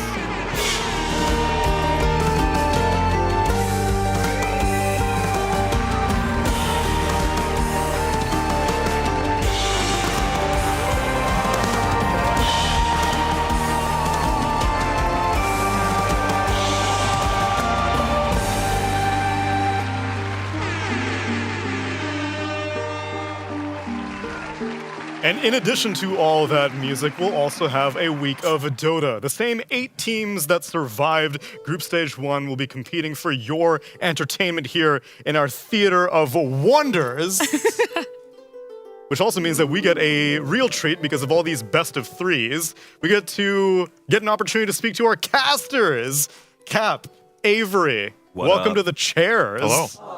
And in addition to all that music, we'll also have a week of Dota. The same 8 teams that survived Group Stage 1 will be competing for your entertainment here in our Theater of Wonders. Which also means that we get a real treat because of all these best of 3s. We get to get an opportunity to speak to our casters. Cap, Avery, welcome to the chairs. Hello.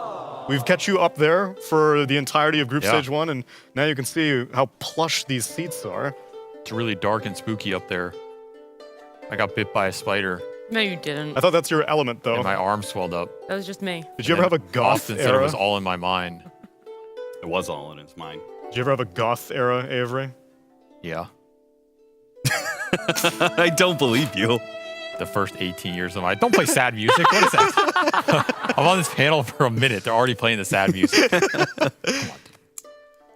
We've kept you up there for the entirety of Group Stage 1, and now you can see how plush these seats are. It's really dark and spooky up there. I got bit by a spider. No, you didn't. I thought that's your element, though. And my arm swelled up. That was just me. Did you ever have a goth Austin era? said it was all in my mind. It was all in his mind. Did you ever have a goth era, Avery? Yeah. I don't believe you. The first 18 years of my life. Don't play sad music. What is that? I'm on this panel for a minute. They're already playing the sad music.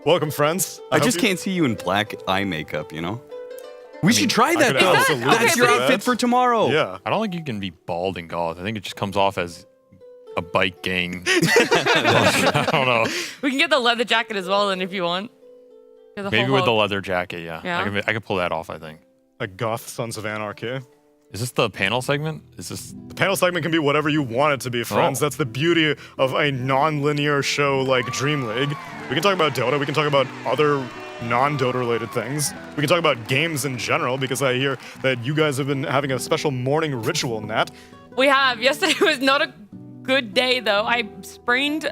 Welcome, friends. I just can't see you in black eye makeup, you know? We should try that, though. That's your outfit for tomorrow. Yeah. I don't think you can be bald and goth. I think it just comes off as a bike gang. I don't know. We can get the leather jacket as well, then, if you want. Maybe with the leather jacket, yeah. Yeah. I can pull that off, I think. Like goth Sons of Anarchy. Is this the panel segment? Is this the panel segment can be whatever you want it to be, friends. That's the beauty of a non-linear show like Dream League. We can talk about Dota, we can talk about other non-Dota related things. We can talk about games in general, because I hear that you guys have been having a special morning ritual, Nat. We have. Yesterday was not a good day, though. I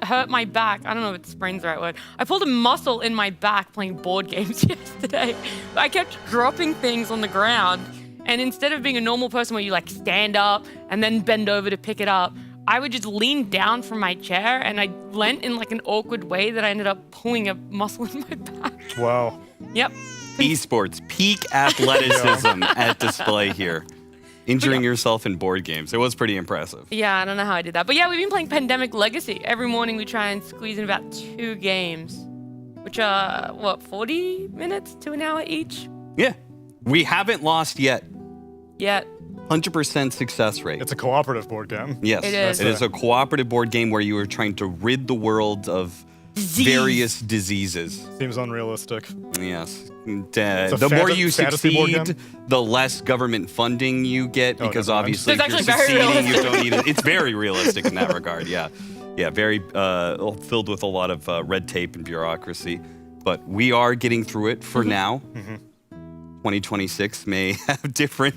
hurt my back. I don't know if sprain's the right word. I pulled a muscle in my back playing board games yesterday. I kept dropping things on the ground. And instead of being a normal person where you like stand up and then bend over to pick it up, I would just lean down from my chair and I leant in like an awkward way that I ended up pulling a muscle in my back. Wow. Yep. Esports, peak athleticism at display here. Injuring yourself in board games. It was pretty impressive. Yeah, I don't know how I did that. But yeah, we've been playing Pandemic Legacy. Every morning we try and squeeze in about 2 games, which are, 40 minutes to an hour each? Yeah. We haven't lost yet. 100% success rate. It's a cooperative board game. Yes. It is. It is a cooperative board game where you are trying to rid the world of various diseases. Seems unrealistic. Yes. a The more you fantasy board succeed, the less government funding you get, because obviously if It's you're actually very succeeding, you realistic. don't need it. It's very realistic in that regard, yeah. Yeah, very filled with a lot of red tape and bureaucracy. But we are getting through it for now. 2026 may have different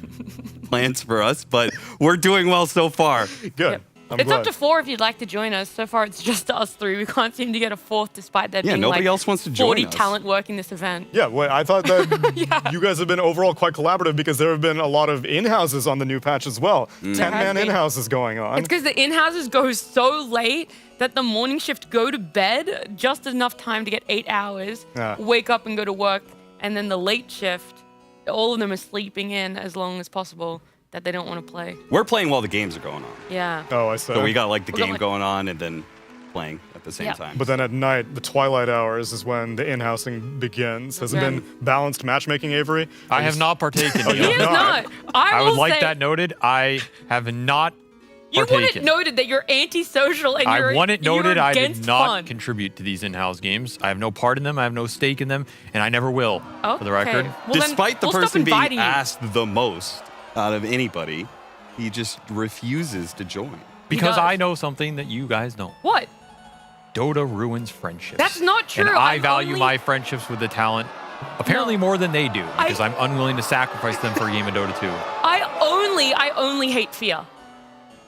plans for us, but we're doing well so far. Good. It's up to 4 if you'd like to join us. So far, it's just us 3. We can't seem to get a 4th, despite there being nobody like else wants to join 40 us. talent working this event. Yeah, well, I thought that you guys have been overall quite collaborative, because there have been a lot of in-houses on the new patch as well. 10-man in-houses going on. It's because the in-houses go so late that the morning shift go to bed just enough time to get 8 hours, wake up and go to work, and then the late shift, all of them are sleeping in as long as possible, that they don't want to play. We're playing while the games are going on. Yeah. Oh, I see. So we got like the We got, game like- going on and then playing at the same time. But then at night, the twilight hours is when the in-housing begins. Has it been balanced matchmaking, Avery? I have not partaken. Oh, you He have is not. I will would like say- that noted. I have not You want it partaken. noted that you're antisocial and I want it noted you're I against did not fun. contribute to these in-house games. I have no part in them. I have no stake in them, and I never will, for the record. Well, then Despite the we'll stop person being inviting you. asked the most out of anybody, he just refuses to join. Because does. I know something that you guys don't. What? Dota ruins friendships. That's not true. And I I'm value only- my friendships with the talent Apparently more than they do, because I'm unwilling to sacrifice them for a game of Dota 2. I only hate fear.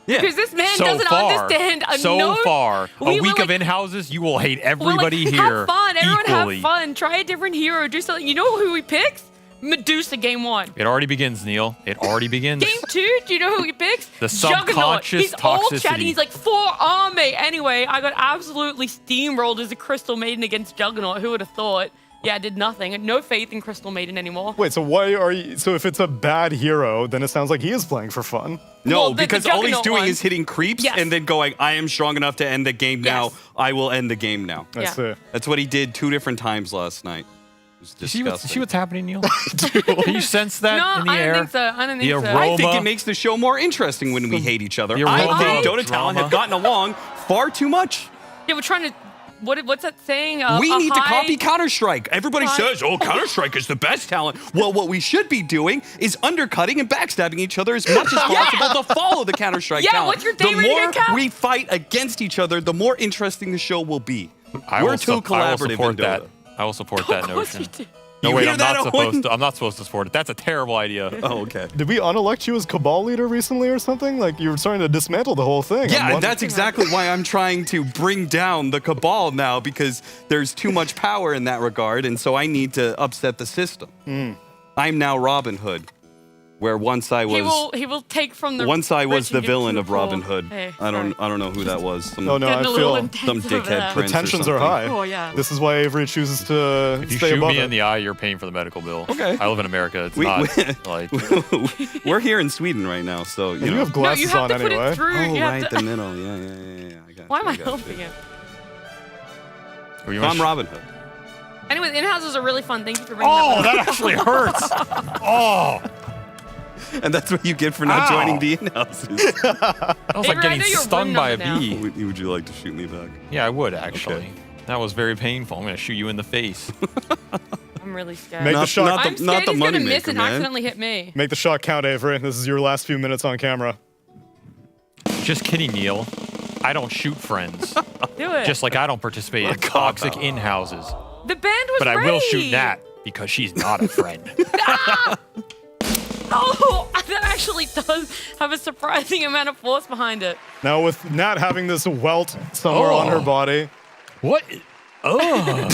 Yeah. Because this man so doesn't far, understand. So far, we a week were of in-houses, you will hate everybody like, here have fun. Everyone equally. have fun. Try a different hero. Do something. You know who he picks? Medusa game 1. It already begins, Neil. It already begins. Game 2, do you know who he picks? The Juggernaut. subconscious He's all toxicity. chatting. He's like, for army. Anyway, I got absolutely steamrolled as a Crystal Maiden against Juggernaut. Who would have thought? Yeah, I did nothing. No faith in Crystal Maiden anymore. Wait, so why are you? So if it's a bad hero, then it sounds like he is playing for fun. No, Well, the because all he's Juggernaut doing one. is hitting creeps Yes. and then going, I am strong enough to end the game now. Yes. I will end the game now. I see. That's what he did 2 different times last night. It was You see disgusting. what's happening, Neil? Can you sense that No, in the I air? don't think so. I don't think so. I think it makes the show more interesting when we hate each other. The I aroma think of Dota talent drama. have gotten along far too much. Yeah, we're trying to. What's that saying? We a need to high- copy Counter-Strike. Everybody high- says, oh, Counter-Strike is the best talent. Well, what we should be doing is undercutting and backstabbing each other as much as possible to follow the Counter-Strike Yeah, talent. what's your The day rating more account? we fight against each other, the more interesting the show will be. I We're will too collaborative support in Dota. that. I will support that notion. No, You wait, hear I'm that, not Owen? supposed to. I'm not supposed to support it. That's a terrible idea. Oh, okay. Did we unelect you as Cabal leader recently or something? Like you were starting to dismantle the whole thing. Yeah, and that's exactly why I'm trying to bring down the Cabal now, because there's too much power in that regard, and so I need to upset the system. I'm now Robin Hood, where once I was He will take from the. once I was rich and the give villain to of the poor. Robin Hood. Hey, I don't know who that was. Some, Oh no, I Getting a little feel intense some over dickhead there. the prince. tensions or are high. Oh, yeah. This is why Avery chooses to If you stay shoot above me it. in the eye, you're paying for the medical bill. Okay. I live in America. It's We- not we- like We're here in Sweden right now, so And you have glasses you have on to put it anyway. through. Oh, You have right, to- the middle. Yeah. I got Why you, am I got helping you. it? I'm Robin Hood. Anyways, in-houses are really fun. Thank you for bringing Oh, that that up. actually hurts. Oh, And that's what you get for not Ow. joining the in-houses. that was like Avery, I getting know you're stung running by a up and bee. Would you like to shoot me back? Yeah, I would actually. That was very painful. I'm gonna shoot you in the face. I'm really scared. Make the shot. I'm scared not the he's gonna money miss maker, and man. accidentally hit me. Make the shot count, Avery. This is your last few minutes on camera. Just kidding, Neil. I don't shoot friends. Do it. Just like I don't participate in toxic in-houses. The band was But I will shoot ready. Nat because she's not a friend. Oh, that actually does have a surprising amount of force behind it. Now with Nat having this welt somewhere on her body, What? Oh.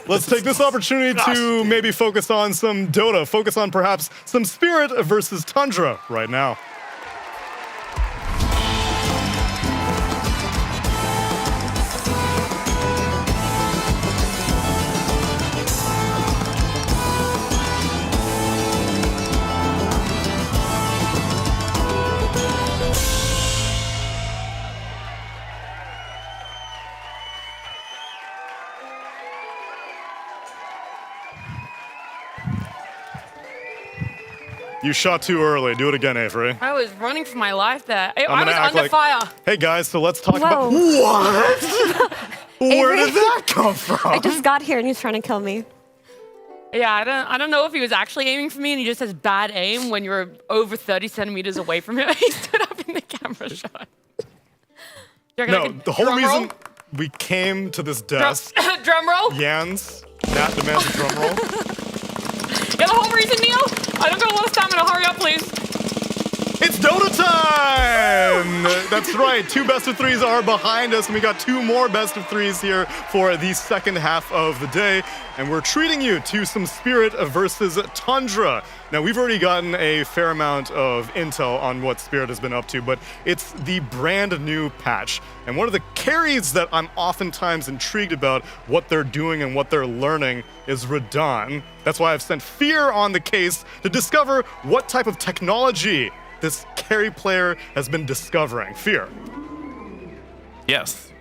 let's take this opportunity to maybe focus on some Dota, focus on perhaps some Spirit versus Tundra right now. You shot too early. Do it again, Avery. I was running for my life there. I gonna was act under like- fire. Hey guys, so let's talk about Whoa. what? Where did that come from? I just got here and he's trying to kill me. Yeah, I don't know if he was actually aiming for me and he just has bad aim when you're over 30 centimeters away from him. He stood up in the camera shot. No, the whole reason we came to this desk, Drum roll? Jans, Nat demands a drum roll. Yeah, the whole reason, Neil? I don't got a lot of stamina. Hurry up, please. It's Dota time! That's right, 2 best of 3s are behind us, and we got 2 more best of 3s here for the second half of the day. And we're treating you to some Spirit versus Tundra. Now, we've already gotten a fair amount of intel on what Spirit has been up to, but it's the brand new patch. And one of the carries that I'm oftentimes intrigued about what they're doing and what they're learning is Radon. That's why I've sent Fear on the case to discover what type of technology this carry player has been discovering. Fear, Yes.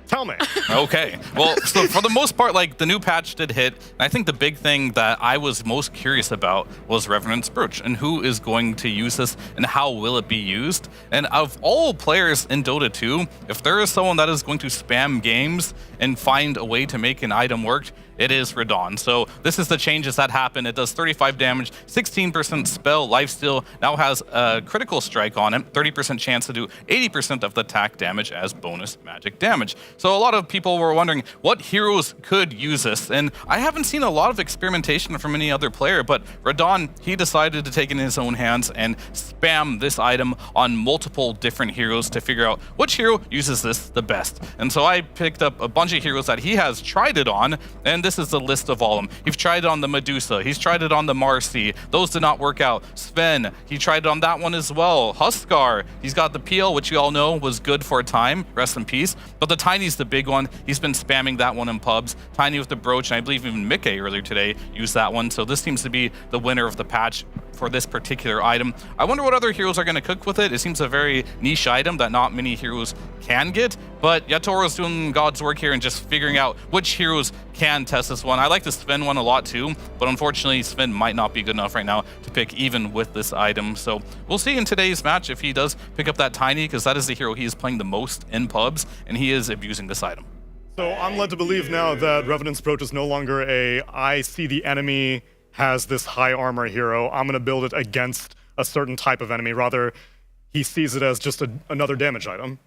tell me. Okay. Well, so for the most part, like the new patch did hit. And I think the big thing that I was most curious about was Revenant's Brooch and who is going to use this and how will it be used. And of all players in Dota 2, if there is someone that is going to spam games and find a way to make an item work, it is Radon. So this is the changes that happen. It does 35 damage, 16% spell, lifesteal, now has a critical strike on it, 30% chance to do 80% of the attack damage as bonus magic damage. So a lot of people were wondering what heroes could use this, and I haven't seen a lot of experimentation from any other player, but Radon, he decided to take it in his own hands and spam this item on multiple different heroes to figure out which hero uses this the best. And so I picked up a bunch of heroes that he has tried it on, and this is the list of all of them. He's tried it on the Medusa, he's tried it on the Marcy, those did not work out. Sven, he tried it on that one as well. Huskar, he's got the PL, which you all know was good for a time, rest in peace, but the Tiny's the big one. He's been spamming that one in pubs. Tiny with the brooch, and I believe even Mickey earlier today used that one, so this seems to be the winner of the patch for this particular item. I wonder what other heroes are going to cook with it. It seems a very niche item that not many heroes can get, but Yatoro's doing God's work here and just figuring out which heroes can test this one. I like the Sven one a lot too, but unfortunately Sven might not be good enough right now to pick even with this item. So we'll see in today's match if he does pick up that Tiny, because that is the hero he is playing the most in pubs, and he is abusing this item. So I'm led to believe now that Revenant's approach is no longer I see the enemy has this high armor hero, I'm going to build it against a certain type of enemy. Rather, he sees it as just another damage item.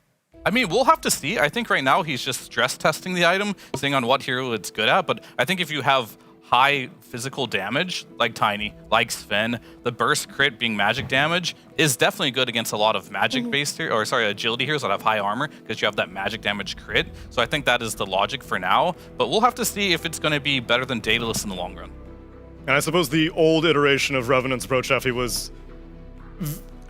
I mean, we'll have to see. I think right now he's just stress testing the item, seeing on what hero it's good at. But I think if you have high physical damage, like Tiny, like Sven, the burst crit being magic damage is definitely good against a lot of magic-based, agility heroes that have high armor, because you have that magic damage crit. So I think that is the logic for now. But we'll have to see if it's going to be better than Daedalus in the long run. And I suppose the old iteration of Revenant's approach, Effie, was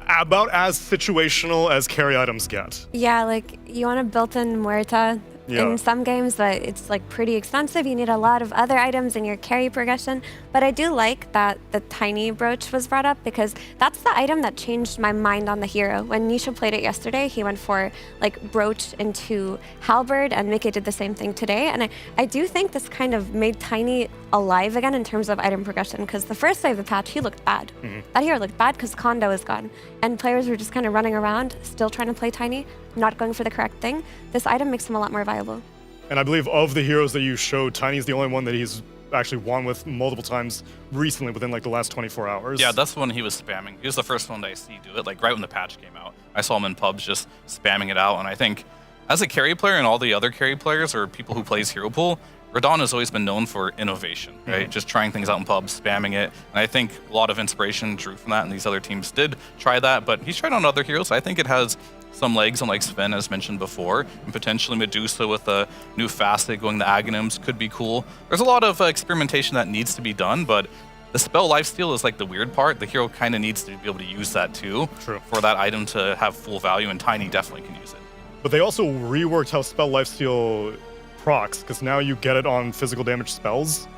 about as situational as carry items get. Yeah, like you want a built-in Muerta in some games, but it's like pretty expensive. You need a lot of other items in your carry progression. But I do like that the Tiny brooch was brought up, because that's the item that changed my mind on the hero. When Nisha played it yesterday, he went for like brooch into halberd, and Mickey did the same thing today. And I do think this kind of made Tiny alive again in terms of item progression, because the first day of the patch, he looked bad. That hero looked bad because Kondo is gone. And players were just kind of running around, still trying to play Tiny, not going for the correct thing. This item makes him a lot more viable. And I believe of the heroes that you showed, Tiny's the only one that he's actually won with multiple times recently within like the last 24 hours. Yeah, that's the one he was spamming. He was the first one that I see do it, like right when the patch came out. I saw him in pubs just spamming it out, and I think as a carry player and all the other carry players or people who plays Hero Pool, Radon has always been known for innovation, right? Just trying things out in pubs, spamming it. And I think a lot of inspiration drew from that, and these other teams did try that, but he's tried on other heroes. I think it has some legs on like Sven, as mentioned before, and potentially Medusa with a new facet going to Aghanims could be cool. There's a lot of experimentation that needs to be done, but the spell lifesteal is like the weird part. The hero kind of needs to be able to use that too for that item to have full value, and Tiny definitely can use it. But they also reworked how spell lifesteal procs, because now you get it on physical damage spells.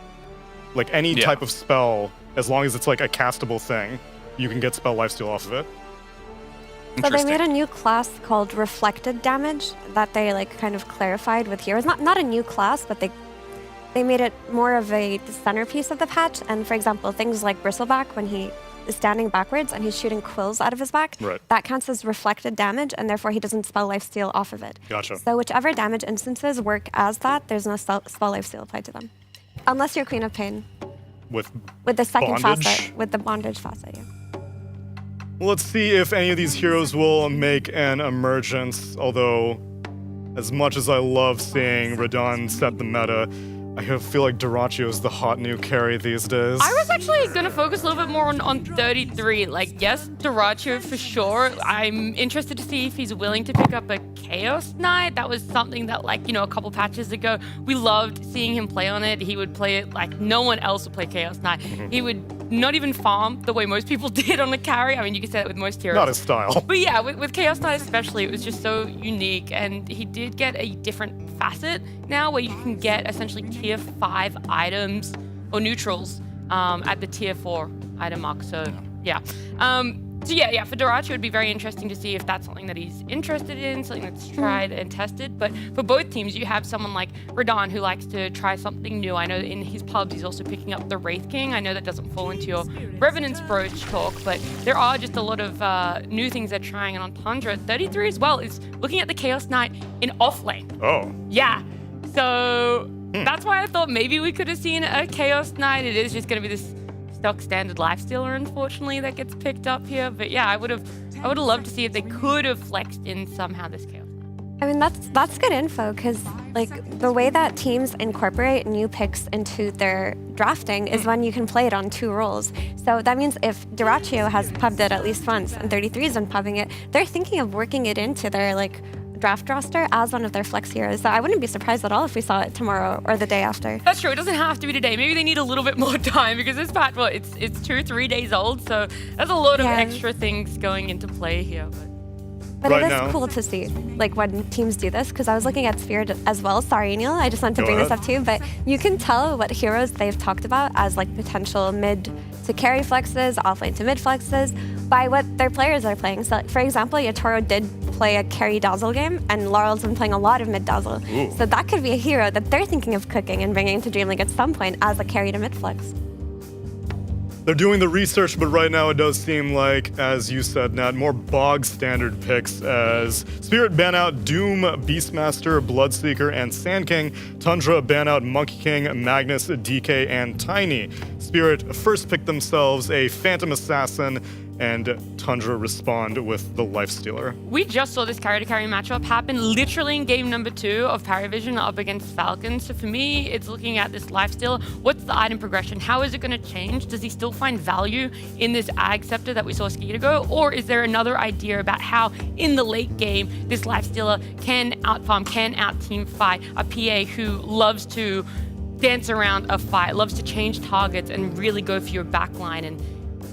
Like any type of spell, as long as it's like a castable thing, you can get spell lifesteal off of it. So they made a new class called Reflected Damage that they like kind of clarified with heroes. Not a new class, but they made it more of the centerpiece of the patch. And for example, things like Bristleback, when he is standing backwards and he's shooting quills out of his back, that counts as reflected damage, and therefore he doesn't spell lifesteal off of it. Gotcha. So whichever damage instances work as that, there's no spell lifesteal applied to them. Unless you're Queen of Pain. With the second bondage? facet, with the bondage facet, yeah. Well, let's see if any of these heroes will make an emergence, although as much as I love seeing Radon set the meta, I feel like Duraccio is the hot new carry these days. I was actually going to focus a little bit more on 33. Like, yes, Duraccio for sure. I'm interested to see if he's willing to pick up a Chaos Knight. That was something that, like, you know, a couple patches ago, we loved seeing him play on it. He would play it like no one else would play Chaos Knight. He would not even farm the way most people did on a carry. I mean, you could say that with most heroes. Not his style. But yeah, with Chaos Knight especially, it was just so unique. And he did get a different facet now where you can get essentially tier 5 items or neutrals at the tier 4 item mark. So yeah. So yeah, for Duraccio, it would be very interesting to see if that's something that he's interested in, something that's tried and tested. But for both teams, you have someone like Radon who likes to try something new. I know in his pubs, he's also picking up the Wraith King. I know that doesn't fall into your Revenant's Brooch talk, but there are just a lot of new things they're trying. And on Tundra, 33 as well is looking at the Chaos Knight in off lane. Oh. Yeah. So That's why I thought maybe we could have seen a Chaos Knight. It is just going to be this stock standard Lifestealer, unfortunately, that gets picked up here. But yeah, I would have loved to see if they could have flexed in somehow this Chaos. I mean, that's good info, because like the way that teams incorporate new picks into their drafting is when you can play it on 2 roles. So that means if Dyrachyo has pubbed it at least once and 33's been pubbing it, they're thinking of working it into their like draft roster as one of their flex heroes. So I wouldn't be surprised at all if we saw it tomorrow or the day after. That's true. It doesn't have to be today. Maybe they need a little bit more time, because this patch, well, it's 2-3 days old, so there's a lot of extra things going into play here. But it is cool to see, like, when teams do this, because I was looking at Spirit as well. Sorry, Neil, I just wanted to bring this up too, but you can tell what heroes they've talked about as, like, potential mid to carry flexes, offlane to mid flexes, by what their players are playing. So, for example, Yatoro did play a carry Dazzle game, and Laurel's been playing a lot of mid Dazzle. So that could be a hero that they're thinking of cooking and bringing to DreamLeague at some point as a carry to mid flex. They're doing the research, but right now it does seem like, as you said, Nat, more bog standard picks as Spirit ban out Doom, Beastmaster, Bloodseeker, and Sand King. Tundra ban out Monkey King, Magnus, DK, and Tiny. Spirit first pick themselves a Phantom Assassin, and Tundra respond with the Lifestealer. We just saw this carry-to-carry matchup happen literally in game number 2 of Paravision up against Falcon. So for me, it's looking at this Lifestealer. What's the item progression? How is it going to change? Does he still find value in this Ag Scepter that we saw Skeeter go? Or is there another idea about how, in the late game, this Lifestealer can outfarm, can out-team fight a PA who loves to dance around a fight, loves to change targets and really go for your backline? And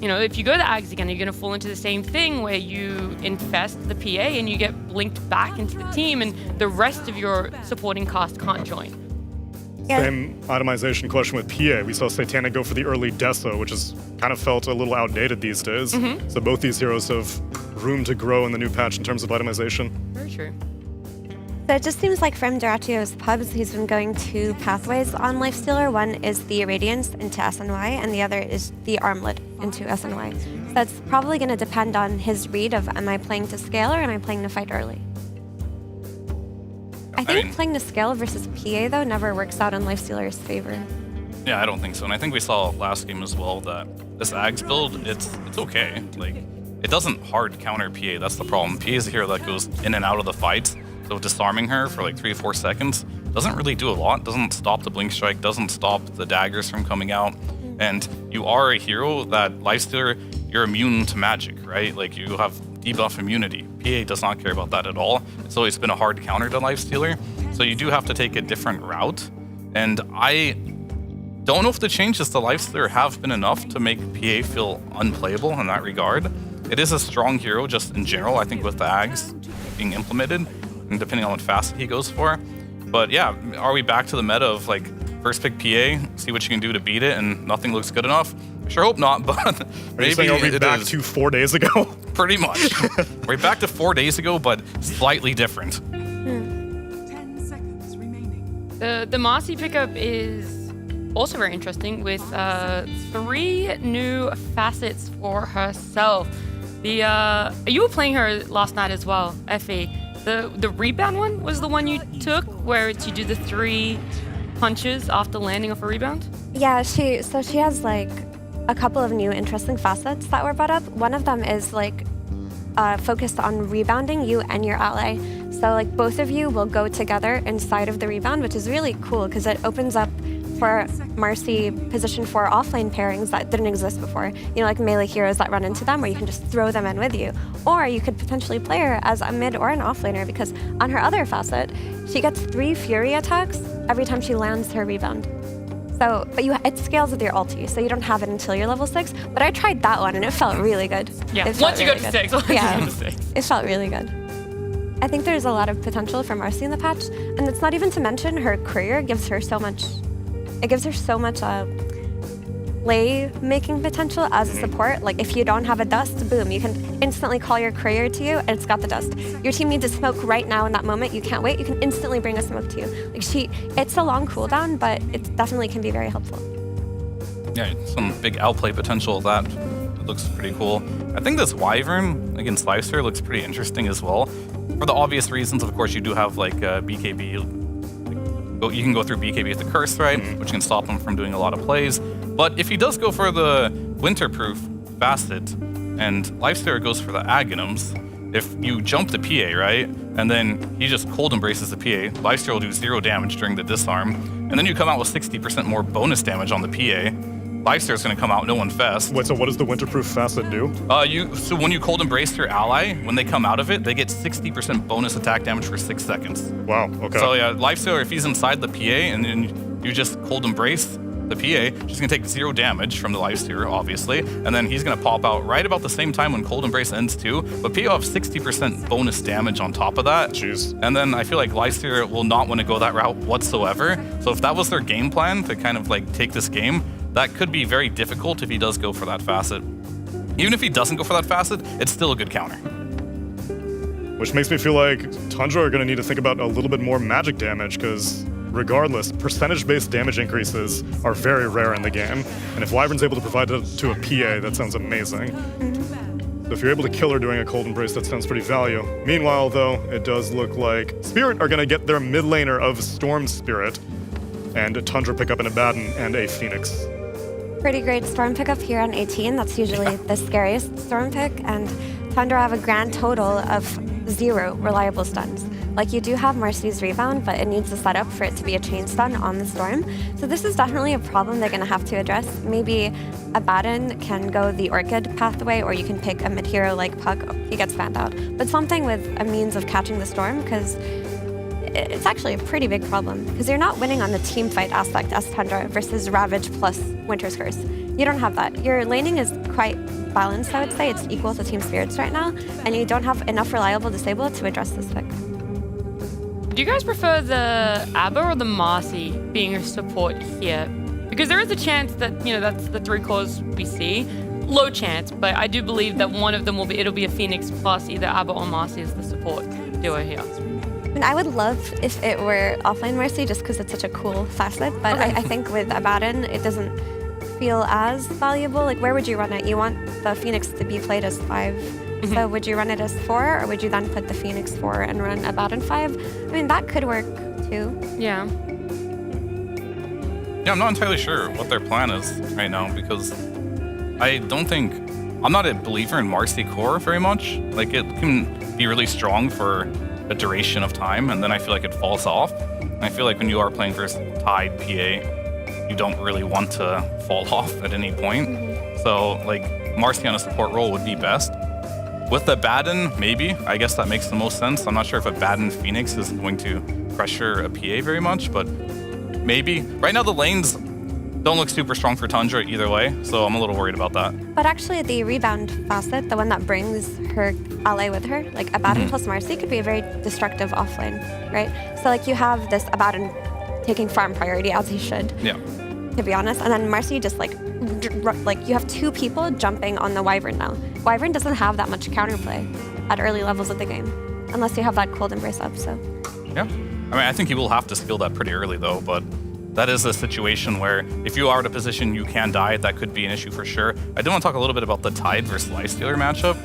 you know, if you go to Ags again, you're going to fall into the same thing where you infest the PA and you get blinked back into the team, and the rest of your supporting cast can't join. Same itemization question with PA. We saw Satanic go for the early Deso, which has kind of felt a little outdated these days. So both these heroes have room to grow in the new patch in terms of itemization. Very true. So it just seems like from Dyrachyo's pubs, he's been going 2 pathways on Lifestealer. One is the Radiance into SNY, and the other is the Armlet into SNY. So that's probably going to depend on his read of, am I playing to scale or am I playing to fight early? I think playing to scale versus PA, though, never works out in Lifestealer's favor. Yeah, I don't think so. And I think we saw last game as well that this Ags build, it's okay. Like, it doesn't hard counter PA. That's the problem. PA is a hero that goes in and out of the fights. So disarming her for like 3 or 4 seconds doesn't really do a lot. Doesn't stop the blink strike, doesn't stop the daggers from coming out. And you are a hero that Lifestealer, you're immune to magic, right? Like, you have debuff immunity. PA does not care about that at all. It's always been a hard counter to Lifestealer. So you do have to take a different route. And I don't know if the changes to Lifestealer have been enough to make PA feel unplayable in that regard. It is a strong hero just in general, I think, with the Ags being implemented, and depending on what facet he goes for. But yeah, are we back to the meta of like first pick PA, see what you can do to beat it, and nothing looks good enough? I sure hope not, but maybe are we back to 4 days ago? Pretty much. We're back to 4 days ago, but slightly different. 10 seconds remaining. The Marcy pickup is also very interesting with 3 new facets for herself. You were playing her last night as well, Effie. The rebound one was the one you took, where you do the 3 punches after landing off a rebound? Yeah, she has like a couple of new interesting facets that were brought up. One of them is like focused on rebounding you and your ally. So like both of you will go together inside of the rebound, which is really cool because it opens up for Marcy position 4 offlane pairings that didn't exist before. You know, like melee heroes that run into them where you can just throw them in with you. Or you could potentially play her as a mid or an offlaner, because on her other facet, she gets 3 fury attacks every time she lands her rebound. So, but it scales with your ulti, so you don't have it until you're level 6. But I tried that one and it felt really good. Yeah, once you go to 6. Yeah, it felt really good. I think there's a lot of potential for Marcy in the patch, and it's not even to mention her courier gives her so much. It gives her so much play-making potential as a support. Like, if you don't have a dust, boom, you can instantly call your courier to you, and it's got the dust. Your team needs a smoke right now in that moment. You can't wait. You can instantly bring a smoke to you. Like, it's a long cooldown, but it definitely can be very helpful. Yeah, some big outplay potential of that. It looks pretty cool. I think this Wyvern against Lifestealer looks pretty interesting as well. For the obvious reasons, of course, you do have like BKB You can go through BKB with the Curse Strike, which can stop him from doing a lot of plays. But if he does go for the Winterproof Facet, and Lifestealer goes for the Aghanims, if you jump the PA, right, and then he just Cold Embraces the PA, Lifestealer will do 0 damage during the disarm, and then you come out with 60% more bonus damage on the PA. Lifestealer's going to come out no one fest. Wait, so what does the Winterproof Facet do? So when you Cold Embrace your ally, when they come out of it, they get 60% bonus attack damage for 6 seconds. Wow, okay. So yeah, Lifestealer, if he's inside the PA and then you just Cold Embrace the PA, she's going to take 0 damage from the Lifestealer, obviously, and then he's going to pop out right about the same time when Cold Embrace ends too, but PA will have 60% bonus damage on top of that. Jeez. And then I feel like Lifestealer will not want to go that route whatsoever, so if that was their game plan to kind of like take this game, that could be very difficult if he does go for that Facet. Even if he doesn't go for that Facet, it's still a good counter. Which makes me feel like Tundra are going to need to think about a little bit more magic damage, because regardless, percentage-based damage increases are very rare in the game. And if Wyvern's able to provide it to a PA, that sounds amazing. So if you're able to kill her doing a Cold Embrace, that sounds pretty value. Meanwhile, though, it does look like Spirit are going to get their mid laner of Storm Spirit, and Tundra pick up an Abaddon and a Phoenix. Pretty great Storm pickup here on 18. That's usually the scariest Storm pick, and Tundra have a grand total of 0 reliable stuns. Like, you do have Marcy's Rebound, but it needs a setup for it to be a chain stun on the Storm. So this is definitely a problem they're going to have to address. Maybe Abaddon can go the Orchid pathway, or you can pick a mid-hero like Puck. He gets fanned out. But something with a means of catching the Storm, because it's actually a pretty big problem, because you're not winning on the team fight aspect as Tundra versus Ravage plus Winter's Curse. You don't have that. Your laning is quite balanced, I would say. It's equal to Team Spirits right now, and you don't have enough reliable disable to address this pick. Do you guys prefer the Abba or the Marcy being a support here? Because there is a chance that, that's the 3 cores we see. Low chance, but I do believe that one of them it'll be a Phoenix plus either Abba or Marcy as the support duo here. I mean, I would love if it were offline Mercy, just because it's such a cool facet, but Okay. I think with Abaddon, it doesn't feel as valuable. Like, where would you run it? You want the Phoenix to be played as 5, so would you run it as 4, or would you then put the Phoenix 4 and run Abaddon 5? I mean, that could work too. Yeah. Yeah, I'm not entirely sure what their plan is right now, because I'm not a believer in Marcy core very much. Like, it can be really strong for a duration of time, and then I feel like it falls off. And I feel like when you are playing versus Tide PA, you don't really want to fall off at any point. So, like, Marcy on a support role would be best. With Abaddon, maybe. I guess that makes the most sense. I'm not sure if Abaddon Phoenix is going to pressure a PA very much, but maybe. Right now, the lanes don't look super strong for Tundra either way, so I'm a little worried about that. But actually, the Rebound facet, the one that brings her ally with her, like Abaddon plus Marcy, could be a very destructive offlane, right? So, like, you have this Abaddon taking farm priority, as he should. Yeah. To be honest, and then Marcy just like you have 2 people jumping on the Wyvern now. Wyvern doesn't have that much counterplay at early levels of the game, unless you have that Cold Embrace up. So Yeah. I mean, I think he will have to skill that pretty early though, but that is a situation where if you are at a position you can die, that could be an issue for sure. I do want to talk a little bit about the Tide versus Lifestealer matchup.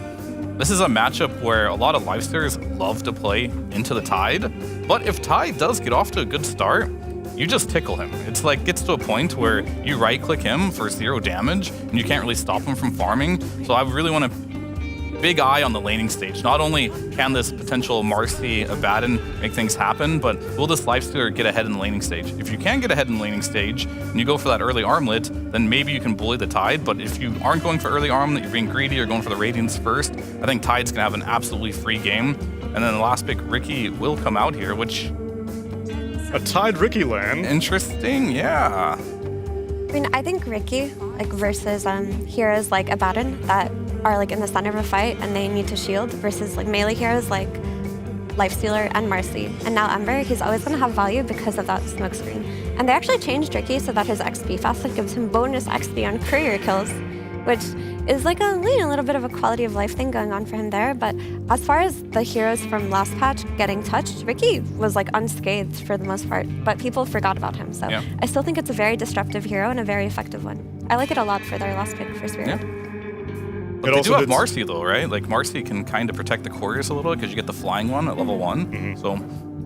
This is a matchup where a lot of Lifestealers love to play into the Tide, but if Tide does get off to a good start, you just tickle him. It's like, gets to a point where you right-click him for 0 damage, and you can't really stop him from farming. So I really want a big eye on the laning stage. Not only can this potential Marcy Abaddon make things happen, but will this Lifestealer get ahead in the laning stage? If you can get ahead in the laning stage, and you go for that early armlet, then maybe you can bully the Tide, but if you aren't going for early armlet, you're being greedy, you're going for the Radiance first, I think Tide's gonna have an absolutely free game. And then the last pick, Ricky, will come out here, which... A Tide Ricky lane. Interesting, yeah. I mean, I think Ricky, like, versus heroes like Abaddon that are like in the center of a fight and they need to shield, versus like melee heroes like Lifestealer and Marcy. And now Ember, he's always going to have value because of that smoke screen. And they actually changed Ricky so that his XP facet gives him bonus XP on courier kills, which is like a little bit of a quality of life thing going on for him there. But as far as the heroes from last patch getting touched, Ricky was like unscathed for the most part, but people forgot about him. So yeah. I still think it's a very disruptive hero and a very effective one. I like it a lot for their last pick for Spirit. Yeah. But they do have Marcy though, right? Like, Marcy can kind of protect the couriers a little because you get the flying one at level 1. So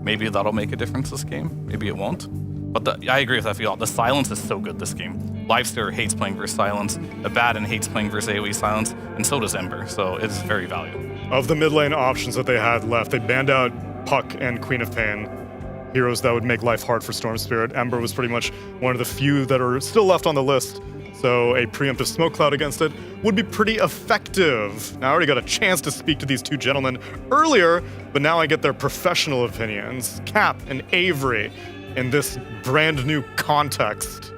maybe that'll make a difference this game. Maybe it won't. But I agree with FEL. The silence is so good this game. Livester hates playing versus silence. Abaddon hates playing versus AoE silence, and so does Ember. So it's very valuable. Of the mid lane options that they had left, they banned out Puck and Queen of Pain, heroes that would make life hard for Storm Spirit. Ember was pretty much one of the few that are still left on the list. So a preemptive smoke cloud against it would be pretty effective. Now I already got a chance to speak to these two gentlemen earlier, but now I get their professional opinions. Cap and Avery in this brand new context.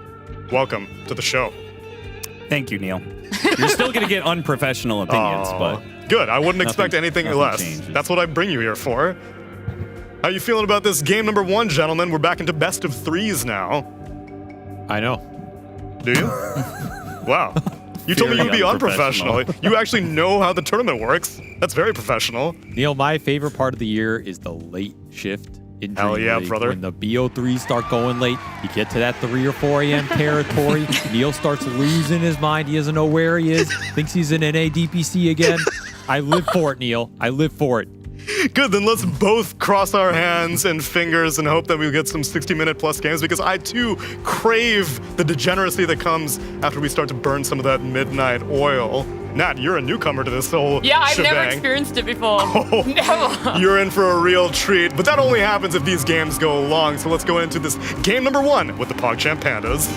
Welcome to the show. Thank you, Neil. You're still going to get unprofessional opinions, but... Good, I wouldn't expect anything less. Changes. That's what I bring you here for. How you feeling about this game number 1, gentlemen? We're back into best of 3s now. I know. Do you? Wow. You told me you'd be unprofessional. You actually know how the tournament works. That's very professional. Neil, my favorite part of the year is the late shift in Hell yeah, DreamLeague. brother. When the BO3s start going late, you get to that 3 or 4 a.m. territory. Neil starts losing his mind. He doesn't know where he is. Thinks he's in NADPC again. I live for it, Neil. I live for it. Good, then let's both cross our hands and fingers and hope that we get some 60-minute plus games, because I too crave the degeneracy that comes after we start to burn some of that midnight oil. Nat, you're a newcomer to this whole I've shebang. never experienced it before. Never. You're in for a real treat, but that only happens if these games go long. So let's go into this game number 1 with the PogChamp Pandas.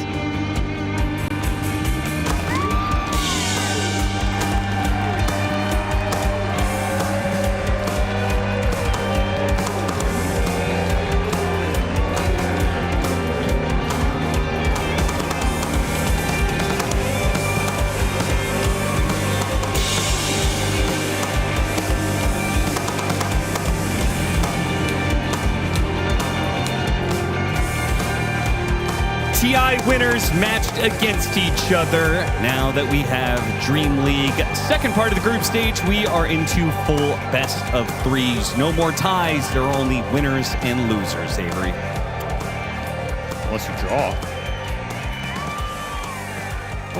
TI winners matched against each other. Now that we have Dream League second part of the group stage, we are into full best of 3s. No more ties. There are only winners and losers, Avery. Unless you draw.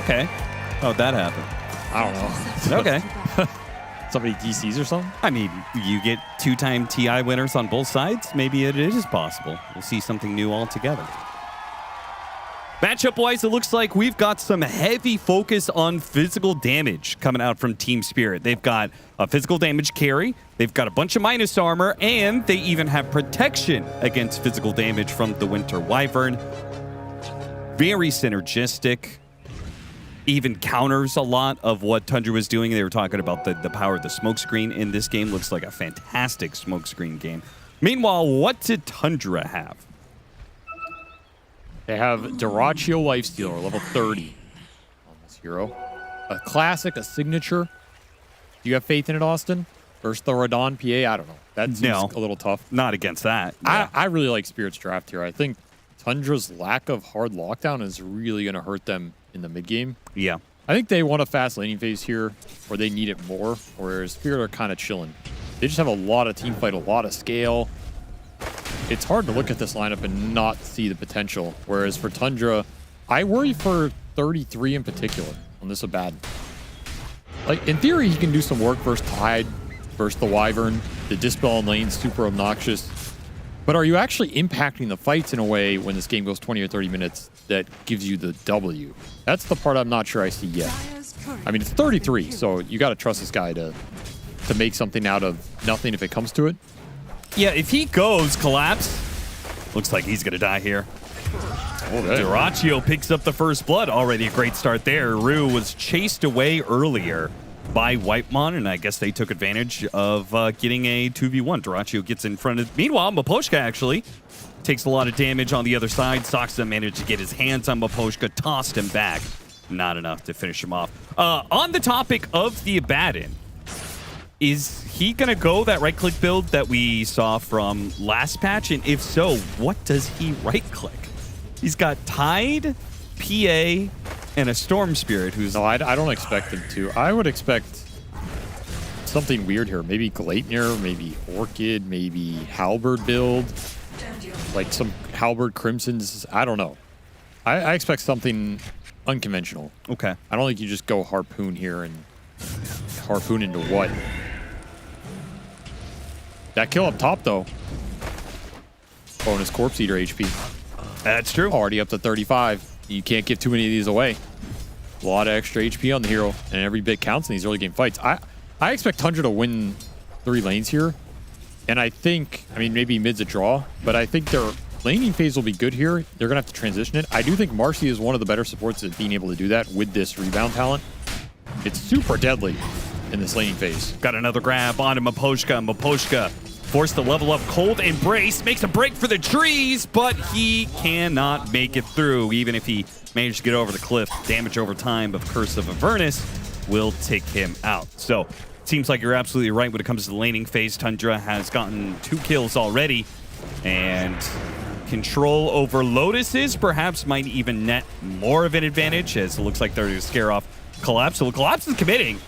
Okay. How'd that happen? I don't know. Okay. Somebody DCs or something? I mean, you get 2-time TI winners on both sides. Maybe it is possible. We'll see something new altogether. Matchup-wise, it looks like we've got some heavy focus on physical damage coming out from Team Spirit. They've got a physical damage carry, they've got a bunch of minus armor, and they even have protection against physical damage from the Winter Wyvern. Very synergistic. Even counters a lot of what Tundra was doing. They were talking about the power of the smokescreen in this game. Looks like a fantastic smokescreen game. Meanwhile, what did Tundra have? They have Duraccio Lifestealer, level 30 on this hero. A classic, a signature. Do you have faith in it, Austin? Versus the Radon PA? I don't know. That seems a little tough. Not against that. Yeah. I really like Spirit's draft here. I think Tundra's lack of hard lockdown is really going to hurt them in the mid game. Yeah. I think they want a fast laning phase here, or they need it more, whereas Spirit are kind of chilling. They just have a lot of team fight, a lot of scale. It's hard to look at this lineup and not see the potential. Whereas for Tundra, I worry for 33 in particular on this Abaddon. Like, in theory, he can do some work versus Tide, versus the Wyvern. The Dispel in lane, super obnoxious. But are you actually impacting the fights in a way when this game goes 20 or 30 minutes that gives you the W? That's the part I'm not sure I see yet. I mean, it's 33, so you got to trust this guy to make something out of nothing if it comes to it. Yeah, if he goes collapse, looks like he's going to die here. Okay. Duraccio picks up the first blood. Already a great start there. Rue was chased away earlier by Whitemon, and I guess they took advantage of getting a 2v1. Duraccio gets in front of... Meanwhile, Miposhka actually takes a lot of damage on the other side. Saksa managed to get his hands on Miposhka, tossed him back. Not enough to finish him off. On the topic of the Abaddon, is he going to go that right-click build that we saw from last patch? And if so, what does he right-click? He's got Tide, PA, and a Storm Spirit who's... No, I don't expect him to. I would expect something weird here. Maybe Gleipnir, maybe Orchid, maybe Halberd build. Like some Halberd Crimsons. I don't know. I expect something unconventional. Okay. I don't think you just go Harpoon here and Harpoon into what? That kill up top, though. bonus Corpse Eater HP. That's true. Already up to 35. You can't give too many of these away. A lot of extra HP on the hero, and every bit counts in these early game fights. I expect Tundra to win 3 lanes here, and I think, I mean, maybe mid's a draw, but I think their laning phase will be good here. They're going to have to transition it. I do think Marcy is one of the better supports at being able to do that with this rebound talent. It's super deadly in this laning phase. Got another grab onto Miposhka. Miposhka forced to level up Cold Embrace, makes a break for the trees, but he cannot make it through, even if he managed to get over the cliff. Damage over time of Curse of Avernus will take him out. So, seems like you're absolutely right when it comes to the laning phase. Tundra has gotten 2 kills already, and control over Lotuses perhaps might even net more of an advantage, as it looks like they're going to scare off Collapse. So Collapse is committing.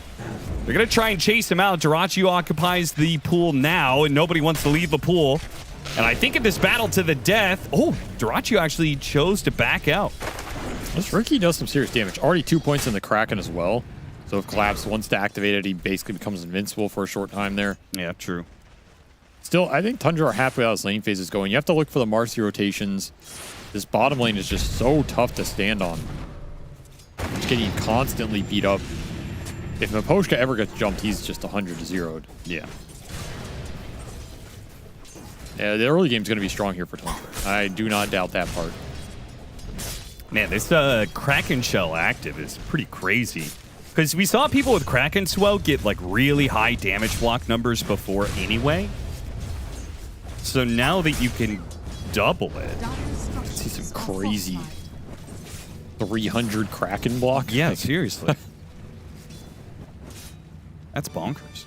They're going to try and chase him out. Jirachi occupies the pool now, and nobody wants to leave the pool. And I think in this battle to the death, oh, Jirachi actually chose to back out. This Ricky does some serious damage. Already 2 points in the Kraken as well. So if Collapse wants to activate it, he basically becomes invincible for a short time there. Yeah, true. Still, I think Tundra are happy how this lane phase is going. You have to look for the Marcy rotations. This bottom lane is just so tough to stand on. It's getting constantly beat up. If Miposhka ever gets jumped, he's just 100 to 0'd. Yeah. Yeah, the early game's going to be strong here for Tundra. I do not doubt that part. Man, this Kraken Shell active is pretty crazy. Because we saw people with Kraken Swell get like really high damage block numbers before anyway. So now that you can double it. I see some crazy 300 Kraken block. Yeah, seriously. That's bonkers.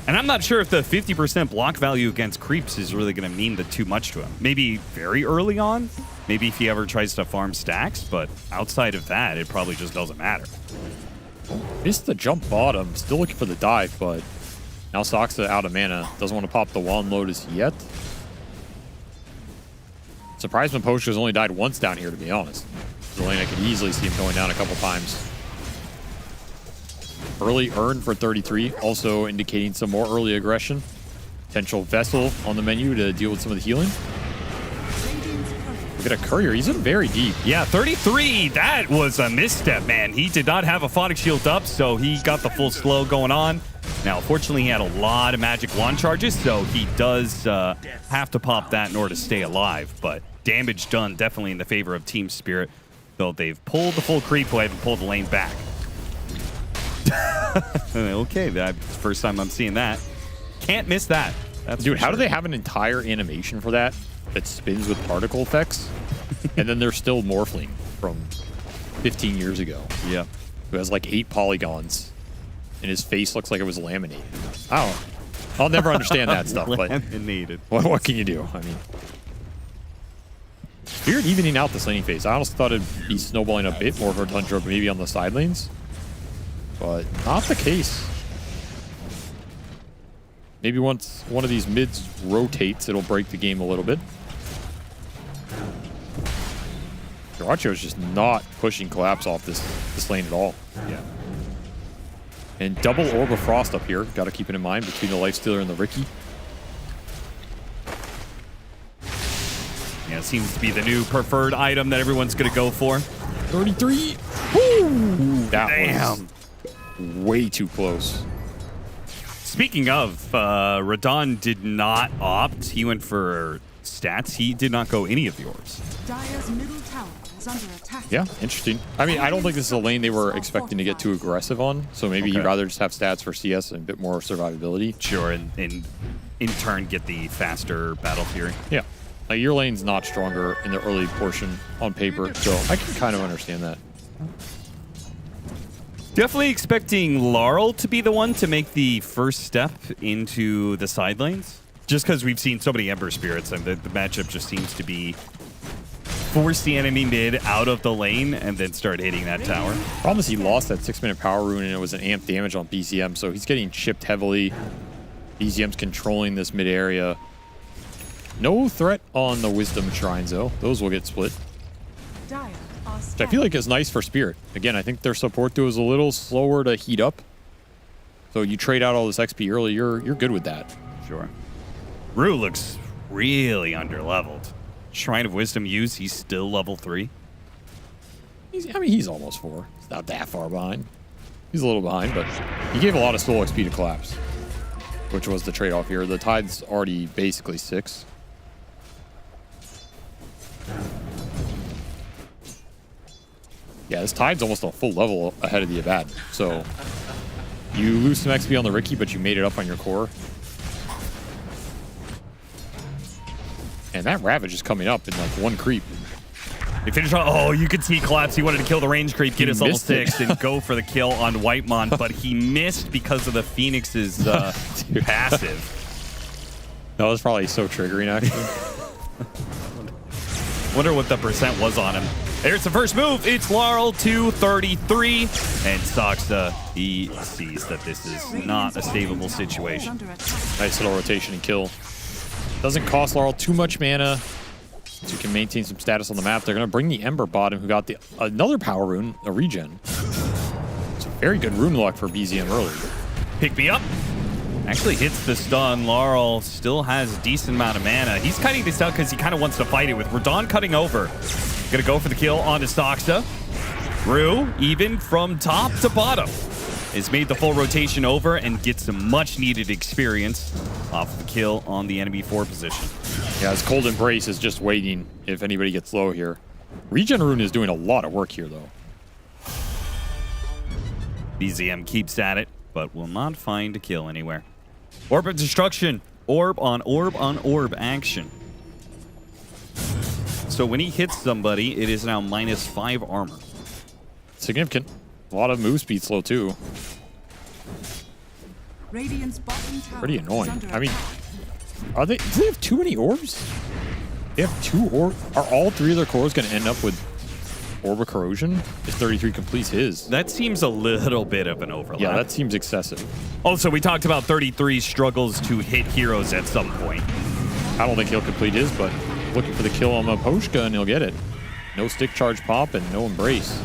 And I'm not sure if the 50% block value against creeps is really going to mean too much to him. Maybe very early on. Maybe if he ever tries to farm stacks. But outside of that, it probably just doesn't matter. Missed the jump bottom. Still looking for the dive, but now Soxa out of mana. Doesn't want to pop the Wand Lotus yet. Surprised Miposhka's only died once down here, to be honest. The lane, I could easily see him going down a couple times. Early earn for 33, also indicating some more early aggression. Potential Vessel on the menu to deal with some of the healing. Look at a Courier, he's in very deep. Yeah, 33, that was a misstep, man. He did not have a Phonic Shield up, so he got the full slow going on. Now, fortunately, he had a lot of magic wand charges, so he does have to pop that in order to stay alive. But damage done definitely in the favor of Team Spirit, though they've pulled the full creep wave and pulled the lane back. Okay, that's the first time I'm seeing that. Can't miss that. That's Dude, how do they have an entire animation for that spins with particle effects? And then there's still Morphling from 15 years ago. Yeah. Who has like 8 polygons. And his face looks like it was laminated. I'll never understand that stuff, but laminated. What can you do? I mean, weird evening out this laning phase. I honestly thought it'd be snowballing a bit more for Tundra, maybe on the side lanes. But not the case. Maybe once one of these mids rotates, it'll break the game a little bit. Jirachi is just not pushing Collapse off this lane at all. Yeah. And double Orb of Frost up here. Got to keep it in mind between the Lifestealer and the Ricky. Yeah, it seems to be the new preferred item that everyone's going to go for. 33. Woo! That Damn. was way too close. Speaking of, Radon did not opt. He went for stats. He did not go any of the orbs. Dire's middle tower is under attack. Yeah, interesting. I mean, I don't think this is a lane they were expecting to get too aggressive on. So maybe he'd rather just have stats for CS and a bit more survivability. Sure, and in turn get the faster battle fury. Yeah. Like your lane's not stronger in the early portion on paper, so I can kind of understand that. Definitely expecting Laurel to be the one to make the first step into the side lanes. Just because we've seen so many Ember Spirits, and the matchup just seems to be force the enemy mid out of the lane and then start hitting that tower. Problem is he lost that 6-minute power rune and it was an amp damage on BZM, so he's getting chipped heavily. BZM's controlling this mid area. No threat on the Wisdom Shrines though. Those will get split. Which I feel like is nice for Spirit. Again, I think their support duo is a little slower to heat up. So you trade out all this XP early, you're good with that. Sure. Rue looks really underleveled. Shrine of Wisdom used, he's still level 3. He's almost 4. He's not that far behind. He's a little behind, but he gave a lot of soul XP to Collapse, which was the trade-off here. The Tide's already basically 6. Yeah, this Tide's almost a full level ahead of the Abad. So you lose some XP on the Riki, but you made it up on your core. And that Ravage is coming up in like 1 creep. They finish on, oh, you could see Collapse. He wanted to kill the range creep, get his level 6, and go for the kill on Whitemon, but he missed because of the Phoenix's passive. That was probably so triggering, actually. Wonder what the percent was on him. There's the first move. It's Laurel 233. And Soxa, he sees that this is not a savable situation. Nice little rotation and kill. Doesn't cost Laurel too much mana, so you can maintain some status on the map. They're going to bring the Ember bottom, who got another power rune, a regen. It's a very good rune luck for BZM early. Pick me up. Actually hits the stun. Laurel still has a decent amount of mana. He's cutting this out because he kind of wants to fight it with Radon cutting over. Gonna go for the kill onto Soxa. Rue, even from top to bottom, has made the full rotation over and gets some much needed experience off the kill on the enemy 4 position. Yeah, his Cold Embrace is just waiting if anybody gets low here. Regen Rune is doing a lot of work here, though. BZM keeps at it, but will not find a kill anywhere. Orb of Destruction. Orb on orb on orb action. So when he hits somebody, it is now -5 armor. Significant. A lot of move speed slow, too. Pretty annoying. I mean, do they have too many orbs? They have 2 orbs. Are all 3 of their cores going to end up with Orb of Corrosion? If 33 completes his. That seems a little bit of an overlap. Yeah, that seems excessive. Also, we talked about 33 struggles to hit heroes at some point. I don't think he'll complete his, but looking for the kill on Maposhka and he'll get it. No stick charge pop and no embrace.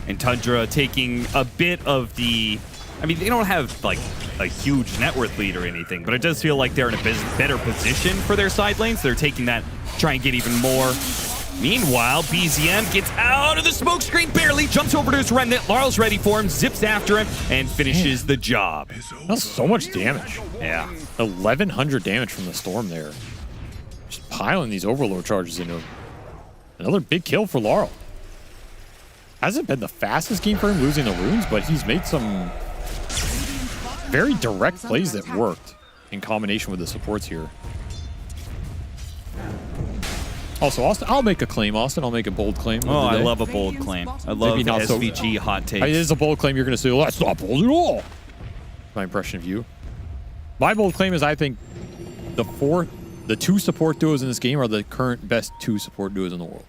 And Tundra taking a bit of the... I mean, they don't have, like, a huge net worth lead or anything, but it does feel like they're in a better position for their side lanes. They're taking that, try and get even more. Meanwhile, BZM gets out of the smoke screen barely, jumps over to his Remnant. Laurel's ready for him, zips after him, and finishes the job. That's so much damage. Yeah. 1,100 damage from the Storm there. Just piling these Overlord charges into him. Another big kill for Laurel. Hasn't been the fastest game for him losing the runes, but he's made some very direct plays that worked in combination with the supports here. Also, Austin, I'll make a claim, Austin. I'll make a bold claim. Oh, I love a bold claim. I love Maybe not SVG hot takes. It is a bold claim. You're going to say, well, that's not bold at all. My impression of you. My bold claim is I think the 2 support duos in this game are the current best 2 support duos in the world.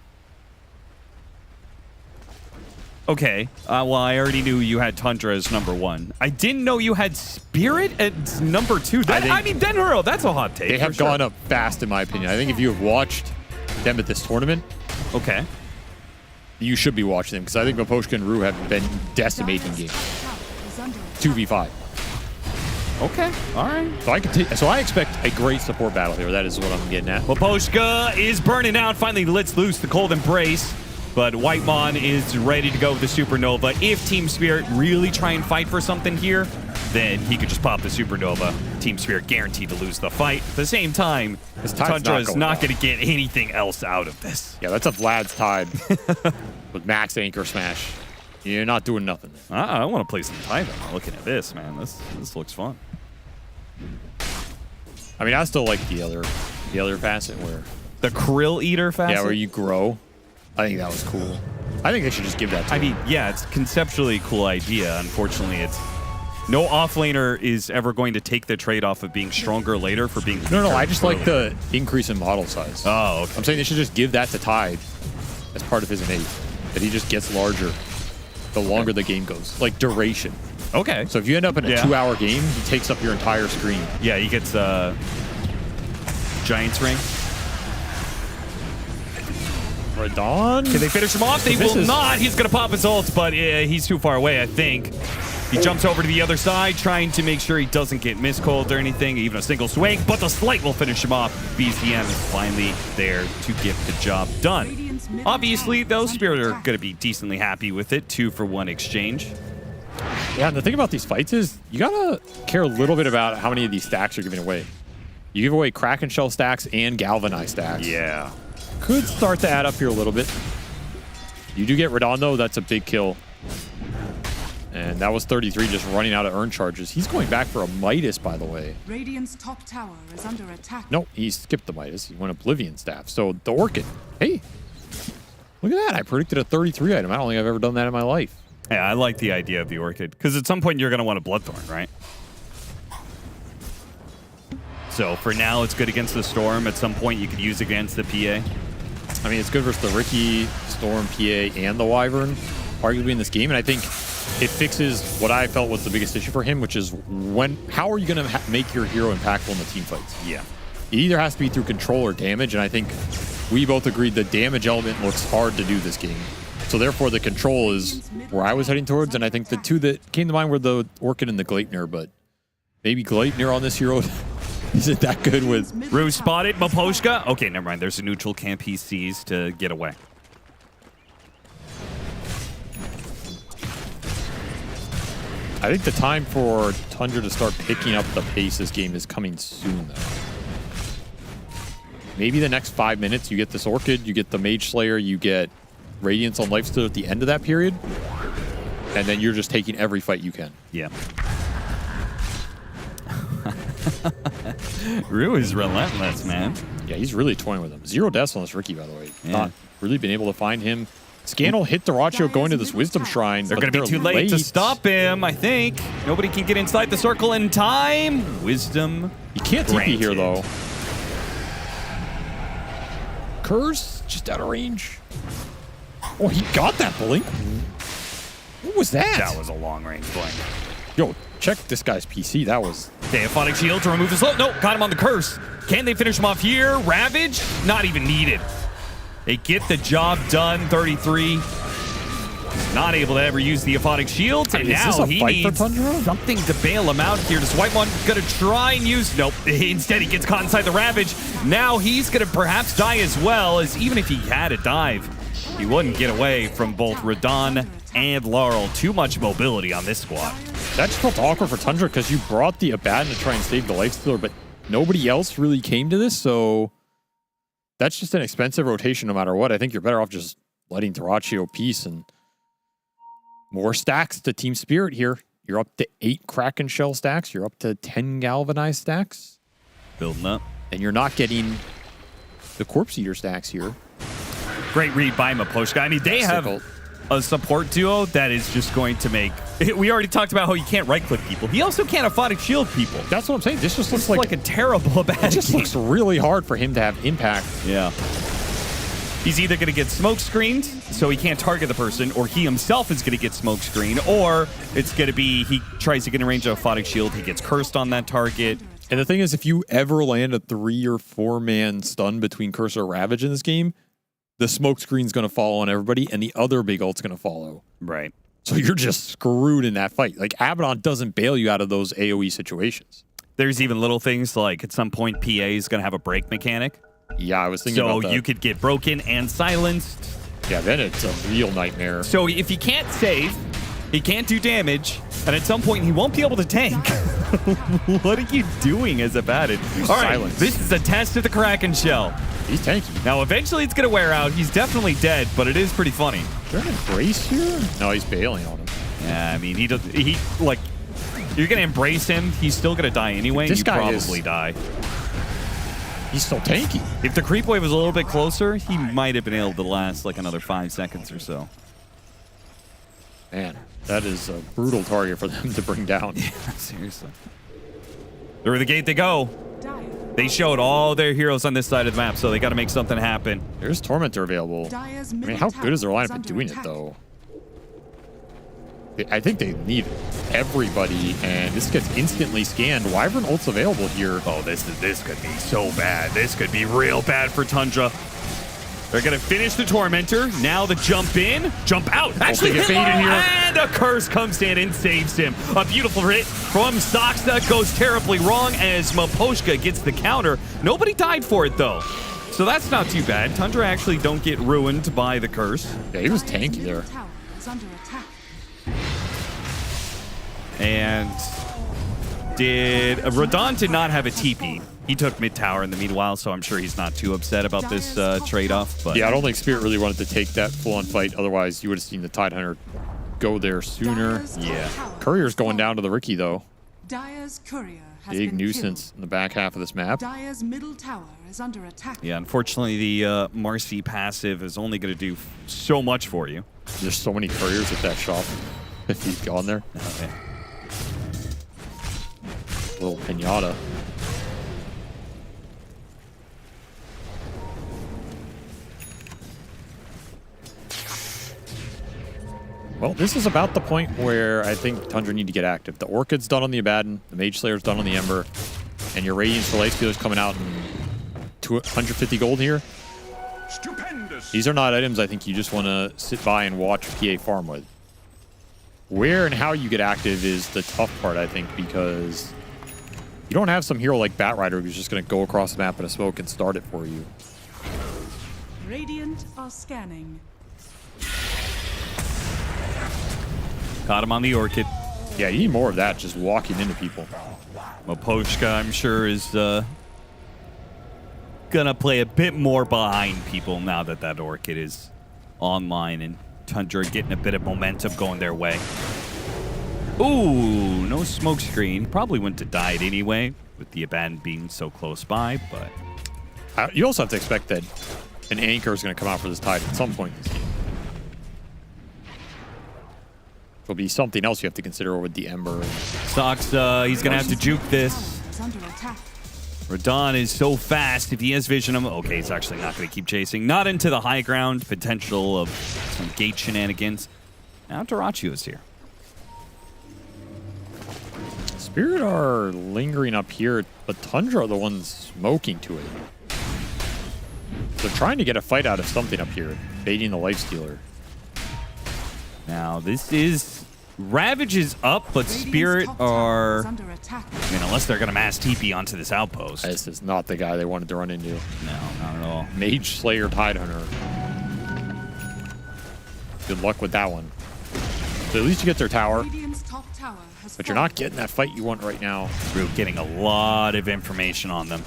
Okay, well, I already knew you had Tundra as #1. I didn't know you had Spirit as #2. I mean, Denhuro, that's a hot take. They have gone up fast, in my opinion. I think if you have watched them at this tournament, okay, you should be watching them, because I think Maposhka and Rue have been decimating games. 2v5. Okay, all right. So I expect a great support battle here. That is what I'm getting at. Maposhka is burning out. Finally lets loose the Cold Embrace. But Whitemon is ready to go with the Supernova. If Team Spirit really try and fight for something here, then he could just pop the Supernova. Team Spirit guaranteed to lose the fight. At the same time, Tundra is not going to get anything else out of this. Yeah, that's a Vlad's Tide with max Anchor Smash. You're not doing nothing. I want to play some Tide. Looking at this, man, this looks fun. I mean, I still like the other facet where the Krill Eater facet. Yeah, where you grow. I think that was cool. I think they should just give that to him. I mean, yeah, it's conceptually a cool idea. Unfortunately, it's no offlaner is ever going to take the trade-off of being stronger later for being... No, I just like the increase in model size. Oh, okay. I'm saying they should just give that to Tide as part of his innate. That he just gets larger the longer the game goes. Like duration. Okay. So if you end up in a 2-hour game, he takes up your entire screen. Yeah, he gets Giant's Ring. Radon? Can they finish him off? They will not. He's going to pop his ult, but he's too far away, I think. He jumps over to the other side, trying to make sure he doesn't get miscalled or anything, even a single swing, but the slight will finish him off. BZM is finally there to get the job done. Obviously, though, Spirit are going to be decently happy with it. 2-for-1 exchange. Yeah, and the thing about these fights is you gotta care a little bit about how many of these stacks you're giving away. You give away Kraken Shell stacks and Galvanized stacks. Yeah. Could start to add up here a little bit. You do get Radon, though. That's a big kill. And that was 33 just running out of earn charges. He's going back for a Midas, by the way. Radiant's top tower is under attack. No, he skipped the Midas. He went Oblivion Staff. So the Orchid. Hey, look at that. I predicted a 33 item. I don't think I've ever done that in my life. Yeah, I like the idea of the Orchid, because at some point you're going to want a Bloodthorn, right? So for now, it's good against the Storm. At some point, you could use against the PA. I mean, it's good versus the Riki, Storm, PA, and the Wyvern, arguably in this game. And I think it fixes what I felt was the biggest issue for him, which is how are you going to make your hero impactful in the team fights? Yeah. It either has to be through control or damage, and I think we both agreed the damage element looks hard to do this game. So therefore, the control is where I was heading towards, and I think the two that came to mind were the Orchid and the Gleipnir, but maybe Gleipnir on this hero isn't that good with... Rue spotted Maposhka. Okay, never mind. There's a neutral camp he sees to get away. I think the time for Tundra to start picking up the pace this game is coming soon, though. Maybe the next 5 minutes, you get this Orchid, you get the Mage Slayer, you get Radiance on Lifesteal at the end of that period, and then you're just taking every fight you can. Yeah. Rue is relentless, man. Yeah, he's really toying with him. 0 deaths on this Riki, by the way. Yeah. Not really been able to find him. Scandal hit the Dyrachyo going to this Wisdom Shrine. They're going to be too late to stop him, I think. Nobody can get inside the circle in time. Wisdom. You can't TP here, though. Curse, just out of range. Oh, he got that blink. What was that? That was a long-range blink. Yo, check this guy's PC. That was... Theophonic Shield to remove the slow. No, got him on the curse. Can they finish him off here? Ravage? Not even needed. They get the job done. 33. Not able to ever use the Theophonic Shield. And now he needs something to bail him out here. Does White One going to try and use... Nope. Instead, he gets caught inside the Ravage. Now he's going to perhaps die as well, as even if he had a dive, he wouldn't get away from both Radon and Laurel. Too much mobility on this squad. That just felt awkward for Tundra because you brought the Abaddon to try and save the Lifestealer, but nobody else really came to this, so that's just an expensive rotation no matter what. I think you're better off just letting Dyrachyo peace and more stacks to Team Spirit here. You're up to 8 Kraken Shell stacks. You're up to 10 Galvanized stacks. Building up. And you're not getting the Corpse Eater stacks here. Great read by Maposhka. I mean, they have a support duo that is just going to make... We already talked about how you can't right-click people. He also can't Aphotic Shield people. That's what I'm saying. This just looks like a terrible bad It just looks really hard for him to have impact. Yeah. He's either going to get smoke screened, so he can't target the person, or he himself is going to get smoke screened, or it's going to be he tries to get in range of Aphotic Shield, he gets cursed on that target. And the thing is, if you ever land a 3 or 4 man stun between Curse or Ravage in this game, the smoke screen's going to follow on everybody, and the other big ult's going to follow. Right. So you're just screwed in that fight. Like, Abaddon doesn't bail you out of those AoE situations. There's even little things like at some point PA is going to have a break mechanic. Yeah, I was thinking about that. So you could get broken and silenced. Yeah, then it's a real nightmare. So if he can't save, he can't do damage, and at some point he won't be able to tank. What are you doing as Abaddon? All right, this is a test of the Kraken Shell. He's tanky. Now, eventually it's going to wear out. He's definitely dead, but it is pretty funny. Is there an embrace here? No, he's bailing on him. Yeah, I mean, you're going to embrace him. He's still going to die anyway. This guy probably die. He's still tanky. If the creep wave was a little bit closer, he might have been able to last like another 5 seconds or so. Man, that is a brutal target for them to bring down. Yeah, seriously. Through the gate they go. They showed all their heroes on this side of the map, so they got to make something happen. There's Tormentor available. I mean, how good is their lineup at doing it, though? I think they need everybody, and this gets instantly scanned. Wyvern ult's available here. Oh, this could be so bad. This could be real bad for Tundra. They're going to finish the Tormentor. Now the jump in, jump out. Actually, get hit bait in Laurel, here. and a curse comes in and saves him. A beautiful hit from Saksa goes terribly wrong as Maposhka gets the counter. Nobody died for it, though. So that's not too bad. Tundra actually don't get ruined by the curse. Yeah, he was tanky there. And Radon did not have a TP. He took mid tower in the meanwhile, so I'm sure he's not too upset about this trade-off. But yeah, I don't think Spirit really wanted to take that full-on fight. Otherwise, you would have seen the Tidehunter go there sooner. Yeah. Courier's going down to the Riki, though. Dire's courier has Big been nuisance in the back half of this map. Dire's middle tower is under attack. Yeah, unfortunately, the Marcy passive is only going to do so much for you. There's so many couriers at that shop. If he's gone there. Okay. Little pinata. Well, this is about the point where I think Tundra need to get active. The Orchid's done on the Abaddon, the Mage Slayer's done on the Ember, and your Radiance for Lightstealer's coming out in 250 gold here. Stupendous. These are not items I think you just want to sit by and watch PA farm with. Where and how you get active is the tough part, I think, because you don't have some hero like Batrider who's just going to go across the map in a smoke and start it for you. Radiant are scanning. Caught him on the Orchid. Yeah, you need more of that, just walking into people. Mapochka, I'm sure, is gonna play a bit more behind people now that that Orchid is online and Tundra getting a bit of momentum going their way. Ooh, no smoke screen. Probably wouldn't have died anyway with the Abaddon being so close by, but... you also have to expect that an anchor is going to come out for this Tide at some point in this game. There'll be something else you have to consider with the Ember. Sox, he's going to have to juke this. Radon is so fast. If he has vision, okay, he's actually not going to keep chasing. Not into the high ground. Potential of some gate shenanigans. Now Dorachio's here. Spirit are lingering up here, but Tundra are the ones smoking to it. They're trying to get a fight out of something up here, baiting the Lifestealer. Now, this is... Ravage is up, but Spirit are... I mean, unless they're going to mass TP onto this outpost. This is not the guy they wanted to run into. No, not at all. Mage Slayer Tidehunter. Good luck with that one. So at least you get their tower. But you're not getting that fight you want right now. We're getting a lot of information on them.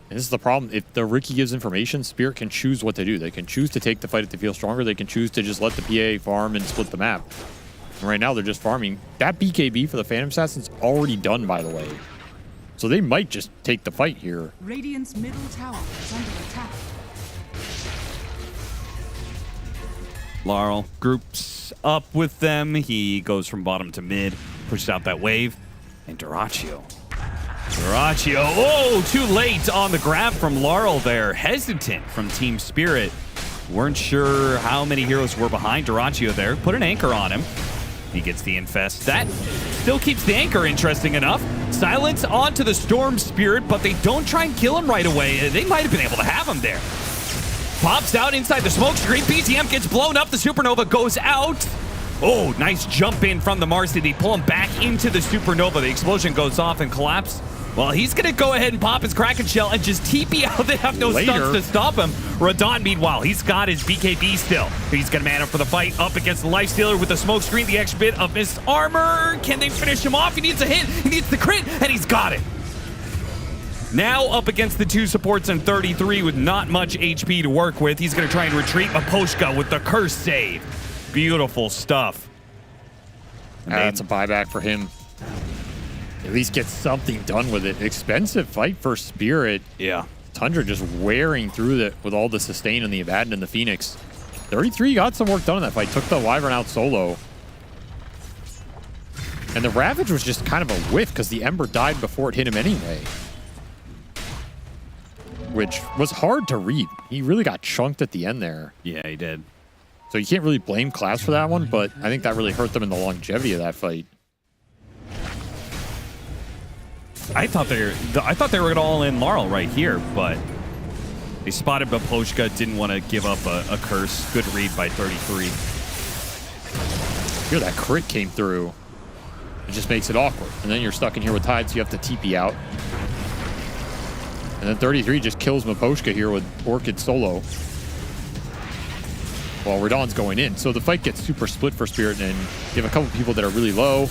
And this is the problem. If the Riki gives information, Spirit can choose what to do. They can choose to take the fight if they feel stronger. They can choose to just let the PA farm and split the map. And right now, they're just farming. That BKB for the Phantom Assassin's already done, by the way. So they might just take the fight here. Radiant's middle tower is under attack. Laurel groups up with them. He goes from bottom to mid, pushes out that wave. And Dorachio. Oh, too late on the grab from Laurel there. Hesitant from Team Spirit. Weren't sure how many heroes were behind Dorachio there. Put an anchor on him. He gets the infest. That still keeps the anchor interesting enough. Silence onto the Storm Spirit, but they don't try and kill him right away. They might have been able to have him there. Pops out inside the smoke screen. BTM gets blown up. The Supernova goes out. Oh, nice jump in from the Marcy. They pull him back into the Supernova. The explosion goes off and collapse. Well, he's going to go ahead and pop his Kraken Shell and just TP out. They have no stunts to stop him. Radon, meanwhile, he's got his BKB still. He's going to man up for the fight up against the Lifestealer with the smoke screen, the extra bit of his armor. Can they finish him off? He needs a hit. He needs the crit, and he's got it. Now up against the two supports and 33 with not much HP to work with. He's going to try and retreat. Maposhka with the curse save. Beautiful stuff. That's a buyback for him. At least get something done with it. Expensive fight for Spirit. Yeah. Tundra just wearing through it with all the sustain and the Abaddon and the Phoenix. 33 got some work done in that fight. Took the Wyvern out solo. And the Ravage was just kind of a whiff because the Ember died before it hit him anyway. Which was hard to read. He really got chunked at the end there. Yeah, he did. So you can't really blame Class for that one, but I think that really hurt them in the longevity of that fight. I thought they were going to all in Laurel right here, but They spotted Baposhka, didn't want to give up a curse. Good read by 33. Here, that crit came through. It just makes it awkward. And then you're stuck in here with Tide, so you have to TP out. And then 33 just kills Maposhka here with Orchid solo. While Radon's going in. So the fight gets super split for Spirit, and you have a couple people that are really low.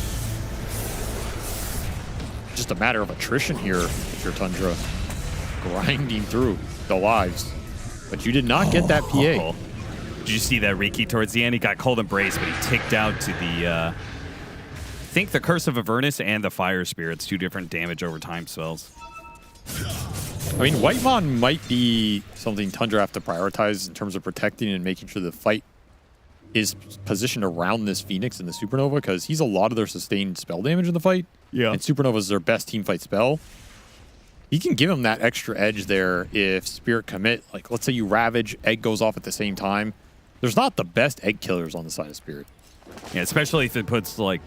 Just a matter of attrition here if you're Tundra. Grinding through the lives. But you did not get that PA. Did you see that Riki towards the end? He got cold embrace, but he ticked out to the, I think the Curse of Avernus and the Fire Spirits, 2 different damage over time spells. I mean, Whitemon might be something Tundra have to prioritize in terms of protecting and making sure the fight is positioned around this Phoenix and the Supernova, because he's a lot of their sustained spell damage in the fight. Yeah. And Supernova is their best team fight spell. He can give him that extra edge there if Spirit commit. Like, let's say you Ravage, Egg goes off at the same time. There's not the best Egg killers on the side of Spirit. Yeah, especially if it puts, like,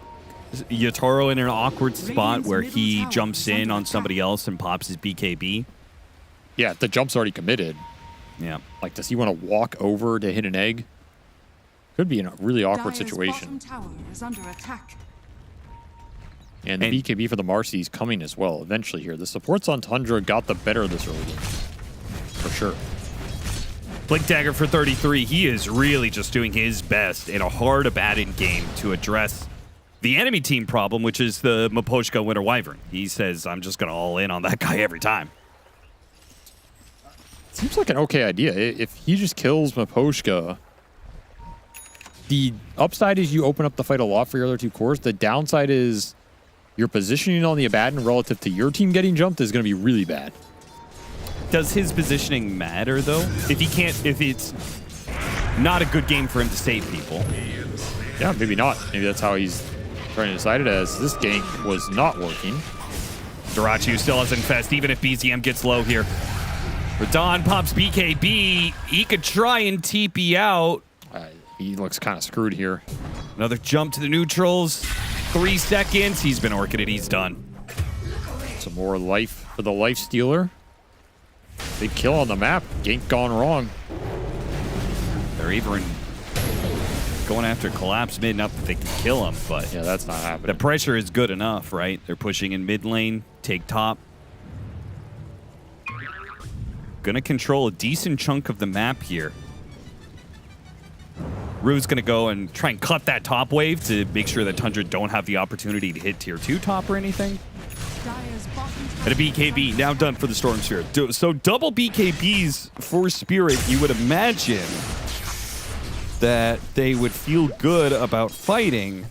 Yatoro in an awkward spot where he jumps in on somebody else and pops his BKB. Yeah, the jump's already committed. Yeah. Like, does he want to walk over to hit an egg? Could be in a really awkward situation. Tower is under attack. And the BKB for the Marcy is coming as well eventually here. The supports on Tundra got the better of this early game. For sure. Blink Dagger for 33. He is really just doing his best in a hard abandoned game to address the enemy team problem, which is the Maposhka Winter Wyvern. He says, I'm just going to all in on that guy every time. Seems like an okay idea. If he just kills Maposhka, the upside is you open up the fight a lot for your other 2 cores. The downside is your positioning on the Abaddon relative to your team getting jumped is going to be really bad. Does his positioning matter, though? If it's not a good game for him to save people. Yeah, maybe not. Maybe that's how he's trying to decide it as. This gank was not working. Durachu still has Infest, even if BZM gets low here. Radon pops BKB. He could try and TP out. He looks kind of screwed here. Another jump to the neutrals. 3 seconds. He's been orchided. He's done. Some more life for the Life Stealer. Big kill on the map. Gank gone wrong. They're even going after Collapse mid. Not that they can kill him, but yeah, that's not happening. The pressure is good enough, right? They're pushing in mid lane, take top. Gonna control a decent chunk of the map here. Rue's gonna go and try and cut that top wave to make sure that Tundra don't have the opportunity to hit tier 2 top or anything. And a BKB now done for the Storm Spirit. So double BKBs for Spirit, you would imagine that they would feel good about fighting.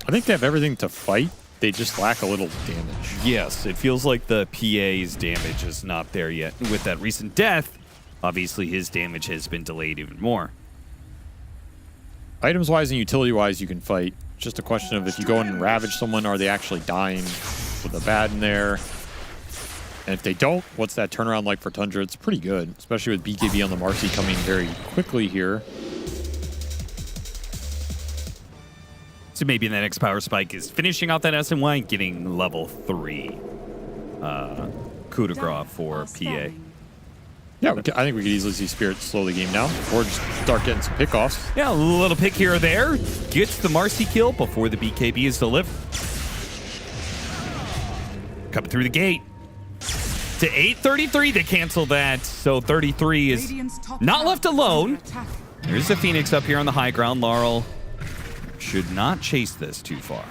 I think they have everything to fight. They just lack a little damage. Yes, it feels like the PA's damage is not there yet. With that recent death, obviously his damage has been delayed even more. Items-wise and utility-wise, you can fight. Just a question of if you go in and ravage someone, are they actually dying with a bad in there? And if they don't, what's that turnaround like for Tundra? It's pretty good, especially with BKB on the Marcy coming very quickly here. So maybe the next power spike is finishing out that SNY and getting level 3 coup de grace for PA. Yeah, I think we could easily see Spirit slow the game down or just start getting some pickoffs. Yeah, a little pick here or there. Gets the Marcy kill before the BKB is delivered. Coming through the gate. To 833 to cancel that. So 33 is not left alone. There's the Phoenix up here on the high ground. Laurel should not chase this too far.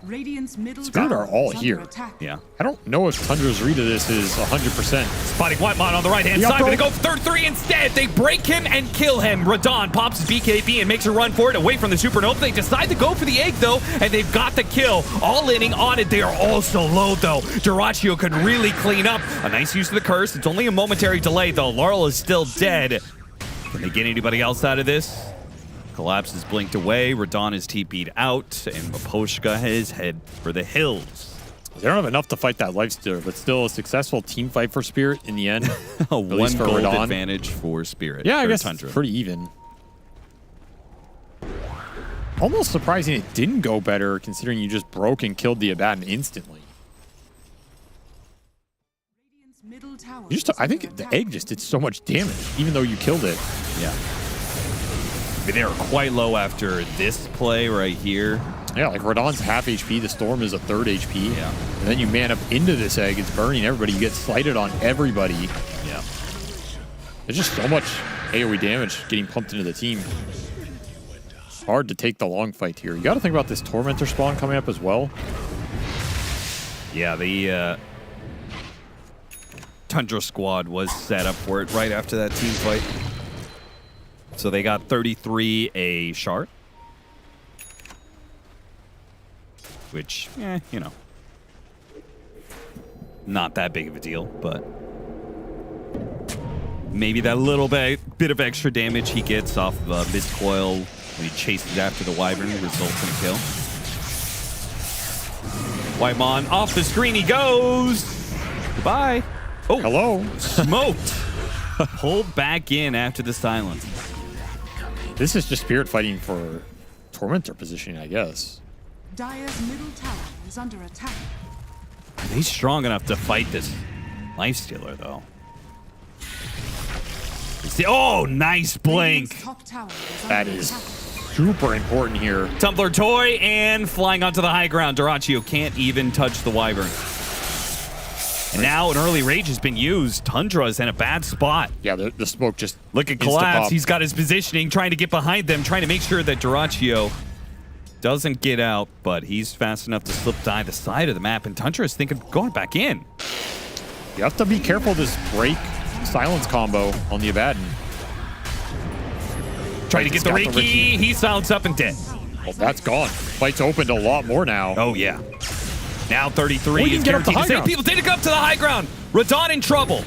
Radiant's middle Spirit tower are all is here. under attack. Yeah. I don't know if Tundra's read of this is 100%. Spotting Whitemon on the right-hand side. Gonna go for third 3 instead. They break him and kill him. Radon pops his BKB and makes a run for it away from the Supernova. They decide to go for the egg, though, and they've got the kill. All inning on it. They are all so low, though. Duraccio could really clean up. A nice use of the curse. It's only a momentary delay, though. Laurel is still dead. Can they get anybody else out of this? Collapse is blinked away. Radon is TP'd out, and Maposhka has head for the hills. They don't have enough to fight that Lifestealer, but still a successful team fight for Spirit in the end. A 1 gold Radon. advantage for Spirit. Yeah, I for guess Tundra. it's pretty even. Almost surprising it didn't go better, considering you just broke and killed the Abaddon instantly. I think the egg just did so much damage, even though you killed it. Yeah. They were quite low after this play right here. Yeah, like Radon's half HP, the Storm is a third HP. Yeah. And then you man up into this egg, it's burning everybody. You get slighted on everybody. Yeah. There's just so much AoE damage getting pumped into the team. Hard to take the long fight here. You got to think about this Tormentor spawn coming up as well. Yeah, the Tundra squad was set up for it right after that team fight. So they got 33 a shard. Which, you know, not that big of a deal, but maybe that little bit of extra damage he gets off of Mist Coil when he chases after the Wyvern results in a kill. Whitemon off the screen he goes. Goodbye. Oh, hello. Smoked. Pulled back in after the silence. This is just Spirit fighting for Tormentor positioning, I guess. Dire's middle tower is under attack. He's strong enough to fight this Lifestealer, though. Oh, nice blink. That is super important here. Tumbler toy and flying onto the high ground. Dyrachyo can't even touch the Wyvern. And now an early rage has been used. Tundra's in a bad spot. Yeah, the smoke just look at Collapse. He's got his positioning, trying to get behind them, trying to make sure that Dyrachyo doesn't get out, but he's fast enough to slip to either side of the map, and Tundra is thinking going back in. You have to be careful of this break silence combo on the Abaddon. Trying to get the Reiki. He's silenced up and dead. Well, that's gone. Fight's opened a lot more now. Oh, yeah. Now 33 is guaranteed to save ground. people. Didn't go up to the high ground. Radon in trouble.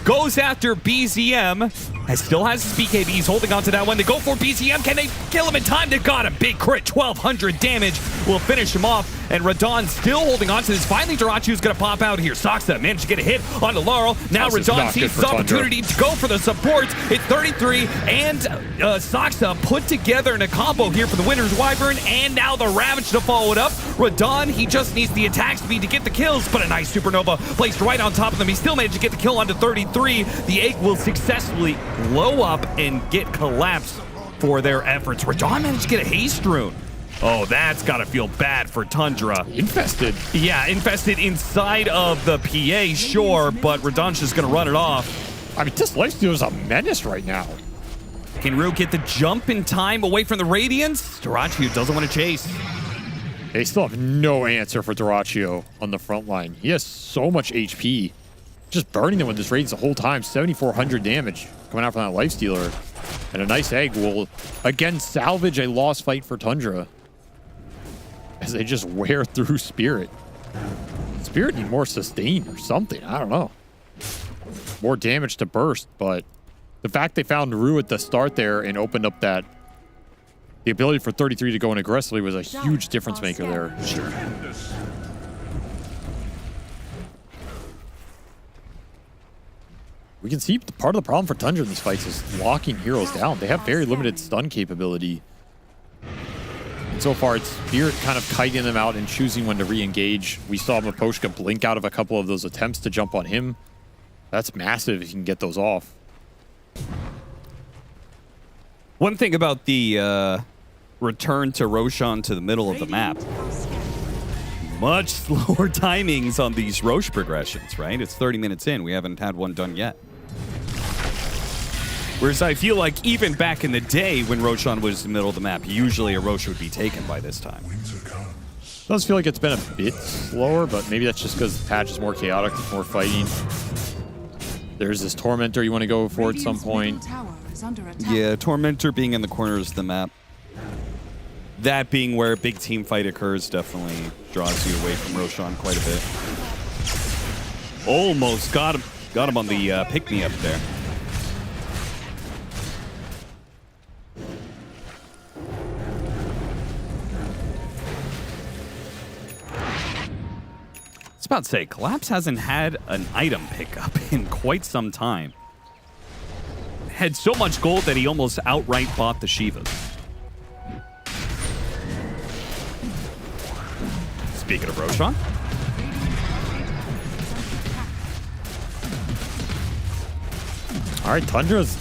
Goes after BZM. Still has his BKB. He's holding on to that one. They go for BZM. Can they kill him in time? They got him. Big crit. 1,200 damage will finish him off. And Radon still holding on to this. Finally, Dyrachyo's going to pop out here. Saksa managed to get a hit onto Laurel. Now Radon sees his opportunity to go for the supports. It's 33. And Saksa put together in a combo here for the winner's Wyvern. And now the Ravage to follow it up. Radon, he just needs the attack speed to get the kills. But a nice Supernova placed right on top of them. He still managed to get the kill onto 33. The egg will successfully blow up and get collapsed for their efforts. Radon managed to get a haste rune. Oh, that's got to feel bad for Tundra. Infested. Yeah, infested inside of the PA, sure, but Radon's just going to run it off. I mean, this Lifestealer is a menace right now. Can Rue get the jump in time away from the Radiance? Dyrachyo doesn't want to chase. They still have no answer for Dyrachyo on the front line. He has so much HP. Just burning them with this Radiance the whole time. 7,400 damage coming out from that Lifestealer. And a nice egg will, again, salvage a lost fight for Tundra. As they just wear through Spirit. Spirit need more sustain or something. I don't know. More damage to burst, but the fact they found Rue at the start there and opened up that the ability for 33 to go in aggressively was a huge difference maker there. Sure. We can see part of the problem for Tundra in these fights is locking heroes down. They have very limited stun capability. And so far, it's Spirit kind of kiting them out and choosing when to re-engage. We saw Miposhka blink out of a couple of those attempts to jump on him. That's massive if you can get those off. One thing about the return to Roshan to the middle of the map. Much slower timings on these Roche progressions, right? It's 30 minutes in. We haven't had one done yet. Whereas I feel like even back in the day when Roshan was in the middle of the map, usually a Roche would be taken by this time. It does feel like it's been a bit slower, but maybe that's just because the patch is more chaotic, there's more fighting. There's this Tormentor you want to go for at some point. Yeah, Tormentor being in the corners of the map. That being where a big team fight occurs definitely draws you away from Roshan quite a bit. Almost got him on the pick-me-up there. I was about to say, Collapse hasn't had an item pickup in quite some time. Had so much gold that he almost outright bought the Shivas. Speaking of Roshan. All right, Tundra's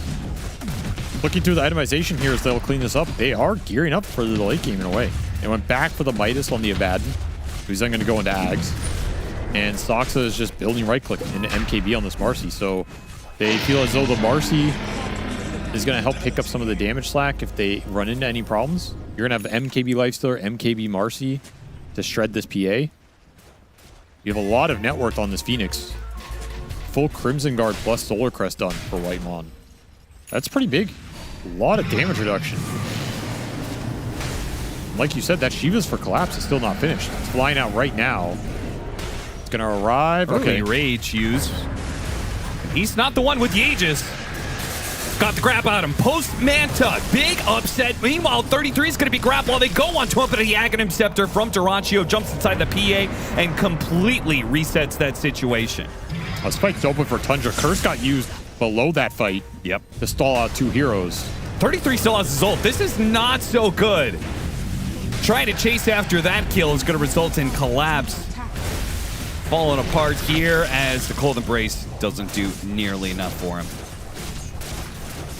looking through the itemization here as they'll clean this up. They are gearing up for the late game in a way. They went back for the Midas on the Abaddon, who's then going to go into Ags. And Soxa is just building right-click into MKB on this Marcy. So they feel as though the Marcy is going to help pick up some of the damage slack if they run into any problems. You're going to have MKB Lifestealer, MKB Marcy to shred this PA. You have a lot of net worth on this Phoenix. Full Crimson Guard plus Solar Crest done for Whitemon. That's pretty big. A lot of damage reduction. Like you said, that Shiva's for Collapse is still not finished. It's flying out right now. It's going to arrive. Early Okay. rage use. He's not the one with the Aegis. Got the grab out him. Post Manta. Big upset. Meanwhile, 33 is going to be grabbed while they go on to him, but the Aghanim Scepter from Durantio jumps inside the PA and completely resets that situation. A spike's open for Tundra. Curse got used below that fight. Yep. To stall out 2 heroes. 33 still has his ult. This is not so good. Trying to chase after that kill is going to result in Collapse. Falling apart here as the Cold Embrace doesn't do nearly enough for him.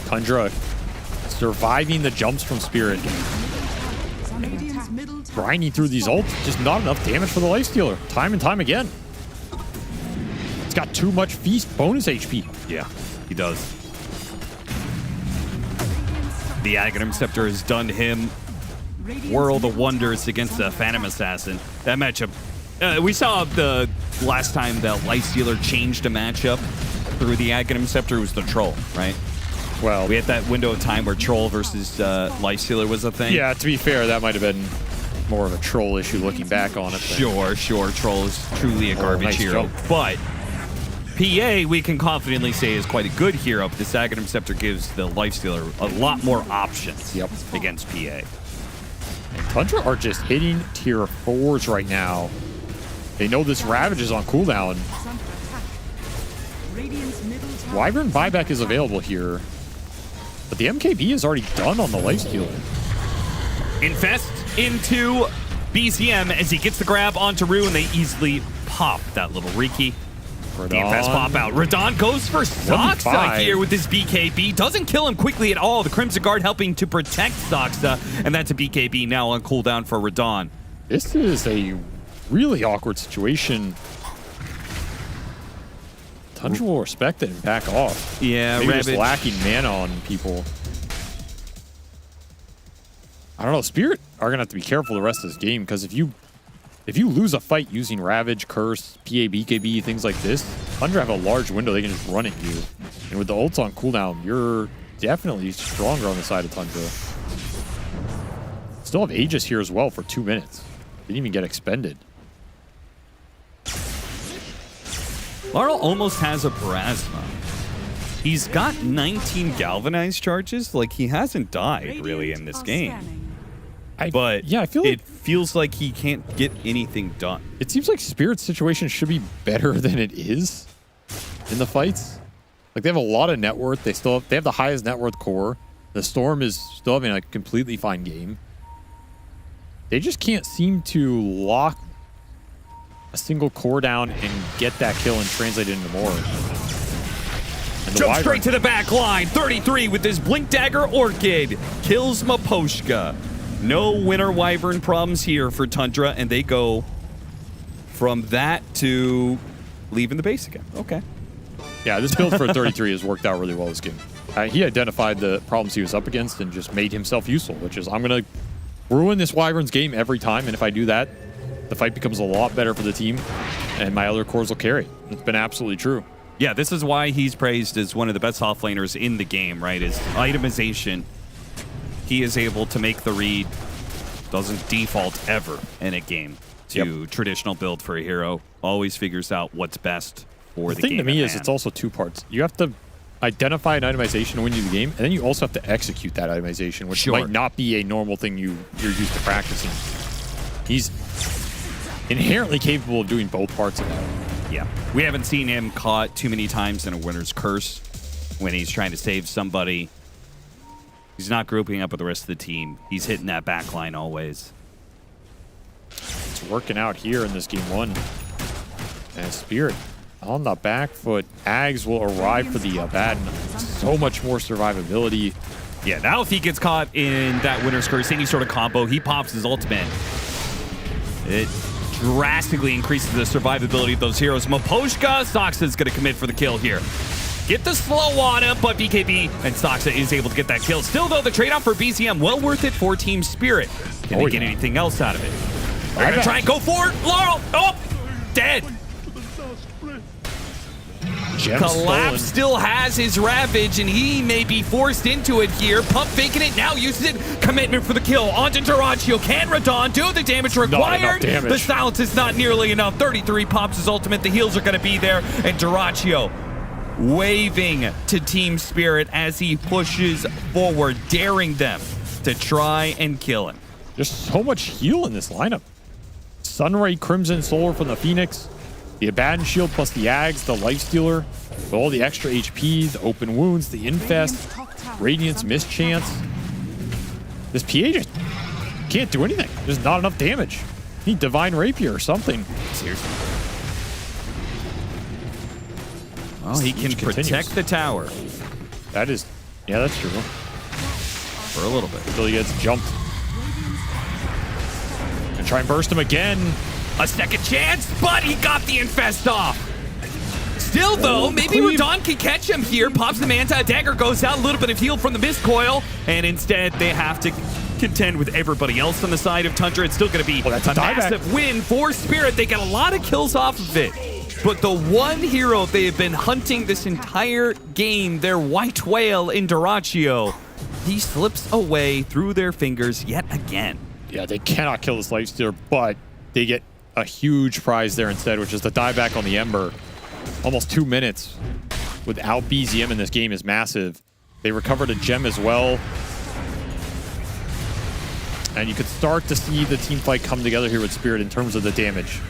Tundra surviving the jumps from Spirit. Grinding through these ults. Just not enough damage for the Lifestealer. Time and time again. It's got too much Feast bonus HP. Yeah, he does. The Aghanim Scepter has done him world of wonders against the Phantom Assassin. That matchup, we saw the last time that Lifestealer changed a matchup through the Aghanim Scepter was the Troll, right? Well, we had that window of time where Troll versus Lifestealer was a thing. Yeah, to be fair, that might have been more of a troll issue looking back on it. Sure. Troll is truly a garbage nice hero. jump. But PA, we can confidently say, is quite a good hero, but this Aghanim Scepter gives the Lifestealer a lot more options against PA. And Tundra are just hitting tier 4s right now. They know this Ravage is on cooldown. Wyvern buyback is available here. But the MKB is already done on the Lifestealer. Infest into BZM as he gets the grab onto Rue, and they easily pop that little Riki. The Infest pop out. Radon goes for Soxa here with his BKB. Doesn't kill him quickly at all. The Crimson Guard helping to protect Soxa, and that's a BKB now on cooldown for Radon. This is a really awkward situation. Tundra will respect it and back off. Yeah, maybe just Ravage lacking mana on people. I don't know. Spirit are gonna have to be careful the rest of this game, because if you lose a fight using Ravage, Curse, PA, BKB, things like this, Tundra have a large window they can just run at you. And with the ults on cooldown, you're definitely stronger on the side of Tundra. Still have Aegis here as well for 2 minutes. Didn't even get expended. Laurel almost has a Plasma. He's got 19 Galvanized charges. Like, he hasn't died, really, in this game. But yeah, I feel like it feels like he can't get anything done. It seems like Spirit's situation should be better than it is in the fights. Like, they have a lot of net worth. They have the highest net worth core. The Storm is still having a completely fine game. They just can't seem to lock a single core down and get that kill and translate it into more. And Jump straight to the back line. 33 with his Blink Dagger Orchid. Kills Maposhka. No Winter Wyvern problems here for Tundra, and they go from that to leaving the base again. Okay. Yeah, this build for 33 has worked out really well this game. He identified the problems he was up against and just made himself useful, which is, I'm going to ruin this Wyvern's game every time, and if I do that, the fight becomes a lot better for the team, and my other cores will carry. It's been absolutely true. Yeah, this is why he's praised as one of the best offlaners in the game, right? His itemization. He is able to make the read. Doesn't default ever in a game to traditional build for a hero. Always figures out what's best for the game. The thing to me is it's also 2 parts. You have to identify an itemization when you do the game, and then you also have to execute that itemization, which might not be a normal thing you're used to practicing. He's inherently capable of doing both parts of that. Yeah. We haven't seen him caught too many times in a Winter's Curse when he's trying to save somebody. He's not grouping up with the rest of the team. He's hitting that back line always. It's working out here in this game 1. And Spirit on the back foot. Ags will arrive for the Abaddon. so much more survivability. Yeah, now if he gets caught in that Winter's Curse, any sort of combo, he pops his ultimate. It drastically increases the survivability of those heroes. Maposhka, Soxa's going to commit for the kill here. Get the slow on him, but BKB and Soxa is able to get that kill. Still, though, the trade-off for BZM, well worth it for Team Spirit. Can they get anything else out of it? They're going to try and go for it. Laurel, oh, dead. Collapse still has his Ravage, and he may be forced into it here. Pump faking it, now uses it. Commitment for the kill onto Duraccio. Can Radon do the damage required? Not enough damage. The silence is not nearly enough. 33 pops his ultimate. The heals are going to be there, and Duraccio waving to Team Spirit as he pushes forward, daring them to try and kill him. There's so much heal in this lineup. Sunray, Crimson, Solar from the Phoenix, the Abaddon Shield plus the Ags, the Lifestealer, with all the extra HP, the Open Wounds, the Infest, Radiance, Mischance. This PA just can't do anything. There's not enough damage. You need Divine Rapier or something. Seriously. Well, he can protect the tower. That is, yeah, that's true. For a little bit. Until he gets jumped. And try and burst him again. A second chance, but he got the Infest off. Still, though, maybe Radon can catch him here. Pops the Manta, a dagger goes out, a little bit of heal from the Mist Coil, and instead they have to contend with everybody else on the side of Tundra. It's still going to be a massive win for Spirit. They get a lot of kills off of it. But the one hero they have been hunting this entire game, their White Whale in Duraccio, he slips away through their fingers yet again. Yeah, they cannot kill this Lifestealer, but they get a huge prize there instead, which is the dieback on the Ember. Almost 2 minutes without BZM in this game is massive. They recovered a gem as well. And you could start to see the team fight come together here with Spirit in terms of the damage.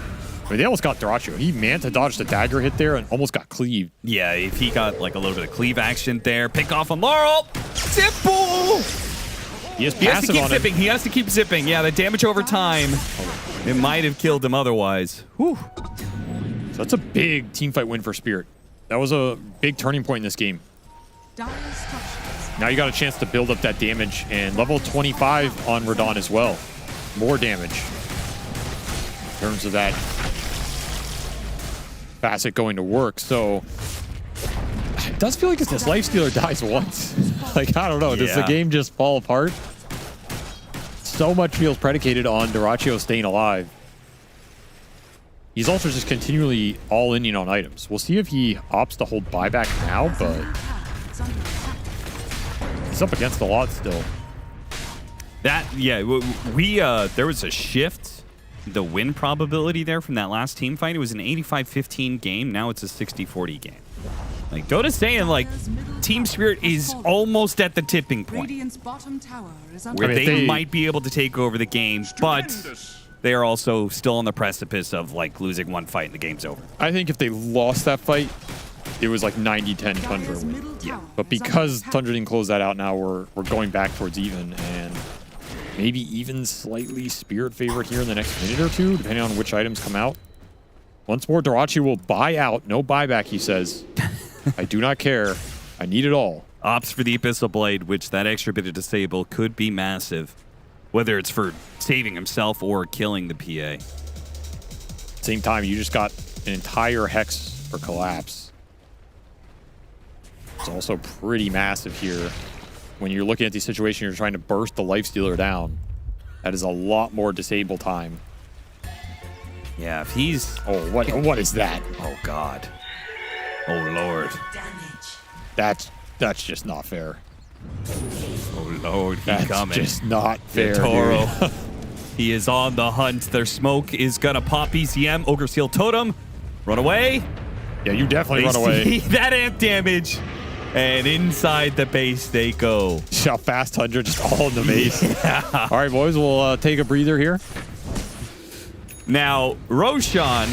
I mean, they almost got Duraccio. He Manta dodged a dagger hit there and almost got cleaved. Yeah, if he got like a little bit of cleave action there. Pick off on Laurel. Simple! He has to keep zipping. He has to keep zipping. Yeah, the damage over time. It might have killed him otherwise. Whew. So that's a big team fight win for Spirit. That was a big turning point in this game. Now you got a chance to build up that damage, and level 25 on Radon as well. More damage in terms of that facet going to work. So it does feel like if this Lifestealer dies once. Like, I don't know. Does the game just fall apart? So much feels predicated on Duraccio staying alive. He's also just continually all-inning on items. We'll see if he opts to hold buyback now, but he's up against a lot still. That, yeah, there was a shift, the win probability there from that last team fight. It was an 85-15 game. Now it's a 60-40 game. Like, Dota's saying, like, Team Spirit is almost at the tipping point where they might be able to take over the game, but they are also still on the precipice of, like, losing one fight and the game's over. I think if they lost that fight, it was like 90-10 Tundra win. Yeah. But because Tundra didn't close that out, now we're going back towards even, and maybe even slightly Spirit favorite here in the next minute or two, depending on which items come out. Once more, Duraccio will buy out. No buyback, he says. I do not care. I need it all. Opts for the Abyssal Blade, which that extra bit of disable could be massive. Whether it's for saving himself or killing the PA. Same time, you just got an entire Hex for Collapse. It's also pretty massive here. When you're looking at the situation, you're trying to burst the Lifestealer down. That is a lot more disable time. Yeah, if he's... Oh, what is that? Oh, God. Oh, Lord. That's just not fair. Oh, Lord, he's That's coming. just not fair, Toro. He is on the hunt. Their smoke is going to pop BCM. Ogre Seal Totem. Run away. Yeah, you definitely run away. See that amp damage. And inside the base they go. How fast 100, just all in the base. Yeah. All right, boys, we'll take a breather here. Now, Roshan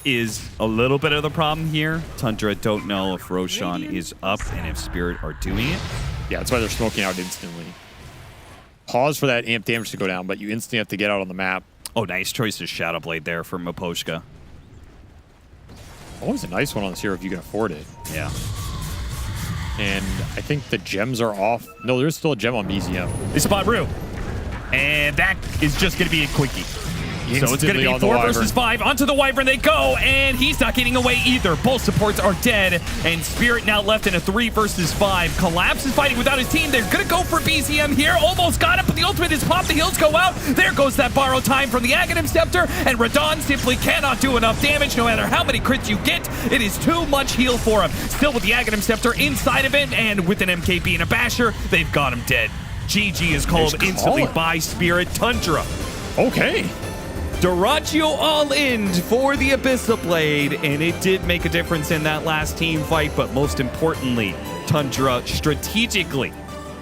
is a little bit of the problem here. Tundra don't know if Roshan is up and if Spirit are doing it. Yeah, that's why they're smoking out instantly. Pause for that amp damage to go down, but you instantly have to get out on the map. Oh, nice choice of Shadow Blade there from Maposhka. Always a nice one on this hero if you can afford it. Yeah. And I think the gems are off. No, there's still a gem on BZM. They spot Rue. And that is just going to be a quickie. So it's going to be 4 versus 5. Onto the Wyvern they go, and he's not getting away either. Both supports are dead, and Spirit now left in a 3 versus 5. Collapse is fighting without his team. They're going to go for BZM here. Almost got it, but the ultimate is popped. The heals go out. There goes that borrowed time from the Aghanim Scepter, and Radon simply cannot do enough damage no matter how many crits you get. It is too much heal for him. Still with the Aghanim Scepter inside of it, and with an MKB and a Basher, they've got him dead. GG is called instantly by Spirit. Tundra. Okay. Dyrachyo all in for the Abyssal Blade, and it did make a difference in that last team fight, but most importantly, Tundra strategically,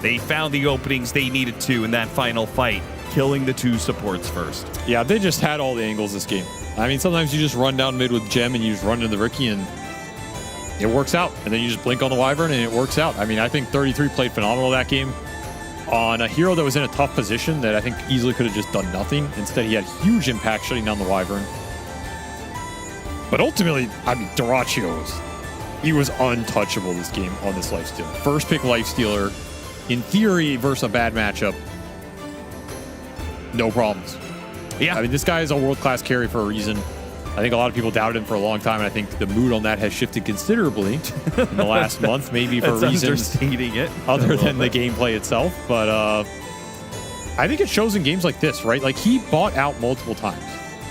they found the openings they needed to in that final fight, killing the 2 supports first. Yeah, they just had all the angles this game. I mean, sometimes you just run down mid with Gem and you just run into the Riki and it works out. And then you just blink on the Wyvern and it works out. I mean, I think 33 played phenomenal that game. On a hero that was in a tough position that I think easily could have just done nothing. Instead, he had huge impact shutting down the Wyvern. But ultimately, I mean, Dyrachyo he was untouchable this game on this Lifestealer. First pick Lifestealer, in theory, versus a bad matchup. No problems. Yeah. I mean, this guy is a world-class carry for a reason. I think a lot of people doubted him for a long time, and I think the mood on that has shifted considerably in the last month, maybe for reasons other than the gameplay itself. But I think it shows in games like this, right? Like, he bought out multiple times.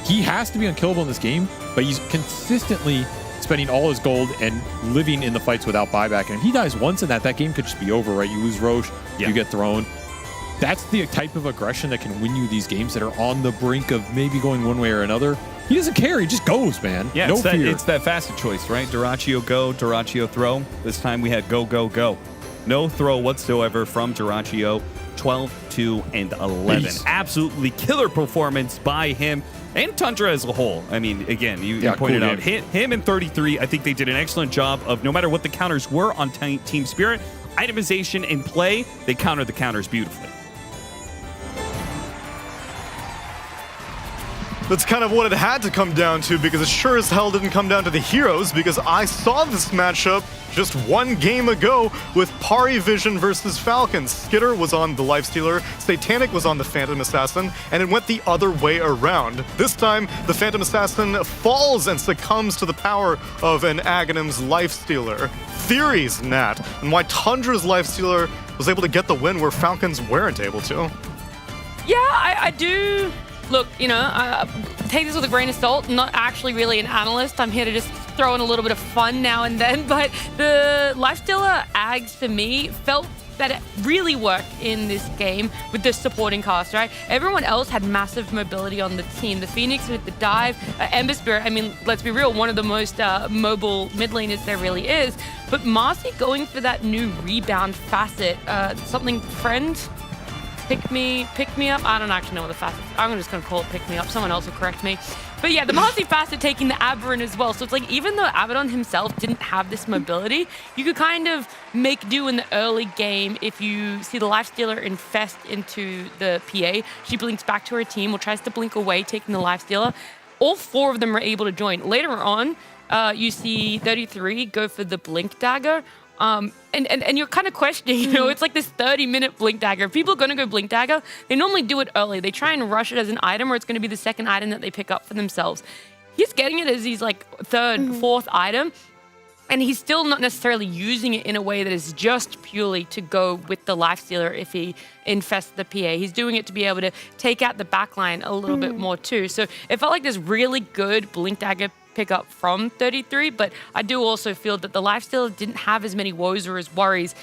He has to be unkillable in this game, but he's consistently spending all his gold and living in the fights without buyback. And if he dies once in that game could just be over, right? You lose Roche, you get thrown. That's the type of aggression that can win you these games that are on the brink of maybe going one way or another. He doesn't care. He just goes, man. Yeah, no it's fear. It's that facet choice, right? Dyrachyo go, Dyrachyo throw. This time we had go, go, go. No throw whatsoever from Dyrachyo. 12, 2, and 11. Peace. Absolutely killer performance by him and Tundra as a whole. I mean, again, you pointed out him and 33. I think they did an excellent job of, no matter what the counters were on Team Spirit, itemization and play, they countered the counters beautifully. That's kind of what it had to come down to, because it sure as hell didn't come down to the heroes, because I saw this matchup just one game ago with Pari Vision versus Falcon. Skitter was on the Lifestealer, Satanic was on the Phantom Assassin, and it went the other way around. This time, the Phantom Assassin falls and succumbs to the power of an Aghanim's Lifestealer. Theories, Nat, and why Tundra's Lifestealer was able to get the win where Falcons weren't able to. Yeah, I do. Look, you know, take this with a grain of salt. I'm not actually really an analyst. I'm here to just throw in a little bit of fun now and then. But the Lifestealer Ags, for me, felt that it really worked in this game with the supporting cast, right? Everyone else had massive mobility on the team. The Phoenix with the dive, Ember Spirit, I mean, let's be real, one of the most mobile mid laners there really is. But Marcy going for that new rebound facet, something friend? Pick me up. I don't actually know what the facet is. I'm just going to call it pick me up. Someone else will correct me. But yeah, the Marcy facet taking the Aberron as well. So it's like, even though Abaddon himself didn't have this mobility, you could kind of make do in the early game if you see the Lifestealer infest into the PA. She blinks back to her team or tries to blink away, taking the Lifestealer. All 4 of them are able to join. Later on, you see 33 go for the blink dagger. And you're kind of questioning, you know, it's like this 30-minute blink dagger. If people are going to go blink dagger, they normally do it early. They try and rush it as an item, or it's going to be the second item that they pick up for themselves. He's getting it as his like 3rd, 4th item, and he's still not necessarily using it in a way that is just purely to go with the Lifestealer if he infests the PA. He's doing it to be able to take out the backline a little bit more too. So it felt like this really good blink dagger pick up from 33, but I do also feel that the Lifestealer didn't have as many woes or as worries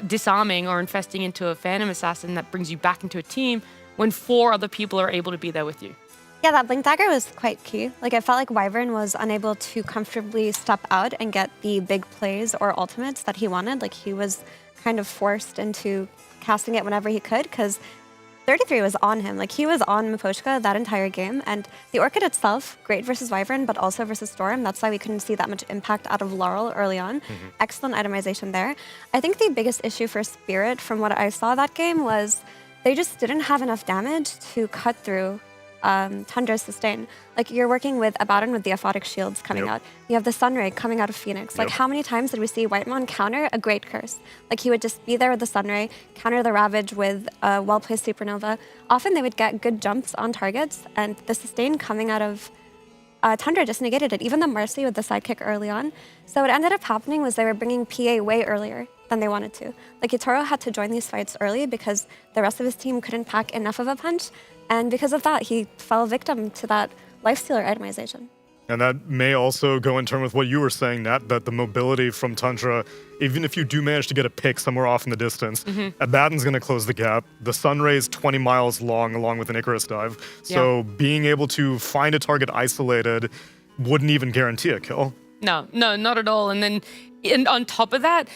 disarming or infesting into a Phantom Assassin that brings you back into a team when 4 other people are able to be there with you. Yeah, that blink dagger was quite key. Like, I felt like Wyvern was unable to comfortably step out and get the big plays or ultimates that he wanted. Like, he was kind of forced into casting it whenever he could, because 33 was on him. Like, he was on Miposhka that entire game, and the Orchid itself, great versus Wyvern, but also versus Storm. That's why we couldn't see that much impact out of Laurel early on. Excellent itemization there. I think the biggest issue for Spirit, from what I saw that game, was they just didn't have enough damage to cut through Tundra's sustain. Like, you're working with Abaddon with the Aphotic Shields coming out. You have the Sunray coming out of Phoenix. Like, how many times did we see Whitemon counter a Great Curse? Like, he would just be there with the Sunray, counter the Ravage with a well-placed Supernova. Often they would get good jumps on targets, and the sustain coming out of Tundra just negated it, even the Mercy with the sidekick early on. So what ended up happening was they were bringing PA way earlier than they wanted to. Like, Yatoro had to join these fights early because the rest of his team couldn't pack enough of a punch, and because of that, he fell victim to that lifestealer itemization. And that may also go in turn with what you were saying, Nat, that the mobility from Tundra, even if you do manage to get a pick somewhere off in the distance, Abaddon's going to close the gap. The Sunray's 20 miles long, along with an Icarus dive. So being able to find a target isolated wouldn't even guarantee a kill. No, not at all. And then on top of that,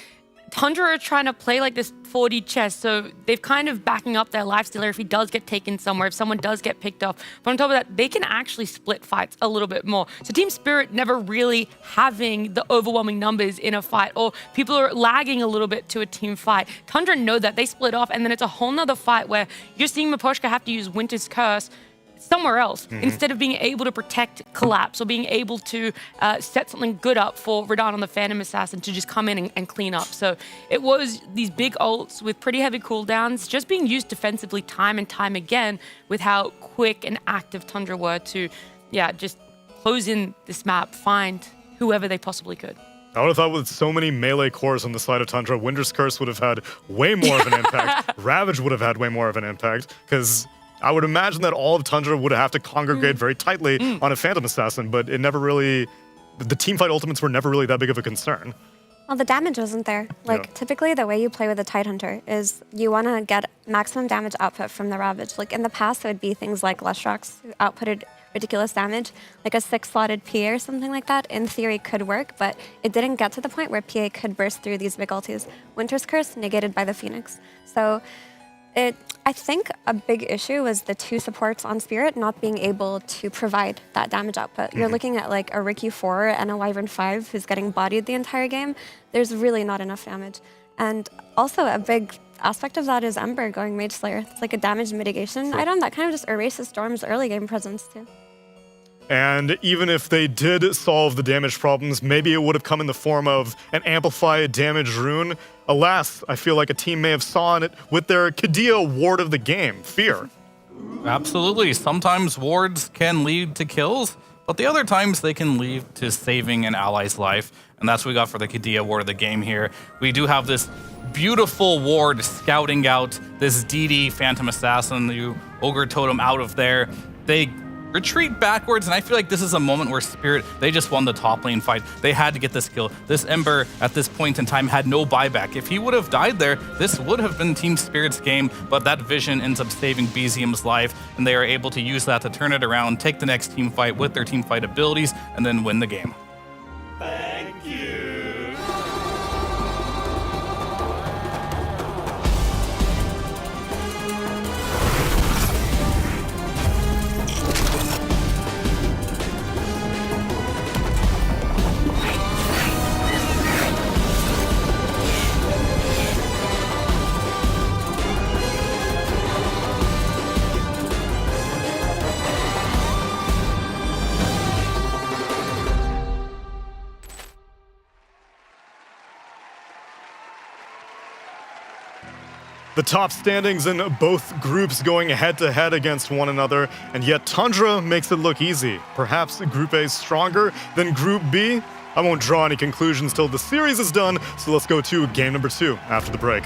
Tundra are trying to play like this 4D chess, so they've kind of backing up their lifestealer if he does get taken somewhere, if someone does get picked off. But on top of that, they can actually split fights a little bit more. So Team Spirit never really having the overwhelming numbers in a fight, or people are lagging a little bit to a team fight. Tundra know that, they split off, and then it's a whole nother fight where you're seeing Miposhka have to use Winter's Curse somewhere else instead of being able to protect Collapse or being able to set something good up for Radahn on the Phantom Assassin to just come in and clean up. So it was these big ults with pretty heavy cooldowns just being used defensively time and time again with how quick and active Tundra were to, just close in this map, find whoever they possibly could. I would have thought with so many melee cores on the side of Tundra, Winter's Curse would have had way more of an impact. Ravage would have had way more of an impact, because I would imagine that all of Tundra would have to congregate very tightly on a Phantom Assassin, but it never really, the teamfight ultimates were never really that big of a concern. Well, the damage wasn't there. Like, typically the way you play with a Tidehunter is you want to get maximum damage output from the Ravage. Like, in the past, it would be things like Lustrox, who outputted ridiculous damage, like a 6-slotted PA or something like that, in theory could work, but it didn't get to the point where PA could burst through these big ultis. Winter's Curse negated by the Phoenix. So I think a big issue was the two supports on Spirit not being able to provide that damage output. You're looking at like a Ricky 4 and a Wyvern 5 who's getting bodied the entire game. There's really not enough damage. And also a big aspect of that is Ember going Mage Slayer. It's like a damage mitigation item that kind of just erases Storm's early game presence too. And even if they did solve the damage problems, maybe it would have come in the form of an amplified damage rune. Alas, I feel like a team may have saw it with their Kadia ward of the game, Fear. Absolutely. Sometimes wards can lead to kills, but the other times they can lead to saving an ally's life. And that's what we got for the Kadia ward of the game here. We do have this beautiful ward scouting out this DD Phantom Assassin, the Ogre Totem out of there. They retreat backwards, and I feel like this is a moment where Spirit, they just won the top lane fight. They had to get this kill. This Ember, at this point in time, had no buyback. If he would have died there, this would have been Team Spirit's game, but that vision ends up saving Bezium's life, and they are able to use that to turn it around, take the next team fight with their team fight abilities, and then win the game. Thank you. The top standings in both groups going head-to-head against one another, and yet Tundra makes it look easy. Perhaps Group A is stronger than Group B? I won't draw any conclusions till the series is done, so let's go to game number 2 after the break.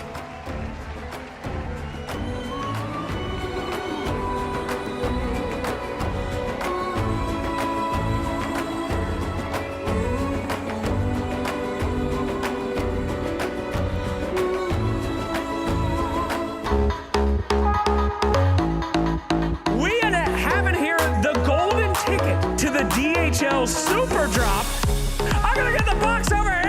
DHL Super Drop. I'm gonna get the box over here.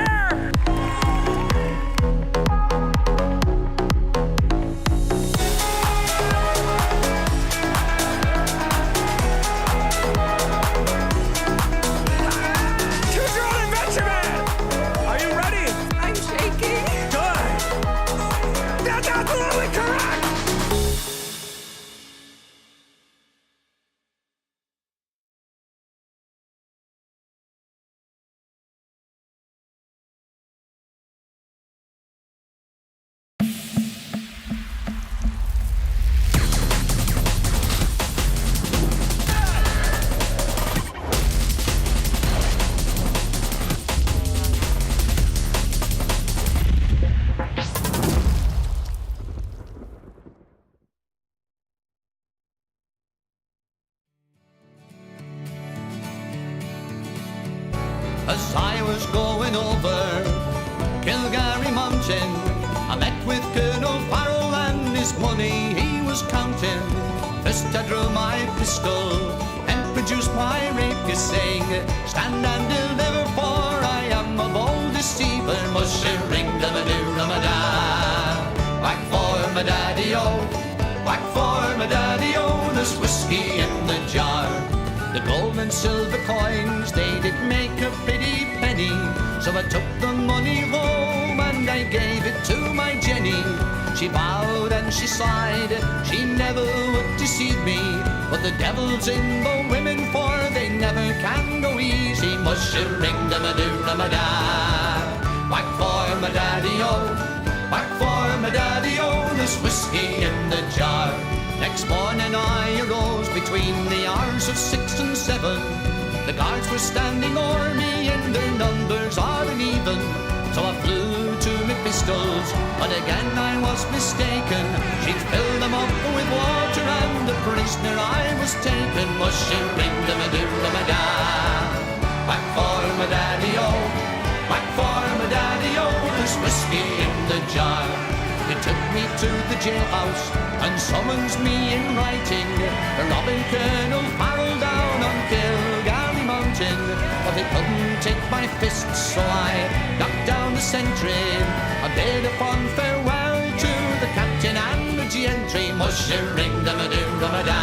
as I was going over Kilgary Mountain. I met with Colonel Farrell and his money he was counting. First I drew my pistol and produced my rapier, saying, stand and deliver, for I am a bold deceiver. Mushering da-ma-doo-da-ma-da. Whack for my daddy-o, whack for my daddy-o, there's whiskey in the jar. The gold and silver coins, they did make a pretty penny. So I took the money home and I gave it to my Jenny. She bowed and she sighed, she never would deceive me. But the devil's in the women, for they never can go easy. Mushering da-ma-doo-da-ma-da. Whack for my daddy-o, whack for my daddy-o, there's whiskey in the jar. Next morning I arose between the hours of 6 and 7. The guards were standing o'er me and their numbers are uneven. So I flew to my pistols, but again I was mistaken. She'd filled them up with water and a prisoner I was taken. Mushering da-ma-doo-da-ma-da. Whack for my daddy-o, whack for my daddy-o, there's whiskey in the jar. They took me to the jailhouse and summons me in writing, robbing Colonel Farrell down on Kilgary Mountain. But they couldn't take my fists, so I knocked down the sentry. I bid upon farewell to the captain and the gentry. Mushering da-ma-doo-da-ma-da.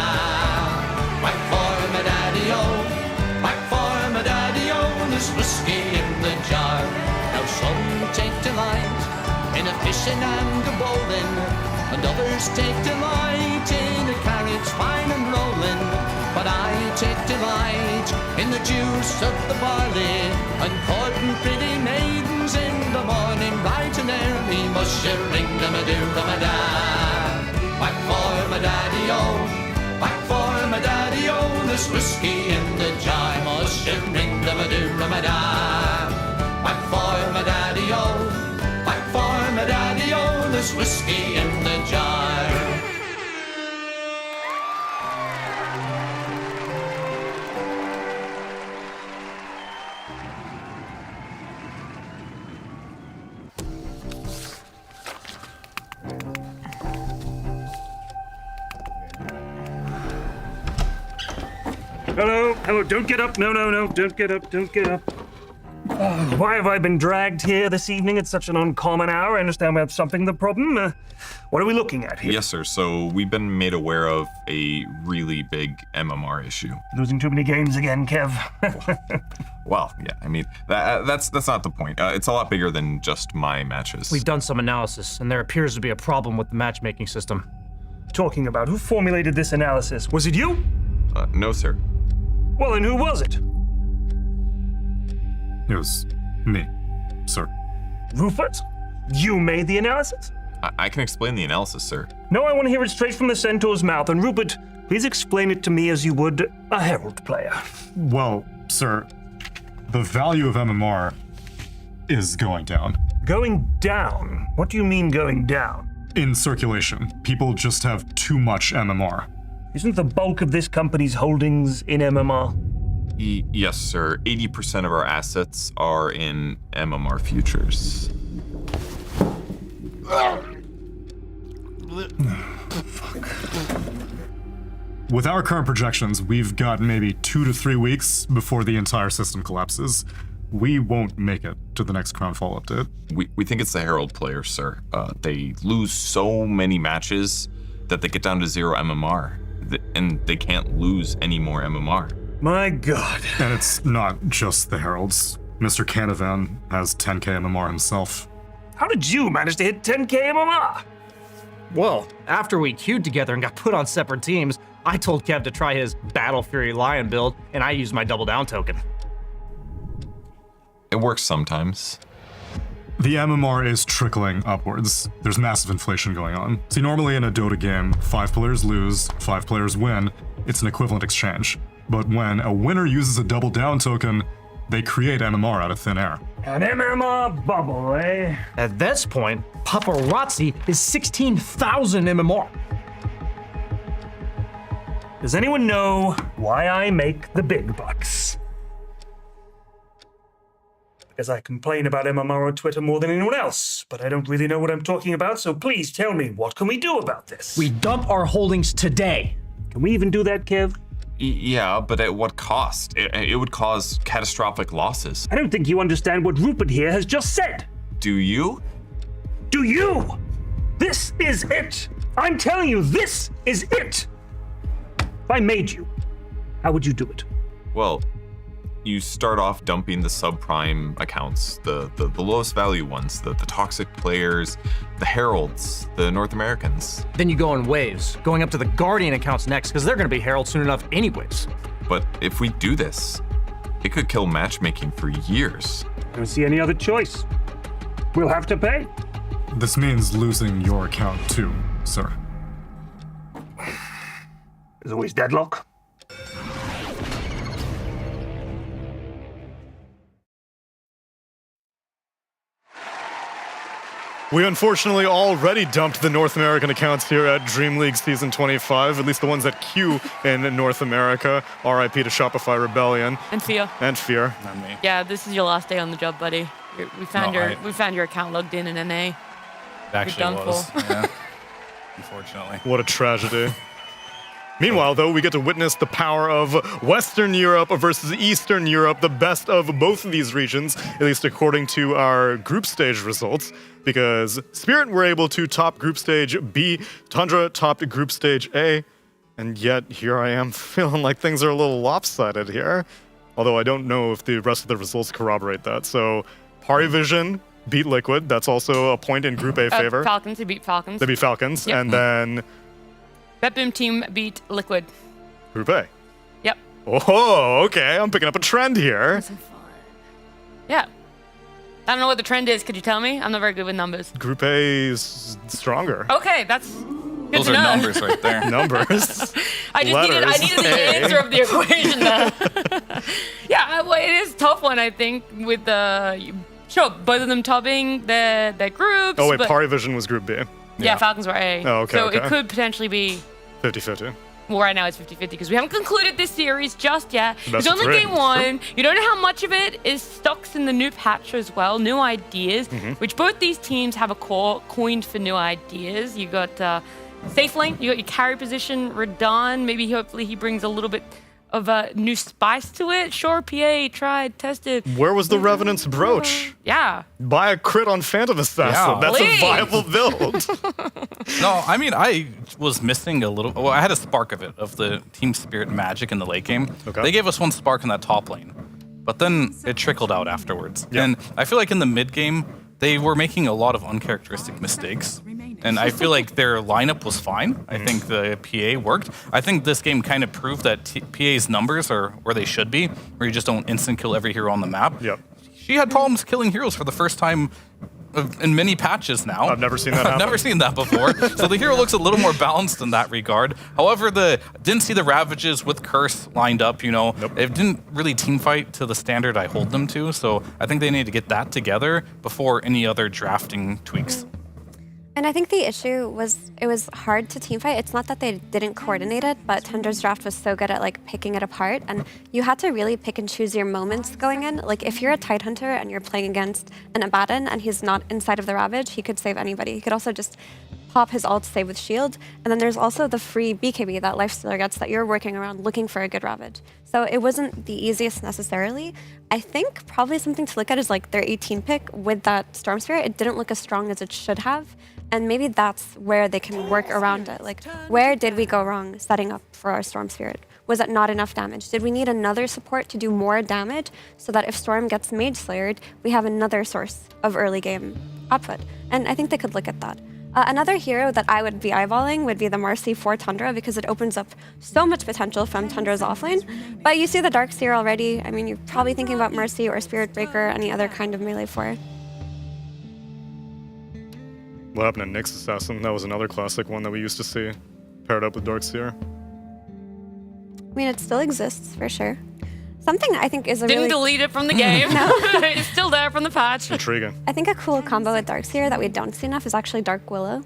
Whack for my daddy-o, whack for my daddy-o, there's whiskey in the jar. Now some take delight in a fishing and a bowling, and others take delight in a carriage fine and rolling. But I take delight in the juice of the barley, and courting pretty maidens in the morning bright and early. Mushering da-ma-doo-da-ma-da. Whack for my daddy-o, whack for my daddy-o, there's whiskey in the jar. Mushering da-ma-doo-da-ma-da. Whack for my daddy-o, whack for my daddy-o, there's whiskey in the jar. Hello, hello, don't get up. No, don't get up, don't get up. Why have I been dragged here this evening at such an uncommon hour? I understand we have something the problem. What are we looking at here? Yes, sir. So we've been made aware of a really big MMR issue. Losing too many games again, Kev. Well, yeah, I mean, that's not the point. It's a lot bigger than just my matches. We've done some analysis, and there appears to be a problem with the matchmaking system. Talking about who formulated this analysis? Was it you? No, sir. Well, then who was it? It was me, sir. Rupert? You made the analysis? I can explain the analysis, sir. No, I want to hear it straight from the Centaur's mouth. And Rupert, please explain it to me as you would a Herald player. Well, sir, the value of MMR is going down. Going down? What do you mean going down? In circulation. People just have too much MMR. Isn't the bulk of this company's holdings in MMR? Yes, sir. 80% of our assets are in MMR futures. With our current projections, we've got maybe 2 to 3 weeks before the entire system collapses. We won't make it to the next Crownfall update. We think it's the Herald players, sir. They lose so many matches that they get down to 0 MMR, and they can't lose any more MMR. My God. And it's not just the Heralds. Mr. Canavan has 10k MMR himself. How did you manage to hit 10k MMR? Well, after we queued together and got put on separate teams, I told Kev to try his Battle Fury Lion build, and I used my double down token. It works sometimes. The MMR is trickling upwards. There's massive inflation going on. See, normally in a Dota game, 5 players lose, 5 players win. It's an equivalent exchange. But when a winner uses a double down token, they create MMR out of thin air. An MMR bubble, eh? At this point, Paparazzi is 16,000 MMR. Does anyone know why I make the big bucks? because I complain about MMR on Twitter more than anyone else, but I don't really know what I'm talking about, so please tell me, what can we do about this? We dump our holdings today. Can we even do that, Kev? Yeah, but at what cost? It would cause catastrophic losses. I don't think you understand what Rupert here has just said. Do you? Do you? This is it. I'm telling you, this is it. If I made you, how would you do it? Well, you start off dumping the subprime accounts, the lowest value ones, the toxic players, the heralds, the North Americans. Then you go in waves, going up to the Guardian accounts next, because they're going to be heralds soon enough anyways. But if we do this, it could kill matchmaking for years. I don't see any other choice. We'll have to pay. This means losing your account too, sir. There's always deadlock. We unfortunately already dumped the North American accounts here at DreamLeague Season 25, at least the ones that queue in North America. RIP to Shopify Rebellion. And Fear. And Fear. Not me. Yeah, this is your last day on the job, buddy. We found your account logged in NA. It actually was. Yeah. Unfortunately. What a tragedy. Meanwhile, though, we get to witness the power of Western Europe versus Eastern Europe, the best of both of these regions, at least according to our group stage results, because Spirit were able to top group stage B, Tundra topped group stage A, and yet here I am feeling like things are a little lopsided here, although I don't know if the rest of the results corroborate that. So, Parivision beat Liquid, that's also a point in group A favor. Falcons, they beat Falcons. They beat Falcons, Yep. and then BetBoom team beat Liquid. Group A. Yep. Oh, okay. I'm picking up a trend here. Yeah. I don't know what the trend is. Could you tell me? I'm not very good with numbers. Group A is stronger. Okay, that's good Those to are know. numbers right there. Numbers. I needed the answer of the equation there. Yeah, well, it is a tough one, I think, with the... Sure, both of them topping their groups. Oh, wait, but Parivision was Group B. yeah, Falcons were A. Oh, okay, So okay. it could potentially be... 50-50. Well, right now it's 50-50 because we haven't concluded this series just yet. Best It's of only three. game one. You don't know how much of it is stocks in the new patch as well, new ideas, which both these teams have a core coined for new ideas. You got safe lane, you got your carry position, Radon. Maybe hopefully he brings a little bit of a new spice to it. Sure, PA, tried, tested. Where was the Revenant's Brooch? Yeah. Buy a crit on Phantom Assassin. Yeah. That's Please. a viable build. No, I mean, I was missing a little. Well, I had a spark of it, of the Team Spirit magic in the late game. Okay. They gave us one spark in that top lane, but then it trickled out afterwards. Yep. And I feel like in the mid game, they were making a lot of uncharacteristic mistakes. And I feel like their lineup was fine. I think the PA worked. I think this game kind of proved that PA's numbers are where they should be, where you just don't instant kill every hero on the map. Yep. She had problems killing heroes for the first time in many patches now. I've never seen that happen. I've never seen that before. So the hero looks a little more balanced in that regard. However, didn't see the Ravages with Curse lined up, you know. Nope. It didn't really team fight to the standard I hold them to. So I think they need to get that together before any other drafting tweaks. And I think the issue was it was hard to teamfight. It's not that they didn't coordinate it, but Tundra's draft was so good at like picking it apart, and you had to really pick and choose your moments going in. Like if you're a Tidehunter and you're playing against an Abaddon and he's not inside of the Ravage, he could save anybody. He could also just pop his ult save with shield, and then there's also the free BKB that Lifestealer gets that you're working around looking for a good Ravage. So it wasn't the easiest necessarily. I think probably something to look at is like their 18 pick with that Storm Spirit. It didn't look as strong as it should have. And maybe that's where they can work around it. Like, where did we go wrong setting up for our Storm Spirit? Was it not enough damage? Did we need another support to do more damage so that if Storm gets Mage Slayered, we have another source of early game output? And I think they could look at that. Another hero that I would be eyeballing would be the Marcy for Tundra because it opens up so much potential from Tundra's offlane. But you see the Darkseer already. I mean, you're probably thinking about Mercy or Spirit Breaker, any other kind of melee for. What happened to Nyx Assassin? That was another classic one that we used to see paired up with Darkseer. I mean, it still exists for sure. Something I think is a Didn't really... delete it from the game. No. It's still there from the patch. Intriguing. I think a cool combo with Darkseer that we don't see enough is actually Dark Willow.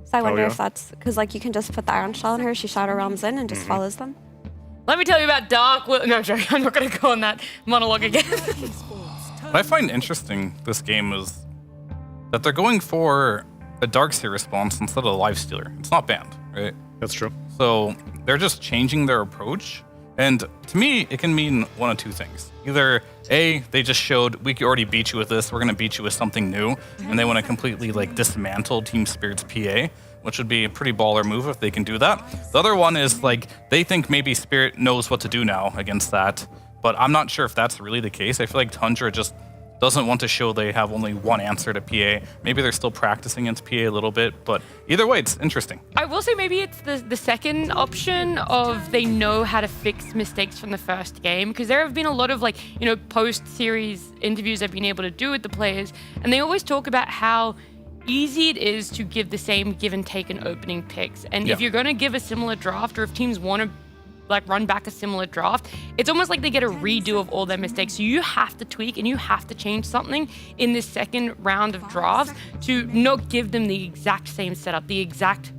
So I wonder yeah? if that's... Because like you can just put the Iron Shell on her, she Shadow Realms in and just follows them. Let me tell you about Dark Will. No, sorry, I'm not going to go on that monologue again. What I find interesting this game is that they're going for a Darkseer response instead of a Lifestealer. It's not banned, right? That's true. So they're just changing their approach. And to me, it can mean one of two things. Either A, they just showed, we already beat you with this, we're going to beat you with something new. And they want to completely like dismantle Team Spirit's PA, which would be a pretty baller move if they can do that. The other one is like, they think maybe Spirit knows what to do now against that. But I'm not sure if that's really the case. I feel like Tundra just doesn't want to show they have only one answer to PA. Maybe they're still practicing against PA a little bit, but either way, it's interesting. I will say maybe it's the second option of they know how to fix mistakes from the first game, because there have been a lot of like, post-series interviews I've been able to do with the players, and they always talk about how easy it is to give the same give and take in opening picks. And if you're going to give a similar draft, or if teams want to like run back a similar draft, it's almost like they get a redo of all their mistakes. So you have to tweak and you have to change something in this second round of drafts to not give them the exact same setup, the exact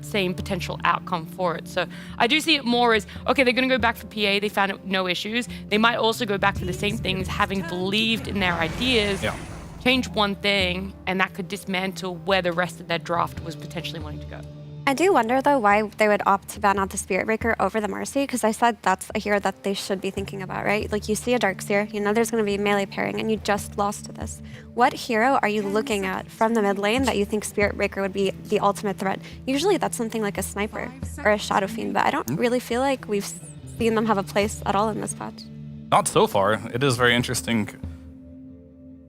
same potential outcome for it. So I do see it more as, okay, they're going to go back for PA, they found no issues. They might also go back for the same things, having believed in their ideas, change one thing, and that could dismantle where the rest of their draft was potentially wanting to go. I do wonder, though, why they would opt to ban out the Spirit Breaker over the Marcy, because I said that's a hero that they should be thinking about, right? Like, you see a Darkseer, you know there's going to be melee pairing, and you just lost to this. What hero are you looking at from the mid lane that you think Spirit Breaker would be the ultimate threat? Usually that's something like a Sniper or a Shadow Fiend, but I don't really feel like we've seen them have a place at all in this patch. Not so far. It is very interesting.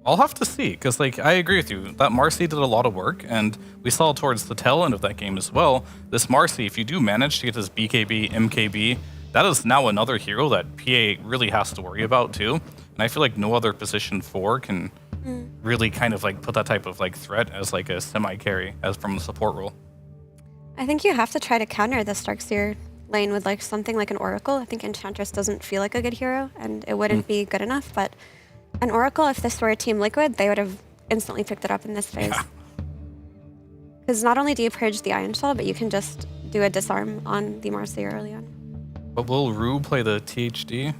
I'll have to see, because I agree with you. That Marcy did a lot of work, and we saw towards the tail end of that game as well. This Marcy, if you do manage to get this BKB, MKB, that is now another hero that PA really has to worry about too. And I feel like no other position 4 can really kind of put that type of threat as a semi-carry as from the support role. I think you have to try to counter this Darkseer lane with something like an Oracle. I think Enchantress doesn't feel like a good hero, and it wouldn't be good enough, but an Oracle, if this were a Team Liquid, they would have instantly picked it up in this phase. Because not only do you purge the Ion Shell, but you can just do a disarm on the Marcy early on. But will Rue play the THD?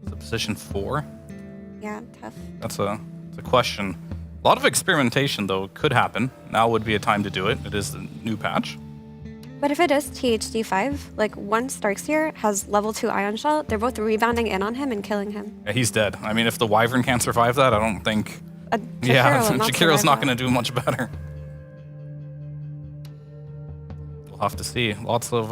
The position 4? Yeah, tough. That's a question. A lot of experimentation, though, could happen. Now would be a time to do it. It is the new patch. But if it is THD 5, once Darkseer has level 2 Ion Shell, they're both rebounding in on him and killing him. Yeah, he's dead. I mean, if the Wyvern can't survive that, I don't think... Jakiro's not going to do much better. We'll have to see. Lots of...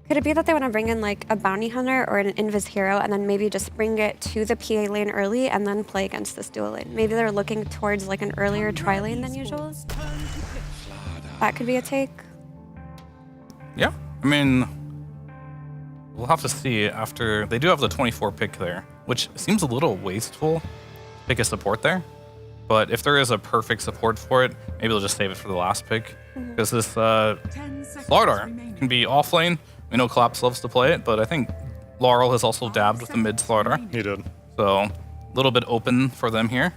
Could it be that they want to bring in a bounty hunter or an invis hero and then maybe just bring it to the PA lane early and then play against this dual lane? Maybe they're looking towards an earlier tri lane than usual? That could be a take. Yeah, I mean, we'll have to see after. They do have the 24 pick there, which seems a little wasteful. Pick a support there, but if there is a perfect support for it, maybe they'll just save it for the last pick. Because this Slardar can be off lane. We know Collapse loves to play it, but I think Laurel has also dabbed with the mid Slardar. He did. So a little bit open for them here.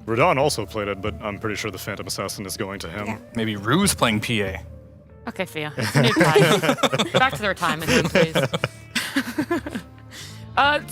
Radon also played it, but I'm pretty sure the Phantom Assassin is going to him. Yeah. Maybe Rue's playing PA. Okay, Fia. It's a new patch. Back to the retirement home, please.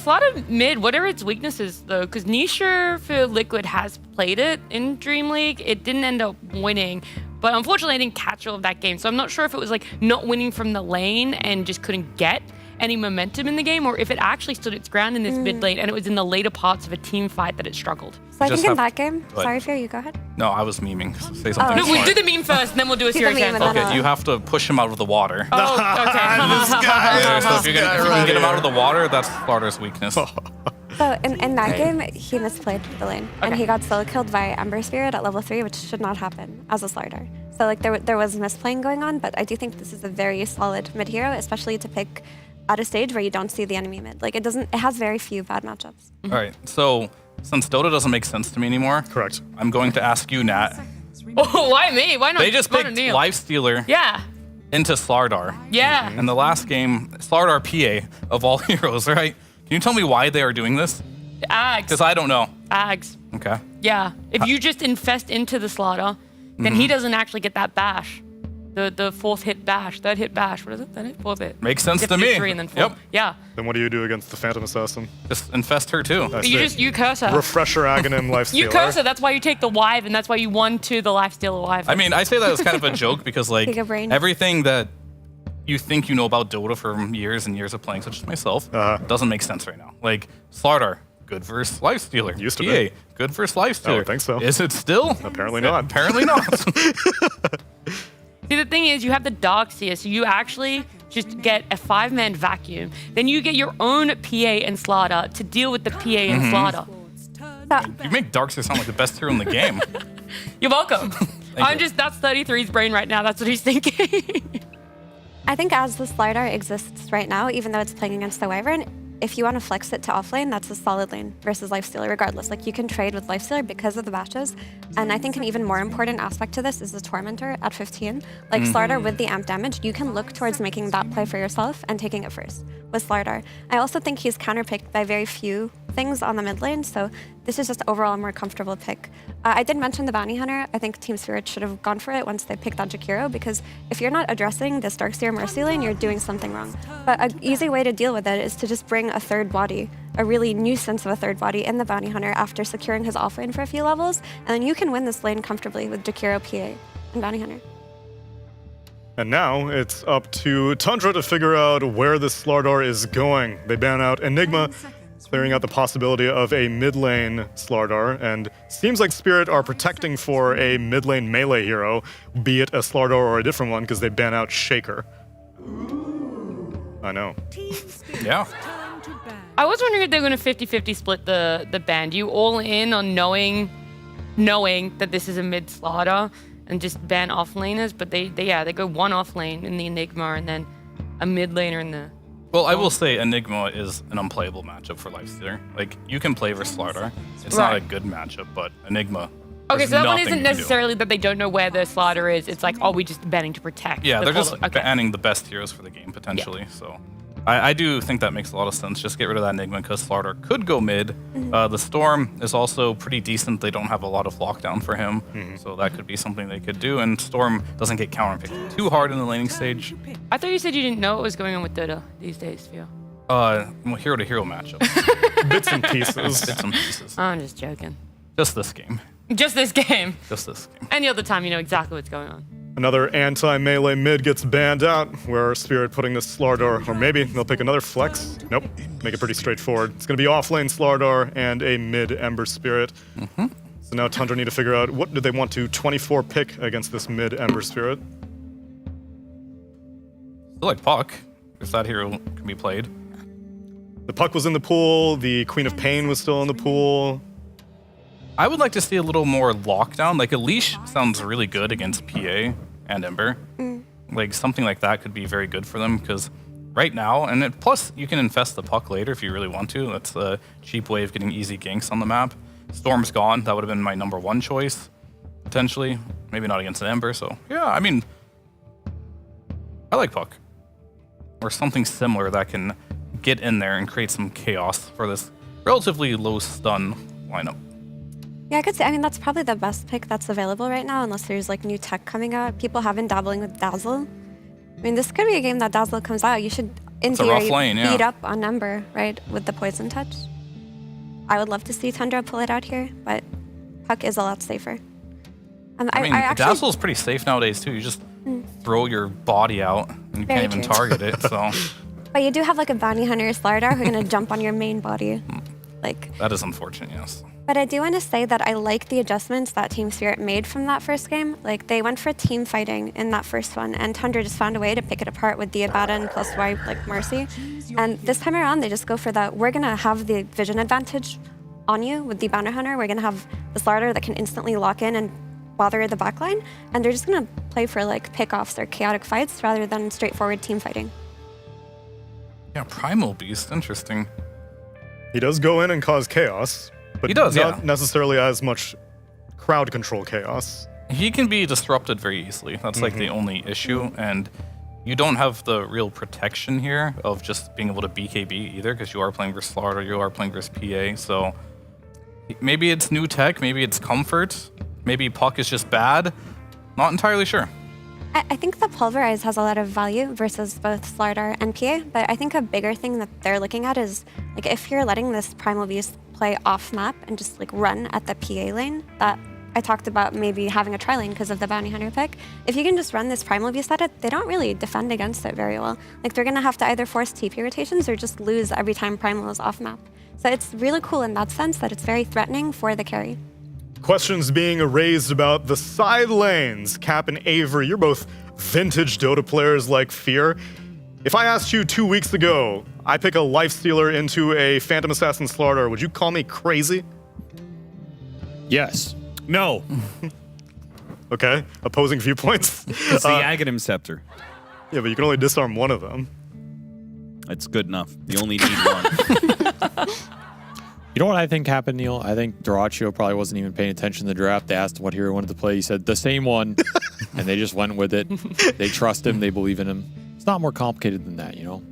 Slaughter mid, what are its weaknesses, though? Because Nisha for Liquid has played it in DreamLeague. It didn't end up winning. But unfortunately, I didn't catch all of that game. So I'm not sure if it was not winning from the lane and just couldn't get any momentum in the game, or if it actually stood its ground in this mid lane and it was in the later parts of a team fight that it struggled. So I think in that game, sorry, Fear, you go ahead. No, I was memeing. Say something. No, smart. we'll do the meme first, and then we'll do a serious answer. Okay, you have to push him out of the water. Oh, okay. So if you can get him out of the water, that's Slardar's weakness. So in that game, he misplayed the lane, and he got solo killed by Ember Spirit at level 3, which should not happen as a Slardar. So there was misplaying going on, but I do think this is a very solid mid hero, especially to pick at a stage where you don't see the enemy mid. It has very few bad matchups. All right, so since Dota doesn't make sense to me anymore, correct. I'm going to ask you, Nat. Oh, why me? Why not? They just picked Lifestealer into Slardar. Yeah. In the last game, Slardar PA of all heroes, right? Can you tell me why they are doing this? Ags. Because I don't know. Ags. Okay. Yeah. If you just infest into the Slaughter, then he doesn't actually get that bash. The fourth hit bash, third hit bash. What is it? Third hit, fourth hit. Makes sense Zip to me. 3 and then 4. Yep. Yeah. Then what do you do against the Phantom Assassin? Just infest her too. You curse her. Refresher Aghanim Lifestealer. You curse her. That's why you take the Wyve, and that's why you won to the Lifestealer Wyve. I mean, I say that as kind of a joke because like Take a brain. everything that you think you know about Dota from years and years of playing, such as myself, doesn't make sense right now. Like Slardar, good versus Lifestealer. Used to PA, be. good versus Lifestealer. I think so. Is it still? Apparently not. Apparently not. See, the thing is, you have the Darkseer, so you actually just get a 5-man vacuum. Then you get your own PA and Slardar to deal with the PA and Slardar. You make Darkseer sound like the best hero in the game. You're welcome. That's 33's brain right now. That's what he's thinking. I think as the Slardar exists right now, even though it's playing against the Wyvern, if you want to flex it to offlane, that's a solid lane versus Lifestealer regardless. Like, you can trade with Lifestealer because of the bashes. And I think an even more important aspect to this is the Tormentor at 15. Like, Slardar with the amp damage, you can look towards making that play for yourself and taking it first with Slardar. I also think he's counterpicked by very few things on the mid lane, so this is just overall a more comfortable pick. I did mention the Bounty Hunter. I think Team Spirit should have gone for it once they picked that Jakiro, because if you're not addressing this Darkseer Mercy lane, you're doing something wrong. But an easy way to deal with it is to just bring a third body, a really nuisance of a third body in the Bounty Hunter after securing his offlane for a few levels, and then you can win this lane comfortably with Jakiro, PA, and Bounty Hunter. And now it's up to Tundra to figure out where this Slardar is going. They ban out Enigma, clearing out the possibility of a mid lane Slardar, and seems like Spirit are protecting for a mid lane melee hero, be it a Slardar or a different one, because they ban out Shaker. I know. Yeah. I was wondering if they're going to 50-50 split the band. You all in on knowing that this is a mid Slardar and just ban off laners, but they go one off lane in the Enigma and then a mid laner in the... Well, I will say Enigma is an unplayable matchup for Lifestealer. Like, you can play versus Slardar. It's not a good matchup, but Enigma... Okay, so that one isn't nothing to do. necessarily that they don't know where the Slardar is. It's like, oh, we just banning to protect. Yeah, the they're just follow- okay. banning the best heroes for the game, potentially. So I do think that makes a lot of sense. Just get rid of that Enigma because Slardar could go mid. The Storm is also pretty decent. They don't have a lot of lockdown for him. So that could be something they could do. And Storm doesn't get counterpicked too hard in the laning stage. I thought you said you didn't know what was going on with Dota these days, Theo. Hero-to-hero matchup. Bits and pieces. Bits and pieces. I'm just joking. Just this game. Just this game. Just this game. Any other time, you know exactly what's going on. Another anti-melee mid gets banned out, where Spirit putting this Slardar, or maybe they'll pick another flex. Nope, make it pretty straightforward. It's gonna be offlane Slardar and a mid Ember Spirit. So now Tundra need to figure out what do they want to 24 pick against this mid Ember Spirit. Still like Puck, if that hero can be played. The Puck was in the pool, the Queen of Pain was still in the pool. I would like to see a little more lockdown. Like, a leash sounds really good against PA and Ember. Like, something like that could be very good for them, because right now, and plus you can infest the Puck later if you really want to. That's a cheap way of getting easy ganks on the map. Storm's gone. That would have been my #1 choice, potentially. Maybe not against an Ember, so yeah, I mean, I like Puck. Or something similar that can get in there and create some chaos for this relatively low stun lineup. Yeah, I could say, I mean, that's probably the best pick that's available right now, unless there's like new tech coming out. People have been dabbling with Dazzle. I mean, this could be a game that Dazzle comes out. You should, in It's a rough theory, lane, yeah. beat up on Ember, right, with the Poison Touch. I would love to see Tundra pull it out here, but Puck is a lot safer. I mean, Dazzle's pretty safe nowadays, too. You just throw your body out, and you Very can't even true. target it, so... But you do have like a Bounty Hunter Slardar who are going to jump on your main body. Like, That is unfortunate, yes. but I do want to say that I like the adjustments that Team Spirit made from that first game. Like, they went for team fighting in that first one, and Tundra just found a way to pick it apart with the Abaddon plus Y, like, Mercy. And this time around, they just go for that. We're going to have the vision advantage on you with the Bounty Hunter. We're going to have the Slardar that can instantly lock in and bother the backline, and they're just going to play for, like, pickoffs or chaotic fights rather than straightforward team fighting. Yeah, Primal Beast, interesting. He does go in and cause chaos, but He does, not yeah. necessarily as much crowd control chaos. He can be disrupted very easily. That's like the only issue, and you don't have the real protection here of just being able to BKB either, because you are playing versus Slardar, you are playing versus PA, so maybe it's new tech, maybe it's comfort, maybe Puck is just bad. Not entirely sure. I think the Pulverize has a lot of value versus both Slardar and PA, but I think a bigger thing that they're looking at is like if you're letting this Primal Beast play off map and just like run at the PA lane, that I talked about maybe having a tri-lane because of the Bounty Hunter pick. If you can just run this Primal Beast at it, they don't really defend against it very well. Like they're gonna have to either force TP rotations or just lose every time Primal is off map. So it's really cool in that sense that it's very threatening for the carry. Questions being raised about the side lanes. Cap and Avery, you're both vintage Dota players like Fear. If I asked you 2 weeks ago, I pick a Lifestealer into a Phantom Assassin Slardar, would you call me crazy? Yes. No. Okay, opposing viewpoints. It's the Aghanim Scepter. Yeah, but you can only disarm one of them. It's good enough. You only need one. You know what I think happened, Neil? I think Dyrachyo probably wasn't even paying attention to the draft. They asked him what hero he wanted to play. He said the same one, and they just went with it. They trust him. They believe in him. It's not more complicated than that, you know?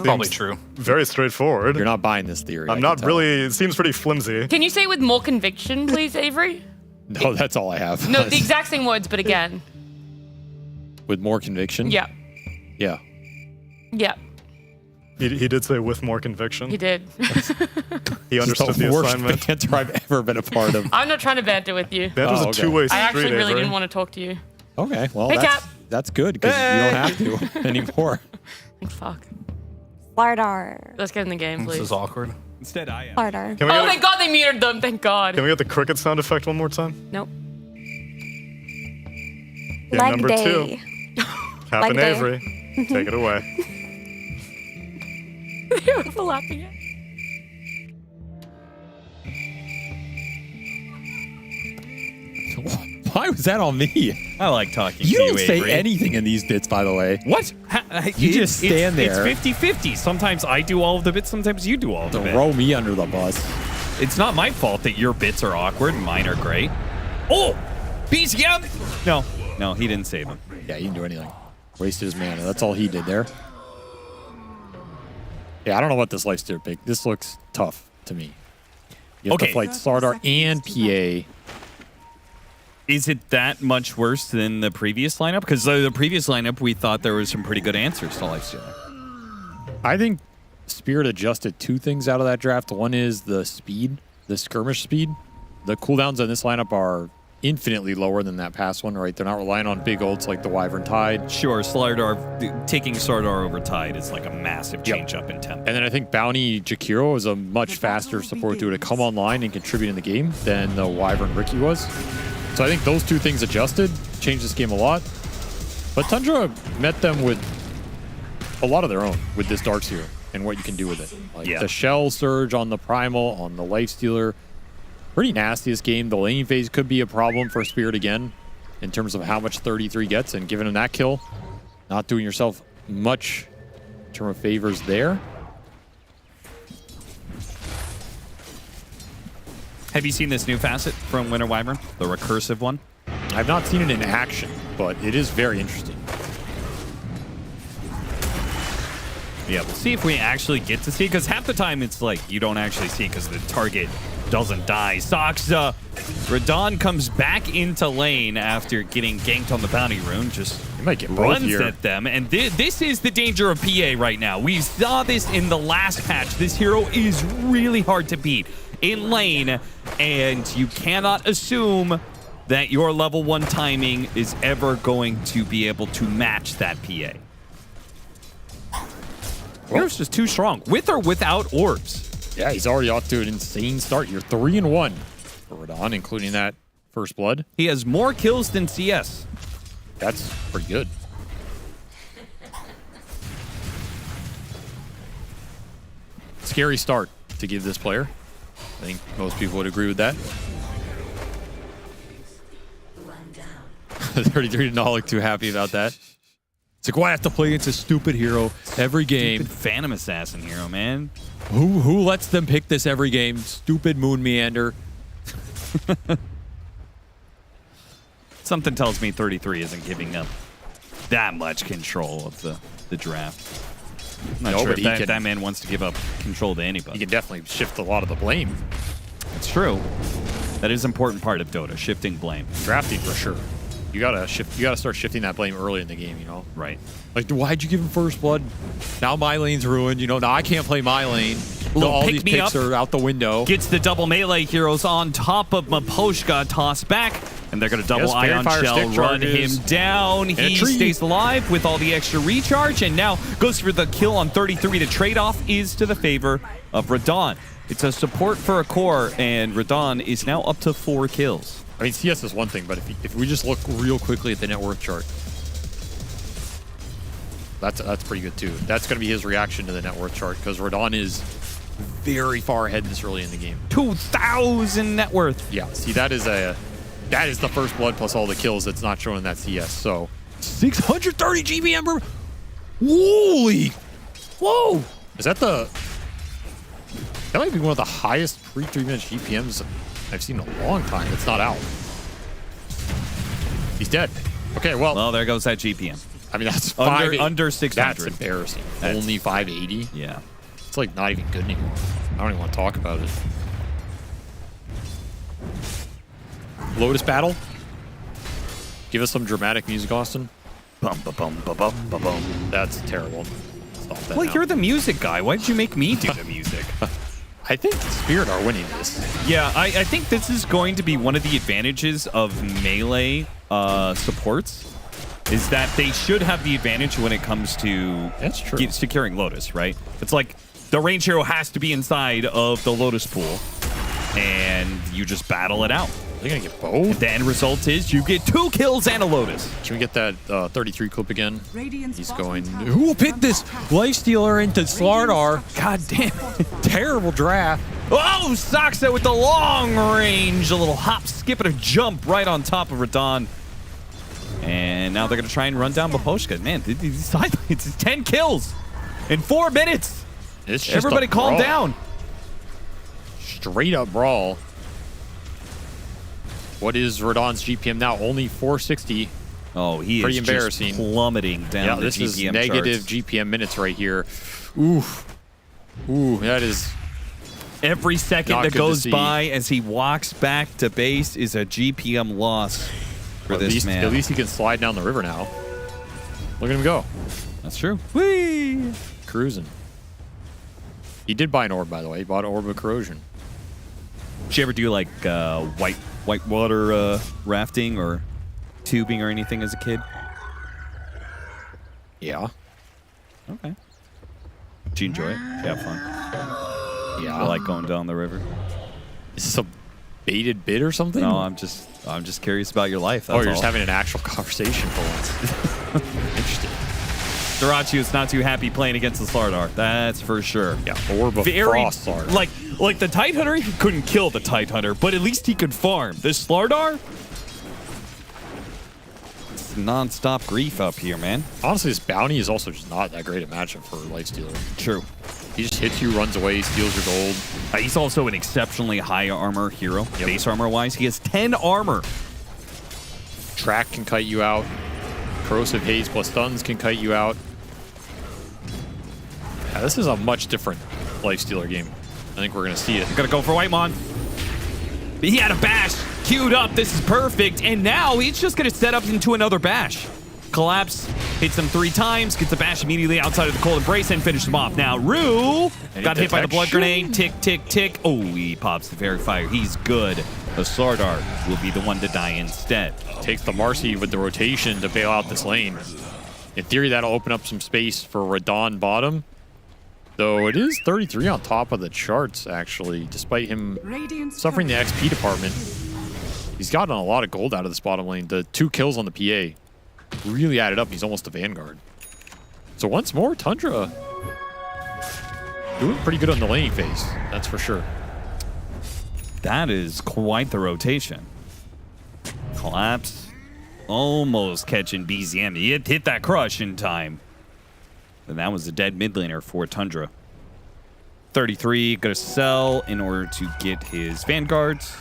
Probably true. Very straightforward. You're not buying this theory. I'm not really, it seems pretty flimsy. Can you say it with more conviction, please, Avery? No, that's all I have. No, the exact same words, but again. With more conviction? Yeah. Yeah. Yeah. He did say with more conviction. He did. He understood the worst assignment. banter I've ever been a part of. I'm not trying to banter with you. Banter's a two-way street, I actually really Avery. didn't want to talk to you. Okay, well, Hey, Cap. that's good because you don't have to anymore. Fuck. Slardar. Let's get in the game, please. This is awkward. Instead, I am. Slardar. Can we Oh, get- thank God they muted them. Thank God. Can we get the cricket sound effect one more time? Nope. Game Leg number day. 2. Cap Leg and day. Avery, take it away. They're overlapping it. Why was that on me? I like talking You to don't you, say Avery. anything in these bits, by the way. What? You just stand there. It's 50-50. Sometimes I do all of the bits, sometimes you do all of the bits. Throw me under the bus. It's not my fault that your bits are awkward and mine are great. Oh! BCM! No, he didn't save him. Yeah, he didn't do anything. Wasted his mana. That's all he did there. Yeah, I don't know what this Lifestealer pick. This looks tough to me. You have to fight Slardar and PA. Is it that much worse than the previous lineup? Because the previous lineup, we thought there was some pretty good answers to Lifestealer. I think Spirit adjusted two things out of that draft. One is the speed, the skirmish speed. The cooldowns on this lineup are infinitely lower than that past one, right? They're not relying on big ults like the Wyvern Tide. Sure, taking Slardar over Tide is like a massive change up in tempo. And then I think Bounty Jakiro is a much faster support duo to come online and contribute in the game than the Wyvern Ricky was. So I think those two things adjusted, changed this game a lot. But Tundra met them with a lot of their own with this Darkseer and what you can do with it. Like the Shell Surge on the Primal, on the Lifestealer. Pretty nasty this game. The laning phase could be a problem for Spirit again in terms of how much 33 gets, and giving him that kill, not doing yourself much in terms of favors there. Have you seen this new facet from Winter Wyvern? The recursive one? I've not seen it in action, but it is very interesting. Yeah, we'll see if we actually get to see, because half the time it's like you don't actually see because the target doesn't die. Soxa, Radon comes back into lane after getting ganked on the bounty rune, just might get both runs here. at them. And this is the danger of PA right now. We saw this in the last patch. This hero is really hard to beat in lane, and you cannot assume that your level 1 timing is ever going to be able to match that PA. Hero's just too strong, with or without orbs. Yeah, he's already off to an insane start. You're 3-1 for Radon, including that first blood. He has more kills than CS. That's pretty good. Scary start to give this player. I think most people would agree with that. 33 to not look too happy about that. It's like, why I have to play against a stupid hero every game? Stupid Phantom Assassin hero, man. Who lets them pick this every game? Stupid Moon Meander. Something tells me 33 isn't giving up that much control of the draft. I'm not sure if that man wants to give up control to anybody. He can definitely shift a lot of the blame. It's true. That is an important part of Dota, shifting blame. Drafting for sure. You gotta shift. You gotta start shifting that blame early in the game. You know. Right. Like, why'd you give him first blood? Now my lane's ruined. You know. Now I can't play my lane. All these picks are out the window. Gets the double melee heroes on top of Maposhka, tossed back, and they're gonna double Ion Shell, run him down. He stays alive with all the extra recharge, and now goes for the kill on 33. The trade-off is to the favor of Radon. It's a support for a core, and Radon is now up to 4 kills. I mean, CS is one thing, but if we just look real quickly at the net worth chart, that's pretty good too. That's going to be his reaction to the net worth chart, because Radon is very far ahead this early in the game. 2,000 net worth. Yeah, see, that is the first blood plus all the kills that's not shown in that CS. So 630 GPM per... Holy! Whoa! Is that the... That might be one of the highest pre-3 minutes GPMs I've seen in a long time. It's not out. He's dead. Okay, well, there goes that GPM. I mean, that's under 600. That's embarrassing. Only 580? Yeah. It's like not even good anymore. I don't even want to talk about it. Lotus battle. Give us some dramatic music, Austin. Bum, ba, bum, ba, bum, ba, bum. That's terrible. Stop that. Well, now. you're the music guy. Why did you make me do the music? I think Spirit are winning this. Yeah, I think this is going to be one of the advantages of melee supports, is that they should have the advantage when it comes to securing Lotus, right? It's like the range hero has to be inside of the Lotus pool, and you just battle it out. They're going to get both? The end result is you get 2 kills and a Lotus. Can we get that 33 clip again? He's going... Who picked this Lifestealer into Slardar? God damn it. Terrible draft. Oh, Saksa with the long range. A little hop, skip, and a jump right on top of Radon. And now they're going to try and run down Maposhka. Man, these highlights is 10 kills in 4 minutes. It's just Everybody calm down. Straight up brawl. What is Radon's GPM now? Only 460. Oh, he pretty is embarrassing. Just plummeting down yeah, the this GPM is negative charts. GPM minutes right here. Oof. Ooh, that is... Every second that goes by as he walks back to base is a GPM loss for this man. At least he can slide down the river now. Look at him go. That's true. Whee! Cruising. He did buy an orb, by the way. He bought an orb of corrosion. Did you ever do like white water rafting or tubing or anything as a kid? Yeah. Okay. Did you enjoy it? Did you have fun? Yeah. I like going down the river. Is this a baited bid or something? No, I'm just curious about your life. You're just having an actual conversation for once. Interesting. Durachi is not too happy playing against the Slardar. That's for sure. Yeah, Orb of Frost Slardar. Like the Tidehunter, he couldn't kill the Tidehunter, but at least he could farm. This Slardar, it's non-stop grief up here, man. Honestly, this bounty is also just not that great a matchup for Lifestealer. True. He just hits you, runs away, steals your gold. He's also an exceptionally high armor hero, base armor-wise. He has 10 armor. Track can kite you out. Corrosive Haze plus stuns can kite you out. Yeah, this is a much different Lifestealer game. I think we're going to see it. Gonna go for Whitemon. He had a bash queued up. This is perfect. And now he's just going to set up into another bash. Collapse, hits him 3 times, gets the bash immediately outside of the cold embrace and finishes him off. Now, Rue got hit by the blood grenade. Tick, tick, tick. Oh, he pops the fairy fire. He's good. The Slardar will be the one to die instead. Takes the Marcy with the rotation to bail out this lane. In theory, that'll open up some space for Radon bottom. Though it is 33 on top of the charts, actually, despite him suffering the XP department. He's gotten a lot of gold out of this bottom lane. The 2 kills on the PA really added up. He's almost a Vanguard. So once more, Tundra doing pretty good on the laning phase. That's for sure. That is quite the rotation. Collapse. Almost catching BZM. He hit that crush in time. And that was a dead mid laner for Tundra. 33, gonna sell in order to get his Vanguards.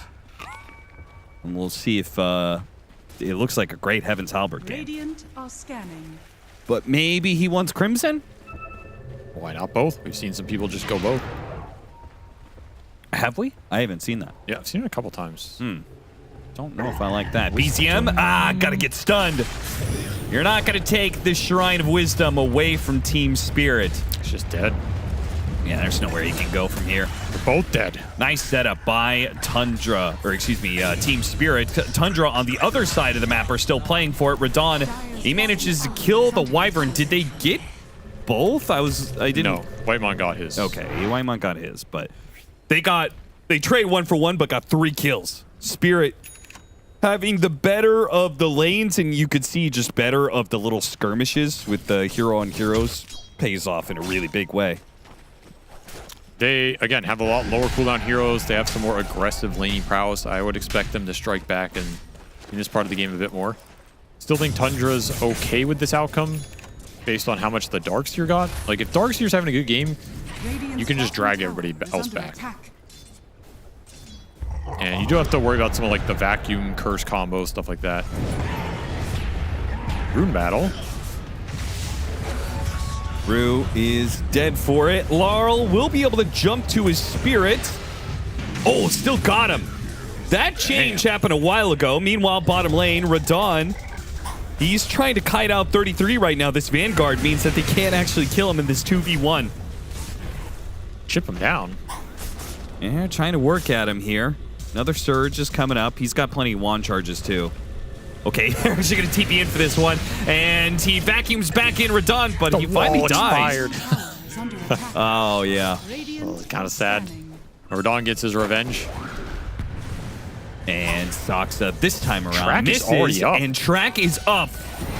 And we'll see if it looks like a great Heaven's Halberd game. Radiant are scanning. But maybe he wants Crimson? Why not both? We've seen some people just go both. Have we? I haven't seen that. Yeah, I've seen it a couple times. Don't know if I like that. BZM, gotta get stunned. You're not gonna take the Shrine of Wisdom away from Team Spirit. It's just dead. Yeah, there's nowhere you can go from here. They're both dead. Nice setup by Tundra, or excuse me, Team Spirit. Tundra on the other side of the map are still playing for it. Radon, he manages to kill the Wyvern. Did they get both? I didn't. No, Whitemon got his. Okay, Whitemon got his, but they trade 1 for 1, but got 3 kills. Spirit having the better of the lanes, and you could see just better of the little skirmishes with the hero on heroes pays off in a really big way. They, again, have a lot lower cooldown heroes. They have some more aggressive laning prowess. I would expect them to strike back in this part of the game a bit more. Still think Tundra's okay with this outcome based on how much the Darkseer got. Like, if Darkseer's having a good game, you can just drag everybody else back. And you do have to worry about some of like the vacuum curse combos, stuff like that. Rune battle. Rue is dead for it. Laurel will be able to jump to his Spirit. Oh, still got him. That change happened a while ago. Meanwhile, bottom lane, Radon, he's trying to kite out 33 right now. This Vanguard means that they can't actually kill him in this 2v1. Chip him down. Yeah, trying to work at him here. Another Surge is coming up. He's got plenty of wand charges, too. Okay, they're actually going to TP in for this one. And he vacuums back in Radon, but he finally dies. Oh, yeah. Well, kind of sad. Radon gets his revenge. And Soxa this time around Track misses, is already up. and Track is up.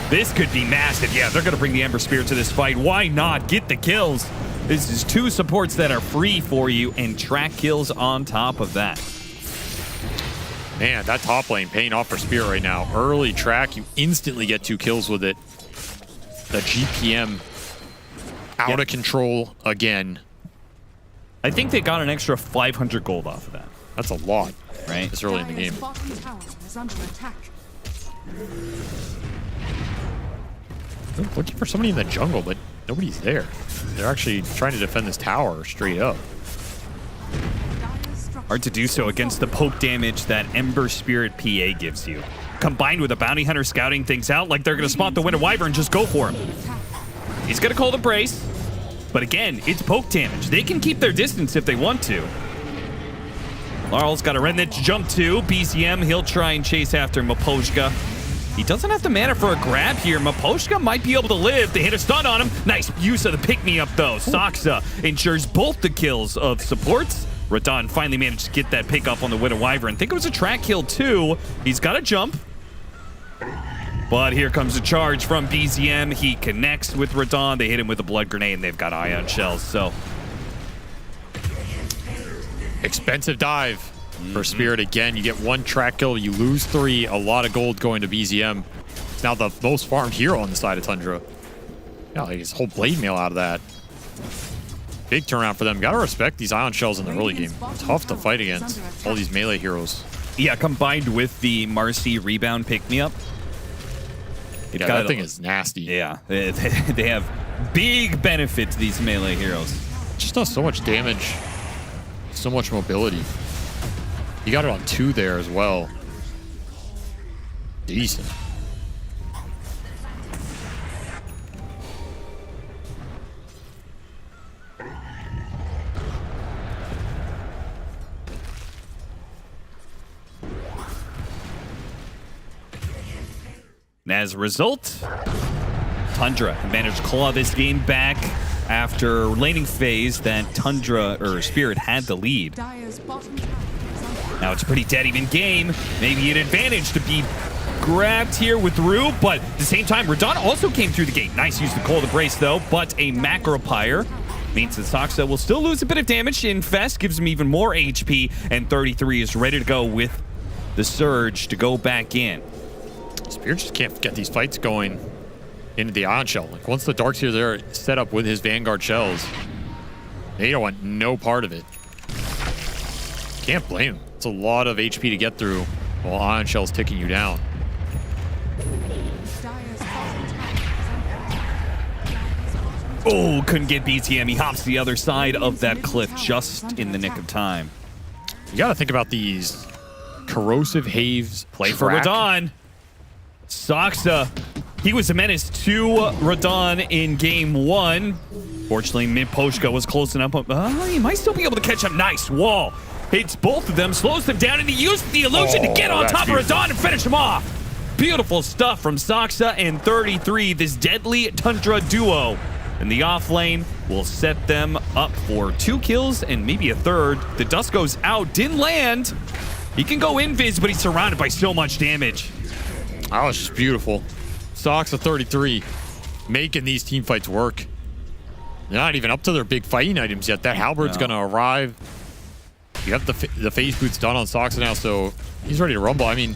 This could be massive. Yeah, they're going to bring the Ember Spear to this fight. Why not? Get the kills. This is 2 supports that are free for you, and Track kills on top of that. Man, that top lane paying off for Spear right now. Early Track, you instantly get 2 kills with it. The GPM out of control again. I think they got an extra 500 gold off of that. That's a lot, right? It's early in the game. They're looking for somebody in the jungle, but nobody's there. They're actually trying to defend this tower straight up. Hard to do so against the poke damage that Ember Spirit PA gives you. Combined with a Bounty Hunter scouting things out, like they're going to spot the Winter Wyvern and just go for him. He's going to call the brace. But again, it's poke damage. They can keep their distance if they want to. Laurel's got a Remnant to jump to. BCM, he'll try and chase after Maposhka. He doesn't have the mana for a grab here. Maposhka might be able to live. They hit a stun on him. Nice use of the pick-me-up, though. Soxa ensures both the kills of supports. Radon finally managed to get that pick up on the Winter Wyvern. I think it was a track kill, too. He's got a jump. But here comes a charge from BZM. He connects with Radon. They hit him with a blood grenade, and they've got ion shells, so... Expensive dive for Spirit again. You get 1 track kill, you lose 3. A lot of gold going to BZM. It's now the most farmed hero on the side of Tundra. Yeah, like his whole blade mail out of that. Big turnaround for them. Gotta respect these ion shells in the early game. Tough to fight against all these melee heroes. Yeah, combined with the Marcy rebound pick-me-up. Yeah, that thing is nasty. Yeah, they have big benefit to these melee heroes. Just does so much damage. So much mobility. You got it on 2 there as well. Decent. And as a result, Tundra managed to claw this game back after laning phase that Tundra, or Spirit, had the lead. Now it's a pretty dead even game. Maybe an advantage to be grabbed here with Rue, but at the same time, Radon also came through the gate. Nice use to call the brace, though, but a Macro Pyre means that Soxa will still lose a bit of damage. Infest gives him even more HP, and 33 is ready to go with the Surge to go back in. Spirit just can't get these fights going into the ion shell. Like once the Darkseer there set up with his Vanguard shells, they don't want no part of it. Can't blame him. It's a lot of HP to get through while ion shell's ticking you down. Oh, couldn't get BTM. He hops to the other side of that cliff just in the nick of time. You got to think about these Corrosive Haves. Play for Radon. Soxa, he was a menace to Radon in game 1. Fortunately, Miposhka was close enough. He might still be able to catch up. Nice wall. Hits both of them, slows them down, and he used the illusion to get on top of Radon and finish him off. Beautiful stuff from Soxa and 33, this deadly Tundra duo. In the off lane will set them up for 2 kills and maybe a third. The dust goes out, didn't land. He can go invis, but he's surrounded by so much damage. That was just beautiful. Soxa 33, making these team fights work. They're not even up to their big fighting items yet. That halberd's going to arrive. You have the phase boots done on Soxa now, so he's ready to rumble. I mean,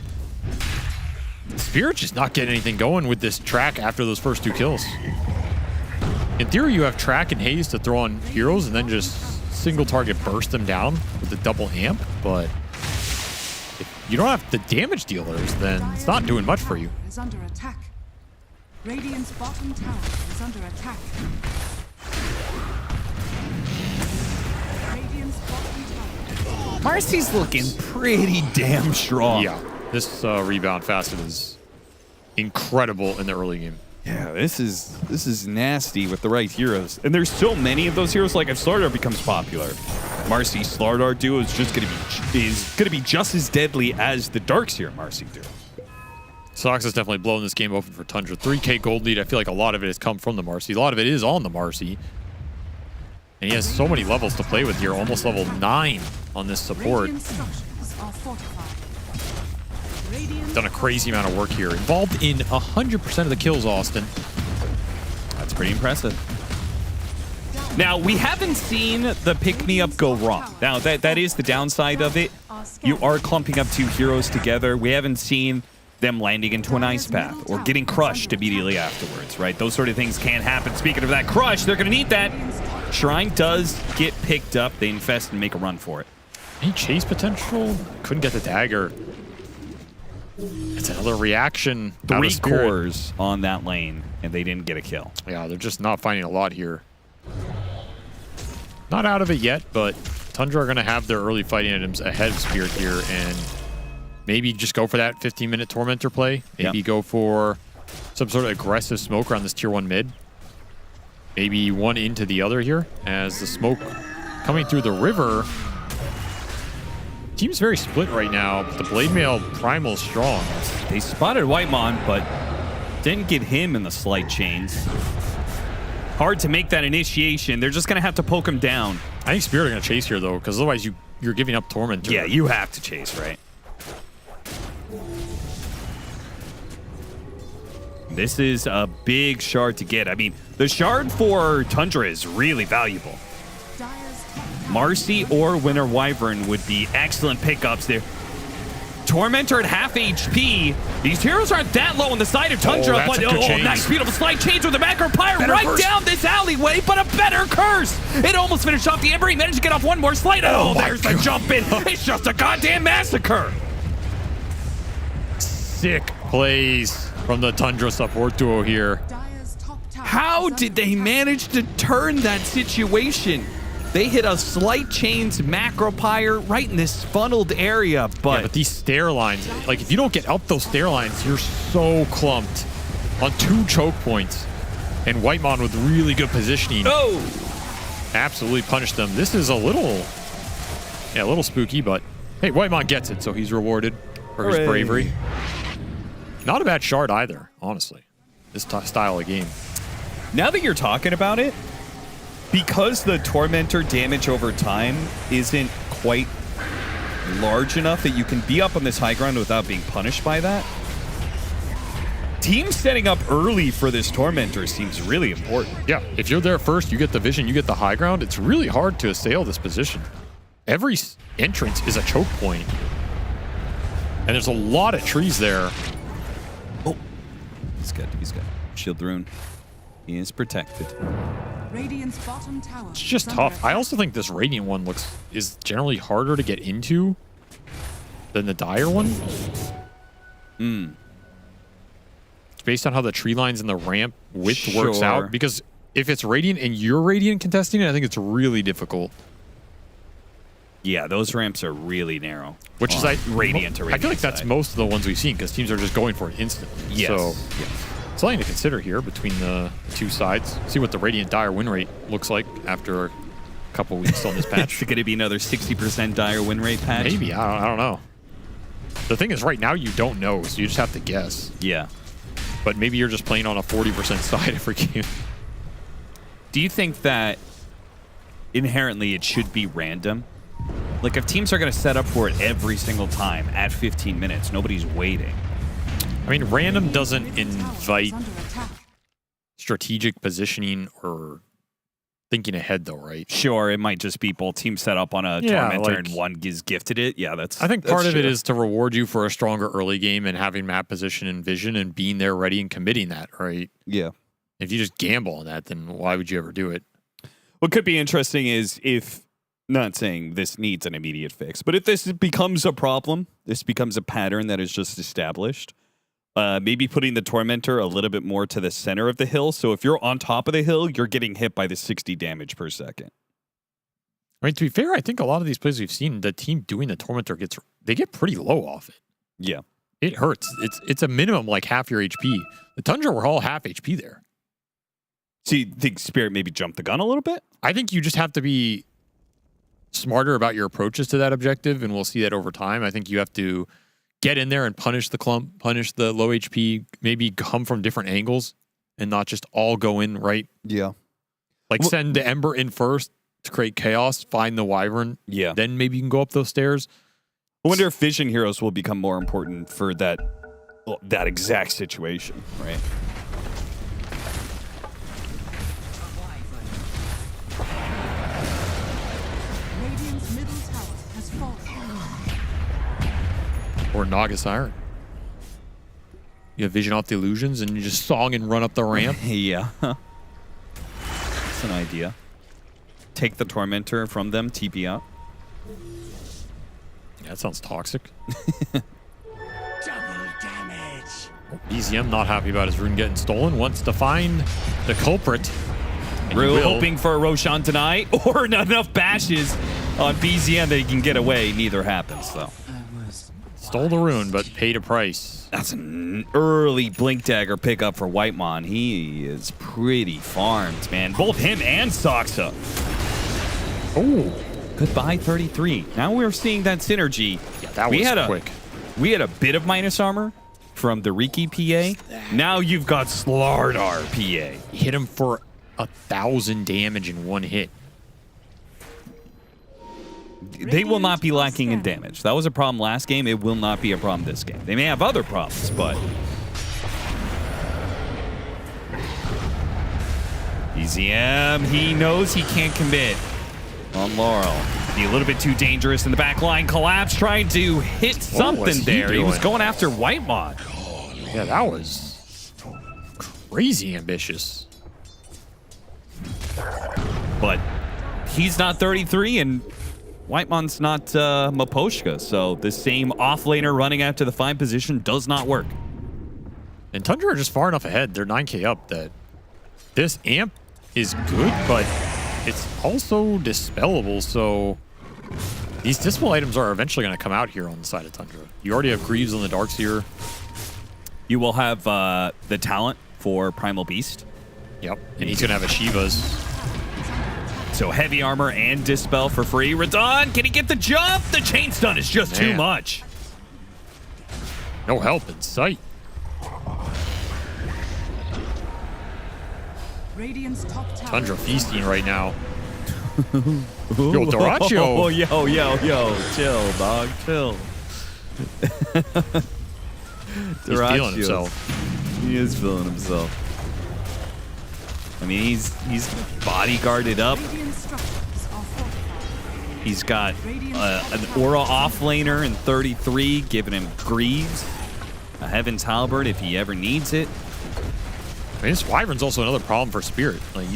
Spirit's just not getting anything going with this track after those first 2 kills. In theory, you have track and haze to throw on heroes and then just single target burst them down with the double amp, but if you don't have the damage dealers, then it's not doing much for you. Is under attack. Radiant's bottom tower is under attack. Radiant's bottom tower. Marcy's looking pretty damn strong. Yeah, this rebound facet is incredible in the early game. Yeah, this is nasty with the right heroes. And there's so many of those heroes, like if Slardar becomes popular, Marcy Slardar duo is just gonna be just as deadly as the Darkseer Marcy duo. Sox is definitely blowing this game open for Tundra. 3K gold lead. I feel like a lot of it has come from the Marcy. A lot of it is on the Marcy. And he has so many levels to play with here. Almost level 9 on this support. Done a crazy amount of work here. Involved in 100% of the kills, Austin. That's pretty impressive. Now, we haven't seen the pick-me-up go wrong. Now, that is the downside of it. You are clumping up 2 heroes together. We haven't seen them landing into an ice path or getting crushed immediately afterwards, right? Those sort of things can happen. Speaking of that crush, they're going to need that. Shrine does get picked up. They infest and make a run for it. Any chase potential? Couldn't get the dagger. It's another reaction. 3 cores on that lane, and they didn't get a kill. Yeah, they're just not finding a lot here. Not out of it yet, but Tundra are going to have their early fighting items ahead of Spirit here, and maybe just go for that 15-minute Tormentor play. Maybe go for some sort of aggressive smoke around this tier 1 mid. Maybe one into the other here, as the smoke coming through the river. Team's very split right now, but the Blade Mail Primal is strong. They spotted Whitemon, but didn't get him in the slight chains. Hard to make that initiation. They're just going to have to poke him down. I think Spirit are going to chase here, though, because otherwise you're giving up Tormentor. Yeah, you have to chase, right? This is a big shard to get. I mean, the shard for Tundra is really valuable. Marcy or Winter Wyvern would be excellent pickups there. Tormentor at half HP. These heroes aren't that low on the side of Tundra, but nice, beautiful slide change with the macro pyre right down this alleyway, but a better curse. It almost finished off the Ember. He managed to get off one more slide. Oh, there's the jump in. It's just a goddamn massacre. Sick plays from the Tundra support duo here. How did they manage to turn that situation? They hit a slight chains macro pyre right in this funneled area, but these stair lines, like if you don't get up those stair lines, you're so clumped on 2 choke points. And Whitemon with really good positioning. Absolutely punished them. This is a little spooky, but hey, Whitemon gets it, so he's rewarded for his bravery. Not a bad shard either, honestly. This style of game. Now that you're talking about it, because the Tormentor damage over time isn't quite large enough that you can be up on this high ground without being punished by that, team setting up early for this Tormentor seems really important. Yeah, if you're there first, you get the vision, you get the high ground, it's really hard to assail this position. Every entrance is a choke point. And there's a lot of trees there. Oh, he's good, he's good. Shield Rune. He is protected. Radiant's bottom tower. It's just tough. I also think this Radiant one is generally harder to get into than the Dire one. It's based on how the tree lines and the ramp width works out. Because if it's Radiant and you're Radiant contesting it, I think it's really difficult. Yeah, those ramps are really narrow. Which is Radiant to Radiant I feel like that's side. most of the ones we've seen because teams are just going for it instantly. Yes. So something to consider here between the two sides. See what the Radiant Dire win rate looks like after a couple weeks on this patch. Is it going to be another 60% Dire win rate patch? Maybe. I don't know. The thing is, right now you don't know, so you just have to guess. Yeah. But maybe you're just playing on a 40% side every game. Do you think that inherently it should be random? Like, if teams are going to set up for it every single time at 15 minutes, nobody's waiting. I mean, random doesn't invite strategic positioning or thinking ahead, though, right? Sure, it might just be both teams set up on a Tormentor and one is gifted it. Yeah, that's. I think part of it is to reward you for a stronger early game and having map position and vision and being there ready and committing that, right? Yeah. If you just gamble on that, then why would you ever do it? What could be interesting is if, not saying this needs an immediate fix, but if this becomes a problem, this becomes a pattern that is just established, maybe putting the Tormentor a little bit more to the center of the hill. So if you're on top of the hill, you're getting hit by the 60 damage per second. I mean, to be fair, I think a lot of these plays we've seen, the team doing the Tormentor they get pretty low off it. Yeah. It hurts. It's a minimum like half your HP. The Tundra were all half HP there. So you think Spirit maybe jumped the gun a little bit? I think you just have to be smarter about your approaches to that objective, and we'll see that over time. I think you have to get in there and punish the clump, punish the low HP, maybe come from different angles and not just all go in right. Yeah. Like send the Ember in first to create chaos, find the Wyvern. Yeah. Then maybe you can go up those stairs. I wonder if Vision Heroes will become more important for that exact situation, right? Radiant's middle tower has fallen. Or Naga Siren. You have vision off the illusions and you just song and run up the ramp. Yeah. That's an idea. Take the Tormentor from them, TP out. Yeah, that sounds toxic. Double damage. BZM not happy about his rune getting stolen. Wants to find the culprit. Rue hoping for a Roshan tonight or not enough bashes on BZM that he can get away. Neither happens, though. Stole the rune, but paid a price. That's an early Blink Dagger pickup for Whitemon. He is pretty farmed, man. Both him and Soxa. Oh. Goodbye, 33. Now we're seeing that synergy. Yeah, that was quick. We had a bit of minus armor from the Riki PA. Now you've got Slardar PA. Hit him for 1,000 damage in one hit. They will not be lacking in damage. That was a problem last game. It will not be a problem this game. They may have other problems, but... BZM, he knows he can't commit on Laurel. Be a little bit too dangerous in the back line. Collapse trying to hit something there. He was going after Whitemon. Yeah, that was crazy ambitious. But he's not 33 and Whitemon's not Maposhka, so the same offlaner running after the 5 position does not work. And Tundra are just far enough ahead. They're 9k up that this amp is good, but it's also dispellable, so these dispel items are eventually going to come out here on the side of Tundra. You already have Greaves on the Darkseer. You will have the talent for Primal Beast. Yep, and he's going to have a Shiva's. So heavy armor and dispel for free. Radon, can he get the jump? The chain stun is just too much. No help in sight. Radiant's top tower. Tundra feasting right now. Yo, Doracho. Oh, yo. Chill, dog. Chill. He's feeling himself. He is feeling himself. I mean, he's bodyguarded up. He's got an Aura offlaner in 33, giving him Greaves, a Heaven's Halberd if he ever needs it. I mean, this Wyvern's also another problem for Spirit. Like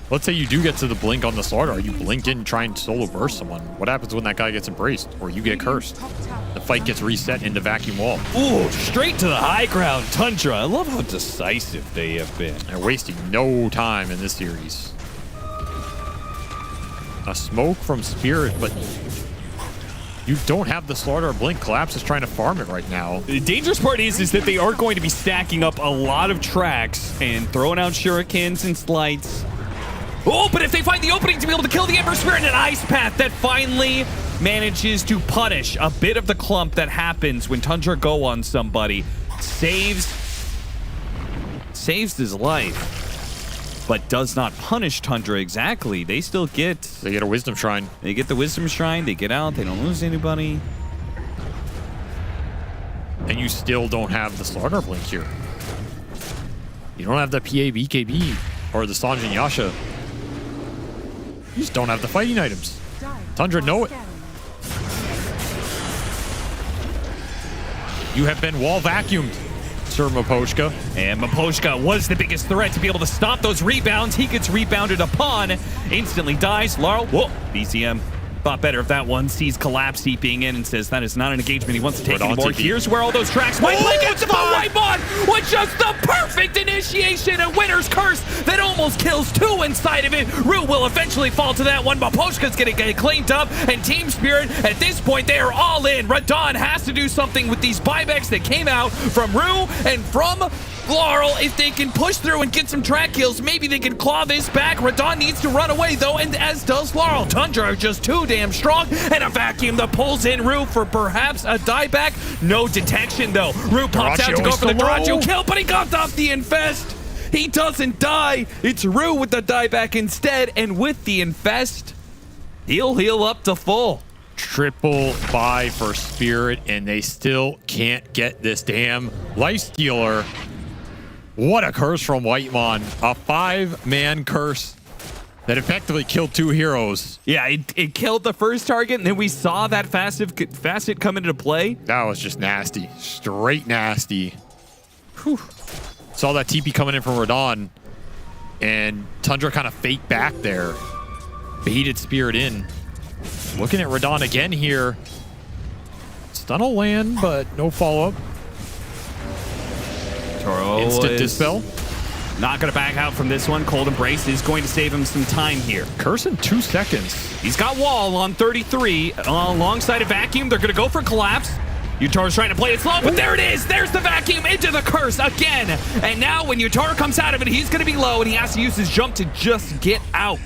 let's say you do get to the blink on the Slardar, you blink in and try and solo burst someone. What happens when that guy gets embraced or you get cursed? The fight gets reset into vacuum wall. Ooh, straight to the high ground, Tundra. I love how decisive they have been. They're wasting no time in this series. A smoke from Spirit, but You don't have the Slaughter or Blink. Collapse is trying to farm it right now. The dangerous part is that they are going to be stacking up a lot of tracks and throwing out shurikens and slights. Oh, but if they find the opening to be able to kill the Ember Spirit, an Ice Path that finally manages to punish a bit of the clump that happens when Tundra go on somebody. Saves his life, but does not punish Tundra exactly. They still get... They get a Wisdom Shrine. They get the Wisdom Shrine. They get out. They don't lose anybody. And you still don't have the Slaughter Blink here. You don't have the PA BKB or the Sanjin Yasha. You just don't have the fighting items. Tundra know it. You have been wall vacuumed, Sir Maposhka. And Maposhka was the biggest threat to be able to stop those rebounds. He gets rebounded upon, instantly dies. Laurel, whoa, BCM thought better of that one. Sees Collapse seeping in and says that is not an engagement he wants to take anymore. Here's where all those tracks might link into the Whitemon with just the perfect initiation and Winter's Curse that almost kills two inside of it. Rue will eventually fall to that one. Maposhka's gonna get cleaned up, and Team Spirit, at this point, they are all in. Radon has to do something with these buybacks that came out from Rue and from Laurel. If they can push through and get some track kills, maybe they can claw this back. Radon needs to run away, though, and as does Laurel. Tundra are just too damn strong, and a vacuum that pulls in Rue for perhaps a dieback. No detection, though. Rue pops out to go for the Duraggio kill, but he got off the Infest. He doesn't die. It's Rue with the dieback instead, and with the Infest, he'll heal up to full. Triple buy for Spirit, and they still can't get this damn Lifestealer. What a curse from Whitemon. A 5-man curse that effectively killed 2 heroes. Yeah, it killed the first target, and then we saw that facet come into play. That was just nasty. Straight nasty. Whew. Saw that TP coming in from Radon, and Tundra kind of faked back there. Baited Spirit in. Looking at Radon again here. Stun will land, but no follow-up. Instant Dispel. Not going to back out from this one. Cold Embrace is going to save him some time here. Curse in 2 seconds. He's got Wall on 33. Alongside a Vacuum, they're going to go for Collapse. Utara's trying to play it slow, but there it is. There's the Vacuum into the Curse again. And now when Utara comes out of it, he's going to be low, and he has to use his jump to just get out.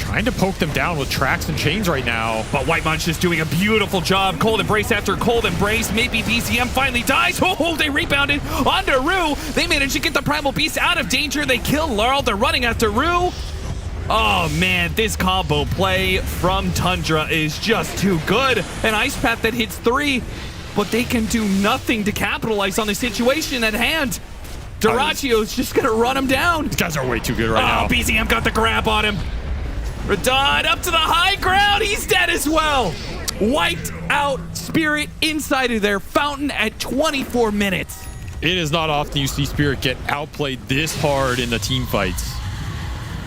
Trying to poke them down with tracks and chains right now. But Whitemon's just doing a beautiful job. Cold Embrace after Cold Embrace. Maybe BCM finally dies. Oh, they rebounded onto Rue. They managed to get the Primal Beast out of danger. They kill Laurel. They're running after Rue. Oh, man, this combo play from Tundra is just too good. An Ice Path that hits 3, but they can do nothing to capitalize on the situation at hand. Duraggio's just going to run him down. These guys are way too good right now. BCM got the grab on him. Radon up to the high ground. He's dead as well. Wiped out Spirit inside of their fountain at 24 minutes. It is not often you see Spirit get outplayed this hard in the team fights.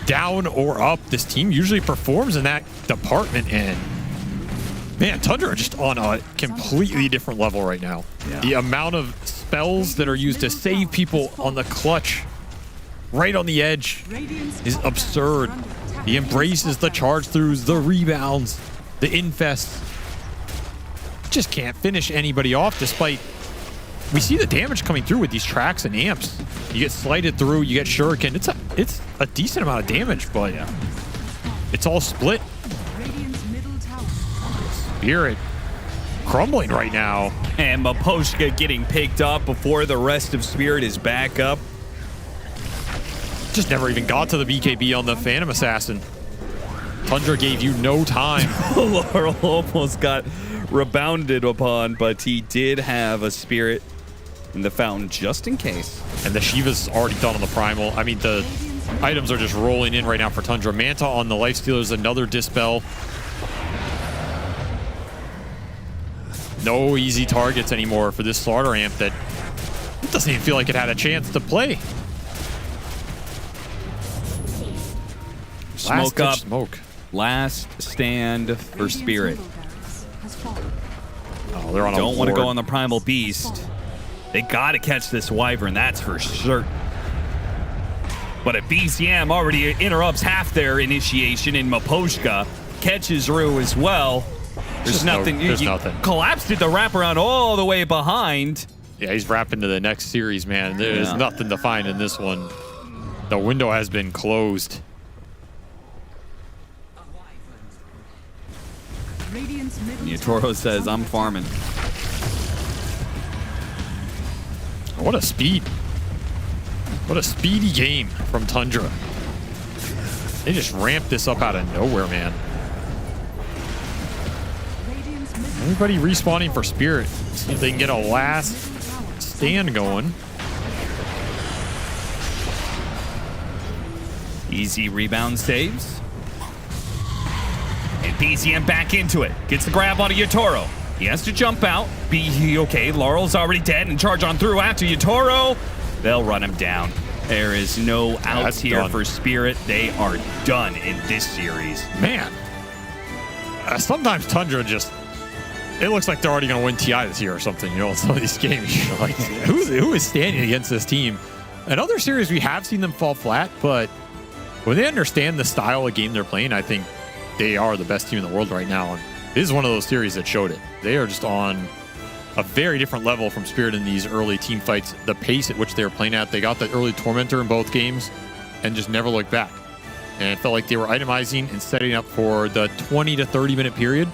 Down or up, this team usually performs in that department, and man, Tundra are just on a completely different level right now. Yeah. The amount of spells that are used to save people on the clutch right on the edge is absurd. The embraces, the charge throughs, the rebounds, the infests. Just can't finish anybody off despite... We see the damage coming through with these tracks and amps. You get slighted through, you get shuriken. It's a decent amount of damage, but yeah, it's all split. Spirit crumbling right now. And Maposhka getting picked up before the rest of Spirit is back up. Just never even got to the BKB on the Phantom Assassin. Tundra gave you no time. Laurel almost got rebounded upon, but he did have a Spirit in the fountain just in case. And the Shiva's already done on the Primal. I mean, the items are just rolling in right now for Tundra. Manta on the Lifestealer is another Dispel. No easy targets anymore for this Slaughter Amp that it doesn't even feel like it had a chance to play. Smoke up. Smoke. Last stand for Spirit. Oh, they're on Don't want to go on the Primal Beast. They got to catch this Wyvern, that's for sure. But a BCM already interrupts half their initiation, and Maposhka catches Rue as well. There's nothing. There's nothing. Collapsed the wraparound all the way behind. Yeah, he's wrapping to the next series, man. There's nothing to find in this one. The window has been closed. Toro says, I'm farming. What a speed. What a speedy game from Tundra. They just ramped this up out of nowhere, man. Everybody respawning for Spirit. See if they can get a last stand going. Easy rebound saves. And BZM back into it. Gets the grab onto Yatoro. He has to jump out. Okay, Laurel's already dead and charge on through after Yatoro. They'll run him down. There is no outs here for Spirit. They are done in this series. Man. Sometimes Tundra just... It looks like they're already going to win TI this year or something, you know, in some of these games. You're like, who is standing against this team? In other series, we have seen them fall flat, but when they understand the style of game they're playing, I think they are the best team in the world right now. And this is one of those series that showed it. They are just on a very different level from Spirit in these early team fights. The pace at which they were playing at, they got the early Tormentor in both games and just never looked back. And it felt like they were itemizing and setting up for the 20 to 30 minute period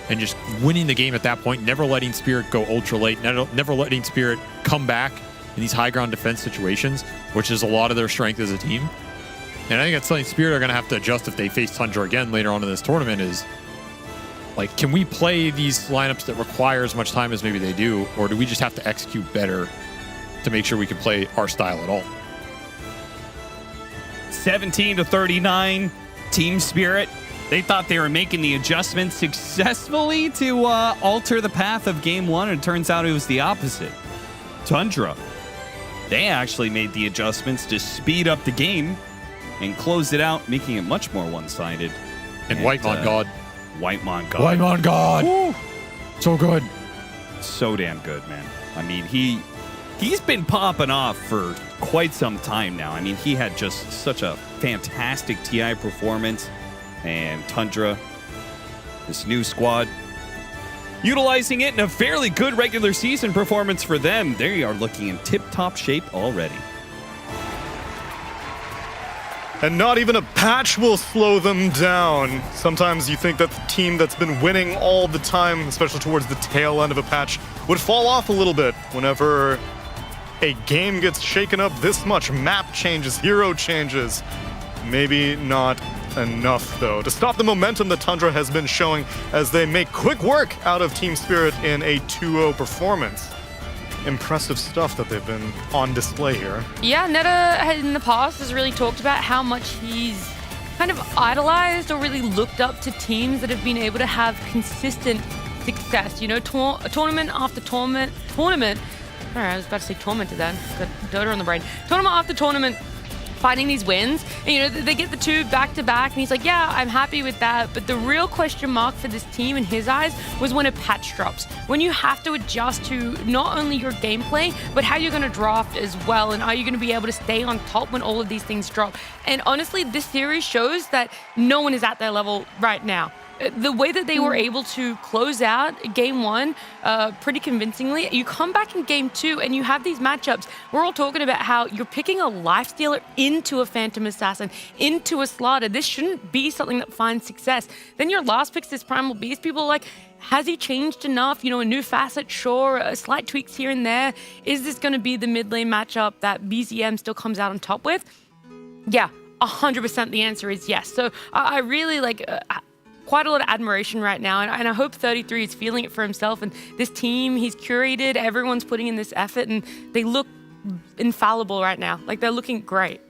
and just winning the game at that point, never letting Spirit go ultra late, never letting Spirit come back in these high ground defense situations, which is a lot of their strength as a team. And I think that's something Spirit are going to have to adjust if they face Tundra again later on in this tournament is, like, can we play these lineups that require as much time as maybe they do, or do we just have to execute better to make sure we can play our style at all? 17 to 39, Team Spirit. They thought they were making the adjustments successfully to alter the path of game one, and it turns out it was the opposite. Tundra, they actually made the adjustments to speed up the game and closed it out, making it much more one-sided. And Whitemon God. Whitemon God. Whitemon God. Woo. So good. So damn good, man. I mean, he's been popping off for quite some time now. I mean, he had just such a fantastic TI performance. And Tundra, this new squad, utilizing it in a fairly good regular season performance for them. They are looking in tip-top shape already. And not even a patch will slow them down. Sometimes you think that the team that's been winning all the time, especially towards the tail end of a patch, would fall off a little bit whenever a game gets shaken up this much. Map changes, hero changes. Maybe not enough, though, to stop the momentum that Tundra has been showing as they make quick work out of Team Spirit in a 2-0 performance. Impressive stuff that they've been on display here. Yeah, Netta in the past has really talked about how much he's kind of idolized or really looked up to teams that have been able to have consistent success. You know, tournament after tournament. Sorry, I was about to say tormentor then. Got Dota on the brain. Tournament after tournament, finding these wins. And, you know, they get the two back-to-back, and he's like, yeah, I'm happy with that. But the real question mark for this team in his eyes was when a patch drops. When you have to adjust to not only your gameplay, but how you're going to draft as well. And are you going to be able to stay on top when all of these things drop? And honestly, this series shows that no one is at their level right now. The way that they were able to close out game one pretty convincingly, you come back in game two and you have these matchups. We're all talking about how you're picking a Lifestealer into a Phantom Assassin, into a Slaughter. This shouldn't be something that finds success. Then your last pick's this Primal Beast. People are like, has he changed enough? You know, a new facet, sure, slight tweaks here and there. Is this going to be the mid lane matchup that BZM still comes out on top with? Yeah, 100% the answer is yes. So I really like... quite a lot of admiration right now, and I hope 33 is feeling it for himself, and this team he's curated, everyone's putting in this effort, and they look infallible right now. Like, they're looking great.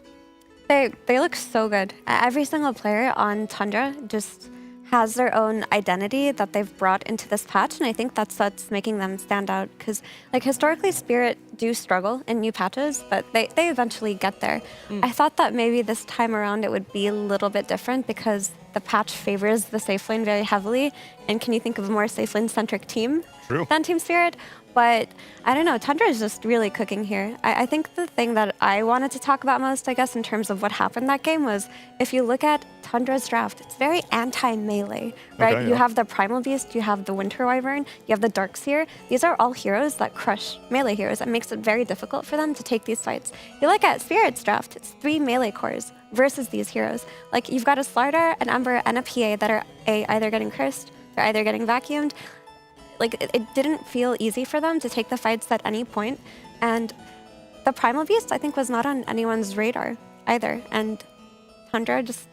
They look so good. Every single player on Tundra just has their own identity that they've brought into this patch, and I think that's what's making them stand out, because like historically Spirit do struggle in new patches, but they eventually get there. I thought that maybe this time around it would be a little bit different because the patch favors the safe lane very heavily, and can you think of a more safe lane centric team than Team Spirit? But I don't know, Tundra is just really cooking here. I think the thing that I wanted to talk about most, I guess, in terms of what happened that game was, if you look at Tundra's draft, it's very anti-melee, right? Okay, You yeah. have the Primal Beast, you have the Winter Wyvern, you have the Darkseer. These are all heroes that crush melee heroes. It makes it very difficult for them to take these fights. You look at Spirit's draft, it's 3 melee cores versus these heroes. Like, you've got a Slardar, an Ember, and a PA that are either getting cursed, they're either getting vacuumed. Like, it didn't feel easy for them to take the fights at any point. And the Primal Beast, I think, was not on anyone's radar either. And Tundra just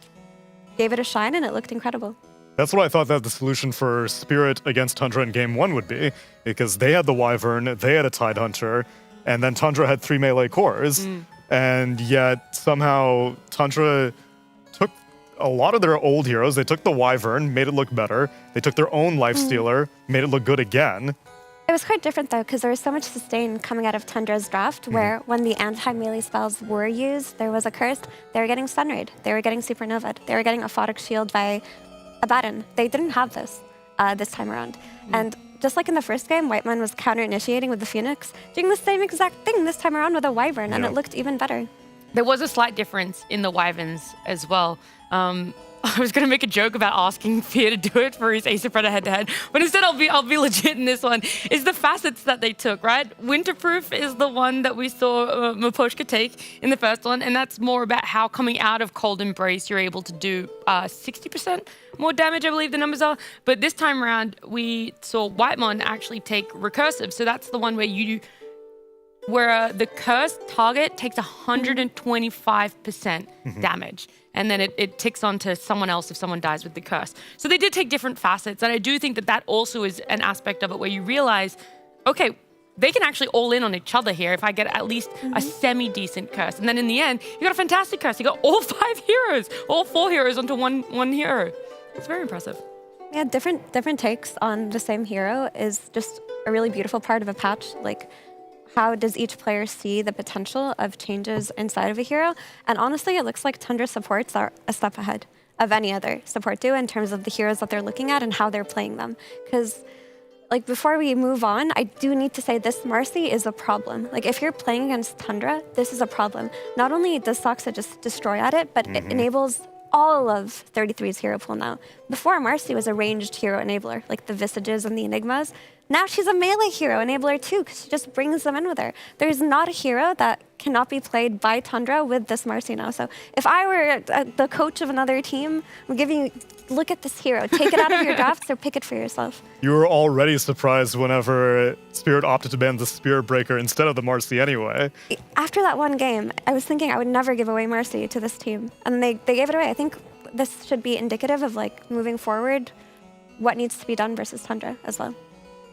gave it a shine, and it looked incredible. That's what I thought that the solution for Spirit against Tundra in Game 1 would be, because they had the Wyvern, they had a Tidehunter, and then Tundra had 3 melee cores. And yet, somehow, Tundra took a lot of their old heroes. They took the Wyvern, made it look better. They took their own Lifestealer, made it look good again. It was quite different, though, because there was so much sustain coming out of Tundra's draft, where when the anti-melee spells were used, there was a curse, they were getting Stun Raid, they were getting Supernova'd, they were getting Aphotic Shield by Abaddon. They didn't have this this time around. And just like in the first game, Whiteman was counter-initiating with the Phoenix, doing the same exact thing this time around with a Wyvern, and it looked even better. There was a slight difference in the Wyverns as well. I was gonna make a joke about asking Fear to do it for his Ace of Predator head-to-head, but instead I'll be legit in this one. Is the facets that they took, right? Winterproof is the one that we saw Miposhka take in the first one, and that's more about how coming out of Cold Embrace you're able to do 60% more damage, I believe the numbers are. But this time around we saw Whitemon actually take Recursive, so that's the one where the cursed target takes 125% damage. And then it ticks onto someone else if someone dies with the curse. So they did take different facets. And I do think that that also is an aspect of it where you realize, okay, they can actually all in on each other here if I get at least a semi-decent curse. And then in the end, you got a fantastic curse. You got all 5 heroes, all 4 heroes onto one hero. It's very impressive. Yeah, different takes on the same hero is just a really beautiful part of a patch. Like, how does each player see the potential of changes inside of a hero? And honestly, it looks like Tundra supports are a step ahead of any other support do in terms of the heroes that they're looking at and how they're playing them. Because, like, before we move on, I do need to say this Marcy is a problem. Like, if you're playing against Tundra, this is a problem. Not only does Soxa just destroy at it, but it enables all of 33's hero pool now. Before, Marcy was a ranged hero enabler, like the Visages and the Enigmas. Now she's a melee hero enabler too, because she just brings them in with her. There's not a hero that cannot be played by Tundra with this Marcy now. So if I were the coach of another team, I'm giving you, look at this hero, take it out of your drafts or pick it for yourself. You were already surprised whenever Spirit opted to ban the Spirit Breaker instead of the Marcy anyway. After that one game, I was thinking I would never give away Marcy to this team. And they gave it away. I think this should be indicative of, like, moving forward, what needs to be done versus Tundra as well.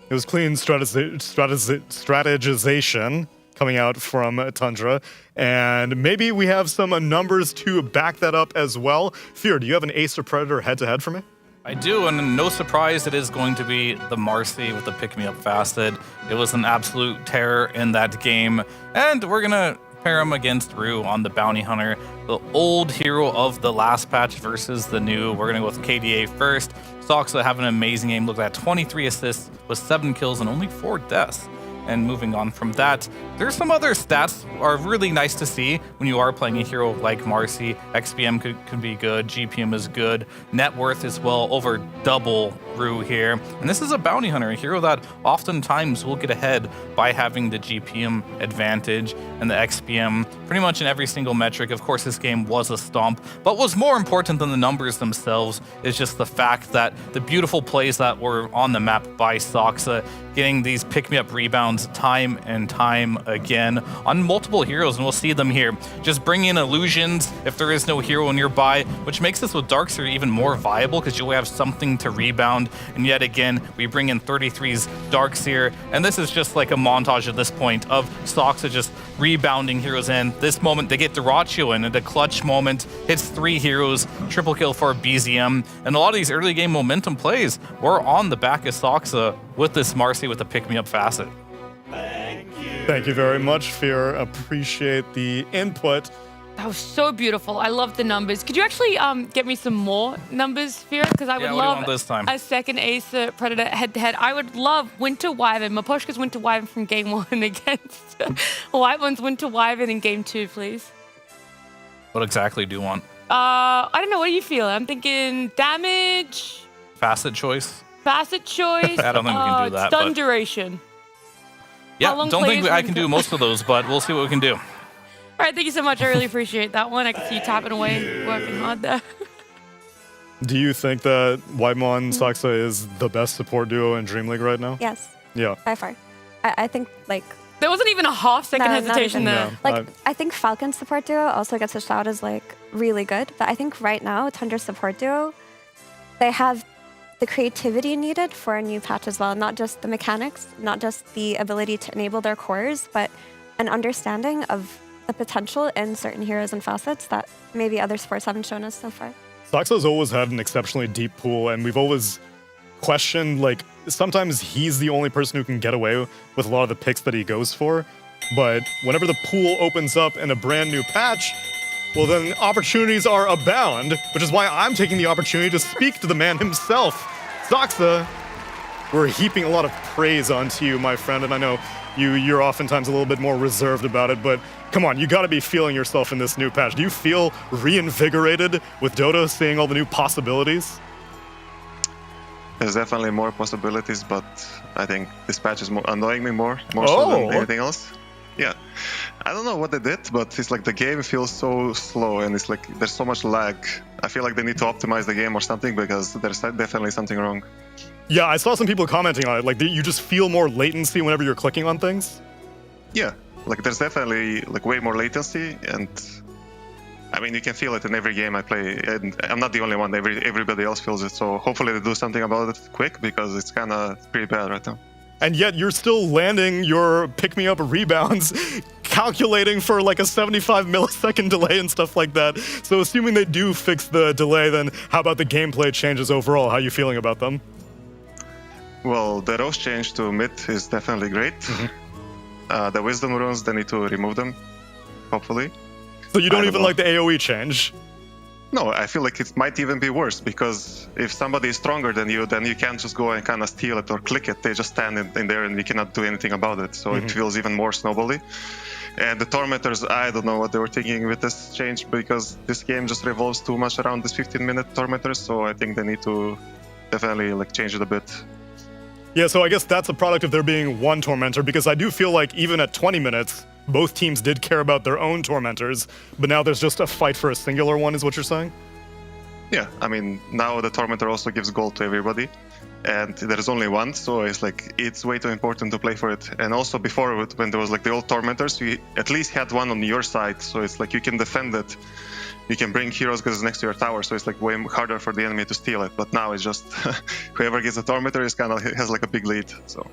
It was clean strategization coming out from Tundra, and maybe we have some numbers to back that up as well. Fear, do you have an Ace or Predator head-to-head for me? I do, and no surprise, it is going to be the Marcy with the pick-me-up facet. It was an absolute terror in that game, and we're gonna pair him against Rue on the Bounty Hunter, the old hero of the last patch versus the new. We're gonna go with KDA first. Soxa have an amazing game. Look at that, 23 assists with 7 kills and only 4 deaths. And moving on from that, there's some other stats are really nice to see when you are playing a hero like Marcy. XPM could be good, GPM is good, net worth as well, over double Rue here. And this is a bounty hunter, a hero that oftentimes will get ahead by having the GPM advantage and the XPM pretty much in every single metric. Of course, this game was a stomp, but what's more important than the numbers themselves is just the fact that the beautiful plays that were on the map by Soxa, getting these pick-me-up rebounds time and time again on multiple heroes, and we'll see them here. Just bring in illusions if there is no hero nearby, which makes this with Darkseer even more viable because you'll have something to rebound. And yet again, we bring in 33's Darkseer, and this is just like a montage at this point of Soxa just rebounding heroes in. This moment, they get Dyrachyo in, and a clutch moment, hits 3 heroes, triple kill for BZM, and a lot of these early game momentum plays were on the back of Soxa with this Marcy with the pick-me-up facet. Thank you very much, Fear. Appreciate the input. That was so beautiful. I love the numbers. Could you actually get me some more numbers, Fear? Because I would Yeah, what do you love want this time? a second Acer Predator head-to-head. I would love Winter Wyvern, Maposhka's Winter Wyvern from Game 1 against White One's Winter Wyvern in Game 2, please. What exactly do you want? I don't know. What do you feel? I'm thinking damage, Facet choice? facet choice. I don't think we can do that, Stun but- duration. Yeah, long don't think plays I when can co- do most of those, but we'll see what we can do. All right, thank you so much. I really appreciate that one. I can see you tapping away, working hard there. Do you think that Whitemon Saksa is the best support duo in Dream League right now? Yes, Yeah. by far. I think like There wasn't even a half-second No, not hesitation even. there. No, like I think Falcon's support duo also gets a shout as like really good, but I think right now Tundra's support duo, they have the creativity needed for a new patch as well. Not just the mechanics, not just the ability to enable their cores, but an understanding of the potential in certain heroes and facets that maybe other sports haven't shown us so far. Saksa's always had an exceptionally deep pool, and we've always questioned, like, sometimes he's the only person who can get away with a lot of the picks that he goes for. But whenever the pool opens up in a brand new patch, well, then opportunities are abound, which is why I'm taking the opportunity to speak to the man himself. Saksa, we're heaping a lot of praise onto you, my friend, and I know you're oftentimes a little bit more reserved about it, but come on, you gotta be feeling yourself in this new patch. Do you feel reinvigorated with Dota, seeing all the new possibilities? There's definitely more possibilities, but I think this patch is annoying me more so than anything else. Yeah, I don't know what they did, but it's like the game feels so slow and it's like there's so much lag. I feel like they need to optimize the game or something because there's definitely something wrong. Yeah, I saw some people commenting on it, like you just feel more latency whenever you're clicking on things. Yeah, like there's definitely like way more latency, and I mean you can feel it in every game I play, and I'm not the only one. Everybody else feels it. So hopefully they do something about it quick because it's kind of pretty bad right now. And yet you're still landing your pick-me-up rebounds, calculating for like a 75 millisecond delay and stuff like that. So assuming they do fix the delay, then how about the gameplay changes overall? How are you feeling about them? Well, the Rose change to mid is definitely great. The Wisdom runes, they need to remove them, hopefully. So you don't even like the AoE change? No, I feel like it might even be worse, because if somebody is stronger than you, then you can't just go and kind of steal it or click it. They just stand in there and you cannot do anything about it. So it feels even more snowbally. And the Tormentors, I don't know what they were thinking with this change, because this game just revolves too much around this 15-minute Tormentors. So I think they need to definitely like change it a bit. Yeah, so I guess that's a product of there being one Tormentor, because I do feel like even at 20 minutes, both teams did care about their own Tormentors, but now there's just a fight for a singular one, is what you're saying? Yeah, I mean, now the Tormentor also gives gold to everybody, and there's only one, so it's like, it's way too important to play for it. And also before, when there was like the old Tormentors, you at least had one on your side, so it's like you can defend it. You can bring heroes because it's next to your tower, so it's like way harder for the enemy to steal it. But now it's just, whoever gets a Tormentor is kind of has like a big lead, so.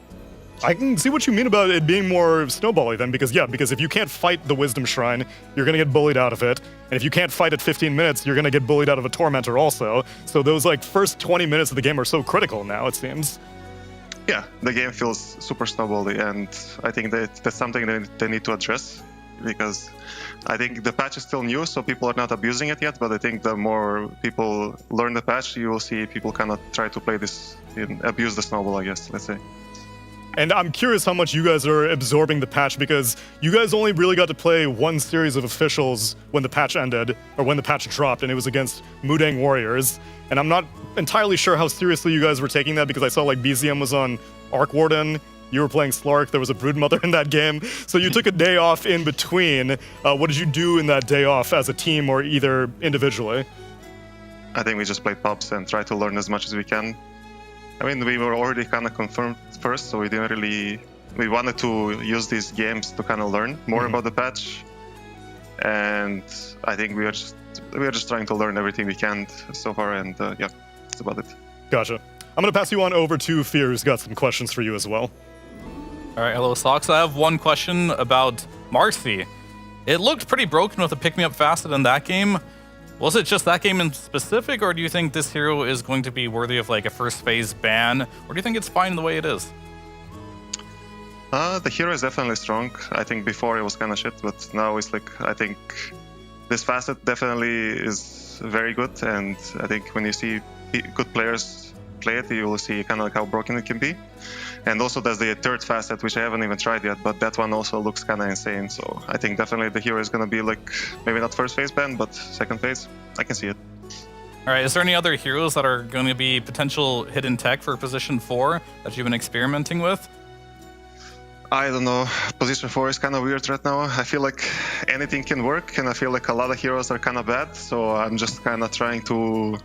I can see what you mean about it being more snowbally then, because if you can't fight the Wisdom Shrine, you're gonna get bullied out of it. And if you can't fight at 15 minutes, you're gonna get bullied out of a Tormentor also. So those like first 20 minutes of the game are so critical now, it seems. Yeah, the game feels super snowbally, and I think that's something that they need to address, because I think the patch is still new, so people are not abusing it yet, but I think the more people learn the patch, you will see people kind of try to play this, abuse the snowball, I guess, let's say. And I'm curious how much you guys are absorbing the patch, because you guys only really got to play one series of officials when the patch ended, or when the patch dropped, and it was against Mudang Warriors. And I'm not entirely sure how seriously you guys were taking that, because I saw like BZM was on Arc Warden, you were playing Slark, there was a Broodmother in that game, so you took a day off in between. What did you do in that day off as a team or either individually? I think we just played pubs and tried to learn as much as we can. I mean, we were already kind of confirmed first, so we didn't really... We wanted to use these games to kind of learn more about the patch. And I think we are just trying to learn everything we can so far, and yeah, that's about it. Gotcha. I'm gonna pass you on over to Fear, who's got some questions for you as well. All right, hello, Socks. I have one question about Marcy. It looked pretty broken with a pick-me-up facet in that game. Was it just that game in specific, or do you think this hero is going to be worthy of like a first phase ban, or do you think it's fine the way it is? The hero is definitely strong. I think before it was kind of shit, but now it's like, I think this facet definitely is very good, and I think when you see good players play it, you will see kind of like how broken it can be. And also there's the third facet, which I haven't even tried yet, but that one also looks kind of insane. So I think definitely the hero is going to be like, maybe not first phase ban, but second phase. I can see it. All right, is there any other heroes that are going to be potential hidden tech for position 4 that you've been experimenting with? I don't know. Position 4 is kind of weird right now. I feel like anything can work, and I feel like a lot of heroes are kind of bad. So I'm just kind of trying to,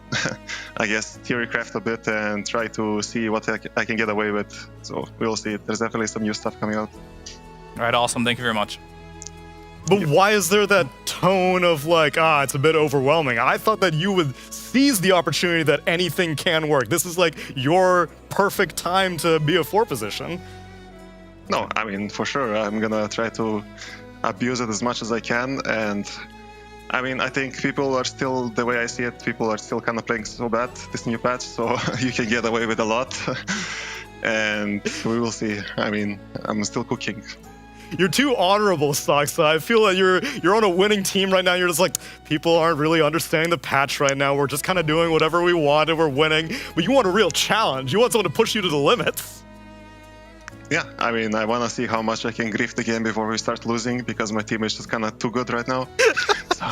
I guess, theory craft a bit and try to see what I can get away with. So we'll see. There's definitely some new stuff coming out. All right, awesome. Thank you very much. But why is there that tone of like, it's a bit overwhelming? I thought that you would seize the opportunity that anything can work. This is like your perfect time to be a 4 position. No, I mean, for sure, I'm gonna try to abuse it as much as I can. And I mean, I think people are still, the way I see it, people are still kind of playing so bad this new patch, so you can get away with a lot. And we will see. I mean, I'm still cooking. You're too honorable, Sox. I feel like you're on a winning team right now. You're just like, people aren't really understanding the patch right now. We're just kind of doing whatever we want and we're winning. But you want a real challenge. You want someone to push you to the limits. Yeah, I mean, I want to see how much I can grief the game before we start losing, because my team is just kind of too good right now. So,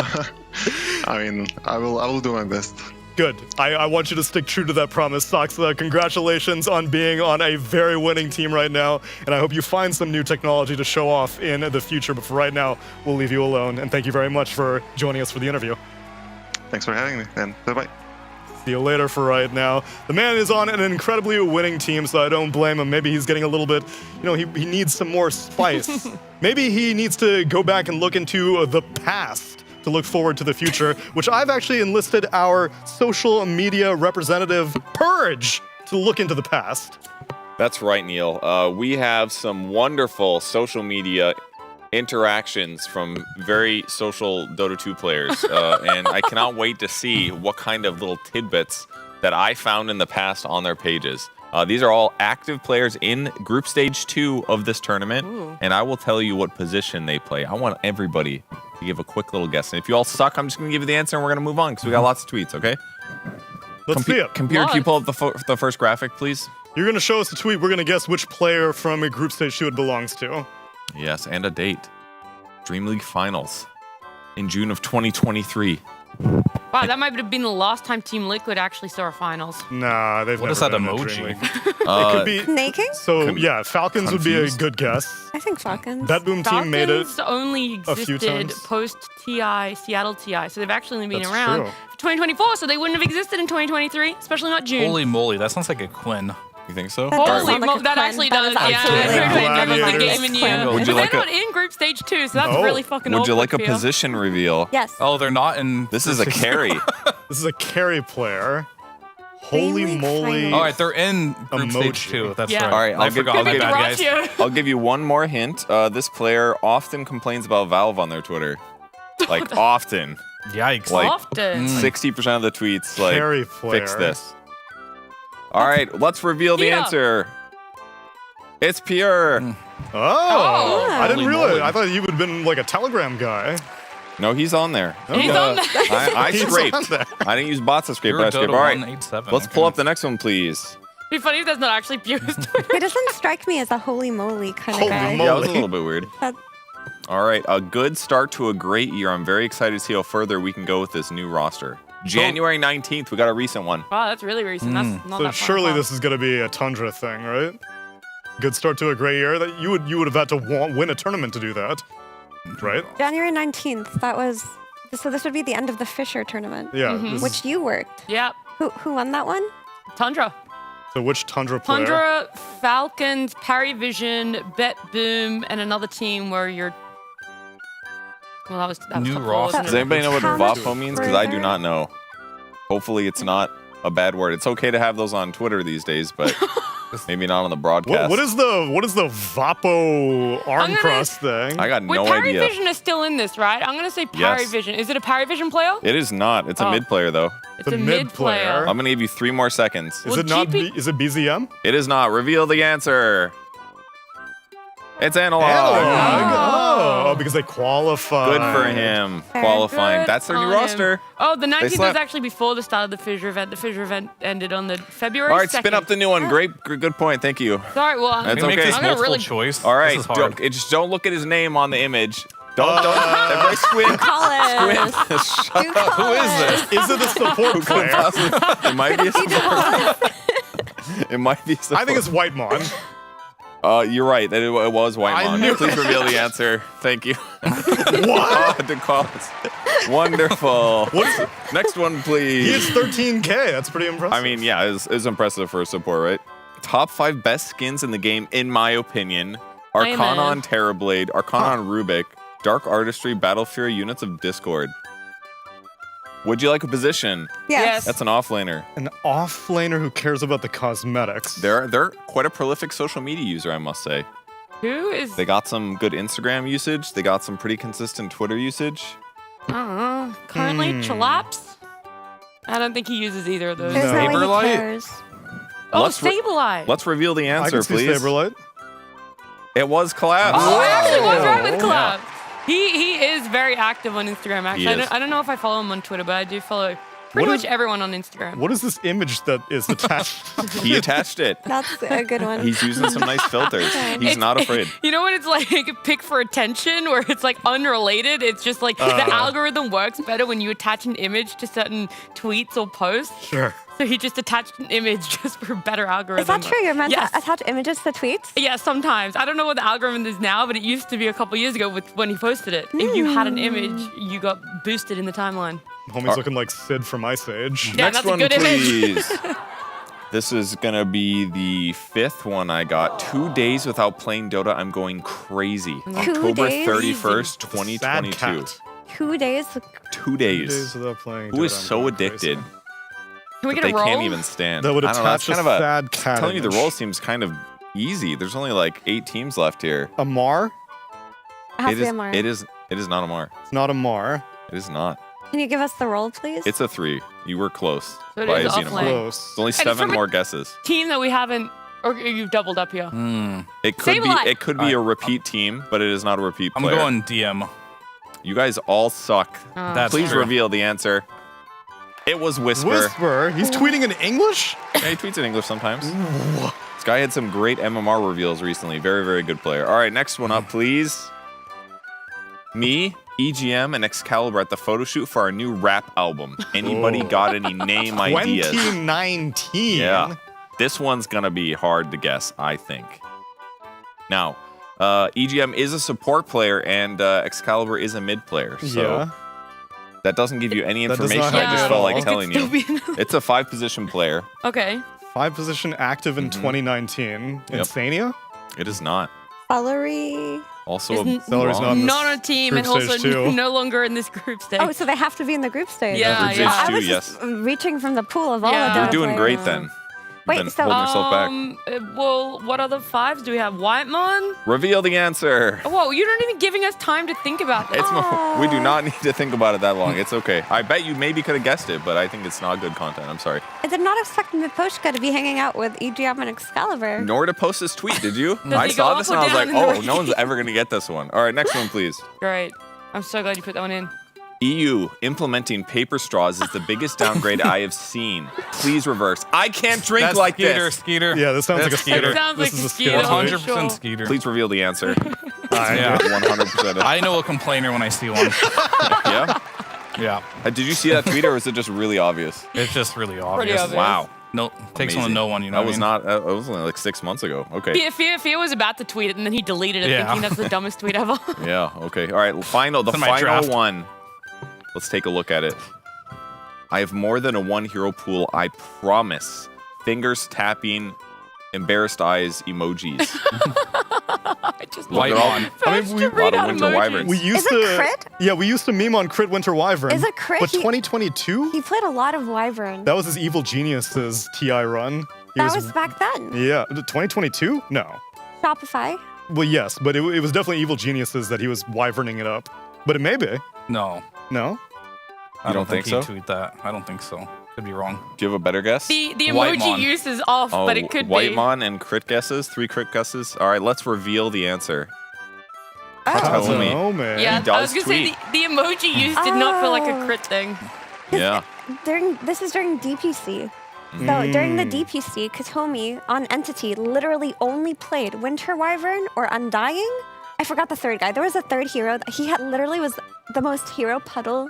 I mean, I will do my best. Good. I want you to stick true to that promise, Sox. Congratulations on being on a very winning team right now, and I hope you find some new technology to show off in the future. But for right now, we'll leave you alone, and thank you very much for joining us for the interview. Thanks for having me, and bye-bye. See you later for right now. The man is on an incredibly winning team, so I don't blame him. Maybe he's getting a little bit, he needs some more spice. Maybe he needs to go back and look into the past to look forward to the future, which I've actually enlisted our social media representative, Purge, to look into the past. That's right, Neil. We have some wonderful social media interactions from very social Dota 2 players, and I cannot wait to see what kind of little tidbits that I found in the past on their pages. These are all active players in Group Stage 2 of this tournament, and I will tell you what position they play. I want everybody to give a quick little guess, and if you all suck, I'm just going to give you the answer, and we're going to move on, because we got lots of tweets, okay? Let's see it. Computer, can you pull up the first graphic, please? You're going to show us the tweet. We're going to guess which player from a Group Stage 2 it belongs to. Yes, and a date. DreamLeague Finals in June of 2023. Wow, that might have been the last time Team Liquid actually saw a finals. Nah, they've What never is that been in a emoji? DreamLeague. It could be Snaking? So yeah, Falcons would be a confused. good guess. I think Falcons. BetBoom team made it Falcons only a few existed times. post TI, Seattle TI, so they've actually only been That's around true. for 2024, so they wouldn't have existed in 2023, especially not June. Holy moly, that sounds like a Quinn. You think so? That does Holy sound like mo- a that Quinn. actually That does. is absolutely Yeah, a the Quinn. game in you. Would you But like they're a- not in group stage 2, so that's Oh. really fucking Would awkward you like a for position reveal? Yes. Oh, they're not in. This is a carry. This is a carry player. Holy DreamLeague moly. Finals. All right, they're in group stage Emoji. 2. That's Yeah. right. All right, I I'll give- forgot I'll my give- bad, guys. Ratio. I'll give you one more hint. This player often complains about Valve on their Twitter. Like, often. Yikes. Like, Often. 60% of the tweets, like, Carry player. fix this. All right, let's reveal the Yeah. answer. It's Pure. Oh, I didn't Holy realize. moly. I thought you would have been like a Telegram guy. No, he's on there. He's on there. I He's scraped. on there. I didn't use bots to scrape. You're I scraped. Dota All right, 187. let's pull okay. up the next one, please. It'd be funny if that's not actually fused. He doesn't strike me as a holy moly kind Holy of guy. moly. Yeah, it was a little bit weird. That- All right, a good start to a great year. I'm very excited to see how further we can go with this new roster. January 19th, we got a recent one. Wow, that's really recent. That's not So that far surely apart. this is going to be a Tundra thing, right? Good start to a great year. That you would have had to win a tournament to do that, right? January 19th. That was. So this would be the end of the Fisher tournament. Yeah. this Which is- you worked. Yep. Who won that one? Tundra. so which Tundra player? Tundra, Falcons, Parryvision, BetBoom, and another team where you're. Well, that was New top four, roster. wasn't Does it? anybody know what How Vapo much means? Because I do further? not know. Hopefully, it's not a bad word. It's okay to have those on Twitter these days, but maybe not on the broadcast. What is the Vapo arm gonna- cross thing? I got Wait, no idea. Parryvision is still in this, right? I'm gonna say Yes. Parryvision. Is it a Parryvision player? It is not. It's a Oh. mid player, though. It's a mid player. I'm going to give you 3 more seconds. Is it not? Is it BZM? It is not. Reveal the answer. It's Analog. Analog. Oh, because they qualify. Good for him. Fair. Qualifying. Good That's their new on him. roster. Oh, the 19th was slept. actually before the start of the Fissure event. The Fissure event ended on the February All right, 2nd. spin up the new one. Great, good point. Thank you. Sorry, well, That's Can we make okay. this I'm gonna multiple really- choice? All right, This is hard. just don't look at his name on the image. Don't. Everybody squint. Colin. Shut up. Who is this? Is it a support player? It might be a support. It might be a support. I think it's Whitemon. You're right. That it was Whitemon. knew Please it. reveal the answer. Thank you. What? DeCallis. Wonderful. Next one, please. He is 13K. That's pretty impressive. I mean, yeah, it's impressive for a support, right? Top 5 best skins in the game, in my opinion. Arcanon Terrorblade, Arcanon Rubik, Dark Artistry, Battle Fury, Units of Discord. Would you like a position? Yes. That's an offlaner. An offlaner who cares about the cosmetics. They're quite a prolific social media user, I must say. Who is? They got some good Instagram usage. They got some pretty consistent Twitter usage. I don't know. Currently, Chalaps? I don't think he uses either of those. There's no way he Saberlight? cares. Oh, Let's re- Saberlight. Let's reveal the I answer, can see please. Saberlight. It was Collapse. Oh, I actually was right with Yeah. Collapse. He is very active on Instagram, actually. He is. I don't know if I follow him on Twitter, but I do follow pretty What much is- everyone on Instagram. What is this image that is attached? He attached it. That's a good one. He's using some nice filters. He's It's- not afraid. You know when it's like a pick for attention, where it's like unrelated? It's just like the algorithm works better when you attach an image to certain tweets or posts. Sure. So he just attached an image just for a better algorithm. Is that true? You're meant Yes. to attach images to tweets? Yeah, sometimes. I don't know what the algorithm is now, but it used to be a couple years ago when he posted it. If you had an image, you got boosted in the timeline. Homie's looking like Sid from Ice Age. Yeah, Next that's a one, good image. please. This is gonna be the 5th one I got. 2 days without playing Dota, I'm going crazy. 2 October days? 31st, Sad 2022. cat. 2 days? 2 Days days. without playing. Who is Dota, I'm so going addicted crazy. Can we that get they a roll? can't even stand? That would I don't know, attach that's a kind of sad cat I'm telling you, the image. role seems kind of easy. There's only like 8 teams left here. Amar? It has It to be is. a more. It is. It is not Amar. It's not Amar. It is not. Can you give us the roll, please? It's a 3. You were close. So it by is a Xenomorph. offlane. Close. It's only it's 7 from a- more guesses. Team that we haven't, or you've doubled up here. It could be. Saberlight. It could be a repeat team, but it is not a repeat I'm player. going DM. You guys all suck. That's Please true. reveal the answer. It was Whisper. Whisper? He's tweeting in English? Yeah, he tweets in English sometimes. This guy had some great MMR reveals recently. Very, very good player. All right, next one up, please. Me, EGM, and Excalibur at the photo shoot for our new rap album. Anybody got any name ideas? 2019. Yeah. This one's going to be hard to guess, I think. Now, EGM is a support player, and Excalibur is a mid player. So Yeah. that doesn't give you any That does information. not I help just at felt all. like It could telling still you. be It's a 5-position player. Okay. 5 position active in 2019. Yep. Insania? It is not. Celery. Also, Isn't- Celery's not in this Not on a team, and group also stage too. no longer in this group stage. Oh, so they have to be in the group stage. Yeah, Group yeah. stage I two, was yes. just reaching from the pool of all Yeah. the You're Dota doing players. great then. Wait, Then so- holding yourself back. Well, what other 5s do we have? Whitemon? Reveal the answer. Whoa, you're not even giving us time to think about this. It's we do not need to think about it that long. It's okay. I bet you maybe could have guessed it, but I think it's not good content. I'm sorry. I did not expect Miposhka to be hanging out with EGM and Excalibur. Nor to post this tweet, did you? Does I he saw go this up and or I was like, down in the oh, ranking? no one's ever going to get this one. All right, next one, please. Great. I'm so glad you put that one in. EU implementing paper straws is the biggest downgrade I have seen. Please reverse. I can't drink That's like Skeeter, this. Skeeter. Yeah, this sounds like a That's Skeeter. It sounds This like is a a Skeeter. Skeeter. 100% Skeeter. Please reveal the answer. Yeah. 100%. I know a complainer when I see one. Yeah? Yeah. Did you see that tweet or was it just really obvious? It's just really Pretty obvious. obvious. Wow. No, takes one to Amazing. know one, you know That what was I mean? not, that was only like 6 months ago. Okay. Fia was about to tweet it, and then he deleted it, Yeah. thinking that's the dumbest tweet ever. Yeah, okay. All right, the It's in my final draft. one. Let's take a look at it. I have more than a 1 hero pool, I promise. Fingers tapping, embarrassed eyes emojis. I just White love on. I mean, we, A lot of winter wyverns. we used Is it to. Crit? Yeah, we used to meme on Crit Winter Wyvern. Is it Crit? But He- 2022? He played a lot of Wyvern. That was his Evil Geniuses TI run. He That was back then. Yeah, 2022? No. Shopify. Well, yes, but it was definitely Evil Geniuses that he was wyverning it up. But it may be. No. No? I don't think he'd so? tweet that. I don't think so. Could be wrong. Do you have a better guess? The emoji Whitemon. use is off, but it could be. Whitemon and crit guesses, 3 crit guesses. All right, let's reveal the answer. Hatomi. Yeah, He I was does gonna say the emoji used did not feel like a crit thing. Yeah. This is during DPC. So during the DPC, Katomi on Entity literally only played Winter Wyvern or Undying. I forgot the third guy. There was a third hero. He had literally was the most hero puddler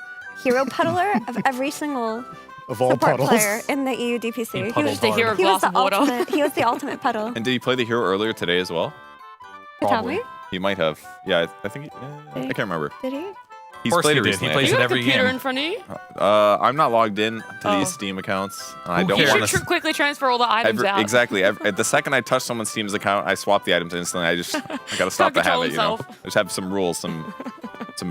of every single of all support puddles player in the EU DPC. He was the hero He was glass the of water. ultimate. He was the ultimate puddle. And did he play the hero earlier today as well? Katomi? He might have. Yeah, I think. I can't remember. Did he? He's Of course played he it did. recently. He plays You it have a every computer game. in front of you? I'm not logged in to these Steam accounts. I don't You want should to. quickly transfer all the items out. Exactly. The second I touch someone's Steam's account, I swap the items instantly. I gotta stop the control habit. You know, himself. I just have some rules, some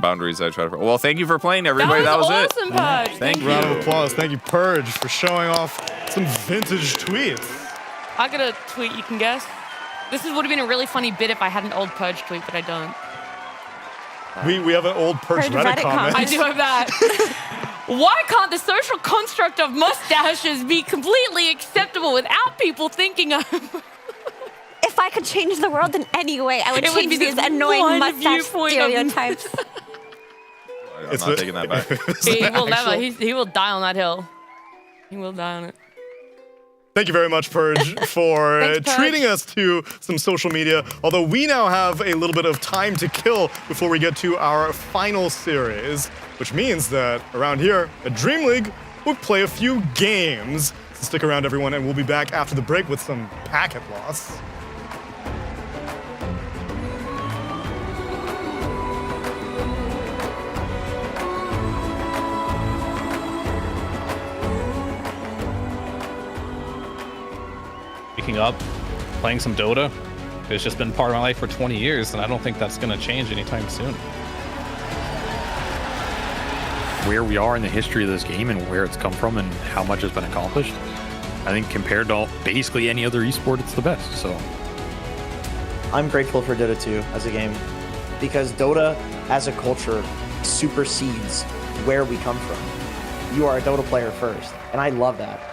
boundaries that I try to. Well, thank you for playing, everybody. That was it. awesome, Purge. Thank you. Round of applause. Thank you, Purge, for showing off some vintage tweets. I got a tweet you can guess. This would have been a really funny bit if I had an old Purge tweet, but I don't. We have an old Purge Reddit comment. I do have that. Why can't the social construct of mustaches be completely acceptable without people thinking of... If I could change the world in any way, I would It would change be these this annoying one mustache viewpoint of- stereotypes. I'm not taking that back. He will never. He will die on that hill. He will die on it. Thank you very much, Purge, for Thanks, Purge. treating us to some social media. Although we now have a little bit of time to kill before we get to our final series, which means that around here at DreamLeague, we'll play a few games. So stick around, everyone, and we'll be back after the break with some packet loss. Waking up, playing some Dota. It's just been part of my life for 20 years, and I don't think that's going to change anytime soon. Where we are in the history of this game and where it's come from and how much has been accomplished, I think compared to basically any other esport, it's the best. So I'm grateful for Dota 2 as a game because Dota as a culture supersedes where we come from. You are a Dota player first, and I love that.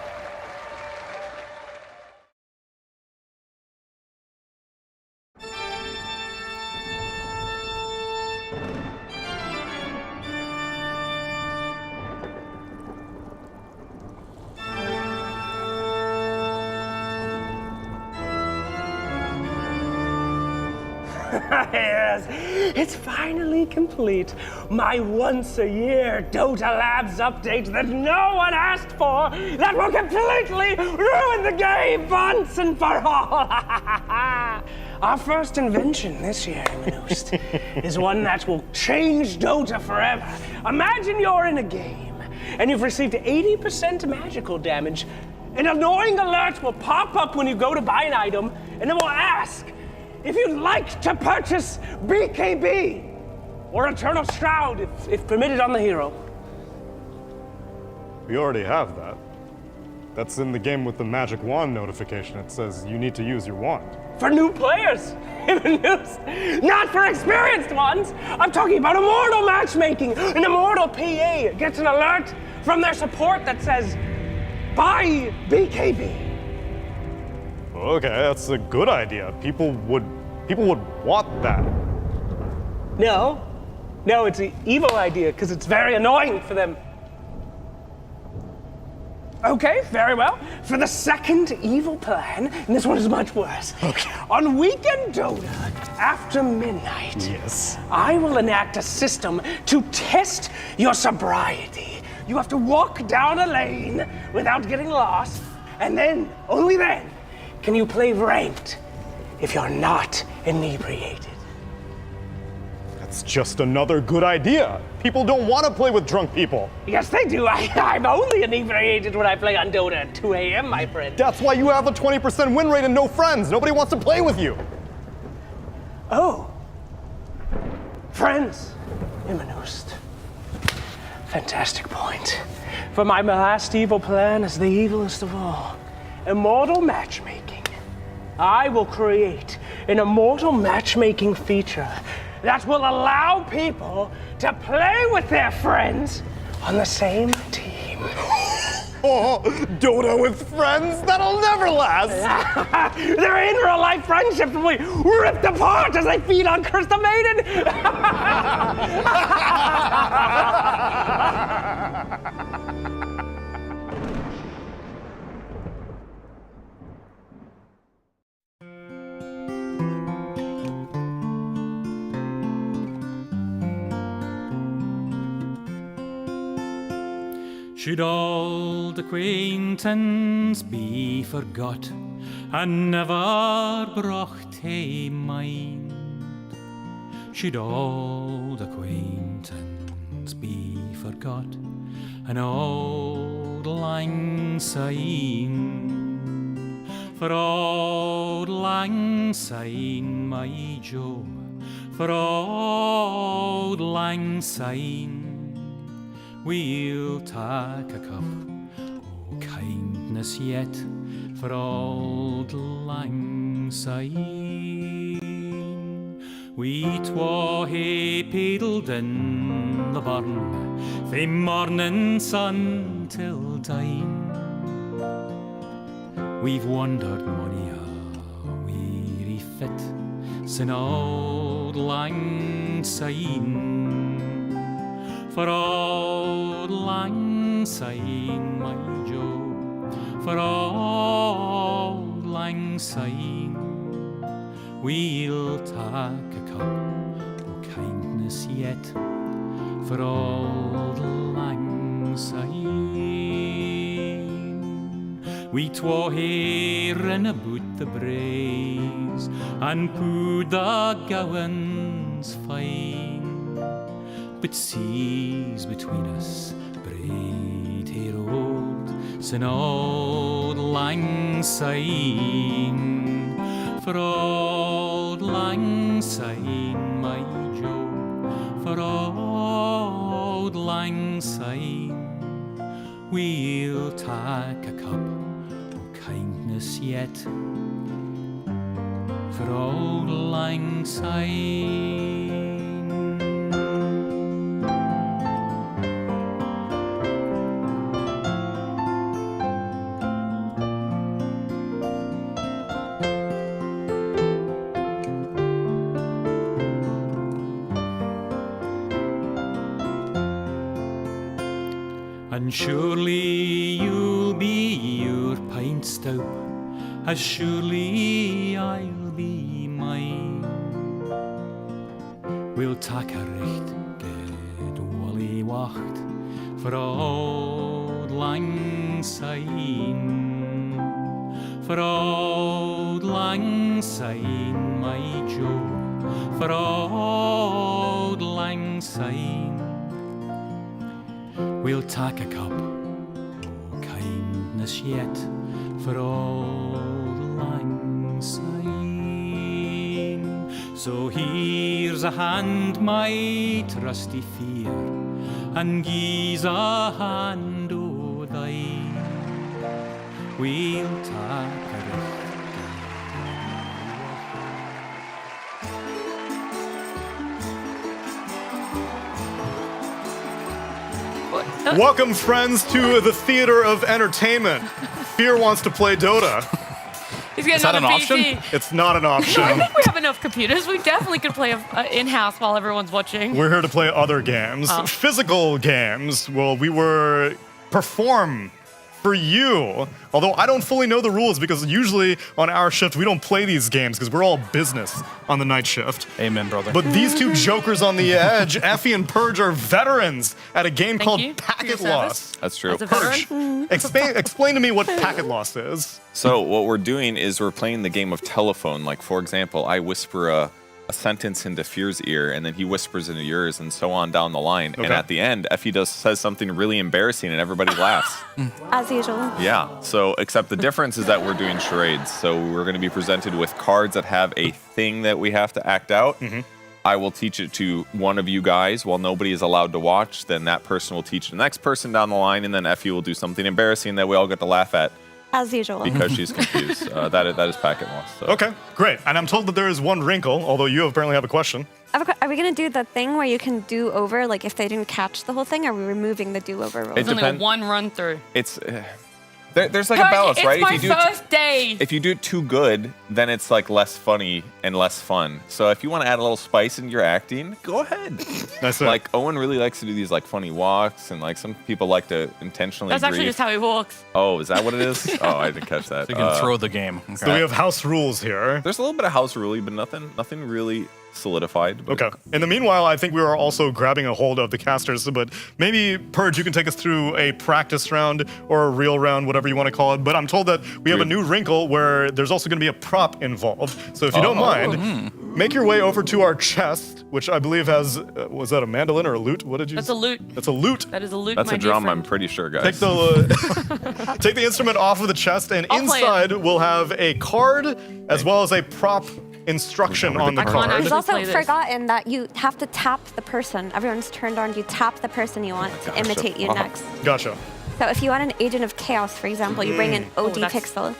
Yes, it's finally complete. My once-a-year Dota Labs update that no one asked for, that will completely ruin the game once and for all. Our first invention this year, Manoost, is one that will change Dota forever. Imagine you're in a game and you've received 80% magical damage. An annoying alert will pop up when you go to buy an item, and it will ask if you'd like to purchase BKB or Eternal Shroud if permitted on the hero. We already have that. That's in the game with the magic wand notification. It says you need to use your wand. For new players, not for experienced ones. I'm talking about Immortal Matchmaking. An Immortal PA gets an alert from their support that says, buy BKB. Okay, that's a good idea. People would want that. No, it's an evil idea because it's very annoying for them. Okay, very well. For the second evil plan, and this one is much worse. Okay. On weekend Dota, after midnight, yes, I will enact a system to test your sobriety. You have to walk down a lane without getting lost, and then, only then, can you play ranked if you're not inebriated. That's just another good idea. People don't want to play with drunk people. Yes, they do. I'm only inebriated when I play on Dota at 2 a.m., my friend. That's why you have a 20% win rate and no friends. Nobody wants to play with you. Oh. Friends. Immanoost. Fantastic point. For my last evil plan is the evilest of all. Immortal matchmaking. I will create an immortal matchmaking feature that will allow people to play with their friends on the same team. Dota with friends? That'll never last. They're in real life friendships will be ripped apart as they feed on Curse the Maiden. Should old acquaintance be forgot and never brought to mind? Should old acquaintance be forgot and old lang syne? For old lang syne, my Joe, for old lang syne, we'll take a cup o' kindness yet for old lang syne. We twa hae paddled in the burn fae morning sun till dine. We've wandered mony a weary fit sin old lang syne. For old lang syne, my Joe, for old lang syne, we'll take a cup o' kindness yet for old lang syne. We twa hae rin aboot the braes and pooed the gowans fine. But seas between us braid hae rolled sin old lang syne. For old lang syne, my Joe, for old lang syne, we'll take a cup o' kindness yet for old lang syne. And surely you'll be your pint stout, as surely I'll be mine. We'll take a recht good wally wacht for old lang syne. For old lang syne, my Joe, for old lang syne, we'll take a cup o' kindness yet for old lang syne. So here's a hand, my trusty fear, and gie's a hand o' thine. We'll take a Welcome, friends, to the theater of entertainment. Fear wants to play Dota. He's getting on a PC. It's not an option. I think we have enough computers. We definitely could play in-house while everyone's watching. We're here to play other games, physical games. Well, we were perform for you. Although I don't fully know the rules because usually on our shift we don't play these games because we're all business on the night shift. Amen, brother. But these two jokers on the edge, Effie and Purge, are veterans at a game called Packet Loss. That's true. Purge, explain to me what Packet Loss is. So what we're doing is we're playing the game of telephone. Like, for example, I whisper a sentence into Fear's ear, and then he whispers into yours, and so on down the line. Okay. And at the end, Effie says something really embarrassing, and everybody laughs. As usual. Yeah. So, except the difference is that we're doing charades. So we're going to be presented with cards that have a thing that we have to act out. I will teach it to one of you guys while nobody is allowed to watch. Then that person will teach the next person down the line, and then Effie will do something embarrassing that we all get to laugh at. As usual. because she's confused. That is packet loss. So. Okay, great. And I'm told that there is one wrinkle, although you apparently have a question. Are we going to do the thing where you can do over, like if they didn't catch the whole thing? Are we removing the do over rule? It's only a one run through. It's there's like a balance, right? It's my first day. If you do it too good, then it's like less funny and less fun. So if you want to add a little spice in your acting, go ahead. That's it. Like Owen really likes to do these like funny walks, and like some people like to intentionally. That's actually grief. just how he walks. Oh, is that what it is? Oh, I didn't catch that. So you can throw the game. Okay. So we have house rules here. There's a little bit of house ruly, but nothing really solidified. But Okay. In the meanwhile, I think we are also grabbing a hold of the casters, but maybe, Purge, you can take us through a practice round or a real round, whatever you want to call it. But I'm told that we have a new wrinkle where there's also going to be a prop involved. So if you don't mind, make your way over to our chest, which I believe has, was that a mandolin or a lute? What did you That's a lute. That's a lute. That is a lute, That's my a dear drum, friend. I'm pretty sure, guys. Take the take the instrument off of the chest, and I'll play it. inside we'll have a card as well as a prop instruction on the card. I've also forgotten that you have to tap the person. Everyone's turned on. You tap the person you want to imitate you next. Gotcha. So if you want an agent of chaos, for example, you bring in OD Pixel.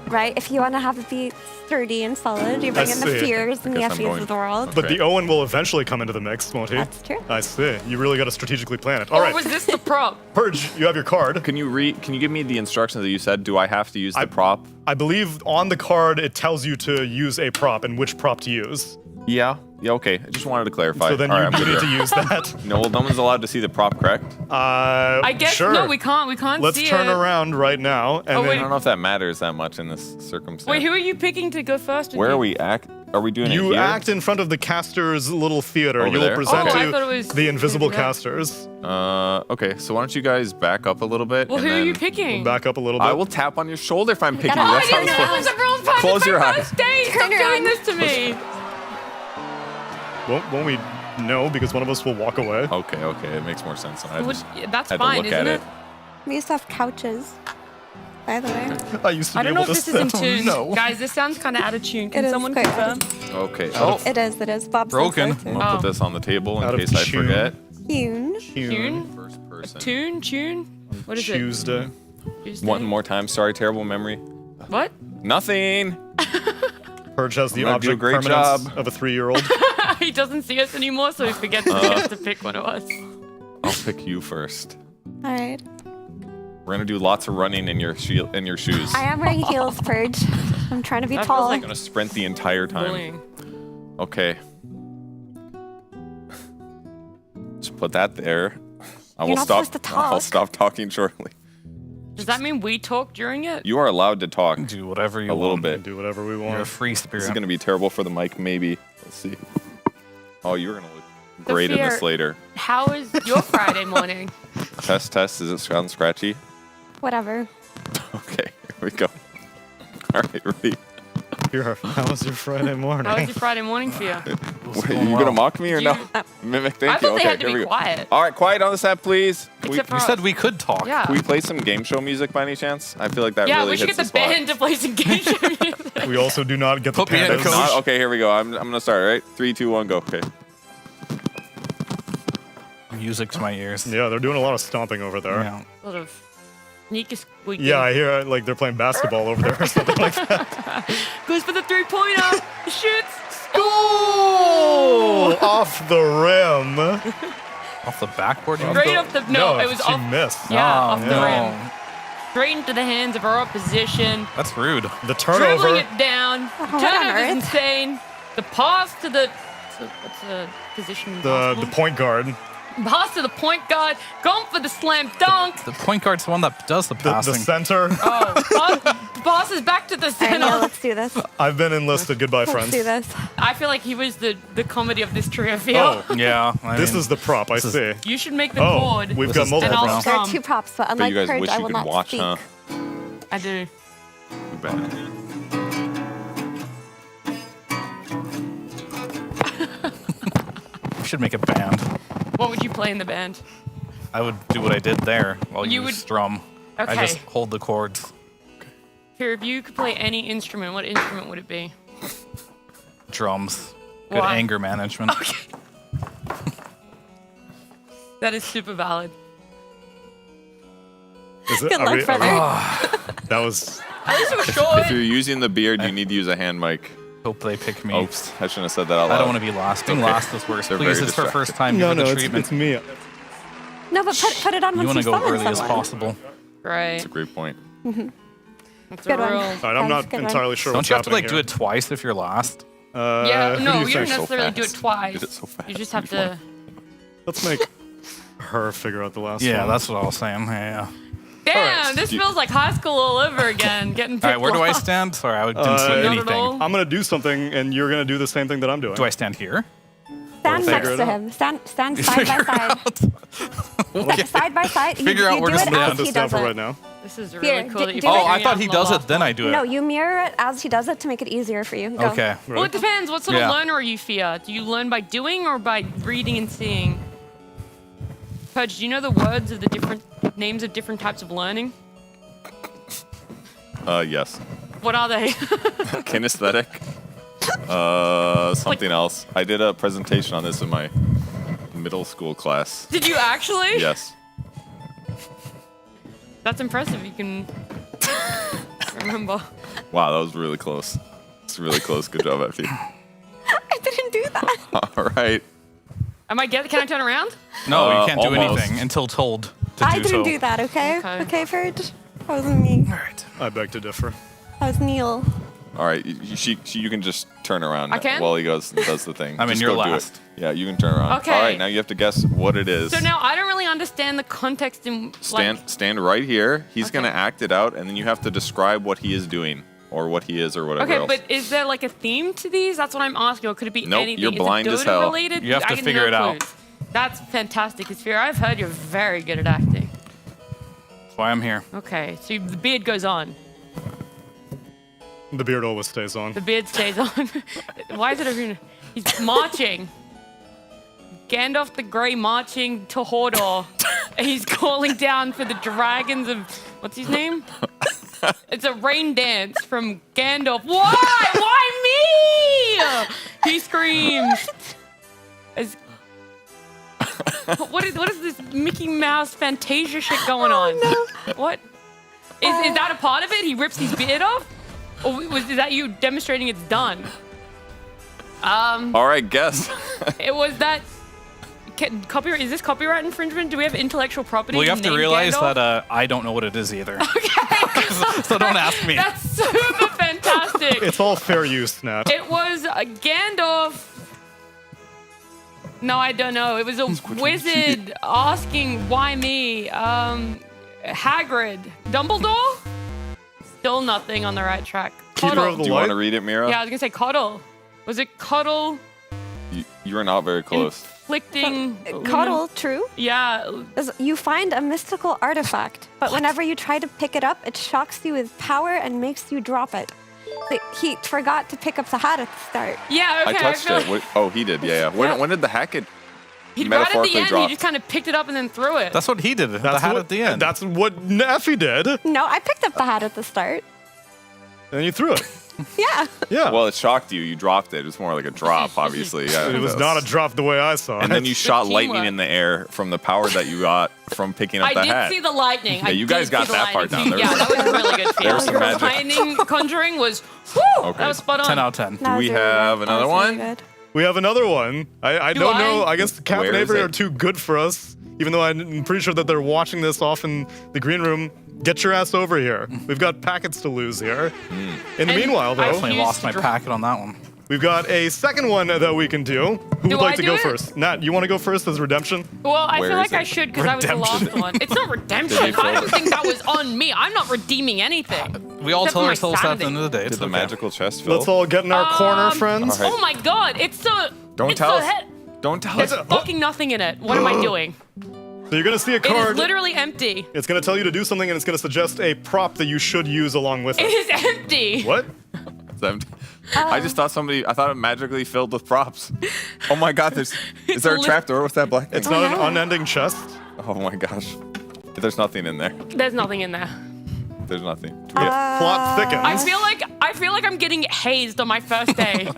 Right? If you want to have it be sturdy and solid, you bring in the fears and the FEs of the world. But the Owen will eventually come into the mix, won't he? That's true. I see. You really got to strategically plan it. Or All right. was this the prop? Purge, you have your card. Can you give me the instructions that you said? Do I have to use the prop? I believe on the card it tells you to use a prop and which prop to use. Yeah, okay. I just wanted to clarify. So then All you right, I'm do good need to there. use that. No one's allowed to see the prop, correct? I guess sure. no, we can't. We can't Let's see turn it. around right now. And Oh, then wait. I don't know if that matters that much in this circumstance. Wait, who are you picking to go first? with Where you? are we Are we doing it you here? act in front of the caster's little theater. Over You will there? present Oh, I to thought it was the invisible that. casters. Okay, so why don't you guys back up a little bit? Well, and who are then you picking? Back up a little bit. I will tap on your shoulder if I'm picking Oh, you. I That's how didn't it's know it was a rules pack. Close It's your my eyes. first day. Stop doing this to me. Won't we know because one of us will walk away? Okay, it makes more sense. I Well, just that's had fine, to look isn't at it? We used to have couches, by the way. I used to I be don't know able if to this is in say, tune. no. Guys, this sounds kind of out of tune. Can It is someone quite confirm? Okay. It is. Bob says Broken. so, too. I'm gonna put this on the table Out in of case I tune. forget. Tune. Tune? First person. Tune? What is Tuesday. it? One more time. Sorry, terrible memory. What? Nothing. Purge has the I'm gonna do a object great permanence job. of a 3-year-old. He doesn't see us anymore, so he forgets he has to pick one of us. I'll pick you first. All right. We're gonna do lots of running in your shoes. I am wearing heels, Purge. I'm trying to be That feels tall. I'm gonna sprint the entire time. Bullying. Okay. Just put that there. I You're will not stop. supposed to talk. I'll stop talking shortly. Does that mean we talk during it? You are allowed to talk. Do whatever you a want. little bit. Do whatever we want. You're a free This spirit. is gonna be terrible for the mic, maybe. Let's see. Oh, you're gonna look great in Sophia, this later. How is your Friday morning? Test. Does it sound scratchy? Whatever. Okay, here we go. All right, ready? How was your Friday morning? How was your Friday morning for you? Wait, you gonna mock me or no? Mimic, thank I you. thought Okay, they had to here be we go. quiet. All right, quiet on the set, please. Except for You us. said we could talk. Yeah. Can we play some game show music by any chance? I feel like that Yeah, really we should hits get the spot. band to play some game show music. We also do not get the Put me in, pandas. coach. Not- okay, here we go. I'm gonna start. All right, 3, 2, 1, go. Okay. Music to my ears. Yeah, they're doing a lot of stomping over there. Yeah. Sort of sneaky squeaky. Yeah, I hear like they're playing basketball over there or something like that. Goes for the 3-pointer. Shoots. Oh, off the rim. Off the backboard? you Straight mean? off the no, it was she off. missed. Yeah, Oh, off the no. rim. Straight into the hands of our opposition. That's rude. The Dribbling turnover. it down. what on Turnover is earth? insane. The pass to the what's the position? in The basketball? point guard. Pass to the point guard. Going for the slam dunk. The point guard's the one that does the The passing. center. Oh, pass is back to the All right, center. Neil, let's do this. I've been enlisted. Goodbye, Let's friends. do this. I feel like he was the comedy of this trio. Oh, yeah. this is the prop. I see. You should make the Oh, chord. we've This got is multiple and I'll props. There are drum. 2 props, but But unlike you guys Purge, wish I you will could not watch, speak. huh? I do. Too bad. We should make a band. What would you play in the band? I would do what I did there while You you would- strum. Okay. I just hold the chords. Here, if you could play any instrument, what instrument would it be? Drums. Good Why? anger management. That is super valid. Is it, Good luck, brother. That was. If you're using the beard, you need to use a hand mic. Hope they pick me. Oops, I shouldn't have said that out loud. I don't want to be last. Being last is worse. They're Please, very it's for distracted. first time. No, Give her no, the treatment. it's me. No, but put it on You once want to you go summon early as someone. possible. Right. That's a great point. That's Good a one. real. All right, I'm not Good one. entirely sure Don't what's you have to happening like do here. it twice if you're last? Yeah, who no, do you don't think? necessarily do it twice. Did it so fast. You just have to. Let's make her figure out the last Yeah, one. that's what I was saying. Yeah. Damn, this feels like high school all over again. Getting All right, where do I picked stand? Sorry, I didn't see Not at anything. all. I'm gonna do something, and you're gonna do the same thing that I'm doing. Do I stand here? Stand Figure next it to out. him. Stand side by side. Side by side. Figure out you where do to it stand. as he This down does for it. right now. This is Here, really cool that you do Oh, it. I thought he does it, then I do it. No, you mirror it as he does it to make it easier for you. Go. Okay. Well, it depends. What sort Yeah. of learner are you, Fia? Do you learn by doing or by reading and seeing? Pudge, do you know the words of the different names of different types of learning? Yes. What are they? Kinesthetic. Something else. I did a presentation on this in my middle school class. Did you actually? Yes. That's impressive. You can remember. Wow, that was really close. It's really close. Good job, Effie. I didn't do that. All right. Can I turn around? No, you can't do almost. anything until told to I do didn't so. do that, okay? Okay. Okay, Ferg? That wasn't me. All right. I beg to differ. That was Neil. All right. You can just turn around I can? while he goes and does the thing. I mean, Just you're go do it. last. Yeah, you can turn around. Okay. All right. Now you have to guess what it is. So now I don't really understand the context in Stand right here. He's gonna act it out, and then you have to describe what he is doing, or what he is, or whatever Okay, else. but is there like a theme to these? That's what I'm asking. Or could it be Nope, anything? you're blind is it as Dota hell. related? You have I to get figure no it out. clues. That's fantastic. Because Fear, I've heard you're very good at acting. That's why I'm here. Okay, so the beard goes on. The beard always stays on. The beard stays on. Why is it over? He's marching. Gandalf the Grey marching to Hodor. And he's calling down for the dragons of what's his name? It's a rain dance from Gandalf. Why? Why me? He screams. What is this Mickey Mouse Fantasia shit going on? What? Is that a part of it? He rips his beard off? Or is that you demonstrating it's done? All right, guess. It was that copyright. Is this copyright infringement? Do we have intellectual property? Well, you have to named realize Gandalf? that I don't know what it is either. So don't ask me. That's super fantastic. It's all fair use, Nat. It was a Gandalf. No, I don't know. It was a wizard asking why me. Hagrid. Dumbledore? Still nothing on the right track. Keeper of the Do you want light. to read it, Mira? Yeah, I was gonna say cuddle. Was it cuddle? You are not very close. Inflicting. Cuddle, true? Yeah. You find a mystical artifact, but whenever you try to pick it up, it shocks you with power and makes you drop it. He forgot to pick up the hat at the start. Yeah, okay. I touched feel it. Oh, he did. Yeah. When did the hack get Right at the metaphorically end, dropped? he just kind of picked it up and then threw it. That's what he did. The hat at the end. That's what Effie did. No, I picked up the hat at the start. And you threw it. Yeah. Yeah. Well, it shocked you. You dropped it. It was more like a drop, obviously. Yeah, It was not a drop the way I saw it. And then you shot teamwork. lightning in the air from the power that you got from picking up I the did hat. see the lightning. Yeah, you guys got that part down. Yeah, that was really good. There was some magic. Lightning conjuring was, whew, Okay. that was spot on. 10 out of 10. Do we have another one? We have another one. I Do don't I? know. I guess Cap Where and is Avery it? are too good for us. Even though I'm pretty sure that they're watching this off in the green room. Get your ass over here. We've got packets to lose here. In the And meanwhile, I though, Definitely lost my Used to packet on that one. we've got a second one that we can do. Who Do would like I to do go it? first? Nat, you want to go first as redemption? Well, I Where feel is like I it? should because I was the last one. It's not redemption. Did you I don't fold? think that was on me. I'm not redeeming anything. We all Except tell for my ourselves that at the sanity. end of the day. Did It's the okay. magical chest fill? Let's all get in our corner, friends. All right. Oh my god, it's a. Don't it's tell a us. head. Don't tell There's us. fucking nothing in it. What am I doing? So you're gonna see a It card. is literally empty. It's gonna tell you to do something, and it's gonna suggest a prop that you should use along with It it. is empty. What? It's empty. I just thought I thought it magically filled with props. Oh my god, is there a trapdoor with that black thing? It's not an unending chest. Oh my gosh. There's nothing in there. There's nothing in there. There's nothing. Plot thickens. I feel like I'm getting hazed on my first day.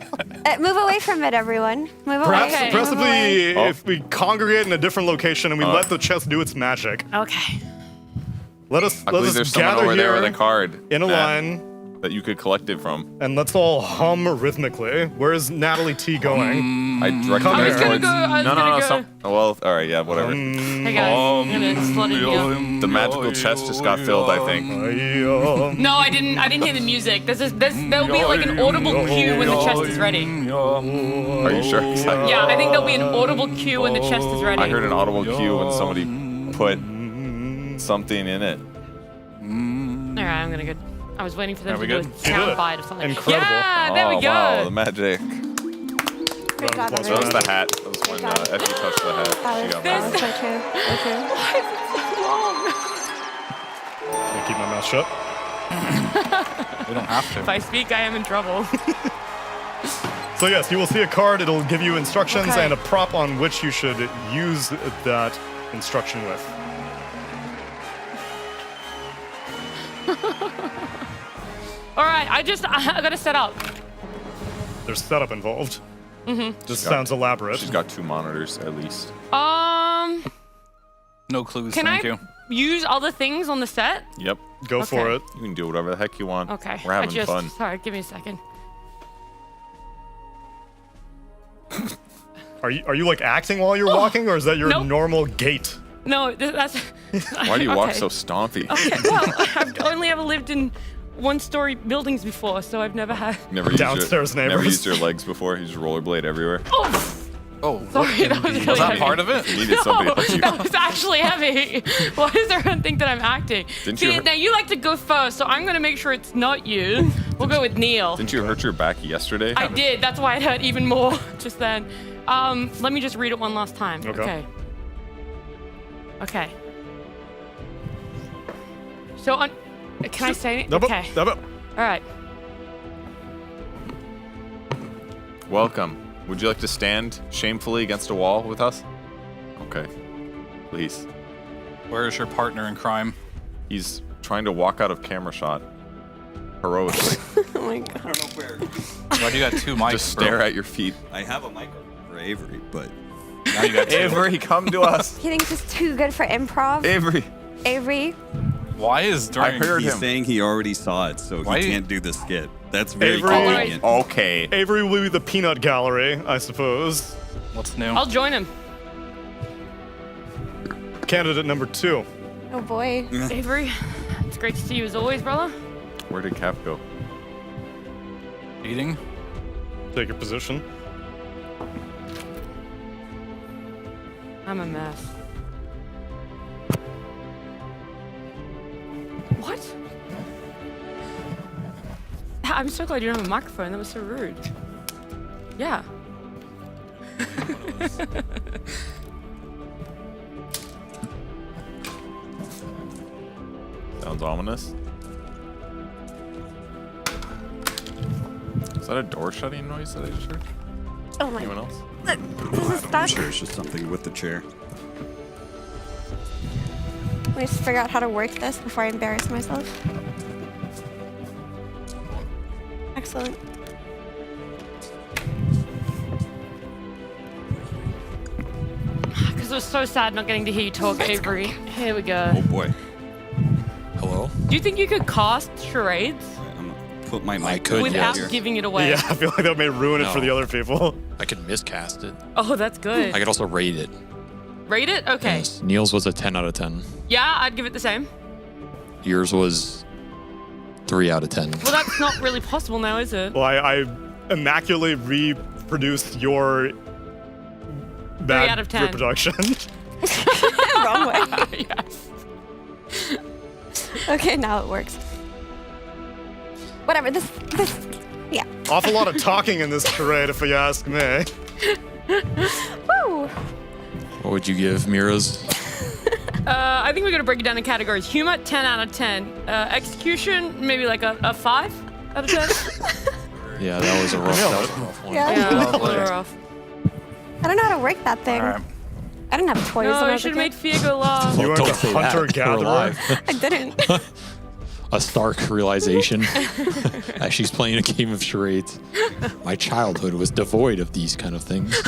Move away from it, everyone. Move Perhaps, away. possibly, Move away. if we congregate in a different location and we let the chest do its magic. Okay. Let us there's someone gather over there here with a card in a Matt, line. that you could collect it from. And let's all hum rhythmically. Where's Natalie T going? I directed her towards. go. Well, all right, yeah, whatever. Hey guys, I'm gonna slot in here. The magical chest just got filled, I think. No, I didn't hear the music. There'll be like an audible cue when the chest is ready. Are you sure? Yeah, I think there'll be an audible cue when the chest is ready. I heard an audible cue when somebody put something in it. All right, I'm gonna go. I was waiting for them Are we to do a good? sound bite or something. Incredible. Yeah, there we go. Wow, the magic. Great job, That was the hat. That was when Effie touched the hat. She got mad. so true. So true. Why is it so long? I'll keep my mouth shut. We don't have to. If I speak, I am in trouble. So yes, you will see a card. It'll give you instructions Okay. and a prop on which you should use that instruction with. All right, I gotta set up. There's setup involved. Mm-hmm. This sounds elaborate. She's got 2 monitors at least. No clues, Can thank I you. use other things on the set? Yep. Go for it. You can do whatever the heck you want. Okay. We're having fun. Sorry, give me a second. Are you like acting while you're walking, or is that your Nope. normal gait? No, that's. Why do you walk Okay. so stompy? Okay, well, I've only ever lived in one-story buildings before, so I've never had. Never used Downstairs Never neighbors. used your legs before. You just rollerblade everywhere. Oh, Sorry, that was really was that heavy. part of it? You needed somebody to touch you. That was actually heavy. Why does everyone think that I'm acting? Didn't See, you- now you like to go first, so I'm gonna make sure it's not you. We'll go with Neil. Didn't you hurt your back yesterday? I did. That's why it hurt even more just then. Let me just read it one last time. Okay. Okay. So on. Can I say it? Double, Okay. double. All right. Welcome. Would you like to stand shamefully against a wall with us? Okay. Please. Where is your partner in crime? He's trying to walk out of camera shot. Heroically. Oh my god. I don't know where. Why do you got 2 mics? Just stare at your feet. I have a microphone for Avery, but Now you got 2. Avery, come to us. He thinks he's too good for improv. Avery. Avery. Why is I heard he's him. saying he already saw it, so Why- he can't do the skit. That's very Avery- convenient. Okay. Avery will be the peanut gallery, I suppose. What's new? I'll join him. Candidate number 2. Oh boy. Avery, it's great to see you as always, brother. Where did Cap go? Eating? Take your position. I'm a mess. What? I'm so glad you don't have a microphone. That was so rude. Yeah. Sounds ominous. Is that a door shutting noise that I just heard? Oh my. Anyone else? Look, this is I'm stuck. sure it's just something with the chair. Let me just figure out how to work this before I embarrass myself. Excellent. Because it was so sad not getting to hear you talk, Avery. Here we go. Oh boy. Hello? Do you think you could cast charades I'm gonna put my mic could, without here. giving it away? Yeah, I feel like that may ruin it for No. the other people. I could miscast it. Oh, that's good. I could also rate it. Rate it? Okay. Yes. Neil's was a 10 out of 10. Yeah, I'd give it the same. Yours was 3 out of 10. Well, that's not really possible now, is it? Well, I immaculately reproduced your bad 3 out of 10. reproduction. Wrong way. Yes. Okay, now it works. Whatever. This. Yeah. Awful lot of talking in this charade, if you ask me. Woo. What would you give Mira's? I think we're gonna break it down in categories. Humor, 10 out of 10. Execution, maybe like a 5 out of 10. Yeah, that was a rough one. Yeah. Yeah, a little rough. I don't know how to work that thing. Alright. I didn't have toys when No, I you was a should kid. make Fia go laugh. You weren't don't a say that. hunter-gatherer. We're alive. I didn't. A stark realization as she's playing a game of charades. My childhood was devoid of these kind of things.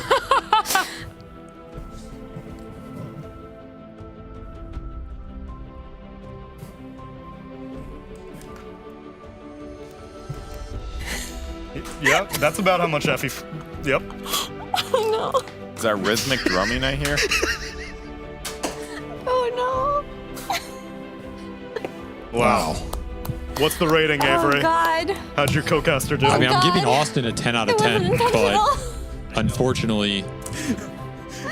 Yep, that's about how much Effie. Yep. Oh no. Is that rhythmic drumming I hear? Oh Wow. What's the rating, no. Avery? Oh God. How'd your co-caster do? I mean, I'm God. giving Austin a 10 out of 10, but unfortunately,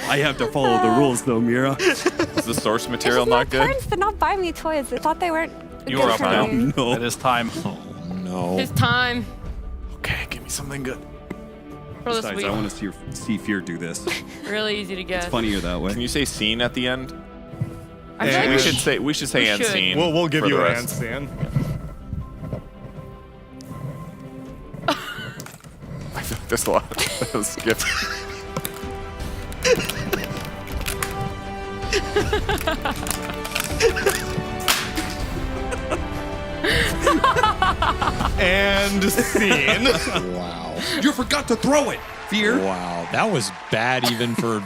I have to follow the rules, though, Mira. Is the source material not good? Parents did not buy me toys. They thought they weren't. You good are up for now. me. No. It is time. oh no. It's time. Okay, give me something good. For this Besides, week. I want to see Fear do this. Really easy to It's get. funnier that way. Can you say scene at the end? I feel like We should say end should. scene. We'll give for you the an rest. hand scene. I feel like there's a lot of skip. And scene. Wow. You forgot to throw it, Fear. Wow. That was bad even for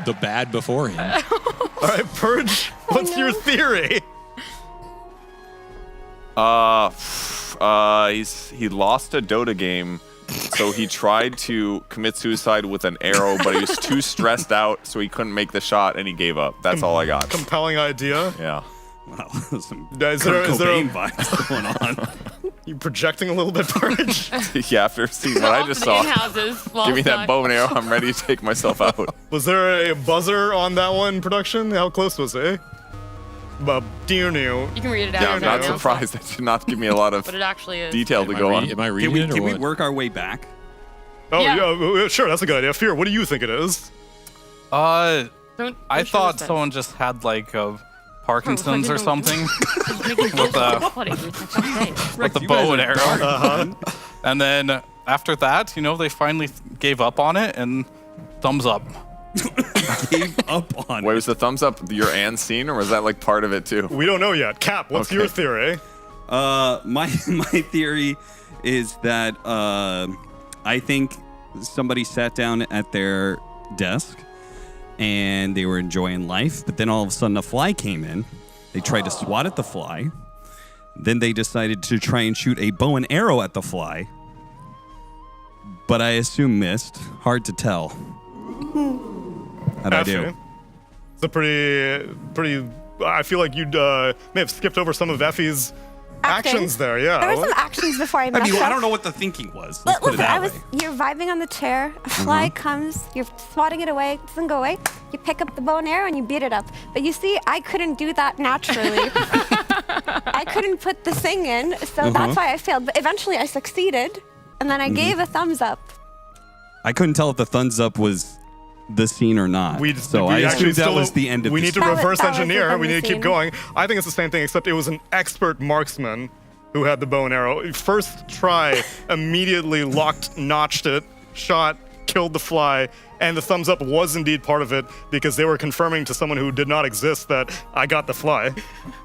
the bad before him. All right, Purge. What's your theory? He lost a Dota game, so he tried to commit suicide with an arrow, but he was too stressed out, so he couldn't make the shot, and he gave up. That's all I got. Compelling idea. Yeah. Wow, some Is Kurt there Cobain vibes going on. You projecting a little bit, Purge? Yeah, after seeing what I just saw, give me that bow and arrow. I'm ready to take myself out. Was there a buzzer on that one, production? How close was it? Dear new. You can read it out. Yeah, I'm not surprised. That did not give me a lot of But it actually is. detail to go on. Am I reading it or Can we what? work our way back? Oh, Yeah. yeah, sure, that's a good idea. Fear, what do you think it is? I Don't thought show us someone just had like Parkinson's or something that. with the bow and arrow. And then after that, they finally gave up on it and thumbs up. Gave up on Wait, was the thumbs up your and scene, or was that like part of it too? We don't know yet. Cap, what's your theory? My theory is that I think somebody sat down at their desk and they were enjoying life, but then all of a sudden a fly came in. They tried to swat at the fly. Then they decided to try and shoot a bow and arrow at the fly, but I assume missed. Hard to tell. How'd I do? It's a pretty. I feel like you may have skipped over some of Effie's actions there. Yeah. There were some actions before I messed up. I don't know what the thinking was. Let's put it Listen, that way. you're vibing on the chair, a fly comes, you're swatting it away, it doesn't go away, you pick up the bow and arrow and you beat it up. But you see, I couldn't do that naturally. I couldn't put the thing in, so that's why I failed. But eventually I succeeded, and then I gave a thumbs up. I couldn't tell if the thumbs up was the scene or not. So I assumed that was the end of We the need to scene. reverse that was the engineer. We end need of to the keep scene. going. I think it's the same thing, except it was an expert marksman who had the bow and arrow. First try, immediately notched it, shot, killed the fly, and the thumbs up was indeed part of it because they were confirming to someone who did not exist that I got the fly.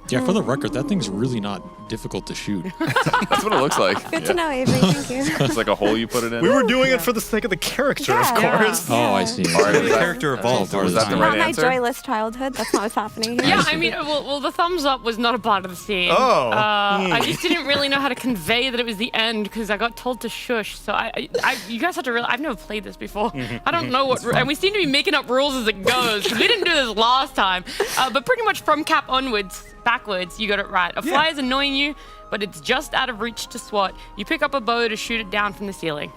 Yeah, for the record, that thing's really not difficult to shoot. That's what it looks like. Good to know, Avery. Thank you. It's like a hole you put it in. We were doing it for the sake of the character, of course. Oh, I see. All right, The is that- character evolved. Was that the Not right my answer? joyless childhood. That's not what's happening here. Yeah, I mean, well, the thumbs up was not a part of the scene. Oh. I just didn't really know how to convey that it was the end because I got told to shush. So you guys have to realize I've never played this before. I don't know what, and we seem to be making up rules as it goes. 'Cause we didn't do this last time, but pretty much from cap onwards, backwards, you got it right. A fly is annoying you, but it's just out of reach to swat. You pick up a bow to shoot it down from the ceiling.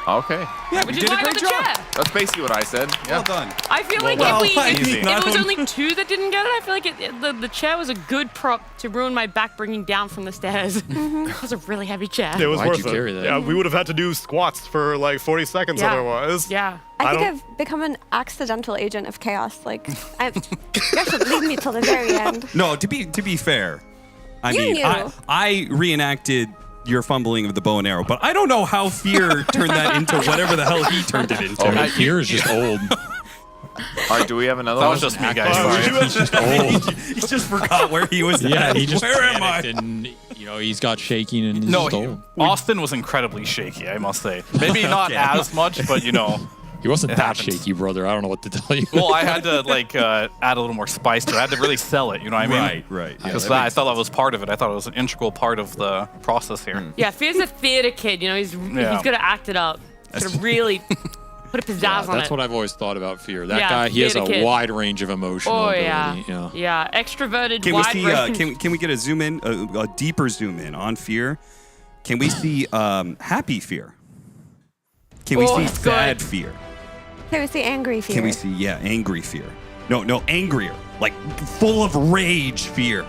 Okay. Yeah, Which we is did why a I got great the job. chair. That's basically what I said. Yeah. Well done. I feel like Well, if easy. it was only two that didn't get it, I feel like the chair was a good prop to ruin my back bringing down from the stairs. It was a really heavy chair. It was Why'd worth you it. carry that? Yeah, we would have had to do squats for like 40 seconds Yeah. otherwise. Yeah. I think don't- I've become an accidental agent of chaos. Like, you guys should leave me till the very end. No, to be fair, I You mean, knew. I reenacted your fumbling of the bow and arrow, but I don't know how Fear turned that into whatever the hell he turned it into. Oh, Fear is just old. All right, do we have another That one? was just me, guys. He's just old. He just forgot where he was Yeah, at. he just Where am I? panicked and he's got shaking and he's No, just old. Austin was incredibly shaky, I must say. Maybe not as much, but He wasn't It that happens. shaky, brother. I don't know what to tell you. Well, I had to like add a little more spice to it. I had to really sell it. You know what I mean? Right. Because I thought that was part of it. I thought it was an integral part of the process here. Yeah, Fear's a theater kid. You know, he's gonna act it up. He's gonna really put a pizzazz on it. That's what I've always thought about Fear. That Yeah, guy, he has a theater kid. wide range of emotional Oh ability. yeah, extroverted. Can we wide see? range. Can we get a zoom in, a deeper zoom in on Fear? Can we see happy Fear? Can we see it's sad good. Fear? Can we see angry Fear? Can we see angry Fear? No, angrier, like full of rage Fear.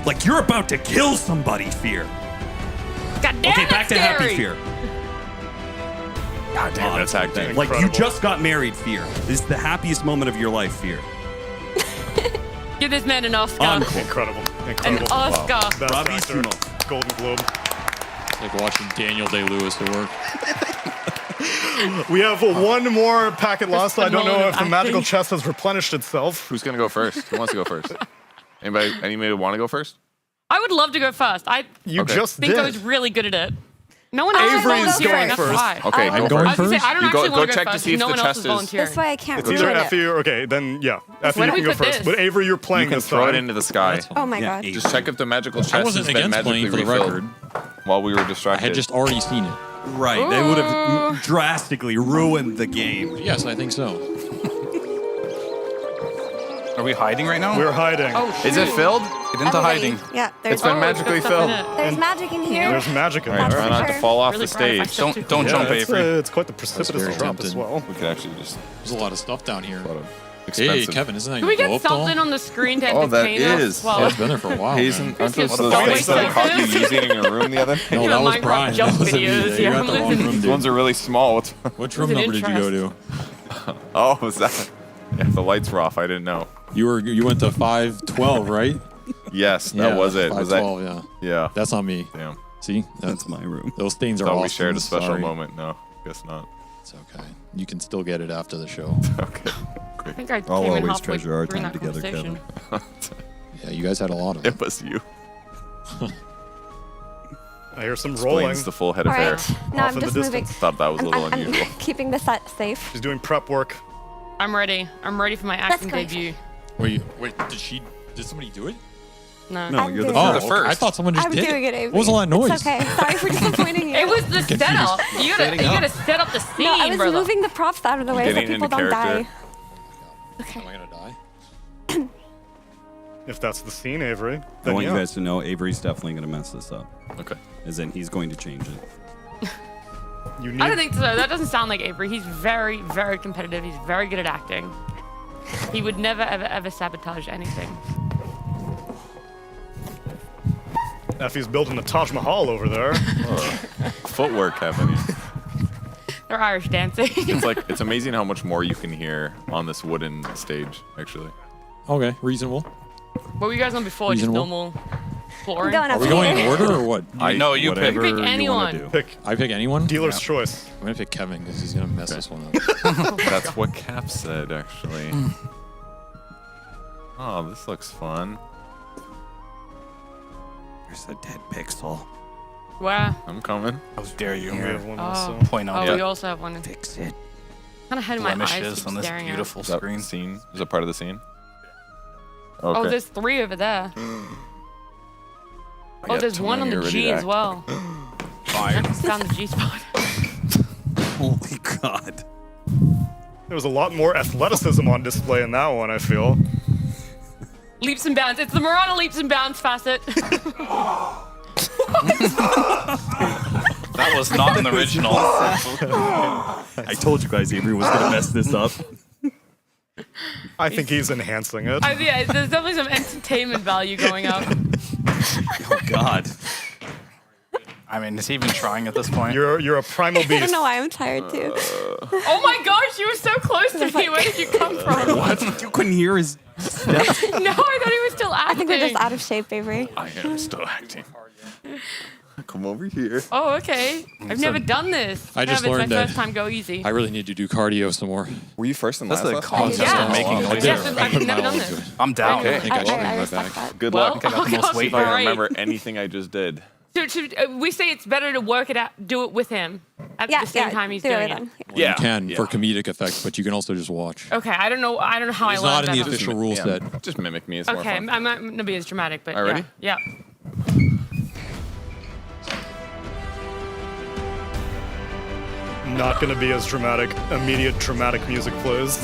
Like you're about to kill somebody Fear. God damn, Okay, back that's to happy scary. Fear. God damn, that's acting. Like you just got married Fear. This is the happiest moment of your life Fear. Give this man an Oscar. Incredible. An Oscar. Best Bravissimo. actor, Golden Globe. It's like watching Daniel Day-Lewis at work. We have one more packet lost. I don't know moment if the of magical acting. chest has replenished itself. Who's gonna go first? Who wants to go first? Anybody want to go first? I would love to go first. I You just think did. I was really good at it. No one else is Avery's volunteering. going That's first. why. Okay, I'm go going I was gonna say, first. I don't You actually go want to check go to first. see if No the one else chest is is- volunteering. This way I can't It's ruin either it. Effie or okay, then yeah. Effie, Where you do can we go put first. this? But Avery, you're You playing can this throw it time. into the sky. Oh my god. Just check if the magical chest I has wasn't been against magically playing for the refilled record. while we were I distracted. had just already seen it. Right. They would have drastically ruined the game. Yes, I think so. Are we hiding right now? We're hiding. Oh, Is it shoot. filled? Get into Everybody- hiding. Yeah, there's, It's been magically Stuff in filled. it. there's magic in here. There's magic in All right, there. try not to Sure. fall off Really the proud of stage. myself. Don't jump, it's, Avery. it's quite the precipitous very drop as tempting. well. We could actually just There's a lot of stuff down here. a lot of Hey, expensive. Kevin, isn't that Can we your get glow up something doll? on the screen to Oh, that entertain us? is. Well, Yeah, it's been there for a while. Hazen, man. aren't those Just those don't things that I waste caught it. you using in your room the other day? No, You that know, was Minecraft Brian. jump That wasn't me. videos. You Yeah, got the wrong listen. room, These dude. ones are really small. What's Which room an number did you go interest. to? Oh, was that? Yeah, the lights were off. I didn't know. You went to 512, right? Yes, that was it. Was that? 512, yeah. Yeah. That's on me. Damn. See? That's my room. Those stains are Thought awesome. we shared a special Sorry. moment. No, guess not. It's okay. You can still get it after the show. Okay. I think I I'll came in always halfway treasure our during time that together, conversation. Yeah, you guys had a lot of it. It was you. I hear some Explains rolling. the full head All of hair. right. No, Off I'm in the just moving. distance. Thought that was a little I'm unusual. keeping the set safe. She's doing prep work. I'm ready. I'm ready for my acting great. debut. Wait, did somebody do it? No. No, you're the doing first. it. I thought someone just I'm did doing it, Avery. What was all that noise? It's okay. Sorry for disappointing you. It was the setup. You gotta set up the scene, No, I was brother. moving the props out of the way so Getting people into don't character. die. Okay. Am I gonna die? If that's the scene, Avery. I Then want yeah. you guys to know Avery's definitely going to mess this up. Okay. As in, he's going to change it. You need. I don't think so. That doesn't sound like Avery. He's very, very competitive. He's very good at acting. He would never, ever, ever sabotage anything. Effie's building a Taj Mahal over there. Footwork, Kevin. They're Irish dancing. It's amazing how much more you can hear on this wooden stage, actually. Okay, reasonable. What were you guys on before? Just Reasonable. normal flooring? going Are we going in order or what? No, you pick. You pick anyone. Pick I pick anyone? dealer's choice. I'm gonna pick Kevin because he's gonna mess this one up. That's what Cap said, actually. Oh, this looks fun. There's a dead pixel. Where? I'm coming. How dare you? We have one also. Point out we also have one. Fix it. Kind of had my eyes blemishes keep on this staring beautiful Is that screen. scene? Is that part of the scene? at. Okay. Oh, there's 3 over there. I Oh, got there's 1 on the ready G to as act. well. Fire. Found the G spot. Holy God. There was a lot more athleticism on display in that one, I feel. Leaps and bounds. It's the Marana leaps and bounds facet. That was not in the original. I told you guys Avery was going to mess this up. I think he's enhancing it. Yeah, there's definitely some entertainment value going up. Oh, God. I mean, is he even trying at this point? You're a primal I don't beast. know why I'm tired too. Oh my gosh, you were so close to me. Where did you come from? What? You couldn't hear his steps? No, I thought he was still acting. I think we're just out of shape, Avery. I am still acting. Come over here. Oh, okay. I've never done this. I just It's learned my that first time. Go easy. I really need to do cardio some more. Were you first in That's last? the last concept Yeah. of making I noise. did. Yes, I I've put my never all done into this. it. I'm down. I think I should bring I my respect back. that. Good Well, luck. I got the most weight If I here. remember anything I just did. We say it's better to work it out, do it with him at the same time he's doing it. You can for comedic effect, but you can also just watch. Okay, I don't know how It's I learned not in the that. official rule set. Just mimic me. It's more Okay, fun. I'm not gonna be as dramatic, but All right, ready? yeah. Not gonna be as dramatic. Immediate dramatic music plays.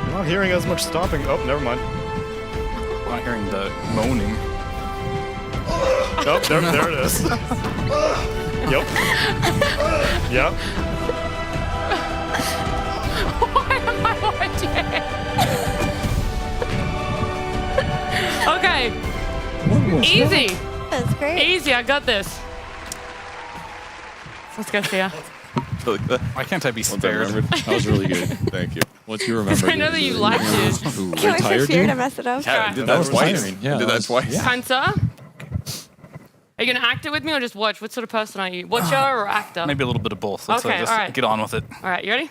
I'm not hearing as much stomping. Oh, never mind. I'm not hearing the moaning. Oh, there it is. Yep. Yep. Why am I watching? Okay. Easy. That's great. Easy, I got this. Let's go, Thea. Why can't I be spared? That was really good. Thank you. Once you remember, I know that you liked it. Ooh, Can't wait for tired, Fear dude? to mess it up. Yeah, I did That that was twice. tiring. Yeah, did that that was- twice. Hunter? Are you going to act it with me or just watch? What sort of person are you? Watcher or actor? Maybe a little bit of both. Let's Okay, just all right. get on with it. All right, you ready?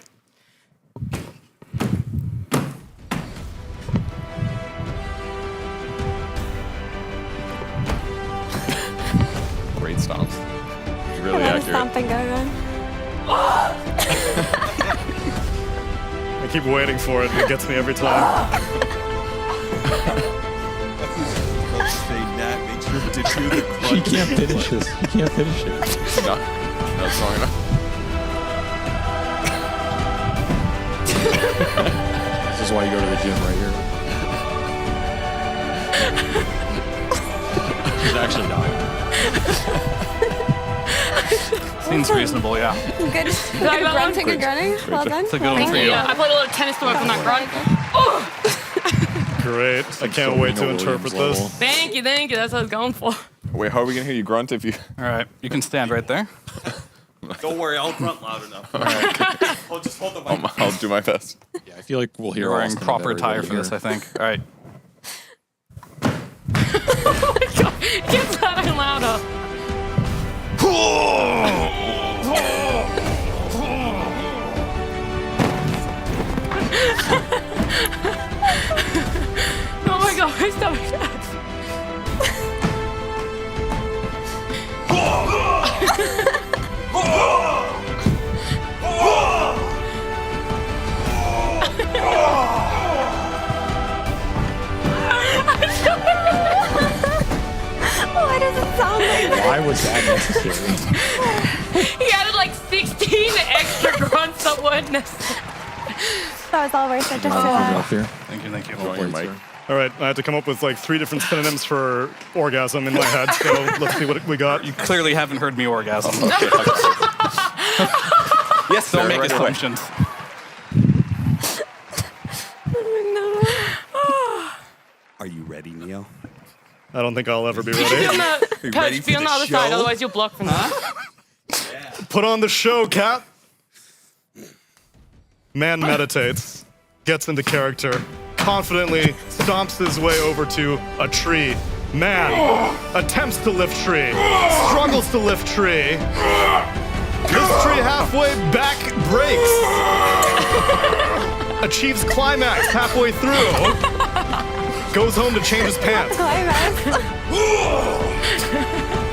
Great stomps. Really A lot of accurate. stomping going on. I keep waiting for it. It gets me every time. Say Nat, make sure to do the She can't finish this. She can't finish it. No, that's long enough. This is why you go to the gym right here. She's actually dying. Seems reasonable, yeah. Good. Good grunting and grunting. Well done. It's a good one for you. Yeah, I played a little tennis to work on that grunt. Oh! Great. I can't wait to interpret this. Thank you. That's what I was going for. Wait, how are we gonna hear you grunt if you? All right, you can stand right there. Don't worry, I'll grunt loud enough. I'll just hold the mic. I'll do my best. Yeah, I feel like we'll hear You're wearing Austin proper better attire for this, here. I think. All right. Get louder and louder. Oh my god, my stomach hurts. Why does it sound like that? Why was that necessary? He added like 16 extra grunts that weren't necessary. That was all worth it just for that. Thank you. Mike. All right, I had to come up with like 3 different synonyms for orgasm in my head, so let's see what we got. You clearly haven't heard me orgasm. Yes, Don't sir, make right away. assumptions. Are you ready, Neo? I don't think I'll ever be Be ready. on the, You Coach, ready be for on the the other side, show? otherwise you'll block from that. Put on the show, Cap. Man meditates, gets into character, confidently stomps his way over to a tree. Man attempts to lift tree, struggles to lift tree. This tree halfway back breaks. Achieves climax halfway through. Goes home to change his pants.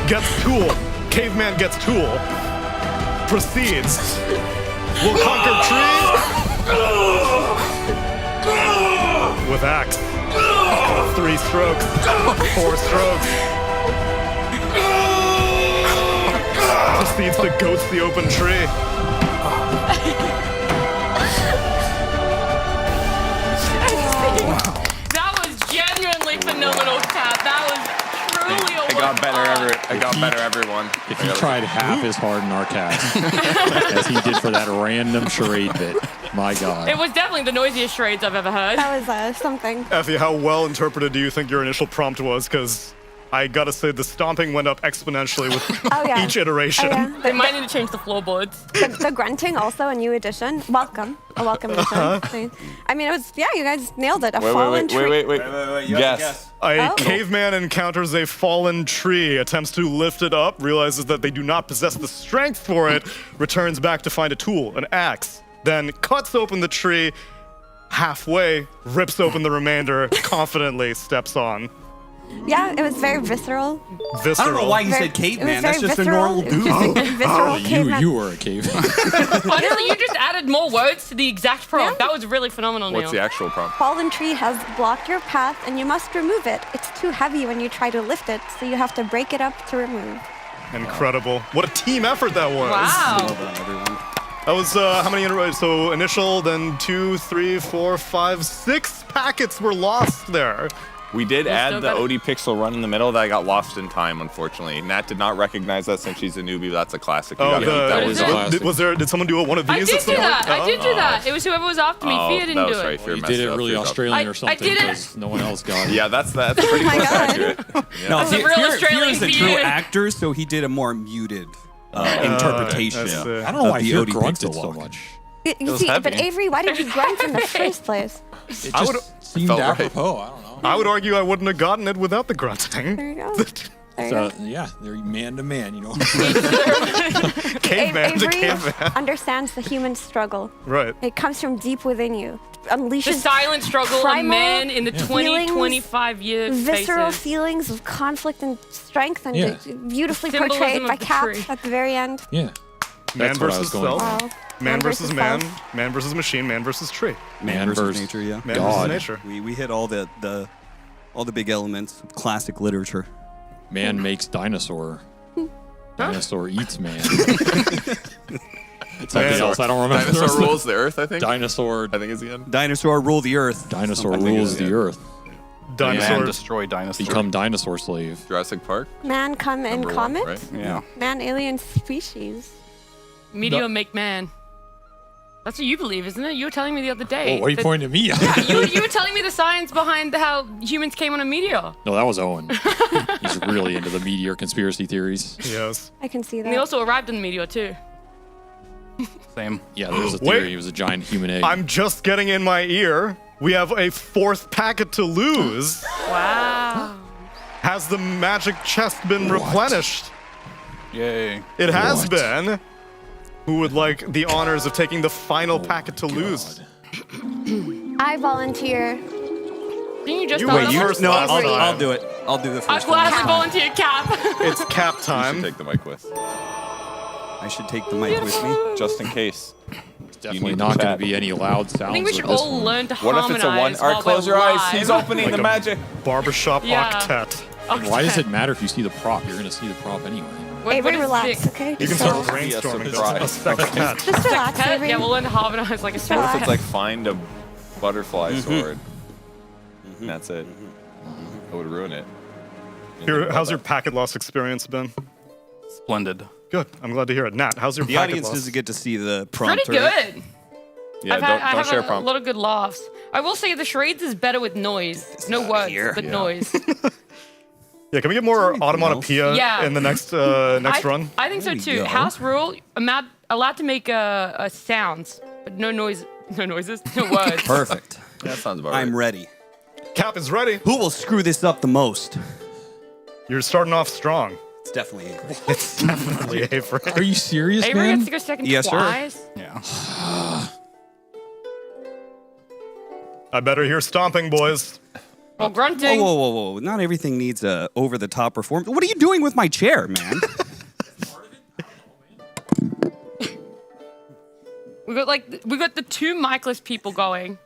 Gets tool. Caveman gets tool. Proceeds. Will conquer tree with axe. 3 strokes. 4 strokes. Proceeds to ghost the open tree. That was genuinely phenomenal, Kat. That was truly a I got better, everyone. If he tried half as hard in our cast as he did for that random charade bit, my God. It was definitely the noisiest charades I've ever heard. That was something. Effie, how well interpreted do you think your initial prompt was? Because I gotta say, the stomping went up exponentially with each iteration. Oh, yeah. They might need to change the floorboards. The grunting also a new addition. Welcome. A welcome addition. I mean, it was, yeah, you guys nailed it. A fallen tree. Wait, you have to guess. A Oh. caveman encounters a fallen tree, attempts to lift it up, realizes that they do not possess the strength for it, returns back to find a tool, an axe, then cuts open the tree, halfway, rips open the remainder, confidently steps on. Yeah, it was very visceral. Visceral. I don't know why you Very- said caveman. it was That's very just a visceral. normal It was dude. just visceral caveman. You were a caveman. Honestly, you just added more words to the exact prompt. That was really phenomenal, Neil. What's the actual prompt? Fallen tree has blocked your path and you must remove it. It's too heavy when you try to lift it, so you have to break it up to remove. Incredible. What a team effort that was. Wow. Well done, everyone. That was how many? So initial, then 2, 3, 4, 5, 6 packets were lost there. We did still add the got it. OD pixel run in the middle that got lost in time, unfortunately. Nat did not recognize that since she's a newbie. That's a classic. You gotta keep that was one a going. Did someone do it one of I these? did at some do point? that. I did do that. It was whoever was after me. Fia didn't that do was it. right. Fear You messed did it up. really Fear got- Australian I or something did it. because no one else got it. Yeah, that's pretty close God. accurate. No, That's a real Australian Fear is a feud. true actor, so he did a more muted interpretation. that's, of I don't know why the Fear OD grunted pixel so walk. much. You was see, heavy. but Avery, why did you grunt in the first place? It I just would- seemed felt right. apropos. I don't know. I would argue I wouldn't have gotten it without the grunting. There you go. There you So, go. yeah, they're man to man, you know. Caveman to Avery caveman. understands the human struggle. Right. It comes from deep within you. The Unleashes silent struggle of primal man in the 20, feelings, 25 years. visceral feelings of conflict and strength, and Yeah. beautifully Symbolism portrayed of by the Cap tree. at the very end. Yeah. Man That's what I was versus going self. for. Wow. Man versus man. self. Man versus machine. Man versus tree. Man versus nature, yeah. Man God. versus nature. We hit all the big elements of classic literature. Man makes dinosaur. Dinosaur eats man. Something else I don't remember. the rest Dinosaur of rules the earth, I think. Dinosaur. I think is the end. Dinosaur rule the earth. Dinosaur Something rules like the that. earth. Man Dinosaur. destroy dinosaur. Become dinosaur slave. Jurassic Park. Man come in Number one, comet. right? Yeah. Man alien species. Meteor make man. That's what you believe, isn't it? You were telling me the other day. Oh, why are you that- pointing at me? Yeah, you were telling me the science behind how humans came on a meteor. No, that was Owen. He's really into the meteor conspiracy theories. Yes. I can see And they that. also arrived on the meteor too. Same. Yeah, there's a Wait. theory he was a giant human egg. I'm just getting in my ear. We have a 4th packet to lose. Wow. Has the magic chest been replenished? Yay. It has What? been. Who would like the honors of taking the final packet to lose? I volunteer. Didn't you just You start went off- first No, last I'll time. do it. I'll do the I first one. gladly volunteer Cap. It's cap You time. should take the mic with, I should take the mic with me. just in case. It's definitely need not to going chat. to be any loud sounds. I think we should with this all one. learn to What if harmonize it's a one? Or while close we're your eyes. live. He's opening Like the a magic. Barbershop Yeah. octet. Why does it matter if you see the prop? You're going to see the prop anyway. Avery, is relax, the- okay? You can Just start relax. brainstorming. surprise. A sextet. Just relax, Pet? Avery. Yeah, we'll learn to harmonize like a What if sword. it's like find a butterfly sword? And that's it. That would ruin it. Here, how's your packet loss experience been? Splendid. Good. I'm glad to hear it. Nat, how's your The packet audience loss? doesn't get to see the prompt. Pretty right? good. Yeah, I don't have share a prompt. lot of good laughs. I will say the charades is better with noise. No words, but noise. Yeah, can we get more automatopoeia Yeah. in the next run? I think so too. House rule, I'm not allowed to make sounds, but no noise, no noises, no words. Perfect. That sounds about I'm right. ready. Cap is ready. Who will screw this up the most? You're starting off strong. It's definitely Avery. It's definitely Avery. Are you serious, Avery man? gets to go second Yes, sir. twice. Yeah. I better hear stomping, boys. Well, grunting. Whoa, whoa, whoa, whoa. Not everything needs a over-the-top performance. What are you doing with my chair, man? We got the two micless people going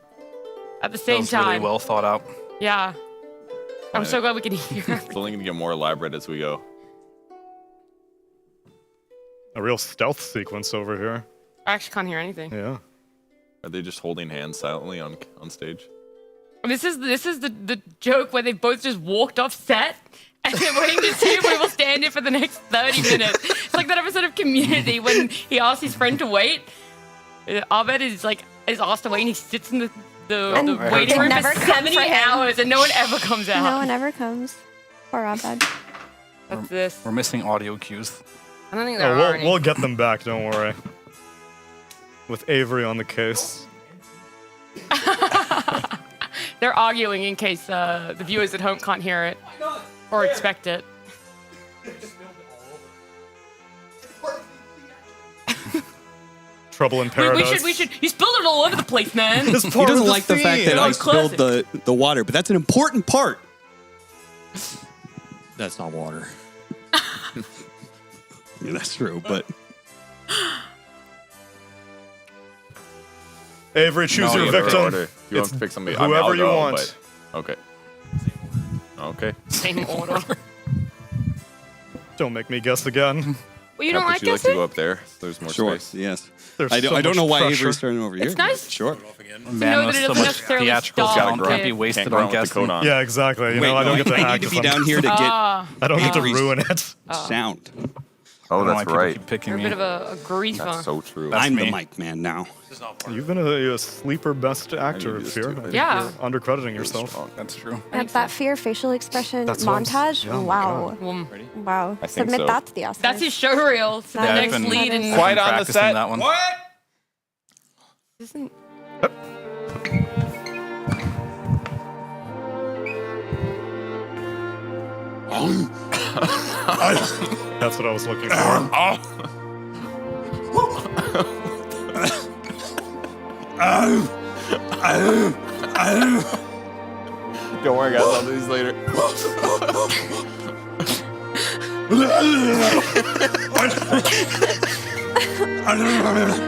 at the That same was time. really well thought out. Yeah. I'm so glad we can hear. It's only going to get more elaborate as we go. A real stealth sequence over here. I actually can't hear anything. Yeah. Are they just holding hands silently on stage? This is the joke where they both just walked off set and they're waiting to see if we will stand here for the next 30 minutes. It's like that episode of Community when he asks his friend to wait. Abed is asked to wait and he sits in the waiting room never for come 70 for him. hours and no one ever comes out. No one ever comes. Poor Abed. That's this. We're missing audio cues. I don't think there Oh, are any. we'll get them back, don't worry. With Avery on the case. They're arguing in case the viewers at home can't hear it or expect it. Trouble in paradise. We should. You spilled it all over the place, man. He doesn't like the fact that I spilled the water, but that's an important part. That's not water. Yeah, that's true, but Avery, choose your victim. You want to pick somebody? Whoever I'll you go, want. but- Okay. Okay. Same order. Don't make me guess again. Well, you don't like Would you like to guessing? go up there? There's more sure, space. yes. There's I so don't know much why pressure. Avery's starting over here. It's nice. Sure. Man, that it with so doesn't much necessarily theatrical stop talent it. can't be wasted on guessing. Yeah, exactly. You know, I don't get to I act need to if be I'm- down here to get Ah. I don't get to Avery's ruin it. sound. Oh, I don't know why that's people right. keep picking You're a me. bit of a griefer. That's so true. That's I'm me. the mic man now. You've been a sleeper best actor, this Fear. too. I think Yeah. you're undercrediting yourself. That's true. That Fear facial expression That's what I'm- montage. yeah, oh my Wow. Wow. I think Submit so. that to the Oscars. That's his show reel for the Yeah, I've next been- lead. And Quiet on the practicing set. that one. Isn't That's what I was looking for. Don't worry, guys. I'll do these later.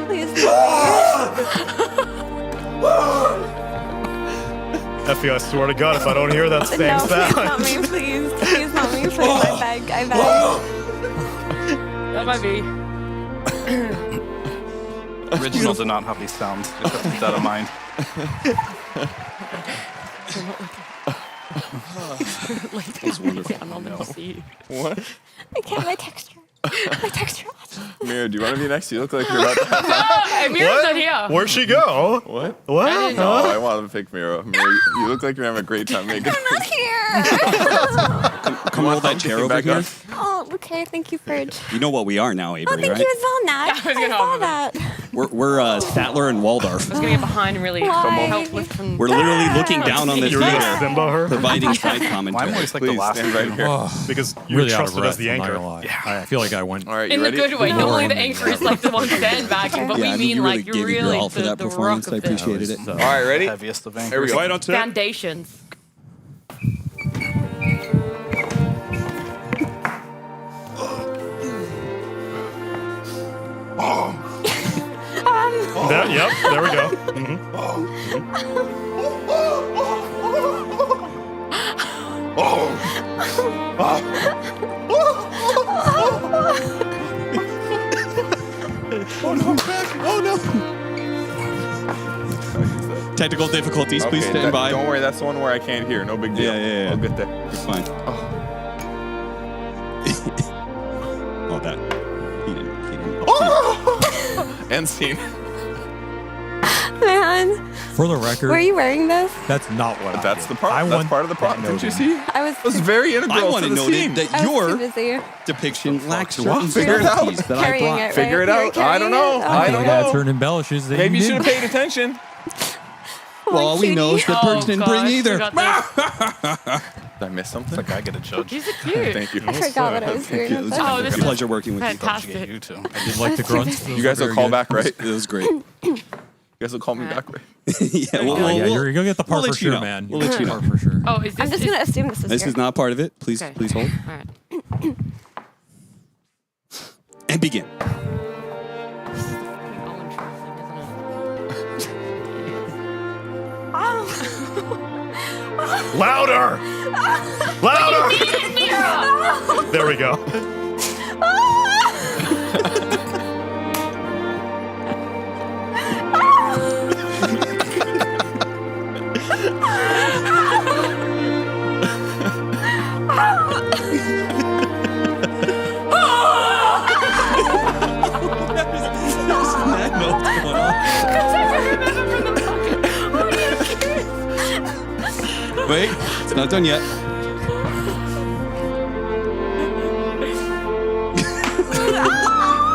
Please. Effie, I swear to God, if I don't hear that same No, sound. please not me, please. Please not me, please. I beg. I beg. that might be? Original did not have these sounds. Just have to keep that in mind. It's wonderful. Down on the seat. What? I can't. My texture. My texture. Mira, do you want to be next? You look like you're about to have No, Mira's not here. Where'd she go? What? What? No, I want to pick Mira. Mira, you look like you're having a great time making I'm not here. Come hold that chair over here. Oh, okay. Thank you, Fridge. You know what we are now, Oh, Avery, thank right? you as well, Nat. Yeah, I was I gonna saw offer that. We're Statler and Waldorf. I was gonna get behind and really Why? help with some. We're literally looking down on this You're theater, gonna Simba her? providing fight Why am I commentary. always like the Please last stand right here. Because you're Really out of trusted breath, as the I'm not anchor. gonna lie. I feel like I went. All right, In you the ready? good way. Normally the Boring. anchor is like the one standbagging, but Yeah, we I mean, mean you really like you're gave it your really all for that the performance. rock I of the appreciated it. All right, ready? Heaviest of Here we anchors. go. Right on set. foundations. Yep, there we go. Oh no! Technical difficulties. Please Okay, stand by. Don't worry, that's the one where I can't hear. No big deal. Yeah. I'll get there. You're fine. Oh, that. He didn't. End scene. Man, For the record, were you wearing this? that's not what That's I the did. part. I That's want part of the problem. that Didn't you noted. see? I was. It was very integral I want to to the note scene. that I was too your busy depiction lacks Figure certain it out. subtleties that I carrying brought. it. Right? Figure it You were out. I don't carrying know. it? I Okay. don't Got know. certain embellishes. That Maybe you should didn't. have paid attention. Well, all we know is that Oh, Perch didn't bring gosh, either. we got this. Did I miss something? Like I get a judge. These are cute. Thank you. I forgot what I was doing. It was with a Oh, this is pleasure working with you. fantastic. You too. I did like the grunts. You guys will call back, right? It was great. You guys will call me back, right? Yeah, Oh, yeah, you're gonna get the part we'll for let you sure, know. man. We'll let you know. For sure. Oh, is this? I'm just gonna assume this is. This here. is not part of it. Please, Okay. please hold All right. and begin. This is the fucking Owen Schwartz thing, isn't it? Oh. Louder! Louder! Mira! There we go. Wait, it's not done yet.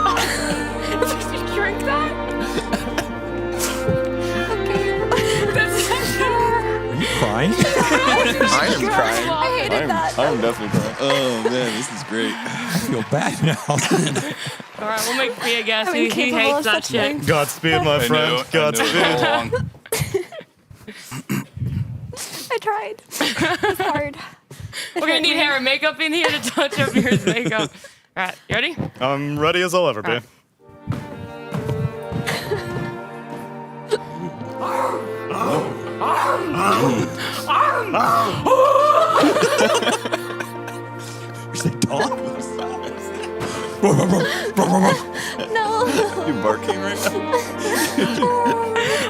Did you drink that? Crying? I am crying. I hated that. I'm definitely crying. Oh man, this is great. I feel bad now. All right, we'll make Fia guess. I'm He incapable hates of that such shit. things. Godspeed, my friend. Godspeed. I tried. It's hard. We're gonna need hair and makeup in here to touch up your makeup. All right, you ready? I'm ready as I'll ever be. Is that dog? No. You barking right now?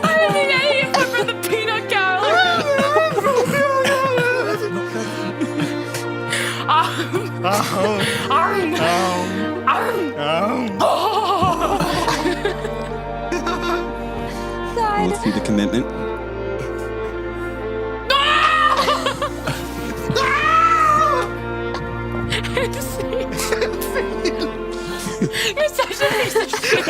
I think I ate it from the peanut gallery. Let's see the commitment. You're such a piece of shit.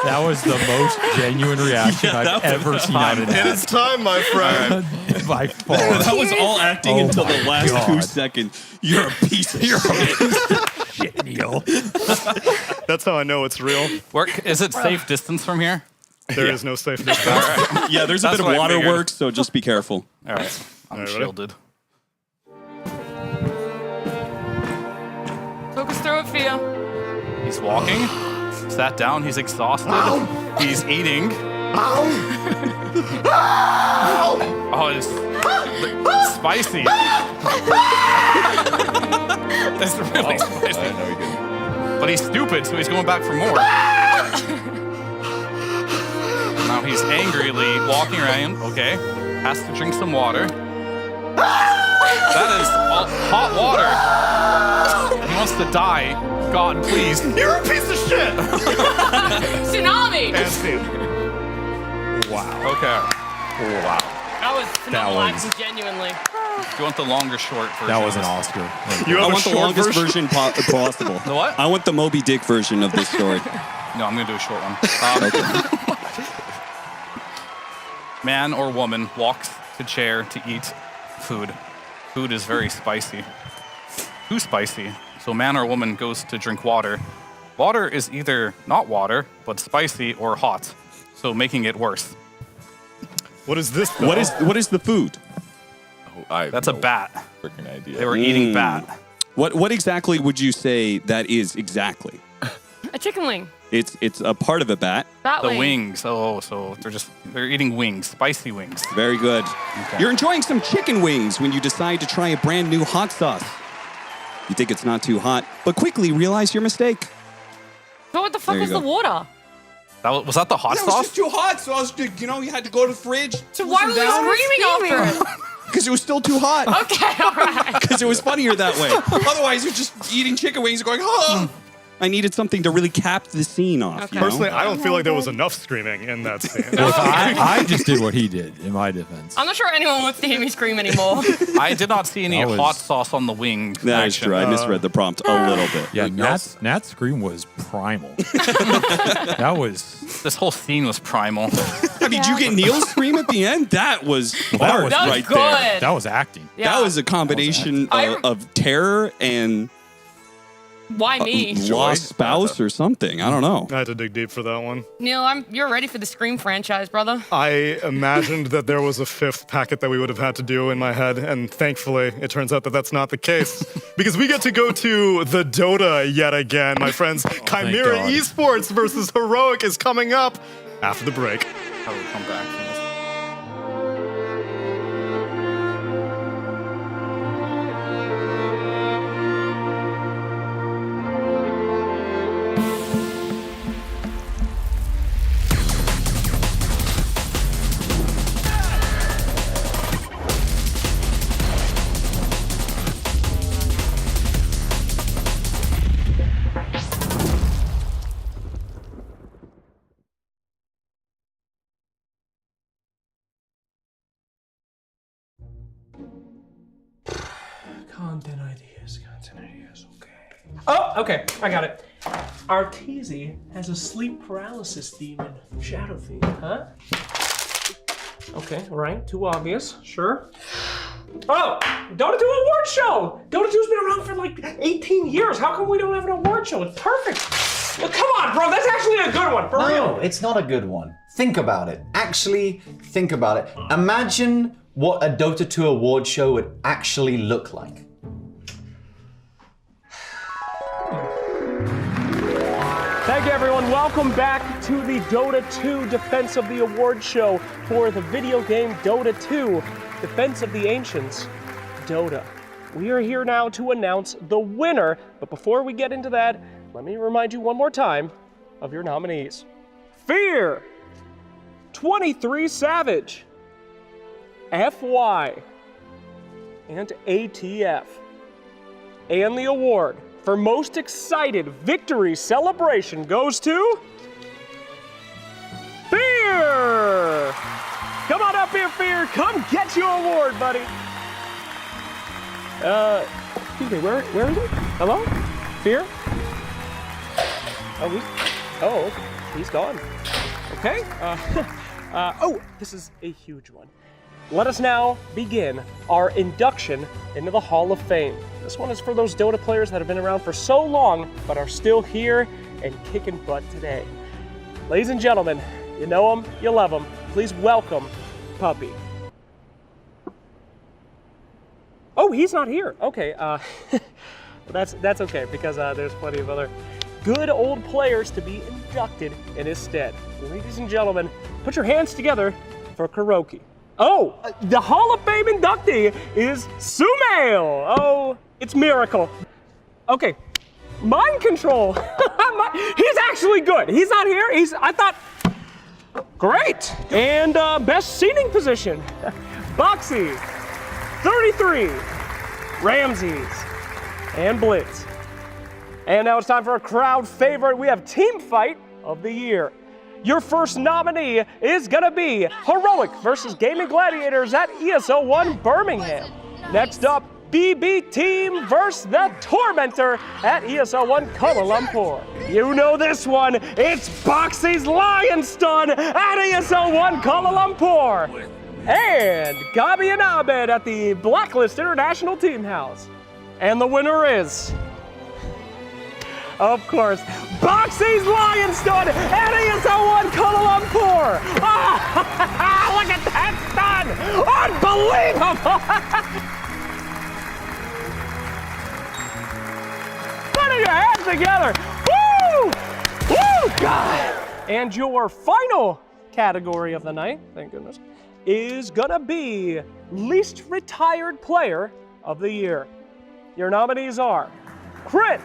That was the most genuine reaction I've ever seen out of It that. is time, my friend. By far. That was all acting Oh until the my last God. 2 seconds. You're a piece of Shit, Neil. That's how I know it's real. Is it safe distance from here? There is no safe distance. Yeah, there's a That's bit of what I figured. waterworks, so just be careful. All right, I'm All right, ready? shielded. Talk us through it, Fia. He's walking. Sat down. He's exhausted. He's eating. Oh, it's spicy. It's really spicy. I know you did. But he's stupid, so he's going back for more. Now he's angrily walking around. Okay, has to drink some water. That is hot water. He wants to die. God, please. You're a piece of shit. Tsunami. And Steve. Wow. Okay. Wow. That was phenomenal was- acting, genuinely. Do you want the longer short version? That was of an this? Oscar. You I have a want the short longest version possible. The what? I want the Moby Dick version of this story. No, I'm gonna do a short one. Man or woman walks to chair to eat food. Food is very spicy. Too spicy. So man or woman goes to drink water. Water is either not water, but spicy or hot. So making it worse. What is this, though? What is the food? That's a bat. Freaking idea. They were eating bat. What exactly would you say that is exactly? A chicken wing. It's a part of a bat. Bat The wing. wings. Oh, so they're eating wings, spicy wings. Very good. Okay. You're enjoying some chicken wings when you decide to try a brand new hot sauce. You think it's not too hot, but quickly realize your mistake. So what the fuck There you was the go. water? Was that the hot That was sauce? just too hot, so I was, you had to go to the fridge. So why were you screaming after it? Because it was still too hot. Okay, all right. Because it was funnier that way. Otherwise, you're just eating chicken wings and going, oh. I needed something to really cap the scene off. Okay. You know? Personally, I don't feel like there was enough screaming in that scene. I just did what he did, in my defense. I'm not sure anyone wants to hear me scream anymore. I did not see any That was- hot sauce on the wing. That is true. I misread the prompt a little bit. Yeah, Nat's scream was primal. That was... This whole scene was primal. I mean, did you get Neil's scream at the end? That was art That was right good. there. That was acting. Yeah. That was a combination of terror and Why me? lost spouse or something. I don't know. I had to dig deep for that one. Neil, you're ready for the Scream franchise, brother. I imagined that there was a fifth packet that we would have had to do in my head, and thankfully, it turns out that that's not the case. Because we get to go to the Dota yet again, my friends. Chimera God. Esports versus Heroic is coming up after the break. How do we come back from this? Content ideas, okay. Oh, okay, I got it. Arteezy has a sleep paralysis demon, Shadow Fiend, huh? Okay, right, too obvious, sure. Oh, Dota 2 award show! Dota 2's been around for like 18 years. How come we don't have an award show? It's perfect. Well, come on, bro. That's actually a good one. For real. No, it's not a good one. Think about it. Actually, think about it. Imagine what a Dota 2 award show would actually look like. Thank you, everyone. Welcome back to the Dota 2 Defense of the Award Show for the video game Dota 2 Defense of the Ancients, Dota. We are here now to announce the winner, but before we get into that, let me remind you one more time of your nominees. Fear, 23 Savage, FY, and ATF. And the award for most excited victory celebration goes to Fear! Come on up here, Fear. Come get your award, buddy. Excuse me, where is he? Hello? Fear? Oh, he's gone. Okay. Oh, this is a huge one. Let us now begin our induction into the Hall of Fame. This one is for those Dota players that have been around for so long, but are still here and kicking butt today. Ladies and gentlemen, you know him, you love him. Please welcome Puppy. Oh, he's not here. Okay, that's okay because there's plenty of other good old players to be inducted in his stead. Ladies and gentlemen, put your hands together for Kuroki. Oh, the Hall of Fame inductee is Sumail. Oh, it's Miracle. Okay, Mind Control. He's actually good. He's not here. I thought, great. And best seating position, Boxy, 33, Ramses, and Blitz. And now it's time for a crowd favorite. We have Team Fight of the Year. Your first nominee is gonna be Heroic versus Gaming Gladiators at ESO1 Birmingham. Next up, BB Team versus the Tormentor at ESO1 Kuala Lumpur. You know this one, it's Boxy's Lion Stun at ESO1 Kuala Lumpur. And Gabi and Abed at the Blacklist International Team House. And the winner is, of course, Boxy's Lion Stun at ESO1 Kuala Lumpur! Ah, look at that stun! Unbelievable! Put your hands together! Woo! Woo, God! And your final category of the night, thank goodness, is gonna be Least Retired Player of the Year. Your nominees are Crit,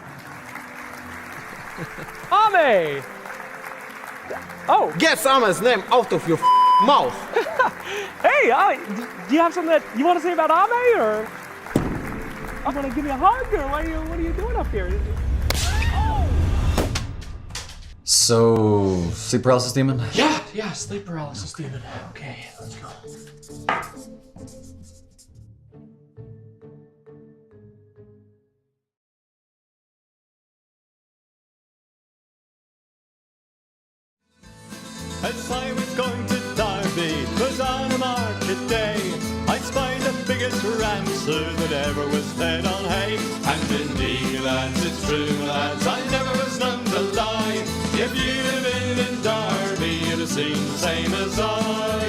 Ame! Oh! Get Ame's name out of your mouth! Hey, do you have something that you want to say about Ame, or I'm gonna give you a hug, or what are you doing up here? So, sleep paralysis demon? Yeah, sleep paralysis demon. Okay, let's go. As I was going to Derby, 'twas on a market day, I spied the biggest rancer that ever was fed on hay. And indeed, lads, it's true, lads, I never was known to lie. If you'd have been in Derby, you'd have seen the same as I.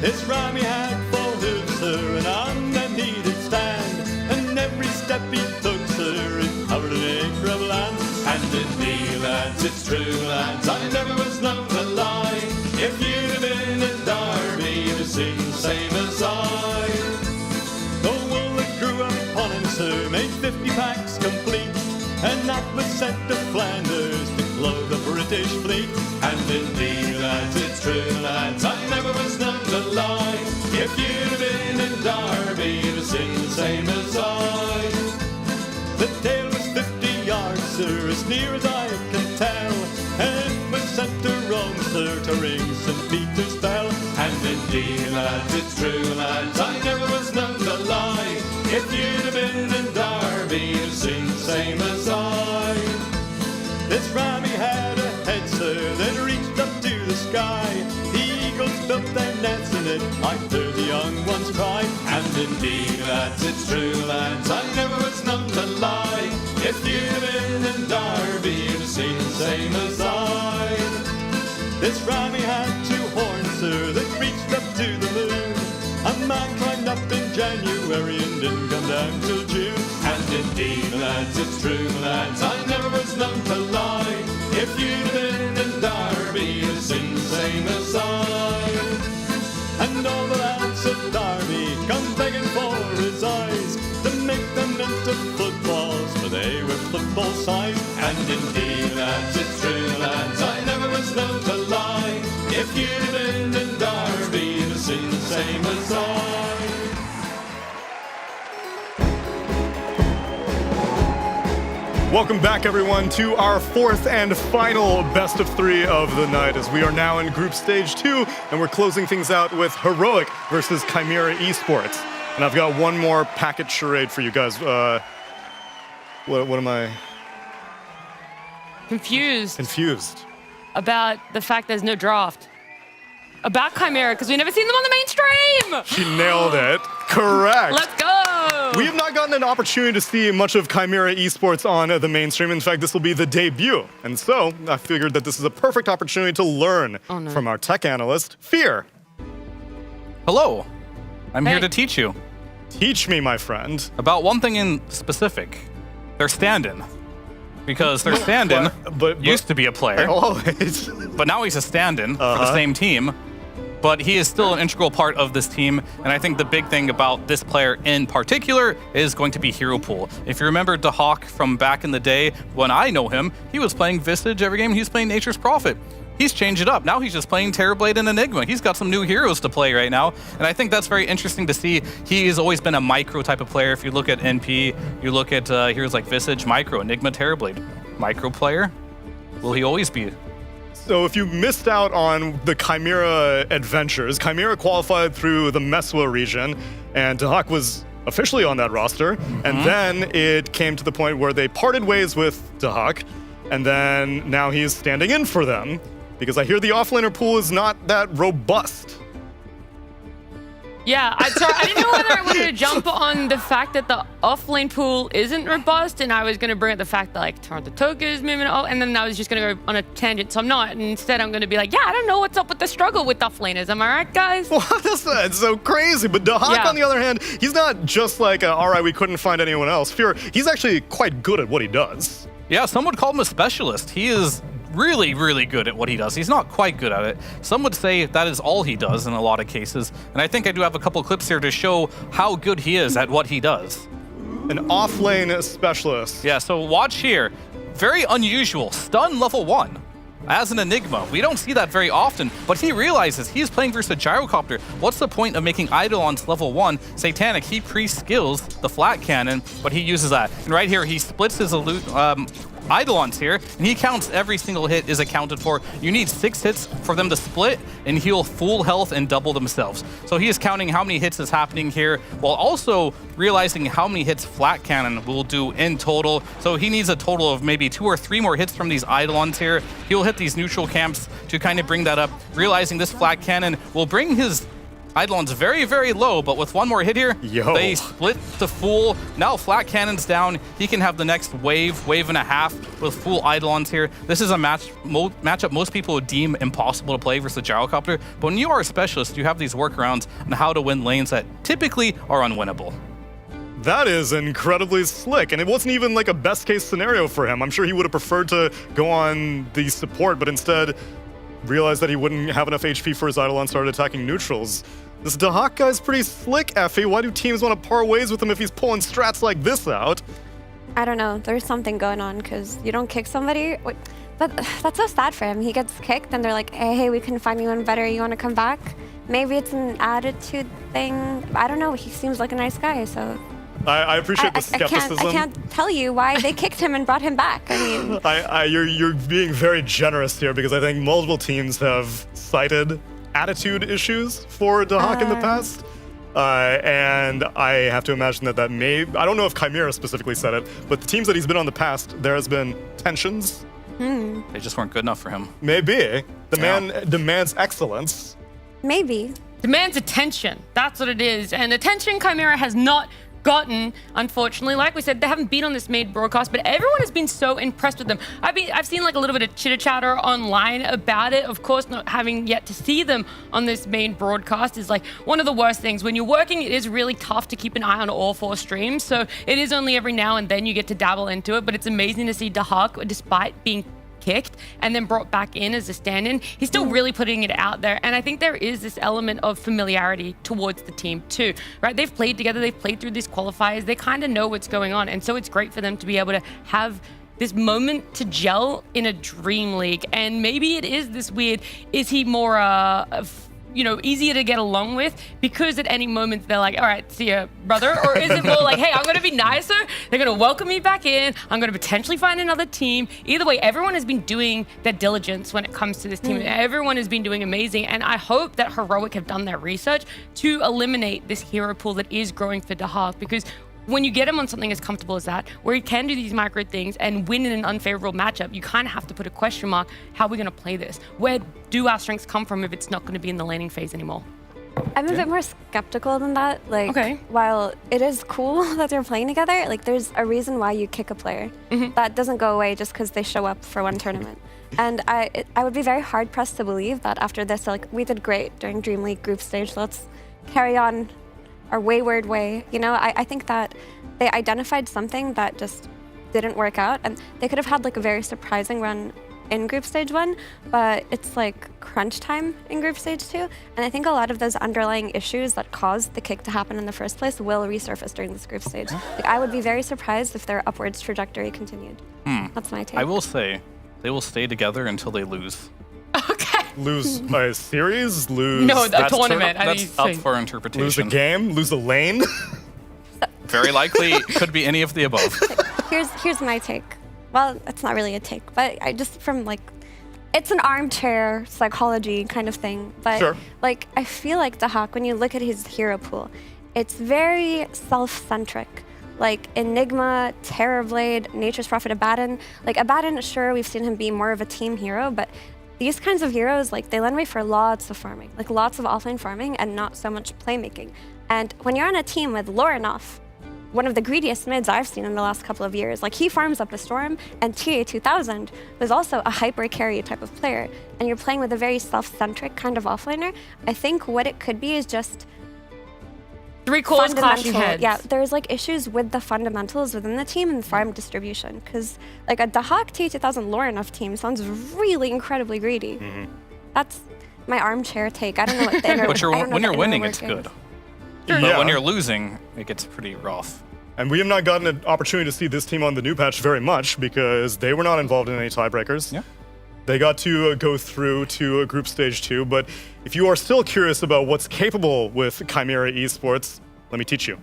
His rammy had full hooves, sir, and on them he did stand, and every step he took, sir, it covered an acre of land. And indeed, lads, it's true, lads, I never was known to lie. If you'd have been in Derby, you'd have seen the same as I. The wool that grew upon him, sir, made 50 packs complete, and that was sent to Flanders to clothe the British fleet. And indeed, lads, it's true, lads, I never was known to lie. If you'd have been in Derby, you'd have seen the same as I. The tail was 50 yards, sir, as near as I can tell, and it was sent to Rome, sir, to ring St. Peter's bell. And indeed, lads, it's true, lads, I never was known to lie. If you'd have been in Derby, you'd have seen the same as I. This rammy had a head, sir, that reached up to the sky. The eagles built their nets in it, I heard the young once cried. And indeed, lads, it's true, lads, I never was known to lie. If you'd been in Derby, you'd have seen the same as I. This Rami had 2 horns, sir, that reached up to the moon. A man climbed up in January and didn't come down till June. And indeed, lads, it's true, lads, I never was known to lie. If you'd been in Derby, you'd have seen the same as I. And all the lads of Derby come begging for his eyes to make them into footballs, for they were football size. And indeed, lads, it's true, lads, I never was known to lie. If you'd been in Derby, you'd have seen the same as I. Welcome back, everyone, to our 4th and final best of 3 of the night, as we are now in group stage 2, and we're closing things out with Heroic versus Chimera Esports. And I've got one more packet charade for you guys. What am I? Confused. Confused. About the fact there's no draft. About Chimera, because we've never seen them on the mainstream! She nailed it. Correct. Let's go! We have not gotten an opportunity to see much of Chimera Esports on the mainstream. In fact, this will be the debut. And so I figured that this is a perfect opportunity to learn from our tech analyst, Fear. Hello. I'm here to teach you. Teach me, my friend. About one thing in specific. Their stand-in. Because their stand-in used to be a player. Always. But now he's a stand-in for the same team. But he is still an integral part of this team, and I think the big thing about this player in particular is going to be hero pool. If you remember DeHawk from back in the day, when I know him, he was playing Visage every game, he was playing Nature's Prophet. He's changed it up. Now he's just playing Terrorblade and Enigma. He's got some new heroes to play right now, and I think that's very interesting to see. He has always been a micro type of player. If you look at NP, you look at heroes like Visage, micro, Enigma, Terrorblade. Micro player? Will he always be? So if you missed out on the Chimera adventures, Chimera qualified through the Meswa region, and DeHawk was officially on that roster. And then it came to the point where they parted ways with DeHawk, and then now he's standing in for them, because I hear the offlaner pool is not that robust. Yeah, I didn't know whether I wanted to jump on the fact that the offlane pool isn't robust, and I was going to bring up the fact that like Tormentor Toka is moving up, and then I was just going to go on a tangent, so I'm not. And instead, I'm going to be like, yeah, I don't know what's up with the struggle with offlaners. Am I right, guys? What is that? It's so crazy. But DeHawk, on the other hand, he's not just like, all right, we couldn't find anyone else. Fear, he's actually quite good at what he does. Yeah, some would call him a specialist. He is really, really good at what he does. He's not quite good at it. Some would say that is all he does in a lot of cases. And I think I do have a couple clips here to show how good he is at what he does. An off-lane specialist. Yeah, so watch here. Very unusual. Stun level 1 as an Enigma. We don't see that very often, but he realizes he's playing versus a Gyrocopter. What's the point of making Eidolons level 1? Satanic, he pre-skills the flat cannon, but he uses that. And right here, he splits his Eidolons here, and he counts every single hit is accounted for. You need 6 hits for them to split and heal full health and double themselves. So he is counting how many hits is happening here, while also realizing how many hits Flat Cannon will do in total. So he needs a total of maybe 2 or 3 more hits from these Eidolons here. He'll hit these neutral camps to kind of bring that up, realizing this Flat Cannon will bring his Eidolon's very, very low, but with one more hit here, they split to full. Now Flat Cannon's down. He can have the next wave and a half with full Eidolons here. This is a matchup most people would deem impossible to play versus a Gyrocopter, but when you are a specialist, you have these workarounds on how to win lanes that typically are unwinnable. That is incredibly slick, and it wasn't even like a best case scenario for him. I'm sure he would have preferred to go on the support, but instead realized that he wouldn't have enough HP for his Eidolon, started attacking neutrals. This DeHawk guy's pretty slick, Effie. Why do teams want to par ways with him if he's pulling strats like this out? I don't know. There's something going on, because you don't kick somebody. But that's so sad for him. He gets kicked, and they're like, hey, we can find anyone better. You want to come back? Maybe it's an attitude thing. I don't know. He seems like a nice guy, so... I appreciate the skepticism. I can't tell you why they kicked him and brought him back. I mean... You're being very generous here, because I think multiple teams have cited attitude issues for DeHawk in the past. And I have to imagine that may... I don't know if Chimera specifically said it, but the teams that he's been on the past, there has been tensions. They just weren't good enough for him. Maybe. The man demands excellence. Maybe. demands attention. That's what it is. And attention Chimera has not gotten, unfortunately. Like we said, they haven't been on this main broadcast, but everyone has been so impressed with them. I've seen like a little bit of chitter chatter online about it. Of course, not having yet to see them on this main broadcast is like one of the worst things. When you're working, it is really tough to keep an eye on all 4 streams. So it is only every now and then you get to dabble into it, but it's amazing to see Dahak, despite being kicked and then brought back in as a stand-in, he's still really putting it out there. And I think there is this element of familiarity towards the team too, right? They've played together, they've played through these qualifiers, they kind of know what's going on. And so it's great for them to be able to have this moment to gel in a Dream League. And maybe it is this weird, is he more easier to get along with because at any moment they're like, all right, see ya, brother? Or is it more like, hey, I'm going to be nicer, they're going to welcome me back in, I'm going to potentially find another team. Either way, everyone has been doing their diligence when it comes to this team. Everyone has been doing amazing. And I hope that Heroic have done their research to eliminate this hero pool that is growing for Dahak, because when you get him on something as comfortable as that, where he can do these micro things and win in an unfavorable matchup, you kind of have to put a question mark, how are we going to play this? Where do our strengths come from if it's not going to be in the laning phase anymore? I'm a bit more skeptical than that. Like, while it is cool that they're playing together, like there's a reason why you kick a player. That doesn't go away just because they show up for one tournament. And I would be very hard pressed to believe that after this, like, we did great during Dream League group stage, let's carry on our wayward way. You know, I think that they identified something that just didn't work out, and they could have had like a very surprising run in group stage 1, but it's like crunch time in group stage 2. And I think a lot of those underlying issues that caused the kick to happen in the first place will resurface during this group stage. Like, I would be very surprised if their upwards trajectory continued. That's my take. I will say, they will stay together until they lose. Lose by a series? Lose No, the tournament. That's up for interpretation. Lose a game? Lose a lane? Very likely, could be any of the above. Here's my take. Well, it's not really a take, but I just from like, it's an armchair psychology kind of thing. But like, I feel like Dahak, when you look at his hero pool, it's very self-centric. Like Enigma, Terrorblade, Nature's Prophet, Abaddon. Like Abaddon, sure, we've seen him be more of a team hero, but these kinds of heroes, like, they lend way for lots of farming, like lots of offlane farming and not so much playmaking. And when you're on a team with Lorinov, one of the greediest mids I've seen in the last couple of years, like he farms up a storm, and TA2000 was also a hyper carry type of player, and you're playing with a very self-centric kind of offlaner, I think what it could be is just 3 cores clashing heads. Yeah, there's like issues with the fundamentals within the team and farm distribution. Because like a Dahak TA2000 Lorinov team sounds really incredibly greedy. That's my armchair take. I don't know what the inner. But when you're winning, it's workings. good. But when you're losing, it gets pretty rough. And we have not gotten an opportunity to see this team on the new patch very much because they were not involved in any tiebreakers. Yeah. They got to go through to group stage 2, but if you are still curious about what's capable with Chimera Esports, let me teach you.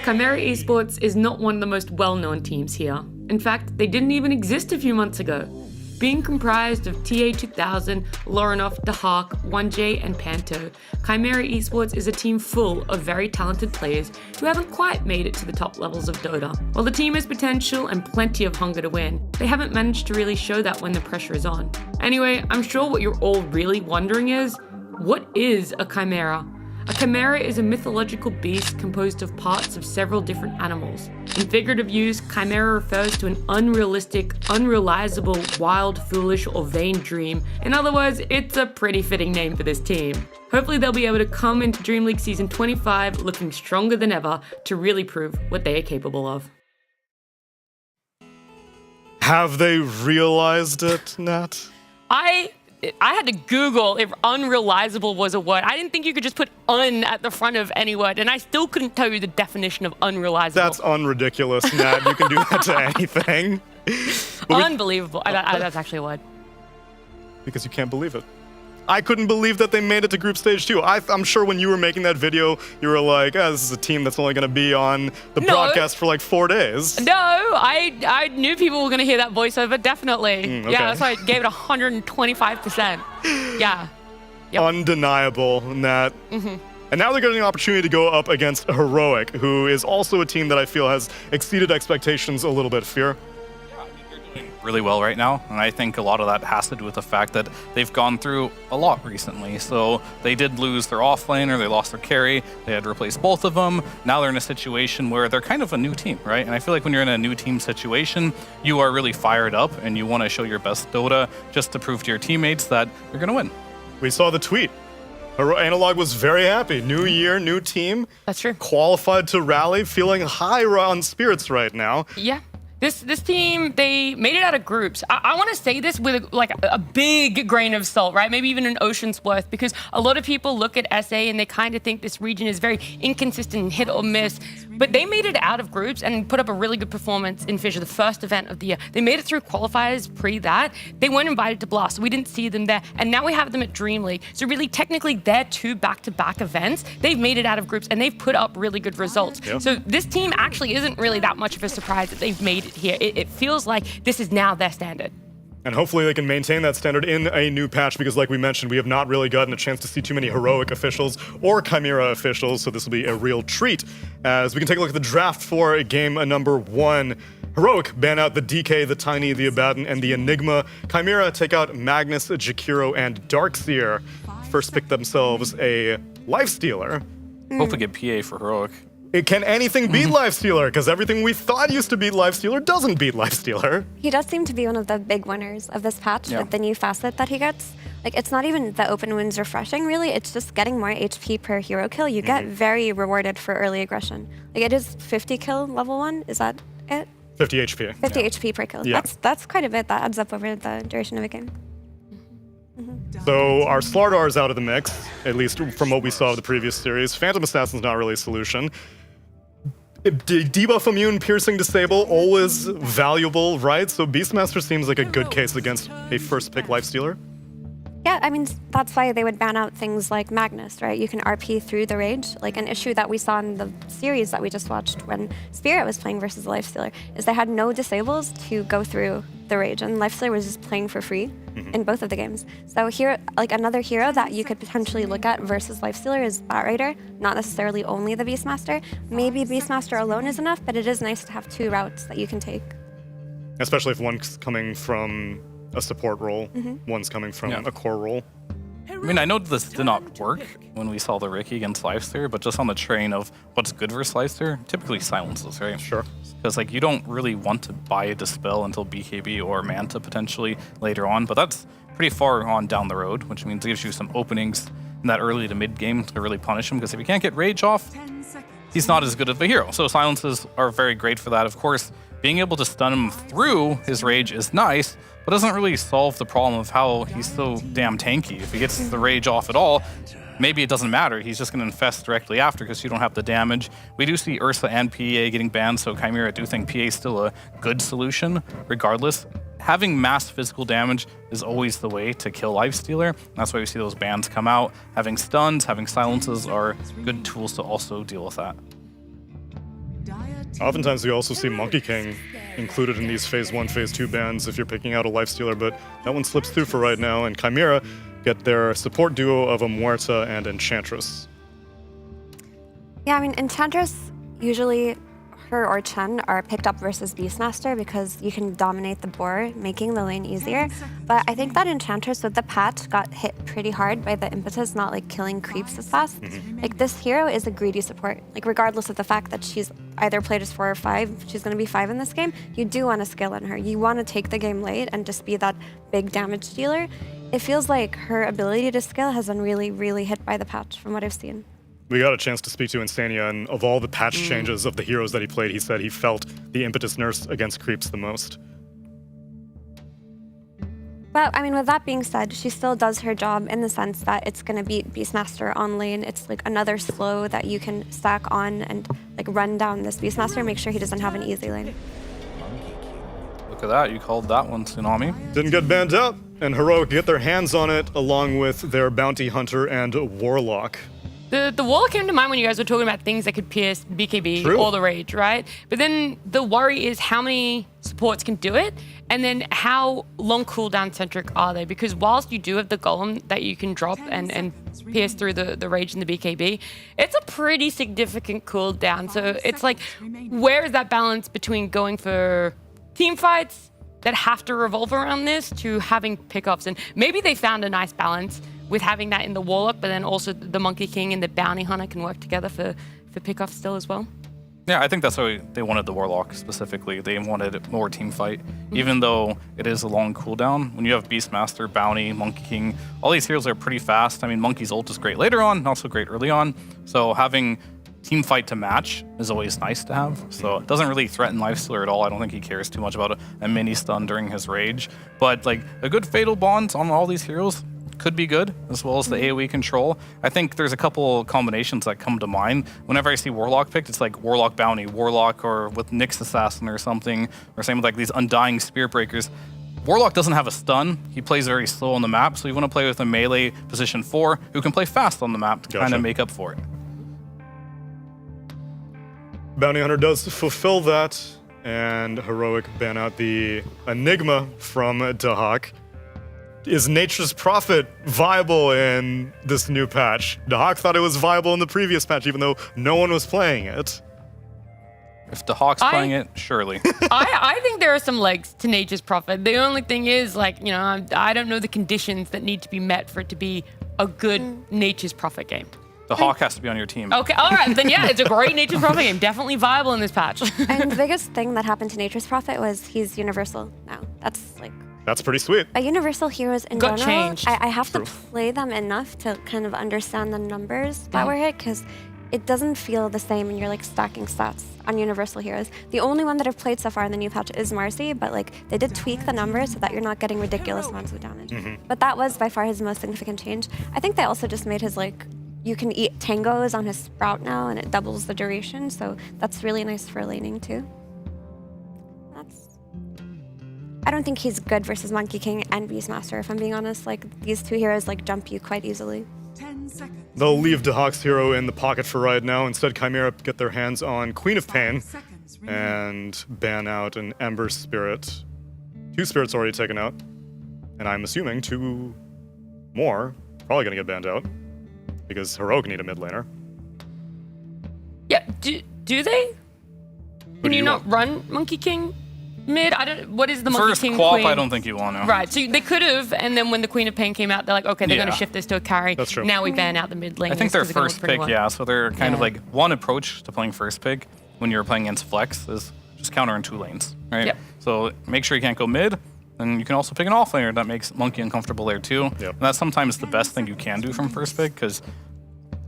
Chimera Esports is not one of the most well-known teams here. In fact, they didn't even exist a few months ago. Being comprised of TA2000, Lorinov, Dahak, 1J, and Panto, Chimera Esports is a team full of very talented players who haven't quite made it to the top levels of Dota. While the team has potential and plenty of hunger to win, they haven't managed to really show that when the pressure is on. Anyway, I'm sure what you're all really wondering is, what is a Chimera? A chimera is a mythological beast composed of parts of several different animals. In figurative use, chimera refers to an unrealistic, unrealizable, wild, foolish, or vain dream. In other words, it's a pretty fitting name for this team. Hopefully they'll be able to come into Dream League Season 25 looking stronger than ever to really prove what they are capable of. Have they realized it, Nat? I had to Google if unrealizable was a word. I didn't think you could just put un at the front of any word, and I still couldn't tell you the definition of unrealizable. That's unridiculous, Nat. You can do that to anything. Unbelievable. That's actually a word. Because you can't believe it. I couldn't believe that they made it to group stage 2. I'm sure when you were making that video, you were like, this is a team that's only going to be on the broadcast for like 4 days. No, I knew people were going to hear that voiceover, definitely. Okay. Yeah, that's why I gave it 125%. Yeah. Yep. Undeniable, Nat. And now they're getting an opportunity to go up against Heroic, who is also a team that I feel has exceeded expectations a little bit. Fear? really well right now, and I think a lot of that has to do with the fact that they've gone through a lot recently. So they did lose their offlaner, they lost their carry, they had to replace both of them. Now they're in a situation where they're kind of a new team, right? And I feel like when you're in a new team situation, you are really fired up and you want to show your best Dota just to prove to your teammates that you're going to win. We saw the tweet. Analog was very happy. New year, new team. That's true. Qualified to rally, feeling high on spirits right now. Yeah. This team, they made it out of groups. I want to say this with like a big grain of salt, right? Maybe even an ocean's worth, because a lot of people look at SA and they kind of think this region is very inconsistent, hit or miss. But they made it out of groups and put up a really good performance in Fissure, the first event of the year. They made it through qualifiers pre that. They weren't invited to Blast, so we didn't see them there. And now we have them at DreamLeague. So really, technically, they're 2 back-to-back events. They've made it out of groups and they've put up really good results. Yep. So this team actually isn't really that much of a surprise that they've made it here. It feels like this is now their standard. And hopefully they can maintain that standard in a new patch, because like we mentioned, we have not really gotten a chance to see too many heroic officials or Chimera officials, so this will be a real treat. As we can take a look at the draft for game number 1. Heroic ban out the DK, the Tiny, the Abaddon, and the Enigma. Chimera take out Magnus, Jakiro, and Darkseer. First pick themselves a Lifestealer. Hope we get PA for Heroic. Can anything beat Lifestealer? Because everything we thought used to beat Lifestealer doesn't beat Lifestealer. He does seem to be one of the big winners of this patch with the new facet that he gets. Like, it's not even the open wounds refreshing, really. It's just getting more HP per hero kill. You get very rewarded for early aggression. Like, it is 50 kill level 1. Is that it? 50 HP. 50 HP per kill. Yeah. That's quite a bit. That adds up over the duration of a game. So our Slardar is out of the mix, at least from what we saw of the previous series. Phantom Assassin's not really a solution. Debuff immune, piercing disable, always valuable, right? So Beastmaster seems like a good case against a first pick Lifestealer. Yeah, I mean, that's why they would ban out things like Magnus, right? You can RP through the Rage. Like, an issue that we saw in the series that we just watched when Spirit was playing versus Lifestealer is they had no disables to go through the Rage, and Lifestealer was just playing for free in both of the games. So here, like, another hero that you could potentially look at versus Lifestealer is Batrider, not necessarily only the Beastmaster. Maybe Beastmaster alone is enough, but it is nice to have 2 routes that you can take. Especially if one's coming from a support role, one's coming from a core role. I mean, I know this did not work when we saw the Ricky against Lifestealer, but just on the train of what's good versus Lifestealer, typically silences, right? Sure. Because like you don't really want to buy a Dispel until BKB or Manta potentially later on, but that's pretty far on down the road, which means it gives you some openings in that early to mid game to really punish him, because if you can't get Rage off, he's not as good of a hero. So silences are very great for that. Of course, being able to stun him through his Rage is nice, but doesn't really solve the problem of how he's so damn tanky. If he gets the Rage off at all, maybe it doesn't matter. He's just going to infest directly after because you don't have the damage. We do see Ursa and PA getting banned, so Chimera, I do think PA is still a good solution regardless. Having mass physical damage is always the way to kill Lifestealer. That's why we see those bans come out. Having stuns, having silences are good tools to also deal with that. Oftentimes we also see Monkey King included in these Phase 1, Phase 2 bans if you're picking out a Lifestealer, but that one slips through for right now, and Chimera get their support duo of a Muerta and Enchantress. Yeah, I mean, Enchantress, usually her or Chen are picked up versus Beastmaster because you can dominate the board, making the lane easier. But I think that Enchantress with the patch got hit pretty hard by the impetus not like killing creeps as fast. Like, this hero is a greedy support. Like, regardless of the fact that she's either played as 4 or 5, she's going to be 5 in this game, you do want to skill on her. You want to take the game late and just be that big damage dealer. It feels like her ability to skill has been really, really hit by the patch from what I've seen. We got a chance to speak to Insania, and of all the patch changes of the heroes that he played, he said he felt the impetus nerfs against creeps the most. But, I mean, with that being said, she still does her job in the sense that it's going to beat Beastmaster on lane. It's like another slow that you can stack on and like run down this Beastmaster, make sure he doesn't have an easy lane. Look at that, you called that one Tsunami. Didn't get banned out, and Heroic get their hands on it along with their Bounty Hunter and Warlock. The wall came to mind when you guys were talking about things that could pierce BKB True. or the Rage, right? But then the worry is how many supports can do it, and then how long cooldown centric are they? Because whilst you do have the Golem that you can drop and pierce through the Rage and the BKB, it's a pretty significant cooldown. So it's like, where is that balance between going for team fights that have to revolve around this to having pickups. And maybe they found a nice balance with having that in the Warlock, but then also the Monkey King and the Bounty Hunter can work together for pickups still as well. Yeah, I think that's why they wanted the Warlock specifically. They wanted more team fight, even though it is a long cooldown. When you have Beastmaster, Bounty, Monkey King, all these heroes are pretty fast. I mean, Monkey's ult is great later on, not so great early on. So having team fight to match is always nice to have. So it doesn't really threaten Lifestealer at all. I don't think he cares too much about a mini stun during his rage. But like a good Fatal Bond on all these heroes could be good, as well as the AoE control. I think there's a couple combinations that come to mind. Whenever I see Warlock picked, it's like Warlock Bounty, Warlock or with Nyx Assassin or something, or same with like these Undying Spear Breakers. Warlock doesn't have a stun. He plays very slow on the map, so you want to play with a melee position 4 who can play fast on the map to kind of make up for it. Bounty Hunter does fulfill that, and Heroic ban out the Enigma from Dahak. Is Nature's Prophet viable in this new patch? Dahak thought it was viable in the previous patch, even though no one was playing it. If Dahak's playing it, surely. I think there are some legs to Nature's Prophet. The only thing is, like, you know, I don't know the conditions that need to be met for it to be a good Nature's Prophet game. The Hawk has to be on your team. Okay, all right, then yeah, it's a great Nature's Prophet game. Definitely viable in this patch. And the biggest thing that happened to Nature's Prophet was he's universal now. That's pretty sweet. Universal heroes in Got general, changed. I have to play them enough to kind of understand the numbers that were hit, because it doesn't feel the same when you're like stacking stats on universal heroes. The only one that I've played so far in the new patch is Marcy, but like they did tweak the numbers so that you're not getting ridiculous amounts of damage. But that was by far his most significant change. I think they also just made his like, you can eat tangos on his sprout now and it doubles the duration, so that's really nice for laning too. I don't think he's good versus Monkey King and Beastmaster, if I'm being honest. Like, these two heroes like jump you quite easily. 10 seconds. They'll leave Dahak's hero in the pocket for right now. Instead, Chimera get their hands on Queen of Pain and ban out an Ember Spirit. 2 spirits already taken out. And I'm assuming 2 more probably gonna get banned out because Heroic need a mid laner. Yeah, do they? Can you not run Monkey King mid? I don't. What is the Monkey First King quap, Queen? I don't think you want to. Right, so they could have, and then when the Queen of Pain came out, they're like, okay, they're going to Yeah. shift this to a carry. That's true. Now we ban out the mid lane. I think their first pick, yeah. So they're kind of like one approach to playing first pick when you're playing against Flex is just counter in 2 lanes, right? Yep. So make sure you can't go mid. And you can also pick an offlaner that makes Monkey uncomfortable there too. Yep. And that's sometimes the best thing you can do from first pick because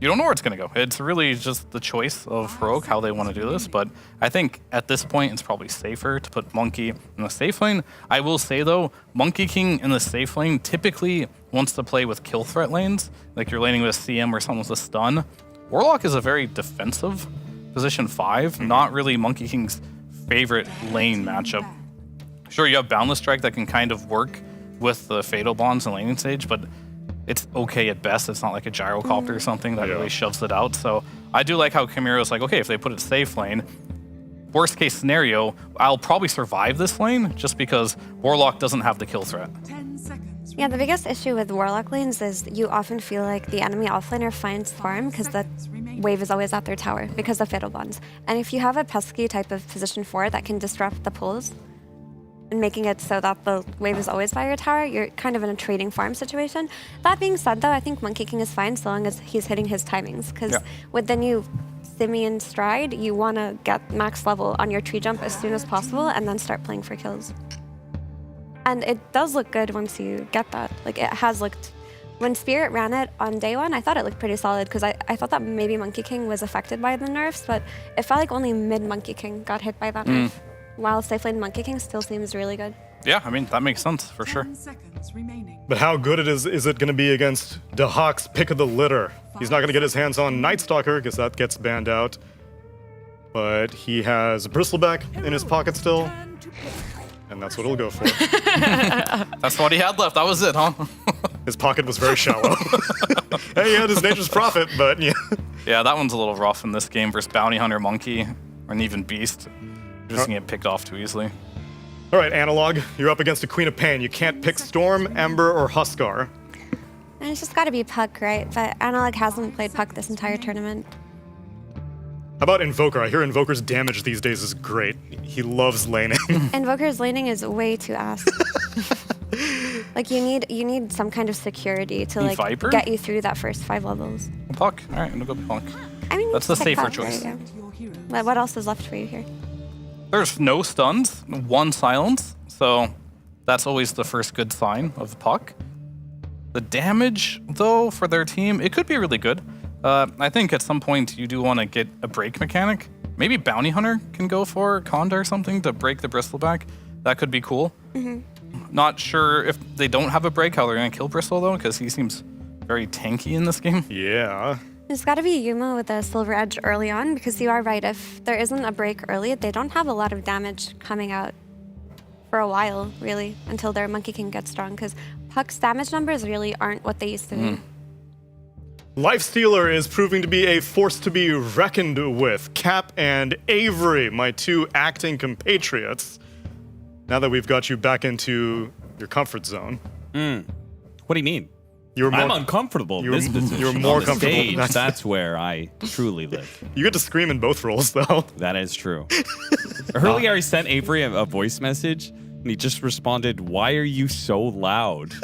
you don't know where it's going to go. It's really just the choice of Heroic how they want to do this. But I think at this point, it's probably safer to put Monkey in the safe lane. I will say, though, Monkey King in the safe lane typically wants to play with kill threat lanes. Like you're laning with a CM or someone with a stun. Warlock is a very defensive position 5, not really Monkey King's favorite lane matchup. Sure, you have Boundless Strike that can kind of work with the Fatal Bonds and laning stage, but it's okay at best. It's not like a Gyrocopter or something that really shoves it out. So I do like how Chimera's like, okay, if they put it safe lane, worst case scenario, I'll probably survive this lane just because Warlock doesn't have the kill threat. 10 seconds. Yeah, the biggest issue with Warlock lanes is you often feel like the enemy offlaner finds farm because the wave is always at their tower because of Fatal Bonds. And if you have a pesky type of position 4 that can disrupt the pulls, and making it so that the wave is always by your tower, you're kind of in a trading farm situation. That being said, though, I think Monkey King is fine so long as he's hitting his timings, because with the new Simian Stride, you want to get max level on your tree jump as soon as possible and then start playing for kills. And it does look good once you get that. Like, it has looked... When Spirit ran it on day 1, I thought it looked pretty solid, because I thought that maybe Monkey King was affected by the nerfs, but it felt like only mid Monkey King got hit by that nerf. While safe lane Monkey King still seems really good. Yeah, I mean, that makes sense for sure. 10 seconds remaining. But how good is it going to be against Dahak's pick of the litter? He's not going to get his hands on Night Stalker because that gets banned out. But he has Bristleback in his pocket still. And that's what he'll go for. That's what he had left. That was it, huh? His pocket was very shallow. Hey, he had his Nature's Prophet, but yeah. Yeah, that one's a little rough in this game versus Bounty Hunter Monkey or an even Beast. You're just going to get picked off too easily. All right, Analog, you're up against a Queen of Pain. You can't pick Storm, Ember, or Huskar. And it's just got to be Puck, right? But Analog hasn't played Puck this entire tournament. How about Invoker? I hear Invoker's damage these days is great. He loves laning. Invoker's laning is way too ass. Like you need some kind of security to like Viper? get you through that first 5 levels. Puck. All right, I'm gonna go Puck. I mean, That's you the can pick safer Puck, there choice. you go. What else is left for you here? There's no stuns, 1 silence, so that's always the first good sign of the Puck. The damage, though, for their team, it could be really good. I think at some point you do want to get a break mechanic. Maybe Bounty Hunter can go for Conda or something to break the Bristleback. That could be cool. Not sure if they don't have a break, how they're going to kill Bristle, though, because he seems very tanky in this game. Yeah. There's got to be Yuma with a Silver Edge early on, because you are right. If there isn't a break early, they don't have a lot of damage coming out for a while, really, until their Monkey King gets strong, because Puck's damage numbers really aren't what they used to be. Lifestealer is proving to be a force to be reckoned with. Cap and Avery, my 2 acting compatriots. Now that we've got you back into your comfort zone. What do you mean? I'm uncomfortable in you're- this position. you're more On the comfortable. stage, that's where I truly live. You get to scream in both roles, though. That is true. Earlier, I sent Avery a voice message, and he just responded, "Why are you so loud?"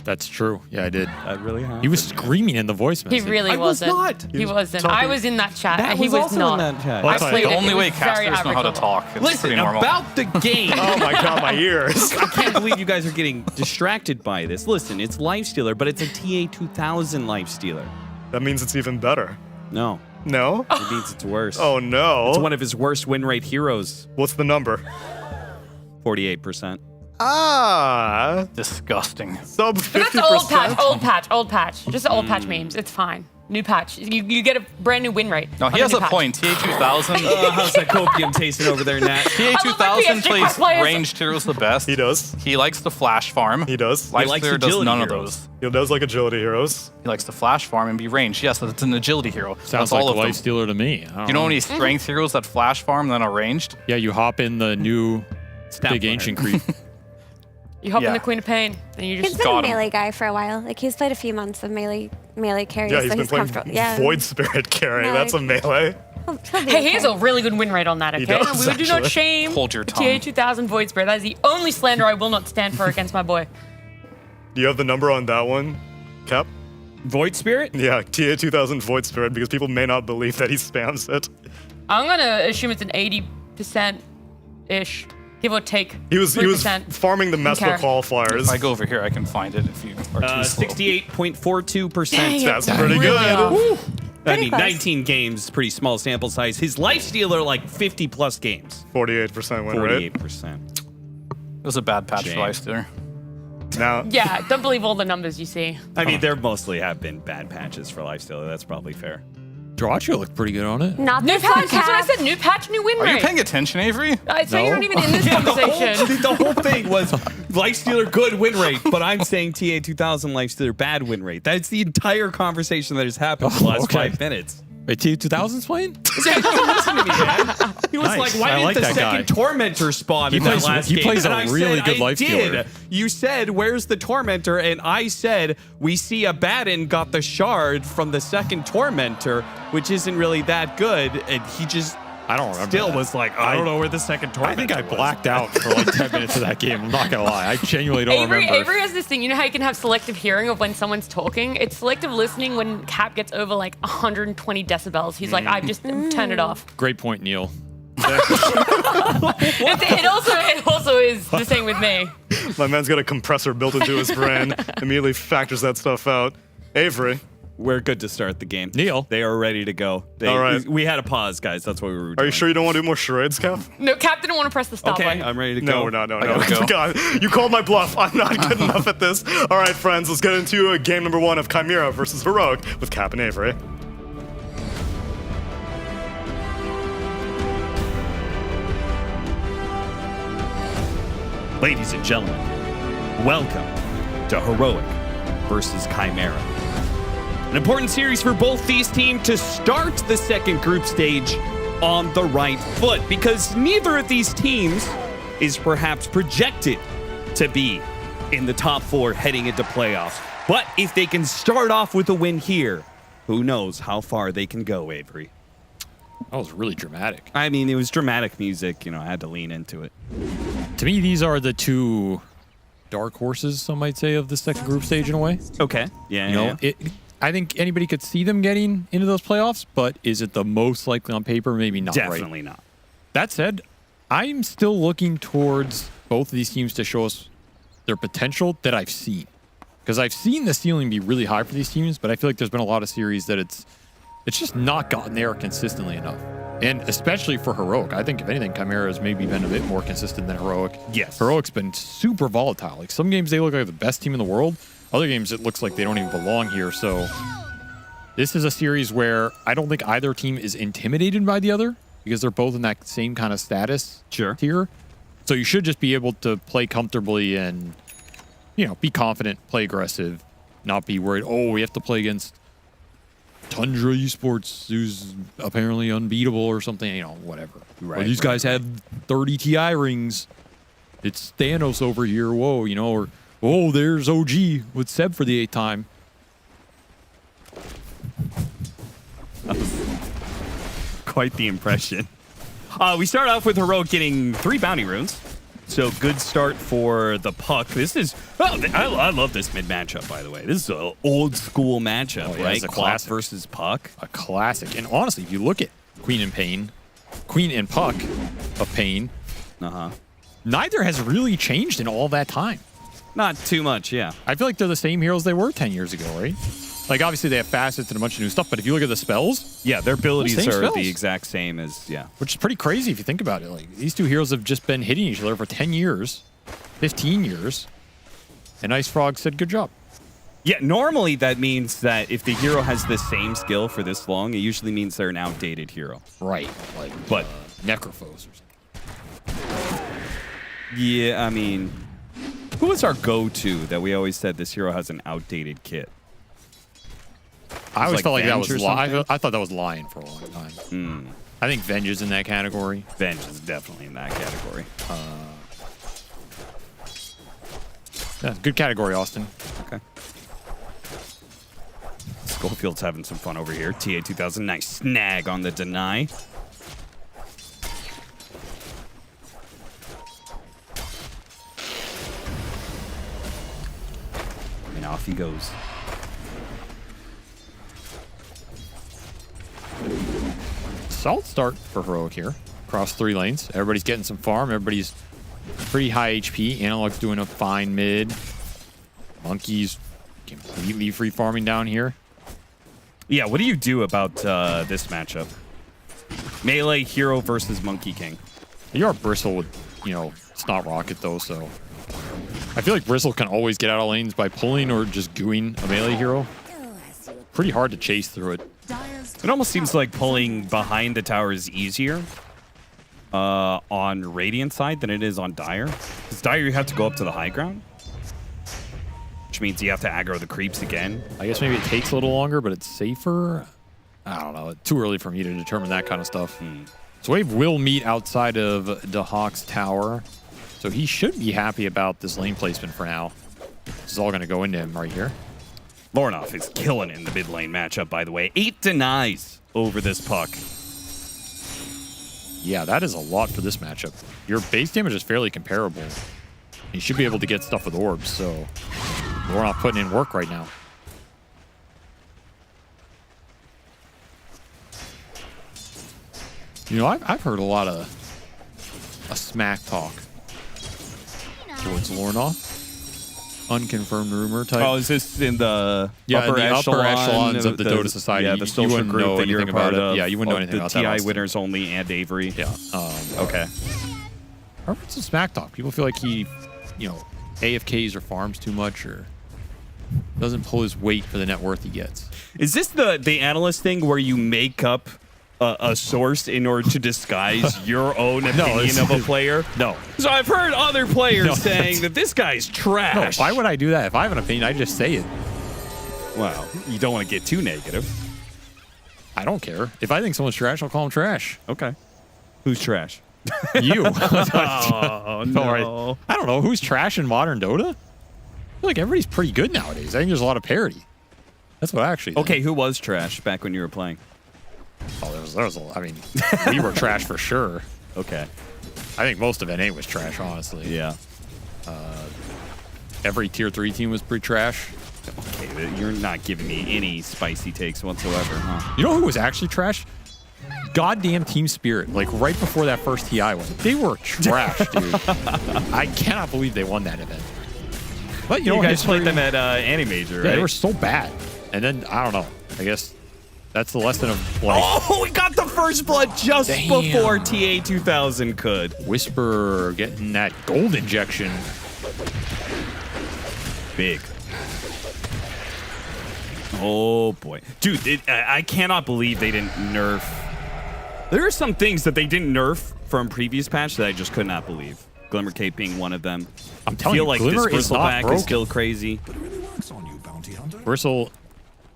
That's true. Yeah, I did. That really happened. He was screaming in the voice He message. really wasn't. He wasn't. I was in that chat. and he was not. I played the it. only It way was very casters know how to average. talk. It's Listen, pretty normal. about the game. Oh my god, my ears. I can't believe you guys are getting distracted by this. Listen, it's Lifestealer, but it's a TA2000 Lifestealer. That means it's even better. No. No? It means it's worse. Oh no. It's one of his worst win rate heroes. What's the number? 48%. Ah. Disgusting. Sub 50%. But that's old patch. Just old patch memes. It's fine. New patch. You get a brand new win rate. No, on he the has new a patch. point. TA2000. How's that copium tasting over there, Nat? TA2000 plays players. ranged heroes the best. He does. He likes to flash farm. He does. Lifestealer likes does agility none heroes. of those. He does like agility heroes. He likes to flash farm and be ranged. Yes, it's an agility hero. Sounds That's like all of them. Lifestealer to me. I don't Do you know know. any strength heroes that flash farm then are ranged? Yeah, you hop in the new big Player. ancient creep. You hop in Yeah. the Queen of Pain, and you He's just been a got him. melee guy for a while. Like he's played a few months of melee carries, Yeah, he's so been he's playing comfortable. Yeah. Void Spirit carry. No, That's a melee. He'll be Hey, he has okay. a really good win rate on that, He okay? does, We do not actually. shame Hold your tongue. TA2000 Void Spirit. That is the only slander I will not stand for against my boy. Do you have the number on that one, Cap? Void Spirit? Yeah, TA2000 Void Spirit, because people may not believe that he spams it. I'm gonna assume it's an 80%-ish, give or take. He was 3% farming the Mesper care. qualifiers. If I go over here, I can find it if you are too slow. 68.42%. That's pretty Really good. off. I Pretty mean, close. 19 games, pretty small sample size. His Lifestealer, like 50 plus games. 48% win rate. 48%. It was a bad patch Shame. for Lifestealer. Now, Yeah, don't believe all the numbers you see. I mean, there mostly have been bad patches for Lifestealer. That's probably fair. Dracho looked pretty good on it. Not New this one, patch, that's what I Cap. said. New patch, new win Are you rate. paying attention, Avery? So you're not even in this conversation. The whole thing was Lifestealer good win rate, but I'm saying TA2000 Lifestealer bad win rate. That's the entire conversation that has happened for the last 5 minutes. Wait, T2000's playing? Yeah, he doesn't listen to me, man. He was Nice. like, why I didn't like the that second guy. Tormentor spawn in that plays- last he game? plays And a I really said, good I Lifestealer. did. You said, where's the Tormentor? And I said, we see a Batten got the shard from the second Tormentor, which isn't really that good. And he just I don't remember. still that. was like, I don't know where the second Tormentor I think I was. blacked out for like 10 minutes of that game. I'm not gonna lie. I genuinely don't remember. Avery has this thing. You know how you can have selective hearing of when someone's talking? It's selective listening when Cap gets over like 120 decibels. He's like, I've just turned it off. Great point, Neil. It also is the same with me. my man's got a compressor built into his brain, immediately factors that stuff out. Avery. We're good to start the game. Neil. They are ready to go. All right. We had a pause, guys. That's what we were doing. Are you sure you don't want to do more charades, Cap? No, Cap didn't want to press the stop Okay, button. I'm ready to go. No, we're not. No, I gotta go. God, you called my bluff. I'm not good enough at this. All right, friends, let's get into game number 1 of Chimera versus Heroic with Cap and Avery. Ladies and gentlemen, welcome to Heroic versus Chimera. An important series for both these teams to start the second group stage on the right foot, because neither of these teams is perhaps projected to be in the top 4 heading into playoffs. But if they can start off with a win here, who knows how far they can go, Avery. That was really dramatic. I mean, it was dramatic music. You know, I had to lean into it. To me, these are the two dark horses, some might say, of the second group stage in a way. Okay. Yeah. You know, I think anybody could see them getting into those playoffs, but is it the most likely on paper? Maybe not. Definitely not. That said, I'm still looking towards both of these teams to show us their potential that I've seen. Because I've seen the ceiling be really high for these teams, but I feel like there's been a lot of series that it's just not gotten there consistently enough. And especially for Heroic. I think, if anything, Chimera has maybe been a bit more consistent than Heroic. Yes. Heroic's been super volatile. Like, some games they look like the best team in the world. Other games it looks like they don't even belong here. So this is a series where I don't think either team is intimidated by the other because they're both in that same kind of status tier. So you should just be able to play comfortably and, you know, be confident, play aggressive, not be worried, oh, we have to play against Tundra Esports, who's apparently unbeatable or something, you know, whatever. Or these guys have 30 TI rings. It's Thanos over here, whoa, you know, or, oh, there's OG with Seb for the 8th time. That was quite the impression. We start off with Heroic getting 3 bounty runes. So good start for the Puck. This is, I love this mid matchup, by the way. This is an old school matchup, right? It's a Cloth classic versus Puck. A classic. And honestly, if you look at Queen and Puck of Pain, neither has really changed in all that time. Not too much, yeah. I feel like they're the same heroes they were 10 years ago, right? Like, obviously they have facets and a bunch of new stuff, but if you look at the spells, yeah, their abilities are spells. The exact same as, which is pretty crazy if you think about it. Like, these two heroes have just been hitting each other for 10 years, 15 years, and Ice Frog said, good job. Yeah, normally that means that if the hero has the same skill for this long, it usually means they're an outdated hero. Right. Like, but Necrophos or something. Yeah, I mean, who was our go-to that we always said this hero has an outdated kit? I always felt like that was I thought that was Lion for a long time. I think Venge is in that category. Venge is definitely in that category. Yeah, good category, Austin. Okay. Schofield's having some fun over here. TA 2000, nice snag on the deny. And off he goes. Solid start for Heroic here. Across 3 lanes. Everybody's getting some farm. Everybody's pretty high HP. Analog's doing a fine mid. Monkey's completely free farming down here. Yeah, what do you do about this matchup? Melee hero versus Monkey King. You are Bristle with, you know, it's not Rocket though, so I feel like Bristle can always get out of lanes by pulling or just gooing a melee hero. Pretty hard to chase through it. It almost seems like pulling behind the tower is easier on Radiant side than it is on Dire. Because Dire, you have to go up to the high ground, which means you have to aggro the creeps again. I guess maybe it takes a little longer, but it's safer. I don't know. It's too early for me to determine that kind of stuff. So Wave will meet outside of DeHawk's tower. So he should be happy about this lane placement for now. This is all going to go into him right here. Lornoff is killing it in the mid lane matchup, by the way. 8 denies over this Puck. Yeah, that is a lot for this matchup. Your base damage is fairly comparable. You should be able to get stuff with orbs, so Lornoff putting in work right now. You know, I've heard a lot of smack talk towards Lornoff. Unconfirmed rumor type. Oh, is this in the upper echelons of the Dota Society? Yeah, the social group that you're a part of. Yeah, you wouldn't know anything about that. The TI winners only and Avery. Yeah. Okay. I've heard some smack talk. People feel like he, you know, AFKs or farms too much or doesn't pull his weight for the net worth he gets. Is this the analyst thing where you make up a source in order to disguise your own opinion of a player? No. So I've heard other players saying that this guy's trash. No, why would I do that? If I have an opinion, I just say it. Well, you don't want to get too negative. I don't care. If I think someone's trash, I'll call them trash. Okay. Who's trash? You. Oh, no. I don't know. Who's trash in modern Dota? I feel like everybody's pretty good nowadays. I think there's a lot of parity. That's what I actually think. Okay, who was trash back when you were playing? Oh, I mean, we were trash for sure. Okay. I think most of NA was trash, honestly. Yeah. Every tier 3 team was pretty trash. Okay, you're not giving me any spicy takes whatsoever, huh? You know who was actually trash? Goddamn Team Spirit. Like right before that first TI one. They were trash, dude. I cannot believe they won that event. But you guys played them at Animajor, right? Yeah, they were so bad. And then, I don't know. I guess that's the lesson of like... Oh, we got the first blood just before TA 2000 could. Whisper getting that gold injection. Big. Oh, boy. Dude, I cannot believe they didn't nerf. There are some things that they didn't nerf from previous patch that I just could not believe. Glimmer Cape being one of them. I'm telling you, like Glimmer this is not Bristleback broken. is still crazy. Bristle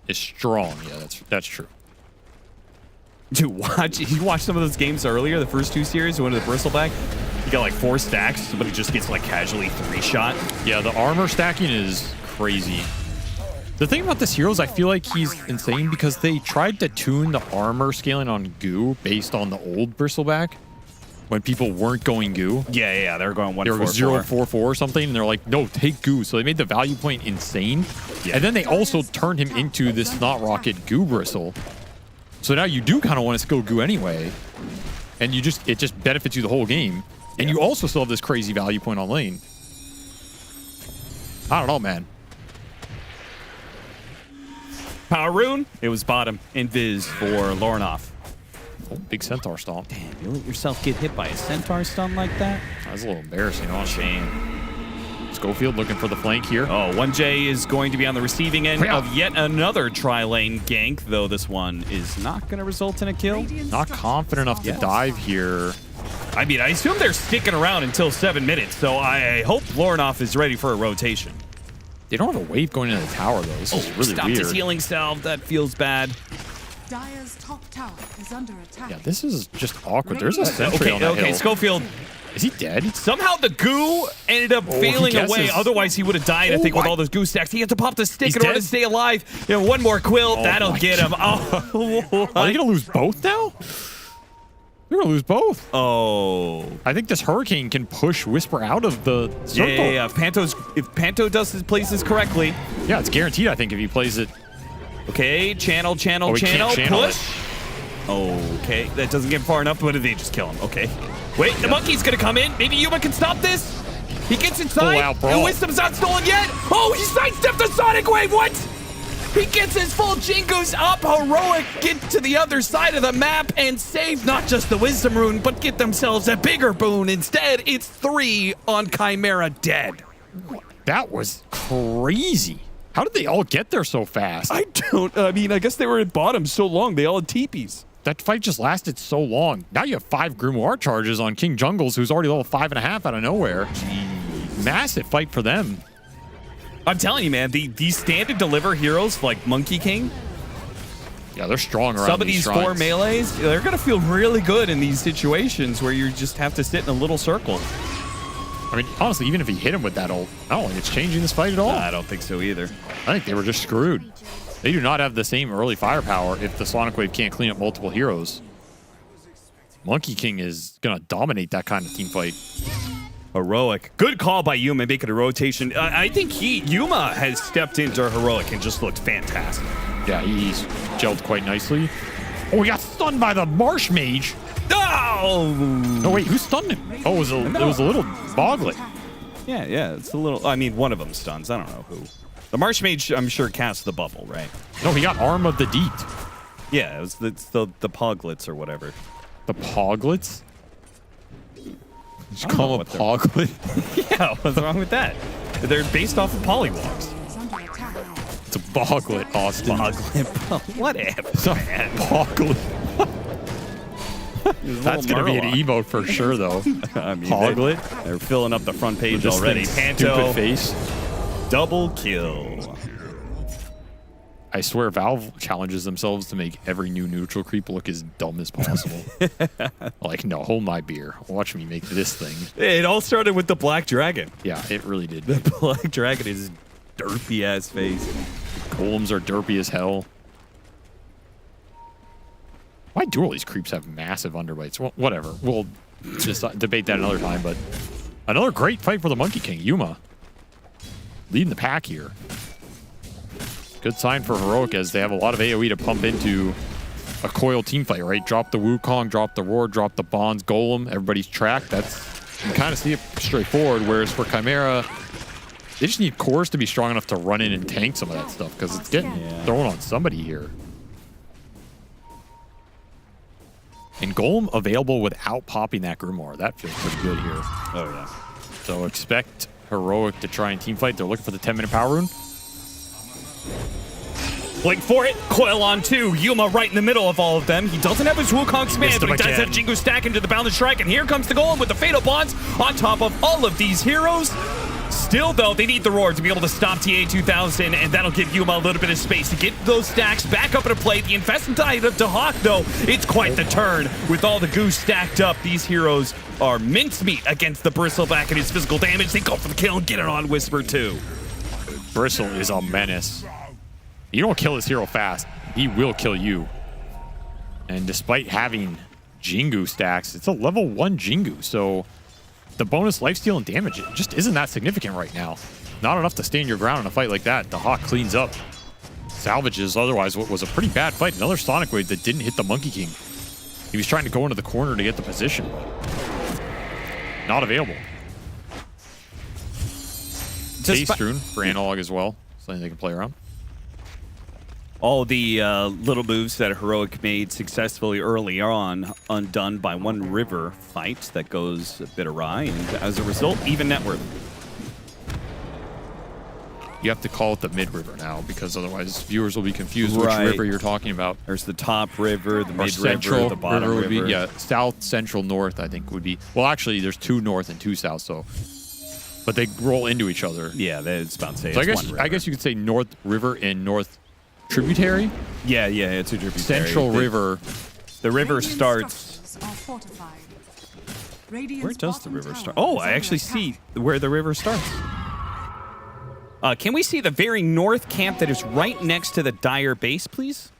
is strong. Yeah, that's true. Dude, you watched some of those games earlier, the first 2 series, one of the Bristleback. You got like 4 stacks, but he just gets like casually 3-shot. Yeah, the armor stacking is crazy. The thing about this hero is I feel like he's insane because they tried to tune the armor scaling on Goo based on the old Bristleback when people weren't going Goo. Yeah, they were going 1-4-4. They were 0-4-4 or something, and they're like, no, take Goo. So they made the value point insane. Yeah. And then they also turned him into this Snot Rocket Goo Bristle. So now you do kind of want to skill Goo anyway. And it just benefits you the whole game. And you also still have this crazy value point on lane. I don't know, man. Power Rune, it was bottom. Invis for Lornoff. Oh, big Centaur stomp. Damn, you let yourself get hit by a Centaur stun like that? That's a little embarrassing, honestly. Shame. Schofield looking for the flank here. Oh, 1J is going to be on the receiving end of yet another tri-lane gank, though this one is not going to result in a kill. Not confident enough to dive here. I mean, I assume they're sticking around until 7 minutes, so I hope Lornoff is ready for a rotation. They don't have a wave going into the tower, though. This is really stopped weird. his healing salve. That feels bad. Dire's top tower is under attack. Yeah, this is just awkward. There's a sentry on that hill. Schofield. Is he dead? Somehow the goo ended up failing away. Otherwise, he would have died, I think, with all those goo stacks. He had to pop the stick in order to stay alive. You know, one more quill. That'll get him. Oh, are they going to lose both now? They're going to lose both. Oh. I think this Hurricane can push Whisper out of the circle. Yeah. If Panto plays this correctly. Yeah, it's guaranteed, I think, if he plays it. Okay, channel, push. Okay, that doesn't get far enough, but they just kill him. Okay. Wait, the monkey's going to come in. Maybe Yuma can stop this. He gets inside. And Wisdom's not stolen yet. Oh, he sidestepped the Sonic Wave. What? He gets his full Jingoos up. Heroic get to the other side of the map and save not just the Wisdom Rune, but get themselves a bigger boon. Instead, it's 3 on Chimera dead. That was crazy. How did they all get there so fast? I guess they were at bottom so long. They all had teepees. That fight just lasted so long. Now you have 5 Grimoire charges on King Jungles, who's already level 5.5 out of nowhere. Jeez. Massive fight for them. I'm telling you, man, these standard deliver heroes like Monkey King. Yeah, they're strong around some of these shrines. 4 melees, they're going to feel really good in these situations where you just have to sit in a little circle. I mean, honestly, even if he hit him with that ult, I don't think it's changing this fight at all. I don't think so either. I think they were just screwed. They do not have the same early firepower if the Sonic Wave can't clean up multiple heroes. Monkey King is going to dominate that kind of team fight. Heroic. Good call by Yuma making a rotation. I think Yuma has stepped into Heroic and just looked fantastic. Yeah, he's gelled quite nicely. Oh, he got stunned by the Marsh Mage. Oh! No, wait, who stunned him? Oh, it was a little Boglet. Yeah, it's a little... I mean, one of them stuns. I don't know who. The Marsh Mage, I'm sure, cast the bubble, right? No, he got Arm of the Deep. Yeah, it's the Poglets or whatever. The Poglets? Did you call him a Poglet? Yeah, what's wrong with that? They're based off of Polywalks. It's a Boglet, Austin. Boglet. Whatever, man. Poglet. That's going to be an emote for sure, though. I mean, Poglet. They're filling up the front page This already. thing's Panto. stupid face. Double kill. I swear Valve challenges themselves to make every new neutral creep look as dumb as possible. Like, no, hold my beer. Watch me make this thing. It all started with the Black Dragon. Yeah, it really did. The Black Dragon is derpy-ass face. Golems are derpy as hell. Why do all these creeps have massive underbites? Well, whatever. We'll just debate that another time. But another great fight for the Monkey King. Yuma leading the pack here. Good sign for Heroic as they have a lot of AoE to pump into a coil team fight, right? Drop the Wukong, drop the Roar, drop the Bonds, Golem. Everybody's tracked. That's, you can kind of see it straightforward. Whereas for Chimera, they just need cores to be strong enough to run in and tank some of that stuff because it's getting thrown on somebody here. And Golem available without popping that Grimoire. That feels pretty good here. Oh, yeah. So expect Heroic to try and team fight. They're looking for the 10-minute power rune. Link for it. Coil on 2. Yuma right in the middle of all of them. He doesn't have his Wukong command, but he does have Jingu stack into the Bounded Strike. And here comes the Golem with the Fatal Bonds on top of all of these heroes. Still, though, they need the Roar to be able to stop TA2000, and that'll give Yuma a little bit of space to get those stacks back up into play. The Infestantide of Dahak, though, it's quite the turn. With all the goo stacked up, these heroes are mincemeat against the Bristleback and his physical damage. They go for the kill and get it on Whisper, too. Bristle is a menace. You don't kill this hero fast, he will kill you. And despite having Jingu stacks, it's a level 1 Jingu, so the bonus lifesteal and damage just isn't that significant right now. Not enough to stand your ground in a fight like that. The Hawk cleans up, salvages otherwise what was a pretty bad fight. Another Sonic Wave that didn't hit the Monkey King. He was trying to go into the corner to get the position, but not available. Taste Rune for Analog as well, something they can play around. All the little moves that Heroic made successfully early on undone by one river fight that goes a bit awry, and as a result, even net worth. You have to call it the mid-river now, because otherwise viewers will be confused which river you're talking about. There's the top river, the mid-river, the bottom river. Would be, yeah, south, central, north, I think would be. Well, actually, there's 2 north and 2 south, so. But they roll into each other. Yeah, that's about to say so it's one river. I guess you could say North River and North Tributary? Yeah, it's a tributary. Central River. The river starts. Where does the river start? Oh, I actually see where the river starts. Can we see the very north camp that is right next to the Dire base, please?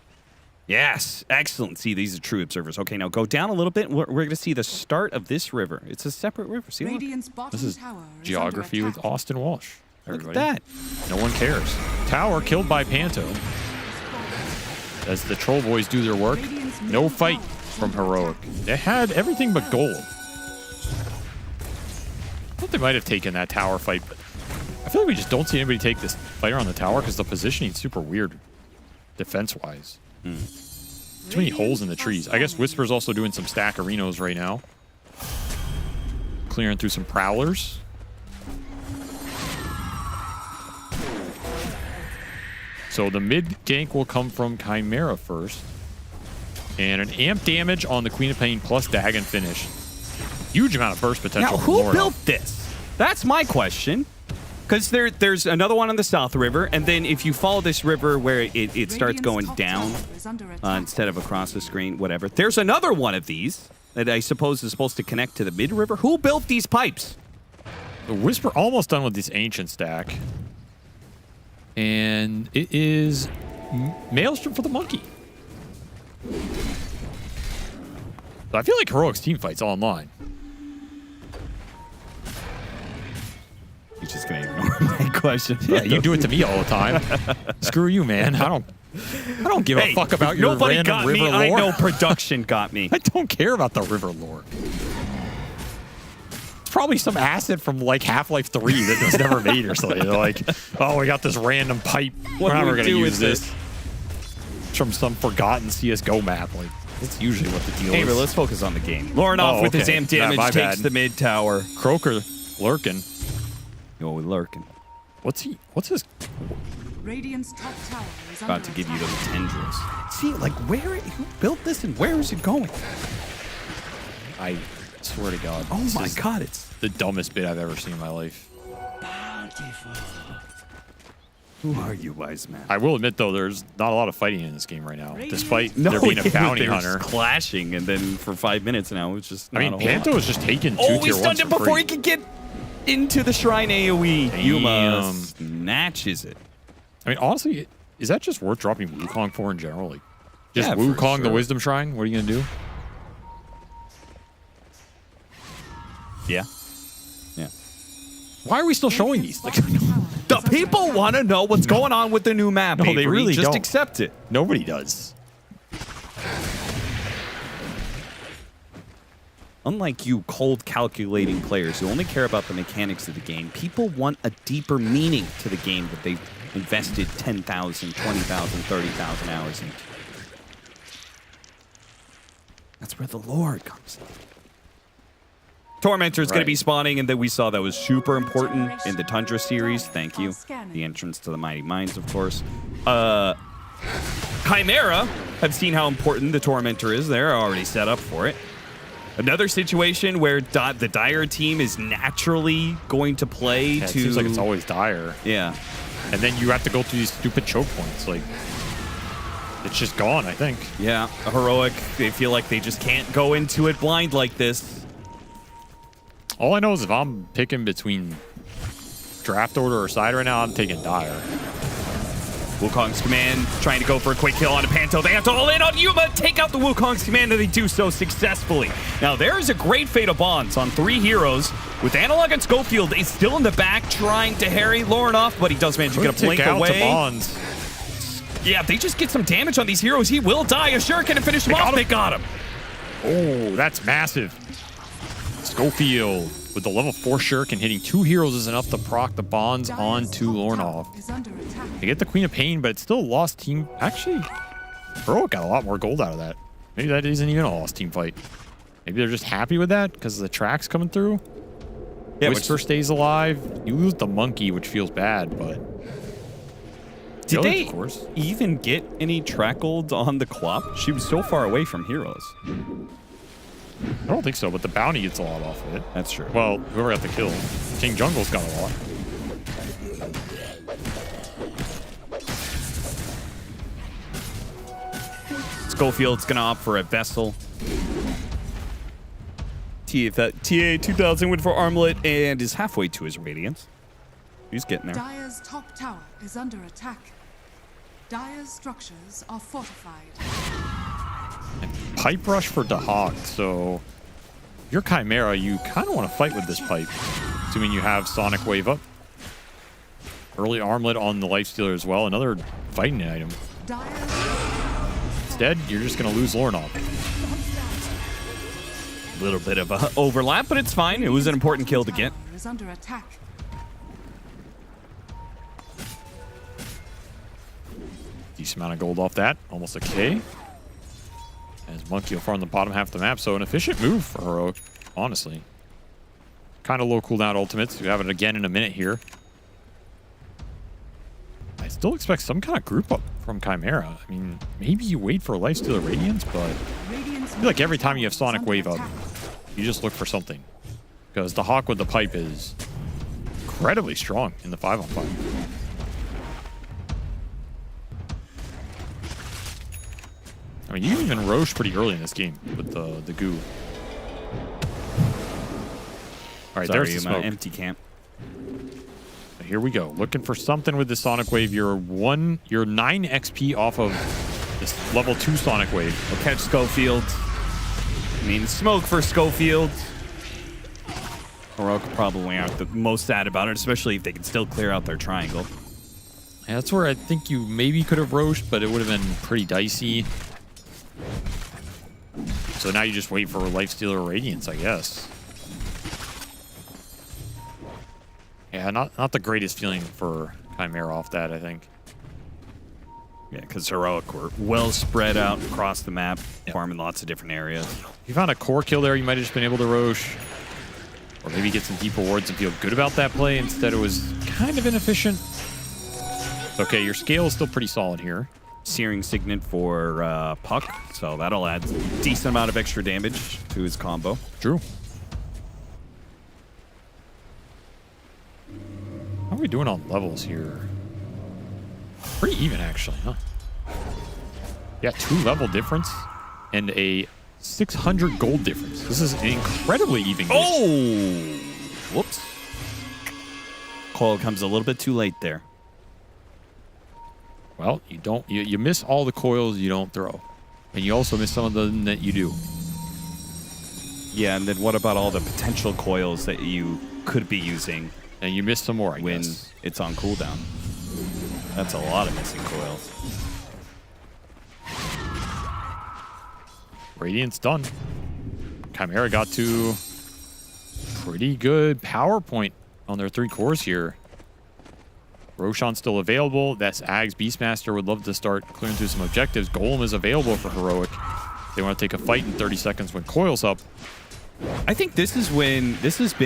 Yes, excellent. See, these are true observers. Okay, now go down a little bit. We're going to see the start of this river. It's a separate river. See, look. This is geography with Austin Walsh. Everybody. Look at that. No one cares. Tower killed by Panto. As the Troll Boys do their work. No fight from Heroic. They had everything but gold. I thought they might have taken that tower fight, but I feel like we just don't see anybody take this fighter on the tower because the positioning is super weird defense-wise. Too many holes in the trees. I guess Whisper's also doing some stack arenas right now. Clearing through some prowlers. So the mid gank will come from Chimera first. And an amp damage on the Queen of Pain plus Dagon finish. Huge amount of burst potential. Now, who built this? That's my question. Because there's another one on the South River, and then if you follow this river where it starts going down instead of across the screen, whatever, there's another one of these that I suppose is supposed to connect to the mid-river. Who built these pipes? The Whisper almost done with this ancient stack. And it is Maelstrom for the Monkey. So I feel like Heroic's team fight's online. You're just gonna ignore my question. Yeah, you do it to me all the time. Screw you, man. I don't give a fuck about your nobody random got river me. lore. I know production got me. I don't care about the river lore. It's probably some asset from like Half-Life 3 that was never made or something. They're like, oh, we got this random pipe. We're never going to use this. It's from some forgotten CSGO map. Like, that's usually what the deal Hey, is. let's focus on the game. Lorinov with his amp damage takes the mid tower. Croaker lurking. Oh, lurking. What's his... Radiant's top tower is About to give you those tendrils. See, like, who built this and where is it going? I swear to God. Oh my God, it's the dumbest bit I've ever seen in my life. Who are you, wise man? I will admit, though, there's not a lot of fighting in this game right now, despite there being a bounty hunter. Clashing, and then for 5 minutes now, it's just not I mean, Panto is just taking 2 tier 1s. Oh, he stunned it before he could get into the Shrine AoE. Damn. Yuma snatches it. I mean, honestly, is that just worth dropping Wukong for in general? Like, Just Yeah, for Wukong the sure. Wisdom Shrine. What are you gonna do? Yeah. Yeah. Why are we still showing these? Like, The people want to know what's going on with the new map. No, they Avery. really just don't. accept it. Nobody does. Unlike you cold calculating players who only care about the mechanics of the game, people want a deeper meaning to the game that they've invested 10,000, 20,000, 30,000 hours into. That's where the lore comes in. Tormentor is going to be spawning, and then we saw that was super important in the Tundra series. Thank you. The entrance to the Mighty Mines, of course. Chimera have seen how important the Tormentor is. They're already set up for it. Another situation where the Dire team is naturally going to play Yeah, it to... seems like it's always Dire. Yeah. And then you have to go through these stupid choke points. Like, it's just gone, I think. Yeah, a Heroic, they feel like they just can't go into it blind like this. All I know is if I'm picking between draft order or side right now, I'm taking Dire. Wukong's command trying to go for a quick kill on a Panto. They have to all in on Yuma, take out the Wukong's command, and they do so successfully. Now, there is a great Fate of Bonds on 3 heroes, with Analog and Schofield is still in the back trying to harry Lauren off, but he does manage to get a blink away. Bonds. Yeah, if they just get some damage on these heroes, he will die. A shuriken to finish him off. They got him. Oh, that's massive. Schofield with the level 4 shuriken hitting 2 heroes is enough to proc the bonds onto Lornov. They get the Queen of Pain, but it's still a lost team. Actually, Heroic got a lot more gold out of that. Maybe that isn't even a lost team fight. Maybe they're just happy with that because the track's coming through. Yeah, Whisper stays alive. You lose the monkey, which feels bad, but... Did they even get any track gold on the Clop? She was so far away from heroes. I don't think so, but the bounty gets a lot off of it. That's true. Well, whoever got the kill. King Jungle's got a lot. Schofield's going to opt for a Vessel. TA 2000 went for Armlet and is halfway to his Radiance. He's getting there. Dire's top tower is under attack. Dire's structures are fortified. Pipe rush for Dahak, so if you're Chimera, you kind of want to fight with this pipe, assuming you have Sonic Wave up. Early Armlet on the Lifestealer as well, another fighting item. Instead, you're just going to lose Lornov. A little bit of a overlap, but it's fine. It was an important kill to get. Is under attack. Decent amount of gold off that, almost a K. As Monkey will farm the bottom half of the map, so an efficient move for Heroic, honestly. Kind of low cooldown ultimates. We have it again in a minute here. I still expect some kind of group up from Chimera. I mean, maybe you wait for a Lifestealer Radiance, but I feel like every time you have Sonic Wave up, you just look for something. Because the Hawk with the pipe is incredibly strong in the 5-on-5. I mean, you even Roche pretty early in this game with the goo. All right, there's the smoke. Empty camp. Here we go. Looking for something with the Sonic Wave. You're 9 XP off of this level 2 Sonic Wave. We'll catch Schofield. I mean, smoke for Schofield. Heroic probably aren't the most sad about it, especially if they can still clear out their triangle. Yeah, that's where I think you maybe could have Roche, but it would have been pretty dicey. So now you just wait for Lifestealer or Radiance, I guess. Yeah, not the greatest feeling for Chimera off that, I think. Yeah, because Heroic were well spread out across the map, farming lots of different areas. If you found a core kill there, you might have just been able to Roche. Or maybe get some deep rewards and feel good about that play. Instead, it was kind of inefficient. Okay, your scale is still pretty solid here. Searing Signet for Puck, so that'll add a decent amount of extra damage to his combo. True. How are we doing on levels here? Pretty even, actually, huh? Yeah, 2 level difference and a 600 gold difference. This is an incredibly even game. Oh! Whoops. Coil comes a little bit too late there. Well, you miss all the coils you don't throw. and you also miss some of them that you do. Yeah, and then what about all the potential coils that you could be using? And you miss some more, I when guess. it's on cooldown. That's a lot of missing coils. Radiant's done. Chimera got to pretty good power point on their 3 cores here. Roshan's still available. That's Ags. Beastmaster would love to start clearing through some objectives. Golem is available for Heroic. They want to take a fight in 30 seconds when Coil's up. I think this is when this has been